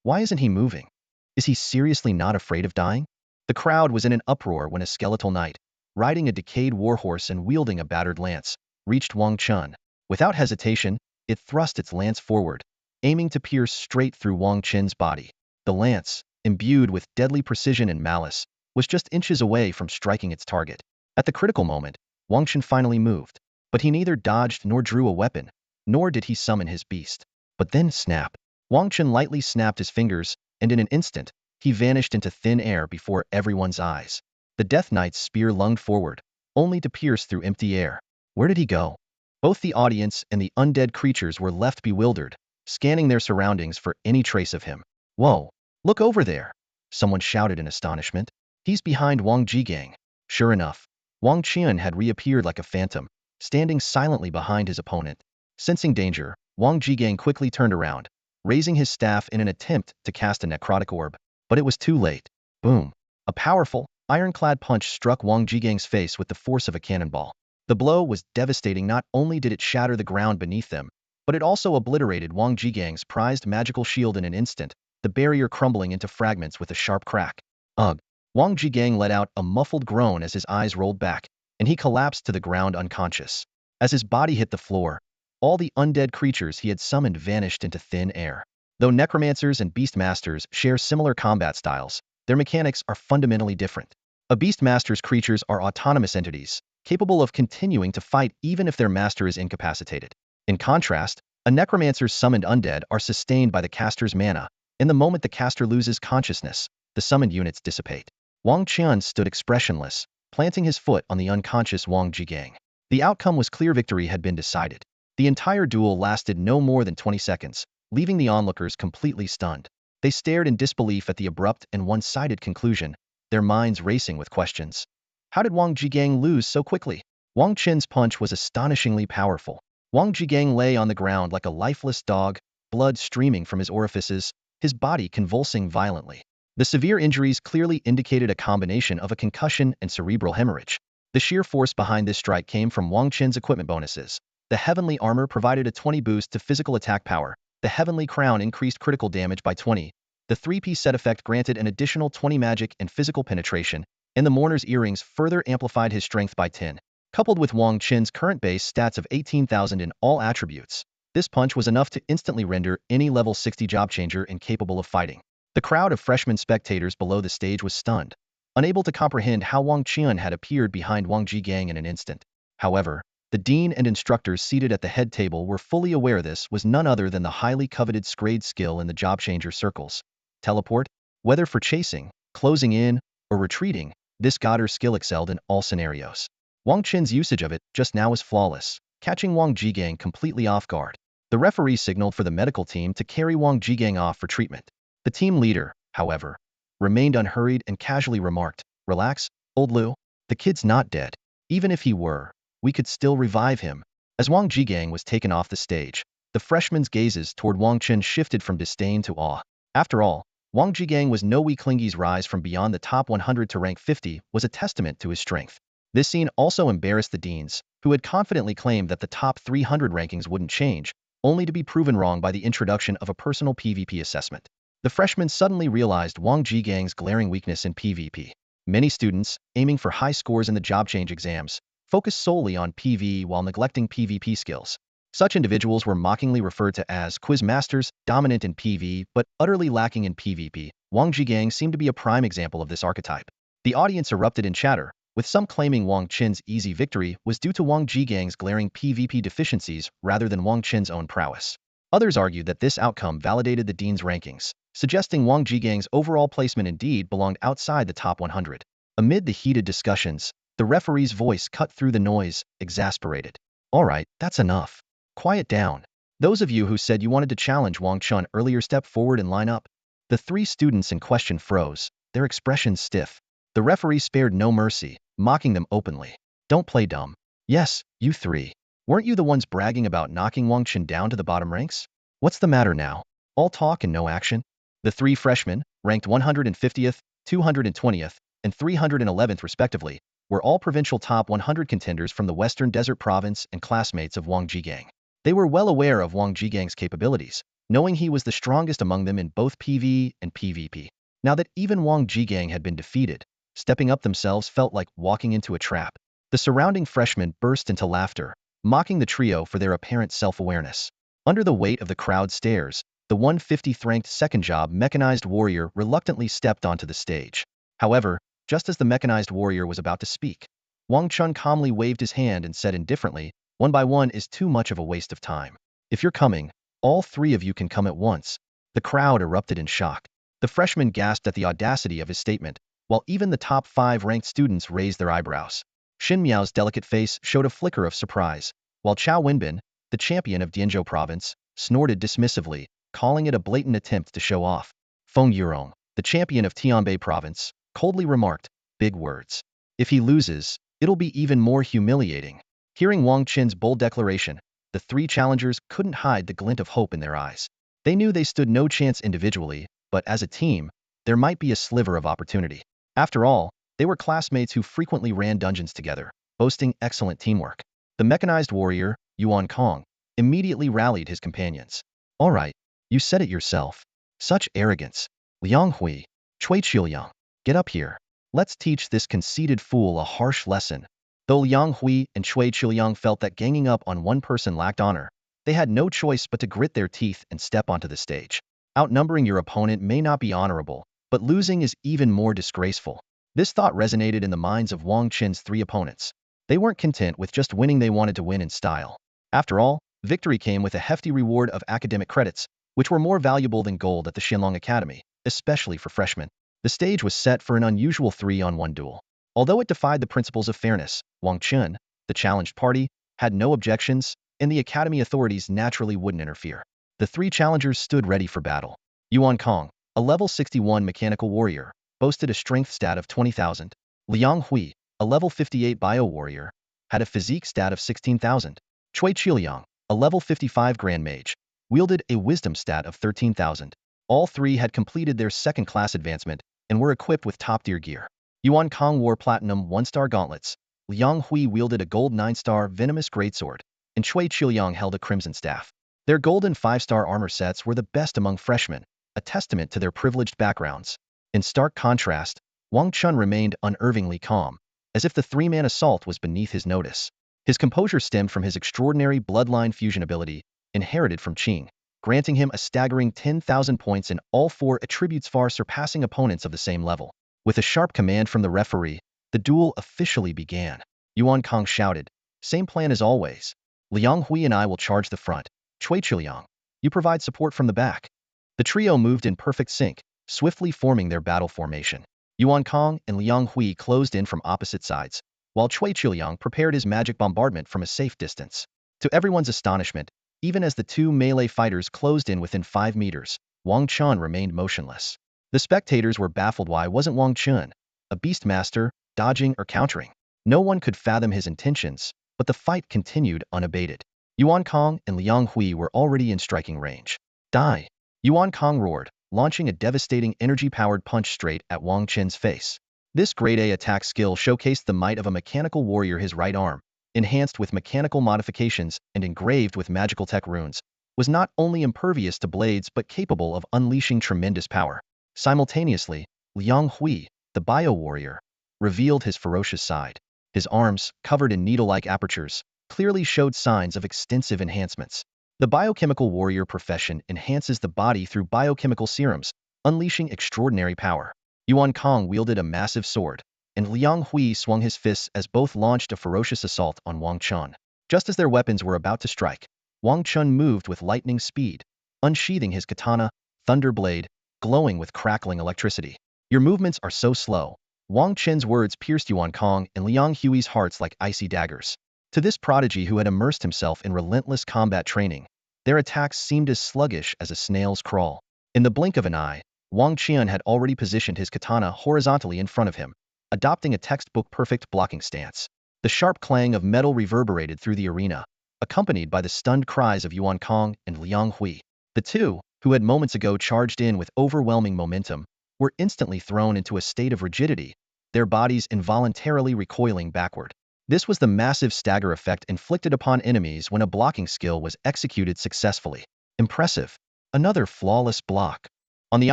Why isn't he moving? Is he seriously not afraid of dying? The crowd was in an uproar when a skeletal knight, riding a decayed warhorse and wielding a battered lance, reached Wang Chen. Without hesitation, it thrust its lance forward, aiming to pierce straight through Wang Chen's body. The lance, imbued with deadly precision and malice, was just inches away from striking its target. At the critical moment, Wang Chen finally moved, but he neither dodged nor drew a weapon, nor did he summon his beast. But then snap! Wang Chen lightly snapped his fingers, and in an instant, he vanished into thin air before everyone's eyes. The Death Knight's spear lunged forward, only to pierce through empty air. Where did he go? Both the audience and the undead creatures were left bewildered, scanning their surroundings for any trace of him. Whoa! Look over there! Someone shouted in astonishment. He's behind Wang Jigang. Sure enough, Wang Chen had reappeared like a phantom, standing silently behind his opponent. Sensing danger, Wang Jigang quickly turned around, raising his staff in an attempt to cast a necrotic orb. But it was too late. Boom! A powerful, ironclad punch struck Wang Jigang's face with the force of a cannonball. The blow was devastating. Not only did it shatter the ground beneath them, but it also obliterated Wang Jigang's prized magical shield in an instant, the barrier crumbling into fragments with a sharp crack. Ugh! Wang Jigang let out a muffled groan as his eyes rolled back, and he collapsed to the ground unconscious. As his body hit the floor, all the undead creatures he had summoned vanished into thin air. Though necromancers and beastmasters share similar combat styles, their mechanics are fundamentally different. A beastmaster's creatures are autonomous entities, capable of continuing to fight even if their master is incapacitated. In contrast, a necromancer's summoned undead are sustained by the caster's mana, and the moment the caster loses consciousness, the summoned units dissipate. Wang Chen stood expressionless, planting his foot on the unconscious Wang Jigang. The outcome was clear. Victory had been decided. The entire duel lasted no more than 20 seconds, leaving the onlookers completely stunned. They stared in disbelief at the abrupt and one-sided conclusion, their minds racing with questions. How did Wang Jigang lose so quickly? Wang Chen's punch was astonishingly powerful. Wang Jigang lay on the ground like a lifeless dog, blood streaming from his orifices, his body convulsing violently. The severe injuries clearly indicated a combination of a concussion and cerebral hemorrhage. The sheer force behind this strike came from Wang Chen's equipment bonuses. The Heavenly Armor provided a 20 boost to physical attack power. The Heavenly Crown increased critical damage by 20. The 3-piece set effect granted an additional 20 magic and physical penetration, and the Mourner's Earrings further amplified his strength by 10. Coupled with Wang Chen's current base stats of 18,000 in all attributes, this punch was enough to instantly render any level 60 job changer incapable of fighting. The crowd of freshman spectators below the stage was stunned, unable to comprehend how Wang Chen had appeared behind Wang Jigang in an instant. However, the dean and instructors seated at the head table were fully aware this was none other than the highly coveted Scrade skill in the job changer circles. Teleport? Whether for chasing, closing in, or retreating, this godder skill excelled in all scenarios. Wang Chen's usage of it just now was flawless, catching Wang Jigang completely off guard. The referee signaled for the medical team to carry Wang Jigang off for treatment. The team leader, however, remained unhurried and casually remarked, "Relax, old Liu. The kid's not dead. Even if he were, we could still revive him." As Wang Jigang was taken off the stage, the freshman's gazes toward Wang Chen shifted from disdain to awe. After all, Wang Jigang was no weakling's rise from beyond the top 100 to rank 50 was a testament to his strength. This scene also embarrassed the deans, who had confidently claimed that the top 300 rankings wouldn't change, only to be proven wrong by the introduction of a personal PvP assessment. The freshmen suddenly realized Wang Jigang's glaring weakness in PvP. Many students, aiming for high scores in the job change exams, focused solely on PvE while neglecting PvP skills. Such individuals were mockingly referred to as quiz masters, dominant in PvE but utterly lacking in PvP. Wang Jigang seemed to be a prime example of this archetype. The audience erupted in chatter, with some claiming Wang Chen's easy victory was due to Wang Jigang's glaring PvP deficiencies rather than Wang Chen's own prowess. Others argued that this outcome validated the dean's rankings, suggesting Wang Jigang's overall placement indeed belonged outside the top 100. Amid the heated discussions, the referee's voice cut through the noise, exasperated. "All right, that's enough. Quiet down. Those of you who said you wanted to challenge Wang Chen earlier step forward and line up." The three students in question froze, their expressions stiff. The referee spared no mercy, mocking them openly. "Don't play dumb. Yes, you three. Weren't you the ones bragging about knocking Wang Chen down to the bottom ranks? What's the matter now? All talk and no action?" The three freshmen, ranked 150th, 220th, and 311th respectively, were all provincial top 100 contenders from the Western Desert Province and classmates of Wang Jigang. They were well aware of Wang Jigang's capabilities, knowing he was the strongest among them in both PvE and PvP. Now that even Wang Jigang had been defeated, stepping up themselves felt like walking into a trap. The surrounding freshmen burst into laughter, mocking the trio for their apparent self-awareness. Under the weight of the crowd's stares, the 150th ranked second job mechanized warrior reluctantly stepped onto the stage. However, just as the mechanized warrior was about to speak, Wang Chen calmly waved his hand and said indifferently, "One by one is too much of a waste of time. If you're coming, all three of you can come at once." The crowd erupted in shock. The freshman gasped at the audacity of his statement, while even the top 5 ranked students raised their eyebrows. Xin Miao's delicate face showed a flicker of surprise, while Chao Wenbin, the champion of Dianzhou province, snorted dismissively, calling it a blatant attempt to show off. Feng Yurong, the champion of Tianbei province, coldly remarked, "Big words. If he loses, it'll be even more humiliating." Hearing Wang Chen's bold declaration, the three challengers couldn't hide the glint of hope in their eyes. They knew they stood no chance individually, but as a team, there might be a sliver of opportunity. After all, they were classmates who frequently ran dungeons together, boasting excellent teamwork. The mechanized warrior, Yuan Kong, immediately rallied his companions. "All right, you said it yourself. Such arrogance. Liang Hui, Cui Qiuliang, get up here. Let's teach this conceited fool a harsh lesson." Though Liang Hui and Cui Qiuliang felt that ganging up on one person lacked honor, they had no choice but to grit their teeth and step onto the stage. Outnumbering your opponent may not be honorable, but losing is even more disgraceful. This thought resonated in the minds of Wang Chen's three opponents. They weren't content with just winning, they wanted to win in style. After all, victory came with a hefty reward of academic credits, which were more valuable than gold at the Xianlong Academy, especially for freshmen. The stage was set for an unusual 3-on-1 duel. Although it defied the principles of fairness, Wang Chen, the challenged party, had no objections, and the academy authorities naturally wouldn't interfere. The three challengers stood ready for battle. Yuan Kong, a level 61 mechanical warrior, boasted a strength stat of 20,000. Liang Hui, a level 58 bio warrior, had a physique stat of 16,000. Cui Qiuliang, a level 55 grand mage, wielded a wisdom stat of 13,000. All three had completed their second-class advancement and were equipped with top-tier gear. Yuan Kong wore platinum 1-star gauntlets, Liang Hui wielded a gold 9-star venomous greatsword, and Cui Qiuliang held a crimson staff. Their golden 5-star armor sets were the best among freshmen, a testament to their privileged backgrounds. In stark contrast, Wang Chen remained unervingly calm, as if the three-man assault was beneath his notice. His composure stemmed from his extraordinary bloodline fusion ability, inherited from Qing, granting him a staggering 10,000 points in all 4 attributes, far surpassing opponents of the same level. With a sharp command from the referee, the duel officially began. Yuan Kong shouted, "Same plan as always. Liang Hui and I will charge the front. Cui Qiuliang, you provide support from the back." The trio moved in perfect sync, swiftly forming their battle formation. Yuan Kong and Liang Hui closed in from opposite sides, while Cui Qiuliang prepared his magic bombardment from a safe distance. To everyone's astonishment, Even as the two melee fighters closed in within 5 meters, Wang Chen remained motionless. The spectators were baffled why wasn't Wang Chen, a beast master, dodging or countering. No one could fathom his intentions, but the fight continued unabated. Yuan Kong and Liang Hui were already in striking range. Die! Yuan Kong roared, launching a devastating energy-powered punch straight at Wang Chen's face. This grade A attack skill showcased the might of a mechanical warrior. His right arm, enhanced with mechanical modifications and engraved with magical tech runes, was not only impervious to blades but capable of unleashing tremendous power. Simultaneously, Liang Hui, the bio-warrior, revealed his ferocious side. His arms, covered in needle-like apertures, clearly showed signs of extensive enhancements. The biochemical warrior profession enhances the body through biochemical serums, unleashing extraordinary power. Yuan Kong wielded a massive sword, and Liang Hui swung his fists as both launched a ferocious assault on Wang Chen. Just as their weapons were about to strike, Wang Chen moved with lightning speed, unsheathing his katana, thunder blade, glowing with crackling electricity. Your movements are so slow. Wang Chen's words pierced Yuan Kong and Liang Hui's hearts like icy daggers. To this prodigy who had immersed himself in relentless combat training, their attacks seemed as sluggish as a snail's crawl. In the blink of an eye, Wang Chen had already positioned his katana horizontally in front of him, adopting a textbook-perfect blocking stance. The sharp clang of metal reverberated through the arena, accompanied by the stunned cries of Yuan Kong and Liang Hui. The two, who had moments ago charged in with overwhelming momentum, were instantly thrown into a state of rigidity, their bodies involuntarily recoiling backward. This was the massive stagger effect inflicted upon enemies when a blocking skill was executed successfully. Impressive. Another flawless block. On the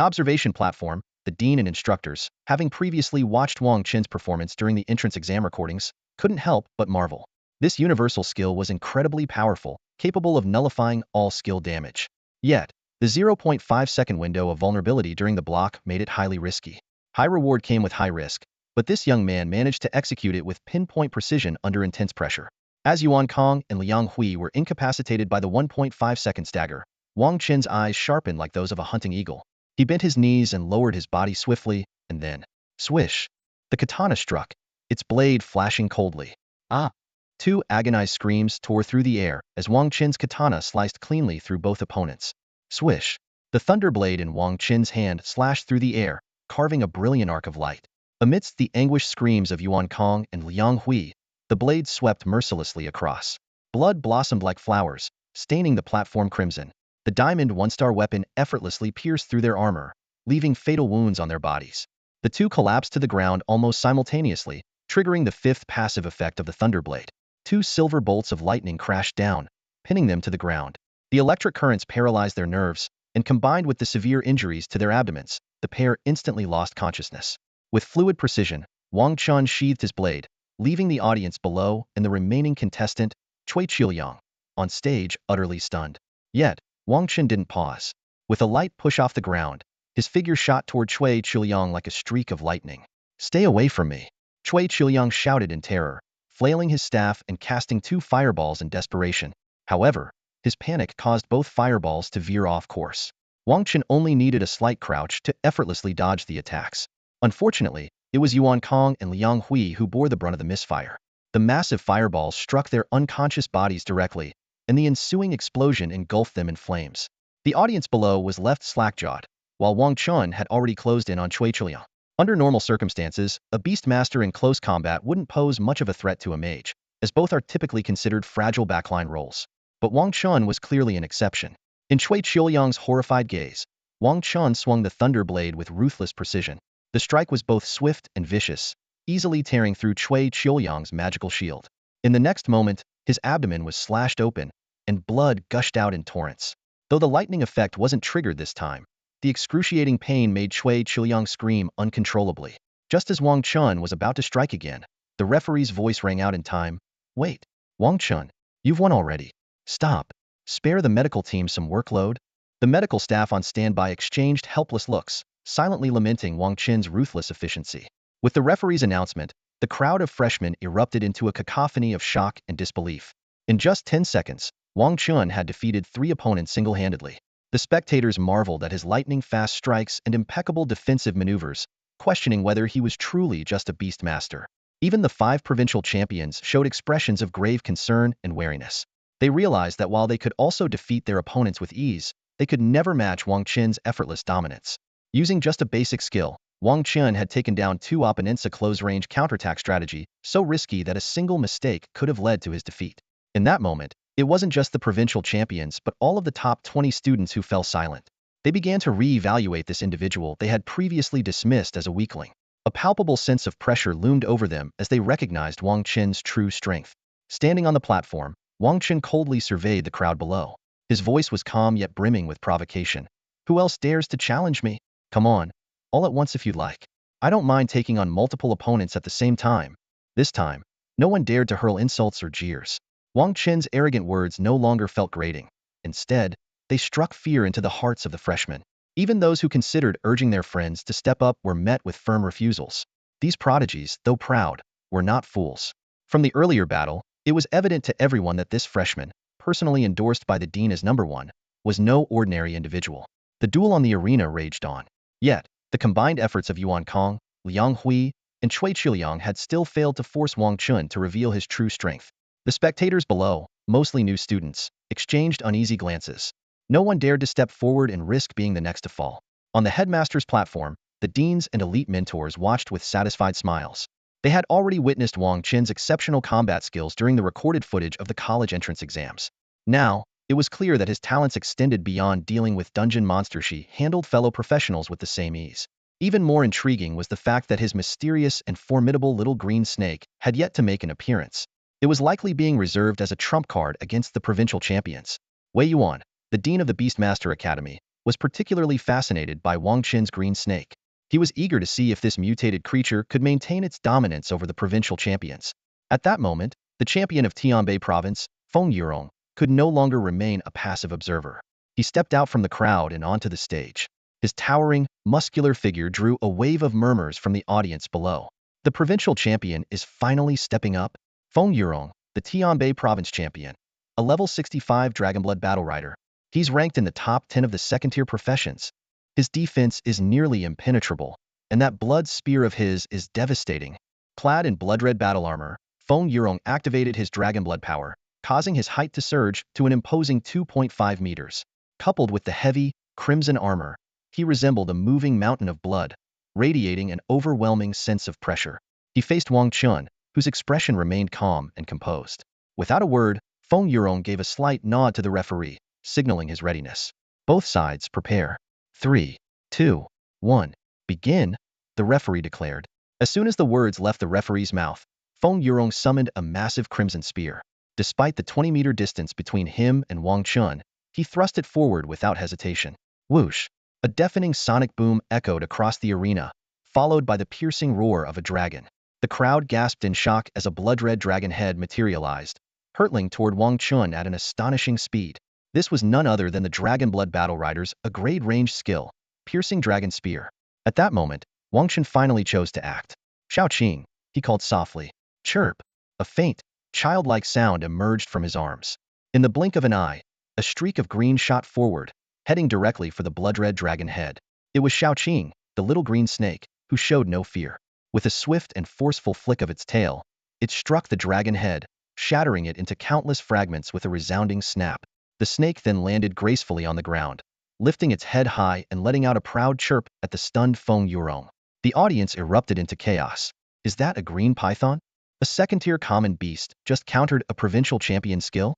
observation platform, the dean and instructors, having previously watched Wang Chen's performance during the entrance exam recordings, couldn't help but marvel. This universal skill was incredibly powerful, capable of nullifying all skill damage. Yet, the 0.5-second window of vulnerability during the block made it highly risky. High reward came with high risk, but this young man managed to execute it with pinpoint precision under intense pressure. As Yuan Kong and Liang Hui were incapacitated by the 1.5-second stagger, Wang Chen's eyes sharpened like those of a hunting eagle. He bent his knees and lowered his body swiftly, and then, swish, the katana struck, its blade flashing coldly. Ah! Two agonized screams tore through the air as Wang Chen's katana sliced cleanly through both opponents. Swish! The thunder blade in Wang Chen's hand slashed through the air, carving a brilliant arc of light. Amidst the anguished screams of Yuan Kong and Liang Hui, the blade swept mercilessly across. Blood blossomed like flowers, staining the platform crimson. The diamond one-star weapon effortlessly pierced through their armor, leaving fatal wounds on their bodies. The two collapsed to the ground almost simultaneously, triggering the fifth passive effect of the Thunderblade. Two silver bolts of lightning crashed down, pinning them to the ground. The electric currents paralyzed their nerves, and combined with the severe injuries to their abdomens, the pair instantly lost consciousness. With fluid precision, Wang Chen sheathed his blade, leaving the audience below and the remaining contestant, Cui Qiuyang, on stage utterly stunned. Yet, Wang Chen didn't pause. With a light push off the ground, his figure shot toward Cui Qiuyang like a streak of lightning. "Stay away from me!" Cui Qiuyang shouted in terror, flailing his staff and casting two fireballs in desperation. However, his panic caused both fireballs to veer off course. Wang Chen only needed a slight crouch to effortlessly dodge the attacks. Unfortunately, it was Yuan Kong and Liang Hui who bore the brunt of the misfire. The massive fireballs struck their unconscious bodies directly, and the ensuing explosion engulfed them in flames. The audience below was left slack-jawed, while Wang Chen had already closed in on Cui Qiuyang. Under normal circumstances, a beast master in close combat wouldn't pose much of a threat to a mage, as both are typically considered fragile backline roles. But Wang Chen was clearly an exception. In Cui Qiuyang's horrified gaze, Wang Chen swung the thunder blade with ruthless precision. The strike was both swift and vicious, easily tearing through Cui Qiuyang's magical shield. In the next moment, his abdomen was slashed open, and blood gushed out in torrents. Though the lightning effect wasn't triggered this time, the excruciating pain made Cui Qiuyang scream uncontrollably. Just as Wang Chen was about to strike again, the referee's voice rang out in time. "Wait, Wang Chen, you've won already. Stop. Spare the medical team some workload." The medical staff on standby exchanged helpless looks, silently lamenting Wang Chen's ruthless efficiency. With the referee's announcement, the crowd of freshmen erupted into a cacophony of shock and disbelief. In just 10 seconds, Wang Chen had defeated 3 opponents single-handedly. The spectators marveled at his lightning-fast strikes and impeccable defensive maneuvers, questioning whether he was truly just a beast master. Even the 5 provincial champions showed expressions of grave concern and wariness. They realized that while they could also defeat their opponents with ease, they could never match Wang Chen's effortless dominance. Using just a basic skill, Wang Chen had taken down two opponents' a close-range counterattack strategy so risky that a single mistake could have led to his defeat. In that moment, it wasn't just the provincial champions but all of the top 20 students who fell silent. They began to re-evaluate this individual they had previously dismissed as a weakling. A palpable sense of pressure loomed over them as they recognized Wang Chen's true strength. Standing on the platform, Wang Chen coldly surveyed the crowd below. His voice was calm yet brimming with provocation. "Who else dares to challenge me? Come on, all at once if you'd like. I don't mind taking on multiple opponents at the same time." This time, no one dared to hurl insults or jeers. Wang Chen's arrogant words no longer felt grating. Instead, they struck fear into the hearts of the freshmen. Even those who considered urging their friends to step up were met with firm refusals. These prodigies, though proud, were not fools. From the earlier battle, it was evident to everyone that this freshman, personally endorsed by the dean as #1, was no ordinary individual. The duel on the arena raged on. Yet, the combined efforts of Yuan Kong, Liang Hui, and Chui Chiliang had still failed to force Wang Chen to reveal his true strength. The spectators below, mostly new students, exchanged uneasy glances. No one dared to step forward and risk being the next to fall. On the headmaster's platform, the deans and elite mentors watched with satisfied smiles. They had already witnessed Wang Chen's exceptional combat skills during the recorded footage of the college entrance exams. Now, it was clear that his talents extended beyond dealing with dungeon monsters. He handled fellow professionals with the same ease. Even more intriguing was the fact that his mysterious and formidable little green snake had yet to make an appearance. It was likely being reserved as a trump card against the provincial champions. Wei Yuan, the dean of the Beastmaster Academy, was particularly fascinated by Wang Chen's green snake. He was eager to see if this mutated creature could maintain its dominance over the provincial champions. At that moment, the champion of Tianbei province, Feng Yurong, could no longer remain a passive observer. He stepped out from the crowd and onto the stage. His towering, muscular figure drew a wave of murmurs from the audience below. The provincial champion is finally stepping up. Feng Yurong, the Tianbei province champion, a level 65 Dragonblood battle rider. He's ranked in the top 10 of the second-tier professions. His defense is nearly impenetrable, and that blood spear of his is devastating. Clad in blood-red battle armor, Feng Yurong activated his Dragonblood power, causing his height to surge to an imposing 2.5 meters. Coupled with the heavy, crimson armor, he resembled a moving mountain of blood, radiating an overwhelming sense of pressure. He faced Wang Chen, whose expression remained calm and composed. Without a word, Feng Yurong gave a slight nod to the referee, signaling his readiness. "Both sides prepare. 3, 2, 1. Begin," the referee declared. As soon as the words left the referee's mouth, Feng Yurong summoned a massive crimson spear. Despite the 20-meter distance between him and Wang Chen, he thrust it forward without hesitation. Whoosh! A deafening sonic boom echoed across the arena, followed by the piercing roar of a dragon. The crowd gasped in shock as a blood-red dragon head materialized, hurtling toward Wang Chen at an astonishing speed. This was none other than the Dragonblood Battle Rider's grade range skill, Piercing Dragon Spear. At that moment, Wang Chen finally chose to act. "Shao Qing," he called softly. Chirp! A faint, childlike sound emerged from his arms. In the blink of an eye, a streak of green shot forward, heading directly for the blood-red dragon head. It was Shao Qing, the little green snake, who showed no fear. With a swift and forceful flick of its tail, it struck the dragon head, shattering it into countless fragments with a resounding snap. The snake then landed gracefully on the ground, lifting its head high and letting out a proud chirp at the stunned Feng Yurong. The audience erupted into chaos. Is that a green python? A second-tier common beast just countered a provincial champion skill?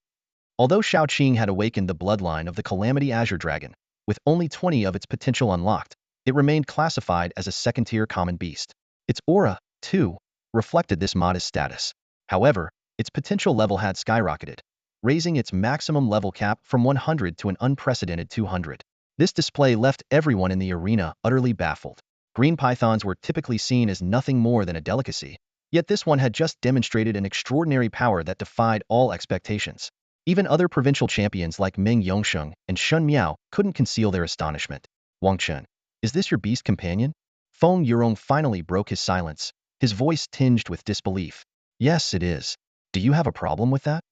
Although Shao Qing had awakened the bloodline of the Calamity Azure Dragon, with only 20 of its potential unlocked, it remained classified as a second-tier common beast. Its aura, too, reflected this modest status. However, its potential level had skyrocketed, raising its maximum level cap from 100 to an unprecedented 200. This display left everyone in the arena utterly baffled. Green pythons were typically seen as nothing more than a delicacy, yet this one had just demonstrated an extraordinary power that defied all expectations. Even other provincial champions like Meng Yongsheng and Shun Miao couldn't conceal their astonishment. "Wang Chen, is this your beast companion?" Feng Yurong finally broke his silence, his voice tinged with disbelief. "Yes, it is. Do you have a problem with that?"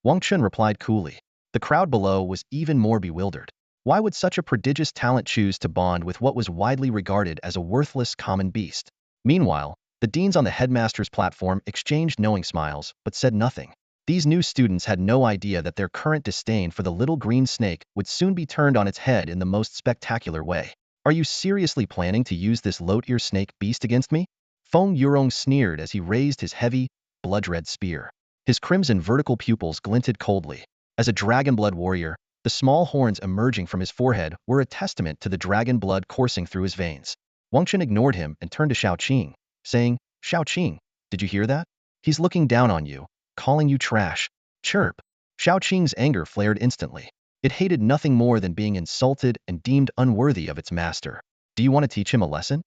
Wang Chen replied coolly. The crowd below was even more bewildered. Why would such a prodigious talent choose to bond with what was widely regarded as a worthless common beast? Meanwhile, the deans on the headmaster's platform exchanged knowing smiles, but said nothing. These new students had no idea that their current disdain for the little green snake would soon be turned on its head in the most spectacular way. Are you seriously planning to use this lote-ear snake beast against me? Feng Yurong sneered as he raised his heavy, blood-red spear. His crimson vertical pupils glinted coldly. As a dragon blood warrior, the small horns emerging from his forehead were a testament to the dragon blood coursing through his veins. Wang Chen ignored him and turned to Xiaoqing, saying, Xiaoqing, did you hear that? He's looking down on you, calling you trash. Chirp. Xiaoqing's anger flared instantly. It hated nothing more than being insulted and deemed unworthy of its master. Do you want to teach him a lesson?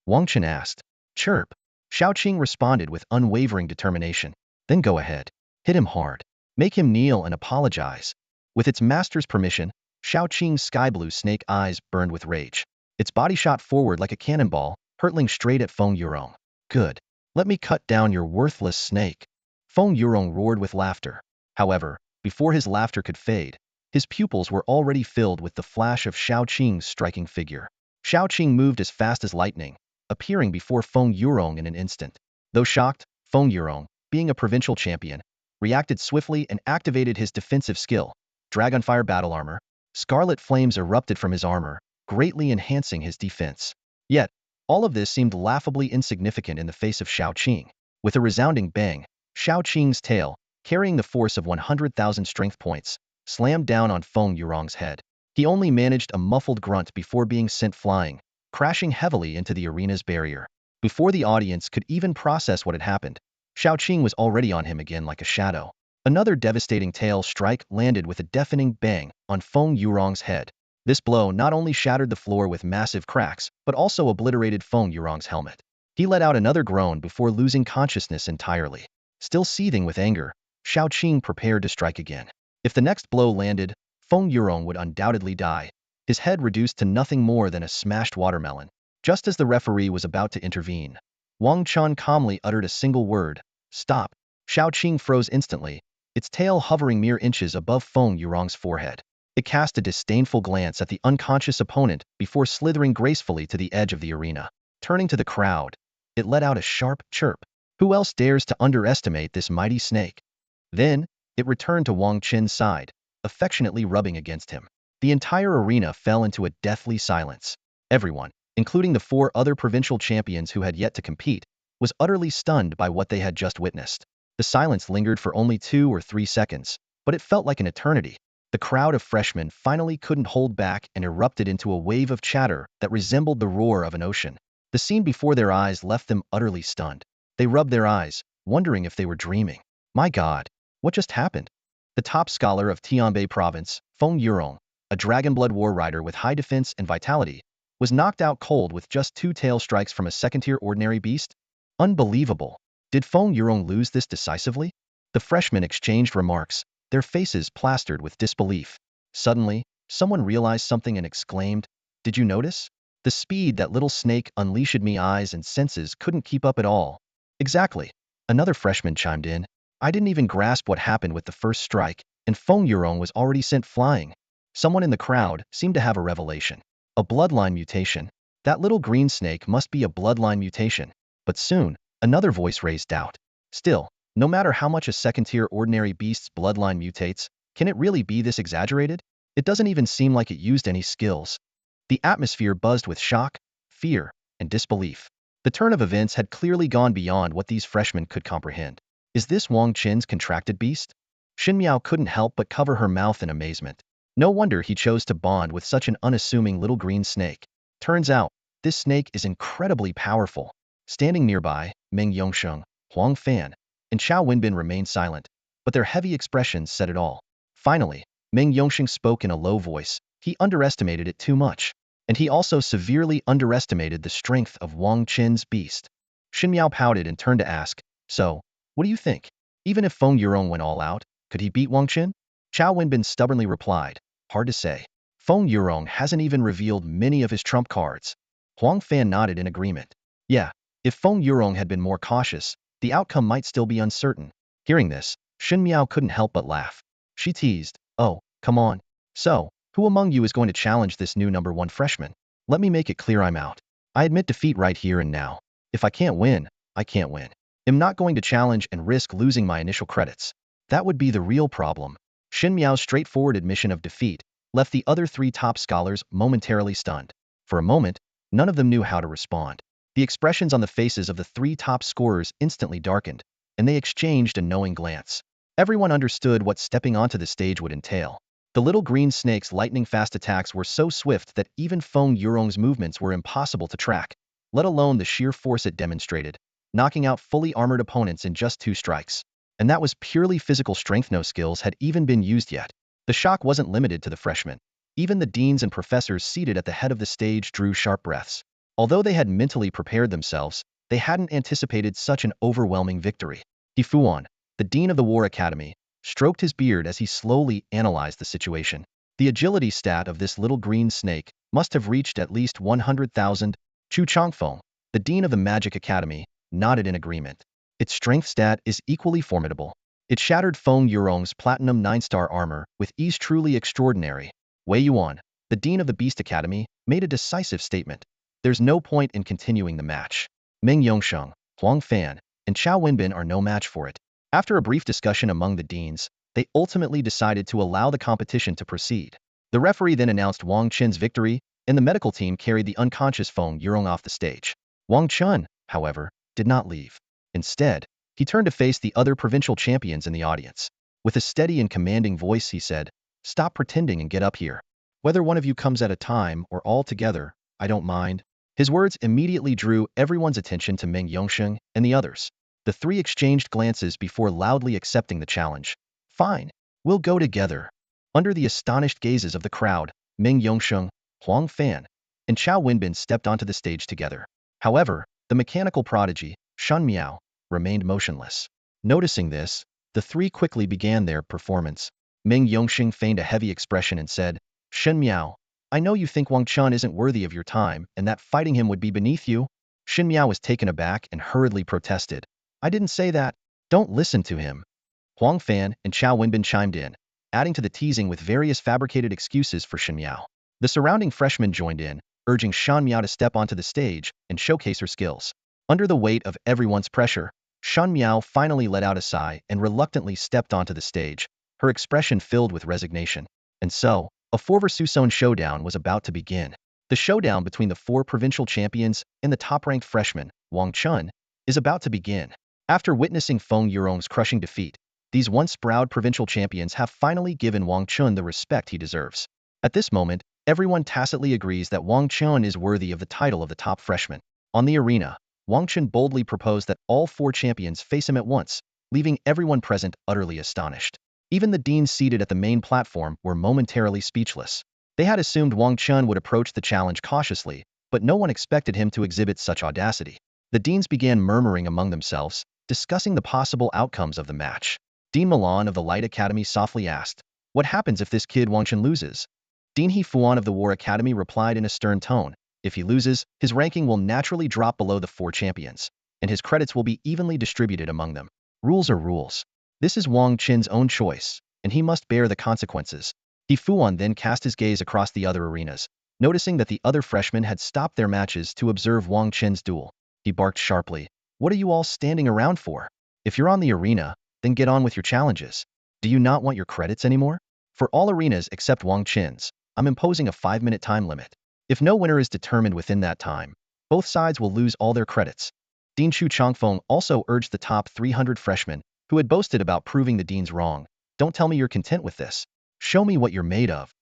Wang Chen asked. Chirp. Xiaoqing responded with unwavering determination. Then go ahead. Hit him hard. Make him kneel and apologize. With its master's permission, Xiaoqing's sky-blue snake eyes burned with rage. Its body shot forward like a cannonball, hurtling straight at Feng Yurong. Good. Let me cut down your worthless snake. Feng Yurong roared with laughter. However, before his laughter could fade, his pupils were already filled with the flash of Xiaoqing's striking figure. Xiaoqing moved as fast as lightning, appearing before Feng Yurong in an instant. Though shocked, Feng Yurong, being a provincial champion, reacted swiftly and activated his defensive skill, Dragonfire Battle Armor. Scarlet flames erupted from his armor, greatly enhancing his defense. Yet, all of this seemed laughably insignificant in the face of Xiaoqing. With a resounding bang, Xiaoqing's tail, carrying the force of 100,000 strength points, slammed down on Feng Yurong's head. He only managed a muffled grunt before being sent flying, crashing heavily into the arena's barrier. Before the audience could even process what had happened, Xiaoqing was already on him again like a shadow. Another devastating tail strike landed with a deafening bang on Feng Yurong's head. This blow not only shattered the floor with massive cracks, but also obliterated Feng Yurong's helmet. He let out another groan before losing consciousness entirely. Still seething with anger, Xiaoqing prepared to strike again. If the next blow landed, Feng Yurong would undoubtedly die, his head reduced to nothing more than a smashed watermelon. Just as the referee was about to intervene, Wang Chen calmly uttered a single word, stop. Xiaoqing froze instantly, its tail hovering mere inches above Feng Yurong's forehead. It cast a disdainful glance at the unconscious opponent before slithering gracefully to the edge of the arena. Turning to the crowd, it let out a sharp chirp. Who else dares to underestimate this mighty snake? Then, it returned to Wang Chen's side, affectionately rubbing against him. The entire arena fell into a deathly silence. Everyone, including the 4 other provincial champions who had yet to compete, was utterly stunned by what they had just witnessed. The silence lingered for only 2 or 3 seconds, but it felt like an eternity. The crowd of freshmen finally couldn't hold back and erupted into a wave of chatter that resembled the roar of an ocean. The scene before their eyes left them utterly stunned. They rubbed their eyes, wondering if they were dreaming. My God, what just happened? The top scholar of Tianbei province, Feng Yurong, a dragonblood war rider with high defense and vitality, was knocked out cold with just 2 tail strikes from a second-tier ordinary beast? Unbelievable. Did Feng Yurong lose this decisively? The freshmen exchanged remarks, their faces plastered with disbelief. Suddenly, someone realized something and exclaimed, did you notice? The speed that little snake unleashed me eyes and senses couldn't keep up at all. Exactly. Another freshman chimed in. I didn't even grasp what happened with the first strike, and Feng Yurong was already sent flying. Someone in the crowd seemed to have a revelation. A bloodline mutation. That little green snake must be a bloodline mutation. But soon, another voice raised doubt. Still, no matter how much a second-tier ordinary beast's bloodline mutates, can it really be this exaggerated? It doesn't even seem like it used any skills. The atmosphere buzzed with shock, fear, and disbelief. The turn of events had clearly gone beyond what these freshmen could comprehend. Is this Wang Chen's contracted beast? Xin Miao couldn't help but cover her mouth in amazement. No wonder he chose to bond with such an unassuming little green snake. Turns out, this snake is incredibly powerful. Standing nearby, Meng Yongsheng, Huang Fan, and Chao Wenbin remained silent, but their heavy expressions said it all. Finally, Meng Yongsheng spoke in a low voice. He underestimated it too much. And he also severely underestimated the strength of Wang Chen's beast. Xin Miao pouted and turned to ask, so, what do you think? Even if Feng Yurong went all out, could he beat Wang Chen? Chao Wenbin stubbornly replied, hard to say. Feng Yurong hasn't even revealed many of his trump cards. Huang Fan nodded in agreement. Yeah, if Feng Yurong had been more cautious, the outcome might still be uncertain. Hearing this, Xin Miao couldn't help but laugh. She teased, oh, come on. So, who among you is going to challenge this new number 1 freshman? Let me make it clear I'm out. I admit defeat right here and now. If I can't win, I can't win. I'm not going to challenge and risk losing my initial credits. That would be the real problem. Shin Miao's straightforward admission of defeat left the other three top scholars momentarily stunned. For a moment, none of them knew how to respond. The expressions on the faces of the three top scorers instantly darkened, and they exchanged a knowing glance. Everyone understood what stepping onto the stage would entail. The little green snake's lightning-fast attacks were so swift that even Feng Yurong's movements were impossible to track, let alone the sheer force it demonstrated, knocking out fully armored opponents in just 2 strikes. And that was purely physical strength. No skills had even been used yet. The shock wasn't limited to the freshmen. Even the deans and professors seated at the head of the stage drew sharp breaths. Although they had mentally prepared themselves, they hadn't anticipated such an overwhelming victory. He Fuan, the dean of the War Academy, stroked his beard as he slowly analyzed the situation. The agility stat of this little green snake must have reached at least 100,000. Chu Changfeng, the dean of the Magic Academy, nodded in agreement. Its strength stat is equally formidable. It shattered Feng Yurong's platinum 9-star armor with ease truly extraordinary. Wei Yuan, the dean of the Beast Academy, made a decisive statement. There's no point in continuing the match. Meng Yongsheng, Huang Fan, and Chao Wenbin are no match for it. After a brief discussion among the deans, they ultimately decided to allow the competition to proceed. The referee then announced Wang Chen's victory, and the medical team carried the unconscious Feng Yurong off the stage. Wang Chen, however, did not leave. Instead, he turned to face the other provincial champions in the audience. With a steady and commanding voice, he said, "Stop pretending and get up here. Whether one of you comes at a time or all together, I don't mind." His words immediately drew everyone's attention to Meng Yongsheng and the others. The three exchanged glances before loudly accepting the challenge. "Fine. We'll go together." Under the astonished gazes of the crowd, Meng Yongsheng, Huang Fan, and Chao Wenbin stepped onto the stage together. However, the mechanical prodigy, Shen Miao, remained motionless. Noticing this, the three quickly began their performance. Meng Yongsheng feigned a heavy expression and said, "Shen Miao, I know you think Wang Chen isn't worthy of your time and that fighting him would be beneath you." Shen Miao was taken aback and hurriedly protested. "I didn't say that. Don't listen to him." Huang Fan and Chao Wenbin chimed in, adding to the teasing with various fabricated excuses for Shen Miao. The surrounding freshmen joined in, urging Shen Miao to step onto the stage and showcase her skills. Under the weight of everyone's pressure, Shen Miao finally let out a sigh and reluctantly stepped onto the stage, her expression filled with resignation. And so, a 4-versus-1 showdown was about to begin. The showdown between the 4 provincial champions and the top-ranked freshman, Wang Chen, is about to begin. After witnessing Feng Yurong's crushing defeat, these once proud provincial champions have finally given Wang Chen the respect he deserves. At this moment, everyone tacitly agrees that Wang Chen is worthy of the title of the top freshman. On the arena, Wang Chen boldly proposed that all 4 champions face him at once, leaving everyone present utterly astonished. Even the deans seated at the main platform were momentarily speechless. They had assumed Wang Chen would approach the challenge cautiously, but no one expected him to exhibit such audacity. The deans began murmuring among themselves, discussing the possible outcomes of the match. Dean Milan of the Light Academy softly asked, "What happens if this kid Wang Chen loses?" Dean He Fuan of the War Academy replied in a stern tone, "If he loses, his ranking will naturally drop below the 4 champions, and his credits will be evenly distributed among them. Rules are rules. This is Wang Chen's own choice, and he must bear the consequences." He Fuan then cast his gaze across the other arenas, noticing that the other freshmen had stopped their matches to observe Wang Chen's duel. He barked sharply, "What are you all standing around for? If you're on the arena, then get on with your challenges. Do you not want your credits anymore? For all arenas except Wang Chen's, I'm imposing a 5-minute time limit. If no winner is determined within that time, both sides will lose all their credits." Dean Chu Changfeng also urged the top 300 freshmen, who had boasted about proving the deans wrong, "Don't tell me you're content with this. Show me what you're made of."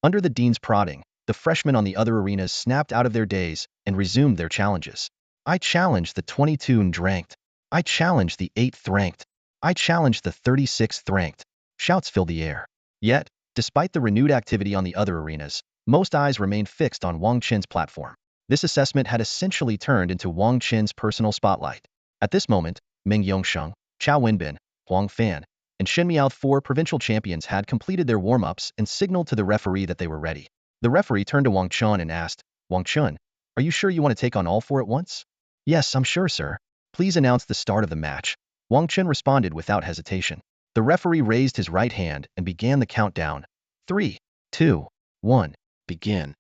Under the dean's prodding, the freshmen on the other arenas snapped out of their daze and resumed their challenges. "I challenge the 22nd ranked. I challenge the 8th ranked. I challenge the 36th ranked." Shouts filled the air. Yet, despite the renewed activity on the other arenas, most eyes remained fixed on Wang Chen's platform. This assessment had essentially turned into Wang Chen's personal spotlight. At this moment, Meng Yongsheng, Chao Wenbin, Huang Fan, and Shen Miao, 4 provincial champions, had completed their warm-ups and signaled to the referee that they were ready. The referee turned to Wang Chen and asked, "Wang Chen, are you sure you want to take on all 4 at once?" "Yes, I'm sure, sir. Please announce the start of the match." Wang Chen responded without hesitation. The referee raised his right hand and began the countdown. 3, 2, 1, begin.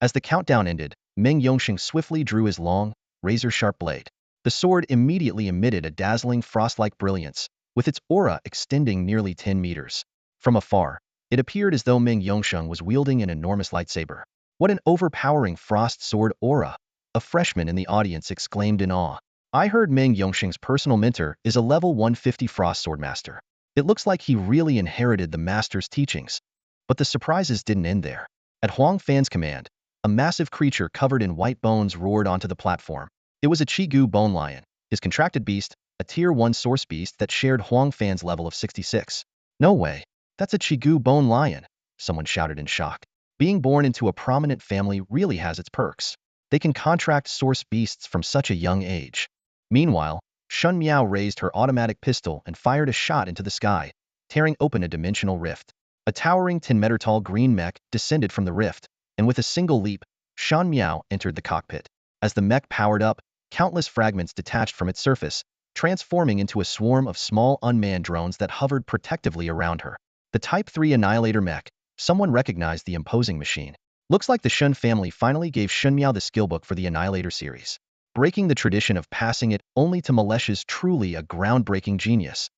As the countdown ended, Meng Yongsheng swiftly drew his long, razor-sharp blade. The sword immediately emitted a dazzling frost-like brilliance, with its aura extending nearly 10 meters. From afar, it appeared as though Meng Yongsheng was wielding an enormous lightsaber. What an overpowering frost sword aura! A freshman in the audience exclaimed in awe. I heard Meng Yongsheng's personal mentor is a level 150 frost sword master. It looks like he really inherited the master's teachings. But the surprises didn't end there. At Huang Fan's command, a massive creature covered in white bones roared onto the platform. It was a Chigu bone lion, his contracted beast, a tier 1 source beast that shared Huang Fan's level of 66. No way. That's a Chigu bone lion, someone shouted in shock. Being born into a prominent family really has its perks. They can contract source beasts from such a young age. Meanwhile, Shun Miao raised her automatic pistol and fired a shot into the sky, tearing open a dimensional rift. A towering 10-meter-tall green mech descended from the rift, and with a single leap, Shun Miao entered the cockpit. As the mech powered up, countless fragments detached from its surface, transforming into a swarm of small unmanned drones that hovered protectively around her. The Type 3 Annihilator mech. Someone recognized the imposing machine. Looks like the Shun family finally gave Shun Miao the skillbook for the Annihilator series. Breaking the tradition of passing it only to militias, truly a groundbreaking genius.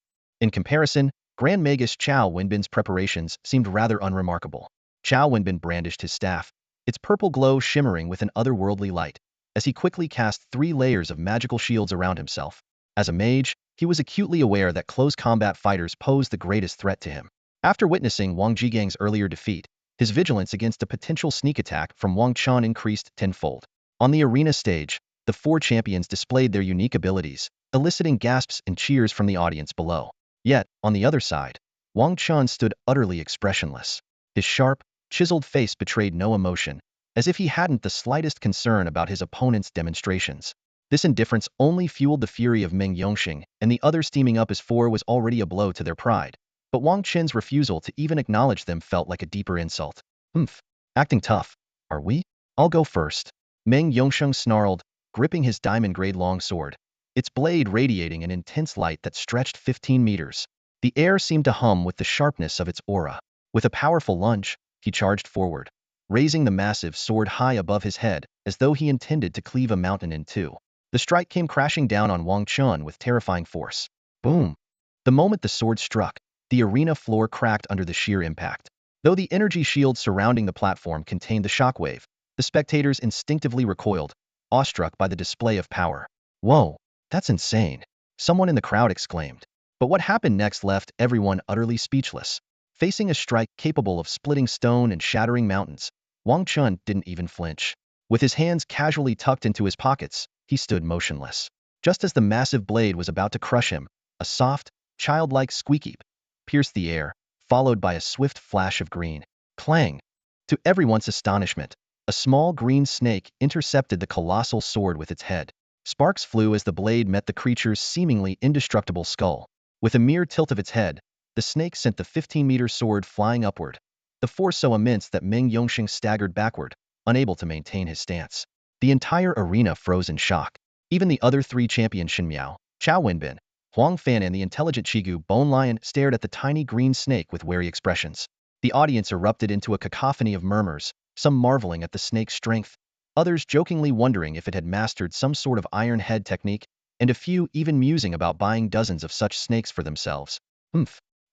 In comparison, Grand Magus Chao Wenbin's preparations seemed rather unremarkable. Chao Wenbin brandished his staff, its purple glow shimmering with an otherworldly light, as he quickly cast 3 layers of magical shields around himself. As a mage, he was acutely aware that close combat fighters posed the greatest threat to him. After witnessing Wang Jigang's earlier defeat, his vigilance against a potential sneak attack from Wang Chen increased tenfold. On the arena stage, the 4 champions displayed their unique abilities, eliciting gasps and cheers from the audience below. Yet, on the other side, Wang Chen stood utterly expressionless. His sharp, chiseled face betrayed no emotion, as if he hadn't the slightest concern about his opponent's demonstrations. This indifference only fueled the fury of Meng Yongsheng, and the others steaming up as 4 was already a blow to their pride. But Wang Chen's refusal to even acknowledge them felt like a deeper insult. Acting tough, are we? I'll go first. Meng Yongsheng snarled, gripping his diamond-grade long sword, its blade radiating an intense light that stretched 15 meters. The air seemed to hum with the sharpness of its aura. With a powerful lunge, he charged forward, raising the massive sword high above his head, as though he intended to cleave a mountain in 2. The strike came crashing down on Wang Chen with terrifying force. Boom! The moment the sword struck, the arena floor cracked under the sheer impact. Though the energy shield surrounding the platform contained the shockwave, the spectators instinctively recoiled, awestruck by the display of power. Whoa, that's insane! Someone in the crowd exclaimed. But what happened next left everyone utterly speechless. Facing a strike capable of splitting stone and shattering mountains, Wang Chen didn't even flinch. With his hands casually tucked into his pockets, he stood motionless. Just as the massive blade was about to crush him, a soft, childlike squeaky pierced the air, followed by a swift flash of green. Clang! To everyone's astonishment, a small green snake intercepted the colossal sword with its head. Sparks flew as the blade met the creature's seemingly indestructible skull. With a mere tilt of its head, the snake sent the 15-meter sword flying upward, the force so immense that Meng Yongsheng staggered backward, unable to maintain his stance. The entire arena froze in shock. Even the other 3 champions Shin Miao, Chao Wenbin, Huang Fan and the intelligent Chigu Bone Lion stared at the tiny green snake with wary expressions. The audience erupted into a cacophony of murmurs, some marveling at the snake's strength, others jokingly wondering if it had mastered some sort of iron head technique, and a few even musing about buying dozens of such snakes for themselves.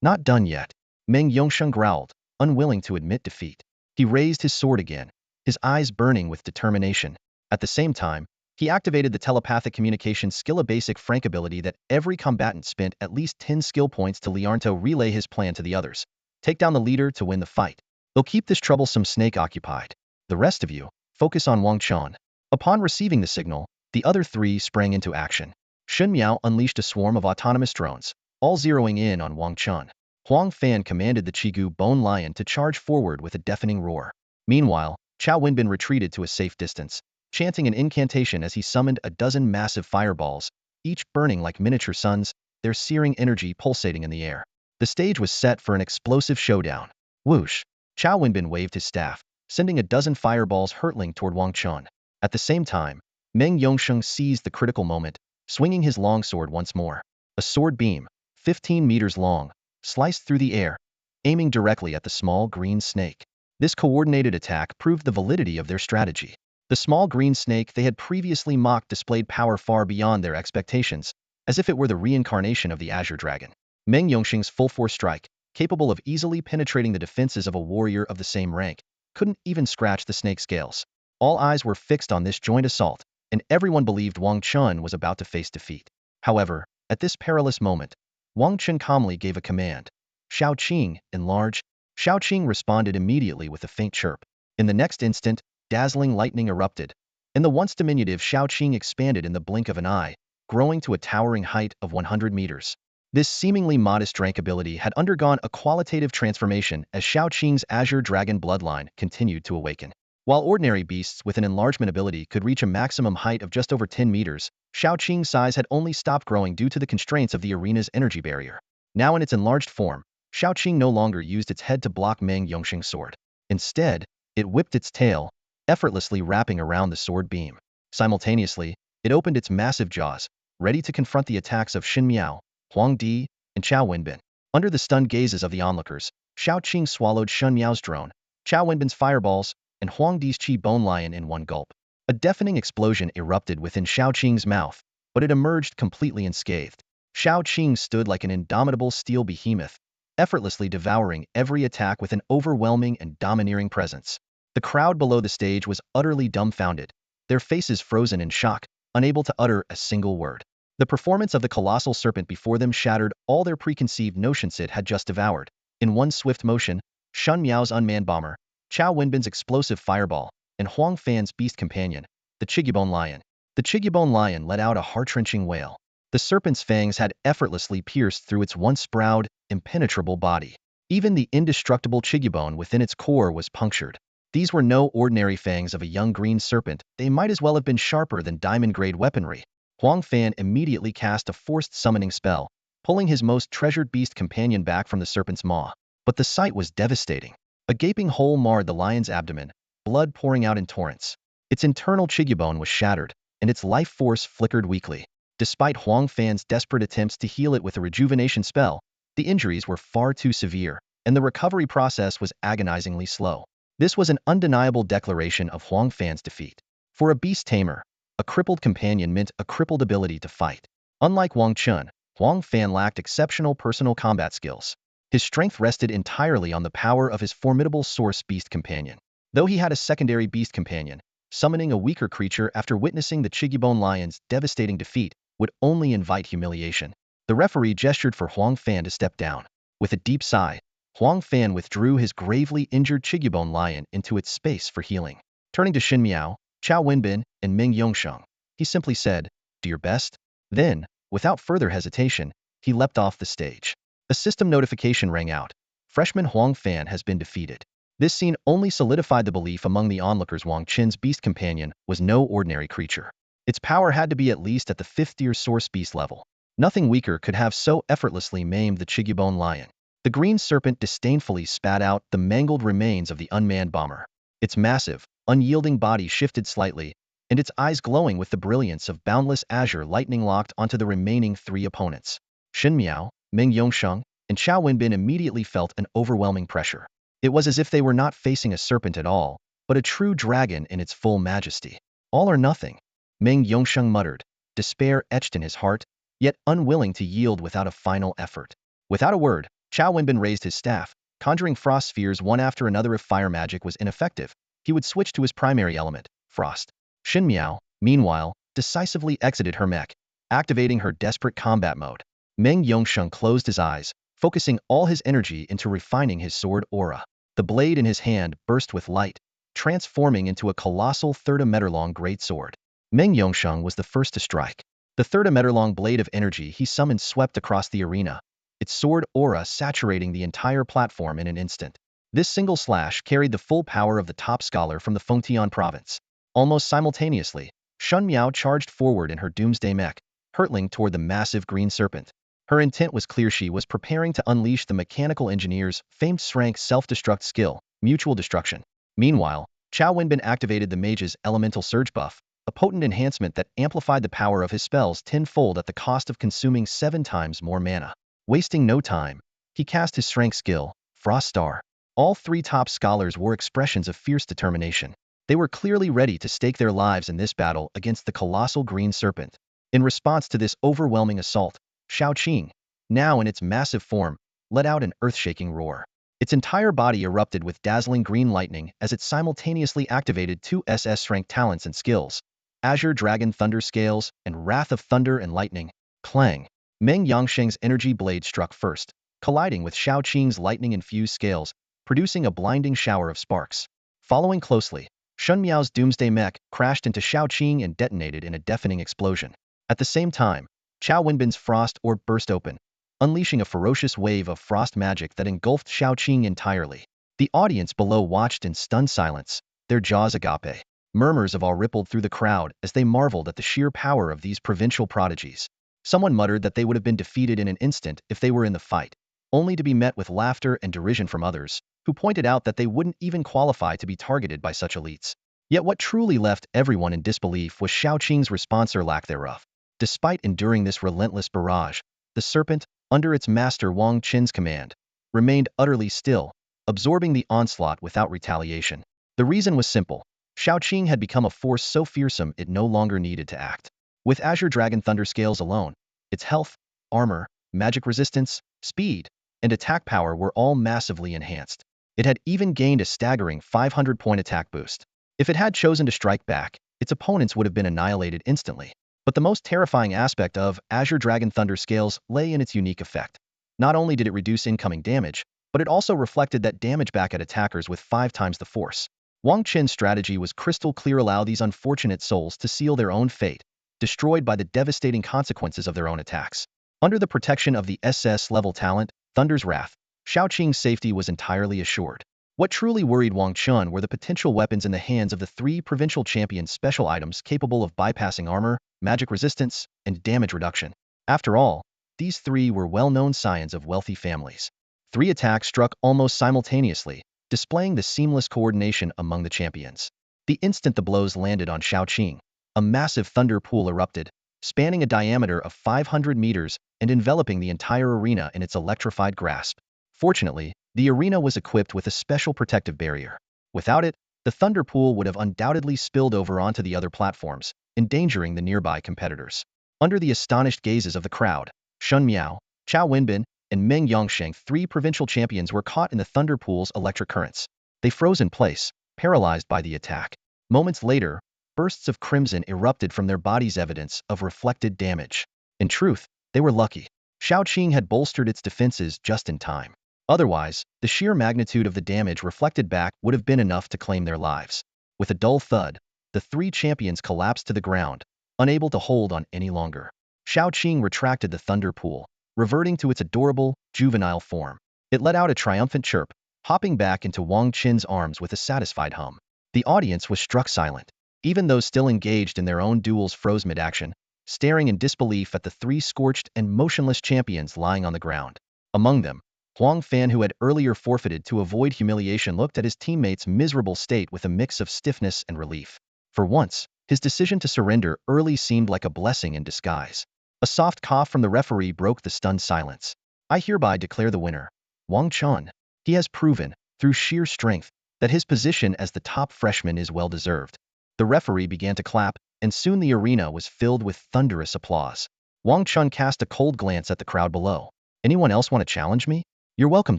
Not done yet. Meng Yongsheng growled, unwilling to admit defeat. He raised his sword again, his eyes burning with determination. At the same time, he activated the telepathic communication skill, a basic Frank ability that every combatant spent at least 10 skill points to Liarnto relay his plan to the others. Take down the leader to win the fight. They'll keep this troublesome snake occupied. The rest of you, focus on Wang Chen. Upon receiving the signal, the other 3 sprang into action. Shun Miao unleashed a swarm of autonomous drones, all zeroing in on Wang Chen. Huang Fan commanded the Chigu Bone Lion to charge forward with a deafening roar. Meanwhile, Chao Wenbin retreated to a safe distance, chanting an incantation as he summoned a dozen massive fireballs, each burning like miniature suns, their searing energy pulsating in the air. The stage was set for an explosive showdown. Whoosh! Chao Wenbin waved his staff, sending a dozen fireballs hurtling toward Wang Chen. At the same time, Meng Yongsheng seized the critical moment, swinging his longsword once more. A sword beam, 15 meters long, sliced through the air, aiming directly at the small green snake. This coordinated attack proved the validity of their strategy. The small green snake they had previously mocked displayed power far beyond their expectations, as if it were the reincarnation of the Azure Dragon. Meng Yongxing's full-force strike, capable of easily penetrating the defenses of a warrior of the same rank, couldn't even scratch the snake's scales. All eyes were fixed on this joint assault, and everyone believed Wang Chen was about to face defeat. However, at this perilous moment, Wang Chen calmly gave a command. Xiao Qing, enlarge. Xiao Qing responded immediately with a faint chirp. In the next instant, dazzling lightning erupted, and the once diminutive Xiao Qing expanded in the blink of an eye, growing to a towering height of 100 meters. This seemingly modest rank ability had undergone a qualitative transformation as Xiao Qing's Azure Dragon bloodline continued to awaken. While ordinary beasts with an enlargement ability could reach a maximum height of just over 10 meters, Xiao Qing's size had only stopped growing due to the constraints of the arena's energy barrier. Now in its enlarged form, Xiao Qing no longer used its head to block Meng Yongxing's sword. Instead, it whipped its tail, effortlessly wrapping around the sword beam. Simultaneously, it opened its massive jaws, ready to confront the attacks of Xin Miao, Huang Di, and Chao Wenbin. Under the stunned gazes of the onlookers, Xiao Qing swallowed Xin Miao's drone, Chao Wenbin's fireballs, and Huang Di's Qi Bone Lion in one gulp. A deafening explosion erupted within Xiao Qing's mouth, but it emerged completely unscathed. Xiao Qing stood like an indomitable steel behemoth, effortlessly devouring every attack with an overwhelming and domineering presence. The crowd below the stage was utterly dumbfounded, their faces frozen in shock, unable to utter a single word. The performance of the colossal serpent before them shattered all their preconceived notions it had just devoured. In one swift motion, Shun Miao's unmanned bomber, Chao Wenbin's explosive fireball, and Huang Fan's beast companion, the Chigyubone lion. The Chigyubone lion let out a heart-wrenching wail. The serpent's fangs had effortlessly pierced through its once proud, impenetrable body. Even the indestructible Chigyubone within its core was punctured. These were no ordinary fangs of a young green serpent, they might as well have been sharper than diamond-grade weaponry. Huang Fan immediately cast a forced summoning spell, pulling his most treasured beast companion back from the serpent's maw. But the sight was devastating. A gaping hole marred the lion's abdomen, blood pouring out in torrents. Its internal Chigyubone was shattered, and its life force flickered weakly. Despite Huang Fan's desperate attempts to heal it with a rejuvenation spell, the injuries were far too severe, and the recovery process was agonizingly slow. This was an undeniable declaration of Huang Fan's defeat. For a Beast Tamer, a crippled companion meant a crippled ability to fight. Unlike Wang Chen, Huang Fan lacked exceptional personal combat skills. His strength rested entirely on the power of his formidable source beast companion. Though he had a secondary beast companion, summoning a weaker creature after witnessing the Chigyubone lion's devastating defeat would only invite humiliation. The referee gestured for Huang Fan to step down. With a deep sigh, Huang Fan withdrew his gravely injured Chigyubone lion into its space for healing. Turning to Xin Miao, Chao Wenbin, and Meng Yongxing, he simply said, "Do your best." Then, without further hesitation, he leapt off the stage. A system notification rang out. Freshman Huang Fan has been defeated. This scene only solidified the belief among the onlookers Wang Chen's beast companion was no ordinary creature. Its power had to be at least at the 5th-tier source beast level. Nothing weaker could have so effortlessly maimed the Chigyubone lion. The green serpent disdainfully spat out the mangled remains of the unmanned bomber. Its massive, unyielding body shifted slightly, and its eyes glowing with the brilliance of boundless azure lightning locked onto the remaining 3 opponents. Xin Miao, Meng Yongxing, and Chao Wenbin immediately felt an overwhelming pressure. It was as if they were not facing a serpent at all, but a true dragon in its full majesty. All or nothing, Meng Yongxing muttered, despair etched in his heart, yet unwilling to yield without a final effort. Without a word, Chao Wenbin raised his staff, conjuring frost spheres one after another. If fire magic was ineffective, he would switch to his primary element, frost. Xin Miao, meanwhile, decisively exited her mech, activating her desperate combat mode. Meng Yongxing closed his eyes, focusing all his energy into refining his sword aura. The blade in his hand burst with light, transforming into a colossal 30-meter-long greatsword. Meng Yongxing was the first to strike. The 30-meter-long blade of energy he summoned swept across the arena, its sword aura saturating the entire platform in an instant. This single slash carried the full power of the top scholar from the Fengtian province. Almost simultaneously, Shun Miao charged forward in her doomsday mech, hurtling toward the massive green serpent. Her intent was clear: she was preparing to unleash the mechanical engineer's famed strength self-destruct skill, mutual destruction. Meanwhile, Chao Wenbin activated the mage's elemental surge buff, a potent enhancement that amplified the power of his spells tenfold at the cost of consuming 7 times more mana. Wasting no time, he cast his strength skill, Frost Star. All 3 top scholars wore expressions of fierce determination. They were clearly ready to stake their lives in this battle against the colossal green serpent. In response to this overwhelming assault, Xiao Qing, now in its massive form, let out an earth-shaking roar. Its entire body erupted with dazzling green lightning as it simultaneously activated two SS-strength talents and skills, Azure Dragon Thunder Scales and Wrath of Thunder and Lightning. Clang! Meng Yangsheng's energy blade struck first, colliding with Shao Qing's lightning-infused scales, producing a blinding shower of sparks. Following closely, Shun Miao's Doomsday Mech crashed into Shao Qing and detonated in a deafening explosion. At the same time, Chao Wenbin's Frost Orb burst open, unleashing a ferocious wave of frost magic that engulfed Shao Qing entirely. The audience below watched in stunned silence, their jaws agape. Murmurs of awe rippled through the crowd as they marveled at the sheer power of these provincial prodigies. Someone muttered that they would have been defeated in an instant if they were in the fight, only to be met with laughter and derision from others, who pointed out that they wouldn't even qualify to be targeted by such elites. Yet what truly left everyone in disbelief was Shao Qing's response or lack thereof. Despite enduring this relentless barrage, the serpent, under its master Wang Chen's command, remained utterly still, absorbing the onslaught without retaliation. The reason was simple. Shao Qing had become a force so fearsome it no longer needed to act. With Azure Dragon Thunder Scales alone, its health, armor, magic resistance, speed, and attack power were all massively enhanced. It had even gained a staggering 500-point attack boost. If it had chosen to strike back, its opponents would have been annihilated instantly. But the most terrifying aspect of Azure Dragon Thunder Scales lay in its unique effect. Not only did it reduce incoming damage, but it also reflected that damage back at attackers with 5 times the force. Wang Chen's strategy was crystal clear: allow these unfortunate souls to seal their own fate, destroyed by the devastating consequences of their own attacks. Under the protection of the SS-level talent, Thunder's Wrath, Shao Qing's safety was entirely assured. What truly worried Wang Chen were the potential weapons in the hands of the 3 provincial champions, special items capable of bypassing armor, magic resistance, and damage reduction. After all, these 3 were well-known scions of wealthy families. 3 attacks struck almost simultaneously, displaying the seamless coordination among the champions. The instant the blows landed on Shao Qing, a massive thunder pool erupted, spanning a diameter of 500 meters and enveloping the entire arena in its electrified grasp. Fortunately, the arena was equipped with a special protective barrier. Without it, the thunder pool would have undoubtedly spilled over onto the other platforms, endangering the nearby competitors. Under the astonished gazes of the crowd, Shun Miao, Chao Wenbin, and Meng Yangsheng, 3 provincial champions, were caught in the thunder pool's electric currents. They froze in place, paralyzed by the attack. Moments later, bursts of crimson erupted from their bodies, evidence of reflected damage. In truth, they were lucky. Shao Qing had bolstered its defenses just in time. Otherwise, the sheer magnitude of the damage reflected back would have been enough to claim their lives. With a dull thud, the 3 champions collapsed to the ground, unable to hold on any longer. Shao Qing retracted the thunder pool, reverting to its adorable, juvenile form. It let out a triumphant chirp, hopping back into Wang Chen's arms with a satisfied hum. The audience was struck silent. Even those still engaged in their own duels froze mid-action, staring in disbelief at the 3 scorched and motionless champions lying on the ground. Among them, Huang Fan, who had earlier forfeited to avoid humiliation, looked at his teammates' miserable state with a mix of stiffness and relief. For once, his decision to surrender early seemed like a blessing in disguise. A soft cough from the referee broke the stunned silence. I hereby declare the winner, Wang Chen. He has proven, through sheer strength, that his position as the top freshman is well-deserved. The referee began to clap, and soon the arena was filled with thunderous applause. Wang Chen cast a cold glance at the crowd below. Anyone else want to challenge me? You're welcome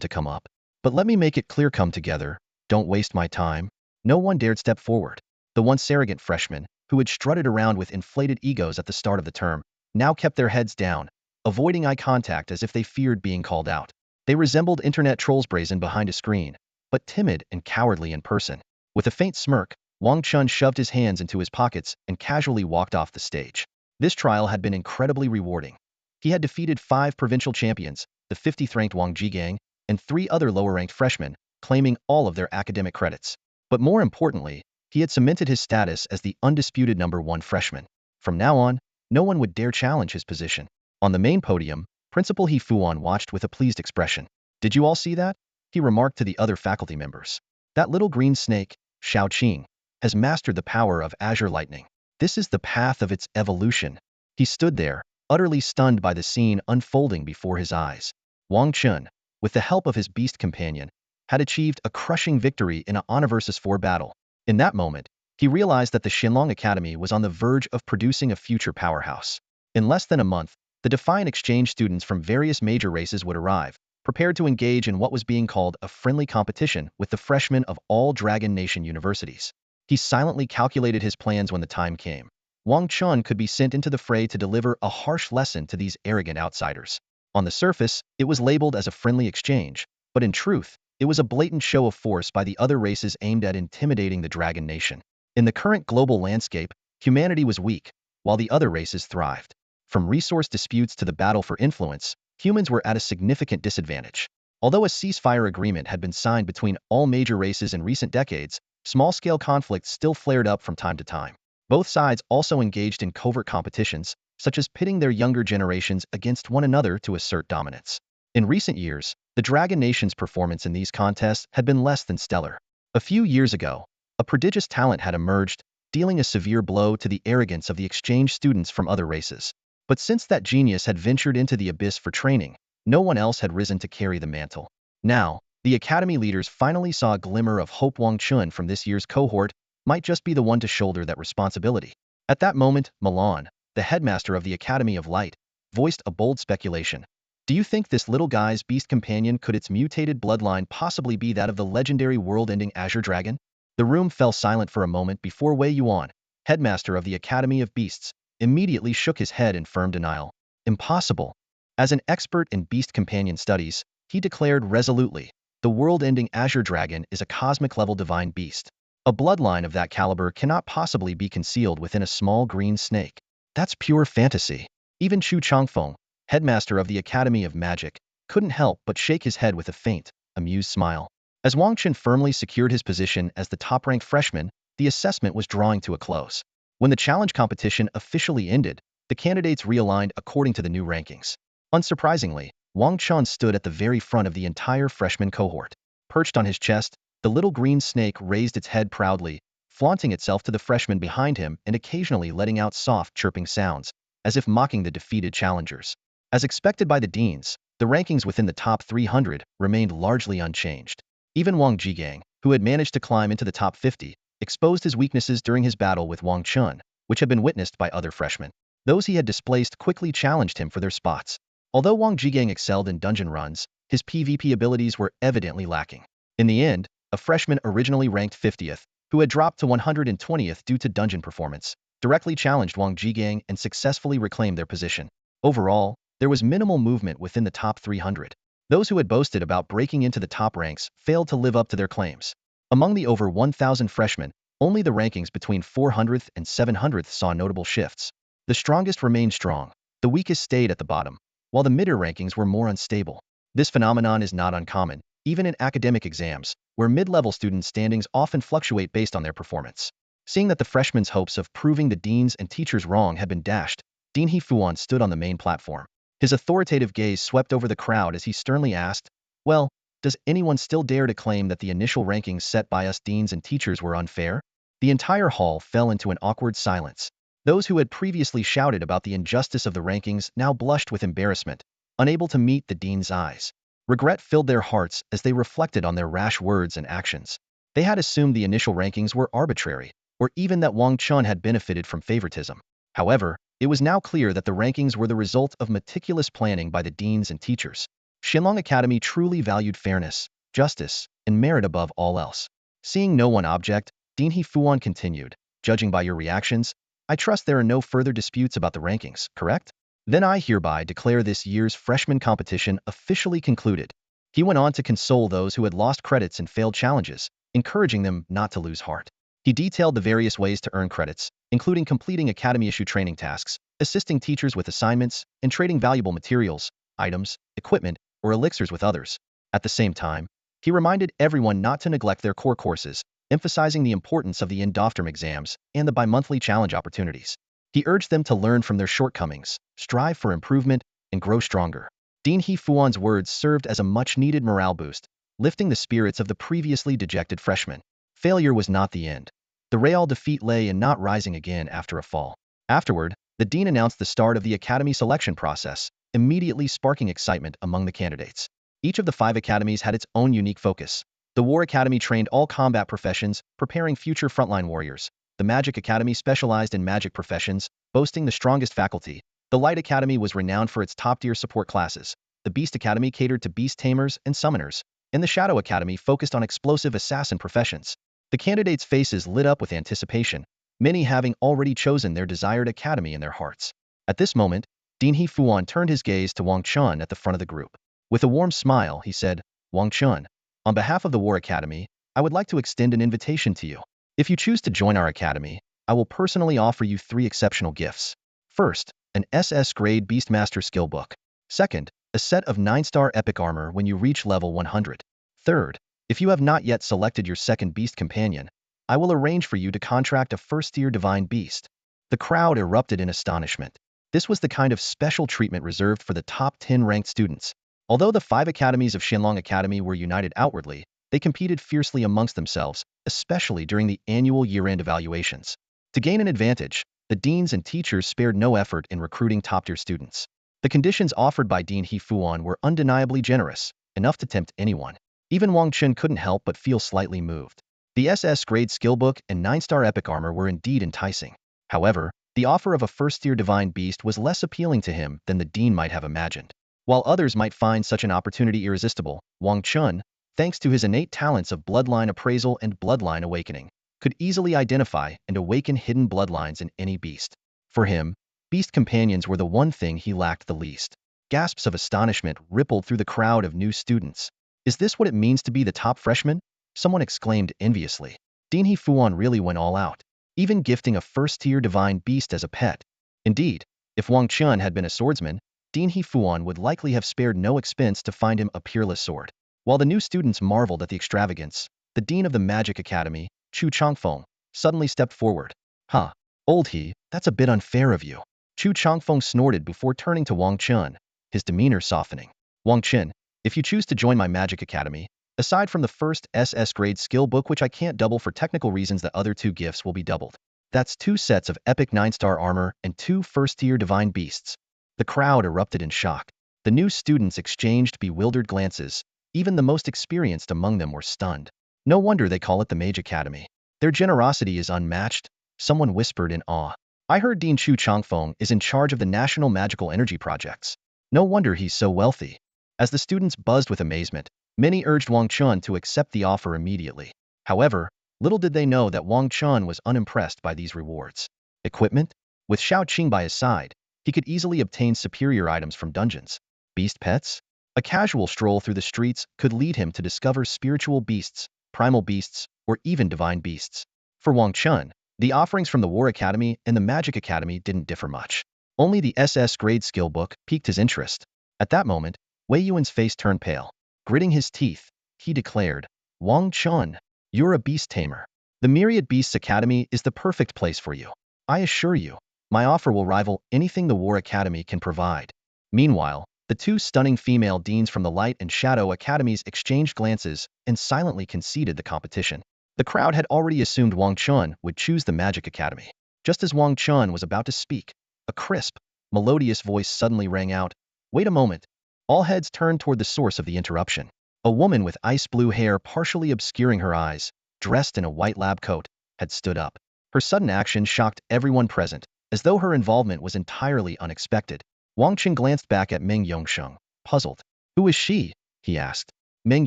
to come up. But let me make it clear, come together, don't waste my time. No one dared step forward. The once arrogant freshmen, who had strutted around with inflated egos at the start of the term, now kept their heads down, avoiding eye contact as if they feared being called out. They resembled internet trolls brazen behind a screen, but timid and cowardly in person. With a faint smirk, Wang Chen shoved his hands into his pockets and casually walked off the stage. This trial had been incredibly rewarding. He had defeated 5 provincial champions, the 50th-ranked Wang Jigang, and 3 other lower-ranked freshmen, claiming all of their academic credits. But more importantly, he had cemented his status as the undisputed #1 freshman. From now on, no one would dare challenge his position. On the main podium, Principal He Fuan watched with a pleased expression. Did you all see that? He remarked to the other faculty members. That little green snake, Shao Qing, has mastered the power of Azure Lightning. This is the path of its evolution. He stood there, utterly stunned by the scene unfolding before his eyes. Wang Chen, with the help of his beast companion, had achieved a crushing victory in a Honor vs. 4 battle. In that moment, he realized that the Shenlong Academy was on the verge of producing a future powerhouse. In less than a month, The defiant exchange students from various major races would arrive, prepared to engage in what was being called a friendly competition with the freshmen of all Dragon Nation universities. He silently calculated his plans when the time came. Wang Chen could be sent into the fray to deliver a harsh lesson to these arrogant outsiders. On the surface, it was labeled as a friendly exchange, but in truth, it was a blatant show of force by the other races aimed at intimidating the Dragon Nation. In the current global landscape, humanity was weak, while the other races thrived. From resource disputes to the battle for influence, humans were at a significant disadvantage. Although a ceasefire agreement had been signed between all major races in recent decades, small-scale conflicts still flared up from time to time. Both sides also engaged in covert competitions, such as pitting their younger generations against one another to assert dominance. In recent years, the Dragon Nation's performance in these contests had been less than stellar. A few years ago, a prodigious talent had emerged, dealing a severe blow to the arrogance of the exchange students from other races. But since that genius had ventured into the abyss for training, no one else had risen to carry the mantle. Now, the academy leaders finally saw a glimmer of hope. Wang Chen from this year's cohort might just be the one to shoulder that responsibility. At that moment, Milan, the headmaster of the Academy of Light, voiced a bold speculation. Do you think this little guy's beast companion could its mutated bloodline possibly be that of the legendary world-ending Azure Dragon? The room fell silent for a moment before Wei Yuan, headmaster of the Academy of Beasts, immediately shook his head in firm denial. Impossible. As an expert in beast companion studies, he declared resolutely, the world-ending Azure Dragon is a cosmic-level divine beast. A bloodline of that caliber cannot possibly be concealed within a small green snake. That's pure fantasy. Even Chu Changfeng, headmaster of the Academy of Magic, couldn't help but shake his head with a faint, amused smile. As Wang Chen firmly secured his position as the top-ranked freshman, the assessment was drawing to a close. When the challenge competition officially ended, the candidates realigned according to the new rankings. Unsurprisingly, Wang Chen stood at the very front of the entire freshman cohort. Perched on his chest, the little green snake raised its head proudly, flaunting itself to the freshmen behind him and occasionally letting out soft chirping sounds, as if mocking the defeated challengers. As expected by the deans, the rankings within the top 300 remained largely unchanged. Even Wang Jigang, who had managed to climb into the top 50, exposed his weaknesses during his battle with Wang Chen, which had been witnessed by other freshmen. Those he had displaced quickly challenged him for their spots. Although Wang Jigang excelled in dungeon runs, his PvP abilities were evidently lacking. In the end, a freshman originally ranked 50th, who had dropped to 120th due to dungeon performance, directly challenged Wang Jigang and successfully reclaimed their position. Overall, there was minimal movement within the top 300. Those who had boasted about breaking into the top ranks failed to live up to their claims. Among the over 1,000 freshmen, only the rankings between 400th and 700th saw notable shifts. The strongest remained strong, the weakest stayed at the bottom, while the mid-tier rankings were more unstable. This phenomenon is not uncommon, even in academic exams, where mid-level students' standings often fluctuate based on their performance. Seeing that the freshmen's hopes of proving the deans and teachers wrong had been dashed, Dean He Fuan stood on the main platform. His authoritative gaze swept over the crowd as he sternly asked, "Well, does anyone still dare to claim that the initial rankings set by us deans and teachers were unfair?" The entire hall fell into an awkward silence. Those who had previously shouted about the injustice of the rankings now blushed with embarrassment, unable to meet the dean's eyes. Regret filled their hearts as they reflected on their rash words and actions. They had assumed the initial rankings were arbitrary, or even that Wang Chen had benefited from favoritism. However, it was now clear that the rankings were the result of meticulous planning by the deans and teachers. Shenlong Academy truly valued fairness, justice, and merit above all else. Seeing no one object, Dean He Fuan continued, "Judging by your reactions, I trust there are no further disputes about the rankings, correct? Then I hereby declare this year's freshman competition officially concluded." He went on to console those who had lost credits in failed challenges, encouraging them not to lose heart. He detailed the various ways to earn credits, including completing academy-issue training tasks, assisting teachers with assignments, and trading valuable materials, items, equipment, or elixirs with others. At the same time, he reminded everyone not to neglect their core courses, emphasizing the importance of the end-of-term exams and the bi-monthly challenge opportunities. He urged them to learn from their shortcomings, strive for improvement, and grow stronger. Dean He Fuan's words served as a much-needed morale boost, lifting the spirits of the previously dejected freshmen. Failure was not the end. The real defeat lay in not rising again after a fall. Afterward, the dean announced the start of the academy selection process, immediately sparking excitement among the candidates. Each of the 5 academies had its own unique focus. The War Academy trained all combat professions, preparing future frontline warriors. The Magic Academy specialized in magic professions, boasting the strongest faculty, The Light Academy was renowned for its top-tier support classes. The Beast Academy catered to Beast Tamers and Summoners, and the Shadow Academy focused on explosive assassin professions. The candidates' faces lit up with anticipation, many having already chosen their desired academy in their hearts. At this moment, Dean He Fuan turned his gaze to Wang Chen at the front of the group. With a warm smile, he said, "Wang Chen, on behalf of the War Academy, I would like to extend an invitation to you. If you choose to join our academy, I will personally offer you 3 exceptional gifts. First, an SS-grade Beastmaster skill book. Second, a set of 9-star epic armor when you reach level 100. Third, if you have not yet selected your second beast companion, I will arrange for you to contract a first-tier divine beast." The crowd erupted in astonishment. This was the kind of special treatment reserved for the top 10 ranked students. Although the 5 academies of Shenlong Academy were united outwardly, they competed fiercely amongst themselves, especially during the annual year-end evaluations. To gain an advantage, the deans and teachers spared no effort in recruiting top-tier students. The conditions offered by Dean He Fuan were undeniably generous, enough to tempt anyone. Even Wang Chen couldn't help but feel slightly moved. The SS-grade skillbook and 9-star epic armor were indeed enticing. However, the offer of a first-tier divine beast was less appealing to him than the dean might have imagined. While others might find such an opportunity irresistible, Wang Chen, thanks to his innate talents of bloodline appraisal and bloodline awakening, could easily identify and awaken hidden bloodlines in any beast. For him, beast companions were the one thing he lacked the least. Gasps of astonishment rippled through the crowd of new students. "Is this what it means to be the top freshman?" someone exclaimed enviously. Dean He Fuan really went all out, even gifting a first-tier divine beast as a pet. Indeed, if Wang Chen had been a swordsman, Dean He Fuan would likely have spared no expense to find him a peerless sword. While the new students marveled at the extravagance, the dean of the Magic Academy, Chu Changfeng, suddenly stepped forward. "Huh, old he, that's a bit unfair of you." Chu Changfeng snorted before turning to Wang Chen, his demeanor softening. "Wang Chen, if you choose to join my Magic Academy, aside from the first SS-grade skill book which I can't double for technical reasons, the other 2 gifts will be doubled. That's 2 sets of epic 9-star armor and 2 first-tier divine beasts." The crowd erupted in shock. The new students exchanged bewildered glances. Even the most experienced among them were stunned. "No wonder they call it the Mage Academy. Their generosity is unmatched," someone whispered in awe. "I heard Dean Chu Changfeng is in charge of the National Magical Energy Projects. No wonder he's so wealthy." As the students buzzed with amazement, many urged Wang Chen to accept the offer immediately. However, little did they know that Wang Chen was unimpressed by these rewards. Equipment? With Xiao Qing by his side, he could easily obtain superior items from dungeons. Beast pets? A casual stroll through the streets could lead him to discover spiritual beasts, primal beasts, or even divine beasts. For Wang Chen, the offerings from the War Academy and the Magic Academy didn't differ much. Only the SS-grade skill book piqued his interest. At that moment, Wei Yuan's face turned pale. Gritting his teeth, he declared, "Wang Chen, you're a beast tamer. The Myriad Beasts Academy is the perfect place for you. I assure you, my offer will rival anything the War Academy can provide." Meanwhile, the 2 stunning female deans from the Light and Shadow Academies exchanged glances and silently conceded the competition. The crowd had already assumed Wang Chen would choose the Magic Academy. Just as Wang Chen was about to speak, a crisp, melodious voice suddenly rang out. "Wait a moment." All heads turned toward the source of the interruption. A woman with ice-blue hair partially obscuring her eyes, dressed in a white lab coat, had stood up. Her sudden action shocked everyone present, as though her involvement was entirely unexpected. Wang Chen glanced back at Meng Yongsheng, puzzled. "Who is she?" he asked. Meng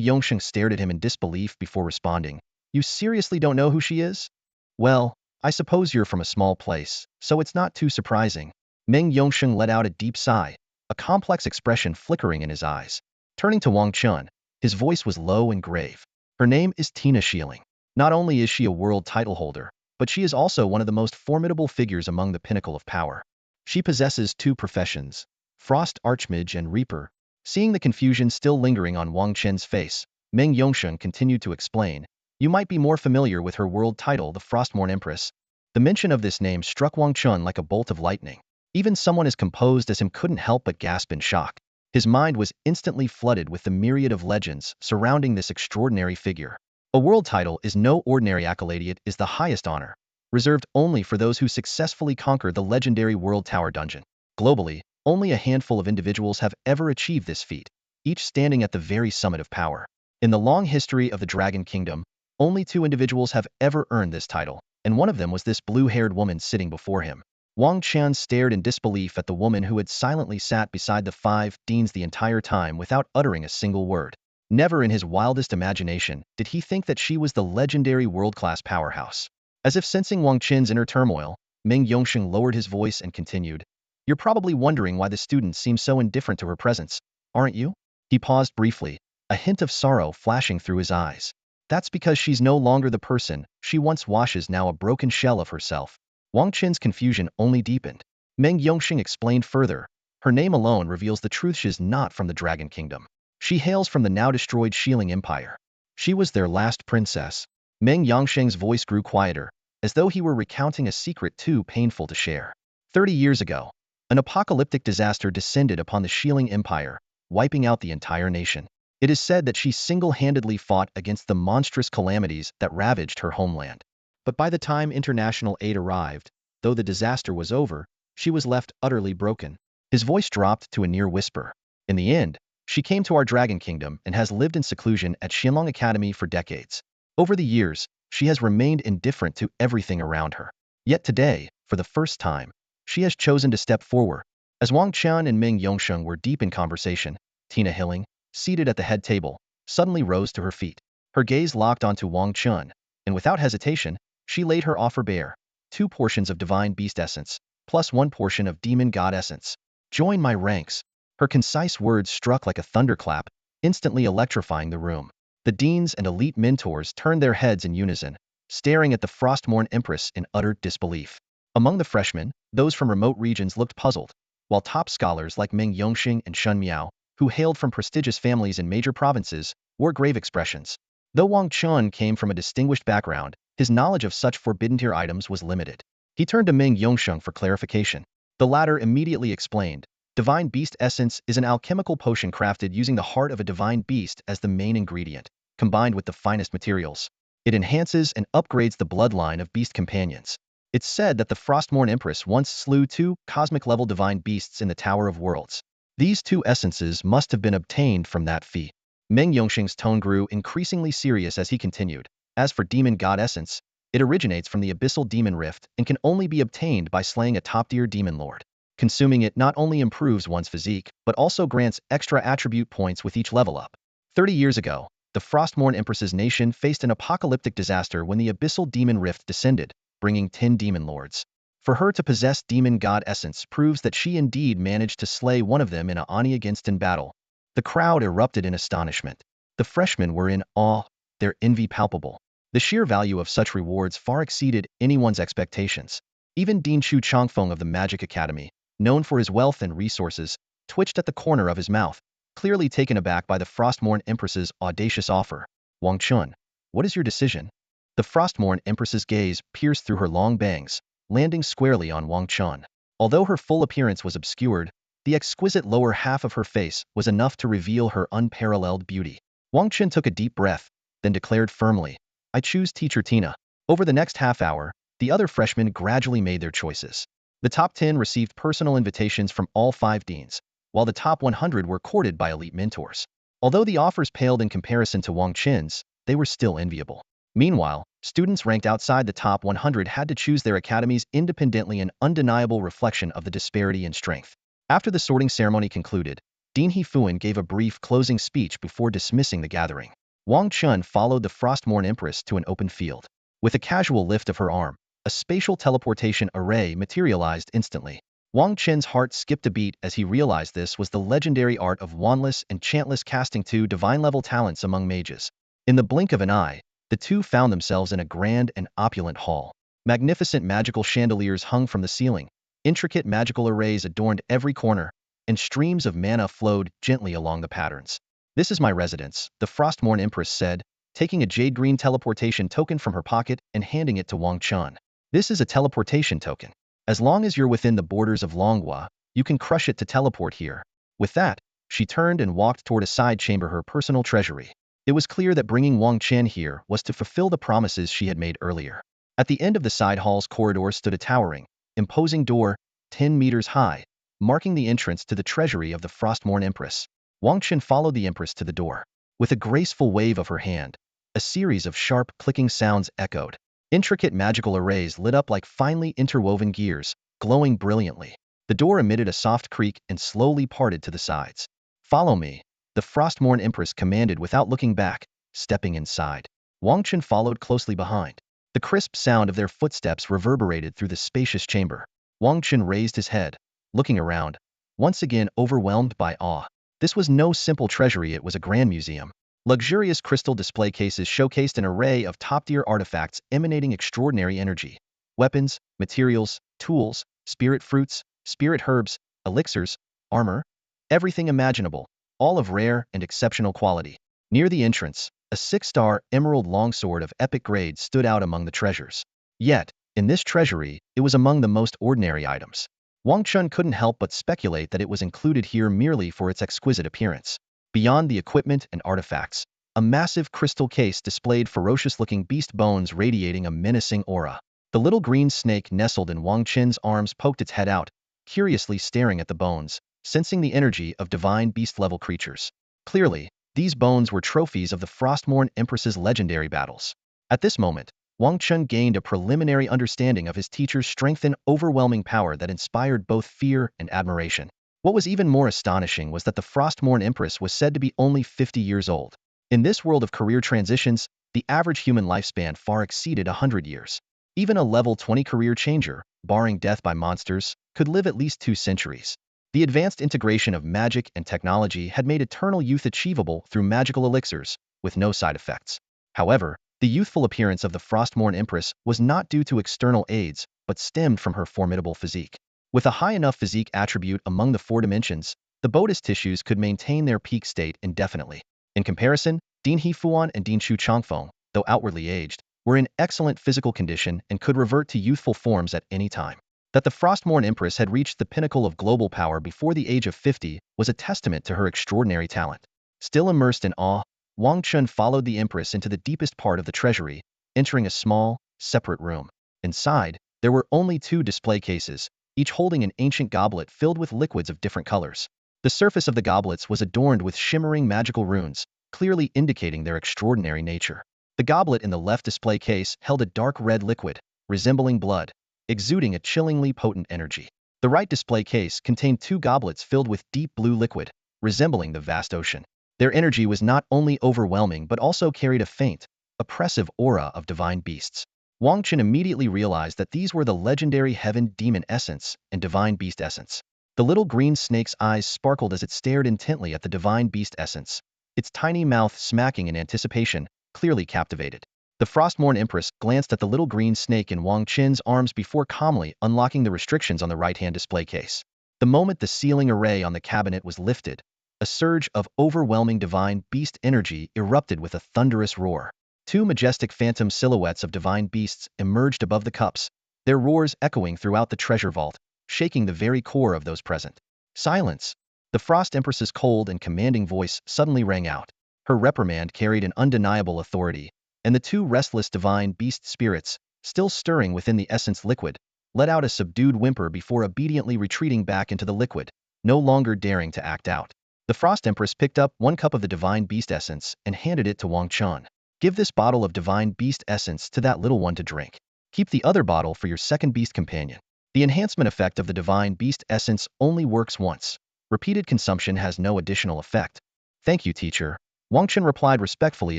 Yongsheng stared at him in disbelief before responding. "You seriously don't know who she is? Well, I suppose you're from a small place, so it's not too surprising." Meng Yongsheng let out a deep sigh, a complex expression flickering in his eyes. Turning to Wang Chen, his voice was low and grave. "Her name is Tina Shieling. Not only is she a world title holder, but she is also one of the most formidable figures among the pinnacle of power. She possesses 2 professions, Frost Archmage and Reaper." Seeing the confusion still lingering on Wang Chen's face, Meng Yongsheng continued to explain, "You might be more familiar with her world title, the Frostmourne Empress." The mention of this name struck Wang Chen like a bolt of lightning. Even someone as composed as him couldn't help but gasp in shock. His mind was instantly flooded with the myriad of legends surrounding this extraordinary figure. A world title is no ordinary accolade. It is the highest honor, reserved only for those who successfully conquered the legendary World Tower dungeon. Globally, only a handful of individuals have ever achieved this feat, each standing at the very summit of power. In the long history of the Dragon Kingdom, only 2 individuals have ever earned this title, and one of them was this blue-haired woman sitting before him. Wang Chen stared in disbelief at the woman who had silently sat beside the 5 deans the entire time without uttering a single word. Never in his wildest imagination did he think that she was the legendary world-class powerhouse. As if sensing Wang Chen's inner turmoil, Meng Yongsheng lowered his voice and continued, "You're probably wondering why the students seem so indifferent to her presence, aren't you?" He paused briefly, a hint of sorrow flashing through his eyes. "That's because she's no longer the person she once was, now a broken shell of herself." Wang Chen's confusion only deepened. Meng Yongxing explained further, "Her name alone reveals the truth. She's not from the Dragon Kingdom. She hails from the now-destroyed Xiling Empire. She was their last princess." Meng Yongsheng's voice grew quieter, as though he were recounting a secret too painful to share. 30 years ago, an apocalyptic disaster descended upon the Xiling Empire, wiping out the entire nation. It is said that she single-handedly fought against the monstrous calamities that ravaged her homeland. But by the time international aid arrived, though the disaster was over, she was left utterly broken. His voice dropped to a near whisper. In the end, she came to our Dragon Kingdom and has lived in seclusion at Xianlong Academy for decades. Over the years, she has remained indifferent to everything around her. Yet today, for the first time, she has chosen to step forward. As Wang Chen and Meng Yongsheng were deep in conversation, Tina Hilling, seated at the head table, suddenly rose to her feet. Her gaze locked onto Wang Chen, and without hesitation, she laid her offer bare: 2 portions of divine beast essence, plus 1 portion of demon god essence. Join my ranks. Her concise words struck like a thunderclap, instantly electrifying the room. The deans and elite mentors turned their heads in unison, staring at the Frostmourne Empress in utter disbelief. Among the freshmen, those from remote regions looked puzzled, while top scholars like Meng Yongxing and Shun Miao, who hailed from prestigious families in major provinces, wore grave expressions. Though Wang Chen came from a distinguished background, his knowledge of such forbidden-tier items was limited. He turned to Meng Yongsheng for clarification. The latter immediately explained, "Divine Beast Essence is an alchemical potion crafted using the heart of a divine beast as the main ingredient, combined with the finest materials. It enhances and upgrades the bloodline of beast companions." It's said that the Frostmourne Empress once slew 2 cosmic-level divine beasts in the Tower of Worlds. These 2 essences must have been obtained from that feat. Meng Yongxing's tone grew increasingly serious as he continued, "As for demon god essence, it originates from the abyssal demon rift and can only be obtained by slaying a top-tier demon lord. Consuming it not only improves one's physique, but also grants extra attribute points with each level up." 30 years ago, the Frostmourne Empress's nation faced an apocalyptic disaster when the abyssal demon rift descended, bringing 10 demon lords. For her to possess demon god essence proves that she indeed managed to slay one of them in a Ani against in battle. The crowd erupted in astonishment. The freshmen were in awe, their envy palpable. The sheer value of such rewards far exceeded anyone's expectations. Even Dean Chu Chongfeng of the Magic Academy, known for his wealth and resources, twitched at the corner of his mouth, clearly taken aback by the Frostmourne Empress's audacious offer. "Wang Chun, what is your decision?" The Frostmourne Empress's gaze pierced through her long bangs, landing squarely on Wang Chun. Although her full appearance was obscured, the exquisite lower half of her face was enough to reveal her unparalleled beauty. Wang Chun took a deep breath, then declared firmly, "I choose Teacher Tina." Over the next half hour, the other freshmen gradually made their choices. The top 10 received personal invitations from all 5 deans, while the top 100 were courted by elite mentors. Although the offers paled in comparison to Wang Chen's, they were still enviable. Meanwhile, students ranked outside the top 100 had to choose their academies independently, an undeniable reflection of the disparity in strength. After the sorting ceremony concluded, Dean He Fuan gave a brief closing speech before dismissing the gathering. Wang Chun followed the Frostmourne Empress to an open field. With a casual lift of her arm, a spatial teleportation array materialized instantly. Wang Chen's heart skipped a beat as he realized this was the legendary art of wandless and chantless casting, 2 divine-level talents among mages. In the blink of an eye, the 2 found themselves in a grand and opulent hall. Magnificent magical chandeliers hung from the ceiling, intricate magical arrays adorned every corner, and streams of mana flowed gently along the patterns. "This is my residence," the Frostmourne Empress said, taking a jade-green teleportation token from her pocket and handing it to Wang Chun. "This is a teleportation token. As long as you're within the borders of Longhua, you can crush it to teleport here." With that, she turned and walked toward a side chamber, her personal treasury. It was clear that bringing Wang Chen here was to fulfill the promises she had made earlier. At the end of the side hall's corridor stood a towering, imposing door, 10 meters high, marking the entrance to the treasury of the Frostmourne Empress. Wang Chen followed the Empress to the door. With a graceful wave of her hand, a series of sharp, clicking sounds echoed. Intricate magical arrays lit up like finely interwoven gears, glowing brilliantly. The door emitted a soft creak and slowly parted to the sides. "Follow me," the Frostmourne Empress commanded without looking back, stepping inside. Wang Chen followed closely behind. The crisp sound of their footsteps reverberated through the spacious chamber. Wang Chen raised his head, looking around, once again overwhelmed by awe. This was no simple treasury, it was a grand museum. Luxurious crystal display cases showcased an array of top-tier artifacts emanating extraordinary energy. Weapons, materials, tools, spirit fruits, spirit herbs, elixirs, armor, everything imaginable, all of rare and exceptional quality. Near the entrance, a 6-star emerald longsword of epic grade stood out among the treasures. Yet, in this treasury, it was among the most ordinary items. Wang Chen couldn't help but speculate that it was included here merely for its exquisite appearance. Beyond the equipment and artifacts, a massive crystal case displayed ferocious-looking beast bones radiating a menacing aura. The little green snake nestled in Wang Chen's arms poked its head out, curiously staring at the bones, sensing the energy of divine beast-level creatures. Clearly, these bones were trophies of the Frostmourne Empress's legendary battles. At this moment, Wang Chen gained a preliminary understanding of his teacher's strength and overwhelming power that inspired both fear and admiration. What was even more astonishing was that the Frostmourne Empress was said to be only 50 years old. In this world of career transitions, the average human lifespan far exceeded 100 years. Even a level 20 career changer, barring death by monsters, could live at least 2 centuries. The advanced integration of magic and technology had made eternal youth achievable through magical elixirs, with no side effects. However, the youthful appearance of the Frostmourne Empress was not due to external aids, but stemmed from her formidable physique. With a high enough physique attribute among the 4 dimensions, the Bodis tissues could maintain their peak state indefinitely. In comparison, Din He Fuan and Din Chu Changfeng, though outwardly aged, were in excellent physical condition and could revert to youthful forms at any time. That the Frostmourne Empress had reached the pinnacle of global power before the age of 50 was a testament to her extraordinary talent. Still immersed in awe, Wang Chen followed the Empress into the deepest part of the treasury, entering a small, separate room. Inside, there were only 2 display cases, each holding an ancient goblet filled with liquids of different colors. The surface of the goblets was adorned with shimmering magical runes, clearly indicating their extraordinary nature. The goblet in the left display case held a dark red liquid, resembling blood, exuding a chillingly potent energy. The right display case contained 2 goblets filled with deep blue liquid, resembling the vast ocean. Their energy was not only overwhelming but also carried a faint, oppressive aura of divine beasts. Wang Chen immediately realized that these were the legendary Heaven Demon Essence and Divine Beast Essence. The little green snake's eyes sparkled as it stared intently at the Divine Beast Essence, its tiny mouth smacking in anticipation, clearly captivated. The Frostmourne Empress glanced at the little green snake in Wang Chen's arms before calmly unlocking the restrictions on the right-hand display case. The moment the sealing array on the cabinet was lifted, a surge of overwhelming divine beast energy erupted with a thunderous roar. 2 majestic phantom silhouettes of divine beasts emerged above the cups, their roars echoing throughout the treasure vault, shaking the very core of those present. "Silence!" The Frost Empress's cold and commanding voice suddenly rang out. Her reprimand carried an undeniable authority, and the 2 restless divine beast spirits, still stirring within the essence liquid, let out a subdued whimper before obediently retreating back into the liquid, no longer daring to act out. The Frost Empress picked up 1 cup of the divine beast essence and handed it to Wang Chen. "Give this bottle of divine beast essence to that little one to drink. Keep the other bottle for your second beast companion. The enhancement effect of the divine beast essence only works once. Repeated consumption has no additional effect." "Thank you, teacher," Wang Chen replied respectfully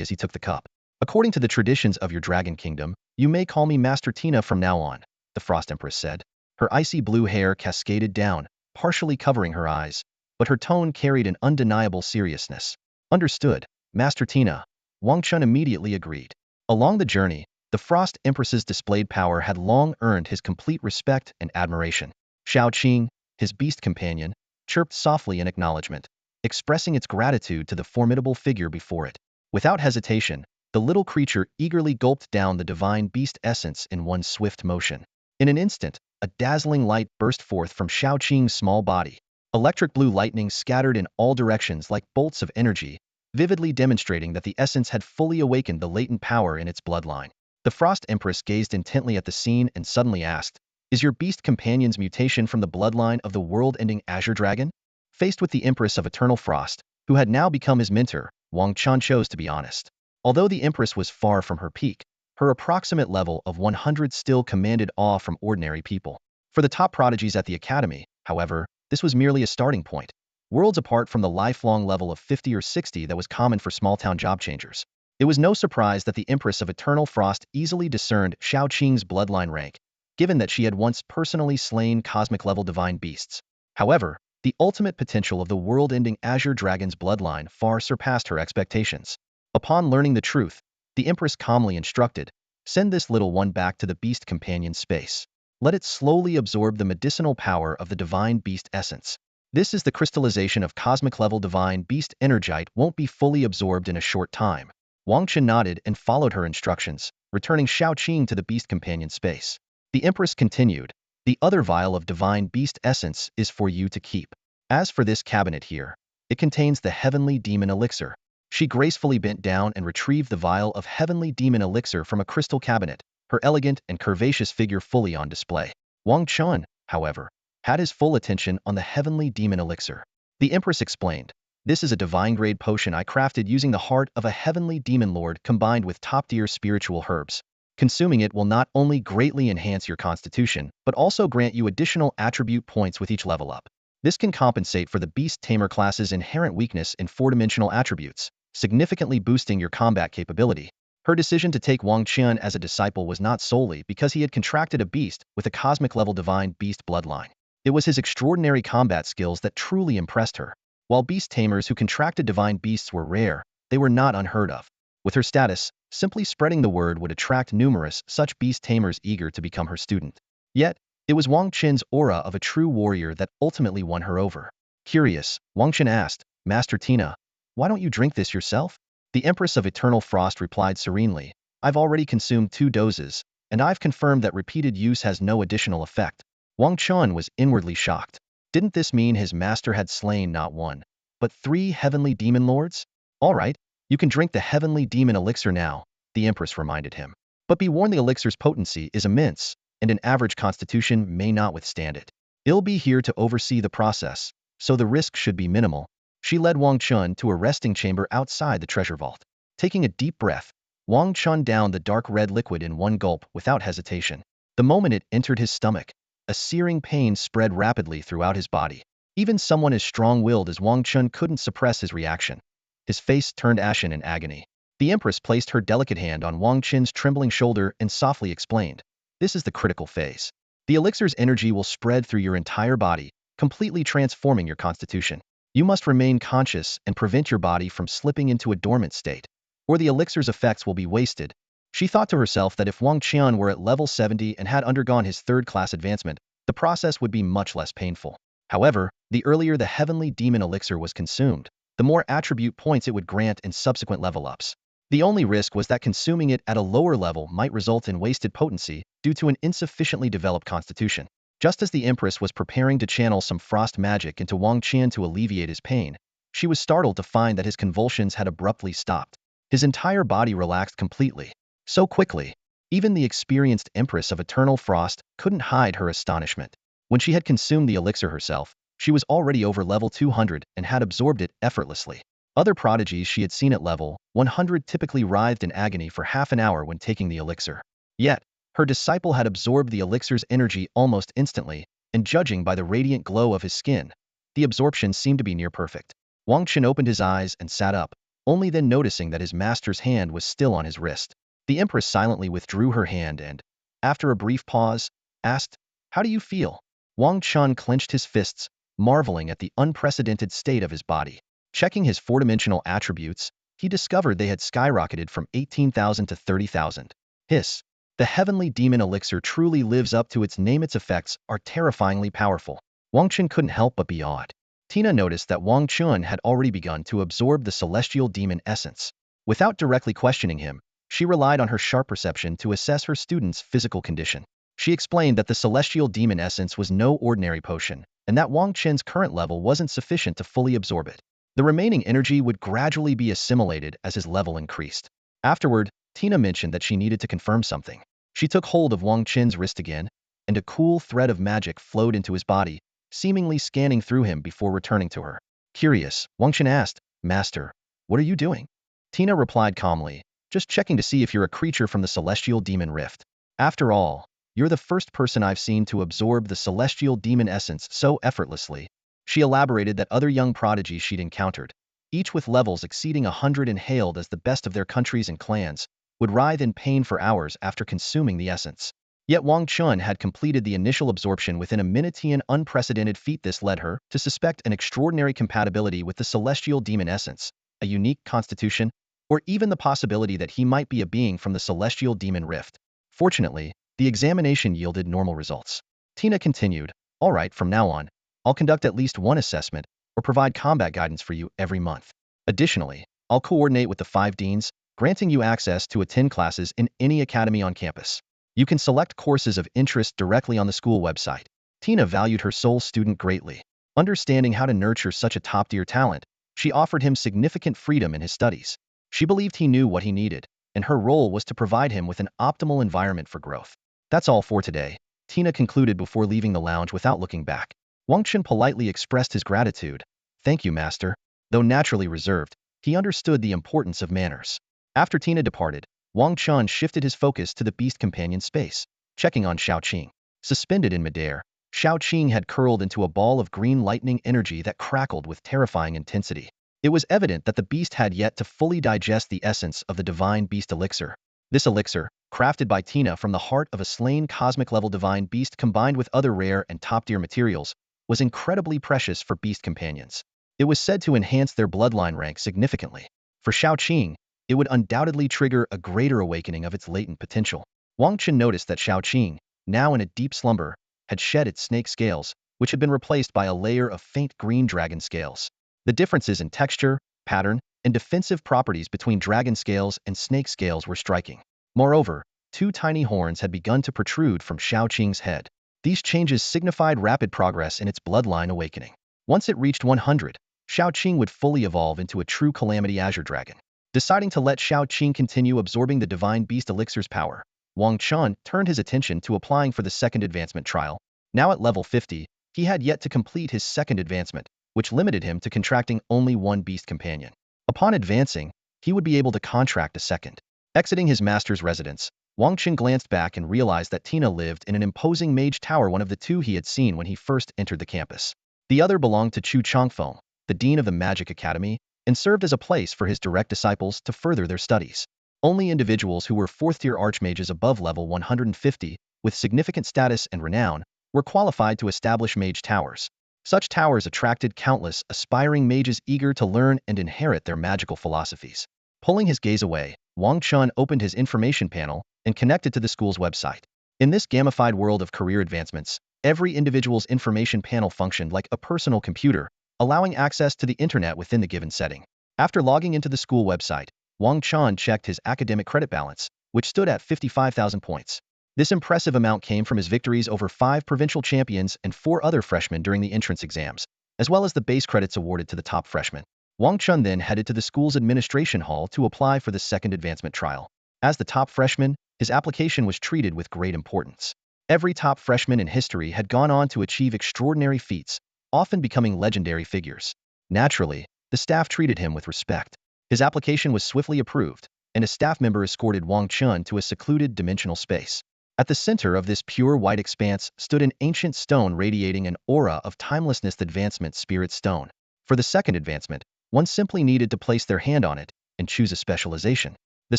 as he took the cup. "According to the traditions of your dragon kingdom, you may call me Master Tina from now on," the Frost Empress said. Her icy blue hair cascaded down, partially covering her eyes, but her tone carried an undeniable seriousness. "Understood, Master Tina," Wang Chen immediately agreed. Along the journey, the Frost Empress's displayed power had long earned his complete respect and admiration. Xiao Qing, his beast companion, chirped softly in acknowledgement, expressing its gratitude to the formidable figure before it. Without hesitation, the little creature eagerly gulped down the divine beast essence in one swift motion. In an instant, a dazzling light burst forth from Xiao Qing's small body. Electric blue lightning scattered in all directions like bolts of energy, vividly demonstrating that the essence had fully awakened the latent power in its bloodline. The Frost Empress gazed intently at the scene and suddenly asked, "Is your beast companion's mutation from the bloodline of the world-ending Azure Dragon?" Faced with the Empress of Eternal Frost, who had now become his mentor, Wang Chen chose to be honest. Although the Empress was far from her peak, her approximate level of 100 still commanded awe from ordinary people. For the top prodigies at the academy, however, this was merely a starting point, worlds apart from the lifelong level of 50 or 60 that was common for small-town job changers. It was no surprise that the Empress of Eternal Frost easily discerned Shao Qing's bloodline rank, given that she had once personally slain cosmic-level divine beasts. However, the ultimate potential of the world-ending Azure Dragon's bloodline far surpassed her expectations. Upon learning the truth, the Empress calmly instructed, "Send this little one back to the beast companion space. Let it slowly absorb the medicinal power of the divine beast essence. This is the crystallization of cosmic-level divine beast energite won't be fully absorbed in a short time." Wang Chen nodded and followed her instructions, returning Shao Qing to the beast companion space. The Empress continued, "The other vial of divine beast essence is for you to keep. As for this cabinet here, it contains the heavenly demon elixir." She gracefully bent down and retrieved the vial of heavenly demon elixir from a crystal cabinet, her elegant and curvaceous figure fully on display. Wang Chen, however, had his full attention on the heavenly demon elixir. The Empress explained, "This is a divine-grade potion I crafted using the heart of a heavenly demon lord combined with top-tier spiritual herbs. Consuming it will not only greatly enhance your constitution, but also grant you additional attribute points with each level up. This can compensate for the Beast Tamer class's inherent weakness in four-dimensional attributes, significantly boosting your combat capability." Her decision to take Wang Chen as a disciple was not solely because he had contracted a beast with a cosmic-level divine beast bloodline. It was his extraordinary combat skills that truly impressed her. While beast tamers who contracted divine beasts were rare, they were not unheard of. With her status, simply spreading the word would attract numerous such beast tamers eager to become her student. Yet, it was Wang Chen's aura of a true warrior that ultimately won her over. Curious, Wang Chen asked, "Master Tina, why don't you drink this yourself?" The Empress of Eternal Frost replied serenely, "I've already consumed 2 doses, and I've confirmed that repeated use has no additional effect." Wang Chen was inwardly shocked. Didn't this mean his master had slain not 1, but 3 heavenly demon lords? "All right, you can drink the heavenly demon elixir now," the Empress reminded him. "But be warned, the elixir's potency is immense, and an average constitution may not withstand it. I'll be here to oversee the process, so the risk should be minimal." She led Wang Chen to a resting chamber outside the treasure vault. Taking a deep breath, Wang Chen downed the dark red liquid in one gulp without hesitation. The moment it entered his stomach, a searing pain spread rapidly throughout his body. Even someone as strong-willed as Wang Chen couldn't suppress his reaction. His face turned ashen in agony. The Empress placed her delicate hand on Wang Chen's trembling shoulder and softly explained, "This is the critical phase. The elixir's energy will spread through your entire body, completely transforming your constitution. You must remain conscious and prevent your body from slipping into a dormant state, or the elixir's effects will be wasted." She thought to herself that if Wang Chen were at level 70 and had undergone his 3rd-class advancement, the process would be much less painful. However, the earlier the heavenly demon elixir was consumed, the more attribute points it would grant in subsequent level-ups. The only risk was that consuming it at a lower level might result in wasted potency due to an insufficiently developed constitution. Just as the Empress was preparing to channel some frost magic into Wang Chen to alleviate his pain, she was startled to find that his convulsions had abruptly stopped. His entire body relaxed completely. So quickly, even the experienced Empress of Eternal Frost couldn't hide her astonishment. When she had consumed the elixir herself, she was already over level 200 and had absorbed it effortlessly. Other prodigies she had seen at level 100 typically writhed in agony for half an hour when taking the elixir. Yet, her disciple had absorbed the elixir's energy almost instantly, and judging by the radiant glow of his skin, the absorption seemed to be near perfect. Wang Chen opened his eyes and sat up, only then noticing that his master's hand was still on his wrist. The Empress silently withdrew her hand and, after a brief pause, asked, "How do you feel?" Wang Chen clenched his fists, marveling at the unprecedented state of his body. Checking his 4-dimensional attributes, he discovered they had skyrocketed from 18,000 to 30,000. Hiss. The heavenly demon elixir truly lives up to its name. Its effects are terrifyingly powerful. Wang Chen couldn't help but be awed. Tina noticed that Wang Chen had already begun to absorb the celestial demon essence. Without directly questioning him, she relied on her sharp perception to assess her student's physical condition. She explained that the celestial demon essence was no ordinary potion, and that Wang Chen's current level wasn't sufficient to fully absorb it. The remaining energy would gradually be assimilated as his level increased. Afterward, Tina mentioned that she needed to confirm something. She took hold of Wang Chen's wrist again, and a cool thread of magic flowed into his body, seemingly scanning through him before returning to her. Curious, Wang Chen asked, "Master, what are you doing?" Tina replied calmly, "Just checking to see if you're a creature from the celestial demon rift. After all, "You're the first person I've seen to absorb the celestial demon essence so effortlessly." She elaborated that other young prodigies she'd encountered, each with levels exceeding 100 and hailed as the best of their countries and clans, would writhe in pain for hours after consuming the essence. Yet Wang Chen had completed the initial absorption within a minute, an unprecedented feat. This led her to suspect an extraordinary compatibility with the celestial demon essence, a unique constitution, or even the possibility that he might be a being from the celestial demon rift. Fortunately, the examination yielded normal results. Tina continued, "All right, from now on, I'll conduct at least one assessment or provide combat guidance for you every month. Additionally, I'll coordinate with the 5 deans, granting you access to attend classes in any academy on campus. You can select courses of interest directly on the school website." Tina valued her sole student greatly. Understanding how to nurture such a top-tier talent, she offered him significant freedom in his studies. She believed he knew what he needed, and her role was to provide him with an optimal environment for growth. "That's all for today," Tina concluded before leaving the lounge without looking back. Wang Chen politely expressed his gratitude. "Thank you, master." Though naturally reserved, he understood the importance of manners. After Tina departed, Wang Chen shifted his focus to the beast companion space, checking on Xiaoqing. Suspended in midair, Xiaoqing had curled into a ball of green lightning energy that crackled with terrifying intensity. It was evident that the beast had yet to fully digest the essence of the divine beast elixir. This elixir, crafted by Tina from the heart of a slain cosmic-level divine beast combined with other rare and top-tier materials, was incredibly precious for beast companions. It was said to enhance their bloodline rank significantly. For Xiaoqing, it would undoubtedly trigger a greater awakening of its latent potential. Wang Chen noticed that Xiaoqing, now in a deep slumber, had shed its snake scales, which had been replaced by a layer of faint green dragon scales. The differences in texture, pattern, and defensive properties between dragon scales and snake scales were striking. Moreover, 2 tiny horns had begun to protrude from Xiaoqing's head. These changes signified rapid progress in its bloodline awakening. Once it reached 100, Xiaoqing would fully evolve into a true calamity Azure Dragon. Deciding to let Xiaoqing continue absorbing the divine beast elixir's power, Wang Chen turned his attention to applying for the second advancement trial. Now at level 50, he had yet to complete his second advancement, which limited him to contracting only 1 beast companion. Upon advancing, he would be able to contract a second. Exiting his master's residence, Wang Chen glanced back and realized that Tina lived in an imposing mage tower, one of the 2 he had seen when he first entered the campus. The other belonged to Chu Changfeng, the dean of the Magic Academy, and served as a place for his direct disciples to further their studies. Only individuals who were 4th-tier archmages above level 150, with significant status and renown, were qualified to establish mage towers. Such towers attracted countless aspiring mages eager to learn and inherit their magical philosophies. Pulling his gaze away, Wang Chen opened his information panel and connected to the school's website. In this gamified world of career advancements, every individual's information panel functioned like a personal computer, allowing access to the internet within the given setting. After logging into the school website, Wang Chen checked his academic credit balance, which stood at 55,000 points. This impressive amount came from his victories over 5 provincial champions and 4 other freshmen during the entrance exams, as well as the base credits awarded to the top freshmen. Wang Chen then headed to the school's administration hall to apply for the second advancement trial. As the top freshman, his application was treated with great importance. Every top freshman in history had gone on to achieve extraordinary feats, often becoming legendary figures. Naturally, the staff treated him with respect. His application was swiftly approved, and a staff member escorted Wang Chen to a secluded dimensional space. At the center of this pure white expanse stood an ancient stone radiating an aura of timelessness, the Advancement Spirit Stone. For the second advancement, one simply needed to place their hand on it and choose a specialization. The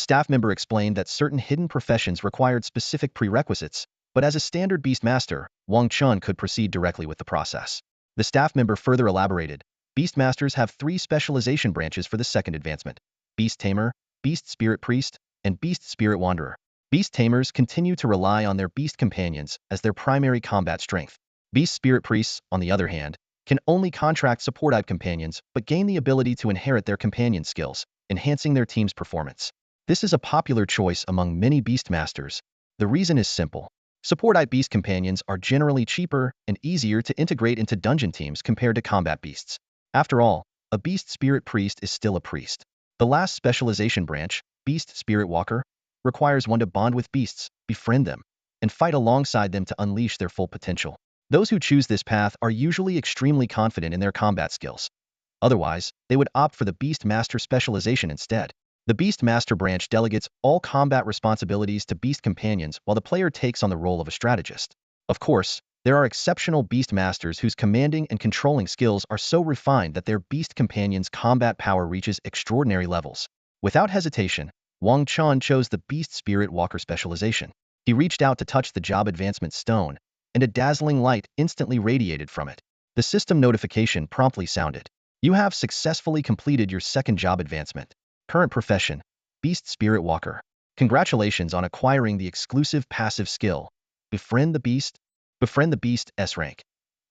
staff member explained that certain hidden professions required specific prerequisites, but as a standard beast master, Wang Chen could proceed directly with the process. The staff member further elaborated, "Beast masters have 3 specialization branches for the second advancement: Beast Tamer, Beast Spirit Priest, and Beast Spirit Wanderer. Beast Tamers continue to rely on their beast companions as their primary combat strength. Beast Spirit Priests, on the other hand, can only contract support-type companions but gain the ability to inherit their companion skills, enhancing their team's performance. This is a popular choice among many beast masters. The reason is simple. Support-type beast companions are generally cheaper and easier to integrate into dungeon teams compared to combat beasts. After all, a Beast Spirit Priest is still a priest. The last specialization branch, Beast Spirit Walker, requires one to bond with beasts, befriend them, and fight alongside them to unleash their full potential. Those who choose this path are usually extremely confident in their combat skills. Otherwise, they would opt for the Beast Master specialization instead. The Beast Master branch delegates all combat responsibilities to Beast Companions while the player takes on the role of a strategist. Of course, there are exceptional Beast Masters whose commanding and controlling skills are so refined that their Beast Companions' combat power reaches extraordinary levels. Without hesitation, Wang Chen chose the Beast Spirit Walker specialization. He reached out to touch the job advancement stone, and a dazzling light instantly radiated from it. The system notification promptly sounded. You have successfully completed your second job advancement. Current profession, Beast Spirit Walker. Congratulations on acquiring the exclusive passive skill, Befriend the Beast. Befriend the Beast S rank.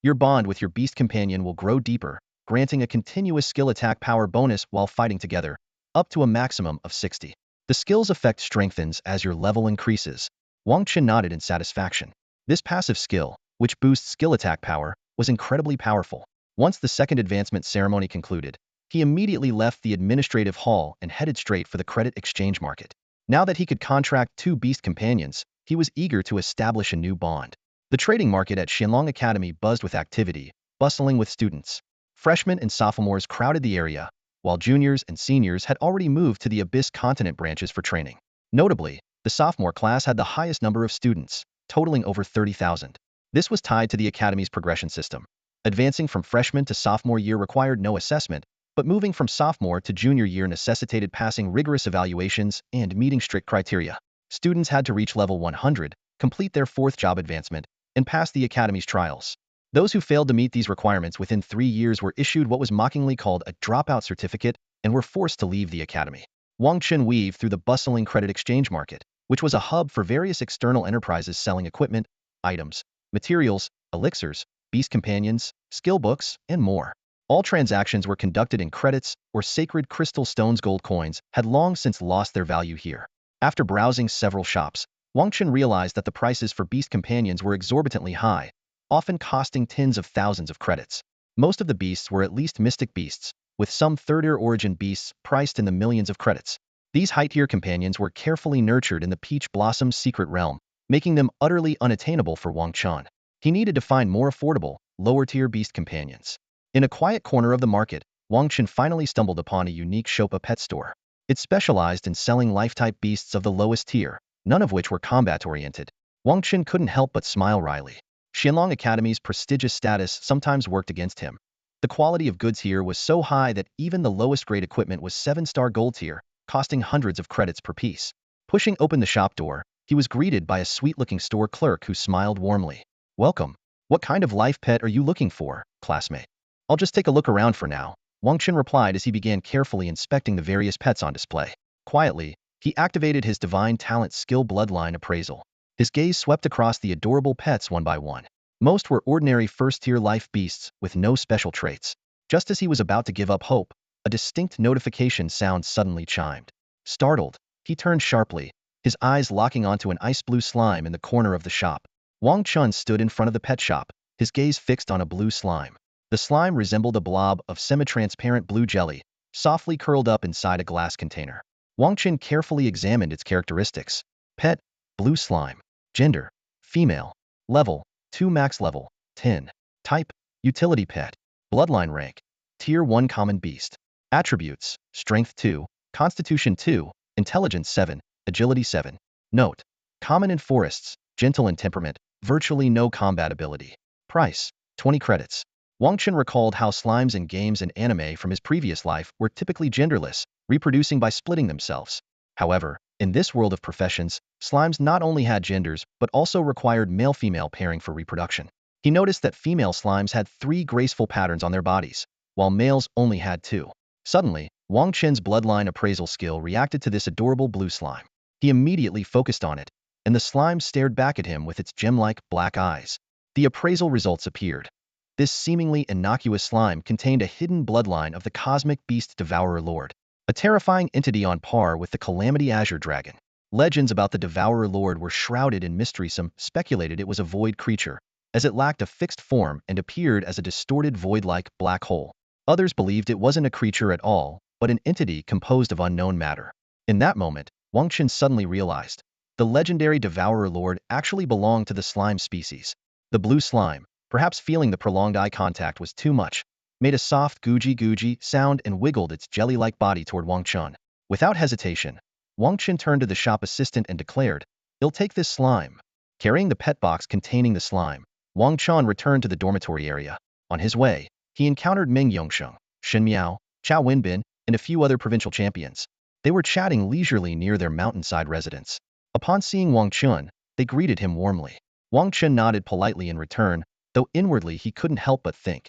Your bond with your Beast Companion will grow deeper, granting a continuous skill attack power bonus while fighting together, up to a maximum of 60. The skill's effect strengthens as your level increases. Wang Chen nodded in satisfaction. This passive skill, which boosts skill attack power, was incredibly powerful. Once the second advancement ceremony concluded, he immediately left the administrative hall and headed straight for the credit exchange market. Now that he could contract 2 Beast Companions, he was eager to establish a new bond. The trading market at Xianlong Academy buzzed with activity, bustling with students. Freshmen and sophomores crowded the area, while juniors and seniors had already moved to the Abyss Continent branches for training. Notably, the sophomore class had the highest number of students, totaling over 30,000. This was tied to the Academy's progression system. Advancing from freshman to sophomore year required no assessment, but moving from sophomore to junior year necessitated passing rigorous evaluations and meeting strict criteria. Students had to reach level 100, complete their 4th job advancement, and pass the Academy's trials. Those who failed to meet these requirements within 3 years were issued what was mockingly called a dropout certificate and were forced to leave the Academy. Wang Chen weaved through the bustling credit exchange market, which was a hub for various external enterprises selling equipment, items, materials, elixirs, Beast Companions, skill books, and more. All transactions were conducted in credits or sacred crystal stones. Gold coins had long since lost their value here. After browsing several shops, Wang Chen realized that the prices for Beast Companions were exorbitantly high, often costing tens of thousands of credits. Most of the beasts were at least mystic beasts, with some third-tier origin beasts priced in the millions of credits. These high-tier companions were carefully nurtured in the Peach Blossom's secret realm, making them utterly unattainable for Wang Chen. He needed to find more affordable, lower-tier Beast Companions. In a quiet corner of the market, Wang Chen finally stumbled upon a unique Shopa pet store. It specialized in selling life-type beasts of the lowest tier, none of which were combat-oriented. Wang Chen couldn't help but smile wryly. Xianlong Academy's prestigious status sometimes worked against him. The quality of goods here was so high that even the lowest-grade equipment was 7-star gold tier, costing hundreds of credits per piece. Pushing open the shop door, he was greeted by a sweet-looking store clerk who smiled warmly. "Welcome. What kind of life pet are you looking for, classmate?" "I'll just take a look around for now," Wang Chen replied as he began carefully inspecting the various pets on display. Quietly, he activated his divine talent skill Bloodline Appraisal. His gaze swept across the adorable pets one by one. Most were ordinary first-tier life beasts with no special traits. Just as he was about to give up hope, a distinct notification sound suddenly chimed. Startled, he turned sharply, his eyes locking onto an ice-blue slime in the corner of the shop. Wang Chen stood in front of the pet shop, his gaze fixed on a blue slime. The slime resembled a blob of semi-transparent blue jelly, softly curled up inside a glass container. Wang Chen carefully examined its characteristics. Pet, blue slime. Gender, female. Level, 2 max level, 10. Type, utility pet. Bloodline rank, tier 1 common beast. Attributes, strength 2, constitution 2, intelligence 7, agility 7. Note, common in forests, gentle in temperament, virtually no combat ability. Price, 20 credits. Wang Chen recalled how slimes in games and anime from his previous life were typically genderless, reproducing by splitting themselves. However, in this world of professions, slimes not only had genders but also required male-female pairing for reproduction. He noticed that female slimes had 3 graceful patterns on their bodies, while males only had 2. Suddenly, Wang Chen's bloodline appraisal skill reacted to this adorable blue slime. He immediately focused on it, and the slime stared back at him with its gem-like black eyes. The appraisal results appeared. This seemingly innocuous slime contained a hidden bloodline of the cosmic Beast Devourer Lord, a terrifying entity on par with the calamity Azure Dragon. Legends about the Devourer Lord were shrouded in mystery. Some speculated it was a void creature, as it lacked a fixed form and appeared as a distorted void-like black hole. Others believed it wasn't a creature at all, but an entity composed of unknown matter. In that moment, Wang Chen suddenly realized the legendary Devourer Lord actually belonged to the slime species. The blue slime, perhaps feeling the prolonged eye contact was too much, made a soft googie-googie sound and wiggled its jelly-like body toward Wang Chen. Without hesitation, Wang Chen turned to the shop assistant and declared, "I'll take this slime." Carrying the pet box containing the slime, Wang Chen returned to the dormitory area. On his way, he encountered Ming Yongsheng, Shen Miao, Chao Wenbin, and a few other provincial champions. They were chatting leisurely near their mountainside residence. Upon seeing Wang Chen, they greeted him warmly. Wang Chen nodded politely in return, though inwardly he couldn't help but think,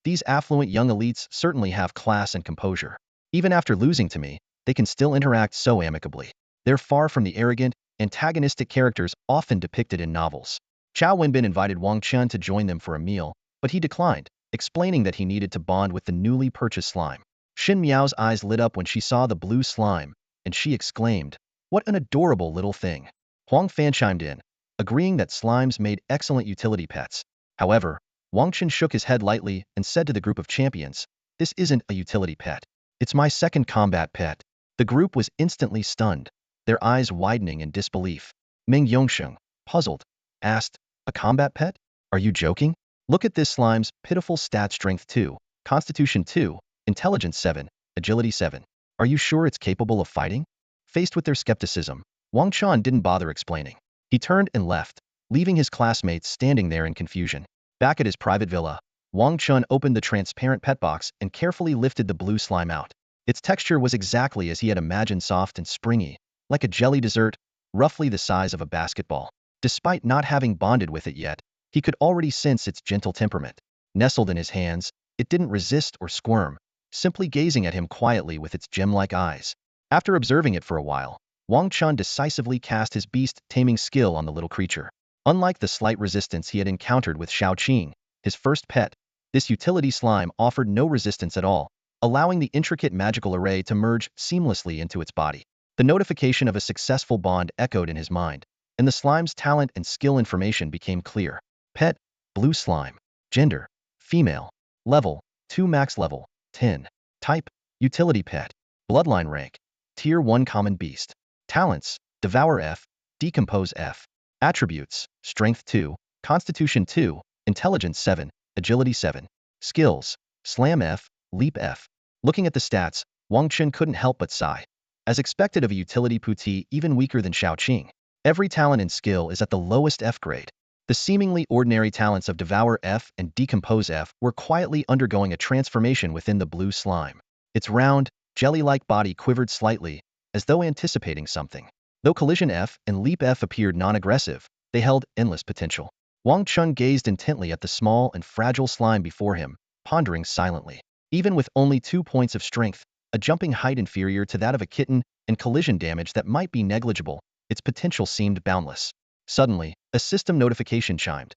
these affluent young elites certainly have class and composure. Even after losing to me, they can still interact so amicably. They're far from the arrogant, antagonistic characters often depicted in novels. Chao Wenbin invited Wang Chen to join them for a meal, but he declined, explaining that he needed to bond with the newly purchased slime. Shen Miao's eyes lit up when she saw the blue slime, and she exclaimed, "What an adorable little thing." Huang Fan chimed in, agreeing that slimes made excellent utility pets. However, Wang Chen shook his head lightly and said to the group of champions, "This isn't a utility pet. It's my second combat pet." The group was instantly stunned, their eyes widening in disbelief. Ming Yongsheng, puzzled, asked, "A combat pet? Are you joking? Look at this slime's pitiful stat: strength 2, constitution 2, intelligence 7, agility 7. Are you sure it's capable of fighting?" Faced with their skepticism, Wang Chen didn't bother explaining. He turned and left, leaving his classmates standing there in confusion. Back at his private villa, Wang Chen opened the transparent pet box and carefully lifted the blue slime out. Its texture was exactly as he had imagined, soft and springy, like a jelly dessert, roughly the size of a basketball. Despite not having bonded with it yet, he could already sense its gentle temperament. Nestled in his hands, it didn't resist or squirm, simply gazing at him quietly with its gem-like eyes. After observing it for a while, Wang Chen decisively cast his beast taming skill on the little creature. Unlike the slight resistance he had encountered with Shao Qing, his first pet, this utility slime offered no resistance at all, allowing the intricate magical array to merge seamlessly into its body. The notification of a successful bond echoed in his mind, and the slime's talent and skill information became clear. Pet, blue slime. Gender, female. Level, 2 max level, 10. Type, utility pet. Bloodline rank, tier 1 common beast. Talents, devour F, decompose F. Attributes, strength 2, constitution 2, intelligence 7, agility 7. Skills, slam F, leap F. Looking at the stats, Wang Chen couldn't help but sigh. As expected of a utility putti even weaker than Shao Qing, every talent and skill is at the lowest F grade. The seemingly ordinary talents of Devour F and Decompose F were quietly undergoing a transformation within the blue slime. Its round, jelly-like body quivered slightly, as though anticipating something. Though Collision F and Leap F appeared non-aggressive, they held endless potential. Wang Chen gazed intently at the small and fragile slime before him, pondering silently. Even with only 2 points of strength, a jumping height inferior to that of a kitten, and collision damage that might be negligible, its potential seemed boundless. Suddenly, a system notification chimed.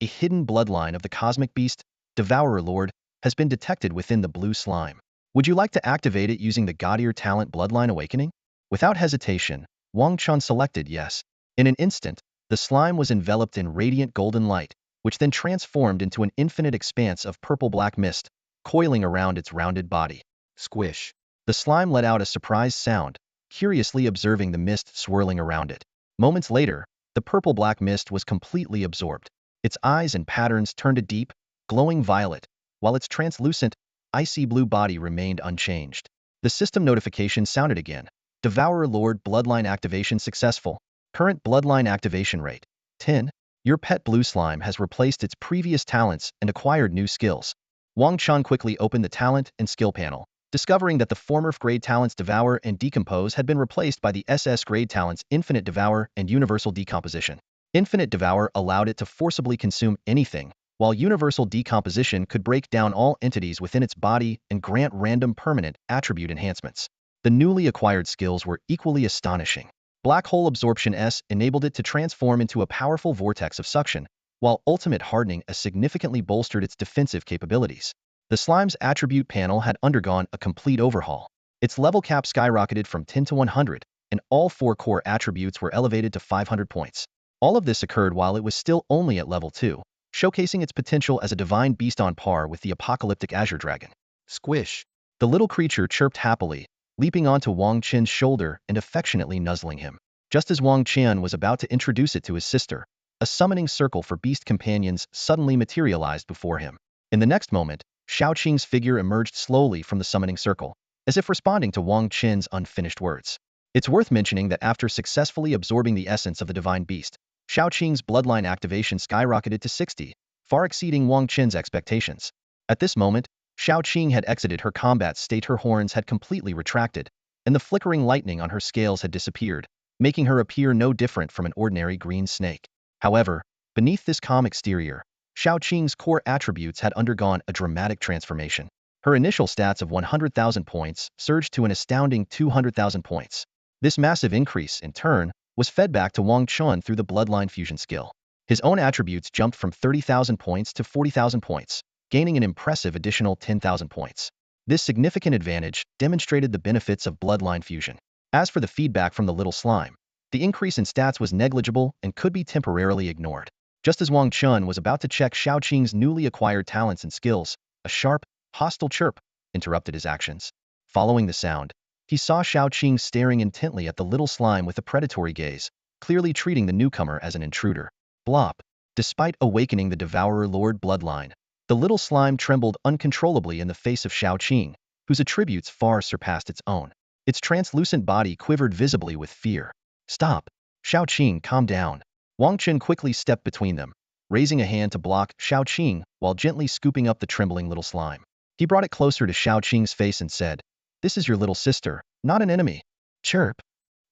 A hidden bloodline of the cosmic beast, Devourer Lord, has been detected within the blue slime. Would you like to activate it using the gaudier talent Bloodline Awakening? Without hesitation, Wang Chen selected yes. In an instant, the slime was enveloped in radiant golden light, which then transformed into an infinite expanse of purple-black mist, coiling around its rounded body. Squish. The slime let out a surprised sound, curiously observing the mist swirling around it. Moments later, the purple-black mist was completely absorbed. Its eyes and patterns turned a deep, glowing violet, while its translucent, icy blue body remained unchanged. The system notification sounded again. Devourer Lord Bloodline activation successful. Current Bloodline activation rate, 10. Your pet blue slime has replaced its previous talents and acquired new skills. Wang Chen quickly opened the talent and skill panel, discovering that the former F-grade talents Devour and Decompose had been replaced by the SS-grade talents Infinite Devour and Universal Decomposition. Infinite Devour allowed it to forcibly consume anything, while Universal Decomposition could break down all entities within its body and grant random permanent attribute enhancements. The newly acquired skills were equally astonishing. Black Hole Absorption S enabled it to transform into a powerful vortex of suction, while Ultimate Hardening S significantly bolstered its defensive capabilities. The slime's attribute panel had undergone a complete overhaul. Its level cap skyrocketed from 10 to 100, and all 4 core attributes were elevated to 500 points. All of this occurred while it was still only at level 2, showcasing its potential as a divine beast on par with the apocalyptic Azure Dragon. Squish. The little creature chirped happily, leaping onto Wang Chen's shoulder and affectionately nuzzling him. Just as Wang Chen was about to introduce it to his sister, a summoning circle for beast companions suddenly materialized before him. In the next moment, Shao Qing's figure emerged slowly from the summoning circle, as if responding to Wang Chen's unfinished words. It's worth mentioning that after successfully absorbing the essence of the divine beast, Shao Qing's bloodline activation skyrocketed to 60, far exceeding Wang Chen's expectations. At this moment, Shao Qing had exited her combat state. Her horns had completely retracted, and the flickering lightning on her scales had disappeared, making her appear no different from an ordinary green snake. However, beneath this calm exterior, Shao Qing's core attributes had undergone a dramatic transformation. Her initial stats of 100,000 points surged to an astounding 200,000 points. This massive increase, in turn, was fed back to Wang Chen through the bloodline fusion skill. His own attributes jumped from 30,000 points to 40,000 points, gaining an impressive additional 10,000 points. This significant advantage demonstrated the benefits of bloodline fusion. As for the feedback from the little slime, the increase in stats was negligible and could be temporarily ignored. Just as Wang Chen was about to check Shao Qing's newly acquired talents and skills, a sharp, hostile chirp interrupted his actions. Following the sound, he saw Shao Qing staring intently at the little slime with a predatory gaze, clearly treating the newcomer as an intruder. Blop. Despite awakening the Devourer Lord bloodline, the little slime trembled uncontrollably in the face of Shao Qing, whose attributes far surpassed its own. Its translucent body quivered visibly with fear. Stop. Shao Qing, calm down. Wang Chen quickly stepped between them, raising a hand to block Shao Qing while gently scooping up the trembling little slime. He brought it closer to Shao Qing's face and said, "This is your little sister, not an enemy." Chirp.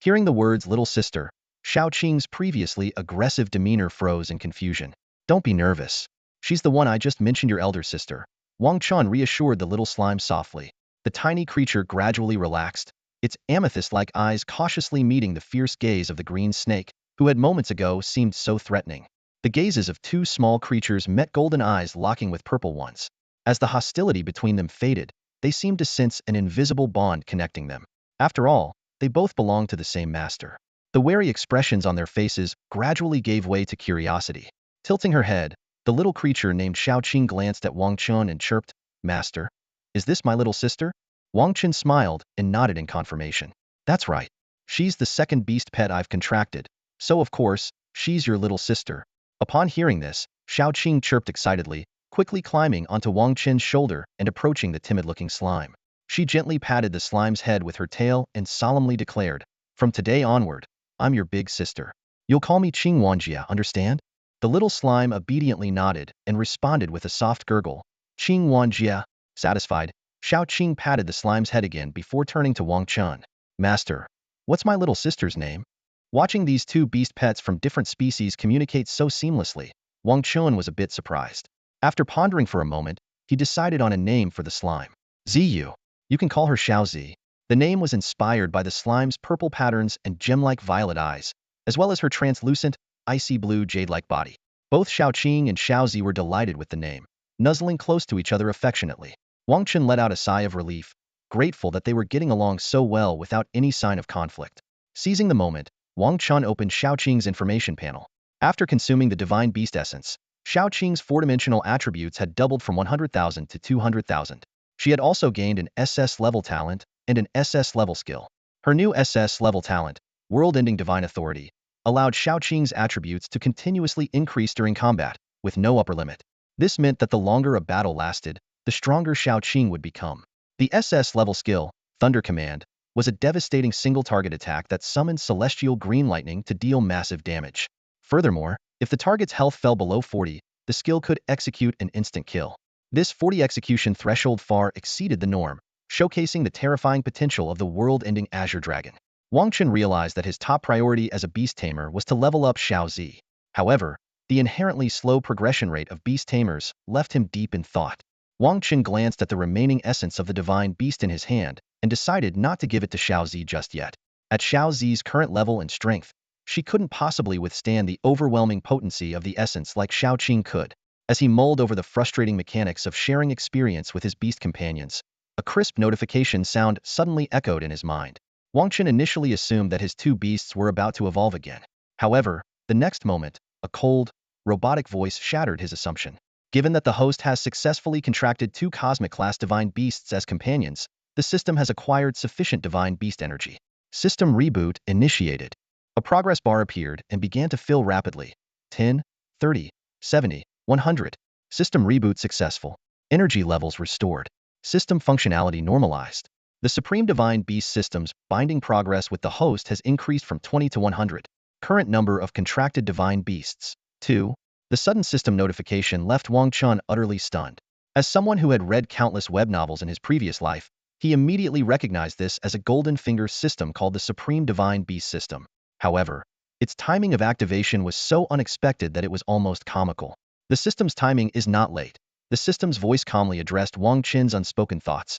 Hearing the words little sister, Shao Qing's previously aggressive demeanor froze in confusion. Don't be nervous. She's the one I just mentioned, your elder sister. Wang Chen reassured the little slime softly. The tiny creature gradually relaxed, its amethyst-like eyes cautiously meeting the fierce gaze of the green snake, who had moments ago seemed so threatening. The gazes of two small creatures met, golden eyes locking with purple ones. As the hostility between them faded, they seemed to sense an invisible bond connecting them. After all, they both belonged to the same master. The wary expressions on their faces gradually gave way to curiosity. Tilting her head, the little creature named Shao Qing glanced at Wang Chen and chirped, "Master, is this my little sister?" Wang Chen smiled and nodded in confirmation. "That's right. She's the second beast pet I've contracted, so of course, she's your little sister." Upon hearing this, Shao Qing chirped excitedly, quickly climbing onto Wang Chen's shoulder and approaching the timid-looking slime. She gently patted the slime's head with her tail and solemnly declared, "From today onward, I'm your big sister. You'll call me Qing Wanjia, understand?" The little slime obediently nodded and responded with a soft gurgle. "Qing Wanjia." Satisfied, Shao Qing patted the slime's head again before turning to Wang Chen. "Master, what's my little sister's name?" Watching these two beast pets from different species communicate so seamlessly, Wang Chen was a bit surprised. After pondering for a moment, he decided on a name for the slime. "Ziyu. You can call her Xiao Zi." The name was inspired by the slime's purple patterns and gem-like violet eyes, as well as her translucent, icy blue jade-like body. Both Shao Qing and Xiao Zi were delighted with the name, nuzzling close to each other affectionately. Wang Chen let out a sigh of relief, grateful that they were getting along so well without any sign of conflict. Seizing the moment, Wang Chen opened Shao Qing's information panel. After consuming the divine beast essence, Shao Qing's four-dimensional attributes had doubled from 100,000 to 200,000. She had also gained an SS-level talent and an SS-level skill. Her new SS-level talent, World-Ending Divine Authority, allowed Shao Qing's attributes to continuously increase during combat, with no upper limit. This meant that the longer a battle lasted, the stronger Shao Qing would become. The SS-level skill, Thunder Command, was a devastating single-target attack that summoned celestial green lightning to deal massive damage. Furthermore, if the target's health fell below 40, the skill could execute an instant kill. This 40 execution threshold far exceeded the norm, showcasing the terrifying potential of the world-ending Azure Dragon. Wang Chen realized that his top priority as a Beast Tamer was to level up Xiao Zi. However, the inherently slow progression rate of Beast Tamers left him deep in thought. Wang Chen glanced at the remaining essence of the divine beast in his hand and decided not to give it to Xiao Zi just yet. At Xiao Zi's current level and strength, she couldn't possibly withstand the overwhelming potency of the essence like Shao Qing could. As he mulled over the frustrating mechanics of sharing experience with his beast companions, a crisp notification sound suddenly echoed in his mind. Wang Chen initially assumed that his two beasts were about to evolve again. However, the next moment, a cold, robotic voice shattered his assumption. Given that the host has successfully contracted two cosmic-class divine beasts as companions, the system has acquired sufficient divine beast energy. System reboot initiated. A progress bar appeared and began to fill rapidly. 10, 30, 70, 100. System reboot successful. Energy levels restored. System functionality normalized. The Supreme Divine Beast system's binding progress with the host has increased from 20 to 100. Current number of contracted divine beasts. 2. The sudden system notification left Wang Chen utterly stunned. As someone who had read countless web novels in his previous life, he immediately recognized this as a golden finger system called the Supreme Divine Beast system. However, its timing of activation was so unexpected that it was almost comical. The system's timing is not late. The system's voice calmly addressed Wang Chen's unspoken thoughts.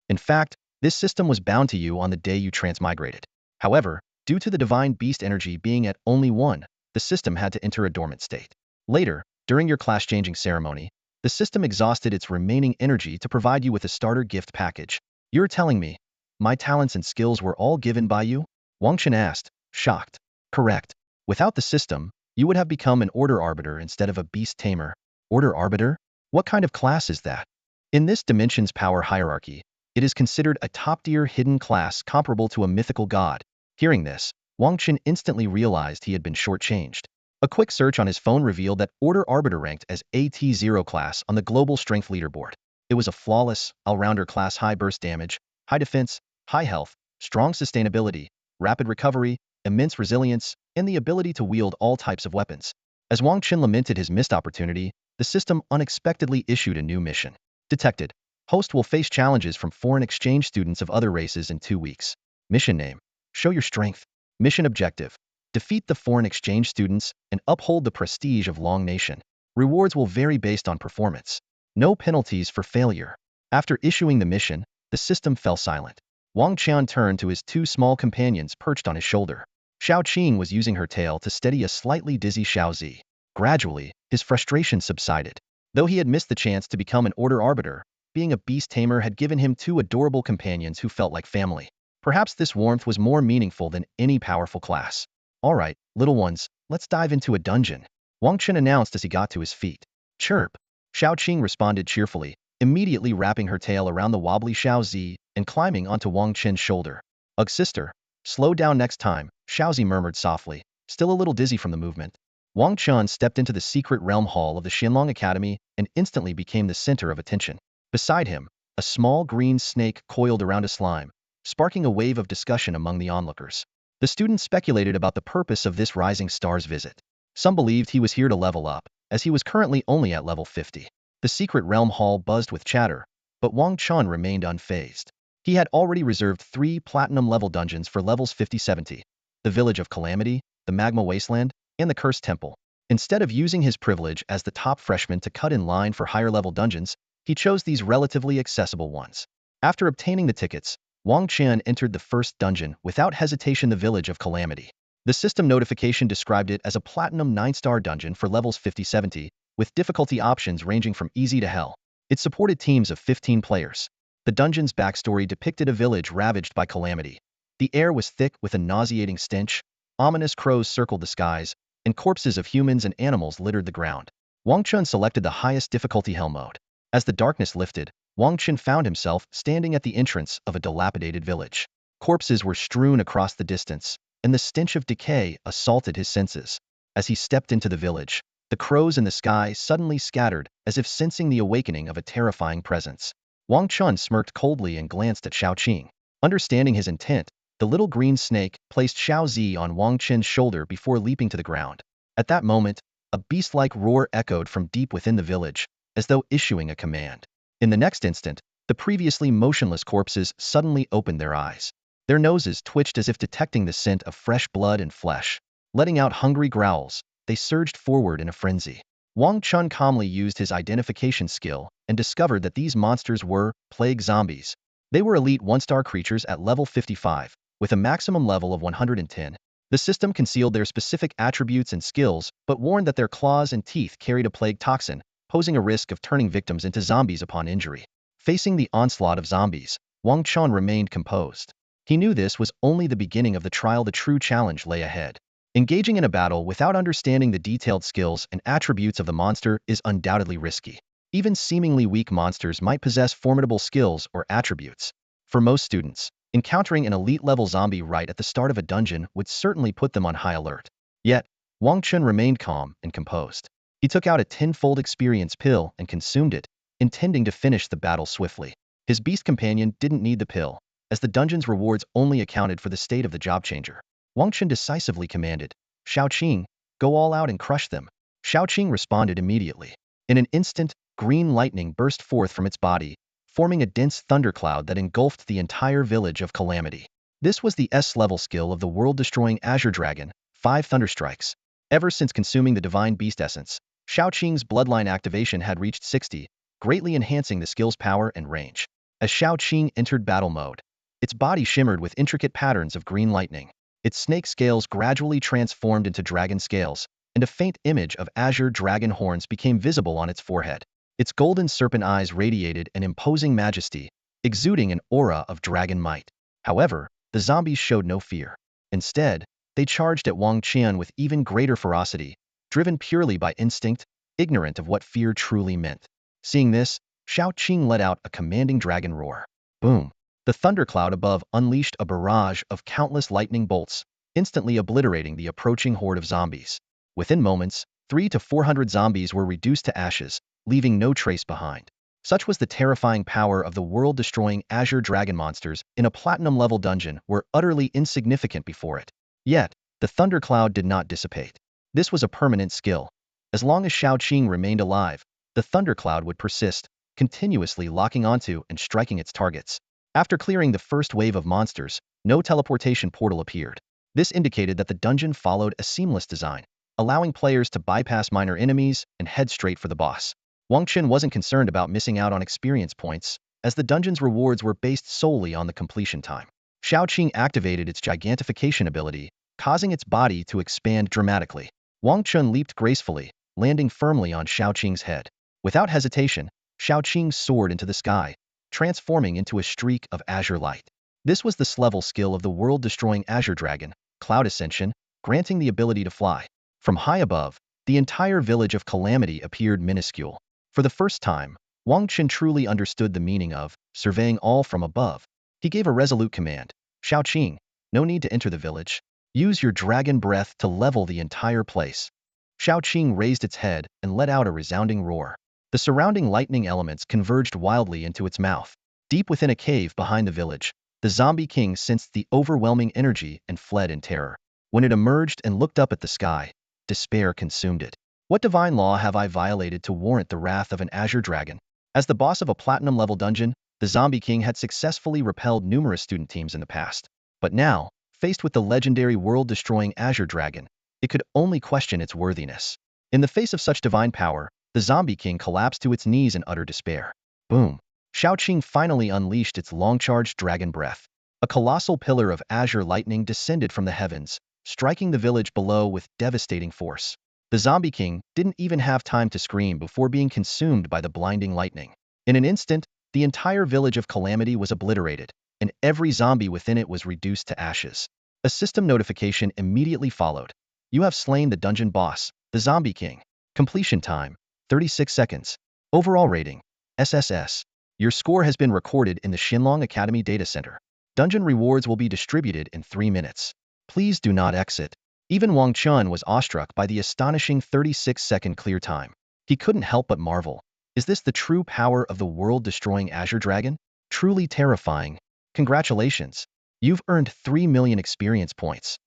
In fact, this system was bound to you on the day you transmigrated. However, due to the divine beast energy being at only 1, the system had to enter a dormant state. Later, during your class-changing ceremony, the system exhausted its remaining energy to provide you with a starter gift package. You're telling me, my talents and skills were all given by you? Wang Chen asked, shocked. Correct. Without the system, you would have become an Order Arbiter instead of a Beast Tamer. Order Arbiter? What kind of class is that? In this dimension's power hierarchy, it is considered a top-tier hidden class comparable to a mythical god. Hearing this, Wang Chen instantly realized he had been shortchanged. A quick search on his phone revealed that Order Arbiter ranked as AT0 class on the global strength leaderboard. It was a flawless, all-rounder class, high burst damage, high defense, high health, strong sustainability, rapid recovery, immense resilience, and the ability to wield all types of weapons. As Wang Chen lamented his missed opportunity, the system unexpectedly issued a new mission. Detected. Host will face challenges from foreign exchange students of other races in 2 weeks. Mission name. Show your strength. Mission objective. Defeat the foreign exchange students and uphold the prestige of Long Nation. Rewards will vary based on performance. No penalties for failure. After issuing the mission, the system fell silent. Wang Chen turned to his 2 small companions perched on his shoulder. Xiao Qing was using her tail to steady a slightly dizzy Xiao Zi. Gradually, his frustration subsided. Though he had missed the chance to become an Order Arbiter, being a Beast Tamer had given him 2 adorable companions who felt like family. Perhaps this warmth was more meaningful than any powerful class. All right, little ones, let's dive into a dungeon, Wang Chen announced as he got to his feet. Chirp. Xiao Qing responded cheerfully, immediately wrapping her tail around the wobbly Xiao Zi and climbing onto Wang Chen's shoulder. Ugh, sister. Slow down next time, Xiao Zi murmured softly, still a little dizzy from the movement. Wang Chen stepped into the secret realm hall of the Xianlong Academy and instantly became the center of attention. Beside him, a small green snake coiled around a slime, sparking a wave of discussion among the onlookers. The students speculated about the purpose of this rising star's visit. Some believed he was here to level up, as he was currently only at level 50. The secret realm hall buzzed with chatter, but Wang Chen remained unfazed. He had already reserved 3 platinum-level dungeons for levels 50-70, the Village of Calamity, the Magma Wasteland, and the Cursed Temple. Instead of using his privilege as the top freshman to cut in line for higher-level dungeons, he chose these relatively accessible ones. After obtaining the tickets, Wang Chen entered the first dungeon without hesitation, the Village of Calamity. The system notification described it as a platinum 9-star dungeon for levels 50-70, with difficulty options ranging from easy to hell. It supported teams of 15 players. The dungeon's backstory depicted a village ravaged by calamity. The air was thick with a nauseating stench, ominous crows circled the skies, and corpses of humans and animals littered the ground. Wang Chen selected the highest difficulty hell mode. As the darkness lifted, Wang Chen found himself standing at the entrance of a dilapidated village. Corpses were strewn across the distance, and the stench of decay assaulted his senses. As he stepped into the village, the crows in the sky suddenly scattered, as if sensing the awakening of a terrifying presence. Wang Chen smirked coldly and glanced at Xiao Qing. Understanding his intent, the little green snake placed Xiao Zi on Wang Chen's shoulder before leaping to the ground. At that moment, a beast-like roar echoed from deep within the village, as though issuing a command. In the next instant, the previously motionless corpses suddenly opened their eyes. Their noses twitched as if detecting the scent of fresh blood and flesh. Letting out hungry growls, they surged forward in a frenzy. Wang Chen calmly used his identification skill and discovered that these monsters were plague zombies. They were elite 1-star creatures at level 55, with a maximum level of 110. The system concealed their specific attributes and skills, but warned that their claws and teeth carried a plague toxin, posing a risk of turning victims into zombies upon injury. Facing the onslaught of zombies, Wang Chen remained composed. He knew this was only the beginning of the trial. The true challenge lay ahead. Engaging in a battle without understanding the detailed skills and attributes of the monster is undoubtedly risky. Even seemingly weak monsters might possess formidable skills or attributes. For most students, encountering an elite-level zombie right at the start of a dungeon would certainly put them on high alert. Yet, Wang Chen remained calm and composed. He took out a 10-fold experience pill and consumed it, intending to finish the battle swiftly. His beast companion didn't need the pill, as the dungeon's rewards only accounted for the state of the job changer. Wang Chen decisively commanded, "Shaoqing, go all out and crush them." Shaoqing responded immediately. In an instant, green lightning burst forth from its body, forming a dense thundercloud that engulfed the entire village of Calamity. This was the S-level skill of the world-destroying Azure Dragon, 5 Thunderstrikes. Ever since consuming the Divine Beast Essence, Shaoqing's bloodline activation had reached 60, greatly enhancing the skill's power and range. As Shaoqing entered battle mode, its body shimmered with intricate patterns of green lightning. Its snake scales gradually transformed into dragon scales, and a faint image of Azure Dragon horns became visible on its forehead. Its golden serpent eyes radiated an imposing majesty, exuding an aura of dragon might. However, the zombies showed no fear. Instead, they charged at Wang Chen with even greater ferocity, driven purely by instinct, ignorant of what fear truly meant. Seeing this, Shaoqing let out a commanding dragon roar. Boom! The thundercloud above unleashed a barrage of countless lightning bolts, instantly obliterating the approaching horde of zombies. Within moments, 300 to 400 zombies were reduced to ashes, leaving no trace behind. Such was the terrifying power of the world-destroying Azure Dragon monsters in a platinum-level dungeon were utterly insignificant before it. Yet, the thundercloud did not dissipate. This was a permanent skill. As long as Shaoqing remained alive, the thundercloud would persist, continuously locking onto and striking its targets. After clearing the first wave of monsters, no teleportation portal appeared. This indicated that the dungeon followed a seamless design, allowing players to bypass minor enemies and head straight for the boss. Wang Chen wasn't concerned about missing out on experience points, as the dungeon's rewards were based solely on the completion time. Shaoqing activated its gigantification ability, causing its body to expand dramatically. Wang Chen leaped gracefully, landing firmly on Shaoqing's head. Without hesitation, Shaoqing soared into the sky, transforming into a streak of azure light. This was the S-level skill of the world-destroying Azure Dragon, Cloud Ascension, granting the ability to fly. From high above, the entire village of Calamity appeared minuscule. For the first time, Wang Chen truly understood the meaning of surveying all from above. He gave a resolute command. "Shaoqing, no need to enter the village. Use your dragon breath to level the entire place." Shaoqing raised its head and let out a resounding roar. The surrounding lightning elements converged wildly into its mouth. Deep within a cave behind the village, the zombie king sensed the overwhelming energy and fled in terror. When it emerged and looked up at the sky, despair consumed it. What divine law have I violated to warrant the wrath of an Azure Dragon? As the boss of a platinum-level dungeon, the Zombie King had successfully repelled numerous student teams in the past. But now, faced with the legendary world-destroying Azure Dragon, it could only question its worthiness. In the face of such divine power, the Zombie King collapsed to its knees in utter despair. Boom! Shaoqing finally unleashed its long-charged dragon breath. A colossal pillar of azure lightning descended from the heavens, striking the village below with devastating force. The Zombie King didn't even have time to scream before being consumed by the blinding lightning. In an instant, the entire village of Calamity was obliterated, and every zombie within it was reduced to ashes. A system notification immediately followed. You have slain the dungeon boss, the Zombie King. Completion time, 36 seconds. Overall rating, SSS. Your score has been recorded in the Xinlong Academy Data Center. Dungeon rewards will be distributed in 3 minutes. Please do not exit. Even Wang Chen was awestruck by the astonishing 36-second clear time. He couldn't help but marvel. Is this the true power of the world-destroying Azure Dragon? Truly terrifying. Congratulations. You've earned 3 million experience points.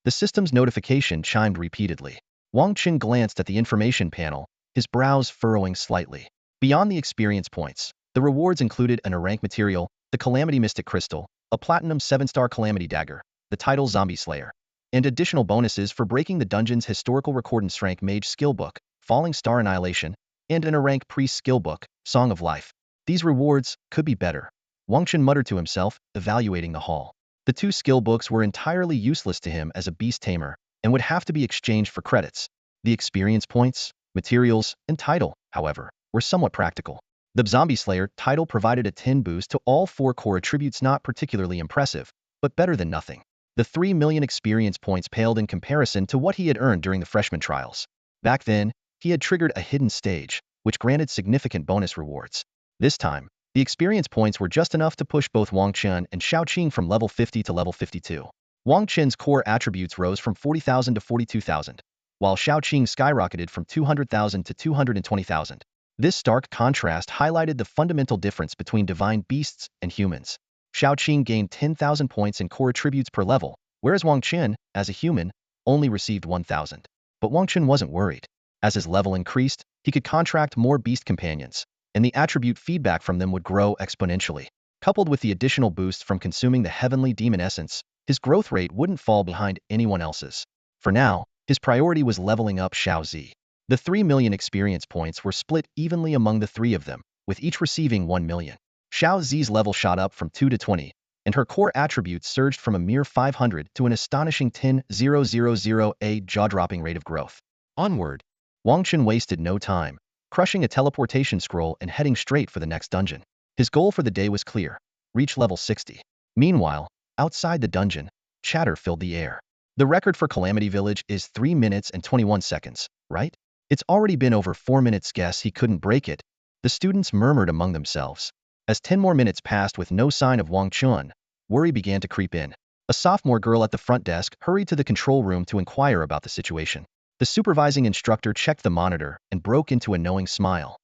The system's notification chimed repeatedly. Wang Chen glanced at the information panel, his brows furrowing slightly. Beyond the experience points, the rewards included an rank material, the Calamity Mystic Crystal, a Platinum 7-star Calamity Dagger, the title Zombie Slayer, and additional bonuses for breaking the dungeon's historical recordance rank Mage Skill Book, Falling Star Annihilation, and an rank Priest Skill Book, Song of Life. These rewards could be better. Wang Chen muttered to himself, evaluating the haul. The 2 skill books were entirely useless to him as a Beast Tamer, and would have to be exchanged for credits. The experience points, materials, and title, however, were somewhat practical. The Zombie Slayer title provided a 10 boost to all 4 core attributes, not particularly impressive, but better than nothing. The 3 million experience points paled in comparison to what he had earned during the freshman trials. Back then, he had triggered a hidden stage, which granted significant bonus rewards. This time, the experience points were just enough to push both Wang Chen and Shaoqing from level 50 to level 52. Wang Chen's core attributes rose from 40,000 to 42,000, while Shaoqing skyrocketed from 200,000 to 220,000. This stark contrast highlighted the fundamental difference between divine beasts and humans. Xiao Qing gained 10,000 points in core attributes per level, whereas Wang Chen, as a human, only received 1,000. But Wang Chen wasn't worried. As his level increased, he could contract more beast companions, and the attribute feedback from them would grow exponentially. Coupled with the additional boost from consuming the heavenly demon essence, his growth rate wouldn't fall behind anyone else's. For now, his priority was leveling up Xiao Zi. The 3 million experience points were split evenly among the three of them, with each receiving 1 million. Xiao Zi's level shot up from 2 to 20, and her core attributes surged from a mere 500 to an astonishing 10,000, a jaw-dropping rate of growth. Onward, Wang Chen wasted no time, crushing a teleportation scroll and heading straight for the next dungeon. His goal for the day was clear: reach level 60. Meanwhile, outside the dungeon, chatter filled the air. The record for Calamity Village is 3 minutes and 21 seconds, right? It's already been over 4 minutes. Guess he couldn't break it. The students murmured among themselves. As 10 more minutes passed with no sign of Wang Chen, worry began to creep in. A sophomore girl at the front desk hurried to the control room to inquire about the situation. The supervising instructor checked the monitor and broke into a knowing smile.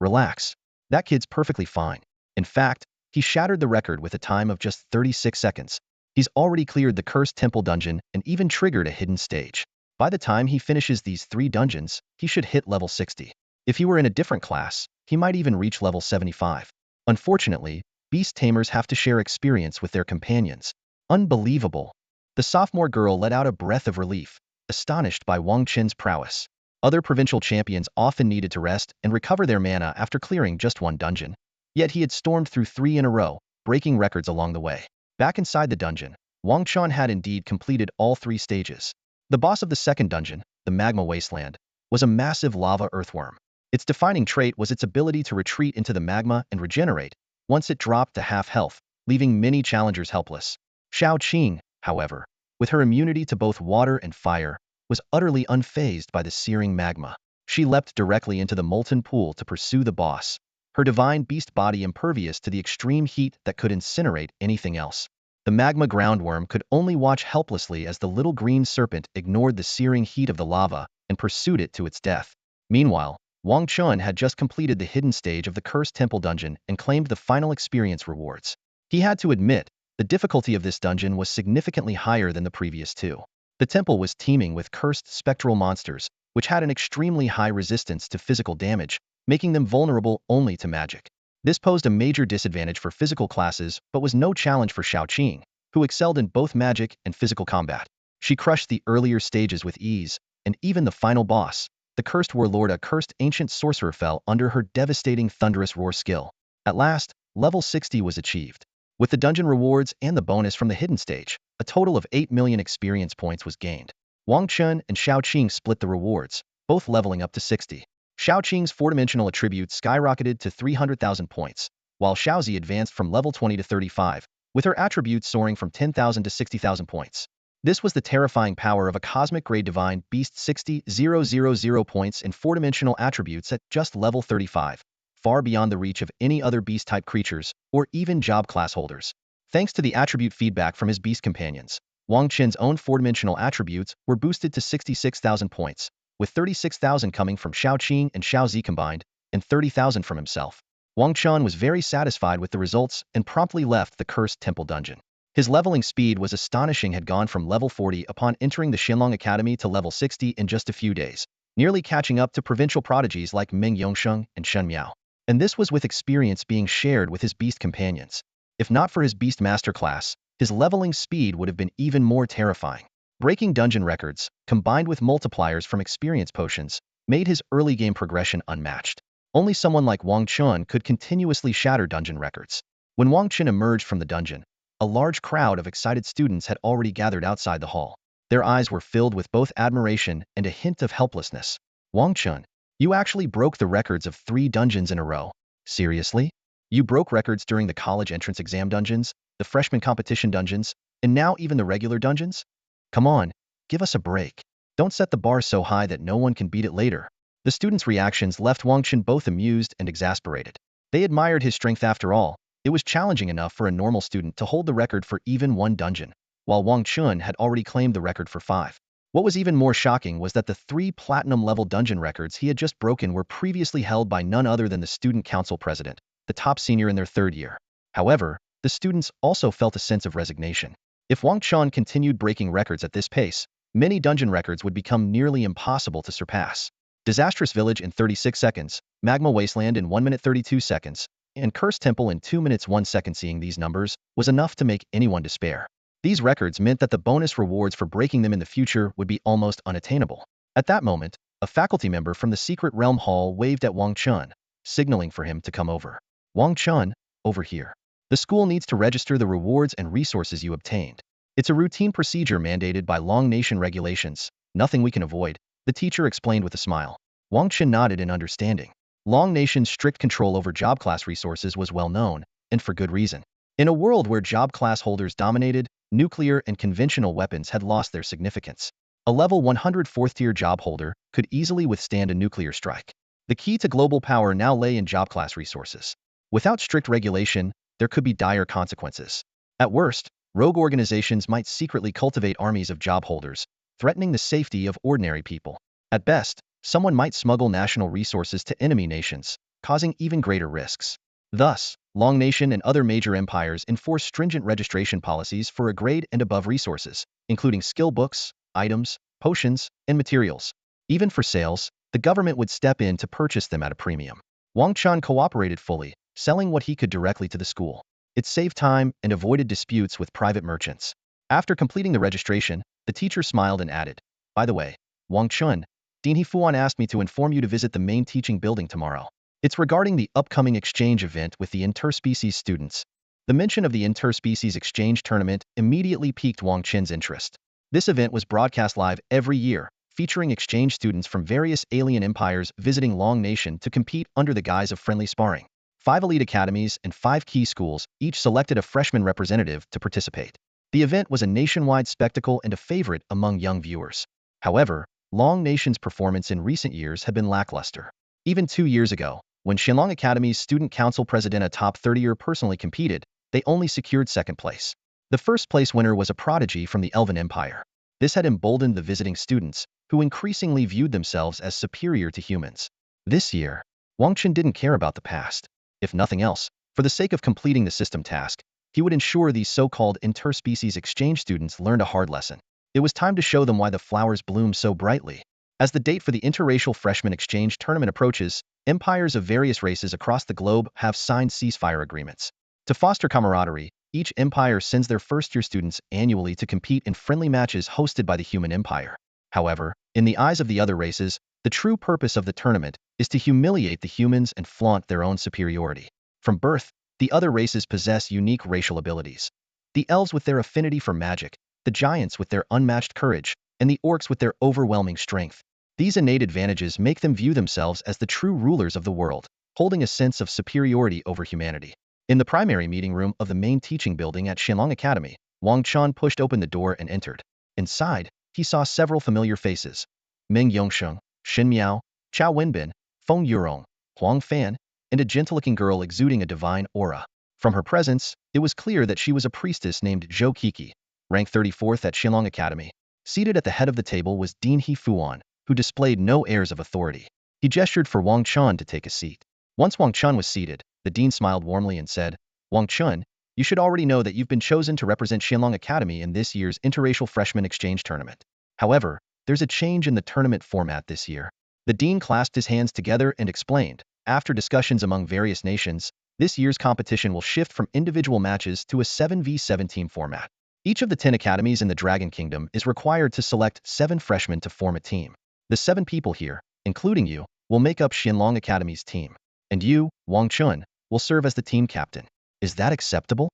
Relax. That kid's perfectly fine. In fact, he shattered the record with a time of just 36 seconds. He's already cleared the cursed temple dungeon and even triggered a hidden stage. By the time he finishes these 3 dungeons, he should hit level 60. If he were in a different class, he might even reach level 75. Unfortunately, Beast Tamers have to share experience with their companions. Unbelievable. The sophomore girl let out a breath of relief, astonished by Wang Chen's prowess. Other provincial champions often needed to rest and recover their mana after clearing just 1 dungeon. Yet he had stormed through 3 in a row, breaking records along the way. Back inside the dungeon, Wang Chen had indeed completed all 3 stages. The boss of the second dungeon, the Magma Wasteland, was a massive lava earthworm. Its defining trait was its ability to retreat into the magma and regenerate once it dropped to half health, leaving many challengers helpless. Xiao Qing, however, with her immunity to both water and fire, was utterly unfazed by the searing magma. She leapt directly into the molten pool to pursue the boss, her divine beast body impervious to the extreme heat that could incinerate anything else. The magma groundworm could only watch helplessly as the little green serpent ignored the searing heat of the lava and pursued it to its death. Meanwhile, Wang Chen had just completed the hidden stage of the cursed temple dungeon and claimed the final experience rewards. He had to admit, the difficulty of this dungeon was significantly higher than the previous 2. The temple was teeming with cursed spectral monsters, which had an extremely high resistance to physical damage, making them vulnerable only to magic. This posed a major disadvantage for physical classes but was no challenge for Xiao Qing, who excelled in both magic and physical combat. She crushed the earlier stages with ease, and even the final boss, the cursed warlord, a cursed ancient sorcerer, fell under her devastating thunderous roar skill. At last, level 60 was achieved. With the dungeon rewards and the bonus from the hidden stage, a total of 8 million experience points was gained. Wang Chen and Xiao Qing split the rewards, both leveling up to 60. Xiao Qing's 4-dimensional attribute skyrocketed to 300,000 points, while Xiao Zi advanced from level 20 to 35, with her attributes soaring from 10,000 to 60,000 points. This was the terrifying power of a cosmic-grade divine beast. 60,000 points in 4-dimensional attributes at just level 35, far beyond the reach of any other beast-type creatures or even job class holders. Thanks to the attribute feedback from his beast companions, Wang Chen's own 4-dimensional attributes were boosted to 66,000 points, with 36,000 coming from Xiao Qing and Xiao Zi combined, and 30,000 from himself. Wang Chen was very satisfied with the results and promptly left the cursed temple dungeon. His leveling speed was astonishing, had gone from level 40 upon entering the Xinlong Academy to level 60 in just a few days, nearly catching up to provincial prodigies like Meng Yongsheng and Shen Miao. And this was with experience being shared with his beast companions. If not for his beast masterclass, his leveling speed would have been even more terrifying. Breaking dungeon records, combined with multipliers from experience potions, made his early game progression unmatched. Only someone like Wang Chen could continuously shatter dungeon records. When Wang Chen emerged from the dungeon, a large crowd of excited students had already gathered outside the hall. Their eyes were filled with both admiration and a hint of helplessness. Wang Chen, you actually broke the records of 3 dungeons in a row. Seriously? You broke records during the college entrance exam dungeons, the freshman competition dungeons, and now even the regular dungeons? Come on, give us a break. Don't set the bar so high that no one can beat it later. The students' reactions left Wang Chen both amused and exasperated. They admired his strength. After all, it was challenging enough for a normal student to hold the record for even 1 dungeon, while Wang Chen had already claimed the record for 5. What was even more shocking was that the 3 platinum-level dungeon records he had just broken were previously held by none other than the student council president, the top senior in their 3rd year. However, the students also felt a sense of resignation. If Wang Chen continued breaking records at this pace, many dungeon records would become nearly impossible to surpass. Disastrous Village in 36 seconds, Magma Wasteland in 1 minute 32 seconds, and Cursed Temple in 2 minutes 1 second. Seeing these numbers was enough to make anyone despair. These records meant that the bonus rewards for breaking them in the future would be almost unattainable. At that moment, a faculty member from the Secret Realm Hall waved at Wang Chen, signaling for him to come over. Wang Chen, over here. The school needs to register the rewards and resources you obtained. It's a routine procedure mandated by Long Nation regulations, nothing we can avoid, the teacher explained with a smile. Wang Chen nodded in understanding. Long Nation's strict control over job class resources was well known, and for good reason. In a world where job class holders dominated, nuclear and conventional weapons had lost their significance. A level 100 4th-tier job holder could easily withstand a nuclear strike. The key to global power now lay in job class resources. Without strict regulation, there could be dire consequences. At worst, rogue organizations might secretly cultivate armies of job holders, threatening the safety of ordinary people. At best, someone might smuggle national resources to enemy nations, causing even greater risks. Thus, Long Nation and other major empires enforce stringent registration policies for a grade and above resources, including skill books, items, potions, and materials. Even for sales, the government would step in to purchase them at a premium. Wang Chen cooperated fully, selling what he could directly to the school. It saved time and avoided disputes with private merchants. After completing the registration, the teacher smiled and added, "By the way, Wang Chen, Dean Hefuan asked me to inform you to visit the main teaching building tomorrow. It's regarding the upcoming exchange event with the interspecies students." The mention of the interspecies exchange tournament immediately piqued Wang Chen's interest. This event was broadcast live every year, featuring exchange students from various alien empires visiting Long Nation to compete under the guise of friendly sparring. 5 elite academies and 5 key schools each selected a freshman representative to participate. The event was a nationwide spectacle and a favorite among young viewers. However, Long Nation's performance in recent years had been lackluster. Even 2 years ago, when Shenlong Academy's Student Council President, a top 30er, personally competed, they only secured second place. The first place winner was a prodigy from the Elven Empire. This had emboldened the visiting students, who increasingly viewed themselves as superior to humans. This year, Wang Chen didn't care about the past. If nothing else, for the sake of completing the system task, he would ensure these so-called interspecies exchange students learned a hard lesson. It was time to show them why the flowers bloom so brightly. As the date for the interracial freshman exchange tournament approaches, empires of various races across the globe have signed ceasefire agreements. To foster camaraderie, each empire sends their first-year students annually to compete in friendly matches hosted by the human empire. However, in the eyes of the other races, the true purpose of the tournament is to humiliate the humans and flaunt their own superiority. From birth, the other races possess unique racial abilities. The elves with their affinity for magic, the giants with their unmatched courage, and the orcs with their overwhelming strength. These innate advantages make them view themselves as the true rulers of the world, holding a sense of superiority over humanity. In the primary meeting room of the main teaching building at Shenlong Academy, Wang Chen pushed open the door and entered. Inside, he saw several familiar faces: Meng Yongsheng, Shen Miao, Chao Wenbin, Feng Yurong, Huang Fan, and a gentle-looking girl exuding a divine aura. From her presence, it was clear that she was a priestess named Zhou Kiki, rank 34th at Shenlong Academy. Seated at the head of the table was Dean Hefuan, who displayed no airs of authority. He gestured for Wang Chen to take a seat. Once Wang Chen was seated, the dean smiled warmly and said, "Wang Chen, you should already know that you've been chosen to represent Shenlong Academy in this year's interracial freshman exchange tournament. However, there's a change in the tournament format this year." The dean clasped his hands together and explained, "After discussions among various nations, this year's competition will shift from individual matches to a 7v7 team format. Each of the 10 academies in the Dragon Kingdom is required to select 7 freshmen to form a team. The 7 people here, including you, will make up Shenlong Academy's team. And you, Wang Chen, will serve as the team captain. Is that acceptable?"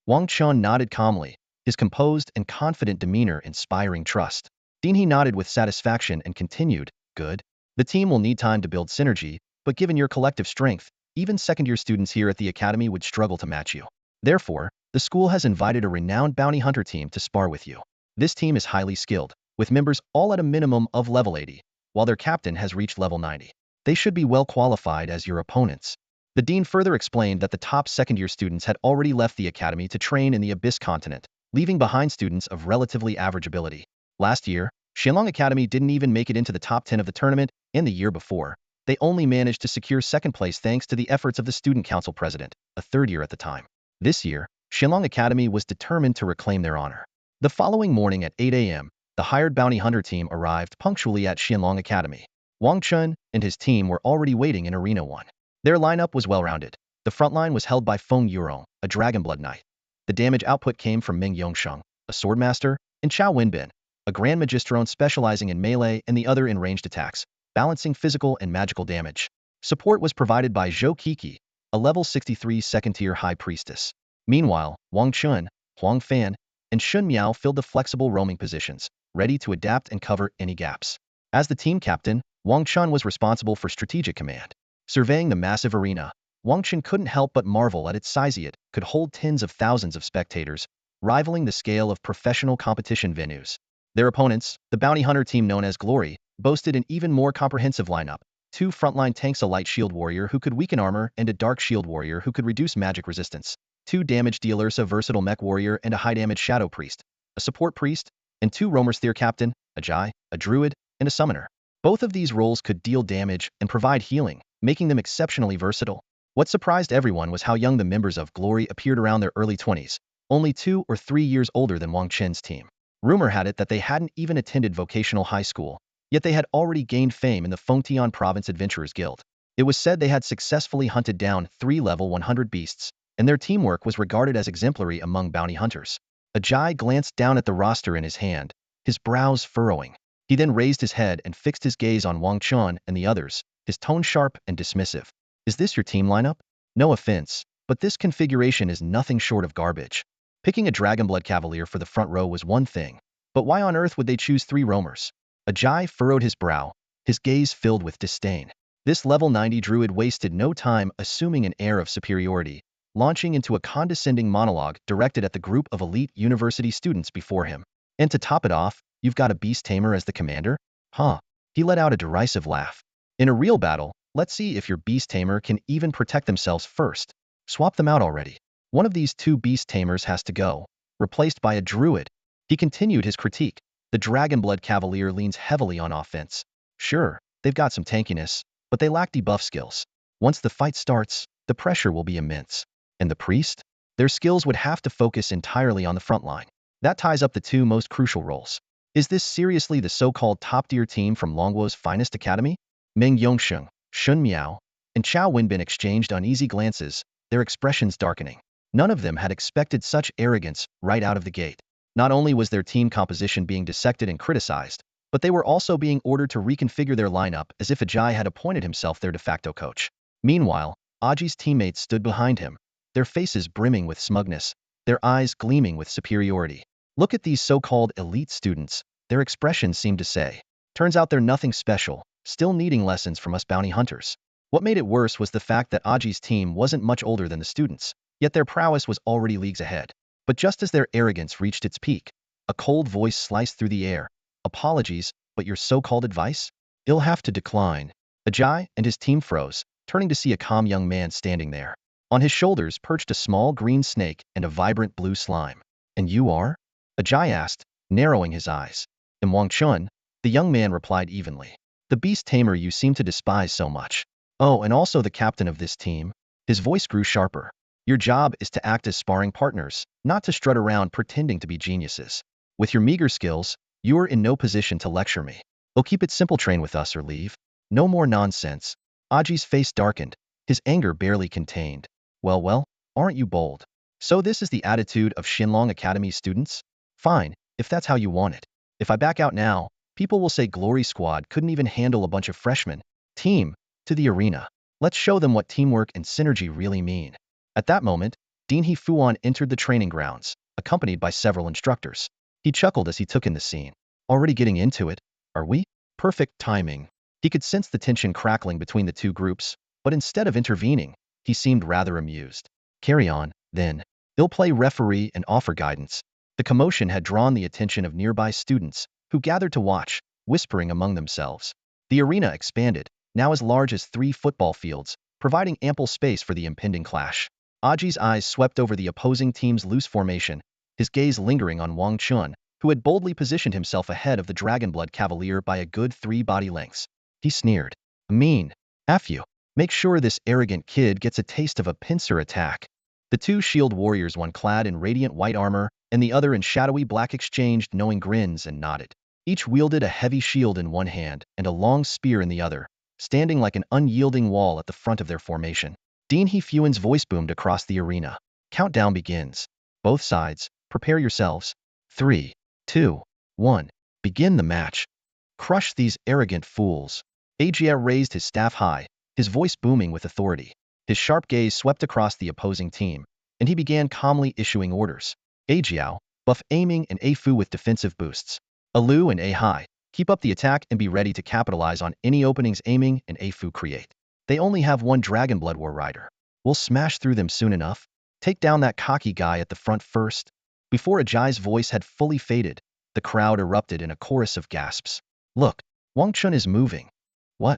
Wang Chen nodded calmly, his composed and confident demeanor inspiring trust. Dean He nodded with satisfaction and continued, "Good. The team will need time to build synergy, but given your collective strength, even second-year students here at the academy would struggle to match you. Therefore, the school has invited a renowned bounty hunter team to spar with you. This team is highly skilled, with members all at a minimum of level 80, while their captain has reached level 90. They should be well qualified as your opponents." The dean further explained that the top second-year students had already left the academy to train in the Abyss continent, leaving behind students of relatively average ability. Last year, Shenlong Academy didn't even make it into the top 10 of the tournament, and the year before, they only managed to secure second place thanks to the efforts of the Student Council President, a third year at the time. This year, Xianlong Academy was determined to reclaim their honor. The following morning at 8 a.m., the hired bounty hunter team arrived punctually at Xianlong Academy. Wang Chen and his team were already waiting in Arena 1. Their lineup was well-rounded. The front line was held by Feng Yurong, a Dragonblood Knight. The damage output came from Ming Yongsheng, a Swordmaster, and Chao Wenbin, a Grand Magistrone specializing in melee and the other in ranged attacks, balancing physical and magical damage. Support was provided by Zhou Kiki, a level 63 second-tier High Priestess. Meanwhile, Wang Chun, Huang Fan, and Shun Miao filled the flexible roaming positions, ready to adapt and cover any gaps. As the team captain, Wang Chun was responsible for strategic command. Surveying the massive arena, Wang Chen couldn't help but marvel at its size. It could hold tens of thousands of spectators, rivaling the scale of professional competition venues. Their opponents, the bounty hunter team known as Glory, boasted an even more comprehensive lineup. 2 frontline tanks, a light shield warrior who could weaken armor and a dark shield warrior who could reduce magic resistance. 2 damage dealers, a versatile mech warrior and a high damage shadow priest, a support priest, and 2 roamers, their captain, a Jai, a druid, and a summoner. Both of these roles could deal damage and provide healing, making them exceptionally versatile. What surprised everyone was how young the members of Glory appeared, around their early 20s, only 2 or 3 years older than Wang Chen's team. Rumor had it that they hadn't even attended vocational high school, yet they had already gained fame in the Fengtian Province Adventurers Guild. It was said they had successfully hunted down 3 level 100 beasts, and their teamwork was regarded as exemplary among bounty hunters. Ajay glanced down at the roster in his hand, his brows furrowing. He then raised his head and fixed his gaze on Wang Chun and the others, his tone sharp and dismissive. Is this your team lineup? No offense, but this configuration is nothing short of garbage. Picking a Dragonblood Cavalier for the front row was one thing, but why on earth would they choose 3 roamers? Ajay furrowed his brow, his gaze filled with disdain. This level 90 druid wasted no time assuming an air of superiority, launching into a condescending monologue directed at the group of elite university students before him. And to top it off, you've got a Beast Tamer as the commander? Huh. He let out a derisive laugh. In a real battle, let's see if your Beast Tamer can even protect themselves first. Swap them out already. One of these 2 Beast Tamers has to go, replaced by a druid. He continued his critique. The Dragonblood Cavalier leans heavily on offense. Sure, they've got some tankiness, but they lack debuff skills. Once the fight starts, the pressure will be immense. And the priest? Their skills would have to focus entirely on the front line. That ties up the 2 most crucial roles. Is this seriously the so-called top-tier team from Longwo's finest academy? Ming Yongsheng, Shun Miao, and Chao Wenbin exchanged uneasy glances, their expressions darkening. None of them had expected such arrogance right out of the gate. Not only was their team composition being dissected and criticized, but they were also being ordered to reconfigure their lineup as if Ajay had appointed himself their de facto coach. Meanwhile, Aji's teammates stood behind him, their faces brimming with smugness, their eyes gleaming with superiority. Look at these so-called elite students, their expressions seemed to say. Turns out they're nothing special, still needing lessons from us bounty hunters. What made it worse was the fact that Aji's team wasn't much older than the students, yet their prowess was already leagues ahead. But just as their arrogance reached its peak, a cold voice sliced through the air. Apologies, but your so-called advice? You'll have to decline. Ajay and his team froze, turning to see a calm young man standing there. On his shoulders perched a small green snake and a vibrant blue slime. And you are? Ajay asked, narrowing his eyes. I'm Wang Chun, the young man replied evenly. The Beast Tamer you seem to despise so much. Oh, and also the captain of this team. His voice grew sharper. Your job is to act as sparring partners, not to strut around pretending to be geniuses. With your meager skills, you are in no position to lecture me. Oh, keep it simple, train with us or leave. No more nonsense. Aji's face darkened, his anger barely contained. Well, aren't you bold? So this is the attitude of Xianlong Academy students? Fine, if that's how you want it. If I back out now, people will say Glory Squad couldn't even handle a bunch of freshmen. Team, to the arena. Let's show them what teamwork and synergy really mean. At that moment, Dean He Fuan entered the training grounds, accompanied by several instructors. He chuckled as he took in the scene. Already getting into it, are we? Perfect timing. He could sense the tension crackling between the 2 groups, but instead of intervening, he seemed rather amused. Carry on, then. He'll play referee and offer guidance. The commotion had drawn the attention of nearby students, who gathered to watch, whispering among themselves. The arena expanded, now as large as 3 football fields, providing ample space for the impending clash. Aji's eyes swept over the opposing team's loose formation, his gaze lingering on Wang Chun, who had boldly positioned himself ahead of the Dragonblood Cavalier by a good 3 body lengths. He sneered. Mean. F you. Make sure this arrogant kid gets a taste of a pincer attack. The two shield warriors, one clad in radiant white armor and the other in shadowy black, exchanged knowing grins and nodded. Each wielded a heavy shield in one hand and a long spear in the other, standing like an unyielding wall at the front of their formation. Dean He Fuan's voice boomed across the arena. Countdown begins. Both sides, prepare yourselves. 3, 2, 1. Begin the match. Crush these arrogant fools. Azure raised his staff high, his voice booming with authority. His sharp gaze swept across the opposing team, and he began calmly issuing orders. A Jiao, buff aiming and A Fu with defensive boosts. A Lu and A Hai, keep up the attack and be ready to capitalize on any openings aiming and A Fu create. They only have one Dragon Blood War Rider. We'll smash through them soon enough. Take down that cocky guy at the front first. Before Ajai's voice had fully faded, the crowd erupted in a chorus of gasps. Look, Wang Chen is moving. What?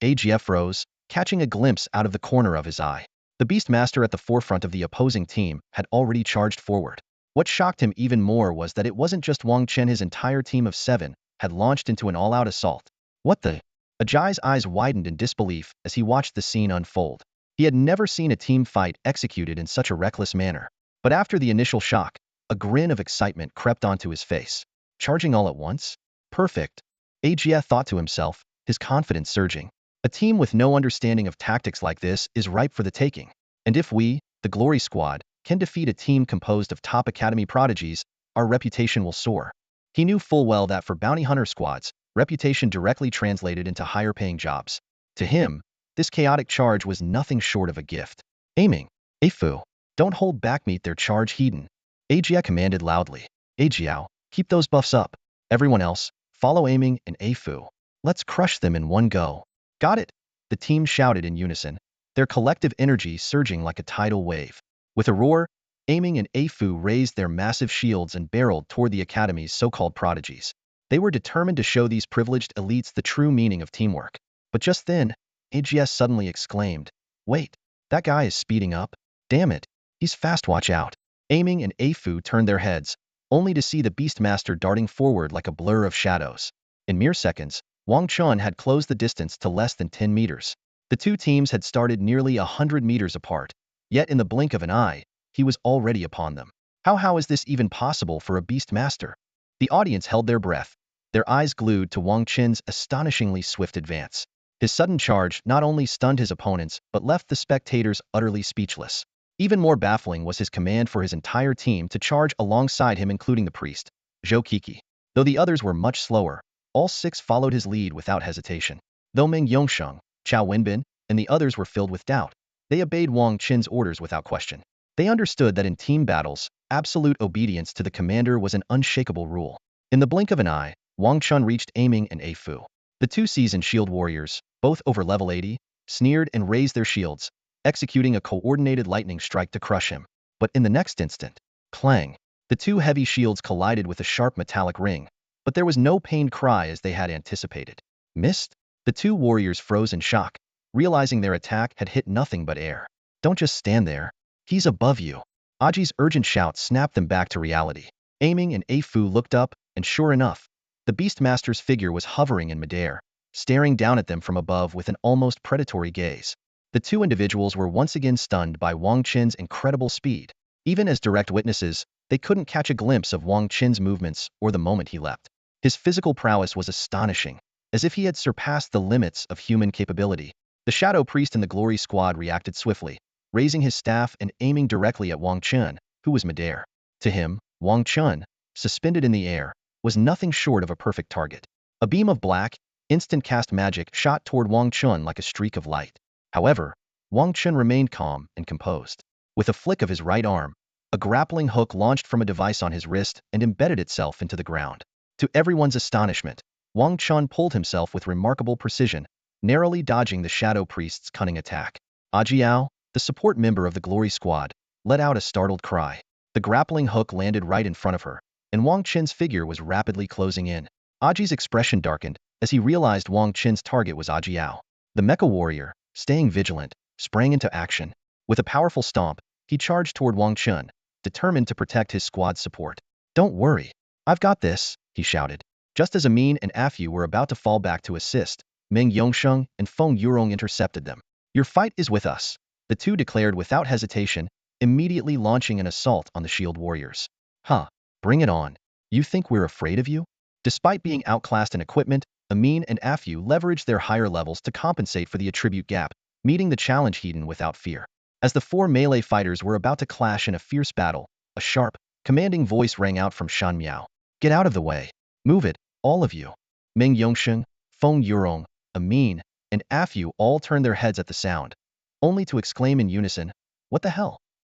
AGF rose, catching a glimpse out of the corner of his eye. The Beastmaster at the forefront of the opposing team had already charged forward. What shocked him even more was that it wasn't just Wang Chen. His entire team of 7 had launched into an all-out assault. What the? Ajai's eyes widened in disbelief as he watched the scene unfold. He had never seen a team fight executed in such a reckless manner. But after the initial shock, a grin of excitement crept onto his face. Charging all at once? Perfect. Ajia thought to himself, his confidence surging. A team with no understanding of tactics like this is ripe for the taking. And if we, the Glory Squad, can defeat a team composed of top academy prodigies, our reputation will soar. He knew full well that for bounty hunter squads, reputation directly translated into higher paying jobs. To him, this chaotic charge was nothing short of a gift. Aiming. A Fu. Don't hold back, meet their charge Hedon. Ajia commanded loudly. Ajiao, keep those buffs up. Everyone else, follow aiming and A Fu. Let's crush them in one go. Got it. The team shouted in unison, their collective energy surging like a tidal wave. With a roar, aiming and A Fu raised their massive shields and barreled toward the academy's so-called prodigies. They were determined to show these privileged elites the true meaning of teamwork. But just then, AGS suddenly exclaimed, wait, that guy is speeding up? Damn it, he's fast, watch out. Aiming and A Fu turned their heads, only to see the Beastmaster darting forward like a blur of shadows. In mere seconds, Wang Chen had closed the distance to less than 10 meters. The two teams had started nearly 100 meters apart, yet in the blink of an eye, he was already upon them. How is this even possible for a Beastmaster? The audience held their breath, their eyes glued to Wang Chen's astonishingly swift advance. His sudden charge not only stunned his opponents but left the spectators utterly speechless. Even more baffling was his command for his entire team to charge alongside him, including the priest, Zhou Kiki. Though the others were much slower, all 6 followed his lead without hesitation. Though Meng Yongsheng, Chao Wenbin, and the others were filled with doubt, they obeyed Wang Chen's orders without question. They understood that in team battles, absolute obedience to the commander was an unshakable rule. In the blink of an eye, Wang Chen reached aiming and A Fu. The 2 seasoned shield warriors, both over level 80, sneered and raised their shields, executing a coordinated lightning strike to crush him. But in the next instant, clang, the 2 heavy shields collided with a sharp metallic ring, but there was no pained cry as they had anticipated. Missed? The 2 warriors froze in shock, realizing their attack had hit nothing but air. Don't just stand there. He's above you. Aji's urgent shout snapped them back to reality. Aiming and A Fu looked up, and sure enough, the Beastmaster's figure was hovering in midair, staring down at them from above with an almost predatory gaze. The 2 individuals were once again stunned by Wang Chen's incredible speed. Even as direct witnesses, they couldn't catch a glimpse of Wang Chen's movements or the moment he leapt. His physical prowess was astonishing, as if he had surpassed the limits of human capability. The Shadow Priest and the Glory Squad reacted swiftly, raising his staff and aiming directly at Wang Chen, who was midair. To him, Wang Chen, suspended in the air, was nothing short of a perfect target. A beam of black, instant cast magic shot toward Wang Chen like a streak of light. However, Wang Chen remained calm and composed. With a flick of his right arm, a grappling hook launched from a device on his wrist and embedded itself into the ground. To everyone's astonishment, Wang Chen pulled himself with remarkable precision, narrowly dodging the Shadow Priest's cunning attack. Ajiao, the support member of the Glory Squad, let out a startled cry. The grappling hook landed right in front of her, and Wang Chen's figure was rapidly closing in. Aji's expression darkened as he realized Wang Chen's target was Ajiao. The Mecha Warrior, staying vigilant, sprang into action. With a powerful stomp, he charged toward Wang Chen, determined to protect his squad's support. Don't worry, I've got this, he shouted. Just as Amin and Afu were about to fall back to assist, Meng Yongsheng and Feng Yurong intercepted them. Your fight is with us, the 2 declared without hesitation, immediately launching an assault on the shield warriors. Huh, bring it on. You think we're afraid of you? Despite being outclassed in equipment, Amin and Afu leveraged their higher levels to compensate for the attribute gap, meeting the challenge heat-in without fear. As the four melee fighters were about to clash in a fierce battle, a sharp, commanding voice rang out from Shan Miao. Get out of the way. Move it, all of you. Meng Yongsheng, Feng Yurong, Amin, and Afu all turned their heads at the sound, only to exclaim in unison, what the hell?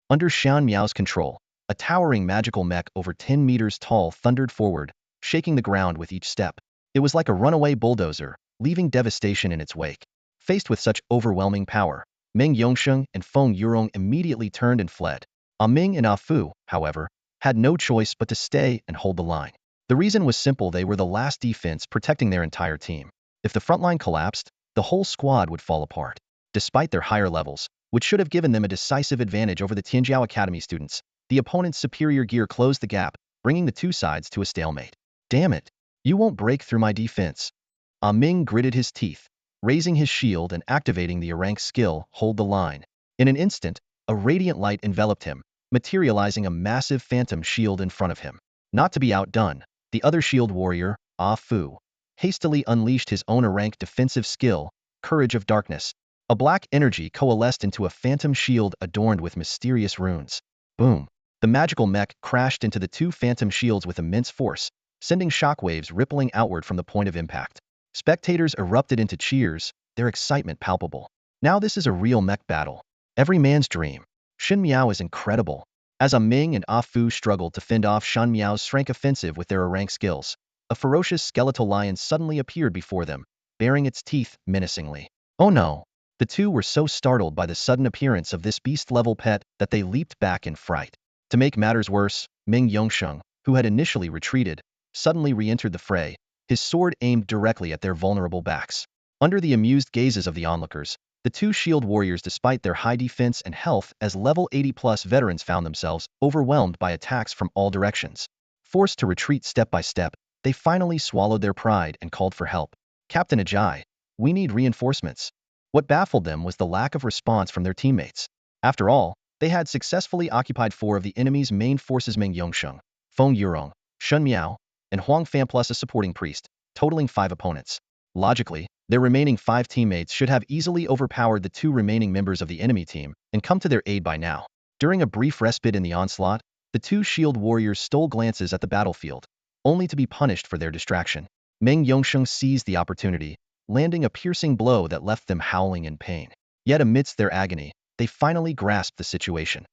Under Shan Miao's control, a towering magical mech over 10 meters tall thundered forward, shaking the ground with each step. It was like a runaway bulldozer, leaving devastation in its wake. Faced with such overwhelming power, Meng Yongsheng and Feng Yurong immediately turned and fled. Ming and Afu, however, had no choice but to stay and hold the line. The reason was simple: they were the last defense protecting their entire team. If the front line collapsed, the whole squad would fall apart. Despite their higher levels, which should have given them a decisive advantage over the Tianjiao Academy students, the opponent's superior gear closed the gap, bringing the two sides to a stalemate. Damn it! You won't break through my defense. Ming gritted his teeth, raising his shield and activating the rank skill, Hold the Line. In an instant, a radiant light enveloped him, materializing a massive phantom shield in front of him. Not to be outdone, the other shield warrior, Fu, hastily unleashed his own rank defensive skill, Courage of Darkness. A black energy coalesced into a phantom shield adorned with mysterious runes. Boom! The magical mech crashed into the two phantom shields with immense force, sending shockwaves rippling outward from the point of impact. Spectators erupted into cheers, their excitement palpable. Now this is a real mech battle. Every man's dream. Shan Miao is incredible. As Ming and Afu struggled to fend off Shan Miao's rank offensive with their rank skills, a ferocious skeletal lion suddenly appeared before them, baring its teeth menacingly. Oh no! The two were so startled by the sudden appearance of this beast-level pet that they leaped back in fright. To make matters worse, Meng Yongsheng, who had initially retreated, suddenly re-entered the fray, his sword aimed directly at their vulnerable backs. Under the amused gazes of the onlookers, the two shield warriors, despite their high defense and health as level 80+ veterans, found themselves overwhelmed by attacks from all directions. Forced to retreat step by step, they finally swallowed their pride and called for help. Captain Ajay, we need reinforcements. What baffled them was the lack of response from their teammates. After all, they had successfully occupied 4 of the enemy's main forces: Meng Yongsheng, Feng Yurong, Shan Miao, and Huang Fan plus a supporting priest, totaling 5 opponents. Logically, their remaining 5 teammates should have easily overpowered the 2 remaining members of the enemy team and come to their aid by now. During a brief respite in the onslaught, the 2 shield warriors stole glances at the battlefield, only to be punished for their distraction. Meng Yongsheng seized the opportunity, landing a piercing blow that left them howling in pain. Yet amidst their agony, they finally grasped the situation.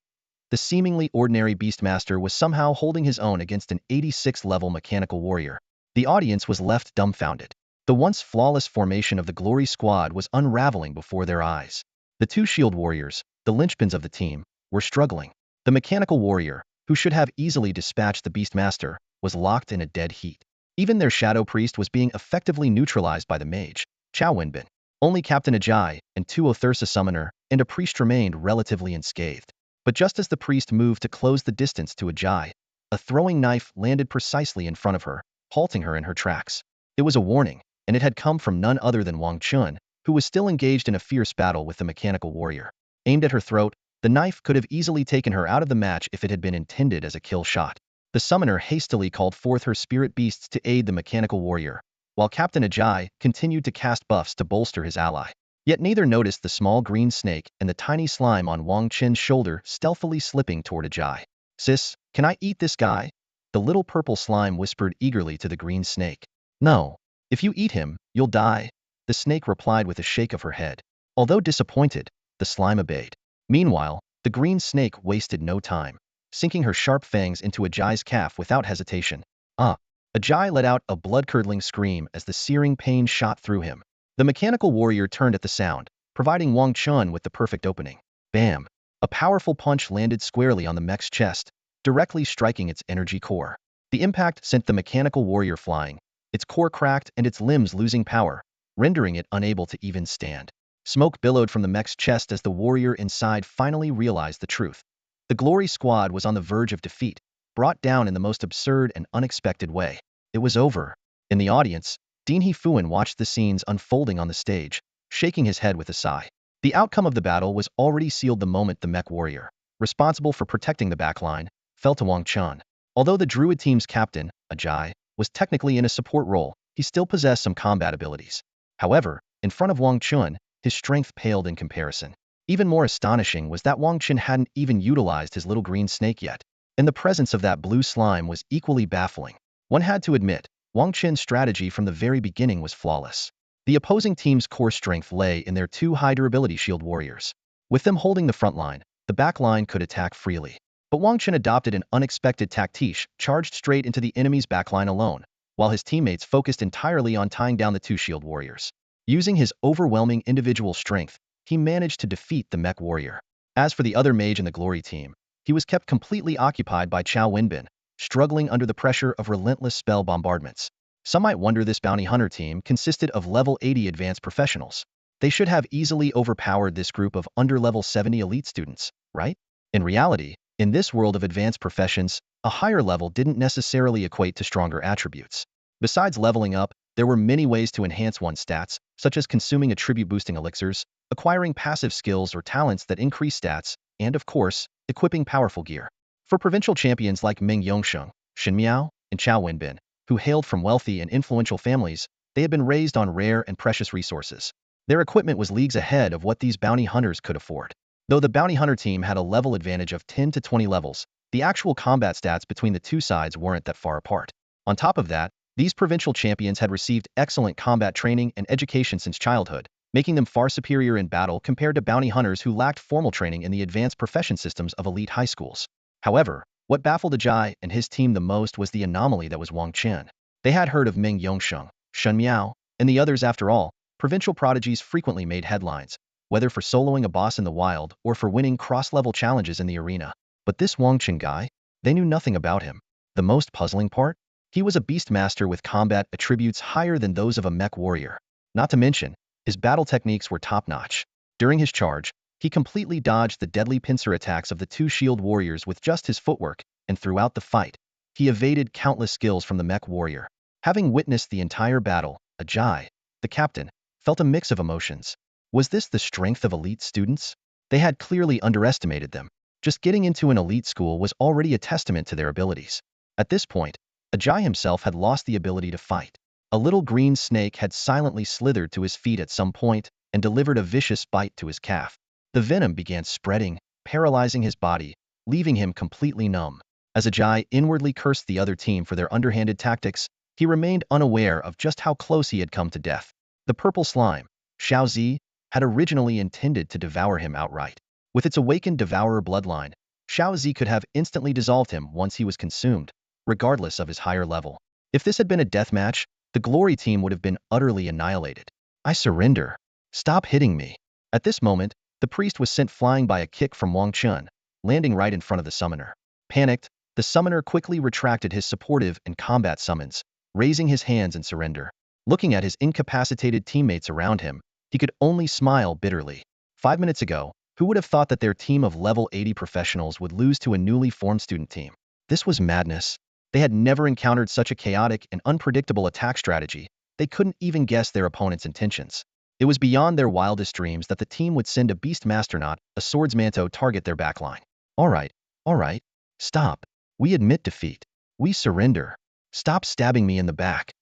The seemingly ordinary Beastmaster was somehow holding his own against an 86-level mechanical warrior. The audience was left dumbfounded. The once flawless formation of the Glory Squad was unraveling before their eyes. The 2 shield warriors, the linchpins of the team, were struggling. The mechanical warrior, who should have easily dispatched the Beastmaster, was locked in a dead heat. Even their shadow priest was being effectively neutralized by the mage, Chao Wenbin. Only Captain Ajay and 2 Othursa summoner and a priest remained relatively unscathed. But just as the priest moved to close the distance to Ajay, a throwing knife landed precisely in front of her, halting her in her tracks. It was a warning, and it had come from none other than Wang Chen, who was still engaged in a fierce battle with the mechanical warrior. Aimed at her throat, the knife could have easily taken her out of the match if it had been intended as a kill shot. The summoner hastily called forth her spirit beasts to aid the mechanical warrior, while Captain Ajay continued to cast buffs to bolster his ally. Yet neither noticed the small green snake and the tiny slime on Wang Chen's shoulder stealthily slipping toward Ajay. Sis, can I eat this guy? The little purple slime whispered eagerly to the green snake. No. If you eat him, you'll die, the snake replied with a shake of her head. Although disappointed, the slime obeyed. Meanwhile, the green snake wasted no time, sinking her sharp fangs into Ajay's calf without hesitation. Ajay let out a blood-curdling scream as the searing pain shot through him. The mechanical warrior turned at the sound, providing Wang Chen with the perfect opening. Bam! A powerful punch landed squarely on the mech's chest, directly striking its energy core. The impact sent the mechanical warrior flying, its core cracked and its limbs losing power, rendering it unable to even stand. Smoke billowed from the mech's chest as the warrior inside finally realized the truth. The Glory Squad was on the verge of defeat, brought down in the most absurd and unexpected way. It was over. In the audience, Dean Hefuan watched the scenes unfolding on the stage, shaking his head with a sigh. The outcome of the battle was already sealed the moment the mech warrior, responsible for protecting the backline, fell to Wang Chen. Although the Druid team's captain, Ajay, was technically in a support role, he still possessed some combat abilities. However, in front of Wang Chen, his strength paled in comparison. Even more astonishing was that Wang Chen hadn't even utilized his little green snake yet, and the presence of that blue slime was equally baffling. One had to admit, Wang Chen's strategy from the very beginning was flawless. The opposing team's core strength lay in their two high-durability shield warriors. With them holding the front line, the back line could attack freely. But Wang Chen adopted an unexpected tactique, charged straight into the enemy's backline alone, while his teammates focused entirely on tying down the two shield warriors. Using his overwhelming individual strength, he managed to defeat the mech warrior. As for the other mage in the glory team, he was kept completely occupied by Chao Wenbin, struggling under the pressure of relentless spell bombardments. Some might wonder this bounty hunter team consisted of level 80 advanced professionals. They should have easily overpowered this group of under level 70 elite students, right? In reality, in this world of advanced professions, a higher level didn't necessarily equate to stronger attributes. Besides leveling up, there were many ways to enhance one's stats, such as consuming attribute-boosting elixirs, acquiring passive skills or talents that increase stats, and of course, equipping powerful gear. For provincial champions like Ming Yongsheng, Shen Miao, and Chao Wenbin, who hailed from wealthy and influential families, they had been raised on rare and precious resources. Their equipment was leagues ahead of what these bounty hunters could afford. Though the bounty hunter team had a level advantage of 10 to 20 levels, the actual combat stats between the two sides weren't that far apart. On top of that, these provincial champions had received excellent combat training and education since childhood, making them far superior in battle compared to bounty hunters who lacked formal training in the advanced profession systems of elite high schools. However, what baffled Ajay and his team the most was the anomaly that was Wang Chen. They had heard of Ming Yongsheng, Shen Miao, and the others. After all, provincial prodigies frequently made headlines, whether for soloing a boss in the wild or for winning cross-level challenges in the arena. But this Wang Chen guy, they knew nothing about him. The most puzzling part? He was a beast master with combat attributes higher than those of a mech warrior. Not to mention, his battle techniques were top-notch. During his charge, he completely dodged the deadly pincer attacks of the two shield warriors with just his footwork, and throughout the fight, he evaded countless skills from the mech warrior. Having witnessed the entire battle, Ajay, the captain, felt a mix of emotions. Was this the strength of elite students? They had clearly underestimated them. Just getting into an elite school was already a testament to their abilities. At this point, Ajay himself had lost the ability to fight. A little green snake had silently slithered to his feet at some point and delivered a vicious bite to his calf. The venom began spreading, paralyzing his body, leaving him completely numb. As Ajay inwardly cursed the other team for their underhanded tactics, he remained unaware of just how close he had come to death. The purple slime, Xiaozi, had originally intended to devour him outright. With its awakened devourer bloodline, Xiaozi could have instantly dissolved him once he was consumed, regardless of his higher level. If this had been a deathmatch, the glory team would have been utterly annihilated. I surrender. Stop hitting me. At this moment, the priest was sent flying by a kick from Wang Chen, landing right in front of the summoner. Panicked, the summoner quickly retracted his supportive and combat summons, raising his hands in surrender. Looking at his incapacitated teammates around him, he could only smile bitterly. 5 minutes ago, who would have thought that their team of level 80 professionals would lose to a newly formed student team? This was madness. They had never encountered such a chaotic and unpredictable attack strategy. They couldn't even guess their opponent's intentions. It was beyond their wildest dreams that the team would send a beast masternaut, a swordsmanto, target their backline. All right, stop. We admit defeat. We surrender. Stop stabbing me in the back.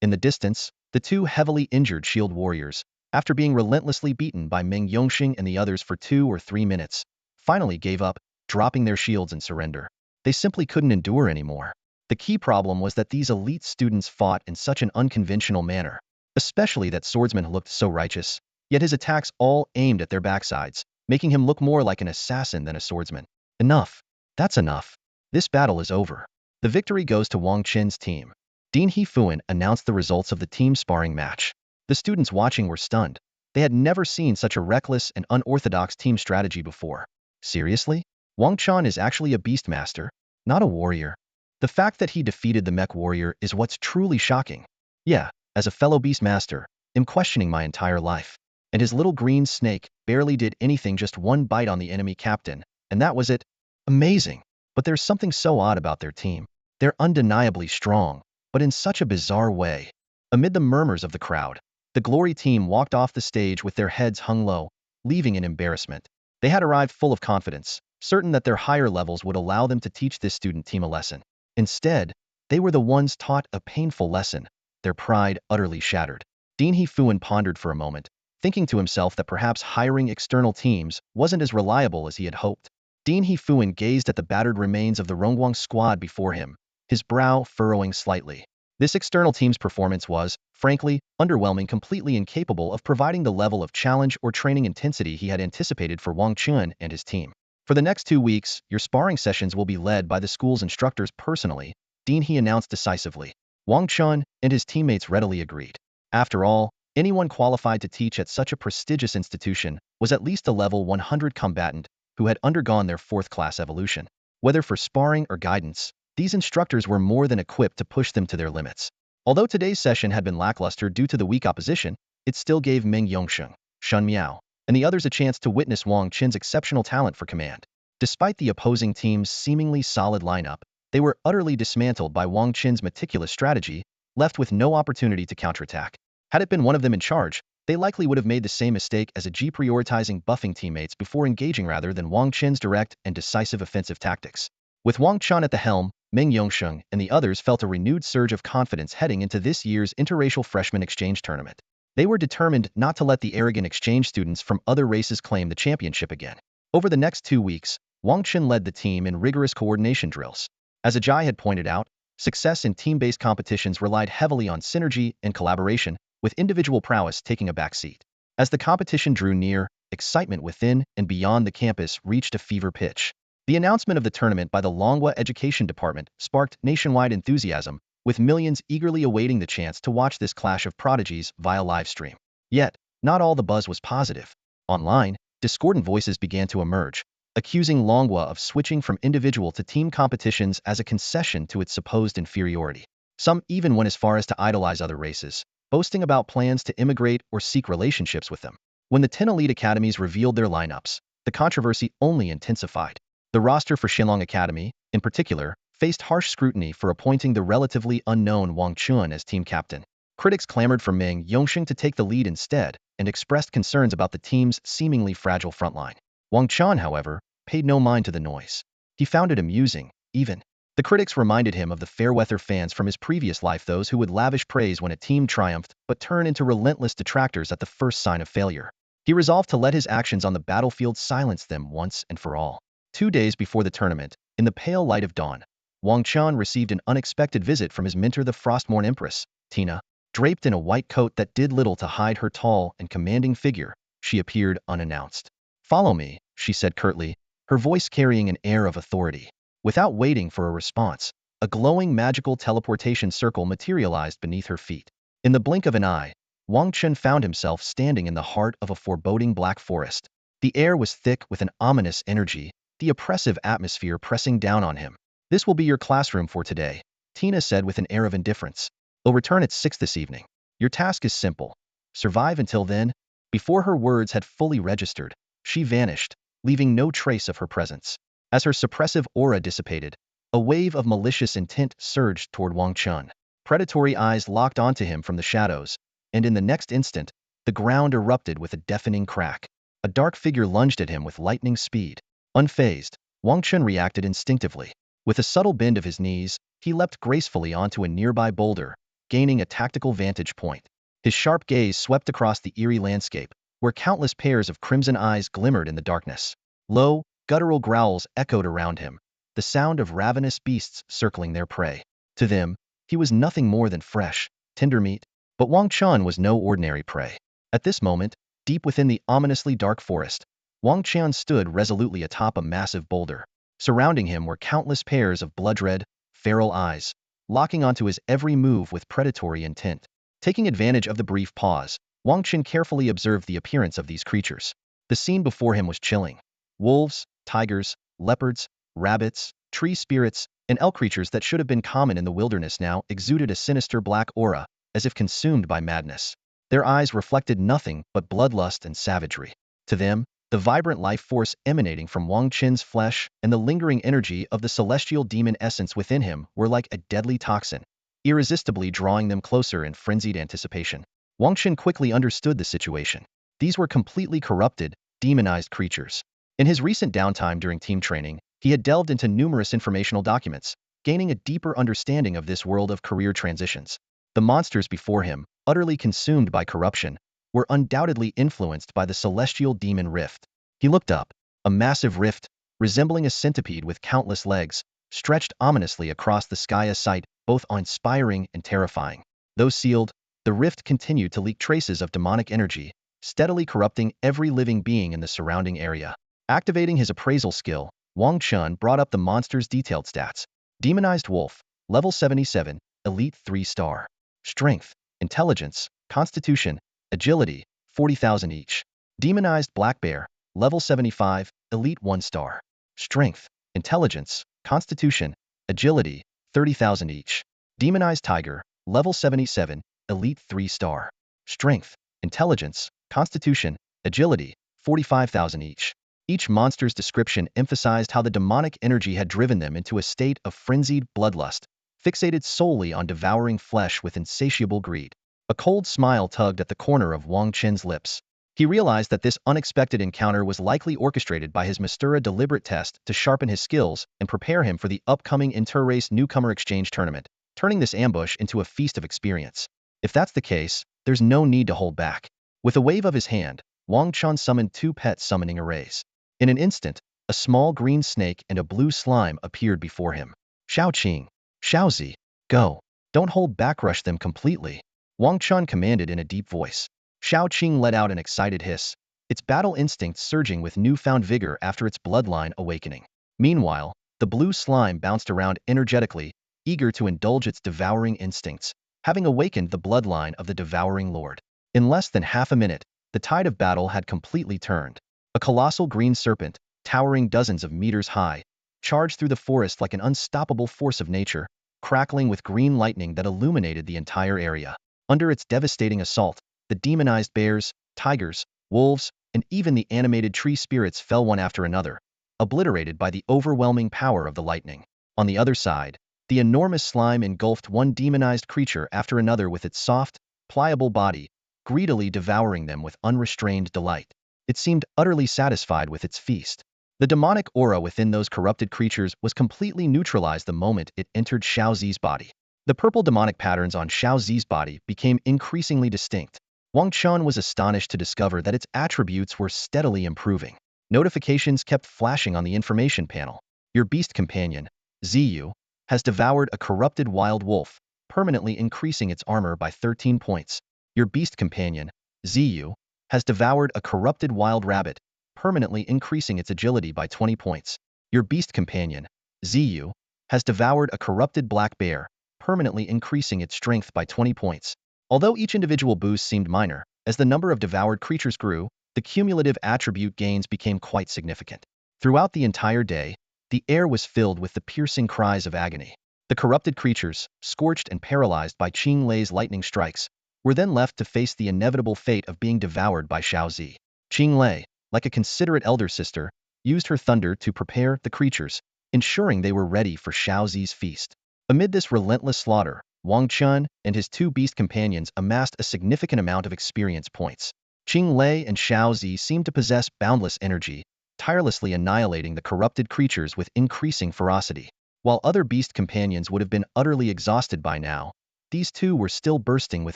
In the distance, the two heavily injured shield warriors, after being relentlessly beaten by Ming Yongxing and the others for 2 or 3 minutes, finally gave up, dropping their shields in surrender. They simply couldn't endure anymore. The key problem was that these elite students fought in such an unconventional manner, especially that swordsman looked so righteous, yet his attacks all aimed at their backsides, making him look more like an assassin than a swordsman. Enough. That's enough. This battle is over. The victory goes to Wang Chen's team. Dean Hefuan announced the results of the team sparring match. The students watching were stunned. They had never seen such a reckless and unorthodox team strategy before. Seriously? Wang Chen is actually a beast master, not a warrior. The fact that he defeated the mech warrior is what's truly shocking. Yeah, as a fellow beast master, I'm questioning my entire life. And his little green snake barely did anything, just one bite on the enemy captain, and that was it. Amazing. But there's something so odd about their team. They're undeniably strong, but in such a bizarre way. Amid the murmurs of the crowd, the glory team walked off the stage with their heads hung low, leaving in embarrassment. They had arrived full of confidence, certain that their higher levels would allow them to teach this student team a lesson. Instead, they were the ones taught a painful lesson, their pride utterly shattered. Dean He-Fuan pondered for a moment, thinking to himself that perhaps hiring external teams wasn't as reliable as he had hoped. Dean He-Fuan gazed at the battered remains of the Rongguang squad before him, his brow furrowing slightly. This external team's performance was, frankly, underwhelming, completely incapable of providing the level of challenge or training intensity he had anticipated for Wang Chen and his team. For the next 2 weeks, your sparring sessions will be led by the school's instructors personally, Dean He announced decisively. Wang Chen and his teammates readily agreed. After all, anyone qualified to teach at such a prestigious institution was at least a level 100 combatant who had undergone their 4th-class evolution. Whether for sparring or guidance, these instructors were more than equipped to push them to their limits. Although today's session had been lackluster due to the weak opposition, it still gave Meng Yongsheng, Shun Miao, and the others a chance to witness Wang Chen's exceptional talent for command. Despite the opposing team's seemingly solid lineup, they were utterly dismantled by Wang Chen's meticulous strategy, left with no opportunity to counterattack. Had it been one of them in charge, they likely would have made the same mistake as a G, prioritizing buffing teammates before engaging rather than Wang Chen's direct and decisive offensive tactics. With Wang Chen at the helm, Meng Yongsheng and the others felt a renewed surge of confidence heading into this year's interracial freshman exchange tournament. They were determined not to let the arrogant exchange students from other races claim the championship again. Over the next 2 weeks, Wang Chen led the team in rigorous coordination drills. As Ajay had pointed out, success in team-based competitions relied heavily on synergy and collaboration, with individual prowess taking a backseat. As the competition drew near, excitement within and beyond the campus reached a fever pitch. The announcement of the tournament by the Longhua Education Department sparked nationwide enthusiasm, with millions eagerly awaiting the chance to watch this clash of prodigies via live stream. Yet, not all the buzz was positive. Online, discordant voices began to emerge, accusing Longhua of switching from individual to team competitions as a concession to its supposed inferiority. Some even went as far as to idolize other races, boasting about plans to immigrate or seek relationships with them. When the 10 elite academies revealed their lineups, the controversy only intensified. The roster for Shenlong Academy, in particular, faced harsh scrutiny for appointing the relatively unknown Wang Chen as team captain. Critics clamored for Meng Yongsheng to take the lead instead and expressed concerns about the team's seemingly fragile frontline. Wang Chen, however, paid no mind to the noise. He found it amusing, even. The critics reminded him of the fair-weather fans from his previous life, those who would lavish praise when a team triumphed but turn into relentless detractors at the first sign of failure. He resolved to let his actions on the battlefield silence them once and for all. 2 days before the tournament, in the pale light of dawn, Wang Chen received an unexpected visit from his mentor, the Frostmourne Empress, Tina. Draped in a white coat that did little to hide her tall and commanding figure, she appeared unannounced. "Follow me," she said curtly, her voice carrying an air of authority. Without waiting for a response, a glowing magical teleportation circle materialized beneath her feet. In the blink of an eye, Wang Chen found himself standing in the heart of a foreboding black forest. The air was thick with an ominous energy, the oppressive atmosphere pressing down on him. "This will be your classroom for today," Tina said with an air of indifference. "You'll return at 6 this evening. Your task is simple. Survive until then." Before her words had fully registered, she vanished, leaving no trace of her presence. As her suppressive aura dissipated, a wave of malicious intent surged toward Wang Chen. Predatory eyes locked onto him from the shadows, and in the next instant, the ground erupted with a deafening crack. A dark figure lunged at him with lightning speed. Unfazed, Wang Chen reacted instinctively. With a subtle bend of his knees, he leapt gracefully onto a nearby boulder, gaining a tactical vantage point. His sharp gaze swept across the eerie landscape, where countless pairs of crimson eyes glimmered in the darkness. Low, guttural growls echoed around him, the sound of ravenous beasts circling their prey. To them, he was nothing more than fresh, tender meat. But Wang Chen was no ordinary prey. At this moment, deep within the ominously dark forest, Wang Chen stood resolutely atop a massive boulder. Surrounding him were countless pairs of blood-red, feral eyes, locking onto his every move with predatory intent. Taking advantage of the brief pause, Wang Chen carefully observed the appearance of these creatures. The scene before him was chilling. Wolves, tigers, leopards, rabbits, tree spirits, and elk creatures that should have been common in the wilderness now exuded a sinister black aura, as if consumed by madness. Their eyes reflected nothing but bloodlust and savagery. To them, the vibrant life force emanating from Wang Chen's flesh and the lingering energy of the celestial demon essence within him were like a deadly toxin, irresistibly drawing them closer in frenzied anticipation. Wang Chen quickly understood the situation. These were completely corrupted, demonized creatures. In his recent downtime during team training, he had delved into numerous informational documents, gaining a deeper understanding of this world of career transitions. The monsters before him, utterly consumed by corruption, were undoubtedly influenced by the celestial demon rift. He looked up. A massive rift, resembling a centipede with countless legs, stretched ominously across the sky, a sight both awe-inspiring and terrifying. Though sealed, the rift continued to leak traces of demonic energy, steadily corrupting every living being in the surrounding area. Activating his appraisal skill, Wang Chen brought up the monster's detailed stats. Demonized Wolf, level 77, Elite 3-star. Strength, Intelligence, Constitution, Agility, 40,000 each. Demonized Black Bear, level 75, Elite 1-star. Strength, Intelligence, Constitution, Agility, 30,000 each. Demonized Tiger, level 77, Elite 3-star. Strength, Intelligence, Constitution, Agility, 45,000 each. Each monster's description emphasized how the demonic energy had driven them into a state of frenzied bloodlust, fixated solely on devouring flesh with insatiable greed. A cold smile tugged at the corner of Wang Chen's lips. He realized that this unexpected encounter was likely orchestrated by his Mistura deliberate test to sharpen his skills and prepare him for the upcoming inter-race newcomer exchange tournament, turning this ambush into a feast of experience. If that's the case, there's no need to hold back. With a wave of his hand, Wang Chen summoned 2 pet summoning arrays. In an instant, a small green snake and a blue slime appeared before him. Xiaoqing, Xiaozi, go. Don't hold back, rush them completely. Wang Chen commanded in a deep voice. Xiaoqing let out an excited hiss, its battle instinct surging with newfound vigor after its bloodline awakening. Meanwhile, the blue slime bounced around energetically, eager to indulge its devouring instincts, having awakened the bloodline of the devouring lord. In less than half a minute, the tide of battle had completely turned. A colossal green serpent, towering dozens of meters high, charged through the forest like an unstoppable force of nature, crackling with green lightning that illuminated the entire area. Under its devastating assault, the demonized bears, tigers, wolves, and even the animated tree spirits fell one after another, obliterated by the overwhelming power of the lightning. On the other side, the enormous slime engulfed one demonized creature after another with its soft, pliable body, greedily devouring them with unrestrained delight. It seemed utterly satisfied with its feast. The demonic aura within those corrupted creatures was completely neutralized the moment it entered Xiaozi's body. The purple demonic patterns on Xiaozi's body became increasingly distinct. Wang Chen was astonished to discover that its attributes were steadily improving. Notifications kept flashing on the information panel. Your beast companion, Ziyu, has devoured a corrupted wild wolf, permanently increasing its armor by 13 points. Your beast companion, Ziyu, has devoured a corrupted wild rabbit, permanently increasing its agility by 20 points. Your beast companion, Ziyu, has devoured a corrupted black bear, permanently increasing its strength by 20 points. Although each individual boost seemed minor, as the number of devoured creatures grew, the cumulative attribute gains became quite significant. Throughout the entire day, the air was filled with the piercing cries of agony. The corrupted creatures, scorched and paralyzed by Qing Lei's lightning strikes, were then left to face the inevitable fate of being devoured by Xiaozi. Qing Lei, like a considerate elder sister, used her thunder to prepare the creatures, ensuring they were ready for Xiaozi's feast. Amid this relentless slaughter, Wang Chen and his 2 beast companions amassed a significant amount of experience points. Qing Lei and Xiaozi seemed to possess boundless energy, tirelessly annihilating the corrupted creatures with increasing ferocity. While other beast companions would have been utterly exhausted by now, these 2 were still bursting with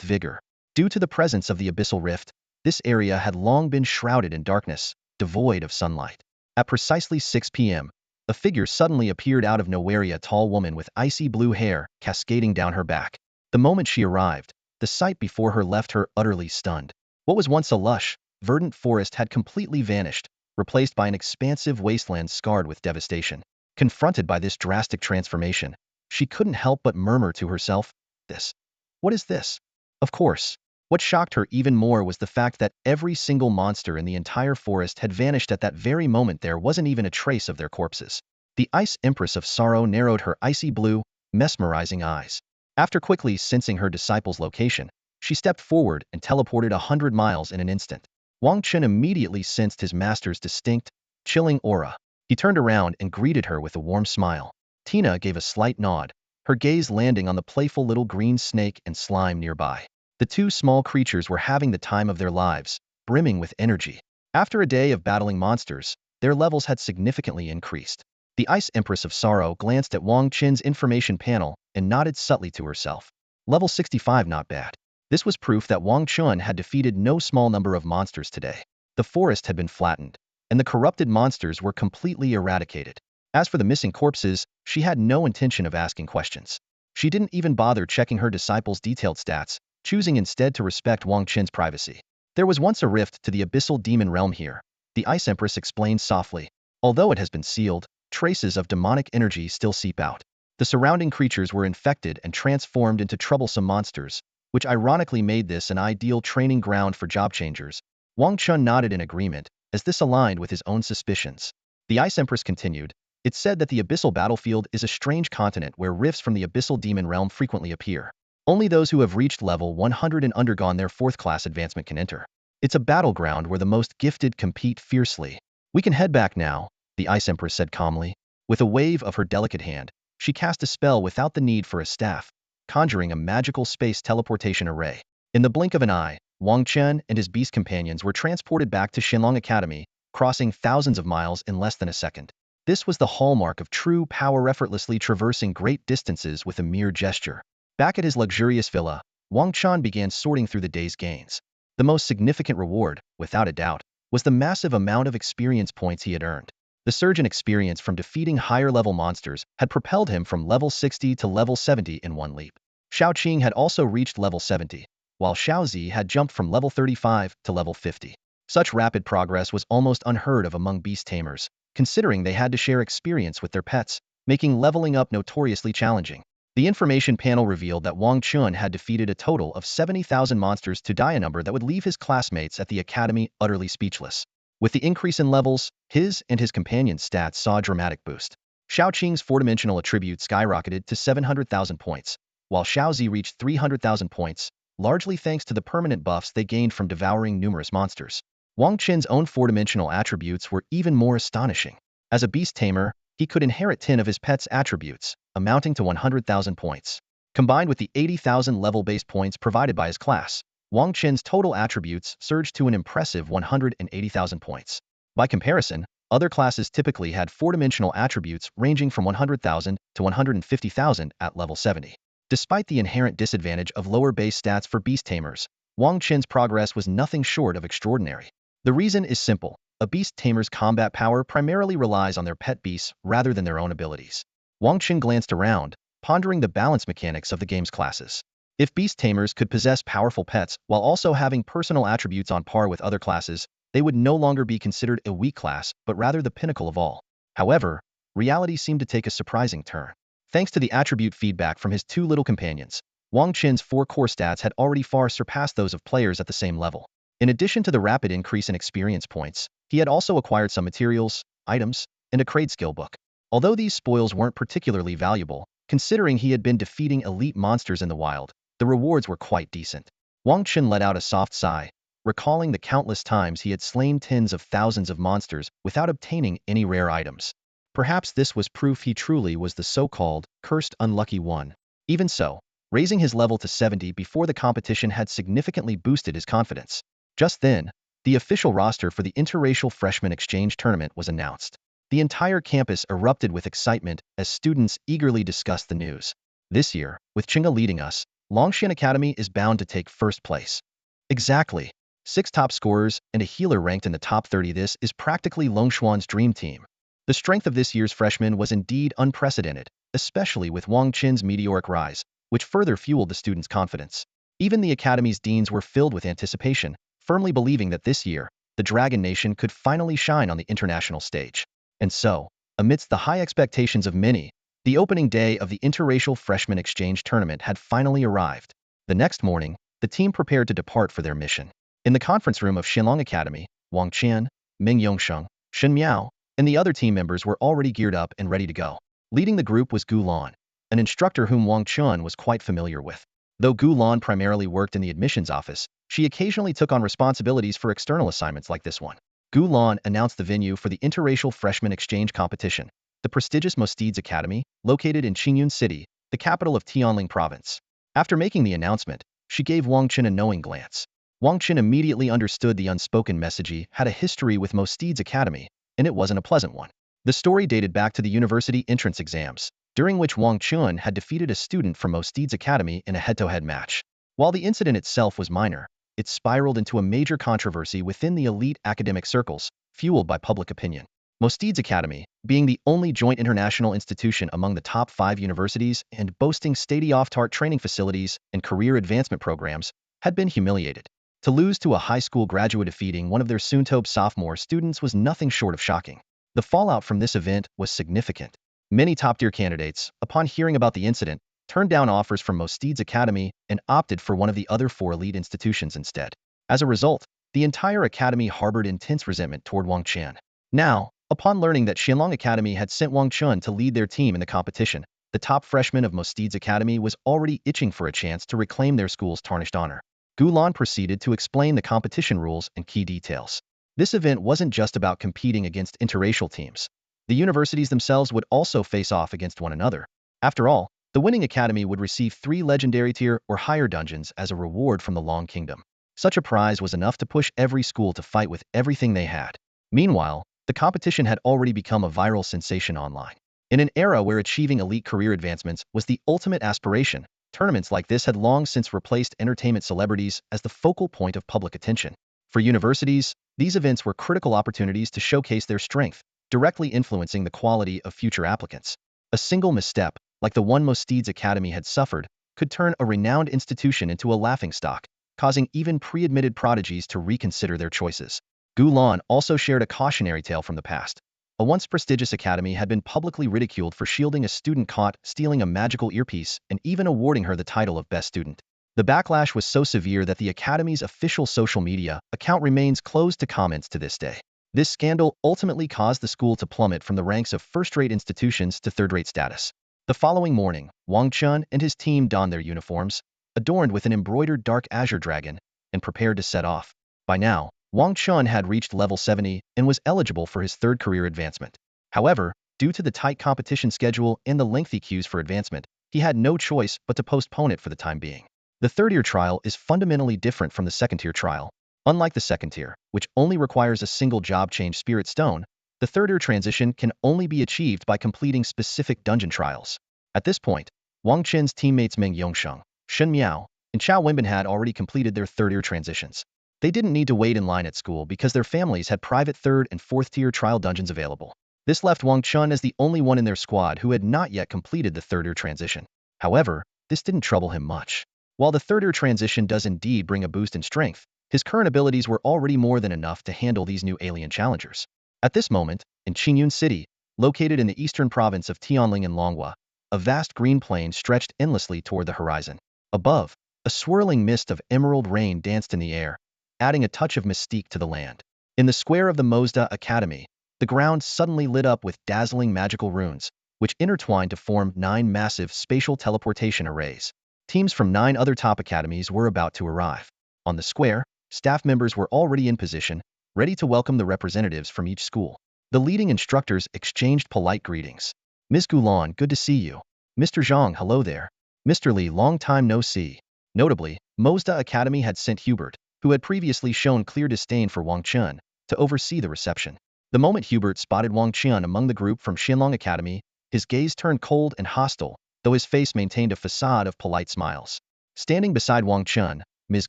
vigor. Due to the presence of the abyssal rift, this area had long been shrouded in darkness, devoid of sunlight. At precisely 6 p.m., a figure suddenly appeared out of nowhere, a tall woman with icy blue hair cascading down her back. The moment she arrived, the sight before her left her utterly stunned. What was once a lush, verdant forest had completely vanished, replaced by an expansive wasteland scarred with devastation. Confronted by this drastic transformation, she couldn't help but murmur to herself, "This? What is this?" Of course, what shocked her even more was the fact that every single monster in the entire forest had vanished at that very moment. There wasn't even a trace of their corpses. The Ice Empress of Sorrow narrowed her icy blue, mesmerizing eyes. After quickly sensing her disciple's location, she stepped forward and teleported 100 miles in an instant. Wang Chen immediately sensed his master's distinct, chilling aura. He turned around and greeted her with a warm smile. Tina gave a slight nod, her gaze landing on the playful little green snake and slime nearby. The 2 small creatures were having the time of their lives, brimming with energy. After a day of battling monsters, their levels had significantly increased. The Ice Empress of Sorrow glanced at Wang Chen's information panel and nodded subtly to herself. Level 65, not bad. This was proof that Wang Chen had defeated no small number of monsters today. The forest had been flattened, and the corrupted monsters were completely eradicated. As for the missing corpses, she had no intention of asking questions. She didn't even bother checking her disciples' detailed stats, choosing instead to respect Wang Chen's privacy. There was once a rift to the abyssal demon realm here, the Ice Empress explained softly. Although it has been sealed, traces of demonic energy still seep out. The surrounding creatures were infected and transformed into troublesome monsters, which ironically made this an ideal training ground for job changers. Wang Chen nodded in agreement, as this aligned with his own suspicions. The Ice Empress continued, "It's said that the abyssal battlefield is a strange continent where rifts from the abyssal demon realm frequently appear. Only those who have reached level 100 and undergone their 4th class advancement can enter. It's a battleground where the most gifted compete fiercely. We can head back now," the Ice Empress said calmly. With a wave of her delicate hand, she cast a spell without the need for a staff, conjuring a magical space teleportation array. In the blink of an eye, Wang Chen and his beast companions were transported back to Shenlong Academy, crossing thousands of miles in less than a second. This was the hallmark of true power, effortlessly traversing great distances with a mere gesture. Back at his luxurious villa, Wang Chen began sorting through the day's gains. The most significant reward, without a doubt, was the massive amount of experience points he had earned. The surge in experience from defeating higher-level monsters had propelled him from level 60 to level 70 in one leap. Xiao Qing had also reached level 70, while Xiao Zi had jumped from level 35 to level 50. Such rapid progress was almost unheard of among beast tamers, considering they had to share experience with their pets, making leveling up notoriously challenging. The information panel revealed that Wang Chen had defeated a total of 70,000 monsters to die, a number that would leave his classmates at the academy utterly speechless. With the increase in levels, his and his companions' stats saw a dramatic boost. Xiao Qing's 4-dimensional attribute skyrocketed to 700,000 points, while Xiao Zi reached 300,000 points, largely thanks to the permanent buffs they gained from devouring numerous monsters. Wang Chen's own 4-dimensional attributes were even more astonishing. As a beast tamer, he could inherit 10 of his pet's attributes, amounting to 100,000 points. Combined with the 80,000 level base points provided by his class, Wang Chen's total attributes surged to an impressive 180,000 points. By comparison, other classes typically had 4-dimensional attributes ranging from 100,000 to 150,000 at level 70. Despite the inherent disadvantage of lower base stats for beast tamers, Wang Chen's progress was nothing short of extraordinary. The reason is simple. A beast tamer's combat power primarily relies on their pet beasts rather than their own abilities. Wang Chen glanced around, pondering the balance mechanics of the game's classes. If beast tamers could possess powerful pets while also having personal attributes on par with other classes, they would no longer be considered a weak class, but rather the pinnacle of all. However, reality seemed to take a surprising turn. Thanks to the attribute feedback from his 2 little companions, Wang Chen's 4 core stats had already far surpassed those of players at the same level. In addition to the rapid increase in experience points, he had also acquired some materials, items, and a trade skill book. Although these spoils weren't particularly valuable, considering he had been defeating elite monsters in the wild, the rewards were quite decent. Wang Chen let out a soft sigh, recalling the countless times he had slain tens of thousands of monsters without obtaining any rare items. Perhaps this was proof he truly was the so-called cursed unlucky one. Even so, raising his level to 70 before the competition had significantly boosted his confidence. Just then, the official roster for the interracial freshman exchange tournament was announced. The entire campus erupted with excitement as students eagerly discussed the news. This year, with Chinga leading us, Longshan Academy is bound to take first place. Exactly. 6 top scorers and a healer ranked in the top 30. This is practically Longshuan's dream team. The strength of this year's freshmen was indeed unprecedented, especially with Wang Chen's meteoric rise, which further fueled the students' confidence. Even the academy's deans were filled with anticipation, firmly believing that this year, the Dragon Nation could finally shine on the international stage. And so, amidst the high expectations of many, the opening day of the interracial freshman exchange tournament had finally arrived. The next morning, the team prepared to depart for their mission. In the conference room of Shenlong Academy, Wang Chen, Ming Yongsheng, Shen Miao, and the other team members were already geared up and ready to go. Leading the group was Gu Lan, an instructor whom Wang Chen was quite familiar with. Though Gu Lan primarily worked in the admissions office, she occasionally took on responsibilities for external assignments like this one. Gu Lan announced the venue for the interracial freshman exchange competition, the prestigious Mosteeds Academy, located in Qingyun City, the capital of Tianling Province. After making the announcement, she gave Wang Chen a knowing glance. Wang Chen immediately understood the unspoken message. He had a history with Mosteeds Academy, and it wasn't a pleasant one. The story dated back to the university entrance exams, during which Wang Chen had defeated a student from Mosteed's academy in a head-to-head match. While the incident itself was minor, it spiraled into a major controversy within the elite academic circles, fueled by public opinion. Mosteed's academy, being the only joint international institution among the top 5 universities and boasting state-of-the-art training facilities and career advancement programs, had been humiliated. To lose to a high school graduate defeating one of their soon-to-be sophomore students was nothing short of shocking. The fallout from this event was significant. Many top-tier candidates, upon hearing about the incident, turned down offers from Mosteed's academy and opted for one of the other 4 elite institutions instead. As a result, the entire academy harbored intense resentment toward Wang Chen. Now, upon learning that Xianlong Academy had sent Wang Chen to lead their team in the competition, the top freshman of Mosteed's academy was already itching for a chance to reclaim their school's tarnished honor. Gulan proceeded to explain the competition rules and key details. This event wasn't just about competing against interracial teams. The universities themselves would also face off against one another. After all, the winning academy would receive 3 legendary tier or higher dungeons as a reward from the Long Kingdom. Such a prize was enough to push every school to fight with everything they had. Meanwhile, the competition had already become a viral sensation online. In an era where achieving elite career advancements was the ultimate aspiration, tournaments like this had long since replaced entertainment celebrities as the focal point of public attention. For universities, these events were critical opportunities to showcase their strength, directly influencing the quality of future applicants. A single misstep, like the one Mosteed's academy had suffered, could turn a renowned institution into a laughingstock, causing even pre-admitted prodigies to reconsider their choices. Gulan also shared a cautionary tale from the past. A once prestigious academy had been publicly ridiculed for shielding a student caught stealing a magical earpiece and even awarding her the title of best student. The backlash was so severe that the academy's official social media account remains closed to comments to this day. This scandal ultimately caused the school to plummet from the ranks of first-rate institutions to third-rate status. The following morning, Wang Chen and his team donned their uniforms, adorned with an embroidered dark Azure Dragon, and prepared to set off. By now, Wang Chen had reached level 70 and was eligible for his 3rd career advancement. However, due to the tight competition schedule and the lengthy queues for advancement, he had no choice but to postpone it for the time being. The 3rd-tier trial is fundamentally different from the 2nd-tier trial. Unlike the 2nd tier, which only requires a single job change Spirit Stone, the 3rd-tier transition can only be achieved by completing specific dungeon trials. At this point, Wang Chen's teammates Meng Yongsheng, Shen Miao, and Chao Wenbin had already completed their 3rd-tier transitions. They didn't need to wait in line at school because their families had private 3rd and 4th-tier trial dungeons available. This left Wang Chen as the only one in their squad who had not yet completed the 3rd-tier transition. However, this didn't trouble him much. While the 3rd-tier transition does indeed bring a boost in strength, his current abilities were already more than enough to handle these new alien challengers. At this moment, in Qingyun City, located in the eastern province of Tianling and Longhua, a vast green plain stretched endlessly toward the horizon. Above, a swirling mist of emerald rain danced in the air, adding a touch of mystique to the land. In the square of the Mozda Academy, the ground suddenly lit up with dazzling magical runes, which intertwined to form 9 massive spatial teleportation arrays. Teams from 9 other top academies were about to arrive. On the square, staff members were already in position, ready to welcome the representatives from each school. The leading instructors exchanged polite greetings. Ms. Gulan, good to see you. Mr. Zhang, hello there. Mr. Li, long time no see. Notably, Mozda Academy had sent Hubert, who had previously shown clear disdain for Wang Chen, to oversee the reception. The moment Hubert spotted Wang Chen among the group from Xianlong Academy, his gaze turned cold and hostile, though his face maintained a facade of polite smiles. Standing beside Wang Chen, Ms.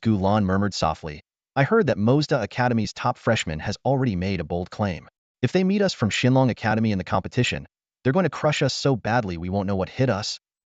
Gulan murmured softly, I heard that Mozda Academy's top freshman has already made a bold claim. If they meet us from Xianlong Academy in the competition, they're going to crush us so badly we won't know what hit us.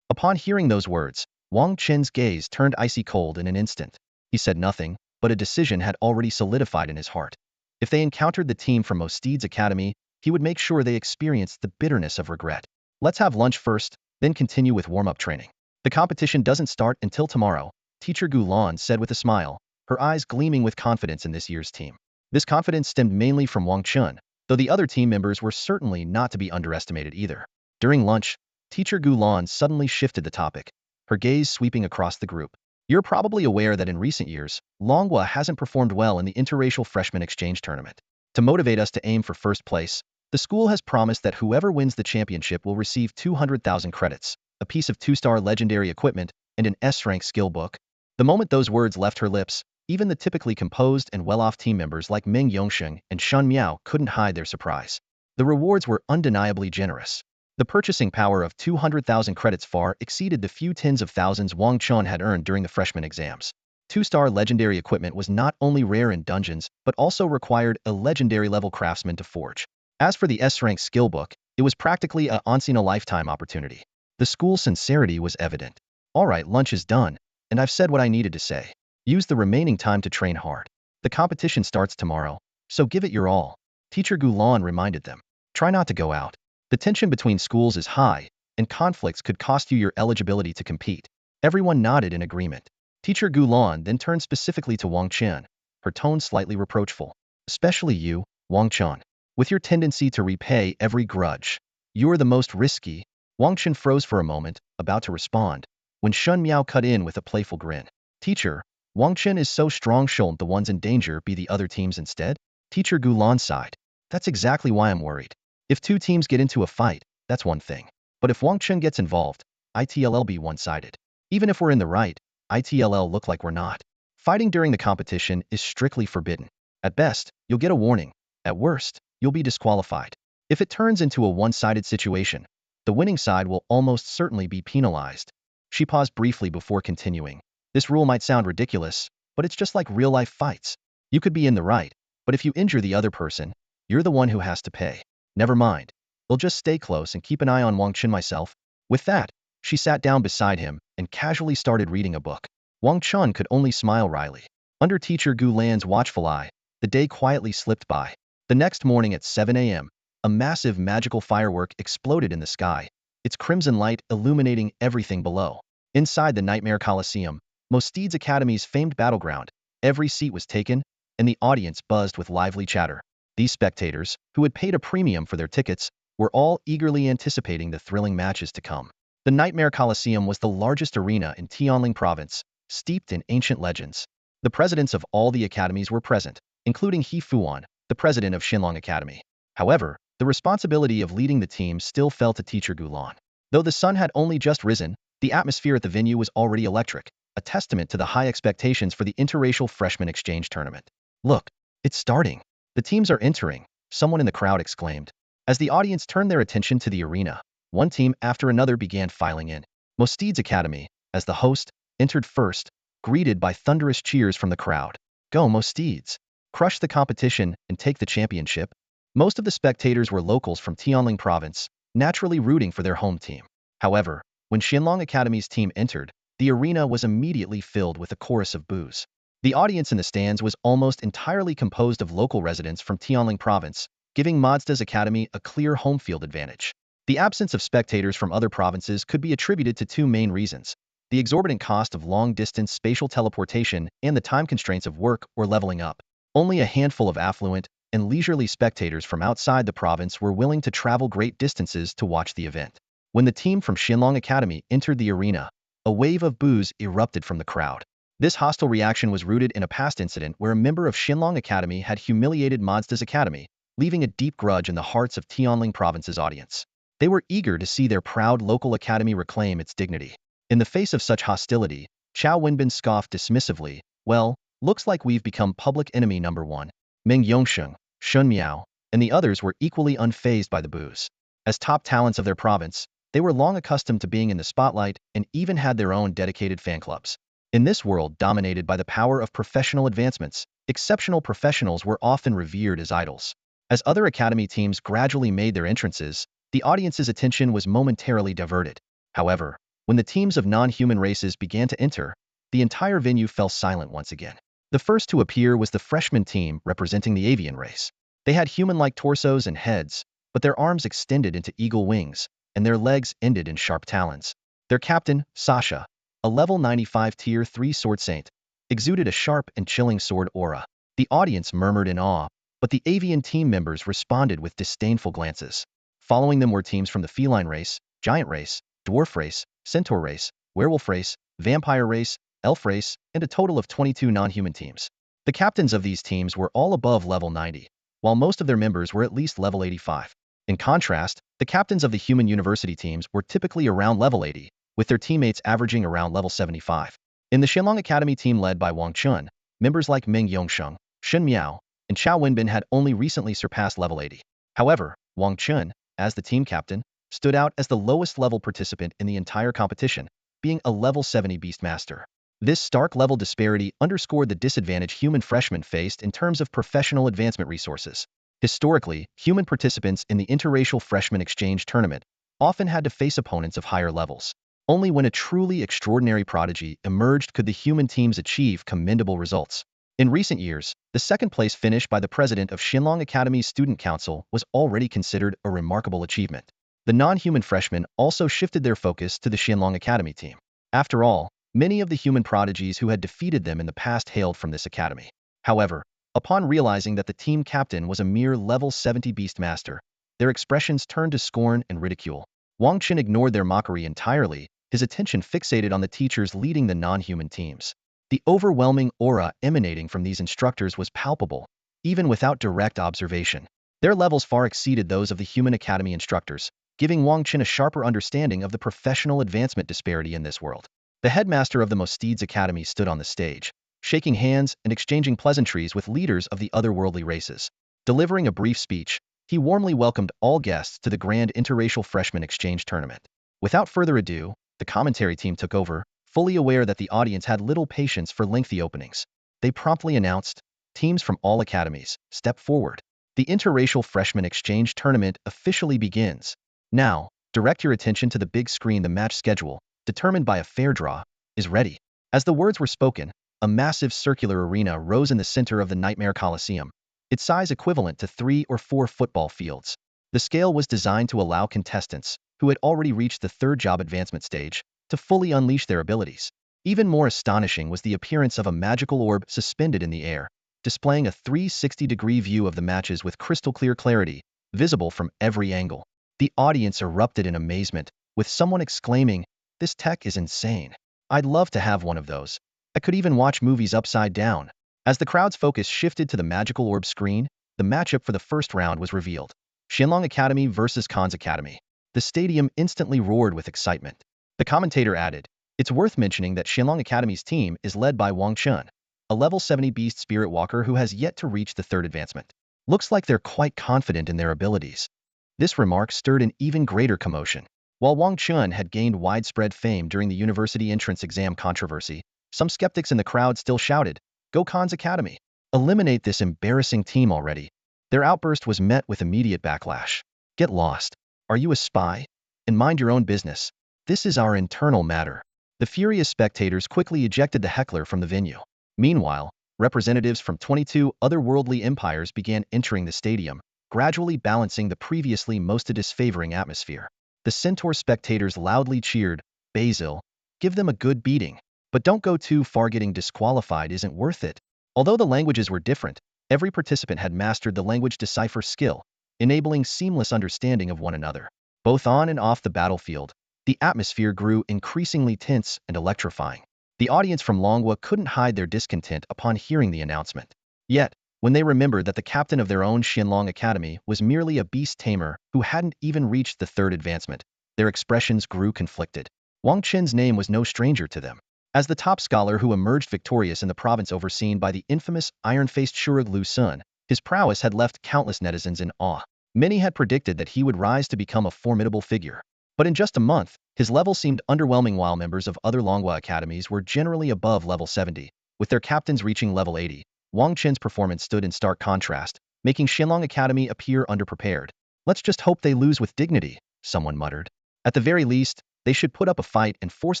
Upon hearing those words, Wang Chen's gaze turned icy cold in an instant. He said nothing, but a decision had already solidified in his heart. If they encountered the team from Mosteed's academy, he would make sure they experienced the bitterness of regret. Let's have lunch first, then continue with warm-up training. The competition doesn't start until tomorrow, Teacher Gulan said with a smile, her eyes gleaming with confidence in this year's team. This confidence stemmed mainly from Wang Chen, though the other team members were certainly not to be underestimated either. During lunch, Teacher Gulan suddenly shifted the topic, her gaze sweeping across the group. You're probably aware that in recent years, Longhua hasn't performed well in the interracial freshman exchange tournament. To motivate us to aim for first place, the school has promised that whoever wins the championship will receive 200,000 credits, a piece of 2-star legendary equipment, and an S-rank skill book. The moment those words left her lips, Even the typically composed and well-off team members like Meng Yongsheng and Shun Miao couldn't hide their surprise. The rewards were undeniably generous. The purchasing power of 200,000 credits far exceeded the few tens of thousands Wang Chen had earned during the freshman exams. 2-star legendary equipment was not only rare in dungeons, but also required a legendary-level craftsman to forge. As for the S-rank skill book, it was practically a once-in-a-lifetime opportunity. The school's sincerity was evident. All right, lunch is done, and I've said what I needed to say. Use the remaining time to train hard. The competition starts tomorrow, so give it your all. Teacher Gulan reminded them. Try not to go out. The tension between schools is high, and conflicts could cost you your eligibility to compete. Everyone nodded in agreement. Teacher Gulan then turned specifically to Wang Chen, her tone slightly reproachful. Especially you, Wang Chen. With your tendency to repay every grudge. You're the most risky. Wang Chen froze for a moment, about to respond, when Shun Miao cut in with a playful grin. Teacher, Wang Chen is so strong, shouldn't the ones in danger be the other teams instead? Teacher Gulan sighed. That's exactly why I'm worried. If two teams get into a fight, that's one thing. But if Wang Chen gets involved, it'll be one-sided. Even if we're in the right, it'll look like we're not. Fighting during the competition is strictly forbidden. At best, you'll get a warning. At worst, you'll be disqualified. If it turns into a one-sided situation, the winning side will almost certainly be penalized. She paused briefly before continuing. This rule might sound ridiculous, but it's just like real-life fights. You could be in the right, but if you injure the other person, you're the one who has to pay. Never mind. We'll just stay close and keep an eye on Wang Chen myself. With that, she sat down beside him and casually started reading a book. Wang Chen could only smile wryly. Under Teacher Gu Lan's watchful eye, the day quietly slipped by. The next morning at 7 a.m., a massive magical firework exploded in the sky, its crimson light illuminating everything below. Inside the Nightmare Coliseum, Mosteed's Academy's famed battleground, every seat was taken, and the audience buzzed with lively chatter. These spectators, who had paid a premium for their tickets, were all eagerly anticipating the thrilling matches to come. The Nightmare Coliseum was the largest arena in Tianling Province, steeped in ancient legends. The presidents of all the academies were present, including He Fuan, the president of Xinlong Academy. However, the responsibility of leading the team still fell to Teacher Gulan. Though the sun had only just risen, the atmosphere at the venue was already electric, a testament to the high expectations for the interracial freshman exchange tournament. Look, it's starting. The teams are entering, someone in the crowd exclaimed. As the audience turned their attention to the arena, one team after another began filing in. Mosteed's Academy, as the host, entered first, greeted by thunderous cheers from the crowd. Go Mosteeds! Crush the competition and take the championship. Most of the spectators were locals from Tianling Province, naturally rooting for their home team. However, when Xinlong Academy's team entered, the arena was immediately filled with a chorus of boos. The audience in the stands was almost entirely composed of local residents from Tianling Province, giving Mazda's Academy a clear home field advantage. The absence of spectators from other provinces could be attributed to two main reasons: the exorbitant cost of long-distance spatial teleportation and the time constraints of work or leveling up. Only a handful of affluent and leisurely spectators from outside the province were willing to travel great distances to watch the event. When the team from Xinlong Academy entered the arena, a wave of boos erupted from the crowd. This hostile reaction was rooted in a past incident where a member of Xinlong Academy had humiliated Mazda's Academy, leaving a deep grudge in the hearts of Tianling Province's audience. They were eager to see their proud local academy reclaim its dignity. In the face of such hostility, Chao Wenbin scoffed dismissively. Well, looks like we've become public enemy number one. Meng Yongsheng, Shun Miao, and the others were equally unfazed by the boos. As top talents of their province, they were long accustomed to being in the spotlight and even had their own dedicated fan clubs. In this world dominated by the power of professional advancements, exceptional professionals were often revered as idols. As other academy teams gradually made their entrances, the audience's attention was momentarily diverted. However, when the teams of non-human races began to enter, the entire venue fell silent once again. The first to appear was the freshman team representing the avian race. They had human-like torsos and heads, but their arms extended into eagle wings, and their legs ended in sharp talons. Their captain, Sasha, a level 95 tier 3 sword saint, exuded a sharp and chilling sword aura. The audience murmured in awe, but the avian team members responded with disdainful glances. Following them were teams from the feline race, giant race, dwarf race, centaur race, werewolf race, vampire race, elf race, and a total of 22 non-human teams. The captains of these teams were all above level 90, while most of their members were at least level 85. In contrast, the captains of the human university teams were typically around level 80, with their teammates averaging around level 75. In the Xinlong Academy team led by Wang Chen, members like Ming Yongsheng, Shen Miao, and Chao Wenbin had only recently surpassed level 80. However, Wang Chen, as the team captain, stood out as the lowest level participant in the entire competition, being a level 70 Beastmaster. This stark level disparity underscored the disadvantage human freshmen faced in terms of professional advancement resources. Historically, human participants in the interracial freshman exchange tournament often had to face opponents of higher levels. Only when a truly extraordinary prodigy emerged could the human teams achieve commendable results. In recent years, the second-place finish by the president of Shenlong Academy's Student Council was already considered a remarkable achievement. The non-human freshmen also shifted their focus to the Shenlong Academy team. After all, many of the human prodigies who had defeated them in the past hailed from this academy. However, upon realizing that the team captain was a mere level 70 Beastmaster, their expressions turned to scorn and ridicule. Wang Chen ignored their mockery entirely, his attention fixated on the teachers leading the non-human teams. The overwhelming aura emanating from these instructors was palpable, even without direct observation. Their levels far exceeded those of the Human Academy instructors, giving Wang Chen a sharper understanding of the professional advancement disparity in this world. The headmaster of the Mosteeds Academy stood on the stage, shaking hands and exchanging pleasantries with leaders of the otherworldly races. Delivering a brief speech, he warmly welcomed all guests to the grand interracial freshman exchange tournament. Without further ado, the commentary team took over, fully aware that the audience had little patience for lengthy openings. They promptly announced, "Teams from all academies, step forward. The interracial freshman exchange tournament officially begins. Now, direct your attention to the big screen. The match schedule, determined by a fair draw, is ready." As the words were spoken, a massive circular arena rose in the center of the Nightmare Coliseum, its size equivalent to 3 or 4 football fields. The scale was designed to allow contestants, who had already reached the third job advancement stage, to fully unleash their abilities. Even more astonishing was the appearance of a magical orb suspended in the air, displaying a 360-degree view of the matches with crystal-clear clarity, visible from every angle. The audience erupted in amazement, with someone exclaiming, "This tech is insane. I'd love to have one of those. I could even watch movies upside down." As the crowd's focus shifted to the magical orb screen, the matchup for the first round was revealed. Shenlong Academy versus Khan's Academy. The stadium instantly roared with excitement. The commentator added, "It's worth mentioning that Shenlong Academy's team is led by Wang Chen, a level 70 beast spirit walker who has yet to reach the third advancement. Looks like they're quite confident in their abilities." This remark stirred an even greater commotion. While Wang Chen had gained widespread fame during the university entrance exam controversy, some skeptics in the crowd still shouted, "Go Khan's Academy! Eliminate this embarrassing team already." Their outburst was met with immediate backlash. "Get lost. Are you a spy? And mind your own business. This is our internal matter." The furious spectators quickly ejected the heckler from the venue. Meanwhile, representatives from 22 otherworldly empires began entering the stadium, gradually balancing the previously most disfavoring atmosphere. The Centaur spectators loudly cheered, "Basil, give them a good beating. But don't go too far. Getting disqualified isn't worth it." Although the languages were different, every participant had mastered the language decipher skill, enabling seamless understanding of one another. Both on and off the battlefield, the atmosphere grew increasingly tense and electrifying. The audience from Longwa couldn't hide their discontent upon hearing the announcement. Yet, when they remembered that the captain of their own Shenlong Academy was merely a Beast Tamer who hadn't even reached the third advancement, their expressions grew conflicted. Wang Chen's name was no stranger to them. As the top scholar who emerged victorious in the province overseen by the infamous iron-faced Shurug Lu Sun, his prowess had left countless netizens in awe. Many had predicted that he would rise to become a formidable figure. But in just a month, his level seemed underwhelming while members of other Longwa academies were generally above level 70, with their captains reaching level 80. Wang Chen's performance stood in stark contrast, making Shenlong Academy appear underprepared. "Let's just hope they lose with dignity," someone muttered. "At the very least, they should put up a fight and force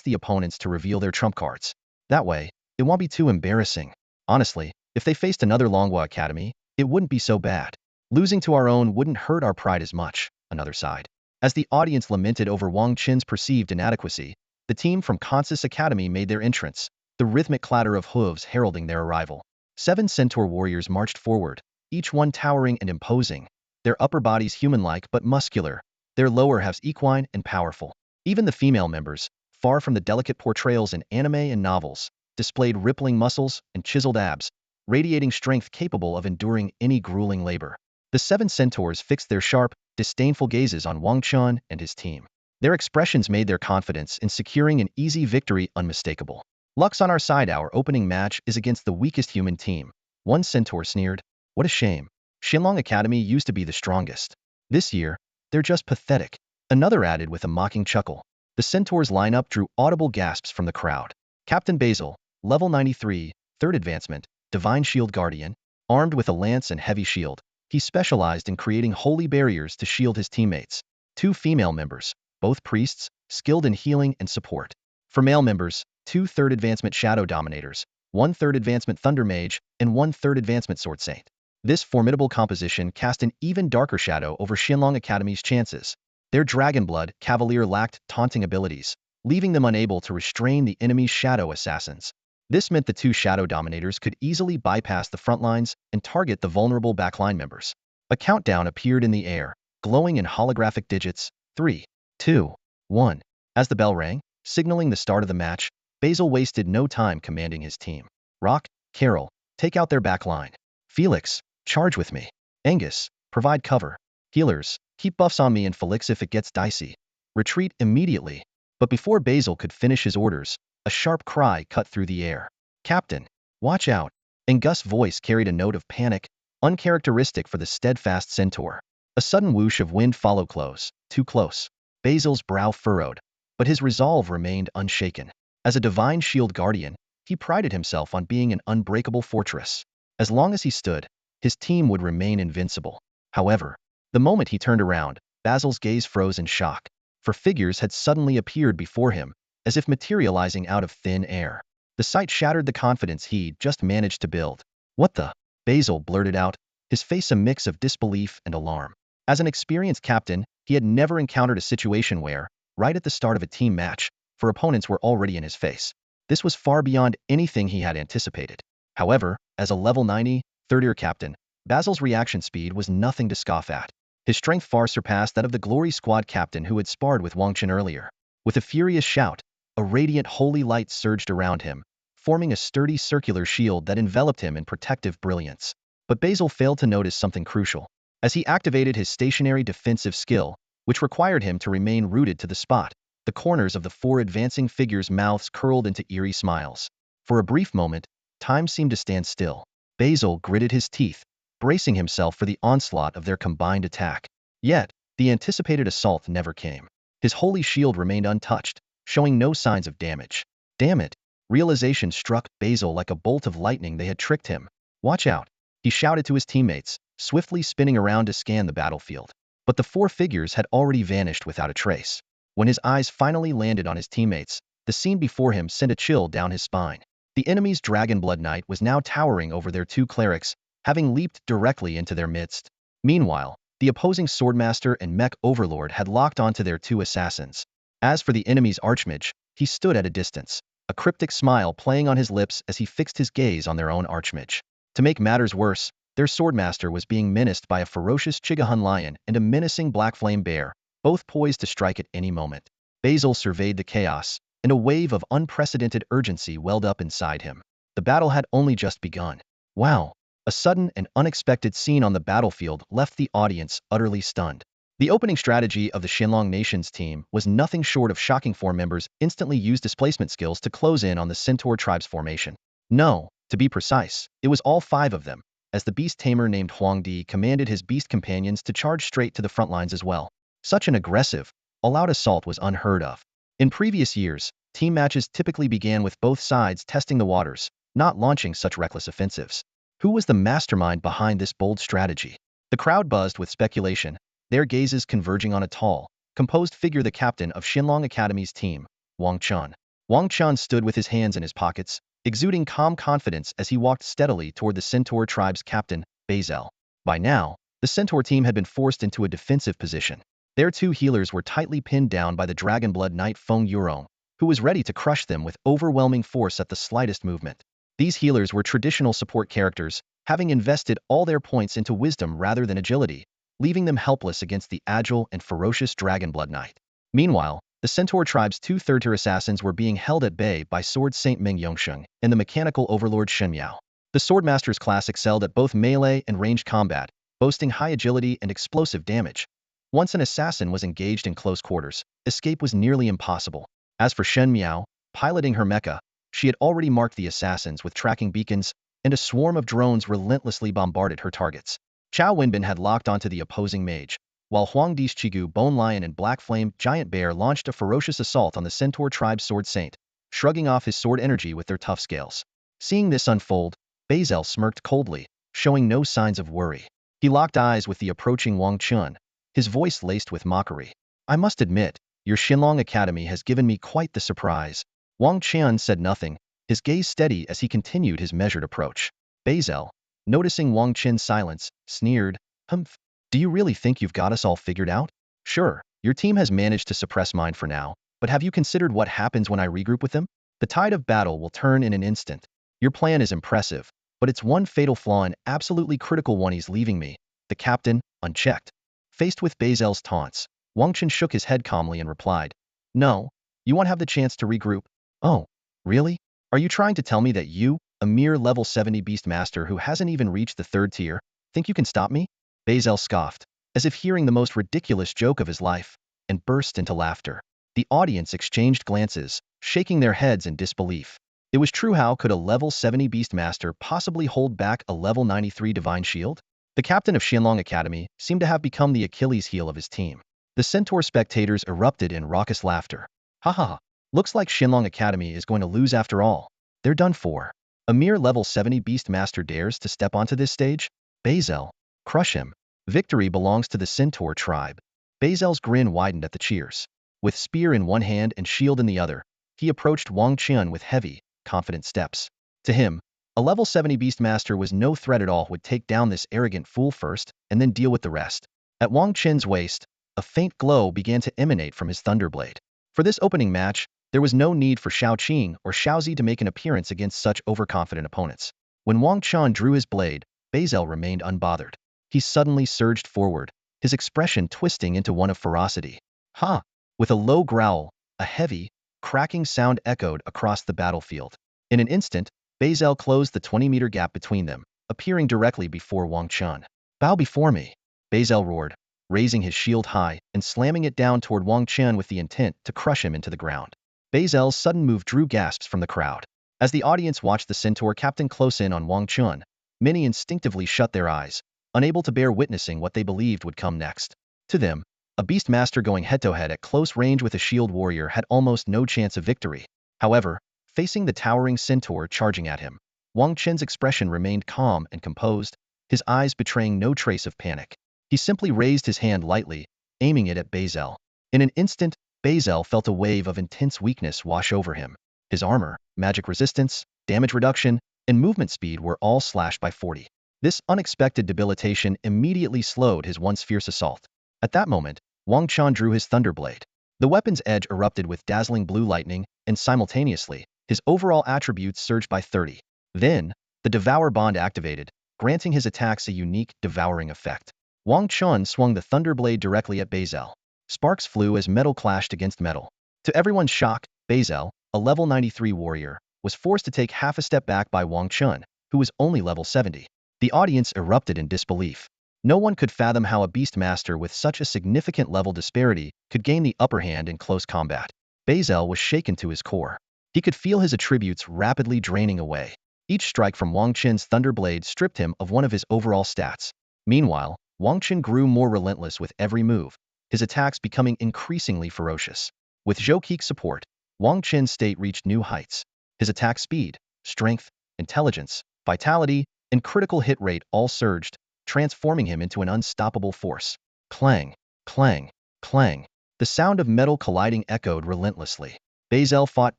the opponents to reveal their trump cards. That way, it won't be too embarrassing. Honestly, if they faced another Longwa Academy, it wouldn't be so bad. Losing to our own wouldn't hurt our pride as much," another sighed. As the audience lamented over Wang Chen's perceived inadequacy, the team from Khan's Academy made their entrance, the rhythmic clatter of hooves heralding their arrival. 7 centaur warriors marched forward, each one towering and imposing, their upper bodies human-like but muscular, their lower halves equine and powerful. Even the female members, far from the delicate portrayals in anime and novels, displayed rippling muscles and chiseled abs, radiating strength capable of enduring any grueling labor. The 7 centaurs fixed their sharp, disdainful gazes on Wang Chen and his team. Their expressions made their confidence in securing an easy victory unmistakable. Luck's on our side. Our opening match is against the weakest human team. One centaur sneered. What a shame. Shenlong Academy used to be the strongest. This year, they're just pathetic. Another added with a mocking chuckle. The centaur's lineup drew audible gasps from the crowd. Captain Basil, level 93, third advancement, Divine Shield Guardian, armed with a lance and heavy shield. He specialized in creating holy barriers to shield his teammates. Two female members, both priests, skilled in healing and support. For male members, two third advancement Shadow Dominators, one third advancement Thunder Mage, and one third advancement Sword Saint. This formidable composition cast an even darker shadow over Shenlong Academy's chances. Their Dragonblood Cavalier lacked taunting abilities, leaving them unable to restrain the enemy's shadow assassins. This meant the two Shadow Dominators could easily bypass the front lines and target the vulnerable backline members. A countdown appeared in the air, glowing in holographic digits, 3, 2, 1. As the bell rang, signaling the start of the match, Basil wasted no time commanding his team. Rock, Carol, take out their backline. Felix, charge with me. Angus, provide cover. Healers, keep buffs on me, and Felix if it gets dicey. Retreat immediately. But before Basil could finish his orders, a sharp cry cut through the air. Captain, watch out. Angus's voice carried a note of panic, uncharacteristic for the steadfast centaur. A sudden whoosh of wind followed close, too close. Basil's brow furrowed, but his resolve remained unshaken. As a divine shield guardian, he prided himself on being an unbreakable fortress. As long as he stood, his team would remain invincible. However, the moment he turned around, Basil's gaze froze in shock, for figures had suddenly appeared before him, as if materializing out of thin air. The sight shattered the confidence he'd just managed to build. What the? Basil blurted out, his face a mix of disbelief and alarm. As an experienced captain, he had never encountered a situation where, right at the start of a team match, for opponents were already in his face. This was far beyond anything he had anticipated. However, as a level 90, third-year captain, Basil's reaction speed was nothing to scoff at. His strength far surpassed that of the Glory Squad captain who had sparred with Wang Chen earlier. With a furious shout, a radiant holy light surged around him, forming a sturdy circular shield that enveloped him in protective brilliance. But Basil failed to notice something crucial. As he activated his stationary defensive skill, which required him to remain rooted to the spot, the corners of the four advancing figures' mouths curled into eerie smiles. For a brief moment, time seemed to stand still. Basil gritted his teeth, bracing himself for the onslaught of their combined attack. Yet, the anticipated assault never came. His holy shield remained untouched, showing no signs of damage. Damn it! Realization struck Basil like a bolt of lightning. They had tricked him. Watch out! He shouted to his teammates, swiftly spinning around to scan the battlefield. But the four figures had already vanished without a trace. When his eyes finally landed on his teammates, the scene before him sent a chill down his spine. The enemy's Dragonblood Knight was now towering over their two clerics, having leaped directly into their midst. Meanwhile, the opposing Swordmaster and Mech Overlord had locked onto their two assassins. As for the enemy's Archmage, he stood at a distance, a cryptic smile playing on his lips as he fixed his gaze on their own Archmage. To make matters worse, their Swordmaster was being menaced by a ferocious Chigahun lion and a menacing Black Flame Bear, both poised to strike at any moment. Basil surveyed the chaos, and a wave of unprecedented urgency welled up inside him. The battle had only just begun. Wow! A sudden and unexpected scene on the battlefield left the audience utterly stunned. The opening strategy of the Shenlong Nation's team was nothing short of shocking. Four members instantly used displacement skills to close in on the Centaur tribe's formation. No, to be precise, it was all five of them, as the Beast Tamer named Huang Di commanded his beast companions to charge straight to the front lines as well. Such an aggressive, all-out assault was unheard of. In previous years, team matches typically began with both sides testing the waters, not launching such reckless offensives. Who was the mastermind behind this bold strategy? The crowd buzzed with speculation, their gazes converging on a tall, composed figure, the captain of Shenlong Academy's team, Wang Chen. Wang Chen stood with his hands in his pockets, exuding calm confidence as he walked steadily toward the Centaur tribe's captain, Basil. By now, the Centaur team had been forced into a defensive position. Their two healers were tightly pinned down by the Dragonblood Knight Feng Yurong, who was ready to crush them with overwhelming force at the slightest movement. These healers were traditional support characters, having invested all their points into wisdom rather than agility, leaving them helpless against the agile and ferocious Dragonblood Knight. Meanwhile, the Centaur tribe's two third-tier assassins were being held at bay by Sword Saint Meng Yongsheng and the mechanical overlord Shen Miao. The Swordmaster's class excelled at both melee and ranged combat, boasting high agility and explosive damage. Once an assassin was engaged in close quarters, escape was nearly impossible. As for Shen Miao, piloting her mecha, She had already marked the assassins with tracking beacons, and a swarm of drones relentlessly bombarded her targets. Chao Wenbin had locked onto the opposing mage, while Huang Dischigu, Bone Lion, and Black Flame, Giant Bear launched a ferocious assault on the Centaur tribe's Sword Saint, shrugging off his sword energy with their tough scales. Seeing this unfold, Bezel smirked coldly, showing no signs of worry. He locked eyes with the approaching Wang Chen, his voice laced with mockery. "I must admit, your Xinlong Academy has given me quite the surprise." Wang Chen said nothing, his gaze steady as he continued his measured approach. Bezel, noticing Wang Chen's silence, sneered, "Humph. Do you really think you've got us all figured out? Sure, your team has managed to suppress mine for now, but have you considered what happens when I regroup with them? The tide of battle will turn in an instant. Your plan is impressive, but it's one fatal flaw, an absolutely critical one. He's leaving me." The captain, unchecked. Faced with Bezel's taunts, Wang Chen shook his head calmly and replied, "No, you won't have the chance to regroup." "Oh, really? Are you trying to tell me that you, a mere level 70 beast master who hasn't even reached the 3rd tier, think you can stop me?" Bezel scoffed, as if hearing the most ridiculous joke of his life, and burst into laughter. The audience exchanged glances, shaking their heads in disbelief. It was true. How could a level 70 beast master possibly hold back a level 93 divine shield? The captain of Xinlong Academy seemed to have become the Achilles heel of his team. The Centaur spectators erupted in raucous laughter. "Ha ha ha. Looks like Xinlong Academy is going to lose after all. They're done for. A mere level 70 beast master dares to step onto this stage? Bezel, crush him. Victory belongs to the Centaur tribe." Bezel's grin widened at the cheers. With spear in one hand and shield in the other, he approached Wang Chen with heavy, confident steps. To him, a level 70 beastmaster was no threat at all. Would take down this arrogant fool first, and then deal with the rest. At Wang Chen's waist, a faint glow began to emanate from his thunderblade. For this opening match, there was no need for Xiao Qing or Xiaozi to make an appearance against such overconfident opponents. When Wang Chen drew his blade, Bezel remained unbothered. He suddenly surged forward, his expression twisting into one of ferocity. "Ha!" With a low growl, a heavy, cracking sound echoed across the battlefield. In an instant, Bezel closed the 20-meter gap between them, appearing directly before Wang Chen. "Bow before me," Bezel roared, raising his shield high and slamming it down toward Wang Chen with the intent to crush him into the ground. Bezel's sudden move drew gasps from the crowd. As the audience watched the Centaur captain close in on Wang Chen, many instinctively shut their eyes, unable to bear witnessing what they believed would come next. To them, a beastmaster going head-to-head at close range with a shield warrior had almost no chance of victory. However, facing the towering Centaur charging at him, Wang Chen's expression remained calm and composed, his eyes betraying no trace of panic. He simply raised his hand lightly, aiming it at Bezel. In an instant, Bezel felt a wave of intense weakness wash over him. His armor, magic resistance, damage reduction, and movement speed were all slashed by 40. This unexpected debilitation immediately slowed his once fierce assault. At that moment, Wang Chen drew his thunderblade. The weapon's edge erupted with dazzling blue lightning, and simultaneously, his overall attributes surged by 30. Then, the Devour Bond activated, granting his attacks a unique, devouring effect. Wang Chen swung the thunderblade directly at Bezel. Sparks flew as metal clashed against metal. To everyone's shock, Bezel, a level 93 warrior, was forced to take half a step back by Wang Chen, who was only level 70. The audience erupted in disbelief. No one could fathom how a beastmaster with such a significant level disparity could gain the upper hand in close combat. Bezel was shaken to his core. He could feel his attributes rapidly draining away. Each strike from Wang Chen's thunderblade stripped him of one of his overall stats. Meanwhile, Wang Chen grew more relentless with every move, his attacks becoming increasingly ferocious. With Zhou Qi's support, Wang Chen's state reached new heights. His attack speed, strength, intelligence, vitality, and critical hit rate all surged, transforming him into an unstoppable force. Clang, clang, clang. The sound of metal colliding echoed relentlessly. Bezel fought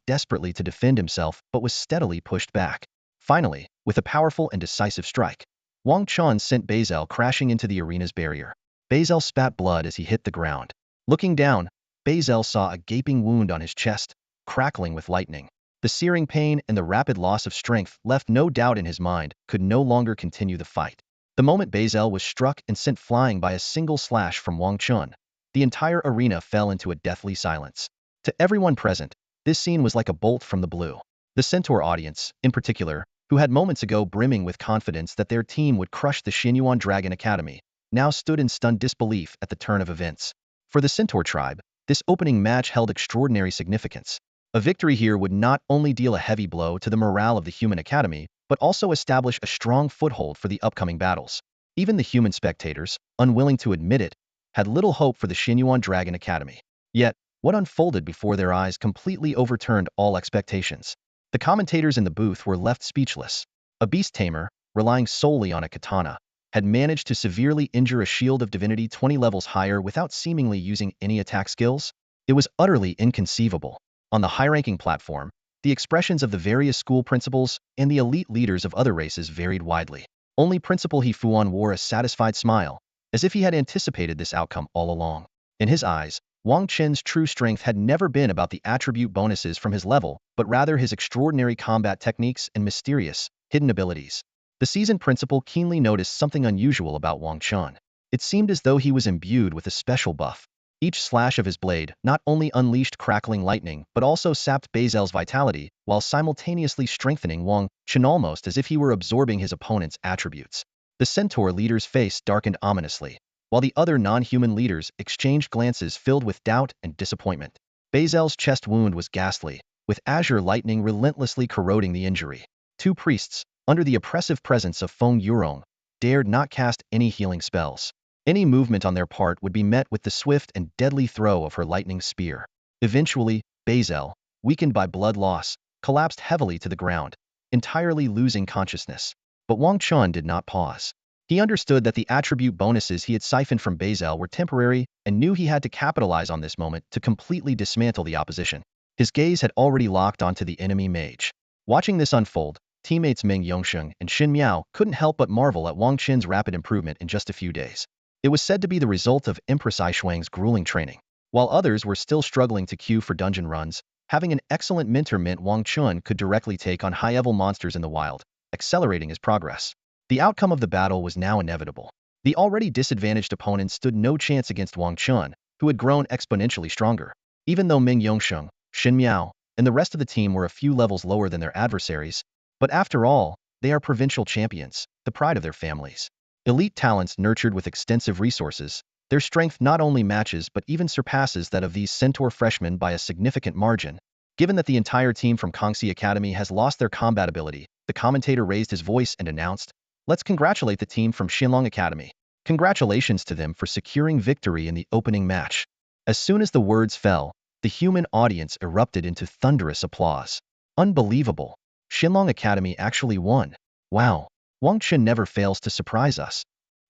desperately to defend himself but was steadily pushed back. Finally, with a powerful and decisive strike, Wang Chen sent Bezel crashing into the arena's barrier. Bezel spat blood as he hit the ground. Looking down, Bezel saw a gaping wound on his chest, crackling with lightning. The searing pain and the rapid loss of strength left no doubt in his mind could no longer continue the fight. The moment Bezel was struck and sent flying by a single slash from Wang Chen, the entire arena fell into a deathly silence. To everyone present, this scene was like a bolt from the blue. The Centaur audience, in particular, who had moments ago brimming with confidence that their team would crush the Xinlong Dragon Academy, now stood in stunned disbelief at the turn of events. For the Centaur tribe, this opening match held extraordinary significance. A victory here would not only deal a heavy blow to the morale of the human academy, but also establish a strong foothold for the upcoming battles. Even the human spectators, unwilling to admit it, had little hope for the Xinyuan Dragon Academy. Yet, what unfolded before their eyes completely overturned all expectations. The commentators in the booth were left speechless. A Beast Tamer, relying solely on a katana, had managed to severely injure a shield of divinity 20 levels higher without seemingly using any attack skills? It was utterly inconceivable. On the high-ranking platform, the expressions of the various school principals and the elite leaders of other races varied widely. Only Principal Hifuan wore a satisfied smile, as if he had anticipated this outcome all along. In his eyes, Wang Chen's true strength had never been about the attribute bonuses from his level, but rather his extraordinary combat techniques and mysterious, hidden abilities. The seasoned principal keenly noticed something unusual about Wang Chen. It seemed as though he was imbued with a special buff. Each slash of his blade not only unleashed crackling lightning, but also sapped Bazel's vitality, while simultaneously strengthening Wang Chen almost as if he were absorbing his opponent's attributes. The centaur leader's face darkened ominously, while the other non-human leaders exchanged glances filled with doubt and disappointment. Bazel's chest wound was ghastly, with azure lightning relentlessly corroding the injury. Two priests, under the oppressive presence of Feng Yurong, dared not cast any healing spells. Any movement on their part would be met with the swift and deadly throw of her lightning spear. Eventually, Bazel, weakened by blood loss, collapsed heavily to the ground, entirely losing consciousness. But Wang Chen did not pause. He understood that the attribute bonuses he had siphoned from Bazel were temporary and knew he had to capitalize on this moment to completely dismantle the opposition. His gaze had already locked onto the enemy mage. Watching this unfold, teammates Meng Yongsheng and Xin Miao couldn't help but marvel at Wang Chen's rapid improvement in just a few days. It was said to be the result of Empress Aishuang's grueling training. While others were still struggling to queue for dungeon runs, having an excellent mentor meant Wang Chen could directly take on high-level monsters in the wild, accelerating his progress. The outcome of the battle was now inevitable. The already disadvantaged opponent stood no chance against Wang Chen, who had grown exponentially stronger. Even though Meng Yongsheng, Xin Miao, and the rest of the team were a few levels lower than their adversaries, but after all, they are provincial champions, the pride of their families. Elite talents nurtured with extensive resources, their strength not only matches but even surpasses that of these centaur freshmen by a significant margin. Given that the entire team from Kongxi Academy has lost their combat ability, the commentator raised his voice and announced, "Let's congratulate the team from Xinlong Academy. Congratulations to them for securing victory in the opening match." As soon as the words fell, the human audience erupted into thunderous applause. Unbelievable! Xinlong Academy actually won. Wow! Wang Chen never fails to surprise us.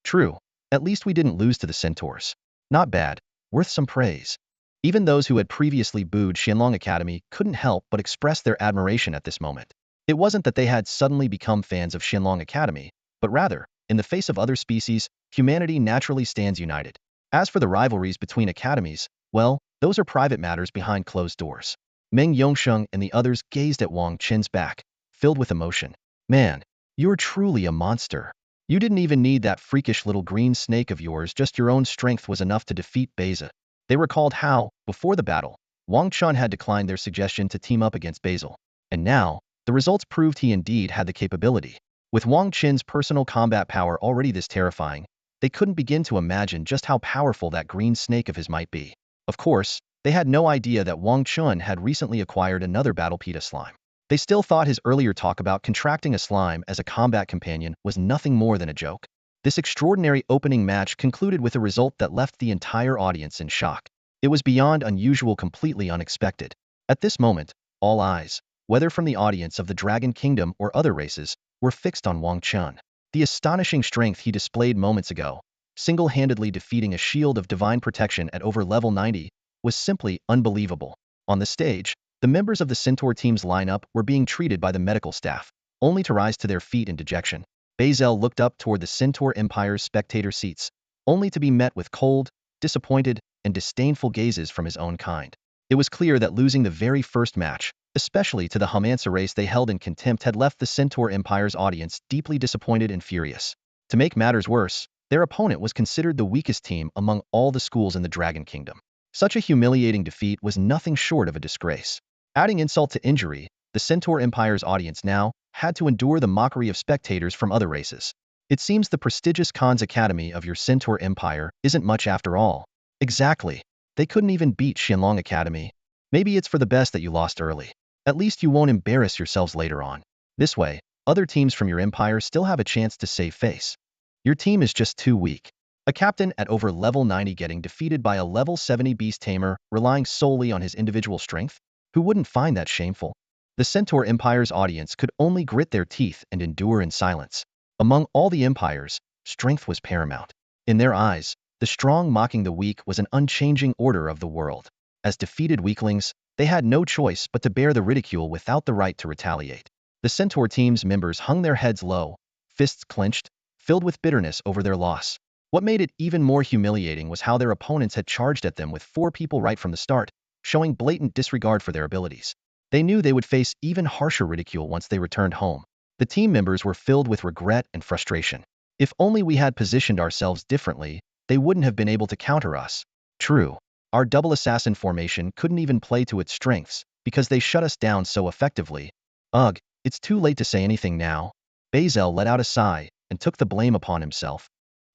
True, at least we didn't lose to the centaurs. Not bad, worth some praise. Even those who had previously booed Xianlong Academy couldn't help but express their admiration at this moment. It wasn't that they had suddenly become fans of Xianlong Academy, but rather, in the face of other species, humanity naturally stands united. As for the rivalries between academies, well, those are private matters behind closed doors. Meng Yongsheng and the others gazed at Wang Chen's back, filled with emotion. Man, you're truly a monster. You didn't even need that freakish little green snake of yours, just your own strength was enough to defeat Beza. They recalled how, before the battle, Wang Chen had declined their suggestion to team up against Basil. And now, the results proved he indeed had the capability. With Wang Chen's personal combat power already this terrifying, they couldn't begin to imagine just how powerful that green snake of his might be. Of course, they had no idea that Wang Chen had recently acquired another Battlepeta slime. They still thought his earlier talk about contracting a slime as a combat companion was nothing more than a joke. This extraordinary opening match concluded with a result that left the entire audience in shock. It was beyond unusual, completely unexpected. At this moment, all eyes, whether from the audience of the Dragon Kingdom or other races, were fixed on Wang Chen. The astonishing strength he displayed moments ago, single-handedly defeating a shield of divine protection at over level 90, was simply unbelievable. On the stage, the members of the Centaur team's lineup were being treated by the medical staff, only to rise to their feet in dejection. Bazel looked up toward the Centaur Empire's spectator seats, only to be met with cold, disappointed, and disdainful gazes from his own kind. It was clear that losing the very first match, especially to the Humansa race they held in contempt, had left the Centaur Empire's audience deeply disappointed and furious. To make matters worse, their opponent was considered the weakest team among all the schools in the Dragon Kingdom. Such a humiliating defeat was nothing short of a disgrace. Adding insult to injury, the Centaur Empire's audience now had to endure the mockery of spectators from other races. It seems the prestigious Khan's Academy of your Centaur Empire isn't much after all. Exactly. They couldn't even beat Xianlong Academy. Maybe it's for the best that you lost early. At least you won't embarrass yourselves later on. This way, other teams from your empire still have a chance to save face. Your team is just too weak. A captain at over level 90 getting defeated by a level 70 Beast Tamer relying solely on his individual strength? Who wouldn't find that shameful? The Centaur Empire's audience could only grit their teeth and endure in silence. Among all the empires, strength was paramount. In their eyes, the strong mocking the weak was an unchanging order of the world. As defeated weaklings, they had no choice but to bear the ridicule without the right to retaliate. The Centaur team's members hung their heads low, fists clenched, filled with bitterness over their loss. What made it even more humiliating was how their opponents had charged at them with 4 people right from the start, showing blatant disregard for their abilities. They knew they would face even harsher ridicule once they returned home. The team members were filled with regret and frustration. If only we had positioned ourselves differently, they wouldn't have been able to counter us. True, our double assassin formation couldn't even play to its strengths because they shut us down so effectively. Ugh, it's too late to say anything now. Bazel let out a sigh and took the blame upon himself.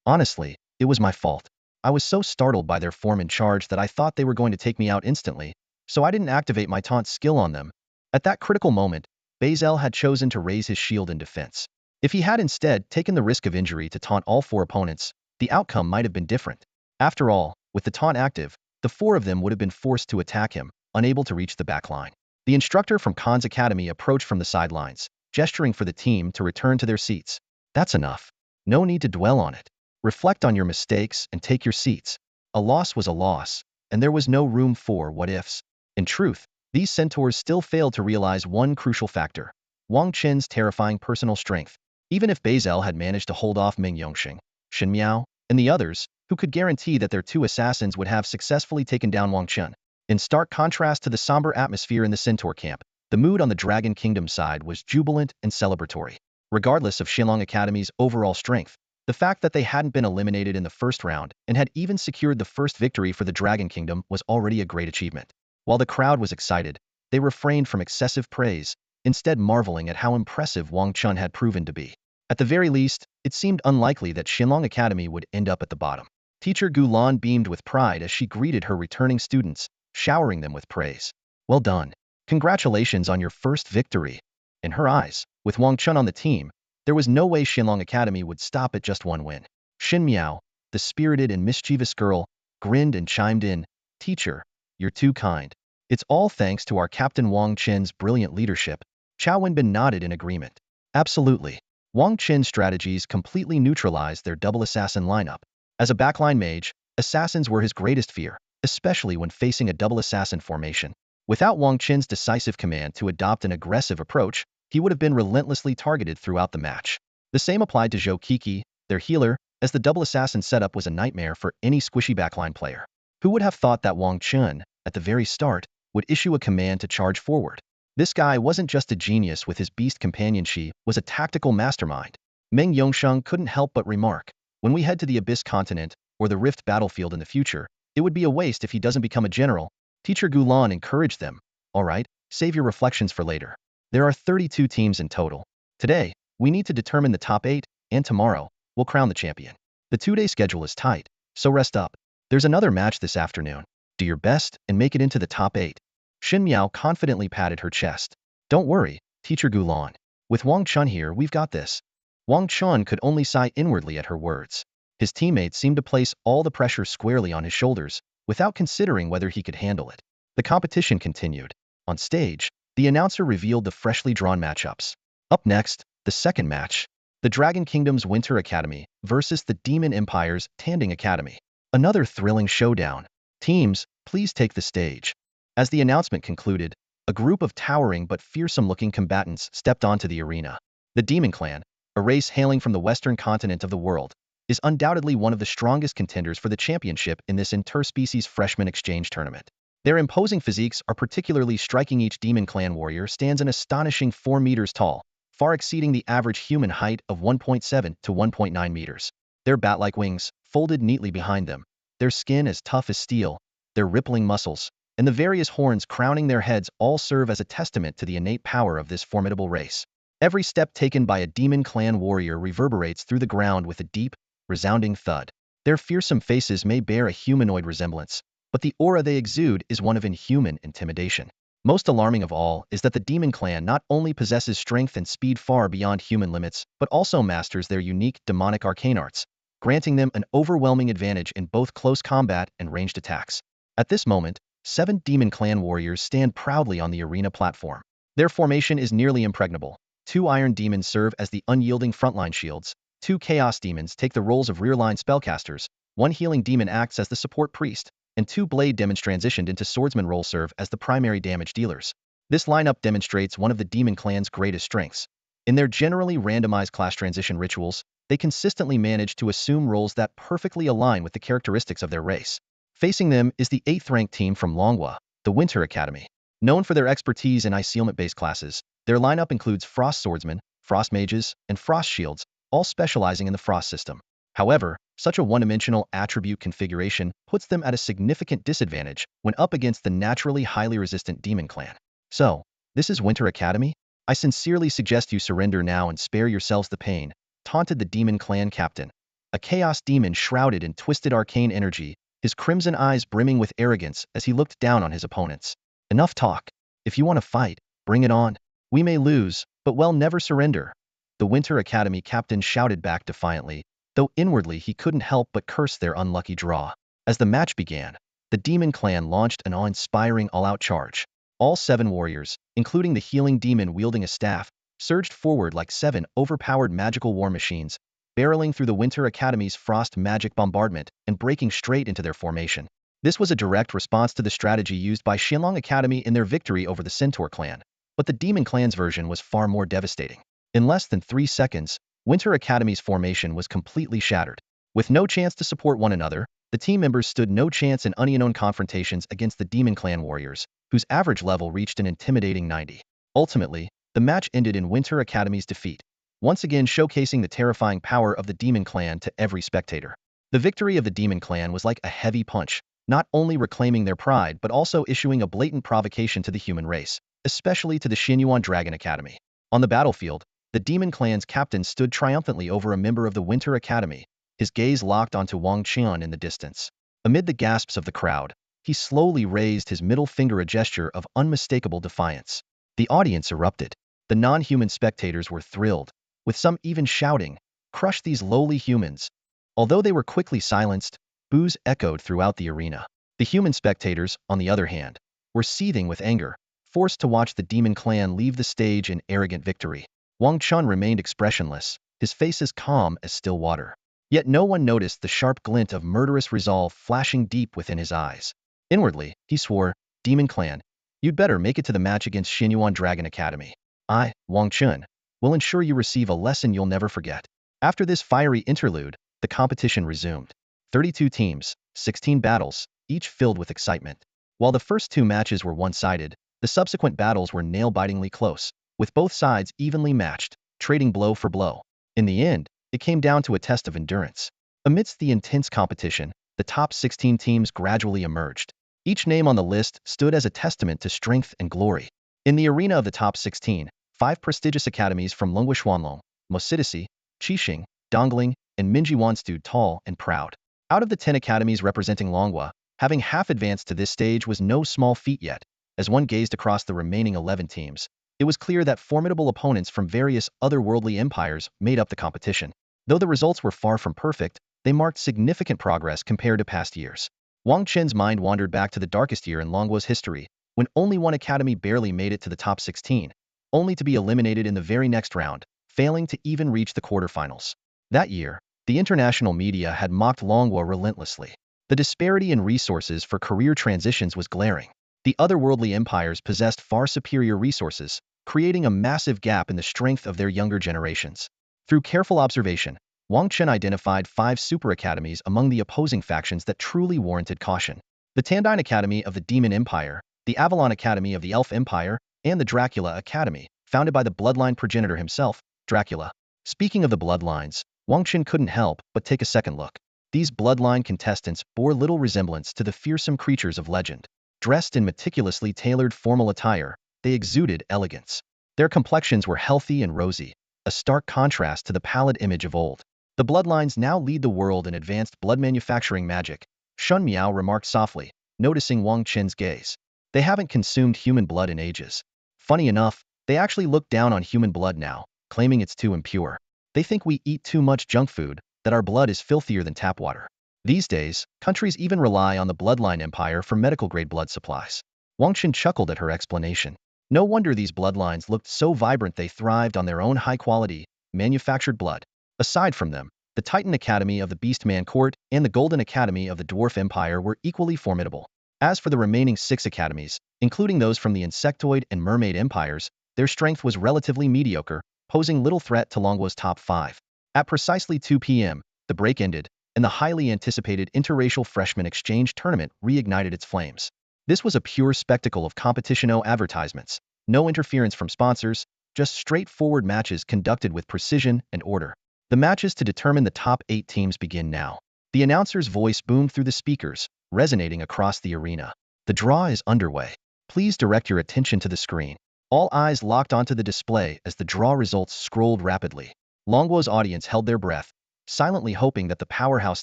Honestly, it was my fault. I was so startled by their form and charge that I thought they were going to take me out instantly, so I didn't activate my taunt skill on them. At that critical moment, Bazel had chosen to raise his shield in defense. If he had instead taken the risk of injury to taunt all 4 opponents, the outcome might have been different. After all, with the taunt active, the 4 of them would have been forced to attack him, unable to reach the backline. The instructor from Khan's academy approached from the sidelines, gesturing for the team to return to their seats. That's enough. No need to dwell on it. Reflect on your mistakes and take your seats. A loss was a loss, and there was no room for what-ifs. In truth, these centaurs still failed to realize one crucial factor: Wang Chen's terrifying personal strength. Even if Bazel had managed to hold off Meng Yongxing, Shen Miao, and the others, who could guarantee that their 2 assassins would have successfully taken down Wang Chen. In stark contrast to the somber atmosphere in the Centaur camp, the mood on the Dragon Kingdom side was jubilant and celebratory. Regardless of Xinlong Academy's overall strength, the fact that they hadn't been eliminated in the first round and had even secured the first victory for the Dragon Kingdom was already a great achievement. While the crowd was excited, they refrained from excessive praise, instead marveling at how impressive Wang Chen had proven to be. At the very least, it seemed unlikely that Xinlong Academy would end up at the bottom. Teacher Gulan beamed with pride as she greeted her returning students, showering them with praise. Well done. Congratulations on your first victory. In her eyes, with Wang Chen on the team, there was no way Xinlong Academy would stop at just one win. Shen Miao, the spirited and mischievous girl, grinned and chimed in, "Teacher, you're too kind. It's all thanks to our Captain Wang Chen's brilliant leadership." Chao Wenbin nodded in agreement. Absolutely. Wang Chen's strategies completely neutralized their double assassin lineup. As a backline mage, assassins were his greatest fear, especially when facing a double assassin formation. Without Wang Chen's decisive command to adopt an aggressive approach, he would have been relentlessly targeted throughout the match. The same applied to Zhou Kiki, their healer, as the double assassin setup was a nightmare for any squishy backline player. Who would have thought that Wang Chen, at the very start, would issue a command to charge forward? This guy wasn't just a genius with his beast companion, she was a tactical mastermind. Meng Yongsheng couldn't help but remark, when we head to the Abyss continent or the Rift battlefield in the future, it would be a waste if he doesn't become a general. Teacher Gulan encouraged them. All right, save your reflections for later. There are 32 teams in total. Today, we need to determine the top 8, and tomorrow, we'll crown the champion. The 2-day schedule is tight, so rest up. There's another match this afternoon. Do your best and make it into the top 8. Shen Miao confidently patted her chest. Don't worry, Teacher Gulan. With Wang Chen here, we've got this. Wang Chen could only sigh inwardly at her words. His teammates seemed to place all the pressure squarely on his shoulders, without considering whether he could handle it. The competition continued. On stage, the announcer revealed the freshly drawn matchups. Up next, the second match. The Dragon Kingdom's Winter Academy versus the Demon Empire's Tanding Academy. Another thrilling showdown. Teams, please take the stage. As the announcement concluded, a group of towering but fearsome-looking combatants stepped onto the arena. The Demon Clan, a race hailing from the western continent of the world, is undoubtedly one of the strongest contenders for the championship in this interspecies freshman exchange tournament. Their imposing physiques are particularly striking. Each Demon Clan warrior stands an astonishing 4 meters tall, far exceeding the average human height of 1.7 to 1.9 meters. Their bat-like wings, folded neatly behind them, their skin as tough as steel, their rippling muscles, and the various horns crowning their heads all serve as a testament to the innate power of this formidable race. Every step taken by a Demon Clan warrior reverberates through the ground with a deep, resounding thud. Their fearsome faces may bear a humanoid resemblance, but the aura they exude is one of inhuman intimidation. Most alarming of all is that the demon clan not only possesses strength and speed far beyond human limits, but also masters their unique demonic arcane arts, granting them an overwhelming advantage in both close combat and ranged attacks. At this moment, 7 demon clan warriors stand proudly on the arena platform. Their formation is nearly impregnable. 2 iron demons serve as the unyielding frontline shields, 2 chaos demons take the roles of rear-line spellcasters, 1 healing demon acts as the support priest, and 2 blade demons transitioned into swordsman roles serve as the primary damage dealers. This lineup demonstrates one of the demon clan's greatest strengths. In their generally randomized class transition rituals, they consistently manage to assume roles that perfectly align with the characteristics of their race. Facing them is the 8th-ranked team from Longwa, the Winter Academy. Known for their expertise in ice based classes, their lineup includes Frost Swordsmen, Frost Mages, and Frost Shields, all specializing in the Frost system. However, such a one-dimensional attribute configuration puts them at a significant disadvantage when up against the naturally highly resistant Demon Clan. So, this is Winter Academy? I sincerely suggest you surrender now and spare yourselves the pain, taunted the Demon Clan captain. A chaos demon shrouded in twisted arcane energy, his crimson eyes brimming with arrogance as he looked down on his opponents. Enough talk. If you want to fight, bring it on. We may lose, but we'll never surrender. The Winter Academy captain shouted back defiantly, though inwardly he couldn't help but curse their unlucky draw. As the match began, the Demon Clan launched an awe-inspiring all-out charge. All 7 warriors, including the healing demon wielding a staff, surged forward like 7 overpowered magical war machines, barreling through the Winter Academy's frost magic bombardment and breaking straight into their formation. This was a direct response to the strategy used by Xianlong Academy in their victory over the Centaur clan, but the Demon Clan's version was far more devastating. In less than 3 seconds, Winter Academy's formation was completely shattered. With no chance to support one another, the team members stood no chance in unknown confrontations against the Demon Clan warriors, whose average level reached an intimidating 90. Ultimately, the match ended in Winter Academy's defeat, once again showcasing the terrifying power of the Demon Clan to every spectator. The victory of the Demon Clan was like a heavy punch, not only reclaiming their pride but also issuing a blatant provocation to the human race, especially to the Azure Dragon Academy. On the battlefield, the Demon Clan's captain stood triumphantly over a member of the Winter Academy, his gaze locked onto Wang Chen in the distance. Amid the gasps of the crowd, he slowly raised his middle finger, a gesture of unmistakable defiance. The audience erupted. The non-human spectators were thrilled, with some even shouting, "Crush these lowly humans!" Although they were quickly silenced, boos echoed throughout the arena. The human spectators, on the other hand, were seething with anger, forced to watch the Demon Clan leave the stage in arrogant victory. Wang Chen remained expressionless, his face as calm as still water. Yet no one noticed the sharp glint of murderous resolve flashing deep within his eyes. Inwardly, he swore, "Demon Clan, you'd better make it to the match against Azure Dragon Academy. I, Wang Chen, will ensure you receive a lesson you'll never forget." After this fiery interlude, the competition resumed. 32 teams, 16 battles, each filled with excitement. While the first 2 matches were one-sided, the subsequent battles were nail-bitingly close, with both sides evenly matched, trading blow for blow. In the end, it came down to a test of endurance. Amidst the intense competition, the top 16 teams gradually emerged. Each name on the list stood as a testament to strength and glory. In the arena of the top 16, 5 prestigious academies from Longwa, Mosidisi, Qixing, Dongling, and Minjiwan stood tall and proud. Out of the 10 academies representing Longwa, having half advanced to this stage was no small feat yet. As one gazed across the remaining 11 teams, it was clear that formidable opponents from various otherworldly empires made up the competition. Though the results were far from perfect, they marked significant progress compared to past years. Wang Chen's mind wandered back to the darkest year in Longwa's history, when only one academy barely made it to the top 16, only to be eliminated in the very next round, failing to even reach the quarterfinals. That year, the international media had mocked Longwa relentlessly. The disparity in resources for career transitions was glaring. The otherworldly empires possessed far superior resources, creating a massive gap in the strength of their younger generations. Through careful observation, Wang Chen identified 5 super academies among the opposing factions that truly warranted caution. The Tandine Academy of the Demon Empire, the Avalon Academy of the Elf Empire, and the Dracula Academy, founded by the Bloodline progenitor himself, Dracula. Speaking of the Bloodlines, Wang Chen couldn't help but take a second look. These Bloodline contestants bore little resemblance to the fearsome creatures of legend. Dressed in meticulously tailored formal attire, they exuded elegance. Their complexions were healthy and rosy, a stark contrast to the pallid image of old. The Bloodlines now lead the world in advanced blood manufacturing magic, Shun Miao remarked softly, noticing Wang Chen's gaze. They haven't consumed human blood in ages. Funny enough, they actually look down on human blood now, claiming it's too impure. They think we eat too much junk food, that our blood is filthier than tap water. These days, countries even rely on the Bloodline Empire for medical-grade blood supplies. Wang Chen chuckled at her explanation. No wonder these bloodlines looked so vibrant. They thrived on their own high-quality, manufactured blood. Aside from them, the Titan Academy of the Beastman Court and the Golden Academy of the Dwarf Empire were equally formidable. As for the remaining 6 academies, including those from the Insectoid and Mermaid Empires, their strength was relatively mediocre, posing little threat to Longwo's top 5. At precisely 2 p.m., the break ended, and the highly anticipated interracial freshman exchange tournament reignited its flames. This was a pure spectacle of competition-o advertisements, no interference from sponsors, just straightforward matches conducted with precision and order. The matches to determine the top 8 teams begin now. The announcer's voice boomed through the speakers, resonating across the arena. The draw is underway. Please direct your attention to the screen. All eyes locked onto the display as the draw results scrolled rapidly. Longwo's audience held their breath, silently hoping that the powerhouse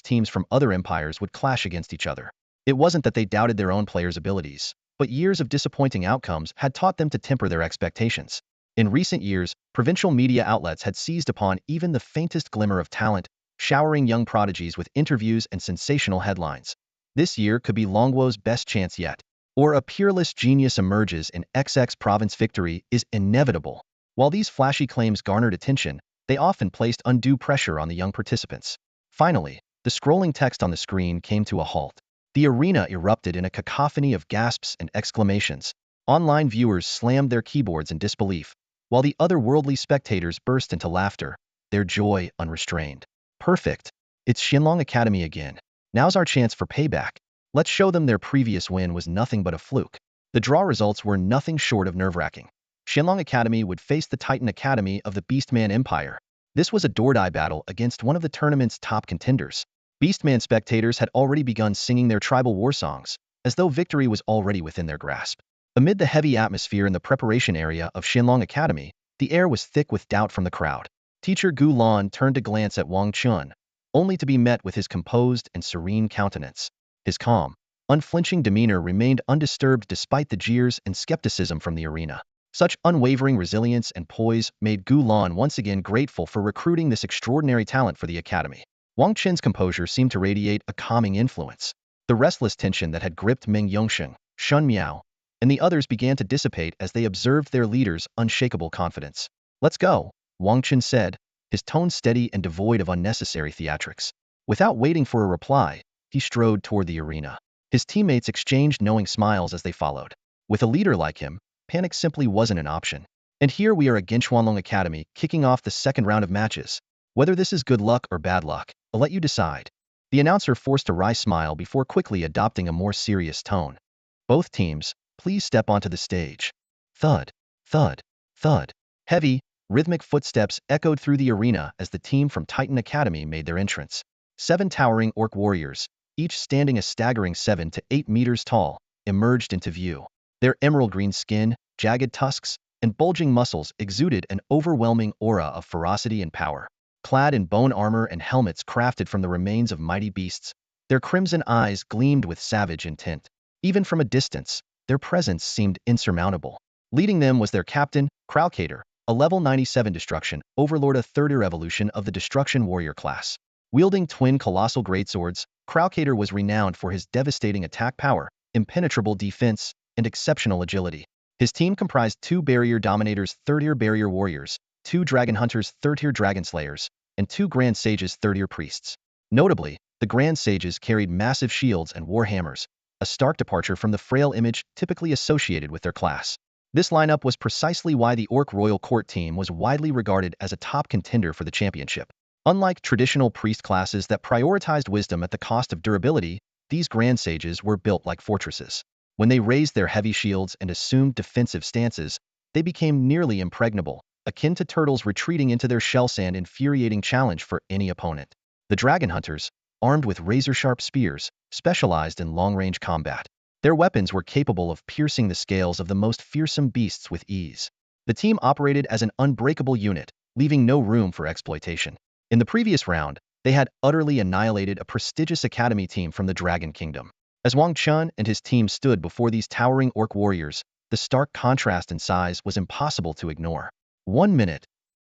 teams from other empires would clash against each other. It wasn't that they doubted their own players' abilities, but years of disappointing outcomes had taught them to temper their expectations. In recent years, provincial media outlets had seized upon even the faintest glimmer of talent, showering young prodigies with interviews and sensational headlines. This year could be Longwo's best chance yet. Or a peerless genius emerges in XX province. Victory is inevitable. While these flashy claims garnered attention, they often placed undue pressure on the young participants. Finally, the scrolling text on the screen came to a halt. The arena erupted in a cacophony of gasps and exclamations. Online viewers slammed their keyboards in disbelief, while the otherworldly spectators burst into laughter, their joy unrestrained. Perfect. It's Xianlong Academy again. Now's our chance for payback. Let's show them their previous win was nothing but a fluke. The draw results were nothing short of nerve-wracking. Xianlong Academy would face the Titan Academy of the Beastman Empire. This was a door-die battle against one of the tournament's top contenders. Beastman spectators had already begun singing their tribal war songs, as though victory was already within their grasp. Amid the heavy atmosphere in the preparation area of Xianlong Academy, the air was thick with doubt from the crowd. Teacher Gu Lan turned to glance at Wang Chen, only to be met with his composed and serene countenance. His calm, unflinching demeanor remained undisturbed despite the jeers and skepticism from the arena. Such unwavering resilience and poise made Gu Lan once again grateful for recruiting this extraordinary talent for the academy. Wang Chen's composure seemed to radiate a calming influence. The restless tension that had gripped Meng Yongsheng, Shun Miao, and the others began to dissipate as they observed their leader's unshakable confidence. "Let's go," Wang Chen said, his tone steady and devoid of unnecessary theatrics. Without waiting for a reply, he strode toward the arena. His teammates exchanged knowing smiles as they followed. With a leader like him, panic simply wasn't an option. And here we are against Xianlong Academy, kicking off the second round of matches. Whether this is good luck or bad luck, I'll let you decide. The announcer forced a wry smile before quickly adopting a more serious tone. Both teams, please step onto the stage. Thud, thud, thud. Heavy, rhythmic footsteps echoed through the arena as the team from Titan Academy made their entrance. 7 towering orc warriors, each standing a staggering 7 to 8 meters tall, emerged into view. Their emerald green skin, jagged tusks, and bulging muscles exuded an overwhelming aura of ferocity and power. Clad in bone armor and helmets crafted from the remains of mighty beasts, their crimson eyes gleamed with savage intent. Even from a distance, their presence seemed insurmountable. Leading them was their captain, Crowcater, a level 97 destruction overlord, a third evolution of the destruction warrior class. Wielding twin colossal greatswords, Crowcater was renowned for his devastating attack power, impenetrable defense, and exceptional agility. His team comprised 2 barrier dominators, third-tier barrier warriors, 2 dragon hunters, third-tier dragon slayers, and 2 grand sages, third-tier priests. Notably, the grand sages carried massive shields and war hammers, a stark departure from the frail image typically associated with their class. This lineup was precisely why the Orc Royal Court team was widely regarded as a top contender for the championship. Unlike traditional priest classes that prioritized wisdom at the cost of durability, these grand sages were built like fortresses. When they raised their heavy shields and assumed defensive stances, they became nearly impregnable, akin to turtles retreating into their shell, sand infuriating challenge for any opponent. The dragon hunters, armed with razor-sharp spears, specialized in long-range combat. Their weapons were capable of piercing the scales of the most fearsome beasts with ease. The team operated as an unbreakable unit, leaving no room for exploitation. In the previous round, they had utterly annihilated a prestigious academy team from the Dragon Kingdom. As Wang Chen and his team stood before these towering orc warriors, the stark contrast in size was impossible to ignore. 1 minute.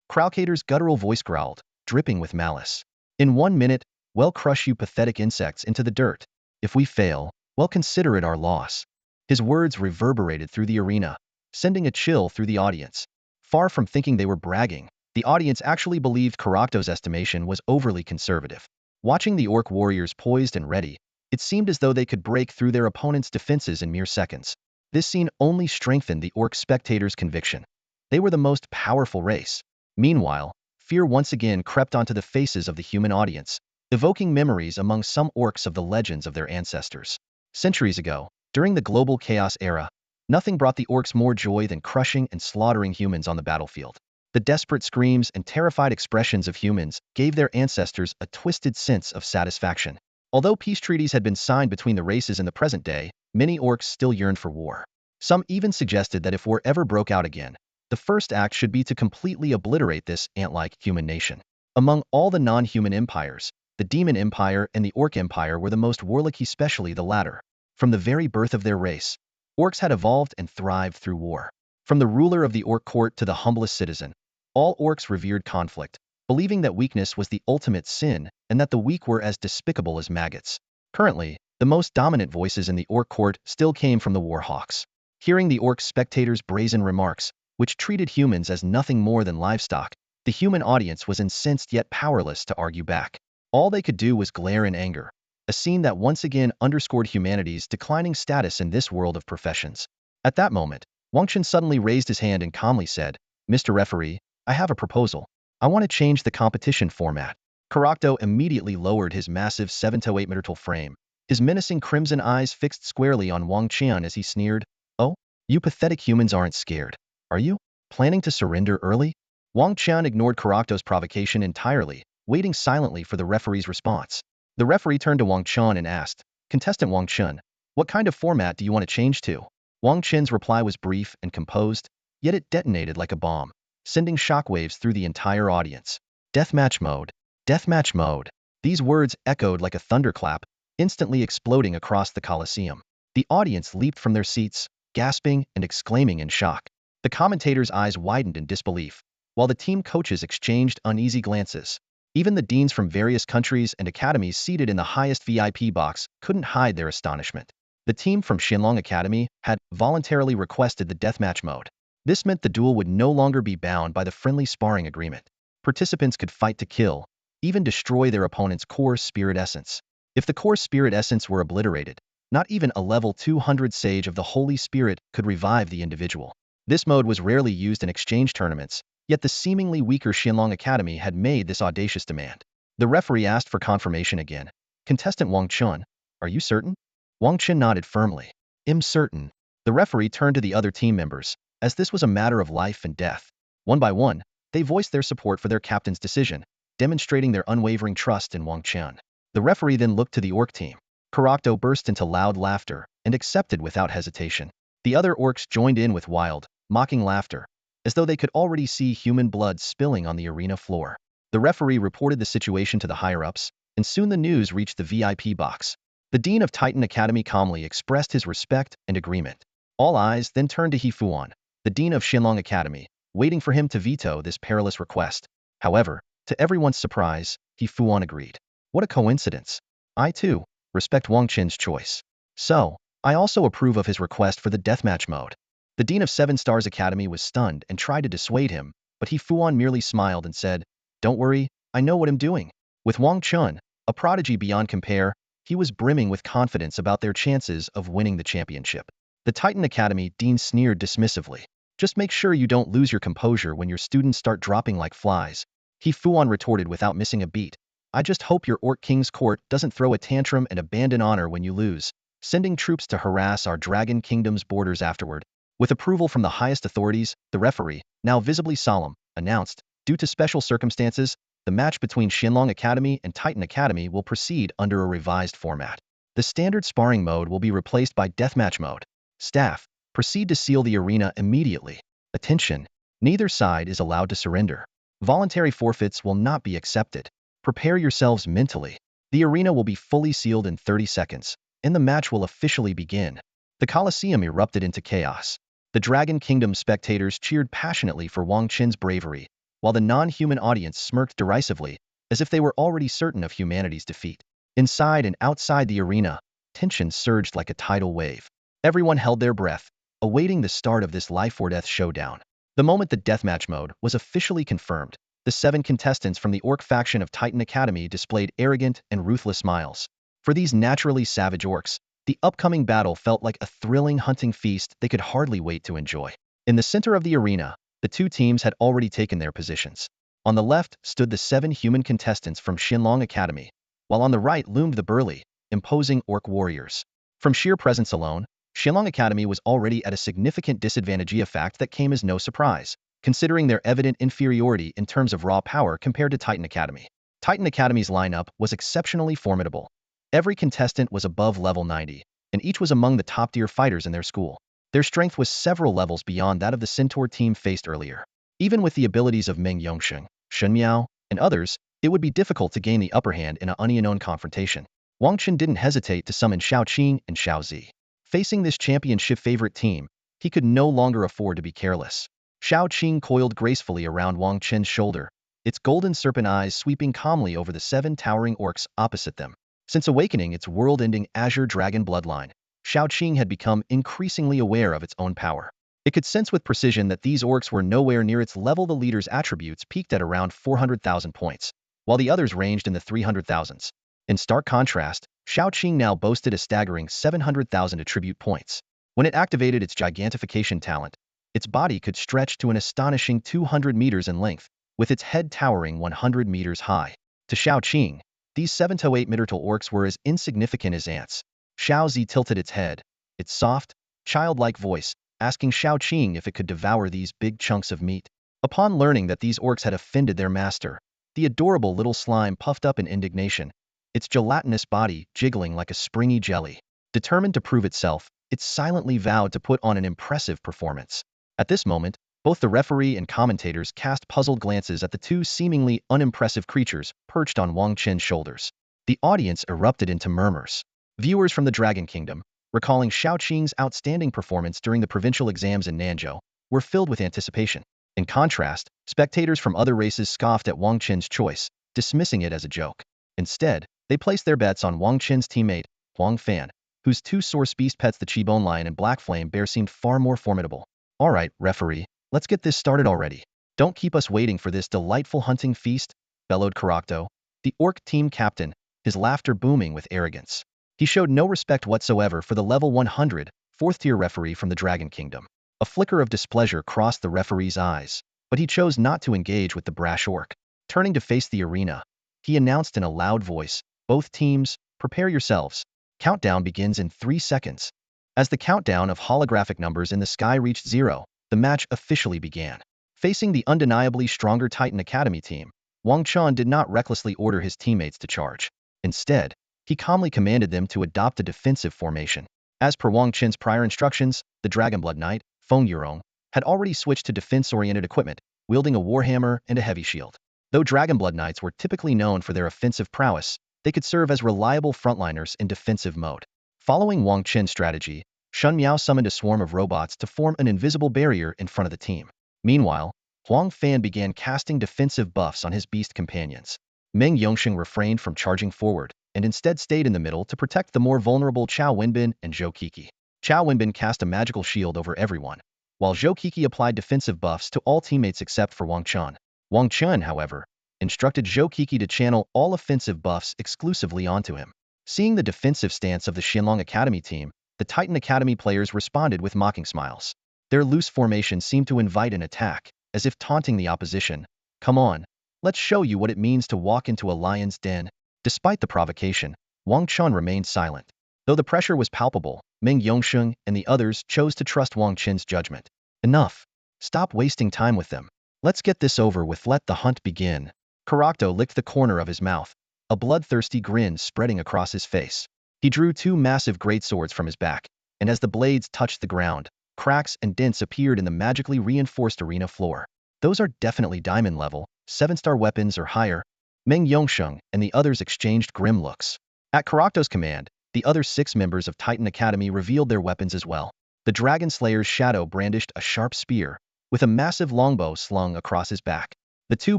Crowcator's guttural voice growled, dripping with malice. In 1 minute, we'll crush you pathetic insects into the dirt. If we fail, well, consider it our loss. His words reverberated through the arena, sending a chill through the audience. Far from thinking they were bragging, the audience actually believed Karakto's estimation was overly conservative. Watching the orc warriors poised and ready, it seemed as though they could break through their opponent's defenses in mere seconds. This scene only strengthened the orc spectators' conviction. They were the most powerful race. Meanwhile, fear once again crept onto the faces of the human audience, evoking memories among some orcs of the legends of their ancestors. Centuries ago, during the global chaos era, nothing brought the orcs more joy than crushing and slaughtering humans on the battlefield. The desperate screams and terrified expressions of humans gave their ancestors a twisted sense of satisfaction. Although peace treaties had been signed between the races in the present day, many orcs still yearned for war. Some even suggested that if war ever broke out again, the first act should be to completely obliterate this ant-like human nation. Among all the non-human empires, the Demon Empire and the Orc Empire were the most warlike, especially the latter. From the very birth of their race, orcs had evolved and thrived through war. From the ruler of the orc court to the humblest citizen, all orcs revered conflict, believing that weakness was the ultimate sin and that the weak were as despicable as maggots. Currently, the most dominant voices in the orc court still came from the warhawks. Hearing the orc spectators' brazen remarks, which treated humans as nothing more than livestock, the human audience was incensed yet powerless to argue back. All they could do was glare in anger, a scene that once again underscored humanity's declining status in this world of professions. At that moment, Wang Chen suddenly raised his hand and calmly said, "Mr. Referee, I have a proposal. I want to change the competition format." Karakto immediately lowered his massive 7-to-8-meter frame, his menacing crimson eyes fixed squarely on Wang Chen as he sneered, "Oh, you pathetic humans aren't scared, are you? Planning to surrender early?" Wang Chen ignored Karakto's provocation entirely, waiting silently for the referee's response. The referee turned to Wang Chen and asked, "Contestant Wang Chen, what kind of format do you want to change to?" Wang Chen's reply was brief and composed, yet it detonated like a bomb, sending shockwaves through the entire audience. "Deathmatch mode. Deathmatch mode." These words echoed like a thunderclap, instantly exploding across the Colosseum. The audience leaped from their seats, gasping and exclaiming in shock. The commentators' eyes widened in disbelief, while the team coaches exchanged uneasy glances. Even the deans from various countries and academies seated in the highest VIP box couldn't hide their astonishment. The team from Xianlong Academy had voluntarily requested the deathmatch mode. This meant the duel would no longer be bound by the friendly sparring agreement. Participants could fight to kill, even destroy their opponent's core spirit essence. If the core spirit essence were obliterated, not even a level 200 sage of the Holy Spirit could revive the individual. This mode was rarely used in exchange tournaments, yet the seemingly weaker Xianlong Academy had made this audacious demand. The referee asked for confirmation again. "Contestant Wang Chen, are you certain?" Wang Chen nodded firmly. "I'm certain." The referee turned to the other team members, as this was a matter of life and death. One by one, they voiced their support for their captain's decision, demonstrating their unwavering trust in Wang Chen. The referee then looked to the orc team. Karakto burst into loud laughter and accepted without hesitation. The other orcs joined in with wild, mocking laughter, as though they could already see human blood spilling on the arena floor. The referee reported the situation to the higher-ups, and soon the news reached the VIP box. The Dean of Titan Academy calmly expressed his respect and agreement. All eyes then turned to He Fuan, the Dean of Xianlong Academy, waiting for him to veto this perilous request. However, to everyone's surprise, He Fuan agreed. "What a coincidence. I, too, respect Wang Chen's choice. So, I also approve of his request for the deathmatch mode." The Dean of Seven Stars Academy was stunned and tried to dissuade him, but He Fuan merely smiled and said, "Don't worry, I know what I'm doing." With Wang Chen, a prodigy beyond compare, he was brimming with confidence about their chances of winning the championship. The Titan Academy Dean sneered dismissively. "Just make sure you don't lose your composure when your students start dropping like flies." He Fuan retorted without missing a beat. "I just hope your Orc King's court doesn't throw a tantrum and abandon honor when you lose, sending troops to harass our Dragon Kingdom's borders afterward." With approval from the highest authorities, the referee, now visibly solemn, announced, "Due to special circumstances, the match between Xianlong Academy and Titan Academy will proceed under a revised format. The standard sparring mode will be replaced by deathmatch mode. Staff, proceed to seal the arena immediately. Attention, neither side is allowed to surrender. Voluntary forfeits will not be accepted. Prepare yourselves mentally. The arena will be fully sealed in 30 seconds. and the match will officially begin. The Colosseum erupted into chaos. The Dragon Kingdom spectators cheered passionately for Wang Chen's bravery, while the non-human audience smirked derisively, as if they were already certain of humanity's defeat. Inside and outside the arena, tension surged like a tidal wave. Everyone held their breath, awaiting the start of this life-or-death showdown. The moment the deathmatch mode was officially confirmed, the 7 contestants from the Orc faction of Titan Academy displayed arrogant and ruthless smiles. For these naturally savage orcs, the upcoming battle felt like a thrilling hunting feast they could hardly wait to enjoy. In the center of the arena, the 2 teams had already taken their positions. On the left stood the 7 human contestants from Xinlong Academy, while on the right loomed the burly, imposing orc warriors. From sheer presence alone, Xinlong Academy was already at a significant disadvantage, a fact that came as no surprise, considering their evident inferiority in terms of raw power compared to Titan Academy. Titan Academy's lineup was exceptionally formidable. Every contestant was above level 90, and each was among the top-tier fighters in their school. Their strength was several levels beyond that of the Centaur team faced earlier. Even with the abilities of Meng Yongsheng, Shen Miao, and others, it would be difficult to gain the upper hand in an unknown confrontation. Wang Chen didn't hesitate to summon Shao Qing and Xiao Zi. Facing this championship favorite team, he could no longer afford to be careless. Shao Qing coiled gracefully around Wang Chen's shoulder, its golden serpent eyes sweeping calmly over the 7 towering orcs opposite them. Since awakening its world-ending Azure Dragon bloodline, Shao Qing had become increasingly aware of its own power. It could sense with precision that these orcs were nowhere near its level. The leader's attributes peaked at around 400,000 points, while the others ranged in the 300,000s. In stark contrast, Shao Qing now boasted a staggering 700,000 attribute points. When it activated its gigantification talent, its body could stretch to an astonishing 200 meters in length, with its head towering 100 meters high. To Shao Qing, these 7 to 8 meter orcs were as insignificant as ants. Xiao Zi tilted its head, its soft, childlike voice, asking Shao Qing if it could devour these big chunks of meat. Upon learning that these orcs had offended their master, the adorable little slime puffed up in indignation, its gelatinous body jiggling like a springy jelly. Determined to prove itself, it silently vowed to put on an impressive performance. At this moment, both the referee and commentators cast puzzled glances at the 2 seemingly unimpressive creatures perched on Wang Chen's shoulders. The audience erupted into murmurs. Viewers from the Dragon Kingdom, recalling Shao Qing's outstanding performance during the provincial exams in Nanzhou, were filled with anticipation. In contrast, spectators from other races scoffed at Wang Chen's choice, dismissing it as a joke. Instead, they placed their bets on Wang Chen's teammate, Huang Fan, whose 2 source beast pets, the Qibone Lion and Black Flame Bear, seemed far more formidable. "Alright, referee, let's get this started already. Don't keep us waiting for this delightful hunting feast," bellowed Karakto, the orc team captain, his laughter booming with arrogance. He showed no respect whatsoever for the level 100, 4th-tier referee from the Dragon Kingdom. A flicker of displeasure crossed the referee's eyes, but he chose not to engage with the brash orc. Turning to face the arena, he announced in a loud voice, "Both teams, prepare yourselves. Countdown begins in 3 seconds." As the countdown of holographic numbers in the sky reached 0, the match officially began. Facing the undeniably stronger Titan Academy team, Wang Chen did not recklessly order his teammates to charge. Instead, he calmly commanded them to adopt a defensive formation. As per Wang Chen's prior instructions, the Dragonblood Knight, Feng Yurong, had already switched to defense-oriented equipment, wielding a warhammer and a heavy shield. Though Dragonblood Knights were typically known for their offensive prowess, they could serve as reliable frontliners in defensive mode. Following Wang Chen's strategy, Shen Miao summoned a swarm of robots to form an invisible barrier in front of the team. Meanwhile, Huang Fan began casting defensive buffs on his beast companions. Meng Yongsheng refrained from charging forward, and instead stayed in the middle to protect the more vulnerable Chao Wenbin and Zhou Qiki. Chao Wenbin cast a magical shield over everyone, while Zhou Qiki applied defensive buffs to all teammates except for Wang Chen. Wang Chen, however, instructed Zhou Qiki to channel all offensive buffs exclusively onto him. Seeing the defensive stance of the Xinlong Academy team, the Titan Academy players responded with mocking smiles. Their loose formation seemed to invite an attack, as if taunting the opposition. "Come on, let's show you what it means to walk into a lion's den." Despite the provocation, Wang Chen remained silent. Though the pressure was palpable, Meng Yongsheng and the others chose to trust Wang Chen's judgment. "Enough. Stop wasting time with them. Let's get this over with. Let the hunt begin." Karakto licked the corner of his mouth, a bloodthirsty grin spreading across his face. He drew 2 massive greatswords from his back, and as the blades touched the ground, cracks and dents appeared in the magically reinforced arena floor. "Those are definitely diamond level, 7-star weapons or higher." Meng Yongsheng and the others exchanged grim looks. At Karakto's command, The other 6 members of Titan Academy revealed their weapons as well. The Dragon Slayer's shadow brandished a sharp spear, with a massive longbow slung across his back. The 2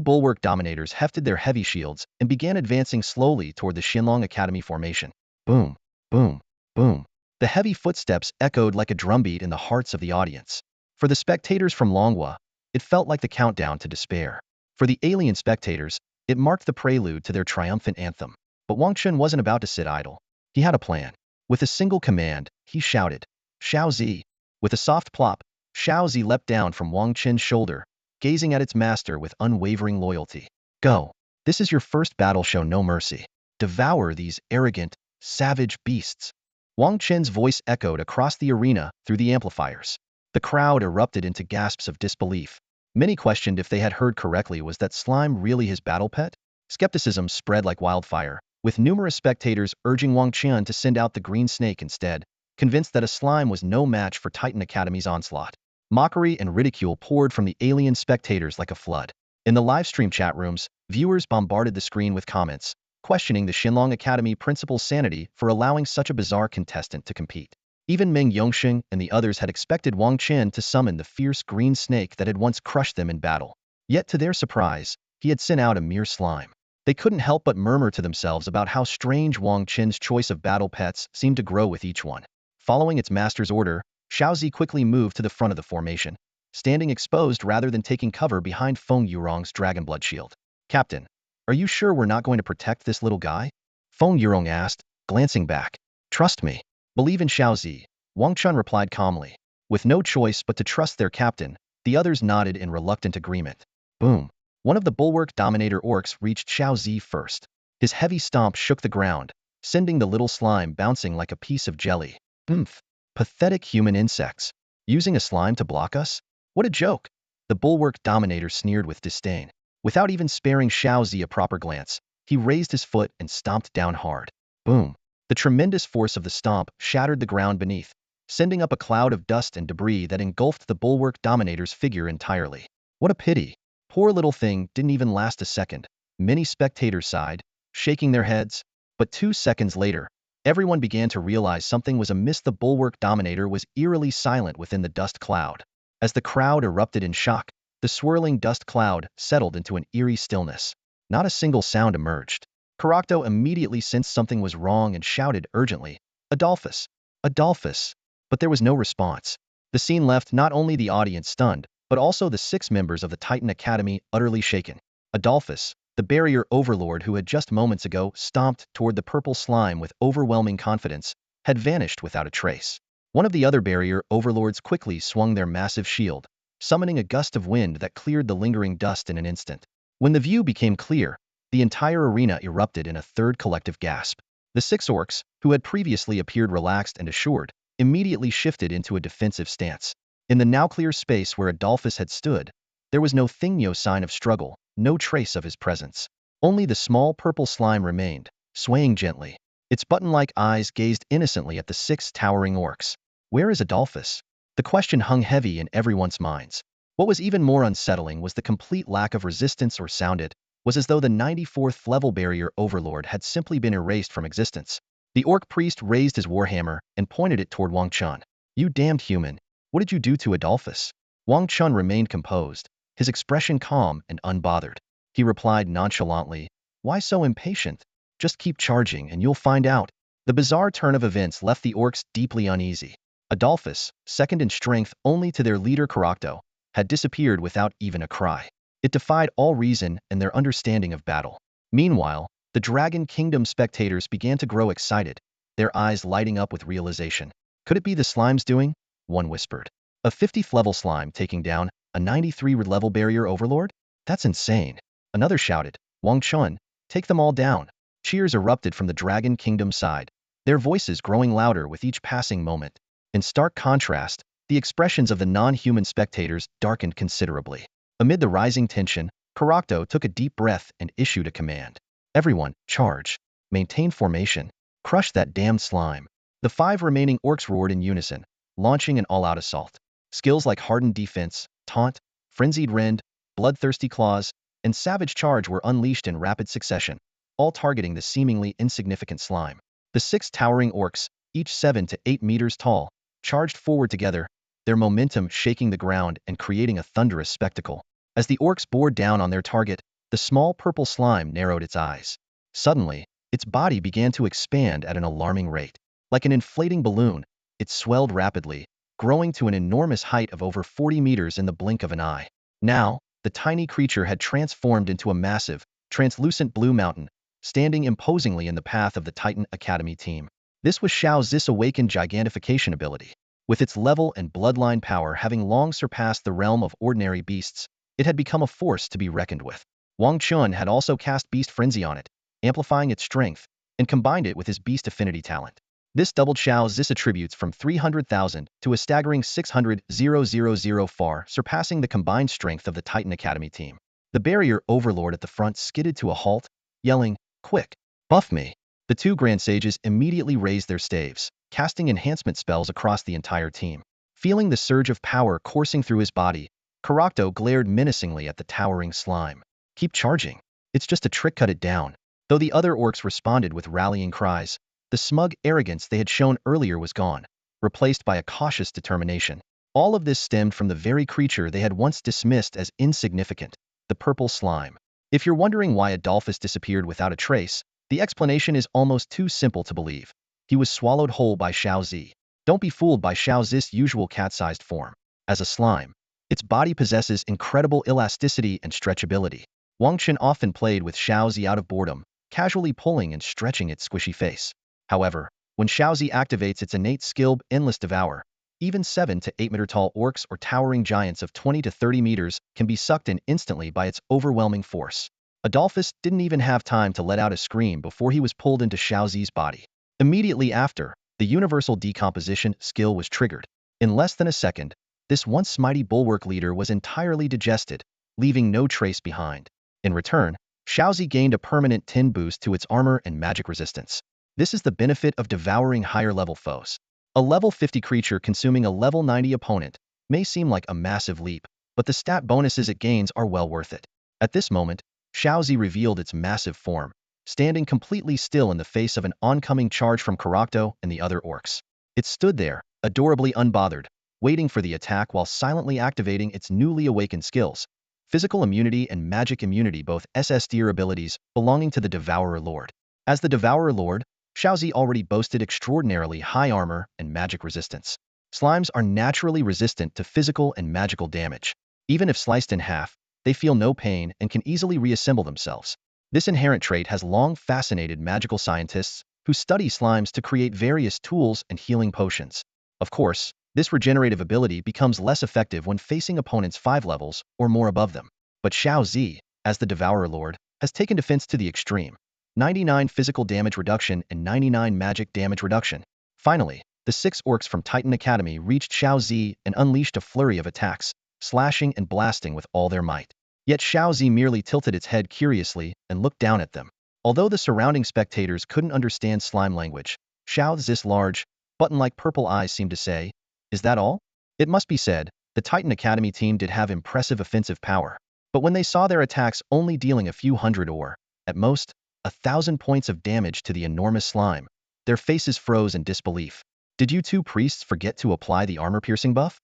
Bulwark Dominators hefted their heavy shields and began advancing slowly toward the Xinlong Academy formation. Boom, boom, boom. The heavy footsteps echoed like a drumbeat in the hearts of the audience. For the spectators from Longhua, it felt like the countdown to despair. For the alien spectators, it marked the prelude to their triumphant anthem. But Wang Chen wasn't about to sit idle. He had a plan. With a single command, he shouted, "Xiaozi!" With a soft plop, Xiaozi leapt down from Wang Chen's shoulder, gazing at its master with unwavering loyalty. "Go. This is your first battle, show no mercy. Devour these arrogant, savage beasts." Wang Chen's voice echoed across the arena through the amplifiers. The crowd erupted into gasps of disbelief. Many questioned if they had heard correctly. Was that slime really his battle pet? Skepticism spread like wildfire, with numerous spectators urging Wang Chen to send out the green snake instead, convinced that a slime was no match for Titan Academy's onslaught. Mockery and ridicule poured from the alien spectators like a flood. In the livestream chat rooms, viewers bombarded the screen with comments, questioning the Xinlong Academy principal's sanity for allowing such a bizarre contestant to compete. Even Meng Yongxing and the others had expected Wang Chen to summon the fierce green snake that had once crushed them in battle. Yet to their surprise, he had sent out a mere slime. They couldn't help but murmur to themselves about how strange Wang Chen's choice of battle pets seemed to grow with each one. Following its master's order, Xiaozi quickly moved to the front of the formation, standing exposed rather than taking cover behind Feng Yurong's dragon blood shield. "Captain, are you sure we're not going to protect this little guy?" Feng Yurong asked, glancing back. "Trust me. Believe in Xiaozi," Wang Chen replied calmly. With no choice but to trust their captain, the others nodded in reluctant agreement. Boom. One of the Bulwark Dominator orcs reached Xiaozi first. His heavy stomp shook the ground, sending the little slime bouncing like a piece of jelly. "Oomph. Pathetic human insects. Using a slime to block us? What a joke!" The Bulwark Dominator sneered with disdain. Without even sparing Xiaozi a proper glance, he raised his foot and stomped down hard. Boom. The tremendous force of the stomp shattered the ground beneath, sending up a cloud of dust and debris that engulfed the Bulwark Dominator's figure entirely. What a pity. Poor little thing didn't even last a second. Many spectators sighed, shaking their heads. But 2 seconds later, everyone began to realize something was amiss. The Bulwark Dominator was eerily silent within the dust cloud. As the crowd erupted in shock, the swirling dust cloud settled into an eerie stillness. Not a single sound emerged. Caracto immediately sensed something was wrong and shouted urgently, "Adolphus! Adolphus!" But there was no response. The scene left not only the audience stunned, but also the 6 members of the Titan Academy utterly shaken. Adolphus, the barrier overlord who had just moments ago stomped toward the purple slime with overwhelming confidence, had vanished without a trace. One of the other barrier overlords quickly swung their massive shield, summoning a gust of wind that cleared the lingering dust in an instant. When the view became clear, the entire arena erupted in a third collective gasp. The 6 orcs, who had previously appeared relaxed and assured, immediately shifted into a defensive stance. In the now clear space where Adolphus had stood, there was no sign of struggle, no trace of his presence. Only the small purple slime remained, swaying gently. Its button-like eyes gazed innocently at the 6 towering orcs. Where is Adolphus? The question hung heavy in everyone's minds. What was even more unsettling was the complete lack of resistance or sound. It was as though the 94th level barrier overlord had simply been erased from existence. The orc priest raised his warhammer and pointed it toward Wang Chen. "You damned human. What did you do to Adolphus?" Wang Chen remained composed, his expression calm and unbothered. He replied nonchalantly, "Why so impatient? Just keep charging and you'll find out." The bizarre turn of events left the orcs deeply uneasy. Adolphus, second in strength only to their leader Caracto, had disappeared without even a cry. It defied all reason and their understanding of battle. Meanwhile, the Dragon Kingdom spectators began to grow excited, their eyes lighting up with realization. Could it be the slime's doing? One whispered. A 50th level slime taking down a 93 level barrier overlord? That's insane. Another shouted, "Wang Chen, take them all down." Cheers erupted from the Dragon Kingdom side, their voices growing louder with each passing moment. In stark contrast, the expressions of the non-human spectators darkened considerably. Amid the rising tension, Caracto took a deep breath and issued a command. "Everyone, charge. Maintain formation. Crush that damned slime." The 5 remaining orcs roared in unison, launching an all-out assault. Skills like hardened defense, taunt, frenzied rend, bloodthirsty claws, and savage charge were unleashed in rapid succession, all targeting the seemingly insignificant slime. The 6 towering orcs, each 7 to 8 meters tall, charged forward together, their momentum shaking the ground and creating a thunderous spectacle. As the orcs bore down on their target, the small purple slime narrowed its eyes. Suddenly, its body began to expand at an alarming rate. Like an inflating balloon, it swelled rapidly, growing to an enormous height of over 40 meters in the blink of an eye. Now, the tiny creature had transformed into a massive, translucent blue mountain, standing imposingly in the path of the Titan Academy team. This was Xiao Zi's awakened gigantification ability. With its level and bloodline power having long surpassed the realm of ordinary beasts, it had become a force to be reckoned with. Wang Chen had also cast Beast Frenzy on it, amplifying its strength, and combined it with his Beast Affinity talent. This doubled Xiao Zi's attributes from 300,000 to a staggering 600,000, far surpassing the combined strength of the Titan Academy team. The barrier overlord at the front skidded to a halt, yelling, "Quick, buff me!" The 2 Grand Sages immediately raised their staves, casting enhancement spells across the entire team. Feeling the surge of power coursing through his body, Karakto glared menacingly at the towering slime. "Keep charging. It's just a trick, cut it down." Though the other orcs responded with rallying cries, the smug arrogance they had shown earlier was gone, replaced by a cautious determination. All of this stemmed from the very creature they had once dismissed as insignificant, the purple slime. If you're wondering why Adolphus disappeared without a trace, the explanation is almost too simple to believe. He was swallowed whole by Xiao Zi. Don't be fooled by Xiao Zi's usual cat-sized form. As a slime, its body possesses incredible elasticity and stretchability. Wang Chen often played with Xiao Zi out of boredom, casually pulling and stretching its squishy face. However, when Xiao Zi activates its innate skill, Endless Devour, even 7 to 8 meter tall orcs or towering giants of 20 to 30 meters can be sucked in instantly by its overwhelming force. Adolphus didn't even have time to let out a scream before he was pulled into Xiao Zi's body. Immediately after, the universal decomposition skill was triggered. In less than a second, this once mighty bulwark leader was entirely digested, leaving no trace behind. In return, Xiao Zi gained a permanent 10 boost to its armor and magic resistance. This is the benefit of devouring higher-level foes. A level 50 creature consuming a level 90 opponent may seem like a massive leap, but the stat bonuses it gains are well worth it. At this moment, Xiao Zi revealed its massive form, standing completely still in the face of an oncoming charge from Karakto and the other orcs. It stood there, adorably unbothered, waiting for the attack while silently activating its newly awakened skills, physical immunity and magic immunity, both SSDR abilities belonging to the Devourer Lord. As the Devourer Lord, Xiao Zi already boasted extraordinarily high armor and magic resistance. Slimes are naturally resistant to physical and magical damage. Even if sliced in half, they feel no pain and can easily reassemble themselves. This inherent trait has long fascinated magical scientists who study slimes to create various tools and healing potions. Of course, this regenerative ability becomes less effective when facing opponents 5 levels or more above them. But Xiao Zi, as the Devourer Lord, has taken defense to the extreme. 99 physical damage reduction and 99 magic damage reduction. Finally, the 6 orcs from Titan Academy reached Xiao Zi and unleashed a flurry of attacks, slashing and blasting with all their might. Yet Xiao Zi merely tilted its head curiously and looked down at them. Although the surrounding spectators couldn't understand slime language, Xiao Zi's large, button-like purple eyes seemed to say, "Is that all?" It must be said, the Titan Academy team did have impressive offensive power. But when they saw their attacks only dealing a few hundred or, at most, 1,000 points of damage to the enormous slime, their faces froze in disbelief. "Did you 2 priests forget to apply the armor-piercing buff?"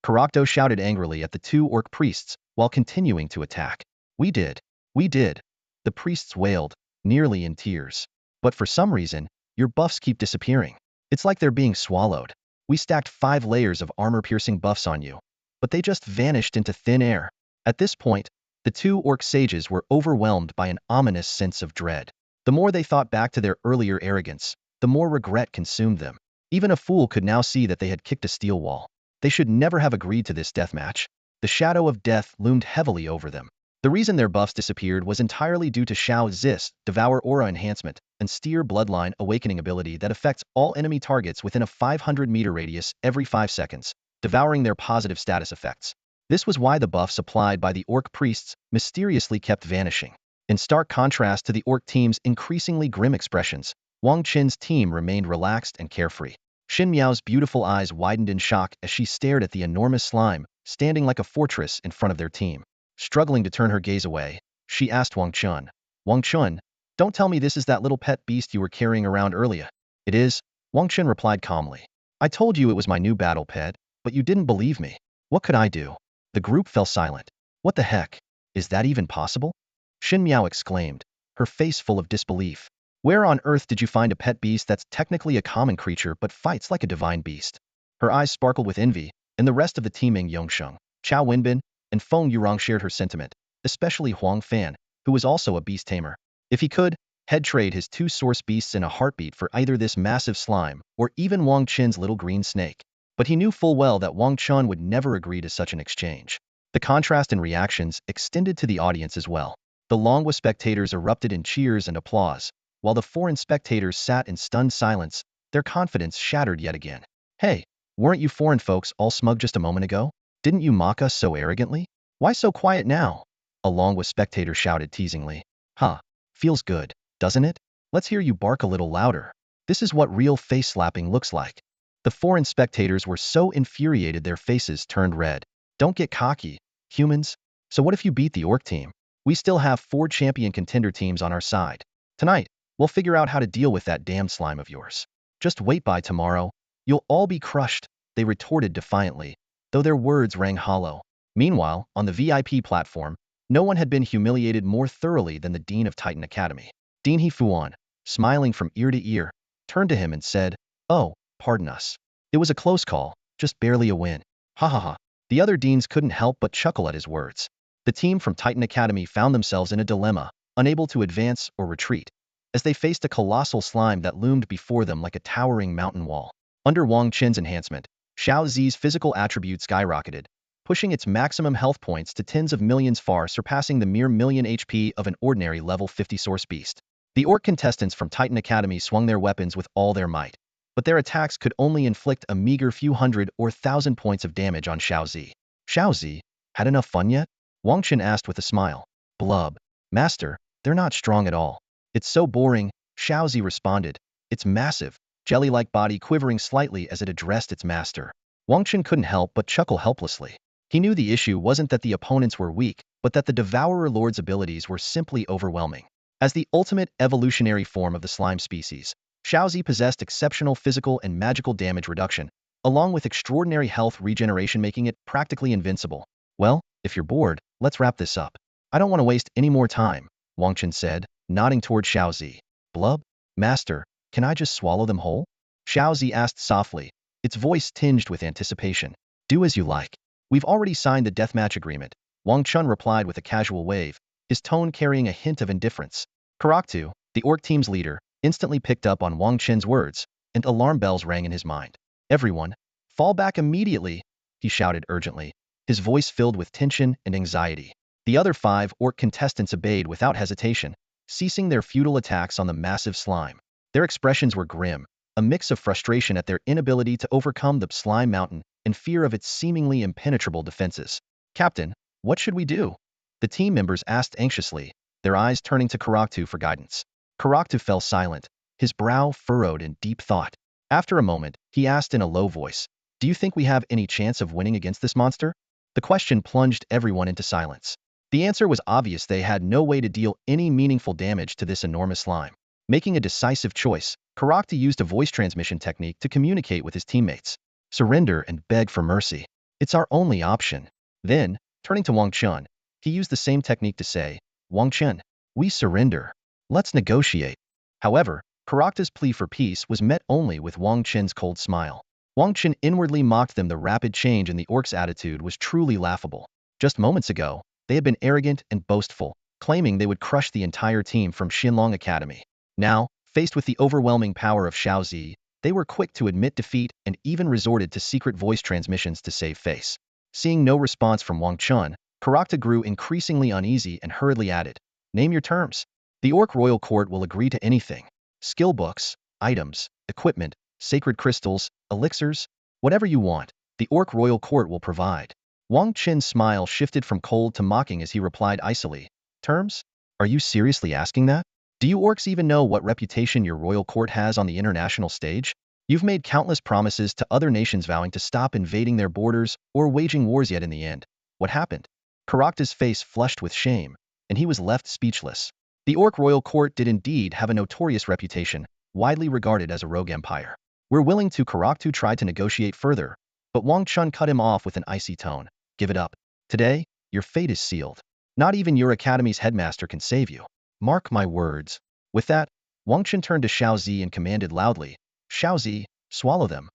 Karakto shouted angrily at the 2 orc priests while continuing to attack. We did. The priests wailed, nearly in tears. "But for some reason, your buffs keep disappearing. It's like they're being swallowed. We stacked 5 layers of armor-piercing buffs on you, but they just vanished into thin air." At this point, the 2 orc sages were overwhelmed by an ominous sense of dread. The more they thought back to their earlier arrogance, the more regret consumed them. Even a fool could now see that they had kicked a steel wall. They should never have agreed to this deathmatch. The shadow of death loomed heavily over them. The reason their buffs disappeared was entirely due to Xiao Zi's Devour Aura Enhancement and Steer Bloodline Awakening ability that affects all enemy targets within a 500-meter radius every 5 seconds, devouring their positive status effects. This was why the buffs applied by the orc priests mysteriously kept vanishing. In stark contrast to the orc team's increasingly grim expressions, Wang Chen's team remained relaxed and carefree. Xin Miao's beautiful eyes widened in shock as she stared at the enormous slime, standing like a fortress in front of their team. Struggling to turn her gaze away, she asked Wang Chen, "Wang Chen, don't tell me this is that little pet beast you were carrying around earlier." It is, Wang Chen replied calmly. I told you it was my new battle pet, but you didn't believe me. What could I do? The group fell silent. What the heck? Is that even possible? Xin Miao exclaimed, her face full of disbelief. Where on earth did you find a pet beast that's technically a common creature but fights like a divine beast? Her eyes sparkled with envy, and the rest of the teaming Yongsheng, Chao Wenbin, and Feng Yurong shared her sentiment, especially Huang Fan, who was also a beast tamer. If he could, he'd trade his two source beasts in a heartbeat for either this massive slime or even Wang Chen's little green snake. But he knew full well that Wang Chen would never agree to such an exchange. The contrast in reactions extended to the audience as well. The Longwa spectators erupted in cheers and applause, while the foreign spectators sat in stunned silence, their confidence shattered yet again. Hey, weren't you foreign folks all smug just a moment ago? Didn't you mock us so arrogantly? Why so quiet now? A Longwa spectator shouted teasingly. Huh, feels good, doesn't it? Let's hear you bark a little louder. This is what real face slapping looks like. The foreign spectators were so infuriated their faces turned red. Don't get cocky, humans. So what if you beat the orc team? We still have 4 champion contender teams on our side. Tonight, we'll figure out how to deal with that damn slime of yours. Just wait by tomorrow. You'll all be crushed, they retorted defiantly, though their words rang hollow. Meanwhile, on the VIP platform, no one had been humiliated more thoroughly than the Dean of Titan Academy. Dean Hefuan, smiling from ear to ear, turned to him and said, Oh, pardon us. It was a close call, just barely a win. Ha ha ha. The other deans couldn't help but chuckle at his words. The team from Titan Academy found themselves in a dilemma, unable to advance or retreat, as they faced a colossal slime that loomed before them like a towering mountain wall. Under Wang Chen's enhancement, Xiao Zi's physical attributes skyrocketed, pushing its maximum health points to tens of millions, far surpassing the mere million HP of an ordinary level 50 source beast. The orc contestants from Titan Academy swung their weapons with all their might, but their attacks could only inflict a meager few hundred or thousand points of damage on Xiao Zi. Xiao Zi, had enough fun yet? Wang Chen asked with a smile. Blub. Master, they're not strong at all. It's so boring, Xiao Zi responded, its massive, jelly-like body quivering slightly as it addressed its master. Wang Chen couldn't help but chuckle helplessly. He knew the issue wasn't that the opponents were weak, but that the Devourer Lord's abilities were simply overwhelming. As the ultimate evolutionary form of the slime species, Xiao Zi possessed exceptional physical and magical damage reduction, along with extraordinary health regeneration, making it practically invincible. Well, if you're bored, let's wrap this up. I don't want to waste any more time, Wang Chen said, nodding toward Xiao Zi. Blub? Master, can I just swallow them whole? Xiao Zi asked softly, its voice tinged with anticipation. Do as you like. We've already signed the deathmatch agreement, Wang Chen replied with a casual wave, his tone carrying a hint of indifference. Karaktu, the orc team's leader, instantly picked up on Wang Chen's words, and alarm bells rang in his mind. Everyone, fall back immediately, he shouted urgently, his voice filled with tension and anxiety. The other 5 orc contestants obeyed without hesitation, ceasing their futile attacks on the massive slime. Their expressions were grim, a mix of frustration at their inability to overcome the slime mountain and fear of its seemingly impenetrable defenses. Captain, what should we do? The team members asked anxiously, their eyes turning to Karaktu for guidance. Karaktu fell silent, his brow furrowed in deep thought. After a moment, he asked in a low voice, Do you think we have any chance of winning against this monster? The question plunged everyone into silence. The answer was obvious: they had no way to deal any meaningful damage to this enormous slime. Making a decisive choice, Karaktu used a voice transmission technique to communicate with his teammates. Surrender and beg for mercy. It's our only option. Then, turning to Wang Chen, he used the same technique to say, Wang Chen, we surrender. Let's negotiate. However, Karakta's plea for peace was met only with Wang Chen's cold smile. Wang Chen inwardly mocked them. The rapid change in the orcs' attitude was truly laughable. Just moments ago, they had been arrogant and boastful, claiming they would crush the entire team from Xinlong Academy. Now, faced with the overwhelming power of Xiao Zi, they were quick to admit defeat and even resorted to secret voice transmissions to save face. Seeing no response from Wang Chen, Karakta grew increasingly uneasy and hurriedly added, Name your terms. The Orc Royal Court will agree to anything. Skill books, items, equipment, sacred crystals, elixirs, whatever you want, the Orc Royal Court will provide. Wang Chen's smile shifted from cold to mocking as he replied icily, Terms? Are you seriously asking that? Do you orcs even know what reputation your royal court has on the international stage? You've made countless promises to other nations vowing to stop invading their borders or waging wars, yet in the end, what happened? Karakta's face flushed with shame, and he was left speechless. The Orc Royal Court did indeed have a notorious reputation, widely regarded as a rogue empire. We're willing to. Karaktu tried to negotiate further, but Wang Chen cut him off with an icy tone. Give it up. Today, your fate is sealed. Not even your academy's headmaster can save you. Mark my words. With that, Wang Chen turned to Xiaozi and commanded loudly, Xiaozi, swallow them.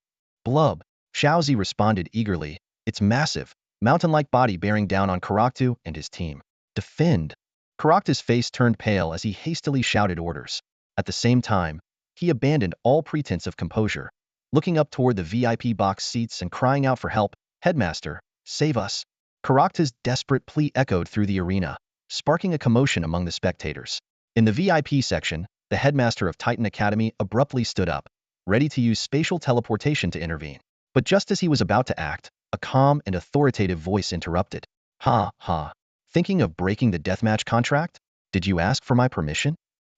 Blub. Xiaozi responded eagerly, its massive, mountain-like body bearing down on Karaktu and his team. Defend. Karaktu's face turned pale as he hastily shouted orders. At the same time, he abandoned all pretense of composure, looking up toward the VIP box seats and crying out for help, Headmaster, save us. Karaktu's desperate plea echoed through the arena, sparking a commotion among the spectators. In the VIP section, the headmaster of Titan Academy abruptly stood up, ready to use spatial teleportation to intervene. But just as he was about to act, a calm and authoritative voice interrupted. Ha ha. Thinking of breaking the deathmatch contract? Did you ask for my permission?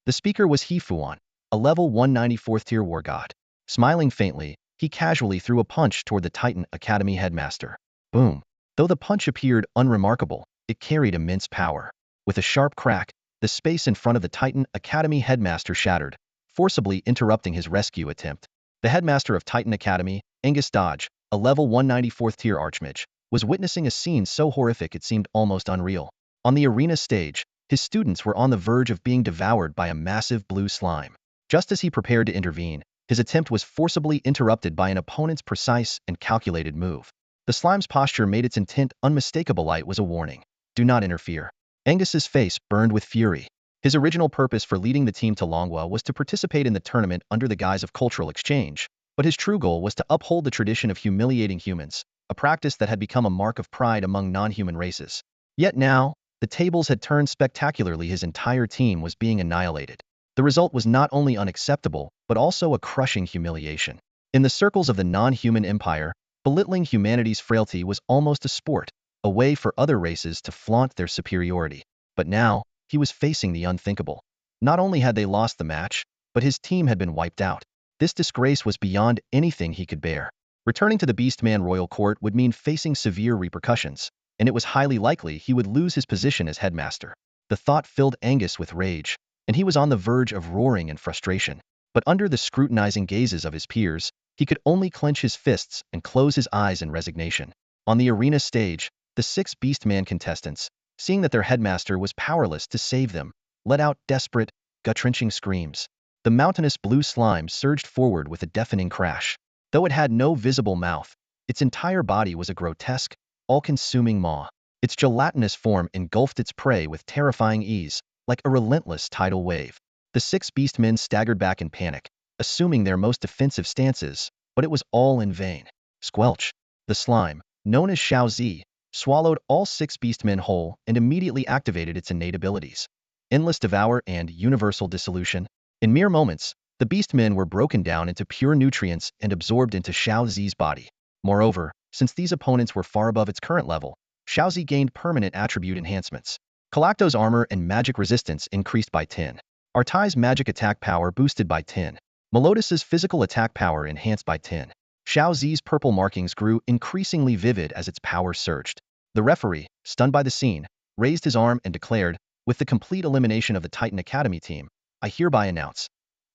The speaker was He Fuan, a level 194th tier war god. Smiling faintly, he casually threw a punch toward the Titan Academy headmaster. Boom. Though the punch appeared unremarkable, it carried immense power. With a sharp crack, the space in front of the Titan Academy headmaster shattered, forcibly interrupting his rescue attempt. The headmaster of Titan Academy, Angus Dodge, a level 194th tier archmage, was witnessing a scene so horrific it seemed almost unreal. On the arena stage, his students were on the verge of being devoured by a massive blue slime. Just as he prepared to intervene, his attempt was forcibly interrupted by an opponent's precise and calculated move. The slime's posture made its intent unmistakable. Light was a warning. Do not interfere. Angus's face burned with fury. His original purpose for leading the team to Longwa was to participate in the tournament under the guise of cultural exchange, but his true goal was to uphold the tradition of humiliating humans, a practice that had become a mark of pride among non-human races. Yet now, the tables had turned spectacularly. His entire team was being annihilated. The result was not only unacceptable, but also a crushing humiliation. In the circles of the non-human empire, belittling humanity's frailty was almost a sport, a way for other races to flaunt their superiority. But now, he was facing the unthinkable. Not only had they lost the match, but his team had been wiped out. This disgrace was beyond anything he could bear. Returning to the Beastman Royal Court would mean facing severe repercussions, and it was highly likely he would lose his position as headmaster. The thought filled Angus with rage, and he was on the verge of roaring in frustration. But under the scrutinizing gazes of his peers, he could only clench his fists and close his eyes in resignation. On the arena stage, the 6 Beastman contestants, seeing that their headmaster was powerless to save them, let out desperate, gut-wrenching screams. The mountainous blue slime surged forward with a deafening crash. Though it had no visible mouth, its entire body was a grotesque, all-consuming maw. Its gelatinous form engulfed its prey with terrifying ease, like a relentless tidal wave. The 6 beastmen staggered back in panic, assuming their most defensive stances, but it was all in vain. Squelch. The slime, known as Xiaozi, swallowed all 6 beastmen whole and immediately activated its innate abilities. Endless Devour and Universal Dissolution. In mere moments, the beastmen were broken down into pure nutrients and absorbed into Xiaozi's body. Moreover, since these opponents were far above its current level, Xiaozi gained permanent attribute enhancements. Kalacto's armor and magic resistance increased by 10. Artai's magic attack power boosted by 10. Melodus's physical attack power enhanced by 10. Xiaozi's purple markings grew increasingly vivid as its power surged. The referee, stunned by the scene, raised his arm and declared, with the complete elimination of the Titan Academy team, I hereby announce.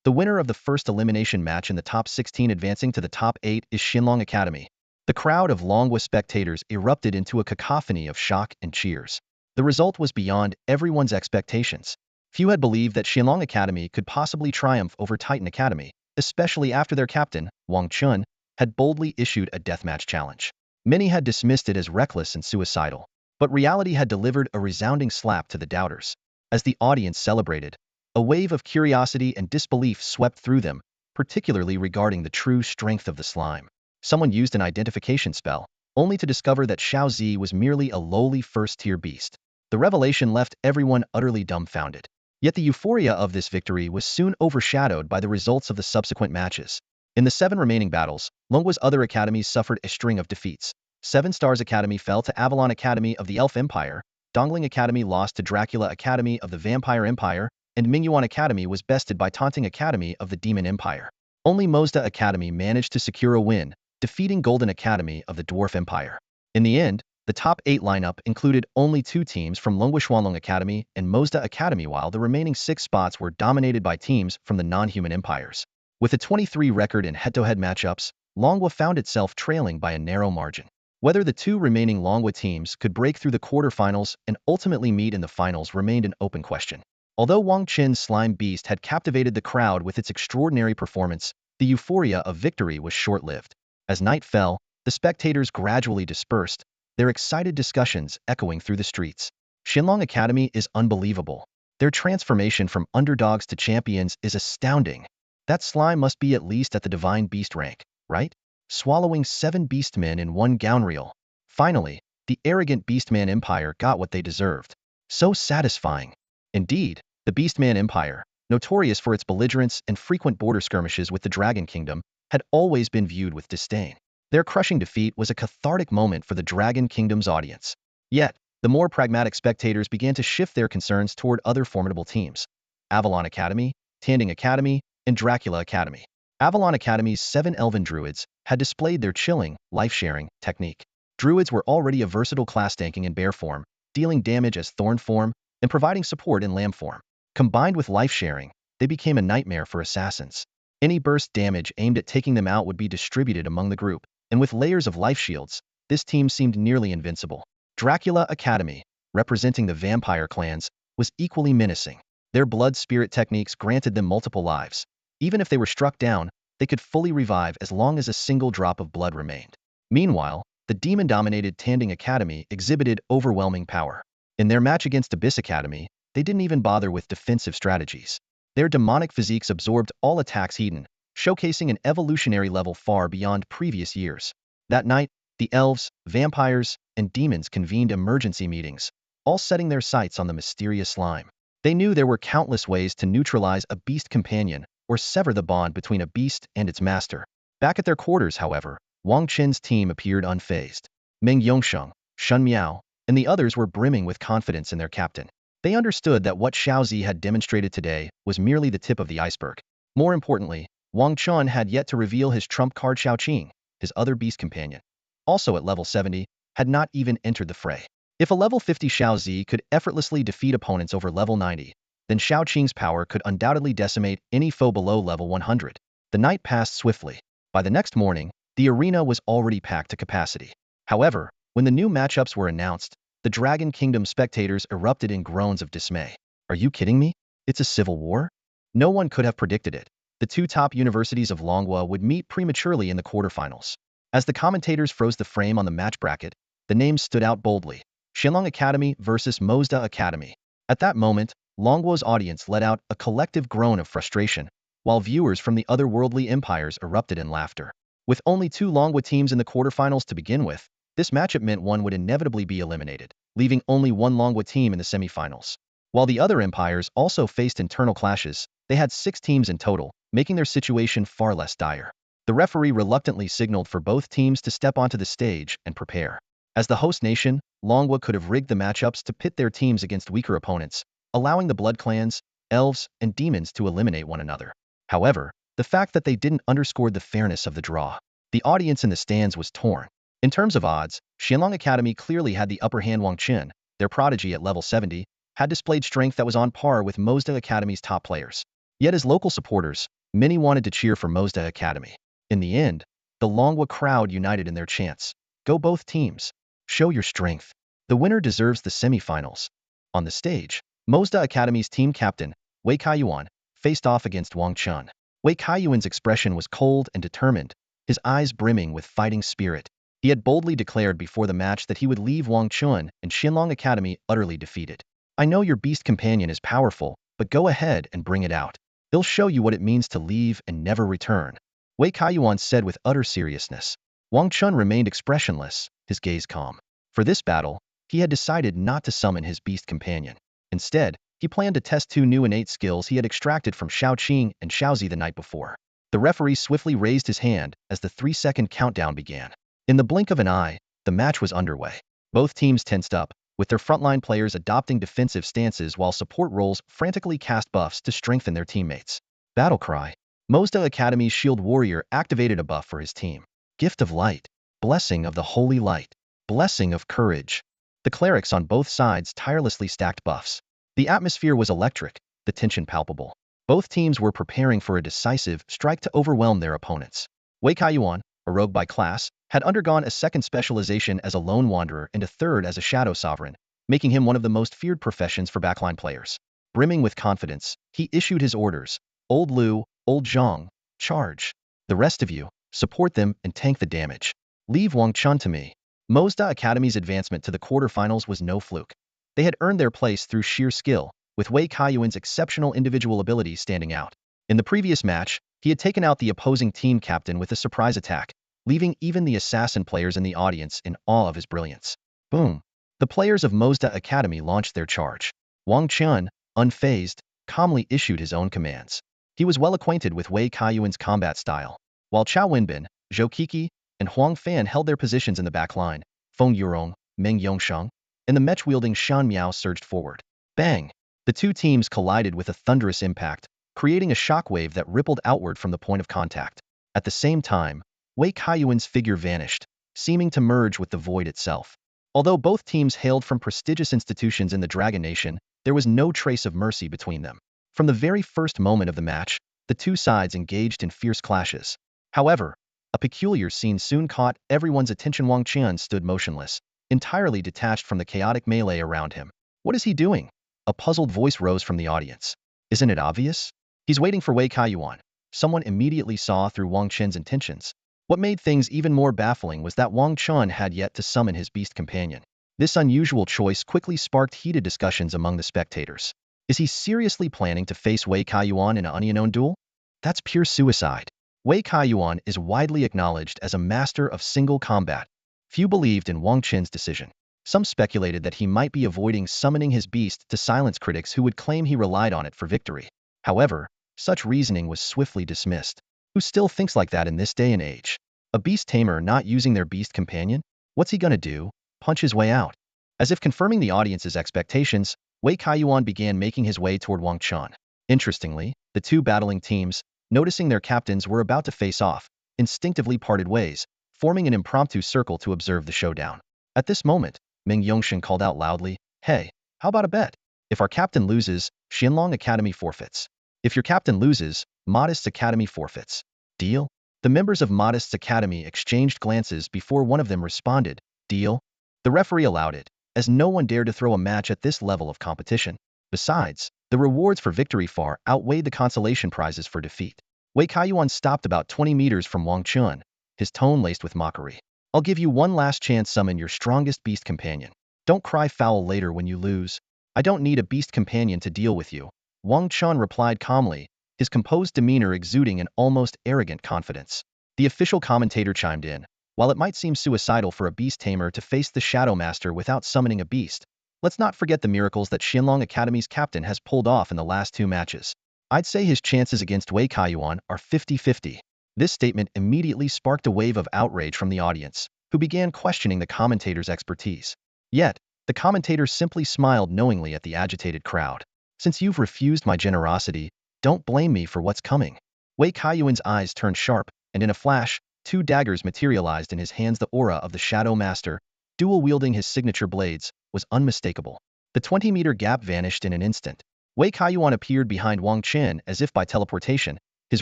The winner of the first elimination match in the top 16 advancing to the top 8 is Xinlong Academy. The crowd of Longwa spectators erupted into a cacophony of shock and cheers. The result was beyond everyone's expectations. Few had believed that Xinlong Academy could possibly triumph over Titan Academy, especially after their captain, Wang Chen, had boldly issued a deathmatch challenge. Many had dismissed it as reckless and suicidal, but reality had delivered a resounding slap to the doubters. As the audience celebrated, a wave of curiosity and disbelief swept through them, particularly regarding the true strength of the slime. Someone used an identification spell, only to discover that Xiaozi was merely a lowly first-tier beast. The revelation left everyone utterly dumbfounded. Yet the euphoria of this victory was soon overshadowed by the results of the subsequent matches. In the 7 remaining battles, Longwa's other academies suffered a string of defeats. 7 Stars Academy fell to Avalon Academy of the Elf Empire, Dongling Academy lost to Dracula Academy of the Vampire Empire, and Mingyuan Academy was bested by Taunting Academy of the Demon Empire. Only Mozda Academy managed to secure a win, defeating Golden Academy of the Dwarf Empire. In the end, the top 8 lineup included only 2 teams from Longwa Xuanlong Academy and Mozda Academy, while the remaining 6 spots were dominated by teams from the non-human empires. With a 23 record in head-to-head matchups, Longwa found itself trailing by a narrow margin. Whether the two remaining Longwa teams could break through the quarterfinals and ultimately meet in the finals remained an open question. Although Wang Chen's Slime Beast had captivated the crowd with its extraordinary performance, the euphoria of victory was short-lived. As night fell, the spectators gradually dispersed, their excited discussions echoing through the streets. Shenlong Academy is unbelievable. Their transformation from underdogs to champions is astounding. That slime must be at least at the Divine Beast rank, right? Swallowing 7 beastmen in one gownreel. Finally, the arrogant Beastman Empire got what they deserved. So satisfying. Indeed, the Beastman Empire, notorious for its belligerence and frequent border skirmishes with the Dragon Kingdom, had always been viewed with disdain. Their crushing defeat was a cathartic moment for the Dragon Kingdom's audience. Yet, the more pragmatic spectators began to shift their concerns toward other formidable teams. Avalon Academy, Tanding Academy, and Dracula Academy. Avalon Academy's 7 elven druids had displayed their chilling, life-sharing technique. Druids were already a versatile class tanking in bear form, dealing damage as thorn form, and providing support in lamb form. Combined with life-sharing, they became a nightmare for assassins. Any burst damage aimed at taking them out would be distributed among the group, and with layers of life shields, this team seemed nearly invincible. Dracula Academy, representing the vampire clans, was equally menacing. Their blood spirit techniques granted them multiple lives. Even if they were struck down, they could fully revive as long as a single drop of blood remained. Meanwhile, the demon-dominated Tanding Academy exhibited overwhelming power. In their match against Abyss Academy, they didn't even bother with defensive strategies. Their demonic physiques absorbed all attacks hidden, showcasing an evolutionary level far beyond previous years. That night, the elves, vampires, and demons convened emergency meetings, all setting their sights on the mysterious slime. They knew there were countless ways to neutralize a beast companion or sever the bond between a beast and its master. Back at their quarters, however, Wang Chen's team appeared unfazed. Meng Yongsheng, Shun Miao, and the others were brimming with confidence in their captain. They understood that what Xiaozi had demonstrated today was merely the tip of the iceberg. More importantly, Wang Chen had yet to reveal his trump card Xiaoqing, his other beast companion. Also at level 70, had not even entered the fray. If a level 50 Xiaozi could effortlessly defeat opponents over level 90, then Xiaoqing's power could undoubtedly decimate any foe below level 100. The night passed swiftly. By the next morning, the arena was already packed to capacity. However, when the new matchups were announced, the Dragon Kingdom spectators erupted in groans of dismay. Are you kidding me? It's a civil war? No one could have predicted it. The two top universities of Longwa would meet prematurely in the quarterfinals. As the commentators froze the frame on the match bracket, the names stood out boldly. Shenlong Academy versus Mozda Academy. At that moment, Longwa's audience let out a collective groan of frustration, while viewers from the otherworldly empires erupted in laughter. With only 2 Longwa teams in the quarterfinals to begin with, this matchup meant one would inevitably be eliminated, leaving only one Longwa team in the semifinals. While the other empires also faced internal clashes, they had 6 teams in total, making their situation far less dire. The referee reluctantly signaled for both teams to step onto the stage and prepare. As the host nation, Longwa could have rigged the matchups to pit their teams against weaker opponents, allowing the blood clans, elves, and demons to eliminate one another. However, the fact that they didn't underscored the fairness of the draw. The audience in the stands was torn. In terms of odds, Shenlong Academy clearly had the upper hand. Wang Chen, their prodigy at level 70, had displayed strength that was on par with Mozda Academy's top players. Yet as local supporters, many wanted to cheer for Mozda Academy. In the end, the Longwa crowd united in their chants. Go both teams. Show your strength. The winner deserves the semifinals. On the stage, Mozda Academy's team captain, Wei Kaiyuan, faced off against Wang Chen. Wei Kaiyuan's expression was cold and determined, his eyes brimming with fighting spirit. He had boldly declared before the match that he would leave Wang Chen and Shenlong Academy utterly defeated. I know your beast companion is powerful, but go ahead and bring it out. He'll show you what it means to leave and never return. Wei Kaiyuan said with utter seriousness. Wang Chen remained expressionless, his gaze calm. For this battle, he had decided not to summon his beast companion. Instead, he planned to test 2 new innate skills he had extracted from Xiaoqing and Xiaozi the night before. The referee swiftly raised his hand as the 3-second countdown began. In the blink of an eye, the match was underway. Both teams tensed up, with their frontline players adopting defensive stances while support roles frantically cast buffs to strengthen their teammates. Battle cry. Mozda Academy's Shield Warrior activated a buff for his team. Gift of Light. Blessing of the Holy Light. Blessing of Courage. The clerics on both sides tirelessly stacked buffs. The atmosphere was electric, the tension palpable. Both teams were preparing for a decisive strike to overwhelm their opponents. Wei Kaiyuan, a rogue by class, had undergone a second specialization as a lone wanderer and a third as a shadow sovereign, making him one of the most feared professions for backline players. Brimming with confidence, he issued his orders: Old Liu, Old Zhang, charge. The rest of you, support them and tank the damage. Leave Wang Chen to me. Mozda Academy's advancement to the quarterfinals was no fluke. They had earned their place through sheer skill, with Wei Kaiyuan's exceptional individual ability standing out. In the previous match, he had taken out the opposing team captain with a surprise attack, leaving even the assassin players in the audience in awe of his brilliance. Boom! The players of Mozda Academy launched their charge. Wang Chen, unfazed, calmly issued his own commands. He was well acquainted with Wei Kaiyuan's combat style. While Chao Wenbin, Zhou Qixi, and Huang Fan held their positions in the back line, Feng Yurong, Meng Yongsheng, and the mech-wielding Shan Miao surged forward. Bang! The two teams collided with a thunderous impact, creating a shockwave that rippled outward from the point of contact. At the same time, Wei Kaiyuan's figure vanished, seeming to merge with the void itself. Although both teams hailed from prestigious institutions in the Dragon Nation, there was no trace of mercy between them. From the very first moment of the match, the two sides engaged in fierce clashes. However, a peculiar scene soon caught everyone's attention. Wang Chen stood motionless, entirely detached from the chaotic melee around him. What is he doing? A puzzled voice rose from the audience. Isn't it obvious? He's waiting for Wei Kaiyuan. Someone immediately saw through Wang Chen's intentions. What made things even more baffling was that Wang Chen had yet to summon his beast companion. This unusual choice quickly sparked heated discussions among the spectators. Is he seriously planning to face Wei Kaiyuan in an unknown duel? That's pure suicide. Wei Kaiyuan is widely acknowledged as a master of single combat. Few believed in Wang Chen's decision. Some speculated that he might be avoiding summoning his beast to silence critics who would claim he relied on it for victory. However, such reasoning was swiftly dismissed. Who still thinks like that in this day and age? A Beast Tamer not using their beast companion? What's he gonna do? Punch his way out? As if confirming the audience's expectations, Wei Kaiyuan began making his way toward Wang Chen. Interestingly, the two battling teams, noticing their captains were about to face off, instinctively parted ways, forming an impromptu circle to observe the showdown. At this moment, Meng Yongsheng called out loudly, "Hey, how about a bet? If our captain loses, Xianlong Academy forfeits. If your captain loses, Modest's Academy forfeits. Deal?" The members of Modest's Academy exchanged glances before one of them responded, "Deal?" The referee allowed it, as no one dared to throw a match at this level of competition. Besides, the rewards for victory far outweighed the consolation prizes for defeat. Wei Kaiyuan stopped about 20 meters from Wang Chen, his tone laced with mockery. "I'll give you one last chance. Summon your strongest beast companion. Don't cry foul later when you lose." "I don't need a beast companion to deal with you," Wang Chen replied calmly, his composed demeanor exuding an almost arrogant confidence. The official commentator chimed in. "While it might seem suicidal for a beast tamer to face the Shadow Master without summoning a beast, let's not forget the miracles that Xianlong Academy's captain has pulled off in the last two matches. I'd say his chances against Wei Kaiyuan are 50-50. This statement immediately sparked a wave of outrage from the audience, who began questioning the commentator's expertise. Yet, the commentator simply smiled knowingly at the agitated crowd. "Since you've refused my generosity, don't blame me for what's coming." Wei Kaiyuan's eyes turned sharp, and in a flash, two daggers materialized in his hands. The aura of the Shadow Master, dual-wielding his signature blades, was unmistakable. The 20-meter gap vanished in an instant. Wei Kaiyuan appeared behind Wang Chen as if by teleportation, his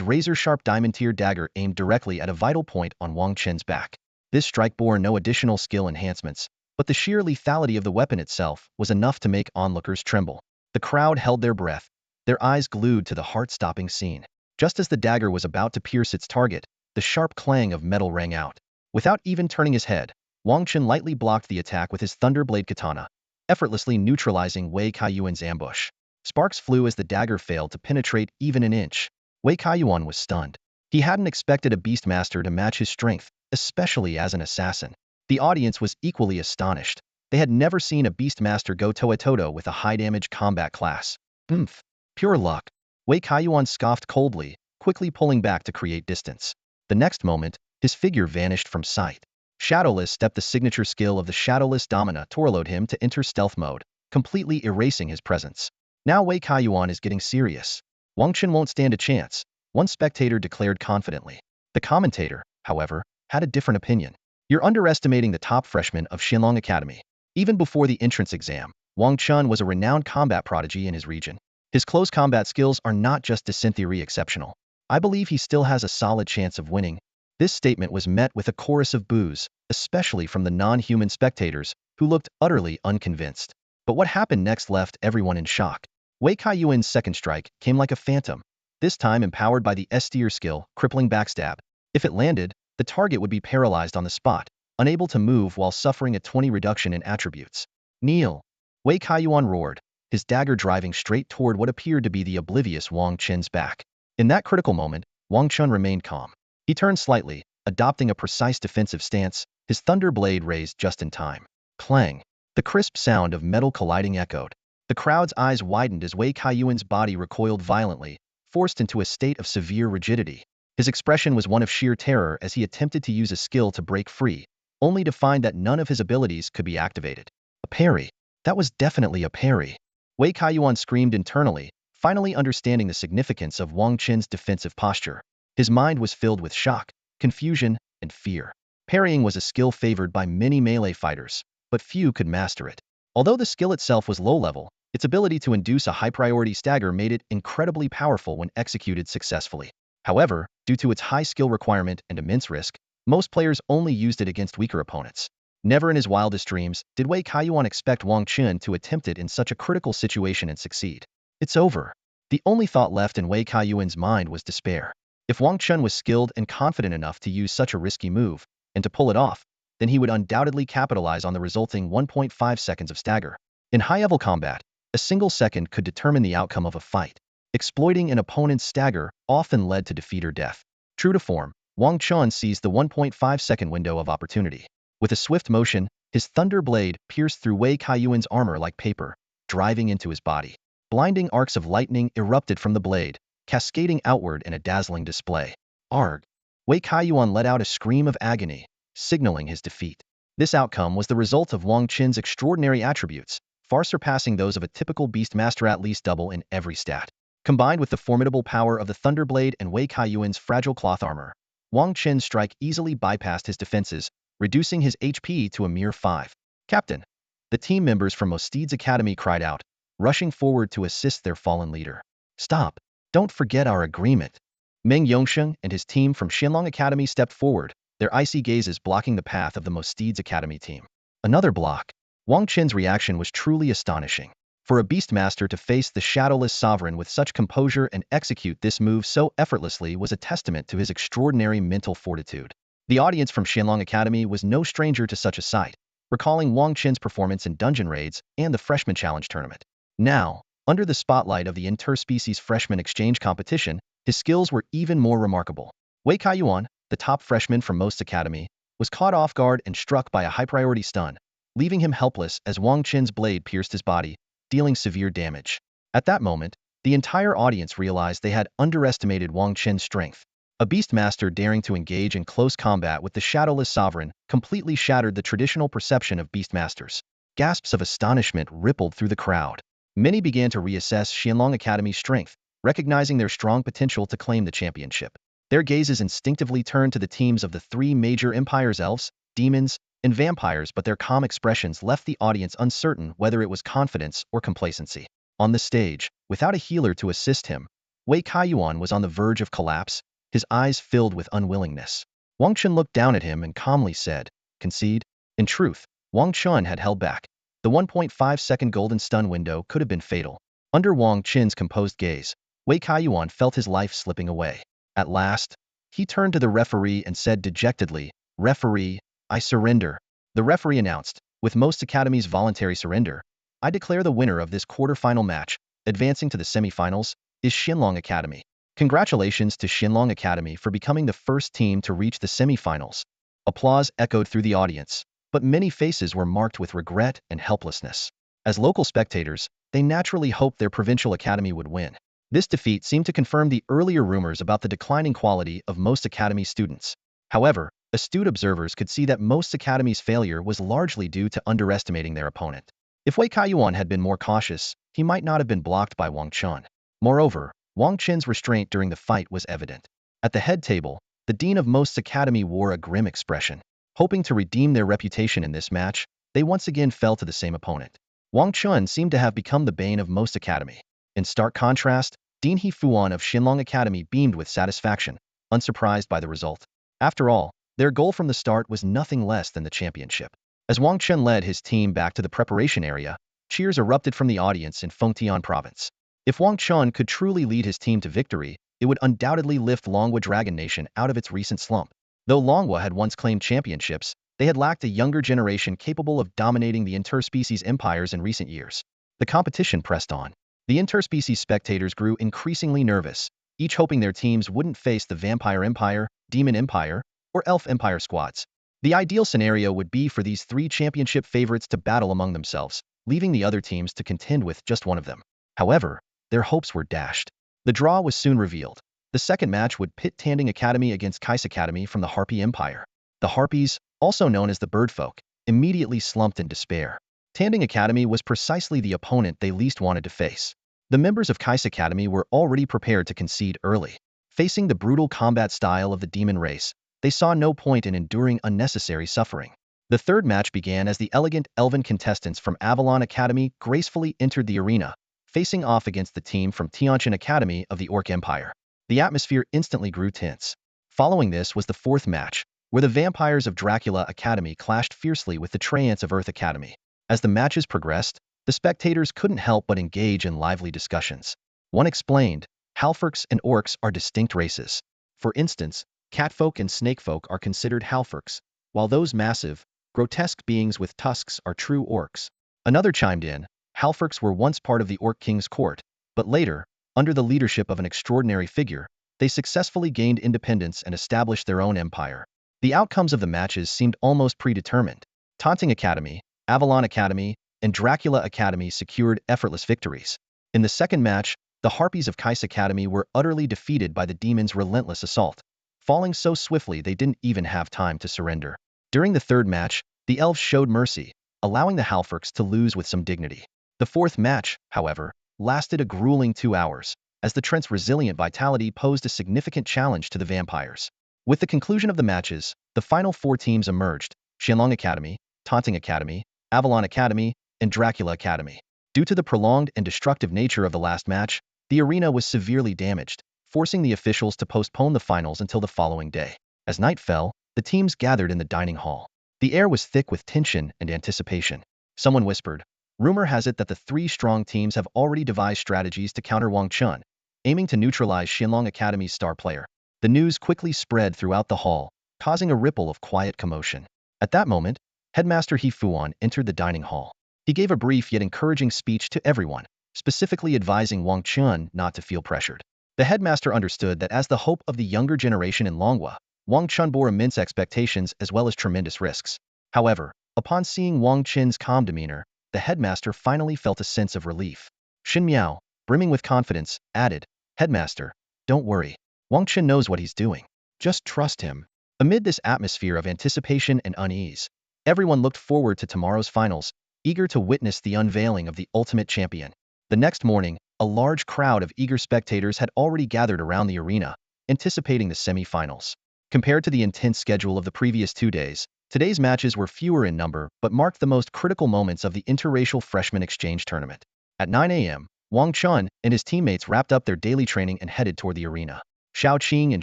razor-sharp diamond-tiered dagger aimed directly at a vital point on Wang Chen's back. This strike bore no additional skill enhancements, but the sheer lethality of the weapon itself was enough to make onlookers tremble. The crowd held their breath, their eyes glued to the heart-stopping scene. Just as the dagger was about to pierce its target, the sharp clang of metal rang out. Without even turning his head, Wang Chen lightly blocked the attack with his Thunderblade katana, effortlessly neutralizing Wei Kaiyuan's ambush. Sparks flew as the dagger failed to penetrate even an inch. Wei Kaiyuan was stunned. He hadn't expected a Beastmaster to match his strength, especially as an assassin. The audience was equally astonished. They had never seen a Beastmaster go toe-to-toe with a high-damage combat class. "Oomph. Pure luck." Wei Kaiyuan scoffed coldly, quickly pulling back to create distance. The next moment, his figure vanished from sight. Shadowless stepped. The signature skill of the Shadowless Domina torloed him to enter stealth mode, completely erasing his presence. Now Wei Kaiyuan is getting serious. Wang Chen won't stand a chance, one spectator declared confidently. The commentator, however, had a different opinion. "You're underestimating the top freshman of Xianlong Academy." Even before the entrance exam, Wang Chen was a renowned combat prodigy in his region. His close combat skills are not just in theory exceptional. I believe he still has a solid chance of winning. This statement was met with a chorus of boos, especially from the non-human spectators, who looked utterly unconvinced. But what happened next left everyone in shock. Wei Kaiyuan's second strike came like a phantom, this time empowered by the S-tier skill, crippling backstab. If it landed, the target would be paralyzed on the spot, unable to move while suffering a 20 reduction in attributes. Kneel! Wei Kaiyuan roared, his dagger driving straight toward what appeared to be the oblivious Wang Chen's back. In that critical moment, Wang Chen remained calm. He turned slightly, adopting a precise defensive stance, his thunder blade raised just in time. Clang! The crisp sound of metal colliding echoed. The crowd's eyes widened as Wei Kaiyuan's body recoiled violently, forced into a state of severe rigidity. His expression was one of sheer terror as he attempted to use a skill to break free, only to find that none of his abilities could be activated. A parry. That was definitely a parry. Wei Kaiyuan screamed internally, finally understanding the significance of Wang Chen's defensive posture. His mind was filled with shock, confusion, and fear. Parrying was a skill favored by many melee fighters, but few could master it. Although the skill itself was low level, its ability to induce a high-priority stagger made it incredibly powerful when executed successfully. However, due to its high skill requirement and immense risk, most players only used it against weaker opponents. Never in his wildest dreams did Wei Kaiyuan expect Wang Chen to attempt it in such a critical situation and succeed. It's over. The only thought left in Wei Kaiyuan's mind was despair. If Wang Chen was skilled and confident enough to use such a risky move, and to pull it off, then he would undoubtedly capitalize on the resulting 1.5 seconds of stagger. In high-level combat, a single second could determine the outcome of a fight. Exploiting an opponent's stagger often led to defeat or death. True to form, Wang Chen seized the 1.5-second window of opportunity. With a swift motion, his thunder blade pierced through Wei Kaiyuan's armor like paper, driving into his body. Blinding arcs of lightning erupted from the blade, cascading outward in a dazzling display. Arg! Wei Kaiyuan let out a scream of agony, signaling his defeat. This outcome was the result of Wang Chen's extraordinary attributes, far surpassing those of a typical beast master, at least double in every stat. Combined with the formidable power of the Thunderblade and Wei Kaiyuan's fragile cloth armor, Wang Chen's strike easily bypassed his defenses, reducing his HP to a mere 5. Captain! The team members from Mosteed's Academy cried out, rushing forward to assist their fallen leader. Stop! Don't forget our agreement. Meng Yongsheng and his team from Xianlong Academy stepped forward, their icy gazes blocking the path of the Mosteed's Academy team. Another block. Wang Chen's reaction was truly astonishing. For a Beastmaster to face the Shadowless Sovereign with such composure and execute this move so effortlessly was a testament to his extraordinary mental fortitude. The audience from Xianlong Academy was no stranger to such a sight, recalling Wang Chen's performance in dungeon raids and the Freshman Challenge tournament. Now, under the spotlight of the interspecies freshman exchange competition, his skills were even more remarkable. Wei Kaiyuan, the top freshman from Most Academy, was caught off guard and struck by a high-priority stun, leaving him helpless as Wang Chen's blade pierced his body, dealing severe damage. At that moment, the entire audience realized they had underestimated Wang Chen's strength. A Beastmaster daring to engage in close combat with the Shadowless Sovereign completely shattered the traditional perception of Beastmasters. Gasps of astonishment rippled through the crowd. Many began to reassess Xianlong Academy's strength, recognizing their strong potential to claim the championship. Their gazes instinctively turned to the teams of the three major empires: elves, demons, and vampires, but their calm expressions left the audience uncertain whether it was confidence or complacency. On the stage, without a healer to assist him, Wei Kaiyuan was on the verge of collapse, his eyes filled with unwillingness. Wang Chen looked down at him and calmly said, "Concede?" In truth, Wang Chen had held back. The 1.5-second golden stun window could have been fatal. Under Wang Chen's composed gaze, Wei Kaiyuan felt his life slipping away. At last, he turned to the referee and said dejectedly, "Referee, I surrender." The referee announced, "With Most Academy's voluntary surrender, I declare the winner of this quarter-final match, advancing to the semifinals, is Xianlong Academy. Congratulations to Xianlong Academy for becoming the first team to reach the semifinals." Applause echoed through the audience, but many faces were marked with regret and helplessness. As local spectators, they naturally hoped their provincial academy would win. This defeat seemed to confirm the earlier rumors about the declining quality of Most Academy students. However, astute observers could see that Most Academy's failure was largely due to underestimating their opponent. If Wei Kaiyuan had been more cautious, he might not have been blocked by Wang Chen. Moreover, Wang Chen's restraint during the fight was evident. At the head table, the dean of Most Academy wore a grim expression. Hoping to redeem their reputation in this match, they once again fell to the same opponent. Wang Chen seemed to have become the bane of Most Academy. In stark contrast, Dean He Fuan of Xinlong Academy beamed with satisfaction, unsurprised by the result. After all, their goal from the start was nothing less than the championship. As Wang Chen led his team back to the preparation area, cheers erupted from the audience in Fengtian province. If Wang Chen could truly lead his team to victory, it would undoubtedly lift Longhua Dragon Nation out of its recent slump. Though Longhua had once claimed championships, they had lacked a younger generation capable of dominating the interspecies empires in recent years. The competition pressed on. The interspecies spectators grew increasingly nervous, each hoping their teams wouldn't face the Vampire Empire, Demon Empire, or Elf Empire squads. The ideal scenario would be for these three championship favorites to battle among themselves, leaving the other teams to contend with just one of them. However, their hopes were dashed. The draw was soon revealed. The second match would pit Tanding Academy against Kais Academy from the Harpy Empire. The Harpies, also known as the Birdfolk, immediately slumped in despair. Tanding Academy was precisely the opponent they least wanted to face. The members of Kais Academy were already prepared to concede early. Facing the brutal combat style of the demon race, they saw no point in enduring unnecessary suffering. The third match began as the elegant elven contestants from Avalon Academy gracefully entered the arena, facing off against the team from Tianqian Academy of the Orc Empire. The atmosphere instantly grew tense. Following this was the fourth match, where the vampires of Dracula Academy clashed fiercely with the Treants of Earth Academy. As the matches progressed, the spectators couldn't help but engage in lively discussions. One explained, Halforcs and Orcs are distinct races. For instance, Catfolk and Snakefolk are considered Halforcs, while those massive, grotesque beings with tusks are true Orcs. Another chimed in, Halforcs were once part of the Orc King's court, but later, under the leadership of an extraordinary figure, they successfully gained independence and established their own empire. The outcomes of the matches seemed almost predetermined. Taunting Academy, Avalon Academy, and Dracula Academy secured effortless victories. In the second match, the Harpies of Kais Academy were utterly defeated by the demons' relentless assault, falling so swiftly they didn't even have time to surrender. During the third match, the elves showed mercy, allowing the Halforcs to lose with some dignity. The fourth match, however, lasted a grueling 2 hours, as the Trent's resilient vitality posed a significant challenge to the vampires. With the conclusion of the matches, the final 4 teams emerged: Xianlong Academy, Taunting Academy, Avalon Academy, and Dracula Academy. Due to the prolonged and destructive nature of the last match, the arena was severely damaged, forcing the officials to postpone the finals until the following day. As night fell, the teams gathered in the dining hall. The air was thick with tension and anticipation. Someone whispered, rumor has it that the 3 strong teams have already devised strategies to counter Wang Chen, aiming to neutralize Xianlong Academy's star player. The news quickly spread throughout the hall, causing a ripple of quiet commotion. At that moment, Headmaster He Fuan entered the dining hall. He gave a brief yet encouraging speech to everyone, specifically advising Wang Chen not to feel pressured. The headmaster understood that as the hope of the younger generation in Longhua, Wang Chen bore immense expectations as well as tremendous risks. However, upon seeing Wang Chen's calm demeanor, the headmaster finally felt a sense of relief. Xin Miao, brimming with confidence, added, Headmaster, don't worry. Wang Chen knows what he's doing. Just trust him. Amid this atmosphere of anticipation and unease, everyone looked forward to tomorrow's finals, eager to witness the unveiling of the ultimate champion. The next morning, a large crowd of eager spectators had already gathered around the arena, anticipating the semi-finals. Compared to the intense schedule of the previous 2 days, today's matches were fewer in number but marked the most critical moments of the interracial freshman exchange tournament. At 9 a.m., Wang Chen and his teammates wrapped up their daily training and headed toward the arena. Xiao Qing and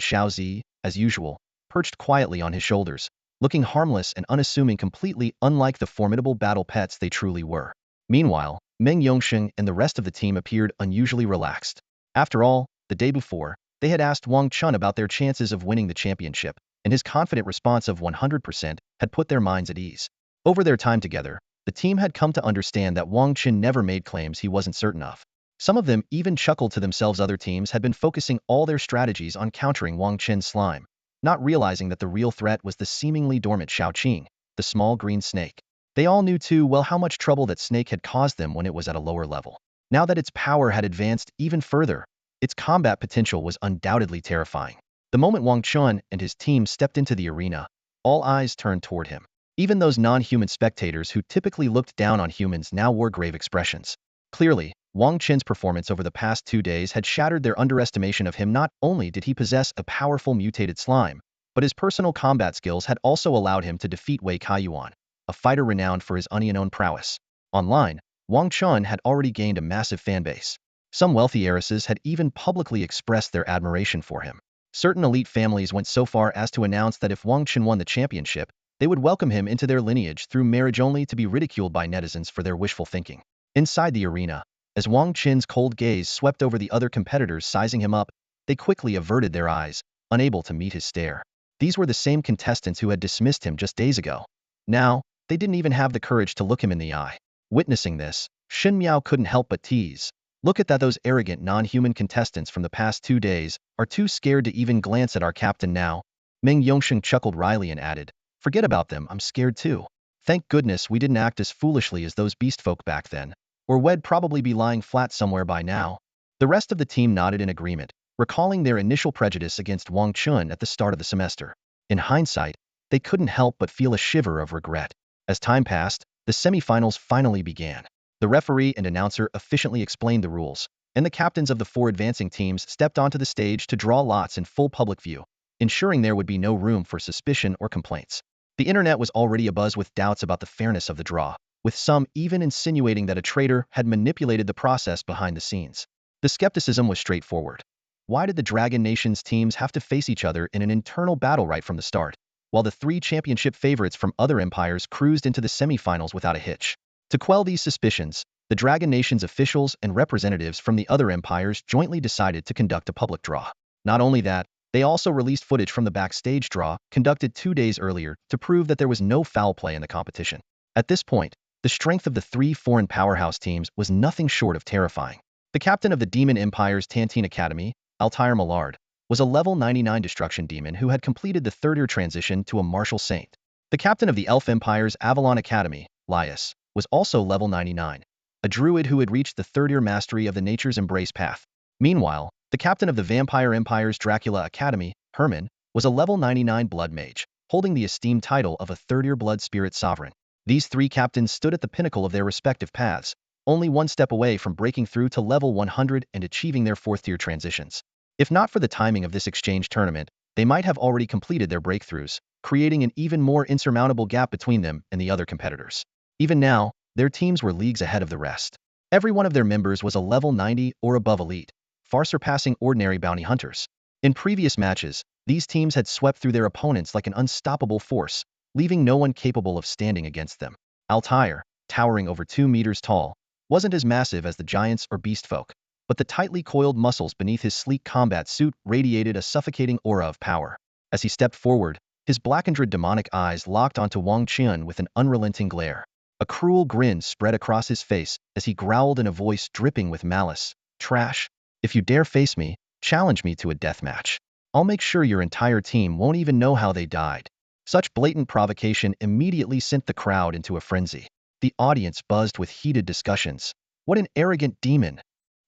Xiao Zi, as usual, perched quietly on his shoulders, looking harmless and unassuming, completely unlike the formidable battle pets they truly were. Meanwhile, Meng Yongsheng and the rest of the team appeared unusually relaxed. After all, the day before, they had asked Wang Chen about their chances of winning the championship, and his confident response of 100% had put their minds at ease. Over their time together, the team had come to understand that Wang Chen never made claims he wasn't certain of. Some of them even chuckled to themselves. Other teams had been focusing all their strategies on countering Wang Chen's slime, not realizing that the real threat was the seemingly dormant Xiao Qing, the small green snake. They all knew too well how much trouble that snake had caused them when it was at a lower level. Now that its power had advanced even further, its combat potential was undoubtedly terrifying. The moment Wang Chen and his team stepped into the arena, all eyes turned toward him. Even those non-human spectators who typically looked down on humans now wore grave expressions. Clearly, Wang Chen's performance over the past 2 days had shattered their underestimation of him. Not only did he possess a powerful mutated slime, but his personal combat skills had also allowed him to defeat Wei Kaiyuan, a fighter renowned for his unknown prowess. Online, Wang Chen had already gained a massive fanbase. Some wealthy heiresses had even publicly expressed their admiration for him. Certain elite families went so far as to announce that if Wang Chen won the championship, they would welcome him into their lineage through marriage, only to be ridiculed by netizens for their wishful thinking. Inside the arena, as Wang Chen's cold gaze swept over the other competitors sizing him up, they quickly averted their eyes, unable to meet his stare. These were the same contestants who had dismissed him just days ago. Now, they didn't even have the courage to look him in the eye. Witnessing this, Shin Miao couldn't help but tease. Look at that, those arrogant non-human contestants from the past 2 days are too scared to even glance at our captain now. Meng Yongsheng chuckled wryly and added, forget about them, I'm scared too. Thank goodness we didn't act as foolishly as those beast folk back then, or we'd probably be lying flat somewhere by now. The rest of the team nodded in agreement, recalling their initial prejudice against Wang Chen at the start of the semester. In hindsight, they couldn't help but feel a shiver of regret. As time passed, the semifinals finally began. The referee and announcer efficiently explained the rules, and the captains of the 4 advancing teams stepped onto the stage to draw lots in full public view, ensuring there would be no room for suspicion or complaints. The internet was already abuzz with doubts about the fairness of the draw, with some even insinuating that a traitor had manipulated the process behind the scenes. The skepticism was straightforward. Why did the Dragon Nation's teams have to face each other in an internal battle right from the start, while the 3 championship favorites from other empires cruised into the semifinals without a hitch? To quell these suspicions, the Dragon Nation's officials and representatives from the other empires jointly decided to conduct a public draw. Not only that, they also released footage from the backstage draw conducted 2 days earlier to prove that there was no foul play in the competition. At this point, the strength of the 3 foreign powerhouse teams was nothing short of terrifying. The captain of the Demon Empire's Tantine Academy, Altair Millard, was a level 99 destruction demon who had completed the 3rd-year transition to a martial saint. The captain of the Elf Empire's Avalon Academy, Laius, was also level 99, a druid who had reached the 3rd-year mastery of the Nature's Embrace path. Meanwhile, the captain of the Vampire Empire's Dracula Academy, Herman, was a level 99 blood mage, holding the esteemed title of a 3rd-year blood spirit sovereign. These 3 captains stood at the pinnacle of their respective paths, only 1 step away from breaking through to level 100 and achieving their 4th-tier transitions. If not for the timing of this exchange tournament, they might have already completed their breakthroughs, creating an even more insurmountable gap between them and the other competitors. Even now, their teams were leagues ahead of the rest. Every one of their members was a level 90 or above elite, far surpassing ordinary bounty hunters. In previous matches, these teams had swept through their opponents like an unstoppable force, leaving no one capable of standing against them. Altair, towering over 2 meters tall, wasn't as massive as the giants or beast folk, but the tightly coiled muscles beneath his sleek combat suit radiated a suffocating aura of power. As he stepped forward, his blackened demonic eyes locked onto Wang Chen with an unrelenting glare. A cruel grin spread across his face as he growled in a voice dripping with malice, "Trash. If you dare face me, challenge me to a death match. I'll make sure your entire team won't even know how they died." Such blatant provocation immediately sent the crowd into a frenzy. The audience buzzed with heated discussions. What an arrogant demon!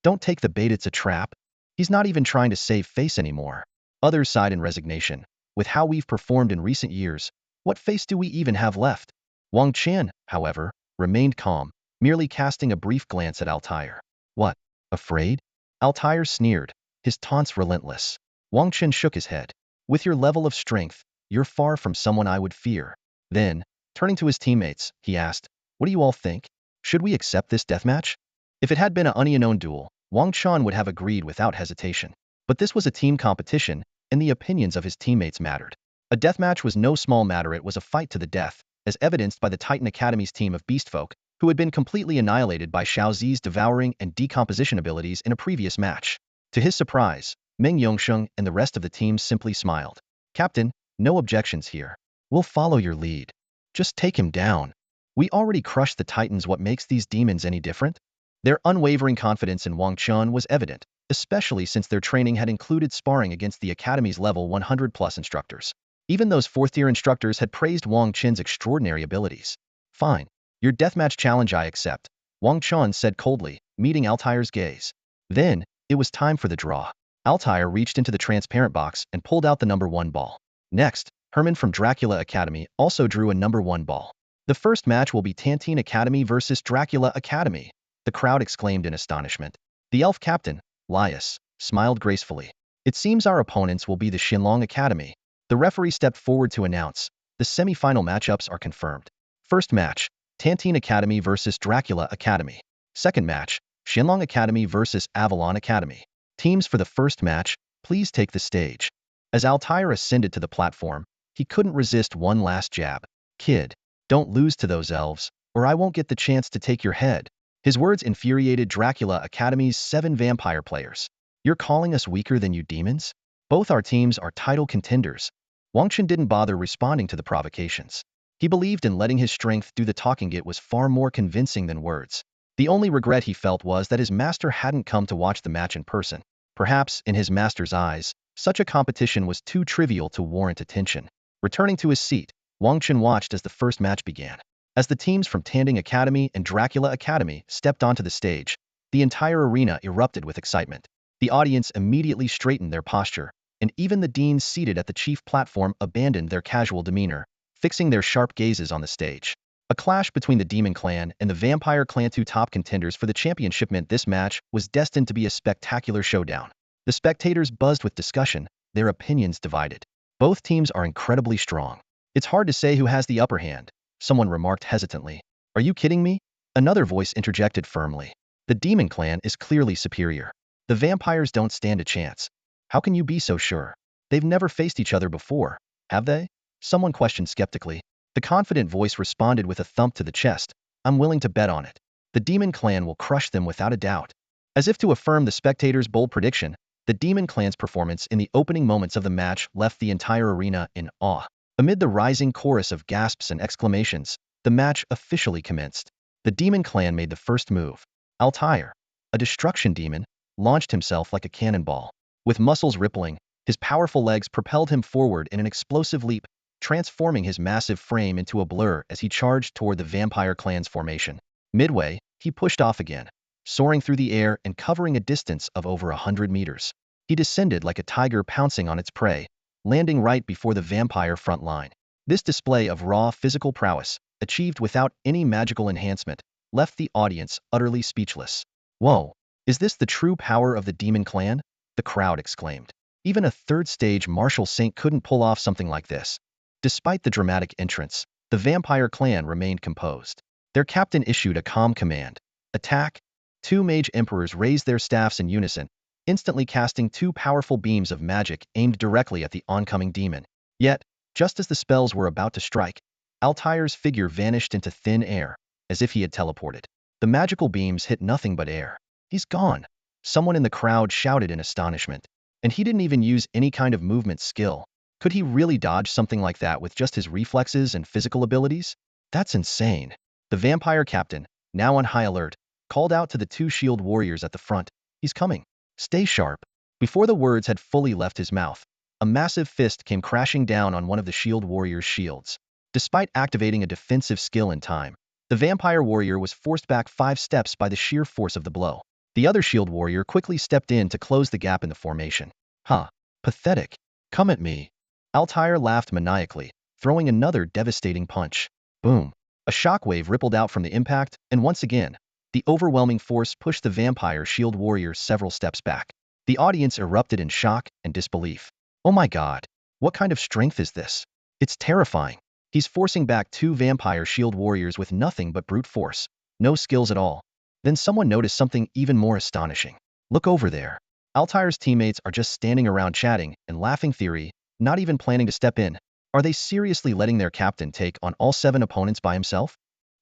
Don't take the bait, it's a trap. He's not even trying to save face anymore. Others sighed in resignation. With how we've performed in recent years, what face do we even have left? Wang Chen, however, remained calm, merely casting a brief glance at Altair. What? Afraid? Altair sneered, his taunts relentless. Wang Chen shook his head. With your level of strength, you're far from someone I would fear. Then, turning to his teammates, he asked, what do you all think? Should we accept this deathmatch? If it had been an unknown duel, Wang Chen would have agreed without hesitation. But this was a team competition, and the opinions of his teammates mattered. A deathmatch was no small matter, it was a fight to the death, as evidenced by the Titan Academy's team of beastfolk, who had been completely annihilated by Xiaozi's devouring and decomposition abilities in a previous match. To his surprise, Meng Yongsheng and the rest of the team simply smiled. Captain, no objections here. We'll follow your lead. Just take him down. We already crushed the Titans, what makes these demons any different? Their unwavering confidence in Wang Chen was evident, especially since their training had included sparring against the Academy's level 100+ instructors. Even those 4th-tier instructors had praised Wang Chen's extraordinary abilities. Fine. Your deathmatch challenge I accept, Wang Chen said coldly, meeting Altair's gaze. Then, it was time for the draw. Altair reached into the transparent box and pulled out the number 1 ball. Next, Herman from Dracula Academy also drew a number 1 ball. The first match will be Tantine Academy versus Dracula Academy, the crowd exclaimed in astonishment. The elf captain, Laius, smiled gracefully. It seems our opponents will be the Xinlong Academy. The referee stepped forward to announce, the semi-final matchups are confirmed. First match, Tantine Academy versus Dracula Academy. Second match, Shenlong Academy versus Avalon Academy. Teams for the first match, please take the stage. As Altair ascended to the platform, he couldn't resist one last jab. Kid, don't lose to those elves, or I won't get the chance to take your head. His words infuriated Dracula Academy's 7 vampire players. You're calling us weaker than you demons? Both our teams are title contenders. Wang Chen didn't bother responding to the provocations. He believed in letting his strength do the talking. It was far more convincing than words. The only regret he felt was that his master hadn't come to watch the match in person. Perhaps, in his master's eyes, such a competition was too trivial to warrant attention. Returning to his seat, Wang Chen watched as the first match began. As the teams from Tanding Academy and Dracula Academy stepped onto the stage, the entire arena erupted with excitement. The audience immediately straightened their posture, and even the deans seated at the chief platform abandoned their casual demeanor, fixing their sharp gazes on the stage. A clash between the Demon Clan and the Vampire Clan, 2 top contenders for the championship, meant this match was destined to be a spectacular showdown. The spectators buzzed with discussion, their opinions divided. Both teams are incredibly strong. It's hard to say who has the upper hand, someone remarked hesitantly. Are you kidding me? Another voice interjected firmly. The Demon Clan is clearly superior. The vampires don't stand a chance. How can you be so sure? They've never faced each other before, have they? Someone questioned skeptically. The confident voice responded with a thump to the chest. I'm willing to bet on it. The Demon Clan will crush them without a doubt. As if to affirm the spectators' bold prediction, the Demon Clan's performance in the opening moments of the match left the entire arena in awe. Amid the rising chorus of gasps and exclamations, the match officially commenced. The Demon Clan made the first move. Altair, a destruction demon, launched himself like a cannonball. With muscles rippling, his powerful legs propelled him forward in an explosive leap, transforming his massive frame into a blur as he charged toward the Vampire Clan's formation. Midway, he pushed off again, soaring through the air and covering a distance of over 100 meters. He descended like a tiger pouncing on its prey, landing right before the vampire front line. This display of raw physical prowess, achieved without any magical enhancement, left the audience utterly speechless. Whoa, is this the true power of the Demon Clan? The crowd exclaimed. Even a third-stage martial saint couldn't pull off something like this. Despite the dramatic entrance, the Vampire Clan remained composed. Their captain issued a calm command. Attack! 2 mage emperors raised their staffs in unison, instantly casting 2 powerful beams of magic aimed directly at the oncoming demon. Yet, just as the spells were about to strike, Altair's figure vanished into thin air, as if he had teleported. The magical beams hit nothing but air. He's gone! Someone in the crowd shouted in astonishment. And he didn't even use any kind of movement skill. Could he really dodge something like that with just his reflexes and physical abilities? That's insane. The vampire captain, now on high alert, called out to the 2 shield warriors at the front. He's coming. Stay sharp. Before the words had fully left his mouth, a massive fist came crashing down on one of the shield warrior's shields. Despite activating a defensive skill in time, the vampire warrior was forced back 5 steps by the sheer force of the blow. The other shield warrior quickly stepped in to close the gap in the formation. Huh. Pathetic. Come at me. Altair laughed maniacally, throwing another devastating punch. Boom. A shockwave rippled out from the impact, and once again, the overwhelming force pushed the vampire shield warrior several steps back. The audience erupted in shock and disbelief. Oh my god. What kind of strength is this? It's terrifying. He's forcing back 2 vampire shield warriors with nothing but brute force. No skills at all. Then someone noticed something even more astonishing. Look over there. Altair's teammates are just standing around chatting and laughing theory, not even planning to step in. Are they seriously letting their captain take on all 7 opponents by himself?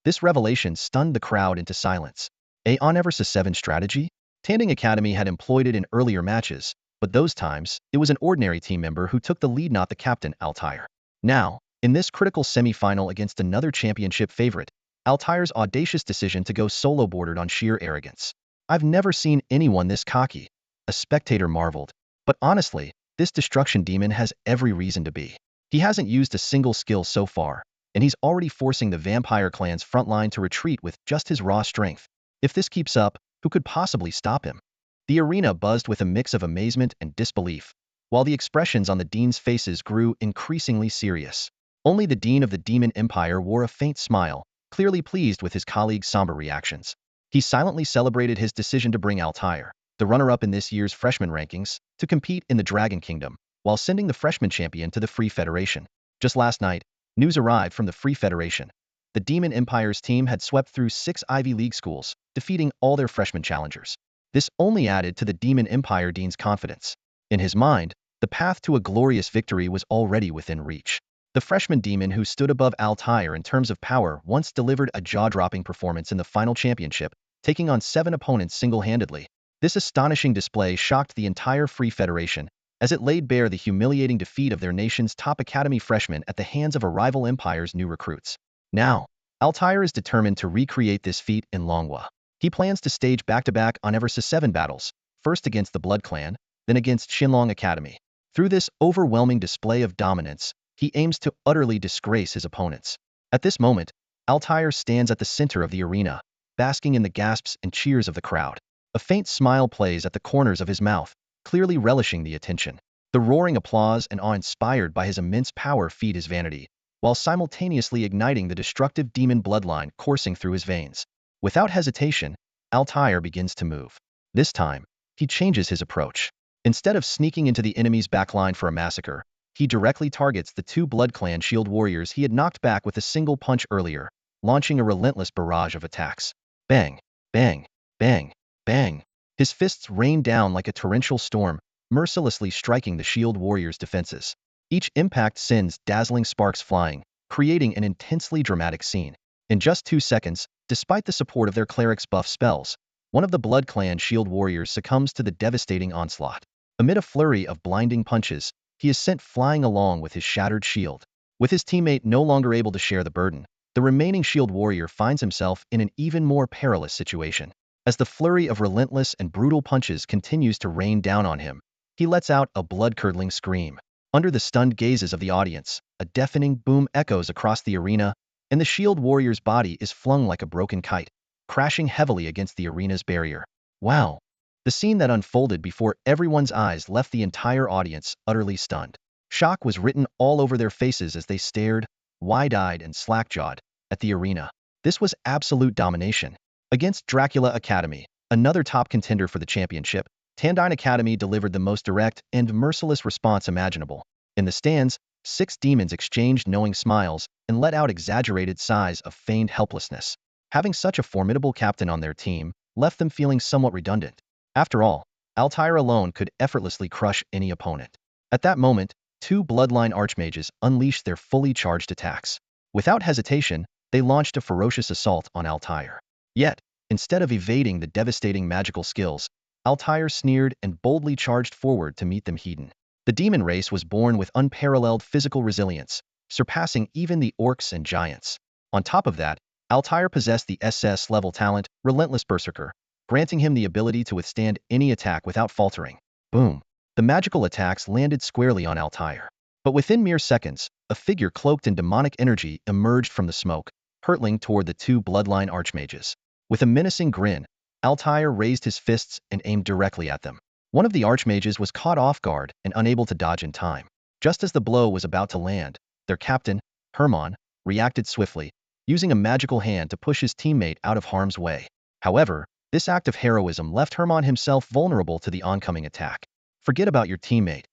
This revelation stunned the crowd into silence. On Eversa 7 strategy? Tanding Academy had employed it in earlier matches, but those times, it was an ordinary team member who took the lead, not the captain, Altair. Now, in this critical semi-final against another championship favorite, Altair's audacious decision to go solo bordered on sheer arrogance. I've never seen anyone this cocky. A spectator marveled. But honestly, this destruction demon has every reason to be. He hasn't used a single skill so far, and he's already forcing the Vampire Clan's frontline to retreat with just his raw strength. If this keeps up, who could possibly stop him? The arena buzzed with a mix of amazement and disbelief, while the expressions on the dean's faces grew increasingly serious. Only the dean of the Demon Empire wore a faint smile, clearly pleased with his colleague's somber reactions. He silently celebrated his decision to bring Altair, the runner-up in this year's freshman rankings, to compete in the Dragon Kingdom, while sending the freshman champion to the Free Federation. Just last night, news arrived from the Free Federation. The Demon Empire's team had swept through 6 Ivy League schools, defeating all their freshman challengers. This only added to the Demon Empire Dean's confidence. In his mind, the path to a glorious victory was already within reach. The freshman demon who stood above Altair in terms of power once delivered a jaw-dropping performance in the final championship, taking on 7 opponents single-handedly. This astonishing display shocked the entire Free Federation, as it laid bare the humiliating defeat of their nation's top academy freshmen at the hands of a rival empire's new recruits. Now, Altair is determined to recreate this feat in Longhua. He plans to stage back-to-back on Eversa 7 battles, first against the Blood Clan, then against Shinlong Academy. Through this overwhelming display of dominance, he aims to utterly disgrace his opponents. At this moment, Altair stands at the center of the arena, basking in the gasps and cheers of the crowd. A faint smile plays at the corners of his mouth, clearly relishing the attention. The roaring applause and awe inspired by his immense power feed his vanity, while simultaneously igniting the destructive demon bloodline coursing through his veins. Without hesitation, Altair begins to move. This time, he changes his approach. Instead of sneaking into the enemy's backline for a massacre, he directly targets the 2 Blood Clan shield warriors he had knocked back with a single punch earlier, launching a relentless barrage of attacks. Bang, bang, bang, bang. His fists rain down like a torrential storm, mercilessly striking the shield warriors' defenses. Each impact sends dazzling sparks flying, creating an intensely dramatic scene. In just 2 seconds, despite the support of their cleric's buff spells, one of the Blood Clan shield warriors succumbs to the devastating onslaught. Amid a flurry of blinding punches, he is sent flying along with his shattered shield. With his teammate no longer able to share the burden, the remaining shield warrior finds himself in an even more perilous situation. As the flurry of relentless and brutal punches continues to rain down on him, he lets out a blood-curdling scream. Under the stunned gazes of the audience, a deafening boom echoes across the arena, and the shield warrior's body is flung like a broken kite, crashing heavily against the arena's barrier. Wow! The scene that unfolded before everyone's eyes left the entire audience utterly stunned. Shock was written all over their faces as they stared, wide-eyed and slack-jawed, at the arena. This was absolute domination. Against Dracula Academy, another top contender for the championship, Tandine Academy delivered the most direct and merciless response imaginable. In the stands, 6 demons exchanged knowing smiles and let out exaggerated sighs of feigned helplessness. Having such a formidable captain on their team left them feeling somewhat redundant. After all, Altair alone could effortlessly crush any opponent. At that moment, 2 Bloodline Archmages unleashed their fully charged attacks. Without hesitation, they launched a ferocious assault on Altair. Yet, instead of evading the devastating magical skills, Altair sneered and boldly charged forward to meet them head-on. The demon race was born with unparalleled physical resilience, surpassing even the orcs and giants. On top of that, Altair possessed the SS-level talent, Relentless Berserker, granting him the ability to withstand any attack without faltering. Boom! The magical attacks landed squarely on Altair. But within mere seconds, a figure cloaked in demonic energy emerged from the smoke, hurtling toward the 2 Bloodline Archmages. With a menacing grin, Altair raised his fists and aimed directly at them. One of the Archmages was caught off guard and unable to dodge in time. Just as the blow was about to land, their captain, Hermann, reacted swiftly, using a magical hand to push his teammate out of harm's way. However, this act of heroism left Hermann himself vulnerable to the oncoming attack. Forget about your teammate.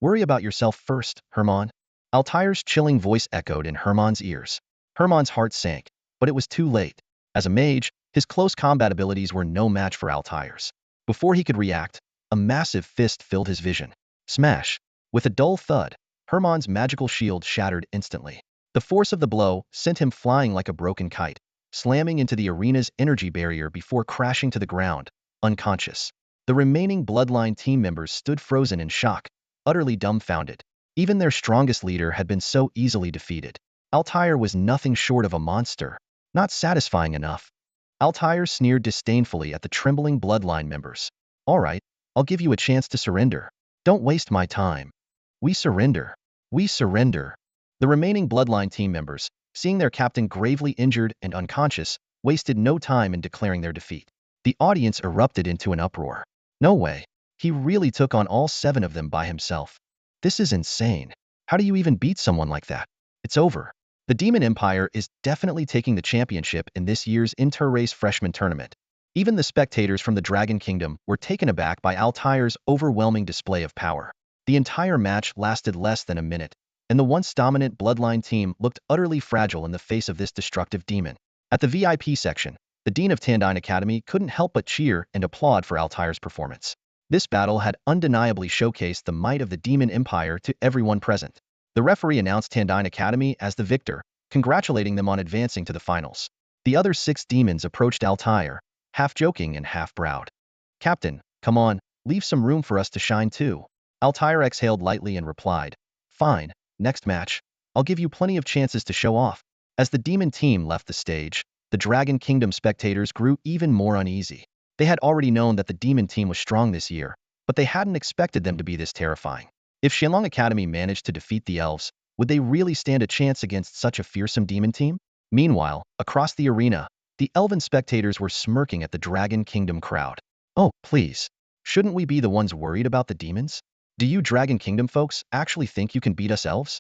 Worry about yourself first, Hermann. Altair's chilling voice echoed in Hermann's ears. Hermann's heart sank, but it was too late. As a mage, his close combat abilities were no match for Altair's. Before he could react, a massive fist filled his vision. Smash! With a dull thud, Hermann's magical shield shattered instantly. The force of the blow sent him flying like a broken kite, slamming into the arena's energy barrier before crashing to the ground, unconscious. The remaining Bloodline team members stood frozen in shock, utterly dumbfounded. Even their strongest leader had been so easily defeated. Altair was nothing short of a monster. Not satisfying enough, Altair sneered disdainfully at the trembling Bloodline members. All right, I'll give you a chance to surrender. Don't waste my time. We surrender. We surrender. The remaining Bloodline team members, seeing their captain gravely injured and unconscious, wasted no time in declaring their defeat. The audience erupted into an uproar. No way. He really took on all 7 of them by himself. This is insane. How do you even beat someone like that? It's over. The Demon Empire is definitely taking the championship in this year's inter-race freshman tournament. Even the spectators from the Dragon Kingdom were taken aback by Altair's overwhelming display of power. The entire match lasted less than a minute, and the once dominant Bloodline team looked utterly fragile in the face of this destructive demon. At the VIP section, The Dean of Tandine Academy couldn't help but cheer and applaud for Altair's performance. This battle had undeniably showcased the might of the Demon Empire to everyone present. The referee announced Tandine Academy as the victor, congratulating them on advancing to the finals. The other 6 demons approached Altair, half joking and half proud. "Captain, come on, leave some room for us to shine too." Altair exhaled lightly and replied, "Fine, next match. I'll give you plenty of chances to show off." As the demon team left the stage, the Dragon Kingdom spectators grew even more uneasy. They had already known that the demon team was strong this year, but they hadn't expected them to be this terrifying. If Shenlong Academy managed to defeat the elves, would they really stand a chance against such a fearsome demon team? Meanwhile, across the arena, the elven spectators were smirking at the Dragon Kingdom crowd. "Oh, please. Shouldn't we be the ones worried about the demons? Do you Dragon Kingdom folks actually think you can beat us elves?"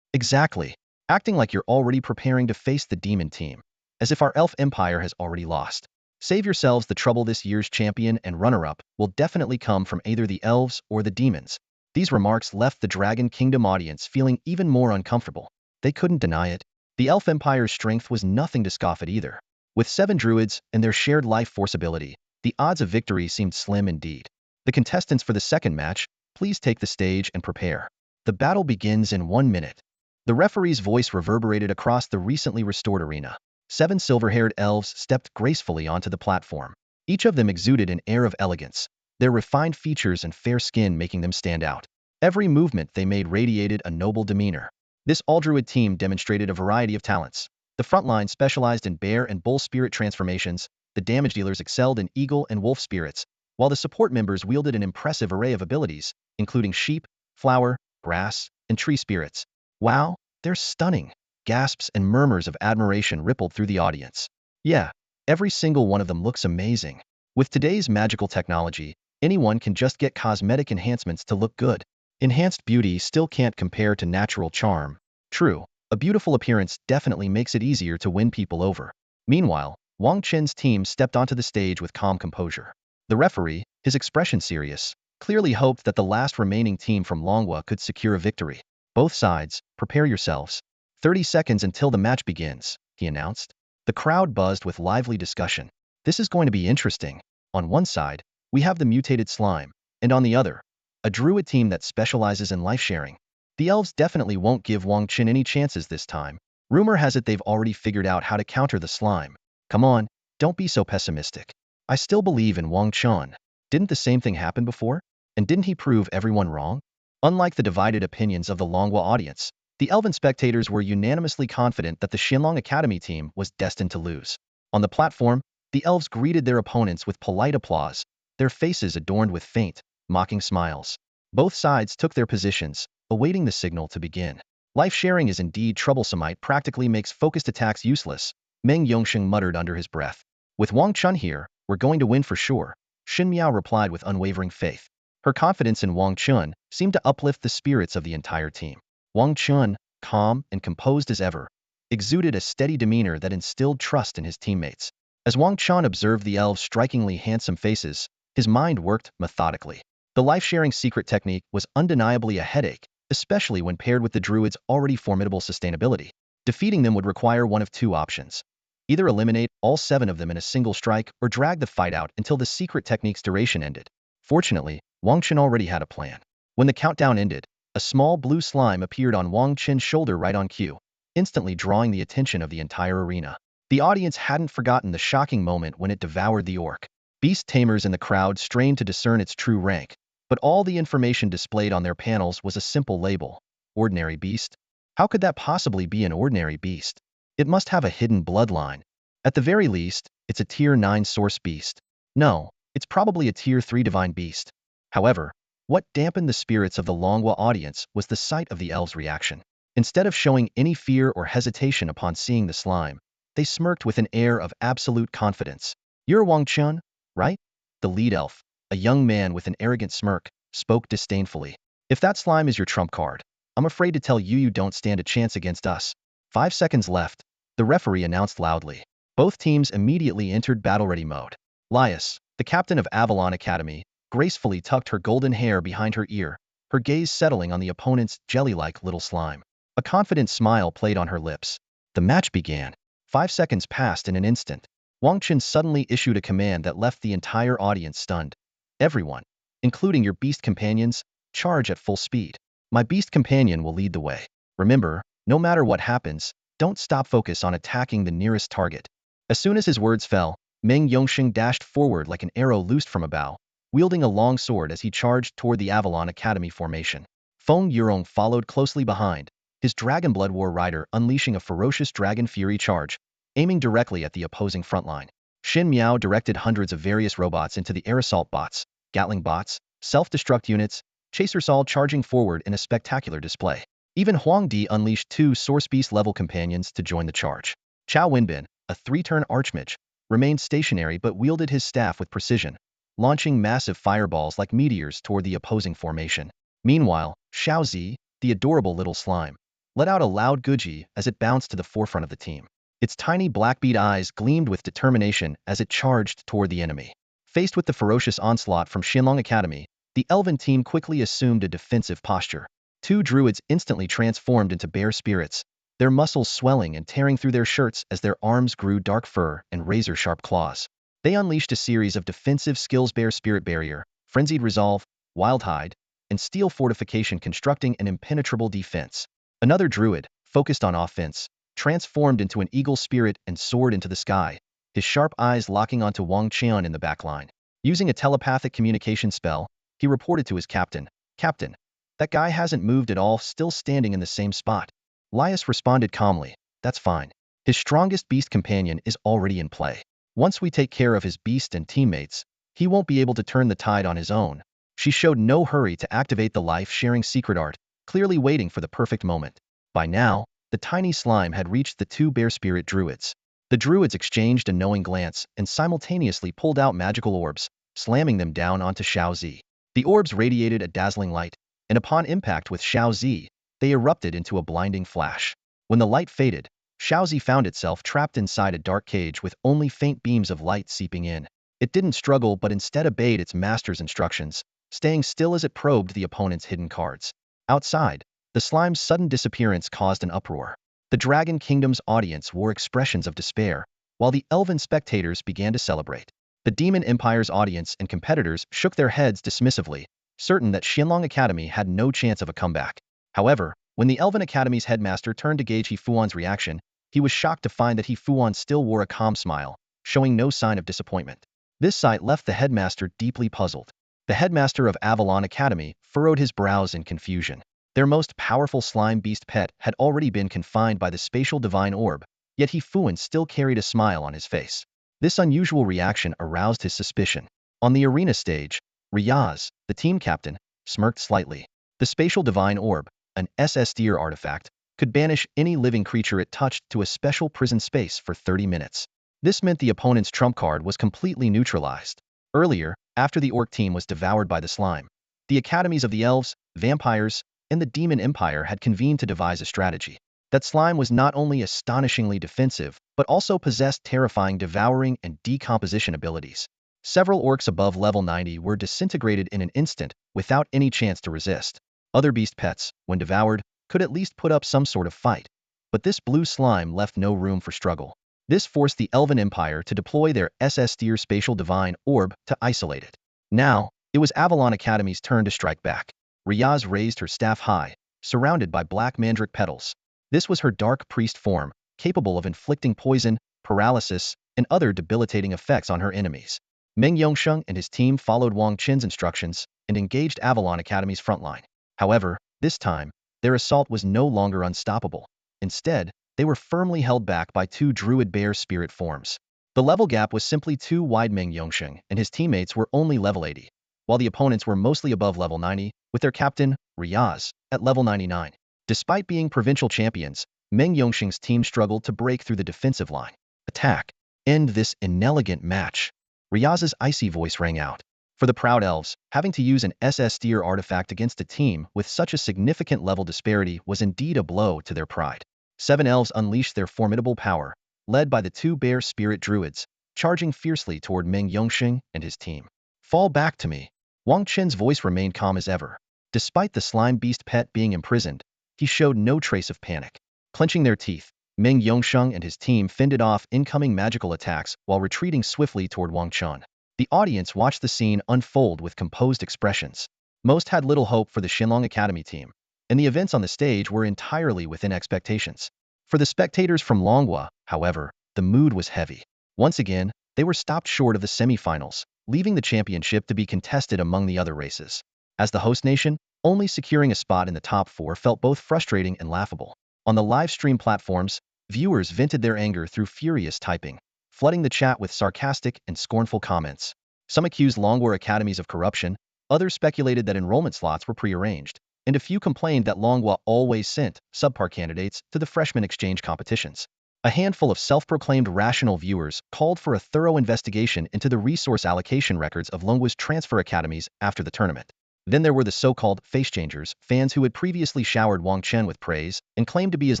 Exactly. Acting like you're already preparing to face the demon team, as if our elf empire has already lost. Save yourselves the trouble. This year's champion and runner-up will definitely come from either the elves or the demons. These remarks left the Dragon Kingdom audience feeling even more uncomfortable. They couldn't deny it. The elf empire's strength was nothing to scoff at either. With 7 druids and their shared life force ability, the odds of victory seemed slim indeed. The contestants for the second match, please take the stage and prepare. The battle begins in 1 minute. The referee's voice reverberated across the recently restored arena. 7 silver-haired elves stepped gracefully onto the platform. Each of them exuded an air of elegance, their refined features and fair skin making them stand out. Every movement they made radiated a noble demeanor. This all-druid team demonstrated a variety of talents. The front line specialized in bear and bull spirit transformations, the damage dealers excelled in eagle and wolf spirits, while the support members wielded an impressive array of abilities, including sheep, flower, grass, and tree spirits. "Wow, they're stunning!" Gasps and murmurs of admiration rippled through the audience. "Yeah, every single one of them looks amazing." With today's magical technology, anyone can just get cosmetic enhancements to look good. Enhanced beauty still can't compare to natural charm. True, a beautiful appearance definitely makes it easier to win people over. Meanwhile, Wang Chen's team stepped onto the stage with calm composure. The referee, his expression serious, clearly hoped that the last remaining team from Longhua could secure a victory. "Both sides, prepare yourselves. 30 seconds until the match begins," he announced. The crowd buzzed with lively discussion. "This is going to be interesting. On one side, we have the mutated slime, and on the other, a druid team that specializes in life sharing. The elves definitely won't give Wang Chen any chances this time. Rumor has it they've already figured out how to counter the slime. Come on, don't be so pessimistic. I still believe in Wang Chen. Didn't the same thing happen before? And didn't he prove everyone wrong?" Unlike the divided opinions of the Longhua audience, the elven spectators were unanimously confident that the Shenlong Academy team was destined to lose. On the platform, the elves greeted their opponents with polite applause, their faces adorned with faint, mocking smiles. Both sides took their positions, awaiting the signal to begin. "Life sharing is indeed troublesome. It practically makes focused attacks useless," Meng Yongsheng muttered under his breath. "With Wang Chen here, we're going to win for sure," Xin Miao replied with unwavering faith. Her confidence in Wang Chen seemed to uplift the spirits of the entire team. Wang Chen, calm and composed as ever, exuded a steady demeanor that instilled trust in his teammates. As Wang Chen observed the elves' strikingly handsome faces, his mind worked methodically. The life-sharing secret technique was undeniably a headache, especially when paired with the druid's already formidable sustainability. Defeating them would require one of 2 options. Either eliminate all 7 of them in a single strike or drag the fight out until the secret technique's duration ended. Fortunately, Wang Chen already had a plan. When the countdown ended, a small blue slime appeared on Wang Chen's shoulder right on cue, instantly drawing the attention of the entire arena. The audience hadn't forgotten the shocking moment when it devoured the orc. Beast Tamers in the crowd strained to discern its true rank, but all the information displayed on their panels was a simple label: ordinary beast. How could that possibly be an ordinary beast? It must have a hidden bloodline. At the very least, it's a tier 9 source beast. No, it's probably a tier 3 divine beast. However, what dampened the spirits of the Longhua audience was the sight of the elves' reaction. Instead of showing any fear or hesitation upon seeing the slime, they smirked with an air of absolute confidence. "You're Wang Chen, right?" The lead elf, a young man with an arrogant smirk, spoke disdainfully. "If that slime is your trump card, I'm afraid to tell you don't stand a chance against us." 5 seconds left, the referee announced loudly. Both teams immediately entered battle-ready mode. Lias, the captain of Avalon Academy, gracefully tucked her golden hair behind her ear, her gaze settling on the opponent's jelly-like little slime. A confident smile played on her lips. The match began. 5 seconds passed in an instant. Wang Chen suddenly issued a command that left the entire audience stunned. Everyone, including your beast companions, charge at full speed. My beast companion will lead the way. Remember, no matter what happens, don't stop focus on attacking the nearest target. As soon as his words fell, Meng Yongxing dashed forward like an arrow loosed from a bow, wielding a long sword as he charged toward the Avalon Academy formation. Feng Yurong followed closely behind, his Dragon Blood War rider unleashing a ferocious Dragon Fury charge, aiming directly at the opposing front line. Xin Miao directed hundreds of various robots into the air assault bots, Gatling bots, self-destruct units, Chaser Saul charging forward in a spectacular display. Even Huang Di unleashed 2 Source Beast-level companions to join the charge. Chao Wenbin, a 3-turn archmage, remained stationary but wielded his staff with precision, launching massive fireballs like meteors toward the opposing formation. Meanwhile, Xiaozi, the adorable little slime, let out a loud guji as it bounced to the forefront of the team. Its tiny black bead eyes gleamed with determination as it charged toward the enemy. Faced with the ferocious onslaught from Xinlong Academy, the elven team quickly assumed a defensive posture. 2 druids instantly transformed into bear spirits, their muscles swelling and tearing through their shirts as their arms grew dark fur and razor-sharp claws. They unleashed a series of defensive skills: Bear Spirit Barrier, Frenzied Resolve, Wild Hide, and Steel Fortification, constructing an impenetrable defense. Another druid, focused on offense, transformed into an eagle spirit and soared into the sky, his sharp eyes locking onto Wang Chen in the backline. Using a telepathic communication spell, he reported to his captain, "Captain, that guy hasn't moved at all, still standing in the same spot." Lias responded calmly, "That's fine. His strongest beast companion is already in play. Once we take care of his beast and teammates, he won't be able to turn the tide on his own." She showed no hurry to activate the life-sharing secret art, clearly waiting for the perfect moment. By now, the tiny slime had reached the 2 bear spirit druids. The druids exchanged a knowing glance and simultaneously pulled out magical orbs, slamming them down onto Xiaozi. The orbs radiated a dazzling light, and upon impact with Xiaozi, they erupted into a blinding flash. When the light faded, Xiaozi found itself trapped inside a dark cage with only faint beams of light seeping in. It didn't struggle but instead obeyed its master's instructions, staying still as it probed the opponent's hidden cards. Outside, the slime's sudden disappearance caused an uproar. The Dragon Kingdom's audience wore expressions of despair, while the elven spectators began to celebrate. The Demon Empire's audience and competitors shook their heads dismissively, certain that Xinlong Academy had no chance of a comeback. However, when the Elven Academy's headmaster turned to gauge He Fuan's reaction, he was shocked to find that He Fuan still wore a calm smile, showing no sign of disappointment. This sight left the headmaster deeply puzzled. The headmaster of Avalon Academy furrowed his brows in confusion. Their most powerful slime beast pet had already been confined by the spatial divine orb, yet He Fuan still carried a smile on his face. This unusual reaction aroused his suspicion. On the arena stage, Riaz, the team captain, smirked slightly. The spatial divine orb, an SSDR artifact, could banish any living creature it touched to a special prison space for 30 minutes. This meant the opponent's trump card was completely neutralized. Earlier, after the orc team was devoured by the slime, the academies of the elves, vampires, and the Demon Empire had convened to devise a strategy. That slime was not only astonishingly defensive, but also possessed terrifying devouring and decomposition abilities. Several orcs above level 90 were disintegrated in an instant, without any chance to resist. Other beast pets, when devoured, could at least put up some sort of fight. But this blue slime left no room for struggle. This forced the Elven Empire to deploy their SSDR spatial divine orb to isolate it. Now, it was Avalon Academy's turn to strike back. Riaz raised her staff high, surrounded by black mandrake petals. This was her dark priest form, capable of inflicting poison, paralysis, and other debilitating effects on her enemies. Meng Yongsheng and his team followed Wang Chen's instructions and engaged Avalon Academy's frontline. However, this time, their assault was no longer unstoppable. Instead, they were firmly held back by 2 druid bear spirit forms. The level gap was simply too wide. Meng Yongsheng and his teammates were only level 80, while the opponents were mostly above level 90, with their captain, Riaz, at level 99. Despite being provincial champions, Meng Yongsheng's team struggled to break through the defensive line. "Attack! End this inelegant match!" Riaz's icy voice rang out. For the Proud Elves, having to use an SSDR artifact against a team with such a significant level disparity was indeed a blow to their pride. 7 elves unleashed their formidable power, led by the 2 bear spirit druids, charging fiercely toward Meng Yongsheng and his team. "Fall back to me." Wang Chen's voice remained calm as ever. Despite the slime beast pet being imprisoned, he showed no trace of panic. Clenching their teeth, Meng Yongsheng and his team fended off incoming magical attacks while retreating swiftly toward Wang Chen. The audience watched the scene unfold with composed expressions. Most had little hope for the Xinlong Academy team, and the events on the stage were entirely within expectations. For the spectators from Longhua, however, the mood was heavy. Once again, they were stopped short of the semifinals, leaving the championship to be contested among the other races. As the host nation, only securing a spot in the top 4 felt both frustrating and laughable. On the live stream platforms, viewers vented their anger through furious typing, flooding the chat with sarcastic and scornful comments. Some accused Longhua academies of corruption, others speculated that enrollment slots were prearranged, and a few complained that Longhua always sent subpar candidates to the freshman exchange competitions. A handful of self-proclaimed rational viewers called for a thorough investigation into the resource allocation records of Longhua's transfer academies after the tournament. Then there were the so-called face-changers, fans who had previously showered Wang Chen with praise and claimed to be his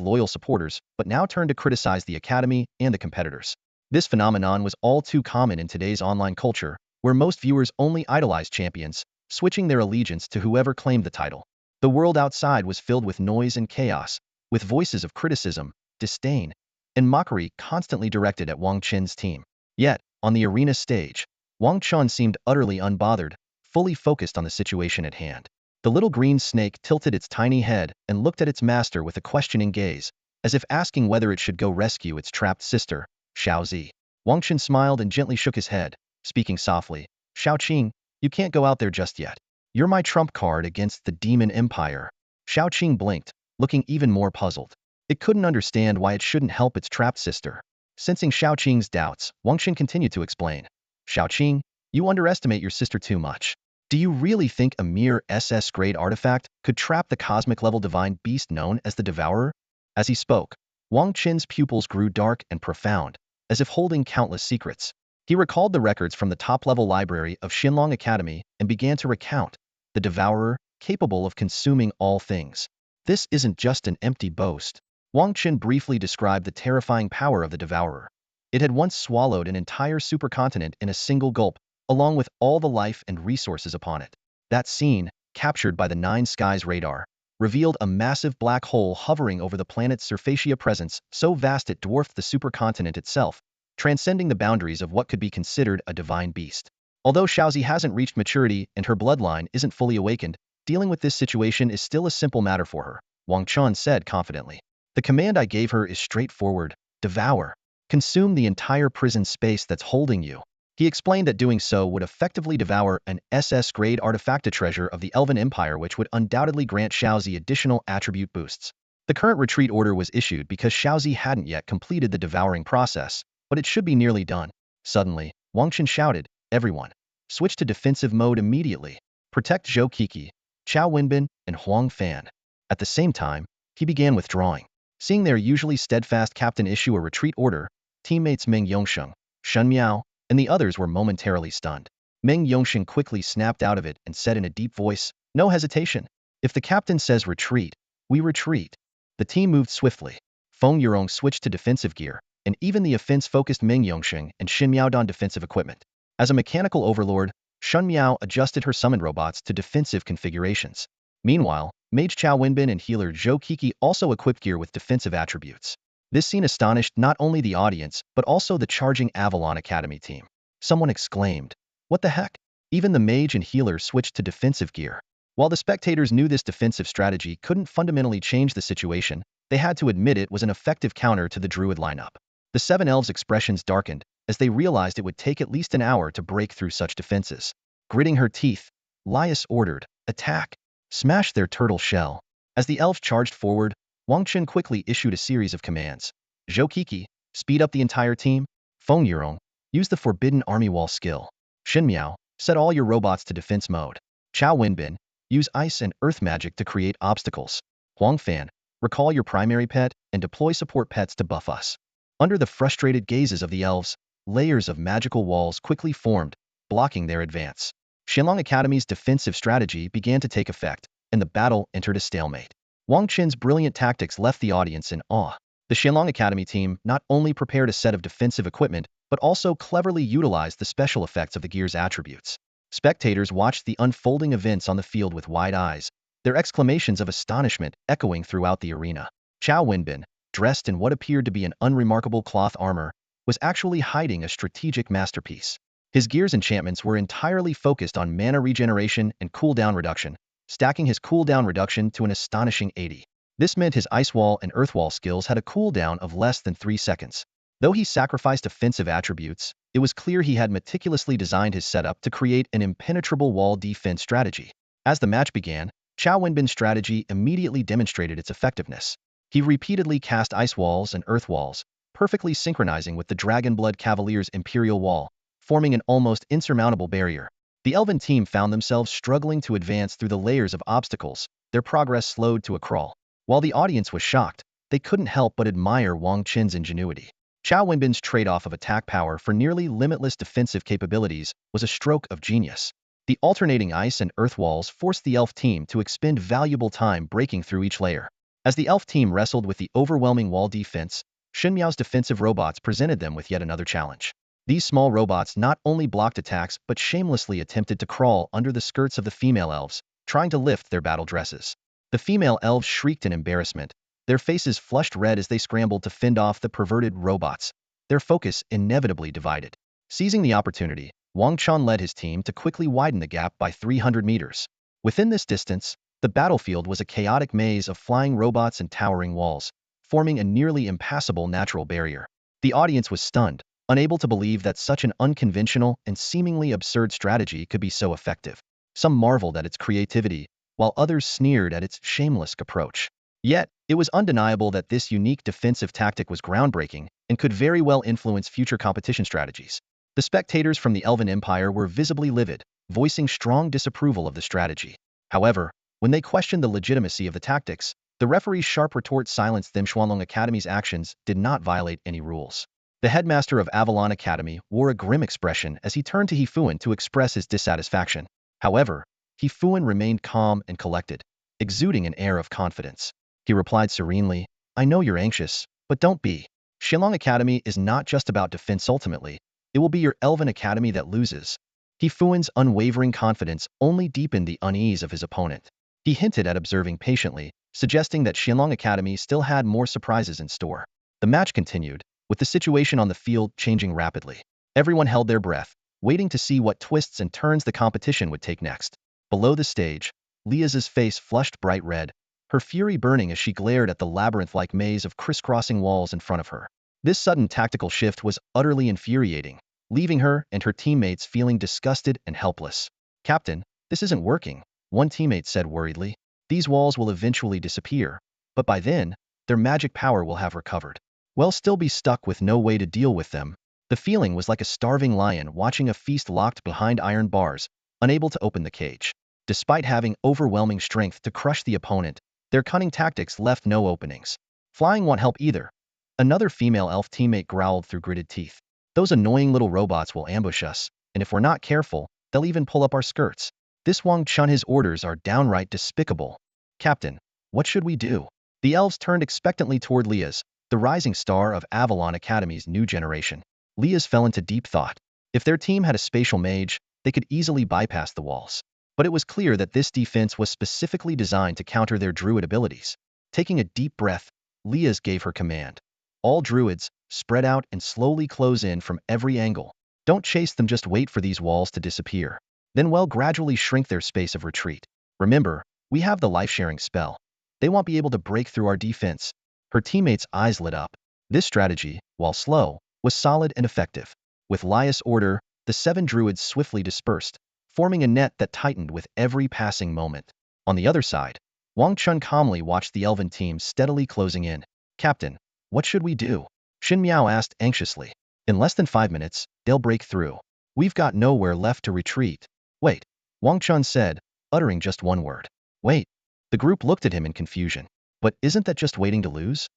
loyal supporters, but now turned to criticize the academy and the competitors. This phenomenon was all too common in today's online culture, where most viewers only idolize champions, switching their allegiance to whoever claimed the title. The world outside was filled with noise and chaos, with voices of criticism, disdain, and mockery constantly directed at Wang Chen's team. Yet, on the arena stage, Wang Chen seemed utterly unbothered, fully focused on the situation at hand. The little green snake tilted its tiny head and looked at its master with a questioning gaze, as if asking whether it should go rescue its trapped sister, Xiaozi. Wang Chen smiled and gently shook his head, speaking softly. Xiaoqing, you can't go out there just yet. You're my trump card against the Demon Empire. Xiaoqing blinked, looking even more puzzled. It couldn't understand why it shouldn't help its trapped sister. Sensing Xiaoqing's doubts, Wang Chen continued to explain. Xiaoqing, you underestimate your sister too much. Do you really think a mere SS-grade artifact could trap the cosmic-level divine beast known as the Devourer? As he spoke, Wang Chen's pupils grew dark and profound, as if holding countless secrets. He recalled the records from the top-level library of Xinlong Academy and began to recount, the Devourer, capable of consuming all things. This isn't just an empty boast. Wang Chen briefly described the terrifying power of the Devourer. It had once swallowed an entire supercontinent in a single gulp, along with all the life and resources upon it. That scene, captured by the Nine Skies radar, revealed a massive black hole hovering over the planet's Surfacia presence so vast it dwarfed the supercontinent itself, transcending the boundaries of what could be considered a divine beast. Although Xiaozi hasn't reached maturity and her bloodline isn't fully awakened, dealing with this situation is still a simple matter for her, Wang Chen said confidently. The command I gave her is straightforward: devour. Consume the entire prison space that's holding you. He explained that doing so would effectively devour an SS-grade artifact treasure of the Elven Empire, which would undoubtedly grant Xiaozi additional attribute boosts. The current retreat order was issued because Xiaozi hadn't yet completed the devouring process, but it should be nearly done. Suddenly, Wang Chen shouted, everyone, switch to defensive mode immediately. Protect Zhou Qiki, Chao Wenbin, and Huang Fan. At the same time, he began withdrawing. Seeing their usually steadfast captain issue a retreat order, teammates Meng Yongsheng, Shen Miao, and the others were momentarily stunned. Meng Yongsheng quickly snapped out of it and said in a deep voice, no hesitation. If the captain says retreat, we retreat. The team moved swiftly. Feng Yurong switched to defensive gear, and even the offense-focused Meng Yongsheng and Shen Miao donned defensive equipment. As a mechanical overlord, Shen Miao adjusted her summoned robots to defensive configurations. Meanwhile, Mage Chao Wenbin and healer Zhou Qiki also equipped gear with defensive attributes. This scene astonished not only the audience, but also the charging Avalon Academy team. Someone exclaimed, what the heck? Even the mage and healer switched to defensive gear. While the spectators knew this defensive strategy couldn't fundamentally change the situation, they had to admit it was an effective counter to the druid lineup. The seven elves' expressions darkened, as they realized it would take at least an hour to break through such defenses. Gritting her teeth, Laius ordered, attack! Smash their turtle shell. As the elves charged forward, Wang Chen quickly issued a series of commands. Zhou Qiki, speed up the entire team. Feng Yurong, use the Forbidden Army Wall skill. Shen Miao, set all your robots to defense mode. Chao Wenbin, use ice and earth magic to create obstacles. Huang Fan, recall your primary pet and deploy support pets to buff us. Under the frustrated gazes of the elves, layers of magical walls quickly formed, blocking their advance. Xinlong Academy's defensive strategy began to take effect, and the battle entered a stalemate. Wang Chen's brilliant tactics left the audience in awe. The Xinlong Academy team not only prepared a set of defensive equipment, but also cleverly utilized the special effects of the gear's attributes. Spectators watched the unfolding events on the field with wide eyes, their exclamations of astonishment echoing throughout the arena. Chao Wenbin, dressed in what appeared to be an unremarkable cloth armor, was actually hiding a strategic masterpiece. His gear's enchantments were entirely focused on mana regeneration and cooldown reduction, stacking his cooldown reduction to an astonishing 80. This meant his Ice Wall and Earth Wall skills had a cooldown of less than 3 seconds. Though he sacrificed offensive attributes, it was clear he had meticulously designed his setup to create an impenetrable wall defense strategy. As the match began, Chao Wenbin's strategy immediately demonstrated its effectiveness. He repeatedly cast Ice Walls and Earth Walls, perfectly synchronizing with the Dragonblood Cavalier's Imperial Wall, forming an almost insurmountable barrier. The Elven team found themselves struggling to advance through the layers of obstacles, their progress slowed to a crawl. While the audience was shocked, they couldn't help but admire Wang Chen's ingenuity. Chao Wenbin's trade-off of attack power for nearly limitless defensive capabilities was a stroke of genius. The alternating ice and earth walls forced the elf team to expend valuable time breaking through each layer. As the elf team wrestled with the overwhelming wall defense, Shenmiao's defensive robots presented them with yet another challenge. These small robots not only blocked attacks but shamelessly attempted to crawl under the skirts of the female elves, trying to lift their battle dresses. The female elves shrieked in embarrassment, their faces flushed red as they scrambled to fend off the perverted robots, their focus inevitably divided. Seizing the opportunity, Wang Chen led his team to quickly widen the gap by 300 meters. Within this distance, the battlefield was a chaotic maze of flying robots and towering walls, forming a nearly impassable natural barrier. The audience was stunned, unable to believe that such an unconventional and seemingly absurd strategy could be so effective. Some marveled at its creativity, while others sneered at its shameless approach. Yet, it was undeniable that this unique defensive tactic was groundbreaking and could very well influence future competition strategies. The spectators from the Elven Empire were visibly livid, voicing strong disapproval of the strategy. However, when they questioned the legitimacy of the tactics, the referee's sharp retort silenced them. Xuanlong Academy's actions did not violate any rules. The headmaster of Avalon Academy wore a grim expression as he turned to Hefuan to express his dissatisfaction. However, Hefuan remained calm and collected, exuding an air of confidence. He replied serenely, "I know you're anxious, but don't be. Shillong Academy is not just about defense ultimately. It will be your Elven Academy that loses." Hefuan's unwavering confidence only deepened the unease of his opponent. He hinted at observing patiently, suggesting that Shillong Academy still had more surprises in store. The match continued, with the situation on the field changing rapidly. Everyone held their breath, waiting to see what twists and turns the competition would take next. Below the stage, Lia's face flushed bright red, her fury burning as she glared at the labyrinth-like maze of crisscrossing walls in front of her. This sudden tactical shift was utterly infuriating, leaving her and her teammates feeling disgusted and helpless. "Captain, this isn't working," one teammate said worriedly. "These walls will eventually disappear, but by then, their magic power will have recovered. We'll still be stuck with no way to deal with them." The feeling was like a starving lion watching a feast locked behind iron bars, unable to open the cage. Despite having overwhelming strength to crush the opponent, their cunning tactics left no openings. "Flying won't help either," another female elf teammate growled through gritted teeth. "Those annoying little robots will ambush us, and if we're not careful, they'll even pull up our skirts." This Wang Chen, his orders are downright despicable. "Captain, what should we do?" The elves turned expectantly toward Lias, the rising star of Avalon Academy's new generation. Lias fell into deep thought. If their team had a spatial mage, they could easily bypass the walls. But it was clear that this defense was specifically designed to counter their druid abilities. Taking a deep breath, Lias gave her command. "All druids, spread out and slowly close in from every angle. Don't chase them, just wait for these walls to disappear. Then we'll gradually shrink their space of retreat. Remember, we have the life-sharing spell. They won't be able to break through our defense." Her teammates' eyes lit up. This strategy, while slow, was solid and effective. With Lias' order, the 7 druids swiftly dispersed, forming a net that tightened with every passing moment. On the other side, Wang Chen calmly watched the elven team steadily closing in. "Captain, what should we do?" Xin Miao asked anxiously. "In less than 5 minutes, they'll break through. We've got nowhere left to retreat." "Wait," Wang Chen said, uttering just one word. "Wait." The group looked at him in confusion. "But isn't that just waiting to lose?"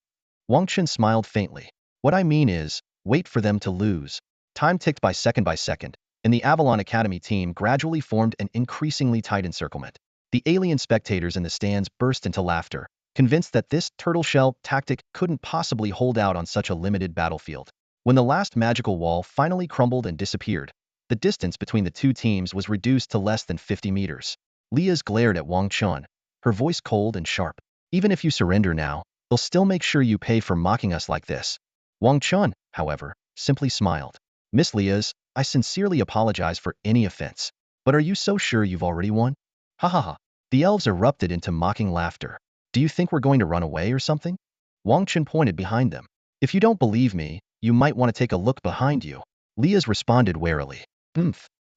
Wang Chen smiled faintly. "What I mean is, wait for them to lose." Time ticked by second, and the Avalon Academy team gradually formed an increasingly tight encirclement. The alien spectators in the stands burst into laughter, convinced that this turtle shell tactic couldn't possibly hold out on such a limited battlefield. When the last magical wall finally crumbled and disappeared, the distance between the two teams was reduced to less than 50 meters. Lias glared at Wang Chen, her voice cold and sharp. "Even if you surrender now, They'll still make sure you pay for mocking us like this. Wang Chen, however, simply smiled. Miss Liaz, I sincerely apologize for any offense. But are you so sure you've already won? Ha ha ha. The elves erupted into mocking laughter. Do you think we're going to run away or something? Wang Chen pointed behind them. If you don't believe me, you might want to take a look behind you. Liaz responded warily.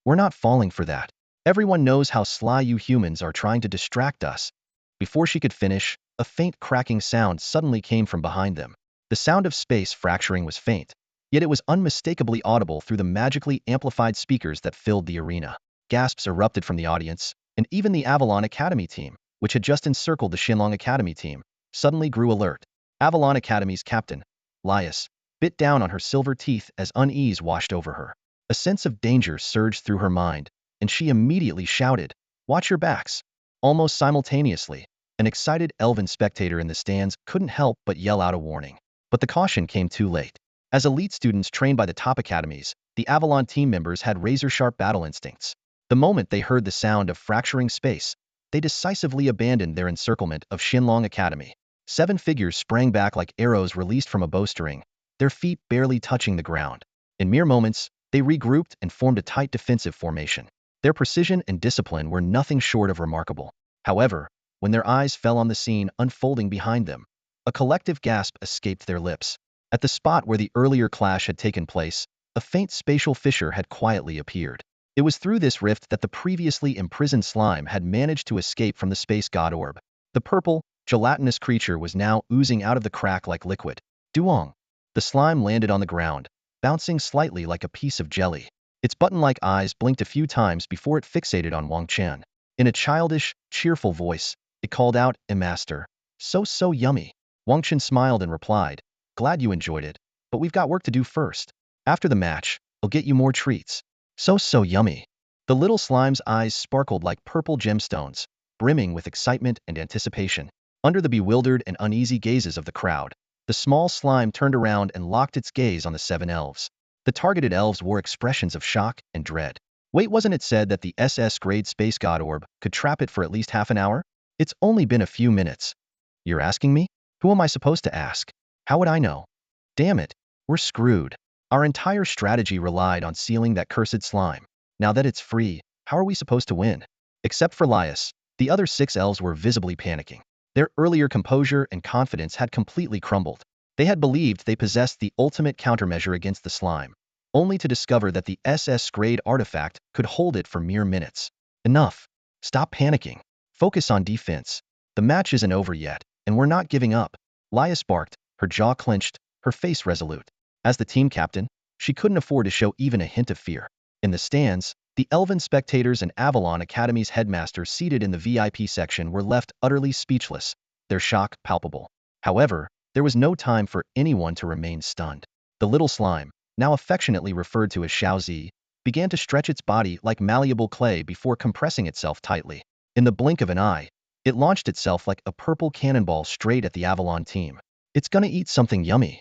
We're not falling for that. Everyone knows how sly you humans are trying to distract us. Before she could finish, a faint cracking sound suddenly came from behind them. The sound of space fracturing was faint, yet it was unmistakably audible through the magically amplified speakers that filled the arena. Gasps erupted from the audience, and even the Avalon Academy team, which had just encircled the Shinlong Academy team, suddenly grew alert. Avalon Academy's captain, Lias, bit down on her silver teeth as unease washed over her. A sense of danger surged through her mind, and she immediately shouted, "Watch your backs!" Almost simultaneously, an excited elven spectator in the stands couldn't help but yell out a warning. But the caution came too late. As elite students trained by the top academies, the Avalon team members had razor-sharp battle instincts. The moment they heard the sound of fracturing space, they decisively abandoned their encirclement of Shinlong Academy. 7 figures sprang back like arrows released from a bowstring, their feet barely touching the ground. In mere moments, they regrouped and formed a tight defensive formation. Their precision and discipline were nothing short of remarkable. However, when their eyes fell on the scene unfolding behind them, a collective gasp escaped their lips. At the spot where the earlier clash had taken place, a faint spatial fissure had quietly appeared. It was through this rift that the previously imprisoned slime had managed to escape from the space god orb. The purple, gelatinous creature was now oozing out of the crack like liquid. Duong. The slime landed on the ground, bouncing slightly like a piece of jelly. Its button-like eyes blinked a few times before it fixated on Wang Chen. In a childish, cheerful voice, it called out, "Master. So yummy." Wang Chen smiled and replied, "Glad you enjoyed it, but we've got work to do first. After the match, I'll get you more treats." So yummy. The little slime's eyes sparkled like purple gemstones, brimming with excitement and anticipation. Under the bewildered and uneasy gazes of the crowd, the small slime turned around and locked its gaze on the 7 elves. The targeted elves wore expressions of shock and dread. Wait, wasn't it said that the SS-grade space god orb could trap it for at least half an hour? It's only been a few minutes. You're asking me? Who am I supposed to ask? How would I know? Damn it, we're screwed. Our entire strategy relied on sealing that cursed slime. Now that it's free, how are we supposed to win? Except for Lias, the other 6 elves were visibly panicking. Their earlier composure and confidence had completely crumbled. They had believed they possessed the ultimate countermeasure against the slime, only to discover that the SS-grade artifact could hold it for mere minutes. Enough. Stop panicking. Focus on defense. The match isn't over yet, and we're not giving up. Lias barked, her jaw clenched, her face resolute. As the team captain, she couldn't afford to show even a hint of fear. In the stands, the elven spectators and Avalon Academy's headmaster seated in the VIP section were left utterly speechless, their shock palpable. However, there was no time for anyone to remain stunned. The little slime, now affectionately referred to as Xiaozi, began to stretch its body like malleable clay before compressing itself tightly. In the blink of an eye, it launched itself like a purple cannonball straight at the Avalon team. It's gonna eat something yummy.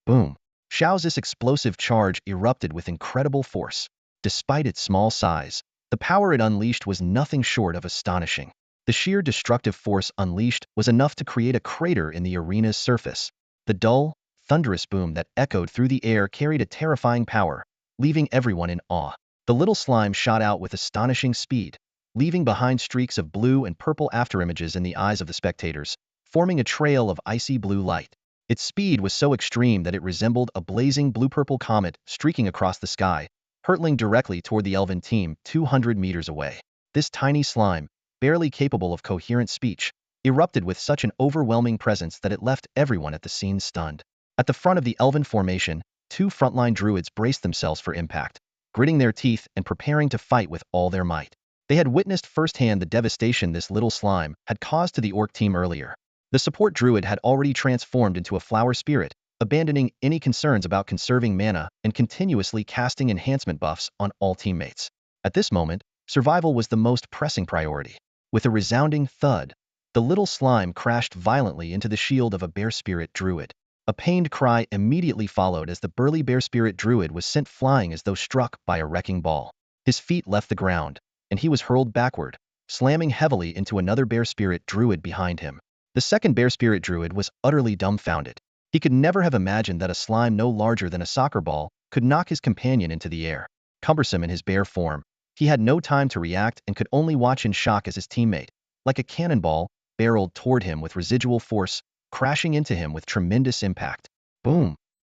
Boom. Xiaozi's explosive charge erupted with incredible force. Despite its small size, the power it unleashed was nothing short of astonishing. The sheer destructive force unleashed was enough to create a crater in the arena's surface. The dull, thunderous boom that echoed through the air carried a terrifying power, leaving everyone in awe. The little slime shot out with astonishing speed, leaving behind streaks of blue and purple afterimages in the eyes of the spectators, forming a trail of icy blue light. Its speed was so extreme that it resembled a blazing blue-purple comet streaking across the sky, hurtling directly toward the elven team 200 meters away. This tiny slime, barely capable of coherent speech, erupted with such an overwhelming presence that it left everyone at the scene stunned. At the front of the elven formation, 2 frontline druids braced themselves for impact, gritting their teeth and preparing to fight with all their might. They had witnessed firsthand the devastation this little slime had caused to the orc team earlier. The support druid had already transformed into a flower spirit, abandoning any concerns about conserving mana and continuously casting enhancement buffs on all teammates. At this moment, survival was the most pressing priority. With a resounding thud, the little slime crashed violently into the shield of a bear spirit druid. A pained cry immediately followed as the burly bear spirit druid was sent flying as though struck by a wrecking ball. His feet left the ground, and he was hurled backward, slamming heavily into another bear spirit druid behind him. The second bear spirit druid was utterly dumbfounded. He could never have imagined that a slime no larger than a soccer ball could knock his companion into the air. Cumbersome in his bear form, he had no time to react and could only watch in shock as his teammate, like a cannonball, barreled toward him with residual force, crashing into him with tremendous impact. Boom!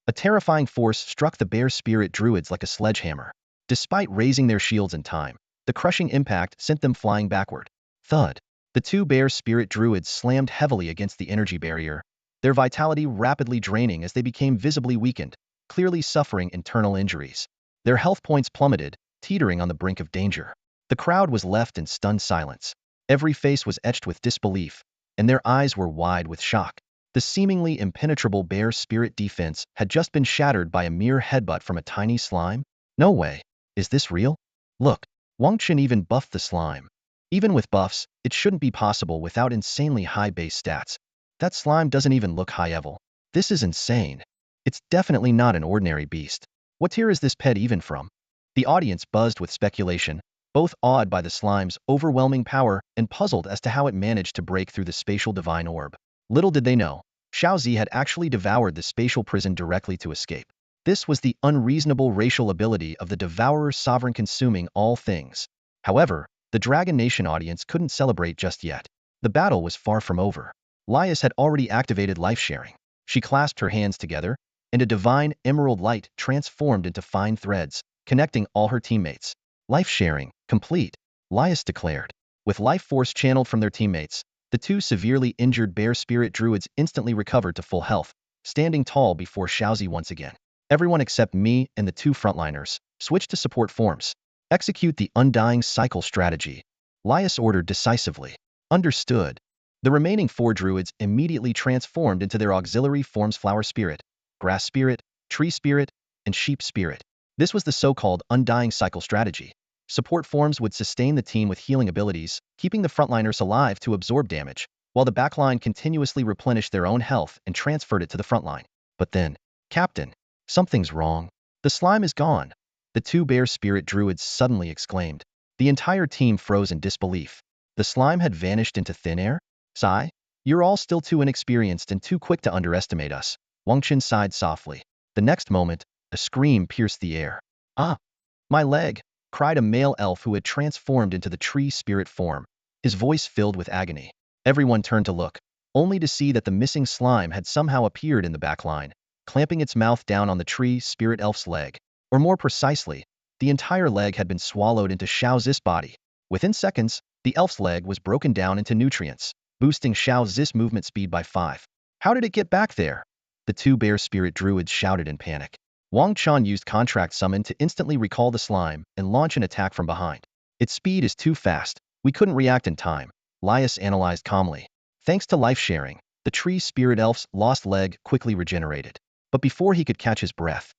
A terrifying force struck the bear spirit druids like a sledgehammer. Despite raising their shields in time, the crushing impact sent them flying backward. Thud! The two bear spirit druids slammed heavily against the energy barrier, their vitality rapidly draining as they became visibly weakened, clearly suffering internal injuries. Their health points plummeted, teetering on the brink of danger. The crowd was left in stunned silence. Every face was etched with disbelief, and their eyes were wide with shock. The seemingly impenetrable bear spirit defense had just been shattered by a mere headbutt from a tiny slime? No way. Is this real? Look, Wang Chen even buffed the slime. Even with buffs, it shouldn't be possible without insanely high base stats. That slime doesn't even look high-level. This is insane. It's definitely not an ordinary beast. What tier is this pet even from? The audience buzzed with speculation, both awed by the slime's overwhelming power and puzzled as to how it managed to break through the spatial divine orb. Little did they know, Xiaozi had actually devoured the spatial prison directly to escape. This was the unreasonable racial ability of the Devourer's sovereign consuming all things. However, the Dragon Nation audience couldn't celebrate just yet. The battle was far from over. Lias had already activated life-sharing. She clasped her hands together, and a divine emerald light transformed into fine threads, connecting all her teammates. Life-sharing, complete, Lias declared. With life force channeled from their teammates, the two severely injured bear spirit druids instantly recovered to full health, standing tall before Xiaozi once again. Everyone except me and the two frontliners switched to support forms. Execute the undying cycle strategy, Lias ordered decisively. Understood. The remaining four druids immediately transformed into their auxiliary forms: flower spirit, grass spirit, tree spirit, and sheep spirit. This was the so-called undying cycle strategy. Support forms would sustain the team with healing abilities, keeping the frontliners alive to absorb damage, while the backline continuously replenished their own health and transferred it to the frontline. But then, Captain, something's wrong. The slime is gone. The two bear spirit druids suddenly exclaimed. The entire team froze in disbelief. The slime had vanished into thin air? Sigh, you're all still too inexperienced and too quick to underestimate us. Wang Chen sighed softly. The next moment, a scream pierced the air. Ah! My leg! Cried a male elf who had transformed into the tree spirit form, his voice filled with agony. Everyone turned to look, only to see that the missing slime had somehow appeared in the back line, clamping its mouth down on the tree spirit elf's leg. Or more precisely, the entire leg had been swallowed into Xiaozi's body. Within seconds, the elf's leg was broken down into nutrients, boosting Xiaozi's movement speed by 5. How did it get back there? The two bear spirit druids shouted in panic. Wang Chen used contract summon to instantly recall the slime and launch an attack from behind. Its speed is too fast. We couldn't react in time, Lias analyzed calmly. Thanks to life sharing, the tree spirit elf's lost leg quickly regenerated. But before he could catch his breath,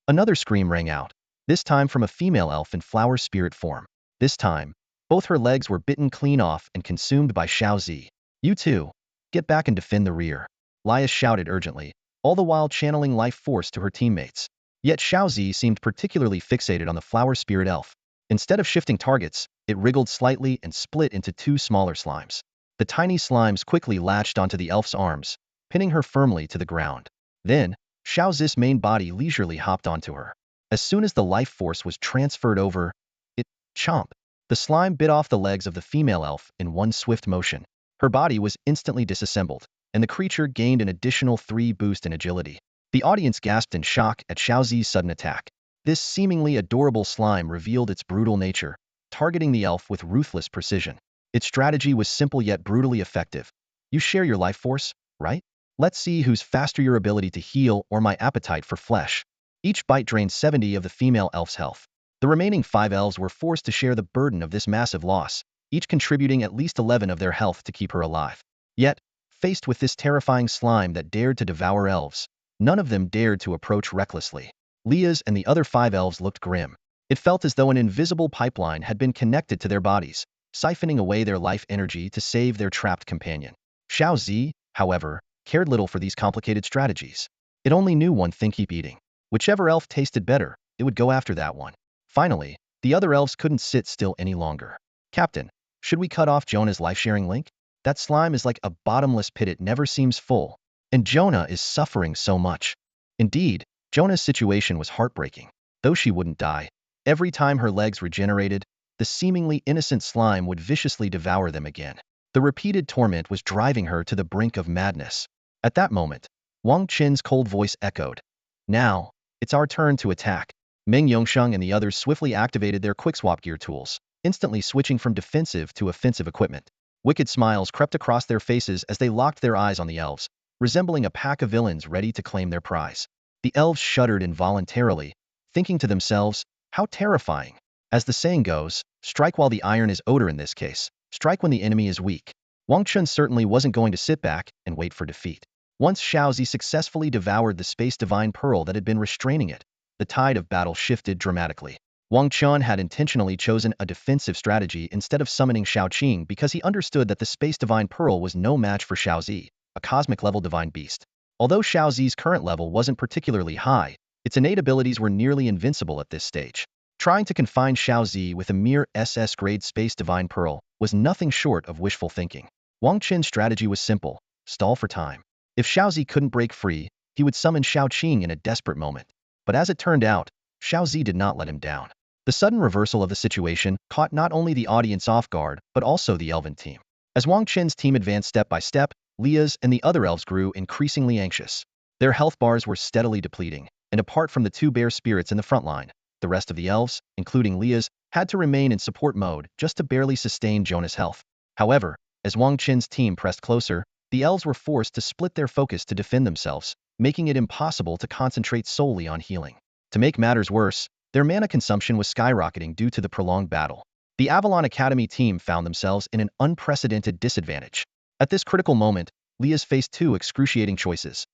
another scream rang out, this time from a female elf in flower spirit form. This time, both her legs were bitten clean off and consumed by Xiaozi. You two, get back and defend the rear, Lias shouted urgently, all the while channeling life force to her teammates. Yet Xiaozi seemed particularly fixated on the flower spirit elf. Instead of shifting targets, it wriggled slightly and split into two smaller slimes. The tiny slimes quickly latched onto the elf's arms, pinning her firmly to the ground. Then, Xiaozi's main body leisurely hopped onto her. As soon as the life force was transferred over, chomp! The slime bit off the legs of the female elf in one swift motion. Her body was instantly disassembled, and the creature gained an additional 3 boost in agility. The audience gasped in shock at Xiaozi's sudden attack. This seemingly adorable slime revealed its brutal nature, targeting the elf with ruthless precision. Its strategy was simple yet brutally effective. You share your life force, right? Let's see who's faster, your ability to heal or my appetite for flesh. Each bite drained 70 of the female elf's health. The remaining 5 elves were forced to share the burden of this massive loss, each contributing at least 11 of their health to keep her alive. Yet, faced with this terrifying slime that dared to devour elves, none of them dared to approach recklessly. Lias and the other 5 elves looked grim. It felt as though an invisible pipeline had been connected to their bodies, siphoning away their life energy to save their trapped companion. Xiaozi, however, cared little for these complicated strategies. It only knew one thing: keep eating. Whichever elf tasted better, it would go after that one. Finally, the other elves couldn't sit still any longer. Captain, should we cut off Jonah's life-sharing link? That slime is like a bottomless pit, it never seems full. And Jonah is suffering so much. Indeed, Jonah's situation was heartbreaking. Though she wouldn't die, every time her legs regenerated, the seemingly innocent slime would viciously devour them again. The repeated torment was driving her to the brink of madness. At that moment, Wang Chen's cold voice echoed. Now, it's our turn to attack. Meng Yongsheng and the others swiftly activated their quick-swap gear tools, instantly switching from defensive to offensive equipment. Wicked smiles crept across their faces as they locked their eyes on the elves, resembling a pack of villains ready to claim their prize. The elves shuddered involuntarily, thinking to themselves, how terrifying. As the saying goes, strike while the iron is odor. In this case, strike when the enemy is weak. Wang Chen certainly wasn't going to sit back and wait for defeat. Once Xiaozi successfully devoured the space divine pearl that had been restraining it, the tide of battle shifted dramatically. Wang Chen had intentionally chosen a defensive strategy instead of summoning Shaoqing because he understood that the space divine pearl was no match for Xiaozi, a cosmic-level divine beast. Although Xiaozi's current level wasn't particularly high, its innate abilities were nearly invincible at this stage. Trying to confine Xiaozi with a mere SS-grade space divine pearl was nothing short of wishful thinking. Wang Chen's strategy was simple: stall for time. If Xiaozi couldn't break free, he would summon Shaoqing in a desperate moment. But as it turned out, Xiaozi did not let him down. The sudden reversal of the situation caught not only the audience off guard, but also the elven team. As Wang Chen's team advanced step by step, Leah's and the other elves grew increasingly anxious. Their health bars were steadily depleting, and apart from the two bear spirits in the front line, the rest of the elves, including Leah's, had to remain in support mode just to barely sustain Jonah's health. However, as Wang Chen's team pressed closer, the elves were forced to split their focus to defend themselves, making it impossible to concentrate solely on healing. To make matters worse, their mana consumption was skyrocketing due to the prolonged battle. The Avalon Academy team found themselves in an unprecedented disadvantage. At this critical moment, Leah's faced two excruciating choices.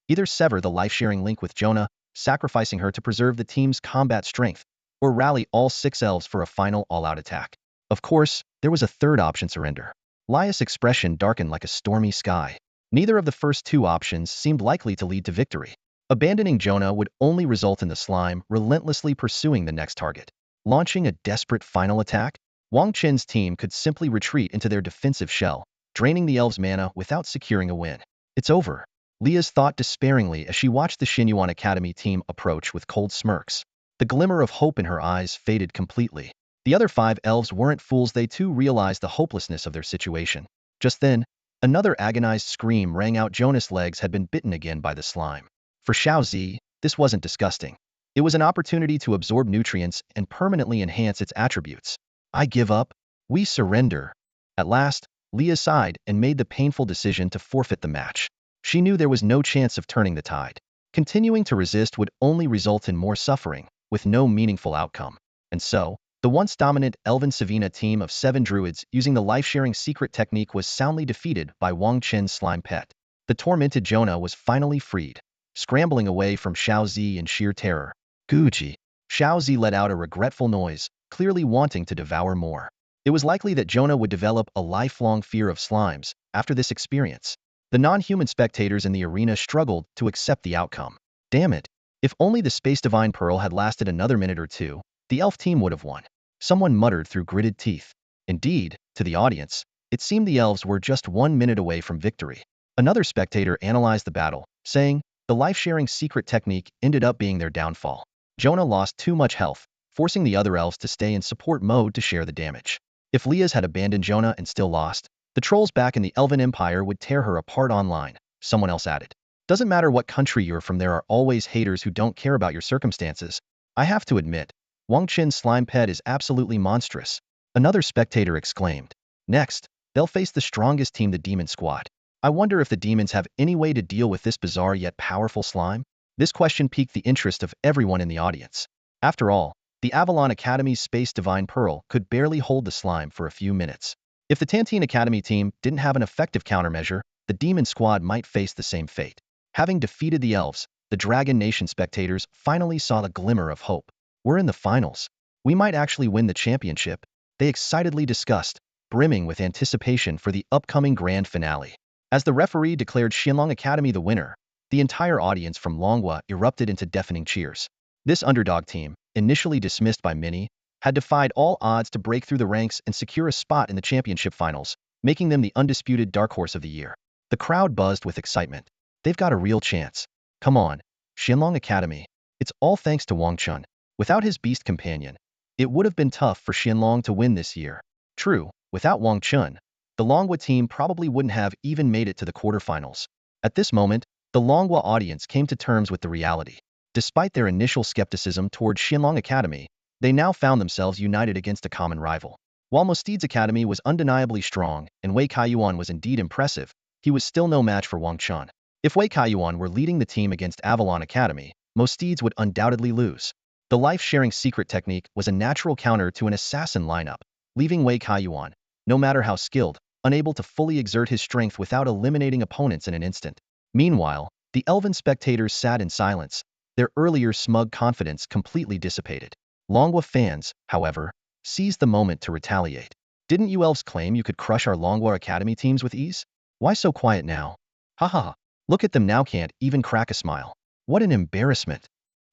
Either sever the life-sharing link with Jonah, sacrificing her to preserve the team's combat strength, or rally all 6 elves for a final all-out attack. Of course, there was a third option: surrender. Leah's expression darkened like a stormy sky. Neither of the first two options seemed likely to lead to victory. Abandoning Jonah would only result in the slime relentlessly pursuing the next target. Launching a desperate final attack, Wang Chen's team could simply retreat into their defensive shell, draining the elves' mana without securing a win. It's over, Leah's thought despairingly as she watched the Xinyuan Academy team approach with cold smirks. The glimmer of hope in her eyes faded completely. The other 5 elves weren't fools. They too realized the hopelessness of their situation. Just then, another agonized scream rang out. Jonah's legs had been bitten again by the slime. For Xiaozi, this wasn't disgusting. It was an opportunity to absorb nutrients and permanently enhance its attributes. I give up. We surrender. At last, Leah sighed and made the painful decision to forfeit the match. She knew there was no chance of turning the tide. Continuing to resist would only result in more suffering, with no meaningful outcome. And so, the once dominant Elven Savina team of 7 druids using the life-sharing secret technique was soundly defeated by Wang Chen's slime pet. The tormented Jonah was finally freed, scrambling away from Xiaozi in sheer terror. Guji. Xiaozi let out a regretful noise, clearly wanting to devour more. It was likely that Jonah would develop a lifelong fear of slimes after this experience. The non-human spectators in the arena struggled to accept the outcome. Damn it. If only the Space Divine Pearl had lasted another minute or two, the elf team would have won. Someone muttered through gritted teeth. Indeed, to the audience, it seemed the elves were just 1 minute away from victory. Another spectator analyzed the battle, saying, the life-sharing secret technique ended up being their downfall. Jonah lost too much health, forcing the other elves to stay in support mode to share the damage. If Leah's had abandoned Jonah and still lost, the trolls back in the Elven Empire would tear her apart online, someone else added. Doesn't matter what country you're from, there are always haters who don't care about your circumstances. I have to admit, Wang Chen's slime pet is absolutely monstrous, another spectator exclaimed. Next, they'll face the strongest team, the Demon Squad. I wonder if the demons have any way to deal with this bizarre yet powerful slime? This question piqued the interest of everyone in the audience. After all, the Avalon Academy's Space Divine Pearl could barely hold the slime for a few minutes. If the Tantine Academy team didn't have an effective countermeasure, the Demon Squad might face the same fate. Having defeated the elves, the Dragon Nation spectators finally saw the glimmer of hope. We're in the finals. We might actually win the championship, they excitedly discussed, brimming with anticipation for the upcoming grand finale. As the referee declared Xinlong Academy the winner, the entire audience from Longhua erupted into deafening cheers. This underdog team, initially dismissed by many, had defied all odds to break through the ranks and secure a spot in the championship finals, making them the undisputed dark horse of the year. The crowd buzzed with excitement. They've got a real chance. Come on, Xianlong Academy. It's all thanks to Wang Chen. Without his beast companion, it would have been tough for Xianlong to win this year. True, without Wang Chen, the Longhua team probably wouldn't have even made it to the quarterfinals. At this moment, the Longhua audience came to terms with the reality. Despite their initial skepticism toward Xianlong Academy, they now found themselves united against a common rival. While Mosteed's academy was undeniably strong and Wei Kaiyuan was indeed impressive, he was still no match for Wang Chen. If Wei Kaiyuan were leading the team against Avalon Academy, Mosteed's would undoubtedly lose. The life-sharing secret technique was a natural counter to an assassin lineup, leaving Wei Kaiyuan, no matter how skilled, unable to fully exert his strength without eliminating opponents in an instant. Meanwhile, the elven spectators sat in silence, their earlier smug confidence completely dissipated. Longhua fans, however, seized the moment to retaliate. Didn't you elves claim you could crush our Longhua Academy teams with ease? Why so quiet now? Haha, look at them now, can't even crack a smile. What an embarrassment.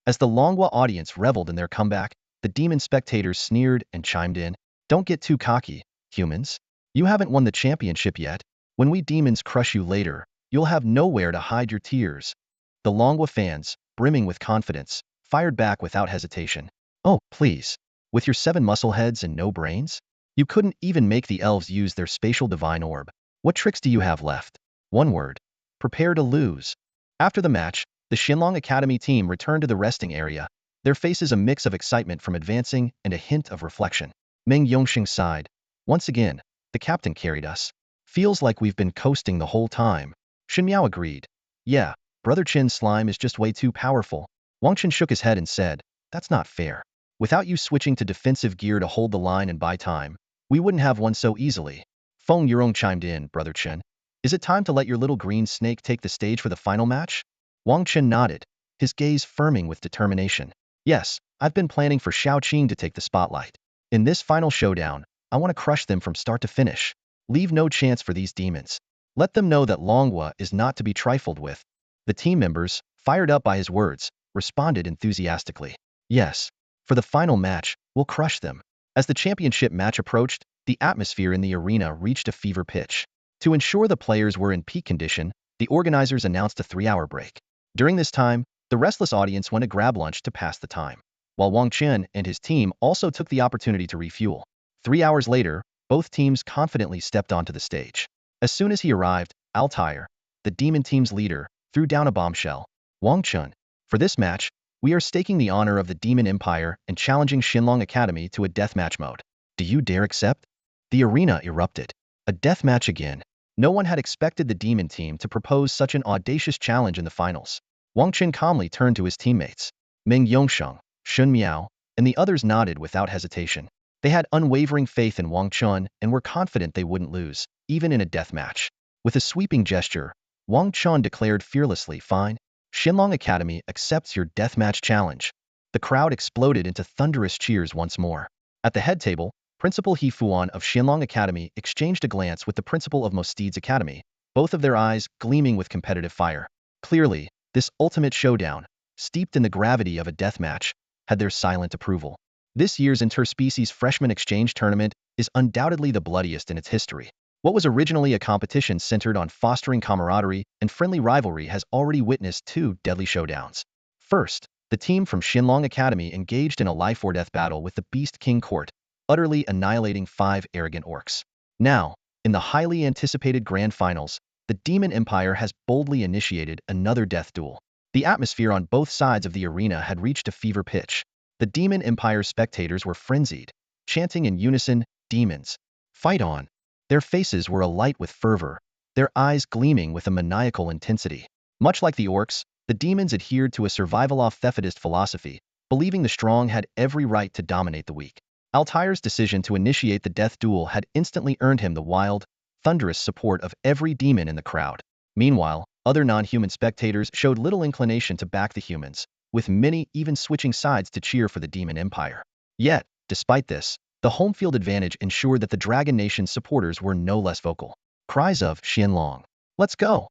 As the Longhua audience reveled in their comeback, the demon spectators sneered and chimed in. Don't get too cocky, humans. You haven't won the championship yet. When we demons crush you later, you'll have nowhere to hide your tears. The Longhua fans, brimming with confidence, fired back without hesitation. Oh, please. With your 7 muscle heads and no brains? You couldn't even make the elves use their spatial divine orb. What tricks do you have left? One word. Prepare to lose. After the match, the Xianlong Academy team returned to the resting area, their faces a mix of excitement from advancing and a hint of reflection. Meng Yongxing sighed. Once again, the captain carried us. Feels like we've been coasting the whole time. Shen Miao agreed. Yeah, Brother Chin's slime is just way too powerful. Wang Chen shook his head and said, that's not fair. Without you switching to defensive gear to hold the line and buy time, we wouldn't have won so easily. Feng Yurong chimed in, Brother Chen. Is it time to let your little green snake take the stage for the final match? Wang Chen nodded, his gaze firming with determination. Yes, I've been planning for Xiao Qing to take the spotlight. In this final showdown, I want to crush them from start to finish. Leave no chance for these demons. Let them know that Longhua is not to be trifled with. The team members, fired up by his words, responded enthusiastically. Yes, for the final match, we'll crush them. As the championship match approached, the atmosphere in the arena reached a fever pitch. To ensure the players were in peak condition, the organizers announced a 3-hour break. During this time, the restless audience went to grab lunch to pass the time, while Wang Chen and his team also took the opportunity to refuel. 3 hours later, both teams confidently stepped onto the stage. As soon as he arrived, Altair, the demon team's leader, threw down a bombshell. Wang Chen, for this match, we are staking the honor of the Demon Empire and challenging Xianlong Academy to a deathmatch mode. Do you dare accept? The arena erupted. A deathmatch again. No one had expected the demon team to propose such an audacious challenge in the finals. Wang Chen calmly turned to his teammates. Meng Yongsheng, Shen Miao, and the others nodded without hesitation. They had unwavering faith in Wang Chen and were confident they wouldn't lose, even in a deathmatch. With a sweeping gesture, Wang Chen declared fearlessly, fine. Xianlong Academy accepts your deathmatch challenge. The crowd exploded into thunderous cheers once more. At the head table, Principal He Fuan of Xianlong Academy exchanged a glance with the principal of Mosteed's Academy, both of their eyes gleaming with competitive fire. Clearly, this ultimate showdown, steeped in the gravity of a deathmatch, had their silent approval. This year's interspecies freshman exchange tournament is undoubtedly the bloodiest in its history. What was originally a competition centered on fostering camaraderie and friendly rivalry has already witnessed 2 deadly showdowns. First, the team from Xianlong Academy engaged in a life-or-death battle with the Beast King Court, utterly annihilating 5 arrogant orcs. Now, in the highly anticipated grand finals, the Demon Empire has boldly initiated another death duel. The atmosphere on both sides of the arena had reached a fever pitch. The Demon Empire spectators were frenzied, chanting in unison, demons, fight on. Their faces were alight with fervor, their eyes gleaming with a maniacal intensity. Much like the orcs, the demons adhered to a survival-of-thefitist philosophy, believing the strong had every right to dominate the weak. Altair's decision to initiate the death duel had instantly earned him the wild, thunderous support of every demon in the crowd. Meanwhile, other non-human spectators showed little inclination to back the humans, with many even switching sides to cheer for the Demon Empire. Yet, despite this, the home field advantage ensured that the Dragon Nation's supporters were no less vocal. Cries of Xianlong, let's go,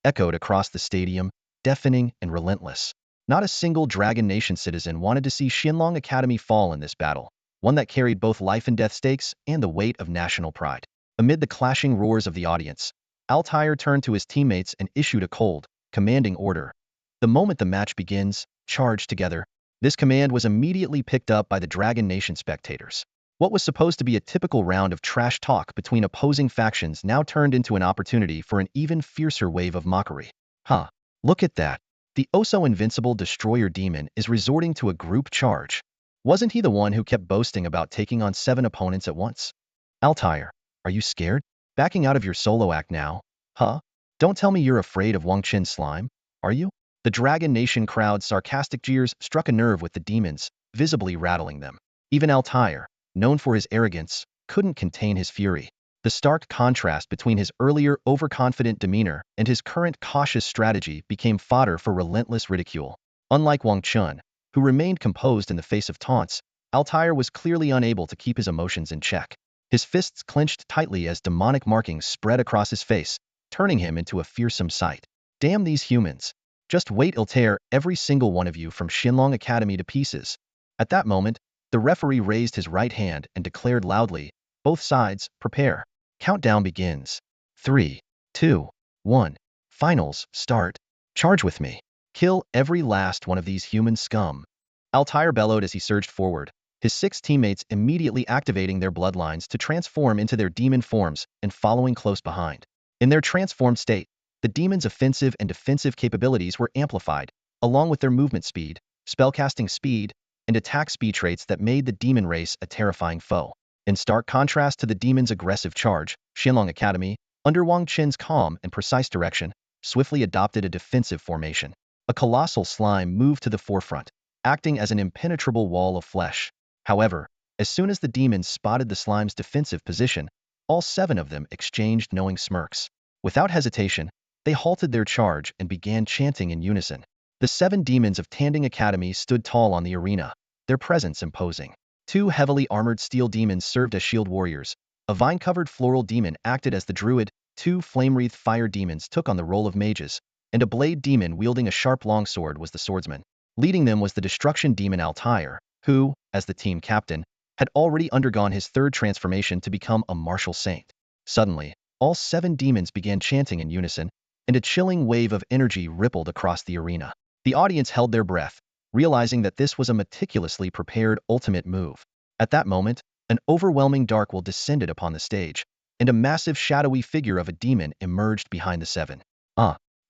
echoed across the stadium, deafening and relentless. Not a single Dragon Nation citizen wanted to see Xianlong Academy fall in this battle, one that carried both life and death stakes and the weight of national pride. Amid the clashing roars of the audience, Altair turned to his teammates and issued a cold, commanding order. The moment the match begins, charge together. This command was immediately picked up by the Dragon Nation spectators. What was supposed to be a typical round of trash talk between opposing factions now turned into an opportunity for an even fiercer wave of mockery. Huh. Look at that. The oh-so-invincible Destroyer Demon is resorting to a group charge. Wasn't he the one who kept boasting about taking on 7 opponents at once? Altair, are you scared? Backing out of your solo act now? Huh? Don't tell me you're afraid of Wang Chen's slime, are you? The Dragon Nation crowd's sarcastic jeers struck a nerve with the demons, visibly rattling them. Even Altair, known for his arrogance, couldn't contain his fury. The stark contrast between his earlier overconfident demeanor and his current cautious strategy became fodder for relentless ridicule. Unlike Wang Chen, who remained composed in the face of taunts, Altair was clearly unable to keep his emotions in check. His fists clenched tightly as demonic markings spread across his face, turning him into a fearsome sight. Damn these humans. Just wait, I'll tear every single one of you from Shinlong Academy to pieces. At that moment, the referee raised his right hand and declared loudly, both sides, prepare. Countdown begins. 3, 2, 1. Finals, start. Charge with me. Kill every last one of these human scum. Altair bellowed as he surged forward, his 6 teammates immediately activating their bloodlines to transform into their demon forms and following close behind. In their transformed state, the demons' offensive and defensive capabilities were amplified, along with their movement speed, spellcasting speed, and attack speed traits that made the demon race a terrifying foe. In stark contrast to the demons' aggressive charge, Shinlong Academy, under Wang Chen's calm and precise direction, swiftly adopted a defensive formation. A colossal slime moved to the forefront, acting as an impenetrable wall of flesh. However, as soon as the demons spotted the slime's defensive position, all 7 of them exchanged knowing smirks. Without hesitation, they halted their charge and began chanting in unison. The 7 demons of Tanding Academy stood tall on the arena, their presence imposing. 2 heavily armored steel demons served as shield warriors. A vine-covered floral demon acted as the druid, 2 flame-wreathed fire demons took on the role of mages, and a blade demon wielding a sharp longsword was the swordsman. Leading them was the destruction demon Altair, who, as the team captain, had already undergone his 3rd transformation to become a martial saint. Suddenly, all 7 demons began chanting in unison, and a chilling wave of energy rippled across the arena. The audience held their breath, realizing that this was a meticulously prepared ultimate move. At that moment, an overwhelming dark will descended upon the stage, and a massive shadowy figure of a demon emerged behind the 7.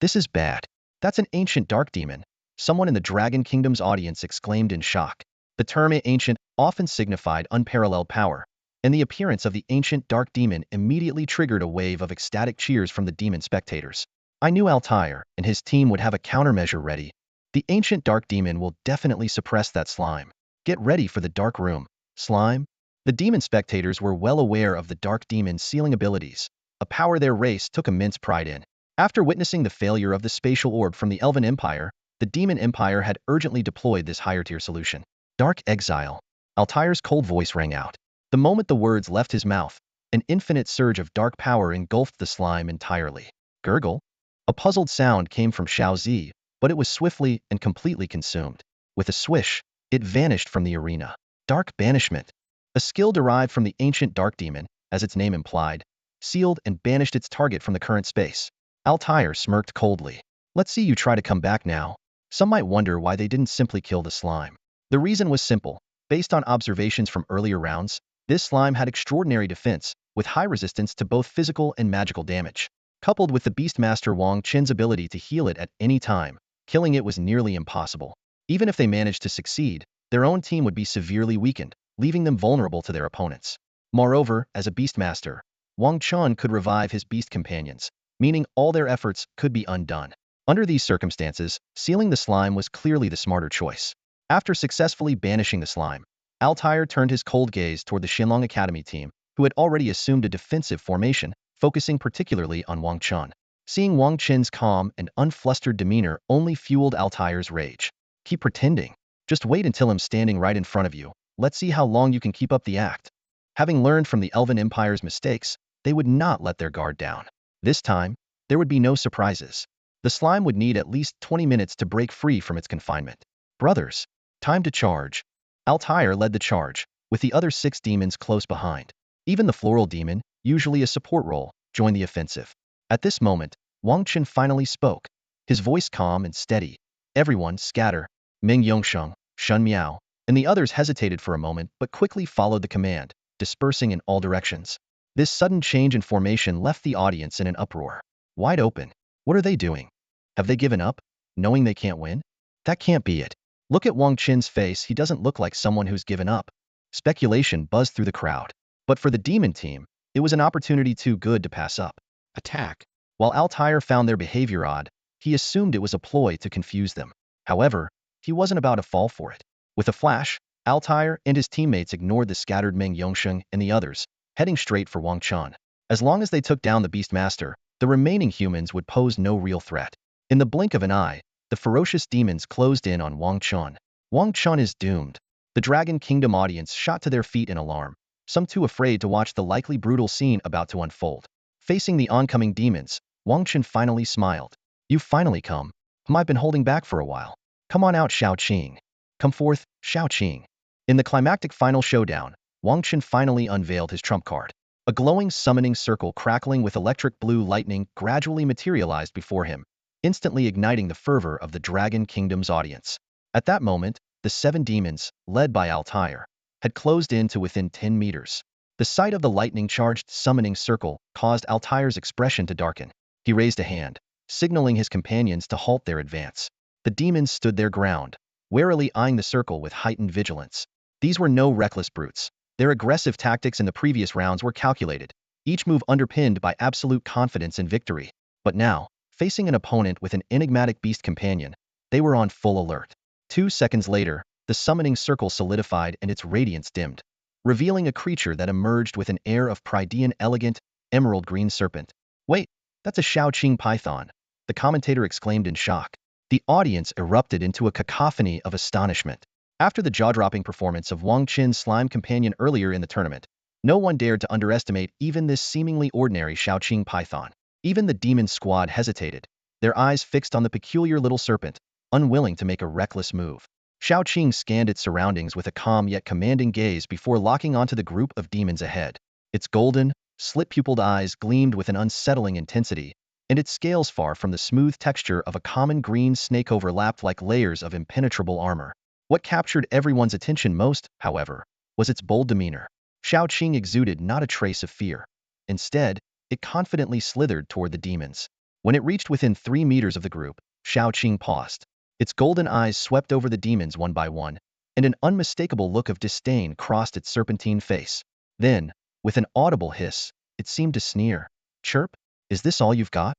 This is bad. That's an ancient dark demon, someone in the Dragon Kingdom's audience exclaimed in shock. The term ancient often signified unparalleled power, and the appearance of the ancient dark demon immediately triggered a wave of ecstatic cheers from the demon spectators. I knew Altair and his team would have a countermeasure ready. The ancient dark demon will definitely suppress that slime. Get ready for the dark room, slime. The demon spectators were well aware of the dark demon's sealing abilities, a power their race took immense pride in. After witnessing the failure of the spatial orb from the Elven Empire, the Demon Empire had urgently deployed this higher-tier solution. Dark exile. Altair's cold voice rang out. The moment the words left his mouth, an infinite surge of dark power engulfed the slime entirely. Gurgle? A puzzled sound came from Xiaozi, but it was swiftly and completely consumed. With a swish, it vanished from the arena. Dark banishment. A skill derived from the ancient dark demon, as its name implied, sealed and banished its target from the current space. Altair smirked coldly. Let's see you try to come back now. Some might wonder why they didn't simply kill the slime. The reason was simple. Based on observations from earlier rounds, this slime had extraordinary defense, with high resistance to both physical and magical damage. Coupled with the Beastmaster Wang Chen's ability to heal it at any time, killing it was nearly impossible. Even if they managed to succeed, their own team would be severely weakened, leaving them vulnerable to their opponents. Moreover, as a Beastmaster, Wang Chen could revive his beast companions, meaning all their efforts could be undone. Under these circumstances, sealing the slime was clearly the smarter choice. After successfully banishing the slime, Altair turned his cold gaze toward the Shinlong Academy team, who had already assumed a defensive formation, focusing particularly on Wang Chen. Seeing Wang Chen's calm and unflustered demeanor only fueled Altair's rage. Keep pretending. Just wait until I'm standing right in front of you. Let's see how long you can keep up the act. Having learned from the Elven Empire's mistakes, they would not let their guard down. This time, there would be no surprises. The slime would need at least 20 minutes to break free from its confinement. Brothers, time to charge. Altair led the charge, with the other 6 demons close behind. Even the floral demon, usually a support role, join the offensive. At this moment, Wang Chen finally spoke, his voice calm and steady. Everyone, scatter. Ming Yongsheng, Shun Miao, and the others hesitated for a moment but quickly followed the command, dispersing in all directions. This sudden change in formation left the audience in an uproar. Wide open. What are they doing? Have they given up, knowing they can't win? That can't be it. Look at Wang Chen's face, he doesn't look like someone who's given up. Speculation buzzed through the crowd. But for the demon team, it was an opportunity too good to pass up. Attack. While Altair found their behavior odd, he assumed it was a ploy to confuse them. However, he wasn't about to fall for it. With a flash, Altair and his teammates ignored the scattered Ming Yongsheng and the others, heading straight for Wang Chen. As long as they took down the Beast Master, the remaining humans would pose no real threat. In the blink of an eye, the ferocious demons closed in on Wang Chen. Wang Chen is doomed. The Dragon Kingdom audience shot to their feet in alarm, some too afraid to watch the likely brutal scene about to unfold. Facing the oncoming demons, Wang Chen finally smiled. "You've finally come, whom I've been holding back for a while. Come on out, Shao Qing. Come forth, Shao Qing." In the climactic final showdown, Wang Chen finally unveiled his trump card. A glowing summoning circle crackling with electric blue lightning gradually materialized before him, instantly igniting the fervor of the Dragon Kingdom's audience. At that moment, the 7 demons, led by Altair, had closed in to within 10 meters. The sight of the lightning-charged summoning circle caused Altair's expression to darken. He raised a hand, signaling his companions to halt their advance. The demons stood their ground, warily eyeing the circle with heightened vigilance. These were no reckless brutes. Their aggressive tactics in the previous rounds were calculated, each move underpinned by absolute confidence in victory. But now, facing an opponent with an enigmatic beast companion, they were on full alert. 2 seconds later, the summoning circle solidified and its radiance dimmed, revealing a creature that emerged with an air of Prydean elegant, emerald green serpent. "Wait, that's a Shao Qing python," the commentator exclaimed in shock. The audience erupted into a cacophony of astonishment. After the jaw-dropping performance of Wang Chen's slime companion earlier in the tournament, no one dared to underestimate even this seemingly ordinary Shao Qing python. Even the demon squad hesitated, their eyes fixed on the peculiar little serpent, unwilling to make a reckless move. Shao Qing scanned its surroundings with a calm yet commanding gaze before locking onto the group of demons ahead. Its golden, slit-pupiled eyes gleamed with an unsettling intensity, and its scales, far from the smooth texture of a common green snake, overlapped like layers of impenetrable armor. What captured everyone's attention most, however, was its bold demeanor. Shao Qing exuded not a trace of fear. Instead, it confidently slithered toward the demons. When it reached within 3 meters of the group, Shao Qing paused. Its golden eyes swept over the demons one by one, and an unmistakable look of disdain crossed its serpentine face. Then, with an audible hiss, it seemed to sneer. "Chirp? Is this all you've got?"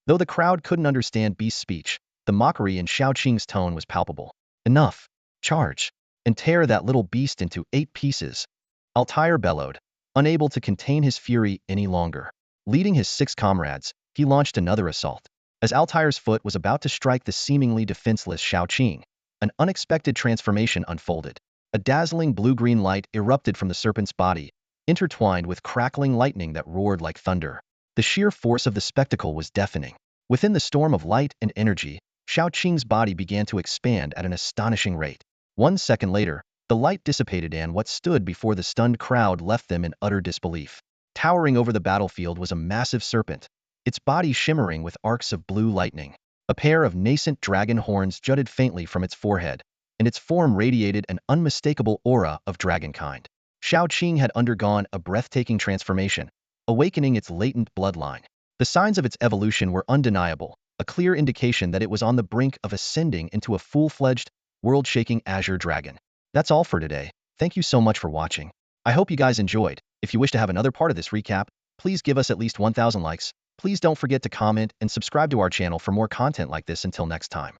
Though the crowd couldn't understand Beast's speech, the mockery in Shao Qing's tone was palpable. "Enough. Charge, and tear that little beast into 8 pieces." Altair bellowed, unable to contain his fury any longer. Leading his 6 comrades, he launched another assault. As Altair's foot was about to strike the seemingly defenseless Shao Qing, an unexpected transformation unfolded. A dazzling blue-green light erupted from the serpent's body, intertwined with crackling lightning that roared like thunder. The sheer force of the spectacle was deafening. Within the storm of light and energy, Shao Qing's body began to expand at an astonishing rate. 1 second later, the light dissipated and what stood before the stunned crowd left them in utter disbelief. Towering over the battlefield was a massive serpent, its body shimmering with arcs of blue lightning. A pair of nascent dragon horns jutted faintly from its forehead, and its form radiated an unmistakable aura of dragonkind. Shao Qing had undergone a breathtaking transformation, awakening its latent bloodline. The signs of its evolution were undeniable, a clear indication that it was on the brink of ascending into a full-fledged, world-shaking Azure Dragon. That's all for today. Thank you so much for watching. I hope you guys enjoyed. If you wish to have another part of this recap, please give us at least 1,000 likes. Please don't forget to comment and subscribe to our channel for more content like this. Until next time.